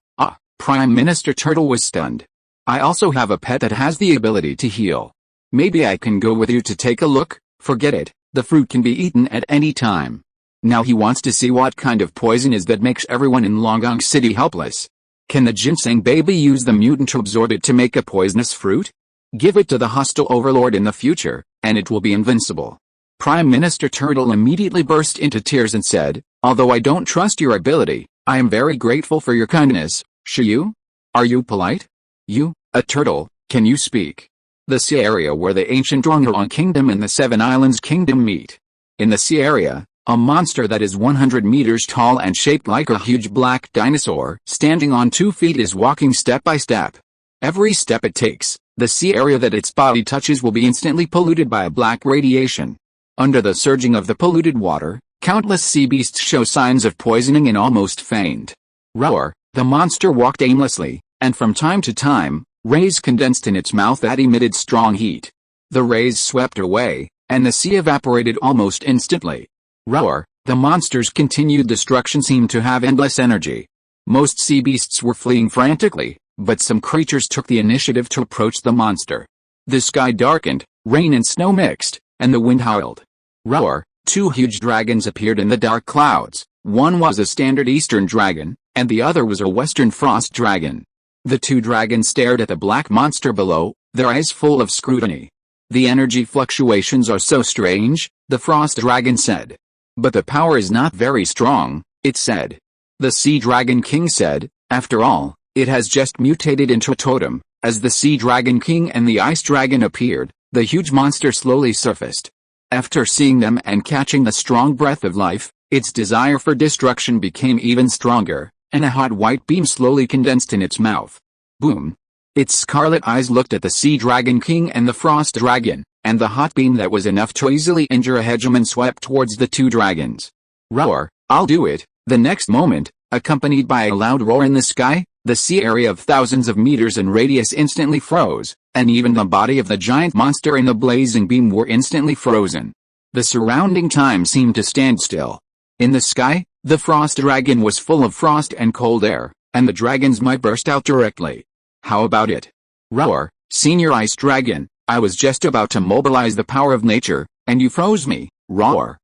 S1: Prime Minister Turtle was stunned. I also have a pet that has the ability to heal. Maybe I can go with you to take a look. Forget it, the fruit can be eaten at any time. Now he wants to see what kind of poison is that makes everyone in Longgong City helpless. Can the ginseng baby use the mutant to absorb it to make a poisonous fruit? Give it to the hostile overlord in the future, and it will be invincible. Prime Minister Turtle immediately burst into tears and said, although I don't trust your ability, I am very grateful for your kindness. Shi Yu? Are you polite? You, a turtle, can you speak? The sea area where the ancient Zhuanghelang Kingdom and the Seven Islands Kingdom meet. In the sea area, a monster that is 100 meters tall and shaped like a huge black dinosaur standing on 2 feet is walking step by step. Every step it takes, the sea area that its body touches will be instantly polluted by a black radiation. Under the surging of the polluted water, countless sea beasts show signs of poisoning and almost faint. Roar, the monster walked aimlessly, and from time to time, rays condensed in its mouth that emitted strong heat. The rays swept away, and the sea evaporated almost instantly. Roar, the monster's continued destruction seemed to have endless energy. Most sea beasts were fleeing frantically, but some creatures took the initiative to approach the monster. The sky darkened, rain and snow mixed, and the wind howled. Roar, two huge dragons appeared in the dark clouds. One was a standard eastern dragon, and the other was a western frost dragon. The two dragons stared at the black monster below, their eyes full of scrutiny. The energy fluctuations are so strange, the frost dragon said. But the power is not very strong, it said. The sea dragon king said, after all, it has just mutated into a totem. As the sea dragon king and the ice dragon appeared, the huge monster slowly surfaced. After seeing them and catching the strong breath of life, its desire for destruction became even stronger, and a hot white beam slowly condensed in its mouth. Boom! Its scarlet eyes looked at the sea dragon king and the frost dragon, and the hot beam that was enough to easily injure a hegemon swept towards the two dragons. Roar, I'll do it! The next moment, accompanied by a loud roar in the sky, the sea area of thousands of meters in radius instantly froze, and even the body of the giant monster and the blazing beam were instantly frozen. The surrounding time seemed to stand still. In the sky, the frost dragon was full of frost and cold air, and the dragons might burst out directly. How about it? Roar, senior ice dragon, I was just about to mobilize the power of nature, and you froze me. Roar,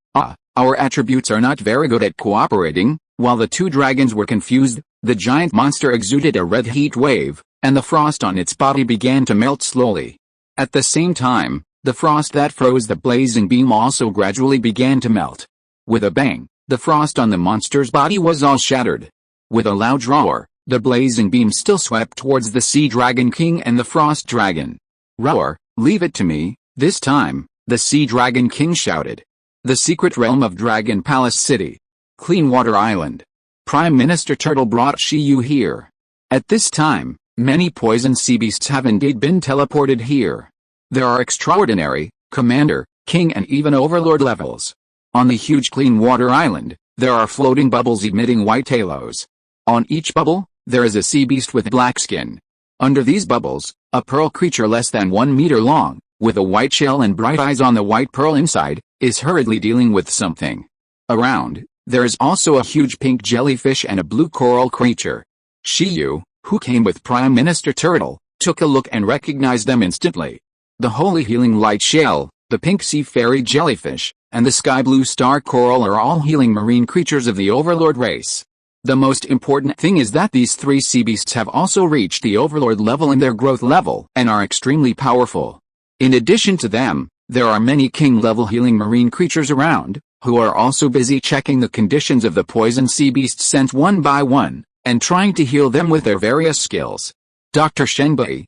S1: our attributes are not very good at cooperating. While the two dragons were confused, the giant monster exuded a red heat wave, and the frost on its body began to melt slowly. At the same time, the frost that froze the blazing beam also gradually began to melt. With a bang, the frost on the monster's body was all shattered. With a loud roar, the blazing beam still swept towards the sea dragon king and the frost dragon. Roar, leave it to me, this time, the sea dragon king shouted. The secret realm of Dragon Palace City. Clean Water Island. Prime Minister Turtle brought Shiyu here. At this time, many poison sea beasts have indeed been teleported here. There are extraordinary, commander, king and even overlord levels. On the huge Clean Water Island, there are floating bubbles emitting white halos. On each bubble, there is a sea beast with black skin. Under these bubbles, a pearl creature less than 1 meter long, with a white shell and bright eyes on the white pearl inside, is hurriedly dealing with something. Around, there is also a huge pink jellyfish and a blue coral creature. Shiyu, who came with Prime Minister Turtle, took a look and recognized them instantly. The holy healing light shell, the pink sea fairy jellyfish, and the sky blue star coral are all healing marine creatures of the overlord race. The most important thing is that these three sea beasts have also reached the overlord level in their growth level and are extremely powerful. In addition to them, there are many king-level healing marine creatures around, who are also busy checking the conditions of the poison sea beasts sent one by one, and trying to heal them with their various skills. Dr. Shenbei,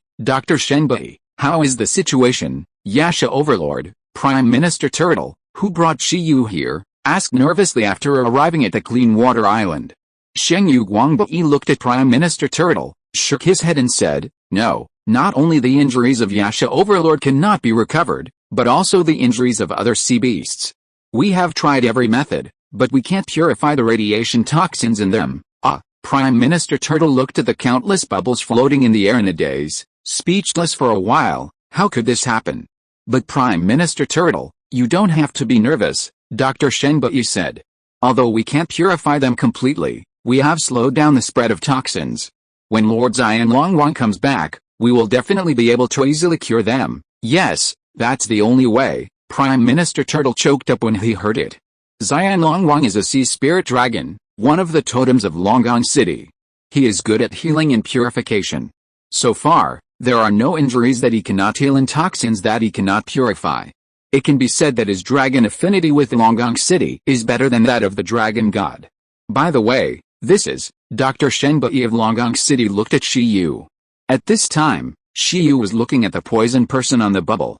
S1: how is the situation? Yasha Overlord, Prime Minister Turtle, who brought Shiyu here, asked nervously after arriving at the Clean Water Island. Shengyu Guangbei looked at Prime Minister Turtle, shook his head and said, no, not only the injuries of Yasha Overlord cannot be recovered, but also the injuries of other sea beasts. We have tried every method, but we can't purify the radiation toxins in them. Prime Minister Turtle looked at the countless bubbles floating in the air in a daze, speechless for a while. How could this happen? But Prime Minister Turtle, you don't have to be nervous, Dr. Shenbei said. Although we can't purify them completely, we have slowed down the spread of toxins. When Lord Xian Longwang comes back, we will definitely be able to easily cure them. Yes, that's the only way. Prime Minister Turtle choked up when he heard it. Xian Longwang is a sea spirit dragon, one of the totems of Longgong City. He is good at healing and purification. So far, there are no injuries that he cannot heal and toxins that he cannot purify. It can be said that his dragon affinity with Longgong City is better than that of the dragon god. By the way, this is, Dr. Shenbei of Longgong City looked at Shiyu. At this time, Shiyu was looking at the poison person on the bubble.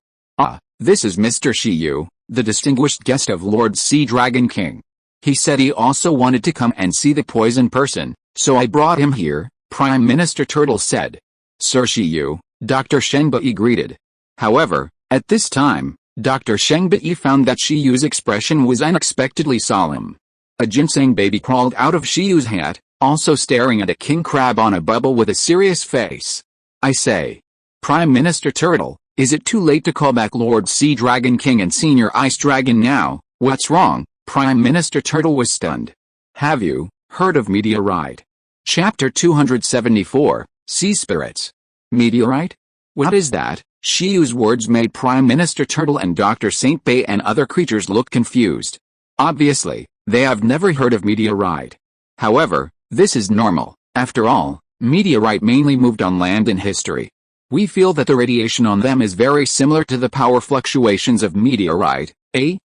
S1: This is Mr. Shiyu, the distinguished guest of Lord Sea Dragon King. He said he also wanted to come and see the poison person, so I brought him here, Prime Minister Turtle said. Sir Shiyu, Dr. Shenbei greeted. However, at this time, Dr. Shengbei found that Shiyu's expression was unexpectedly solemn. A ginseng baby crawled out of Shiyu's hat, also staring at a king crab on a bubble with a serious face. I say, Prime Minister Turtle, is it too late to call back Lord Sea Dragon King and Senior Ice Dragon now? What's wrong? Prime Minister Turtle was stunned. Have you heard of meteorite? Chapter 274, Sea Spirits. Meteorite? What is that? Shiyu's words made Prime Minister Turtle and Dr. Saint Bei and other creatures look confused. Obviously, they have never heard of meteorite. However, this is normal. After all, meteorite mainly moved on land in history. We feel that the radiation on them is very similar to the power fluctuations of meteorite.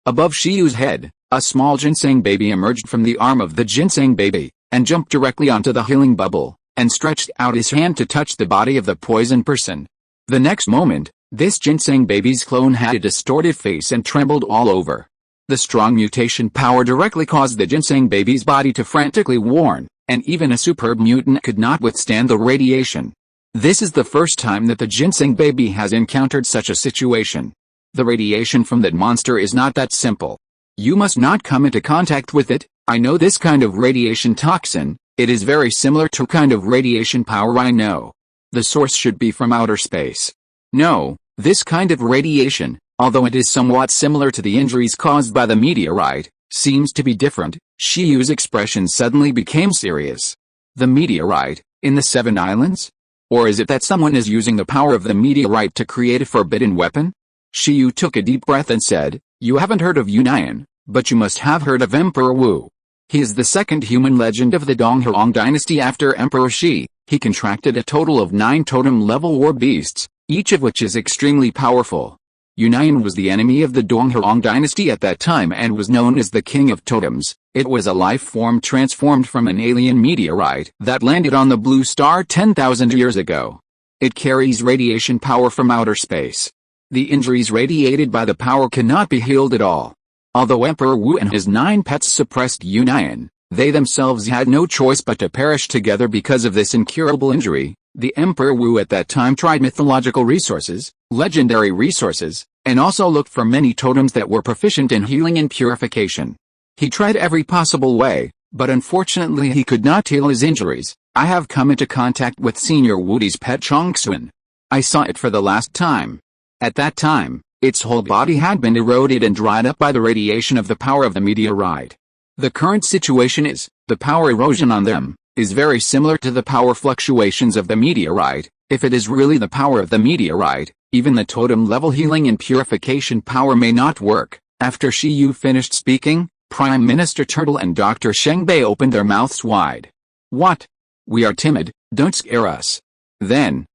S1: Above Shiyu's head, a small ginseng baby emerged from the arm of the ginseng baby, and jumped directly onto the healing bubble, and stretched out his hand to touch the body of the poisoned person. The next moment, this ginseng baby's clone had a distorted face and trembled all over. The strong mutation power directly caused the ginseng baby's body to frantically warn, and even a superb mutant could not withstand the radiation. This is the first time that the ginseng baby has encountered such a situation. The radiation from that monster is not that simple. You must not come into contact with it. I know this kind of radiation toxin. It is very similar to kind of radiation power I know. The source should be from outer space. No, this kind of radiation, although it is somewhat similar to the injuries caused by the meteorite, seems to be different. Shiyu's expression suddenly became serious. The meteorite, in the 7 islands? Or is it that someone is using the power of the meteorite to create a forbidden weapon? Shiyu took a deep breath and said, You haven't heard of Yunyan, but you must have heard of Emperor Wu. He is the second human legend of the Donghuang dynasty after Emperor Shi. He contracted a total of 9 totem-level war beasts, each of which is extremely powerful. Yunyan was the enemy of the Donghuang dynasty at that time and was known as the King of Totems. It was a life form transformed from an alien meteorite that landed on the blue star 10,000 years ago. It carries radiation power from outer space. The injuries radiated by the power cannot be healed at all. Although Emperor Wu and his 9 pets suppressed Yunyan, they themselves had no choice but to perish together because of this incurable injury. The Emperor Wu at that time tried mythological resources, legendary resources, and also looked for many totems that were proficient in healing and purification. He tried every possible way, but unfortunately he could not heal his injuries. I have come into contact with Senior Wudi's pet Chongxun. I saw it for the last time. At that time, its whole body had been eroded and dried up by the radiation of the power of the meteorite. The current situation is, the power erosion on them is very similar to the power fluctuations of the meteorite. If it is really the power of the meteorite, even the totem-level healing and purification power may not work. After Shiyu finished speaking, Prime Minister Turtle and Dr. Shengbei opened their mouths wide. What? We are timid, don't scare us. Then,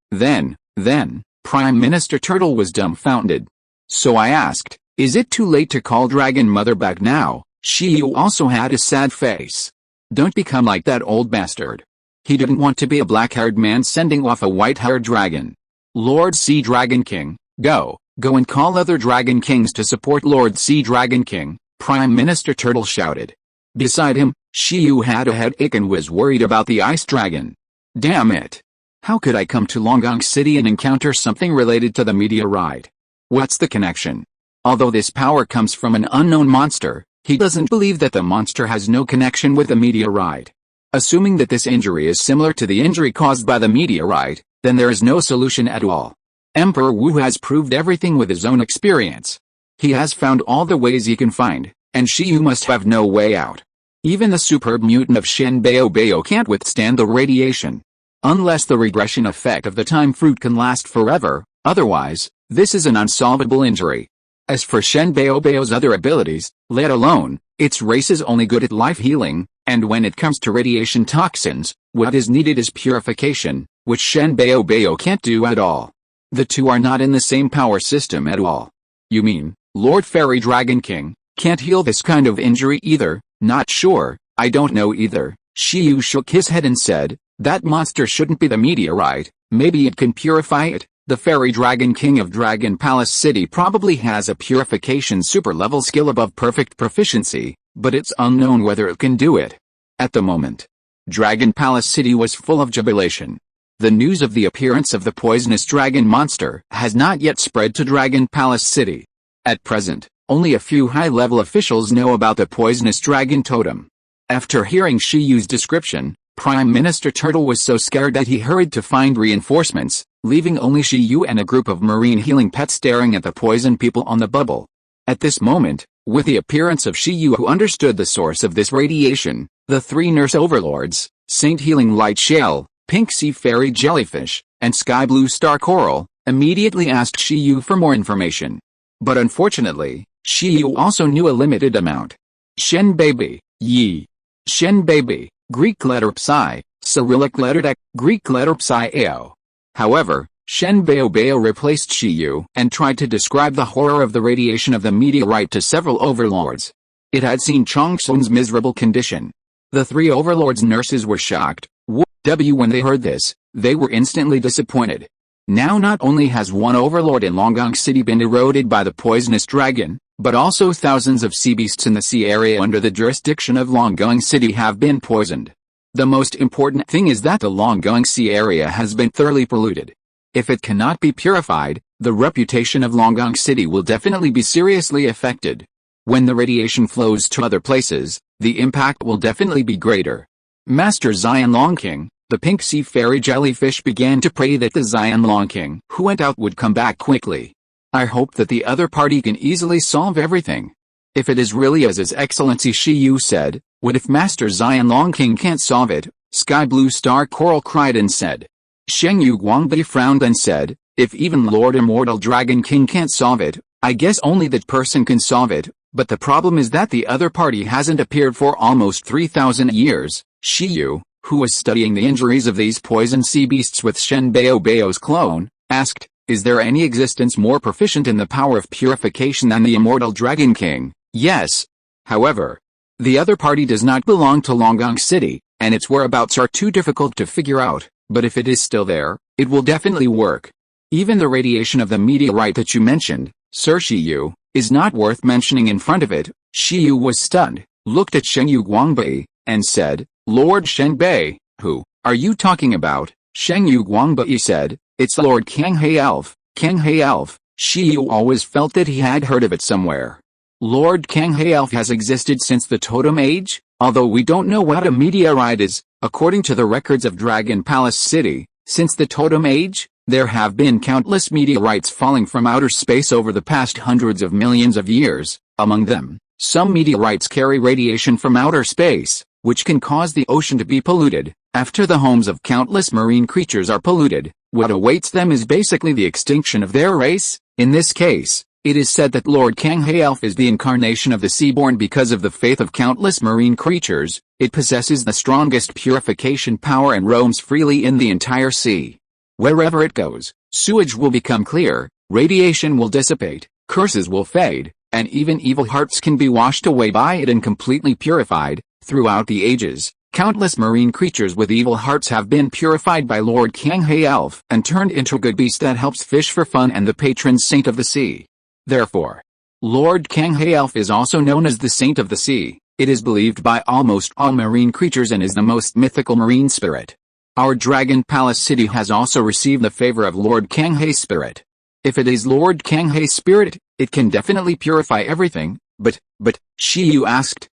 S1: Prime Minister Turtle was dumbfounded. So I asked, is it too late to call Dragon Mother back now? Shiyu also had a sad face. Don't become like that old bastard. He didn't want to be a black-haired man sending off a white-haired dragon. Lord Sea Dragon King, go and call other Dragon Kings to support Lord Sea Dragon King, Prime Minister Turtle shouted. Beside him, Shiyu had a headache and was worried about the ice dragon. Damn it. How could I come to Longgong City and encounter something related to the meteorite? What's the connection? Although this power comes from an unknown monster, he doesn't believe that the monster has no connection with the meteorite. Assuming that this injury is similar to the injury caused by the meteorite, then there is no solution at all. Emperor Wu has proved everything with his own experience. He has found all the ways he can find, and Shiyu must have no way out. Even the superb mutant of Shen Bao can't withstand the radiation. Unless the regression effect of the time fruit can last forever, otherwise, this is an unsolvable injury. As for Shen Bao's other abilities, let alone, its race is only good at life healing, and when it comes to radiation toxins, what is needed is purification, which Shen Bao can't do at all. The two are not in the same power system at all. You mean, Lord Fairy Dragon King can't heal this kind of injury either? Not sure, I don't know either. Shiyu shook his head and said, that monster shouldn't be the meteorite, maybe it can purify it. The Fairy Dragon King of Dragon Palace City probably has a purification super level skill above perfect proficiency, but it's unknown whether it can do it. At the moment, Dragon Palace City was full of jubilation. The news of the appearance of the poisonous dragon monster has not yet spread to Dragon Palace City. At present, only a few high-level officials know about the poisonous dragon totem. After hearing Shiyu's description, Prime Minister Turtle was so scared that he hurried to find reinforcements, leaving only Shiyu and a group of marine healing pets staring at the poison people on the bubble. At this moment, with the appearance of Shiyu who understood the source of this radiation, the three nurse overlords, Saint Healing Light Shell, Pink Sea Fairy Jellyfish, and Sky Blue Star Coral, immediately asked Shiyu for more information. But unfortunately, Shiyu also knew a limited amount. Shen Baby, Yi. Shen Baby, Greek letter Psi, Cyrillic letter Dek, Greek letter Psi Ao. However, Shen Baobao replaced Shiyu and tried to describe the horror of the radiation of the meteorite to several overlords. It had seen Chongsun's miserable condition. The three overlords' nurses were shocked. When they heard this, they were instantly disappointed. Now not only has one overlord in Longgong City been eroded by the poisonous dragon, but also thousands of sea beasts in the sea area under the jurisdiction of Longgong City have been poisoned. The most important thing is that the Longgong Sea area has been thoroughly polluted. If it cannot be purified, the reputation of Longgong City will definitely be seriously affected. When the radiation flows to other places, the impact will definitely be greater. Master Xian Longking, the Pink Sea Fairy Jellyfish, began to pray that the Xian Longking who went out would come back quickly. I hope that the other party can easily solve everything. If it is really as His Excellency Shiyu said, what if Master Xian Longking can't solve it? Sky Blue Star Coral cried and said. Sheng Yu Guangbi frowned and said, if even Lord Immortal Dragon King can't solve it, I guess only that person can solve it, but the problem is that the other party hasn't appeared for almost 3,000 years. Shiyu, who was studying the injuries of these poison sea beasts with Shen Baobao's clone, asked, is there any existence more proficient in the power of purification than the Immortal Dragon King? Yes. However, the other party does not belong to Longgong City, and its whereabouts are too difficult to figure out, but if it is still there, it will definitely work. Even the radiation of the meteorite that you mentioned, Sir Shiyu, is not worth mentioning in front of it. Shiyu was stunned, looked at Shengyu Guangbei, and said, Lord Shenbei, who are you talking about? Shengyu Guangbei said, it's Lord Kanghe Elf. Kanghe Elf. Shiyu always felt that he had heard of it somewhere. Lord Kanghe Elf has existed since the Totem Age, although we don't know what a meteorite is. According to the records of Dragon Palace City, since the Totem Age, there have been countless meteorites falling from outer space over the past hundreds of millions of years. Among them, some meteorites carry radiation from outer space, which can cause the ocean to be polluted. After the homes of countless marine creatures are polluted, what awaits them is basically the extinction of their race. In this case, it is said that Lord Kanghe Elf is the incarnation of the Seaborn because of the faith of countless marine creatures. It possesses the strongest purification power and roams freely in the entire sea. Wherever it goes, sewage will become clear, radiation will dissipate, curses will fade, and even evil hearts can be washed away by it and completely purified. Throughout the ages, countless marine creatures with evil hearts have been purified by Lord Kanghe Elf and turned into a good beast that helps fish for fun and the patron saint of the sea. Therefore, Lord Kanghe Elf is also known as the Saint of the Sea. It is believed by almost all marine creatures and is the most mythical marine spirit. Our Dragon Palace City has also received the favor of Lord Kanghe's spirit. If it is Lord Kanghe's spirit, it can definitely purify everything, but, Shiyu asked.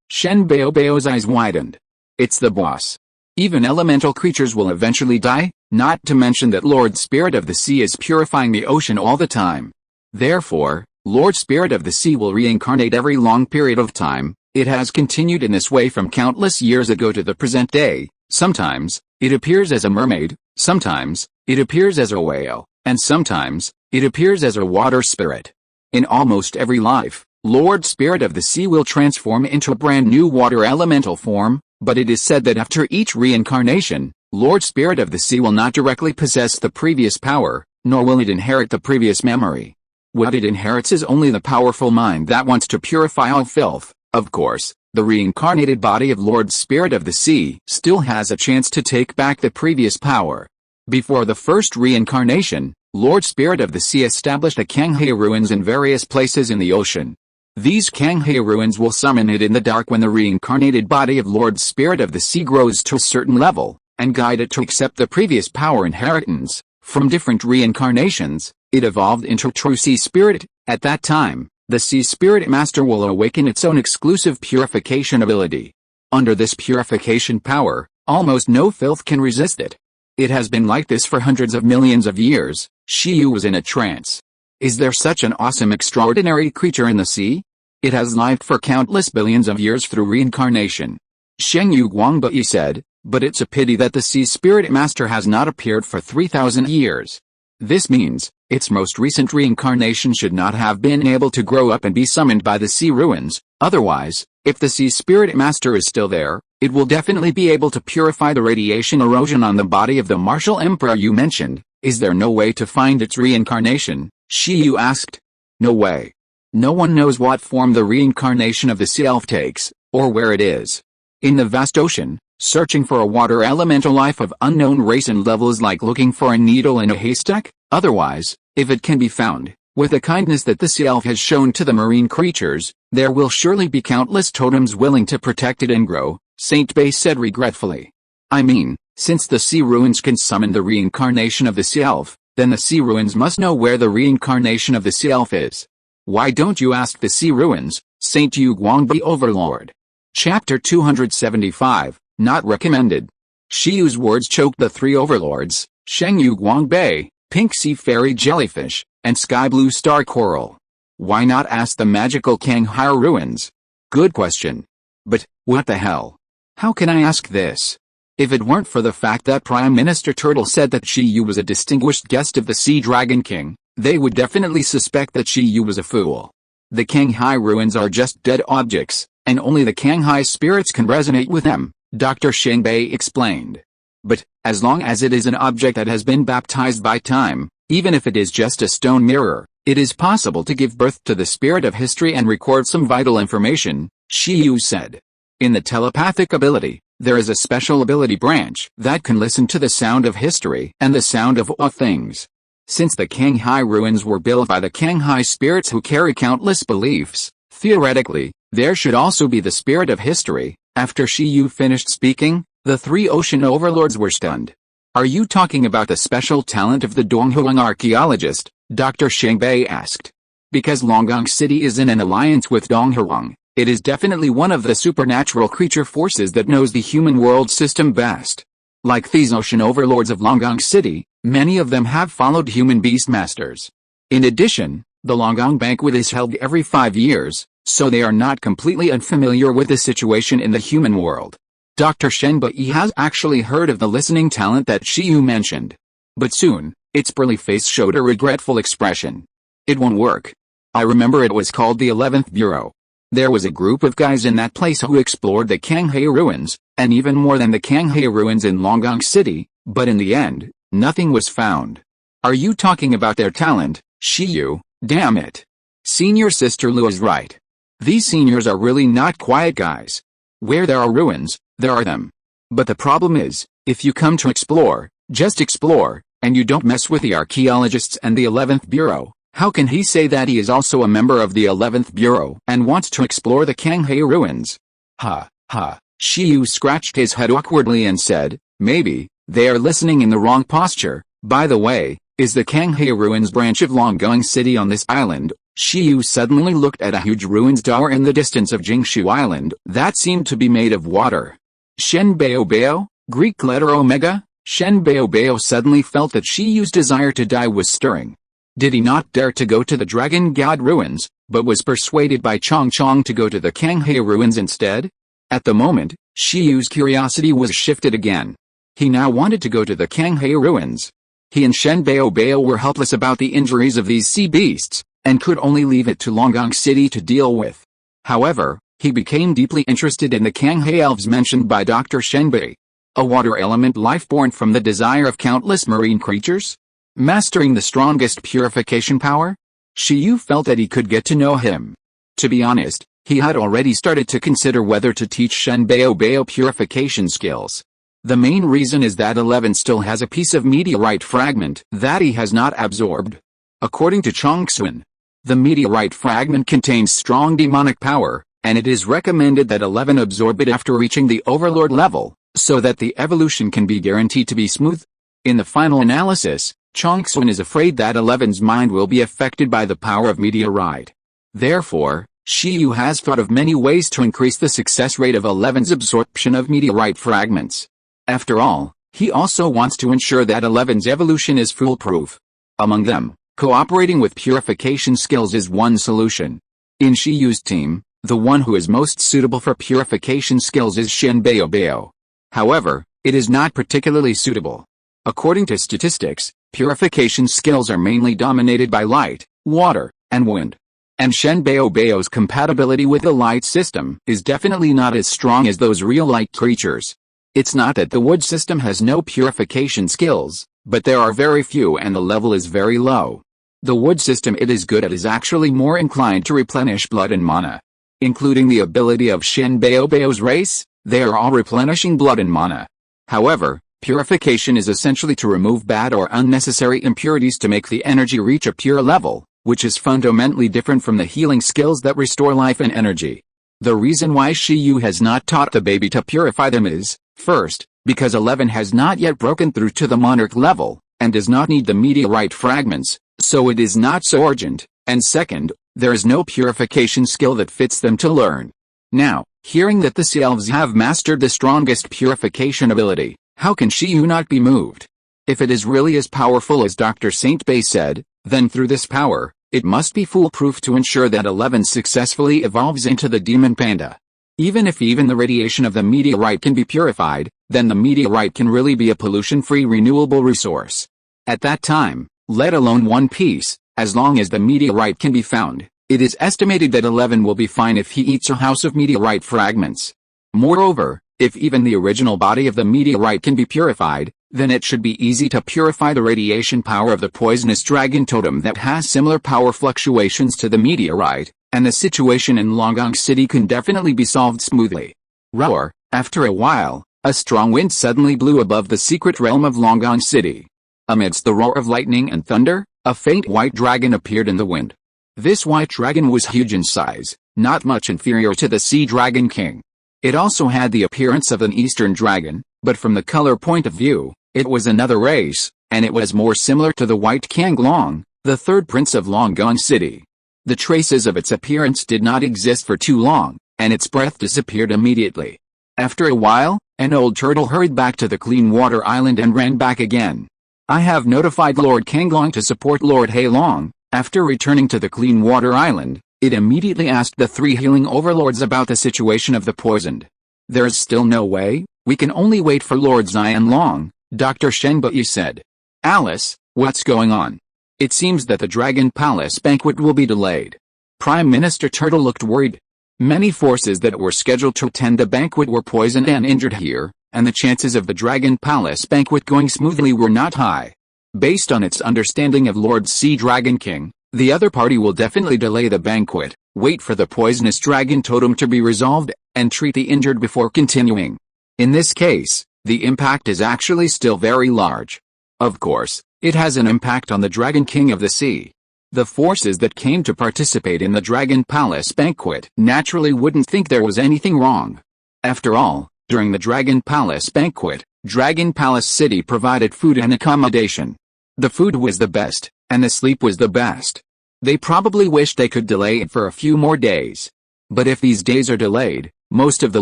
S1: Shen Baobao's eyes widened. It's the boss. Even elemental creatures will eventually die, not to mention that Lord Spirit of the Sea is purifying the ocean all the time. Therefore, Lord Spirit of the Sea will reincarnate every long period of time. It has continued in this way from countless years ago to the present day. Sometimes, it appears as a mermaid, sometimes, it appears as a whale, and sometimes, it appears as a water spirit. In almost every life, Lord Spirit of the Sea will transform into a brand new water elemental form, but it is said that after each reincarnation, Lord Spirit of the Sea will not directly possess the previous power, nor will it inherit the previous memory. What it inherits is only the powerful mind that wants to purify all filth. Of course, the reincarnated body of Lord Spirit of the Sea still has a chance to take back the previous power. Before the first reincarnation, Lord Spirit of the Sea established a Kanghe ruins in various places in the ocean. These Kanghe ruins will summon it in the dark when the reincarnated body of Lord Spirit of the Sea grows to a certain level, and guide it to accept the previous power inheritance. From different reincarnations, It evolved into true sea spirit. At that time, the sea spirit master will awaken its own exclusive purification ability. Under this purification power, almost no filth can resist it. It has been like this for hundreds of millions of years. Shiyu was in a trance. Is there such an awesome extraordinary creature in the sea? It has lived for countless billions of years through reincarnation. Shengyu Guangbai said, but it's a pity that the sea spirit master has not appeared for 3,000 years. This means, its most recent reincarnation should not have been able to grow up and be summoned by the sea ruins. Otherwise, if the sea spirit master is still there, it will definitely be able to purify the radiation erosion on the body of the martial emperor you mentioned. Is there no way to find its reincarnation? Shiyu asked. No way. No one knows what form the reincarnation of the sea elf takes, or where it is. In the vast ocean, searching for a water elemental life of unknown race and level is like looking for a needle in a haystack. Otherwise, if it can be found, with the kindness that the sea elf has shown to the marine creatures, there will surely be countless totems willing to protect it and grow, Saint Bei said regretfully. I mean, since the sea ruins can summon the reincarnation of the sea elf, then the sea ruins must know where the reincarnation of the sea elf is. Why don't you ask the sea ruins, Saint Yu Guangbi Overlord? Chapter 275, Not Recommended. Shiyu's words choked the three overlords, Shengyu Guangbei, Pink Sea Fairy Jellyfish, and Sky Blue Star Coral. Why not ask the magical Kanghai ruins? Good question. But, what the hell? How can I ask this? If it weren't for the fact that Prime Minister Turtle said that Shiyu was a distinguished guest of the Sea Dragon King, they would definitely suspect that Shiyu was a fool. The Kanghai ruins are just dead objects, and only the Kanghai spirits can resonate with them, Dr. Shenbei explained. But, as long as it is an object that has been baptized by time, even if it is just a stone mirror, it is possible to give birth to the spirit of history and record some vital information, Shiyu said. In the telepathic ability, there is a special ability branch that can listen to the sound of history and the sound of all things. Since the Kanghai ruins were built by the Kanghai spirits who carry countless beliefs, theoretically, there should also be the spirit of history. After Shiyu finished speaking, the three ocean overlords were stunned. Are you talking about the special talent of the Donghuang archaeologist? Dr. Shenbei asked. Because Longgong City is in an alliance with Donghuang, it is definitely one of the supernatural creature forces that knows the human world system best. Like these ocean overlords of Longgong City, many of them have followed human beast masters. In addition, the Longgong banquet is held every 5 years, so they are not completely unfamiliar with the situation in the human world. Dr. Shenbei has actually heard of the listening talent that Shiyu mentioned. But soon, its burly face showed a regretful expression. It won't work. I remember it was called the 11th Bureau. There was a group of guys in that place who explored the Kanghai ruins, and even more than the Kanghai ruins in Longgong City, but in the end, nothing was found. Are you talking about their talent, Shiyu? Damn it. Senior Sister Lu is right. These seniors are really not quiet guys. Where there are ruins, there are them. But the problem is, if you come to explore, just explore, and you don't mess with the archaeologists and the 11th Bureau, how can he say that he is also a member of the 11th Bureau and wants to explore the Kanghai ruins? Ha, ha. Shiyu scratched his head awkwardly and said, maybe, they are listening in the wrong posture. By the way, is the Kanghai ruins branch of Longgong City on this island? Shiyu suddenly looked at a huge ruins tower in the distance of Jingshu Island that seemed to be made of water. Shenbeobeo, Greek letter Omega? Shenbeobeo suddenly felt that Shiyu's desire to die was stirring. Did he not dare to go to the Dragon God ruins, but was persuaded by Chong Chong to go to the Kanghai ruins instead? At the moment, Shiyu's curiosity was shifted again. He now wanted to go to the Kanghai ruins. He and Shenbeobeo were helpless about the injuries of these sea beasts, and could only leave it to Longgong City to deal with. However, he became deeply interested in the Kanghai elves mentioned by Dr. Shenbei. A water element life born from the desire of countless marine creatures? Mastering the strongest purification power? Shiyu felt that he could get to know him. To be honest, he had already started to consider whether to teach Shenbeobeo purification skills. The main reason is that 11 still has a piece of meteorite fragment that he has not absorbed. According to Chongxun, the meteorite fragment contains strong demonic power, and it is recommended that 11 absorb it after reaching the overlord level, so that the evolution can be guaranteed to be smooth. In the final analysis, Chongsun is afraid that Eleven's mind will be affected by the power of meteorite. Therefore, Shiyu has thought of many ways to increase the success rate of Eleven's absorption of meteorite fragments. After all, he also wants to ensure that Eleven's evolution is foolproof. Among them, cooperating with purification skills is one solution. In Shiyu's team, the one who is most suitable for purification skills is Shen Baobao. However, it is not particularly suitable. According to statistics, purification skills are mainly dominated by light, water, and wind. And Shen Baobao's compatibility with the light system is definitely not as strong as those real light creatures. It's not that the wood system has no purification skills, but there are very few and the level is very low. The wood system it is good at is actually more inclined to replenish blood and mana. Including the ability of Shen Baobao's race, they are all replenishing blood and mana. However, purification is essentially to remove bad or unnecessary impurities to make the energy reach a pure level, which is fundamentally different from the healing skills that restore life and energy. The reason why Shiyu has not taught the baby to purify them is, first, because 11 has not yet broken through to the monarch level, and does not need the meteorite fragments, so it is not so urgent, and second, there is no purification skill that fits them to learn. Now, hearing that the Sea Elves have mastered the strongest purification ability, how can Shiyu not be moved? If it is really as powerful as Dr. Saint Bei said, then through this power, it must be foolproof to ensure that 11 successfully evolves into the demon panda. Even if the radiation of the meteorite can be purified, then the meteorite can really be a pollution-free renewable resource. At that time, let alone one piece, as long as the meteorite can be found, it is estimated that 11 will be fine if he eats a house of meteorite fragments. Moreover, if even the original body of the meteorite can be purified, then it should be easy to purify the radiation power of the poisonous dragon totem that has similar power fluctuations to the meteorite, and the situation in Longgong City can definitely be solved smoothly. Roar, after a while, a strong wind suddenly blew above the secret realm of Longgong City. Amidst the roar of lightning and thunder, a faint white dragon appeared in the wind. This white dragon was huge in size, not much inferior to the Sea Dragon King. It also had the appearance of an Eastern dragon, but from the color point of view, it was another race, and it was more similar to the White Kanglong, the third prince of Longgong City. The traces of its appearance did not exist for too long, and its breath disappeared immediately. After a while, an old turtle hurried back to the Clean Water Island and ran back again. I have notified Lord Kanglong to support Lord Heilong. After returning to the Clean Water Island, it immediately asked the three healing overlords about the situation of the poisoned. There is still no way, we can only wait for Lord Xianlong, Dr. Shenbei said. Alice, what's going on? It seems that the Dragon Palace banquet will be delayed. Prime Minister Turtle looked worried. Many forces that were scheduled to attend the banquet were poisoned and injured here, and the chances of the Dragon Palace banquet going smoothly were not high. Based on its understanding of Lord Sea Dragon King, the other party will definitely delay the banquet, wait for the poisonous dragon totem to be resolved, and treat the injured before continuing. In this case, the impact is actually still very large. Of course, it has an impact on the Dragon King of the Sea. The forces that came to participate in the Dragon Palace banquet naturally wouldn't think there was anything wrong. After all, during the Dragon Palace banquet, Dragon Palace City provided food and accommodation. The food was the best, and the sleep was the best. They probably wished they could delay it for a few more days. But if these days are delayed, most of the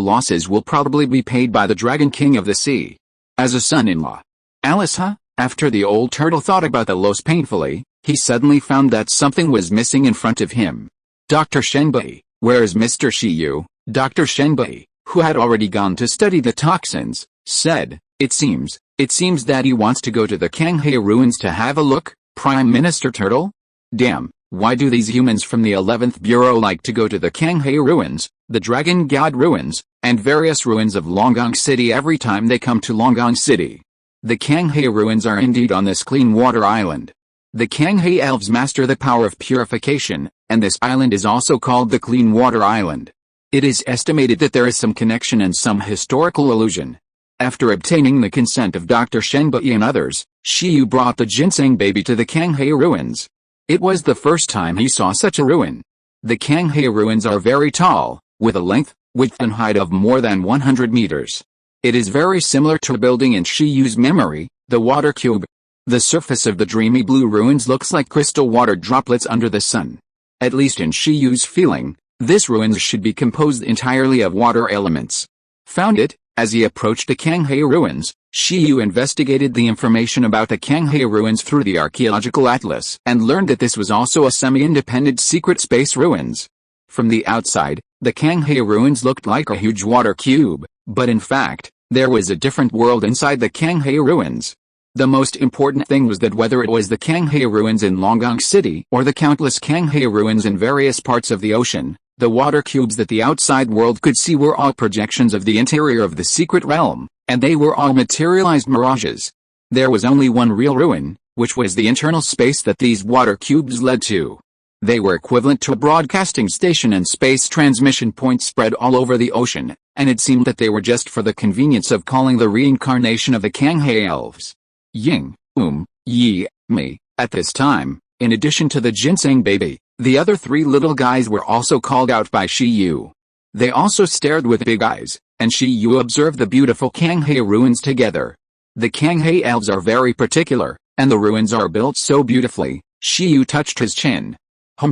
S1: losses will probably be paid by the Dragon King of the Sea. As a son-in-law. Alice, huh? After the old turtle thought about the loss painfully, he suddenly found that something was missing in front of him. Dr. Shenbei, where is Mr. Shiyu? Dr. Shenbei, who had already gone to study the toxins, said, It seems that he wants to go to the Kanghae ruins to have a look, Prime Minister Turtle? Damn, why do these humans from the 11th Bureau like to go to the Kanghae ruins, the Dragon God ruins, and various ruins of Longgong City every time they come to Longgong City? The Kanghae ruins are indeed on this Clean Water Island. The Kanghae elves master the power of purification, and this island is also called the Clean Water Island. It is estimated that there is some connection and some historical allusion. After obtaining the consent of Dr. Shenbei and others, Shiyu brought the ginseng baby to the Kanghae ruins. It was the first time he saw such a ruin. The Kanghae ruins are very tall, with a length, width and height of more than 100 meters. It is very similar to a building in Shiyu's memory, the Water Cube. The surface of the dreamy blue ruins looks like crystal water droplets under the sun. At least in Shiyu's feeling, this ruins should be composed entirely of water elements. Found it, as he approached the Kanghae ruins, Shiyu investigated the information about the Kanghae ruins through the archaeological atlas and learned that this was also a semi-independent secret space ruins. From the outside, the Kanghae ruins looked like a huge water cube, but in fact, there was a different world inside the Kanghae ruins. The most important thing was that whether it was the Kanghae ruins in Longang City or the countless Kanghae ruins in various parts of the ocean, the water cubes that the outside world could see were all projections of the interior of the secret realm, and they were all materialized mirages. There was only one real ruin, which was the internal space that these water cubes led to. They were equivalent to a broadcasting station and space transmission points spread all over the ocean, and it seemed that they were just for the convenience of calling the reincarnation of the Kanghae elves. Ying, Yi, Mi. At this time, in addition to the ginseng baby, the other three little guys were also called out by Shiyu. They also stared with big eyes, and Shiyu observed the beautiful Kanghae ruins together. The Kanghae elves are very particular, and the ruins are built so beautifully. Shiyu touched his chin.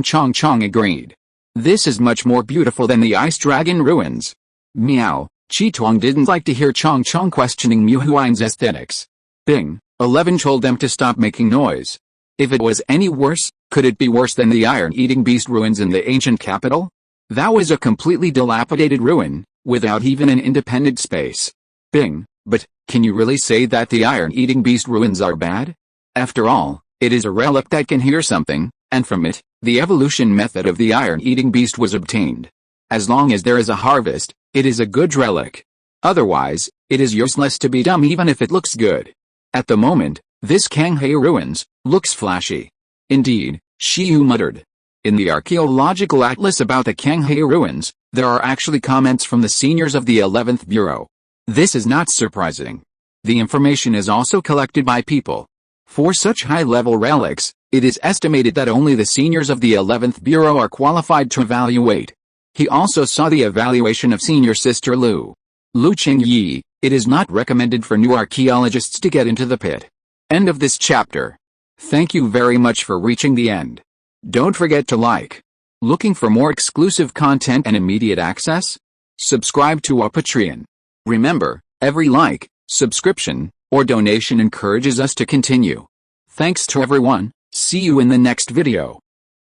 S1: Chong Chong agreed. This is much more beautiful than the Ice Dragon ruins. Meow. Chi Tuong didn't like to hear Chong Chong questioning Mu Huan's aesthetics. Bing. 11 told them to stop making noise. If it was any worse, could it be worse than the iron-eating beast ruins in the ancient capital? That was a completely dilapidated ruin, without even an independent space. Bing. But, can you really say that the iron-eating beast ruins are bad? After all, it is a relic that can hear something, and from it, the evolution method of the iron-eating beast was obtained. As long as there is a harvest, it is a good relic. Otherwise, it is useless to be dumb even if it looks good. At the moment, this Kanghae ruins looks flashy. Indeed, Shiyu muttered. In the archaeological atlas about the Kanghae ruins, there are actually comments from the seniors of the 11th Bureau. This is not surprising. The information is also collected by people. For such high-level relics, it is estimated that only the seniors of the 11th Bureau are qualified to evaluate. He also saw the evaluation of senior sister Lu Qingyi. It is not recommended for new archaeologists to get into the pit. End of this chapter. Thank you very much for reaching the end. Don't forget to like. Looking for more exclusive content and immediate access? Subscribe to our Patreon. Remember, every like, subscription, or donation encourages us to continue. Thanks to everyone. See you in the next video.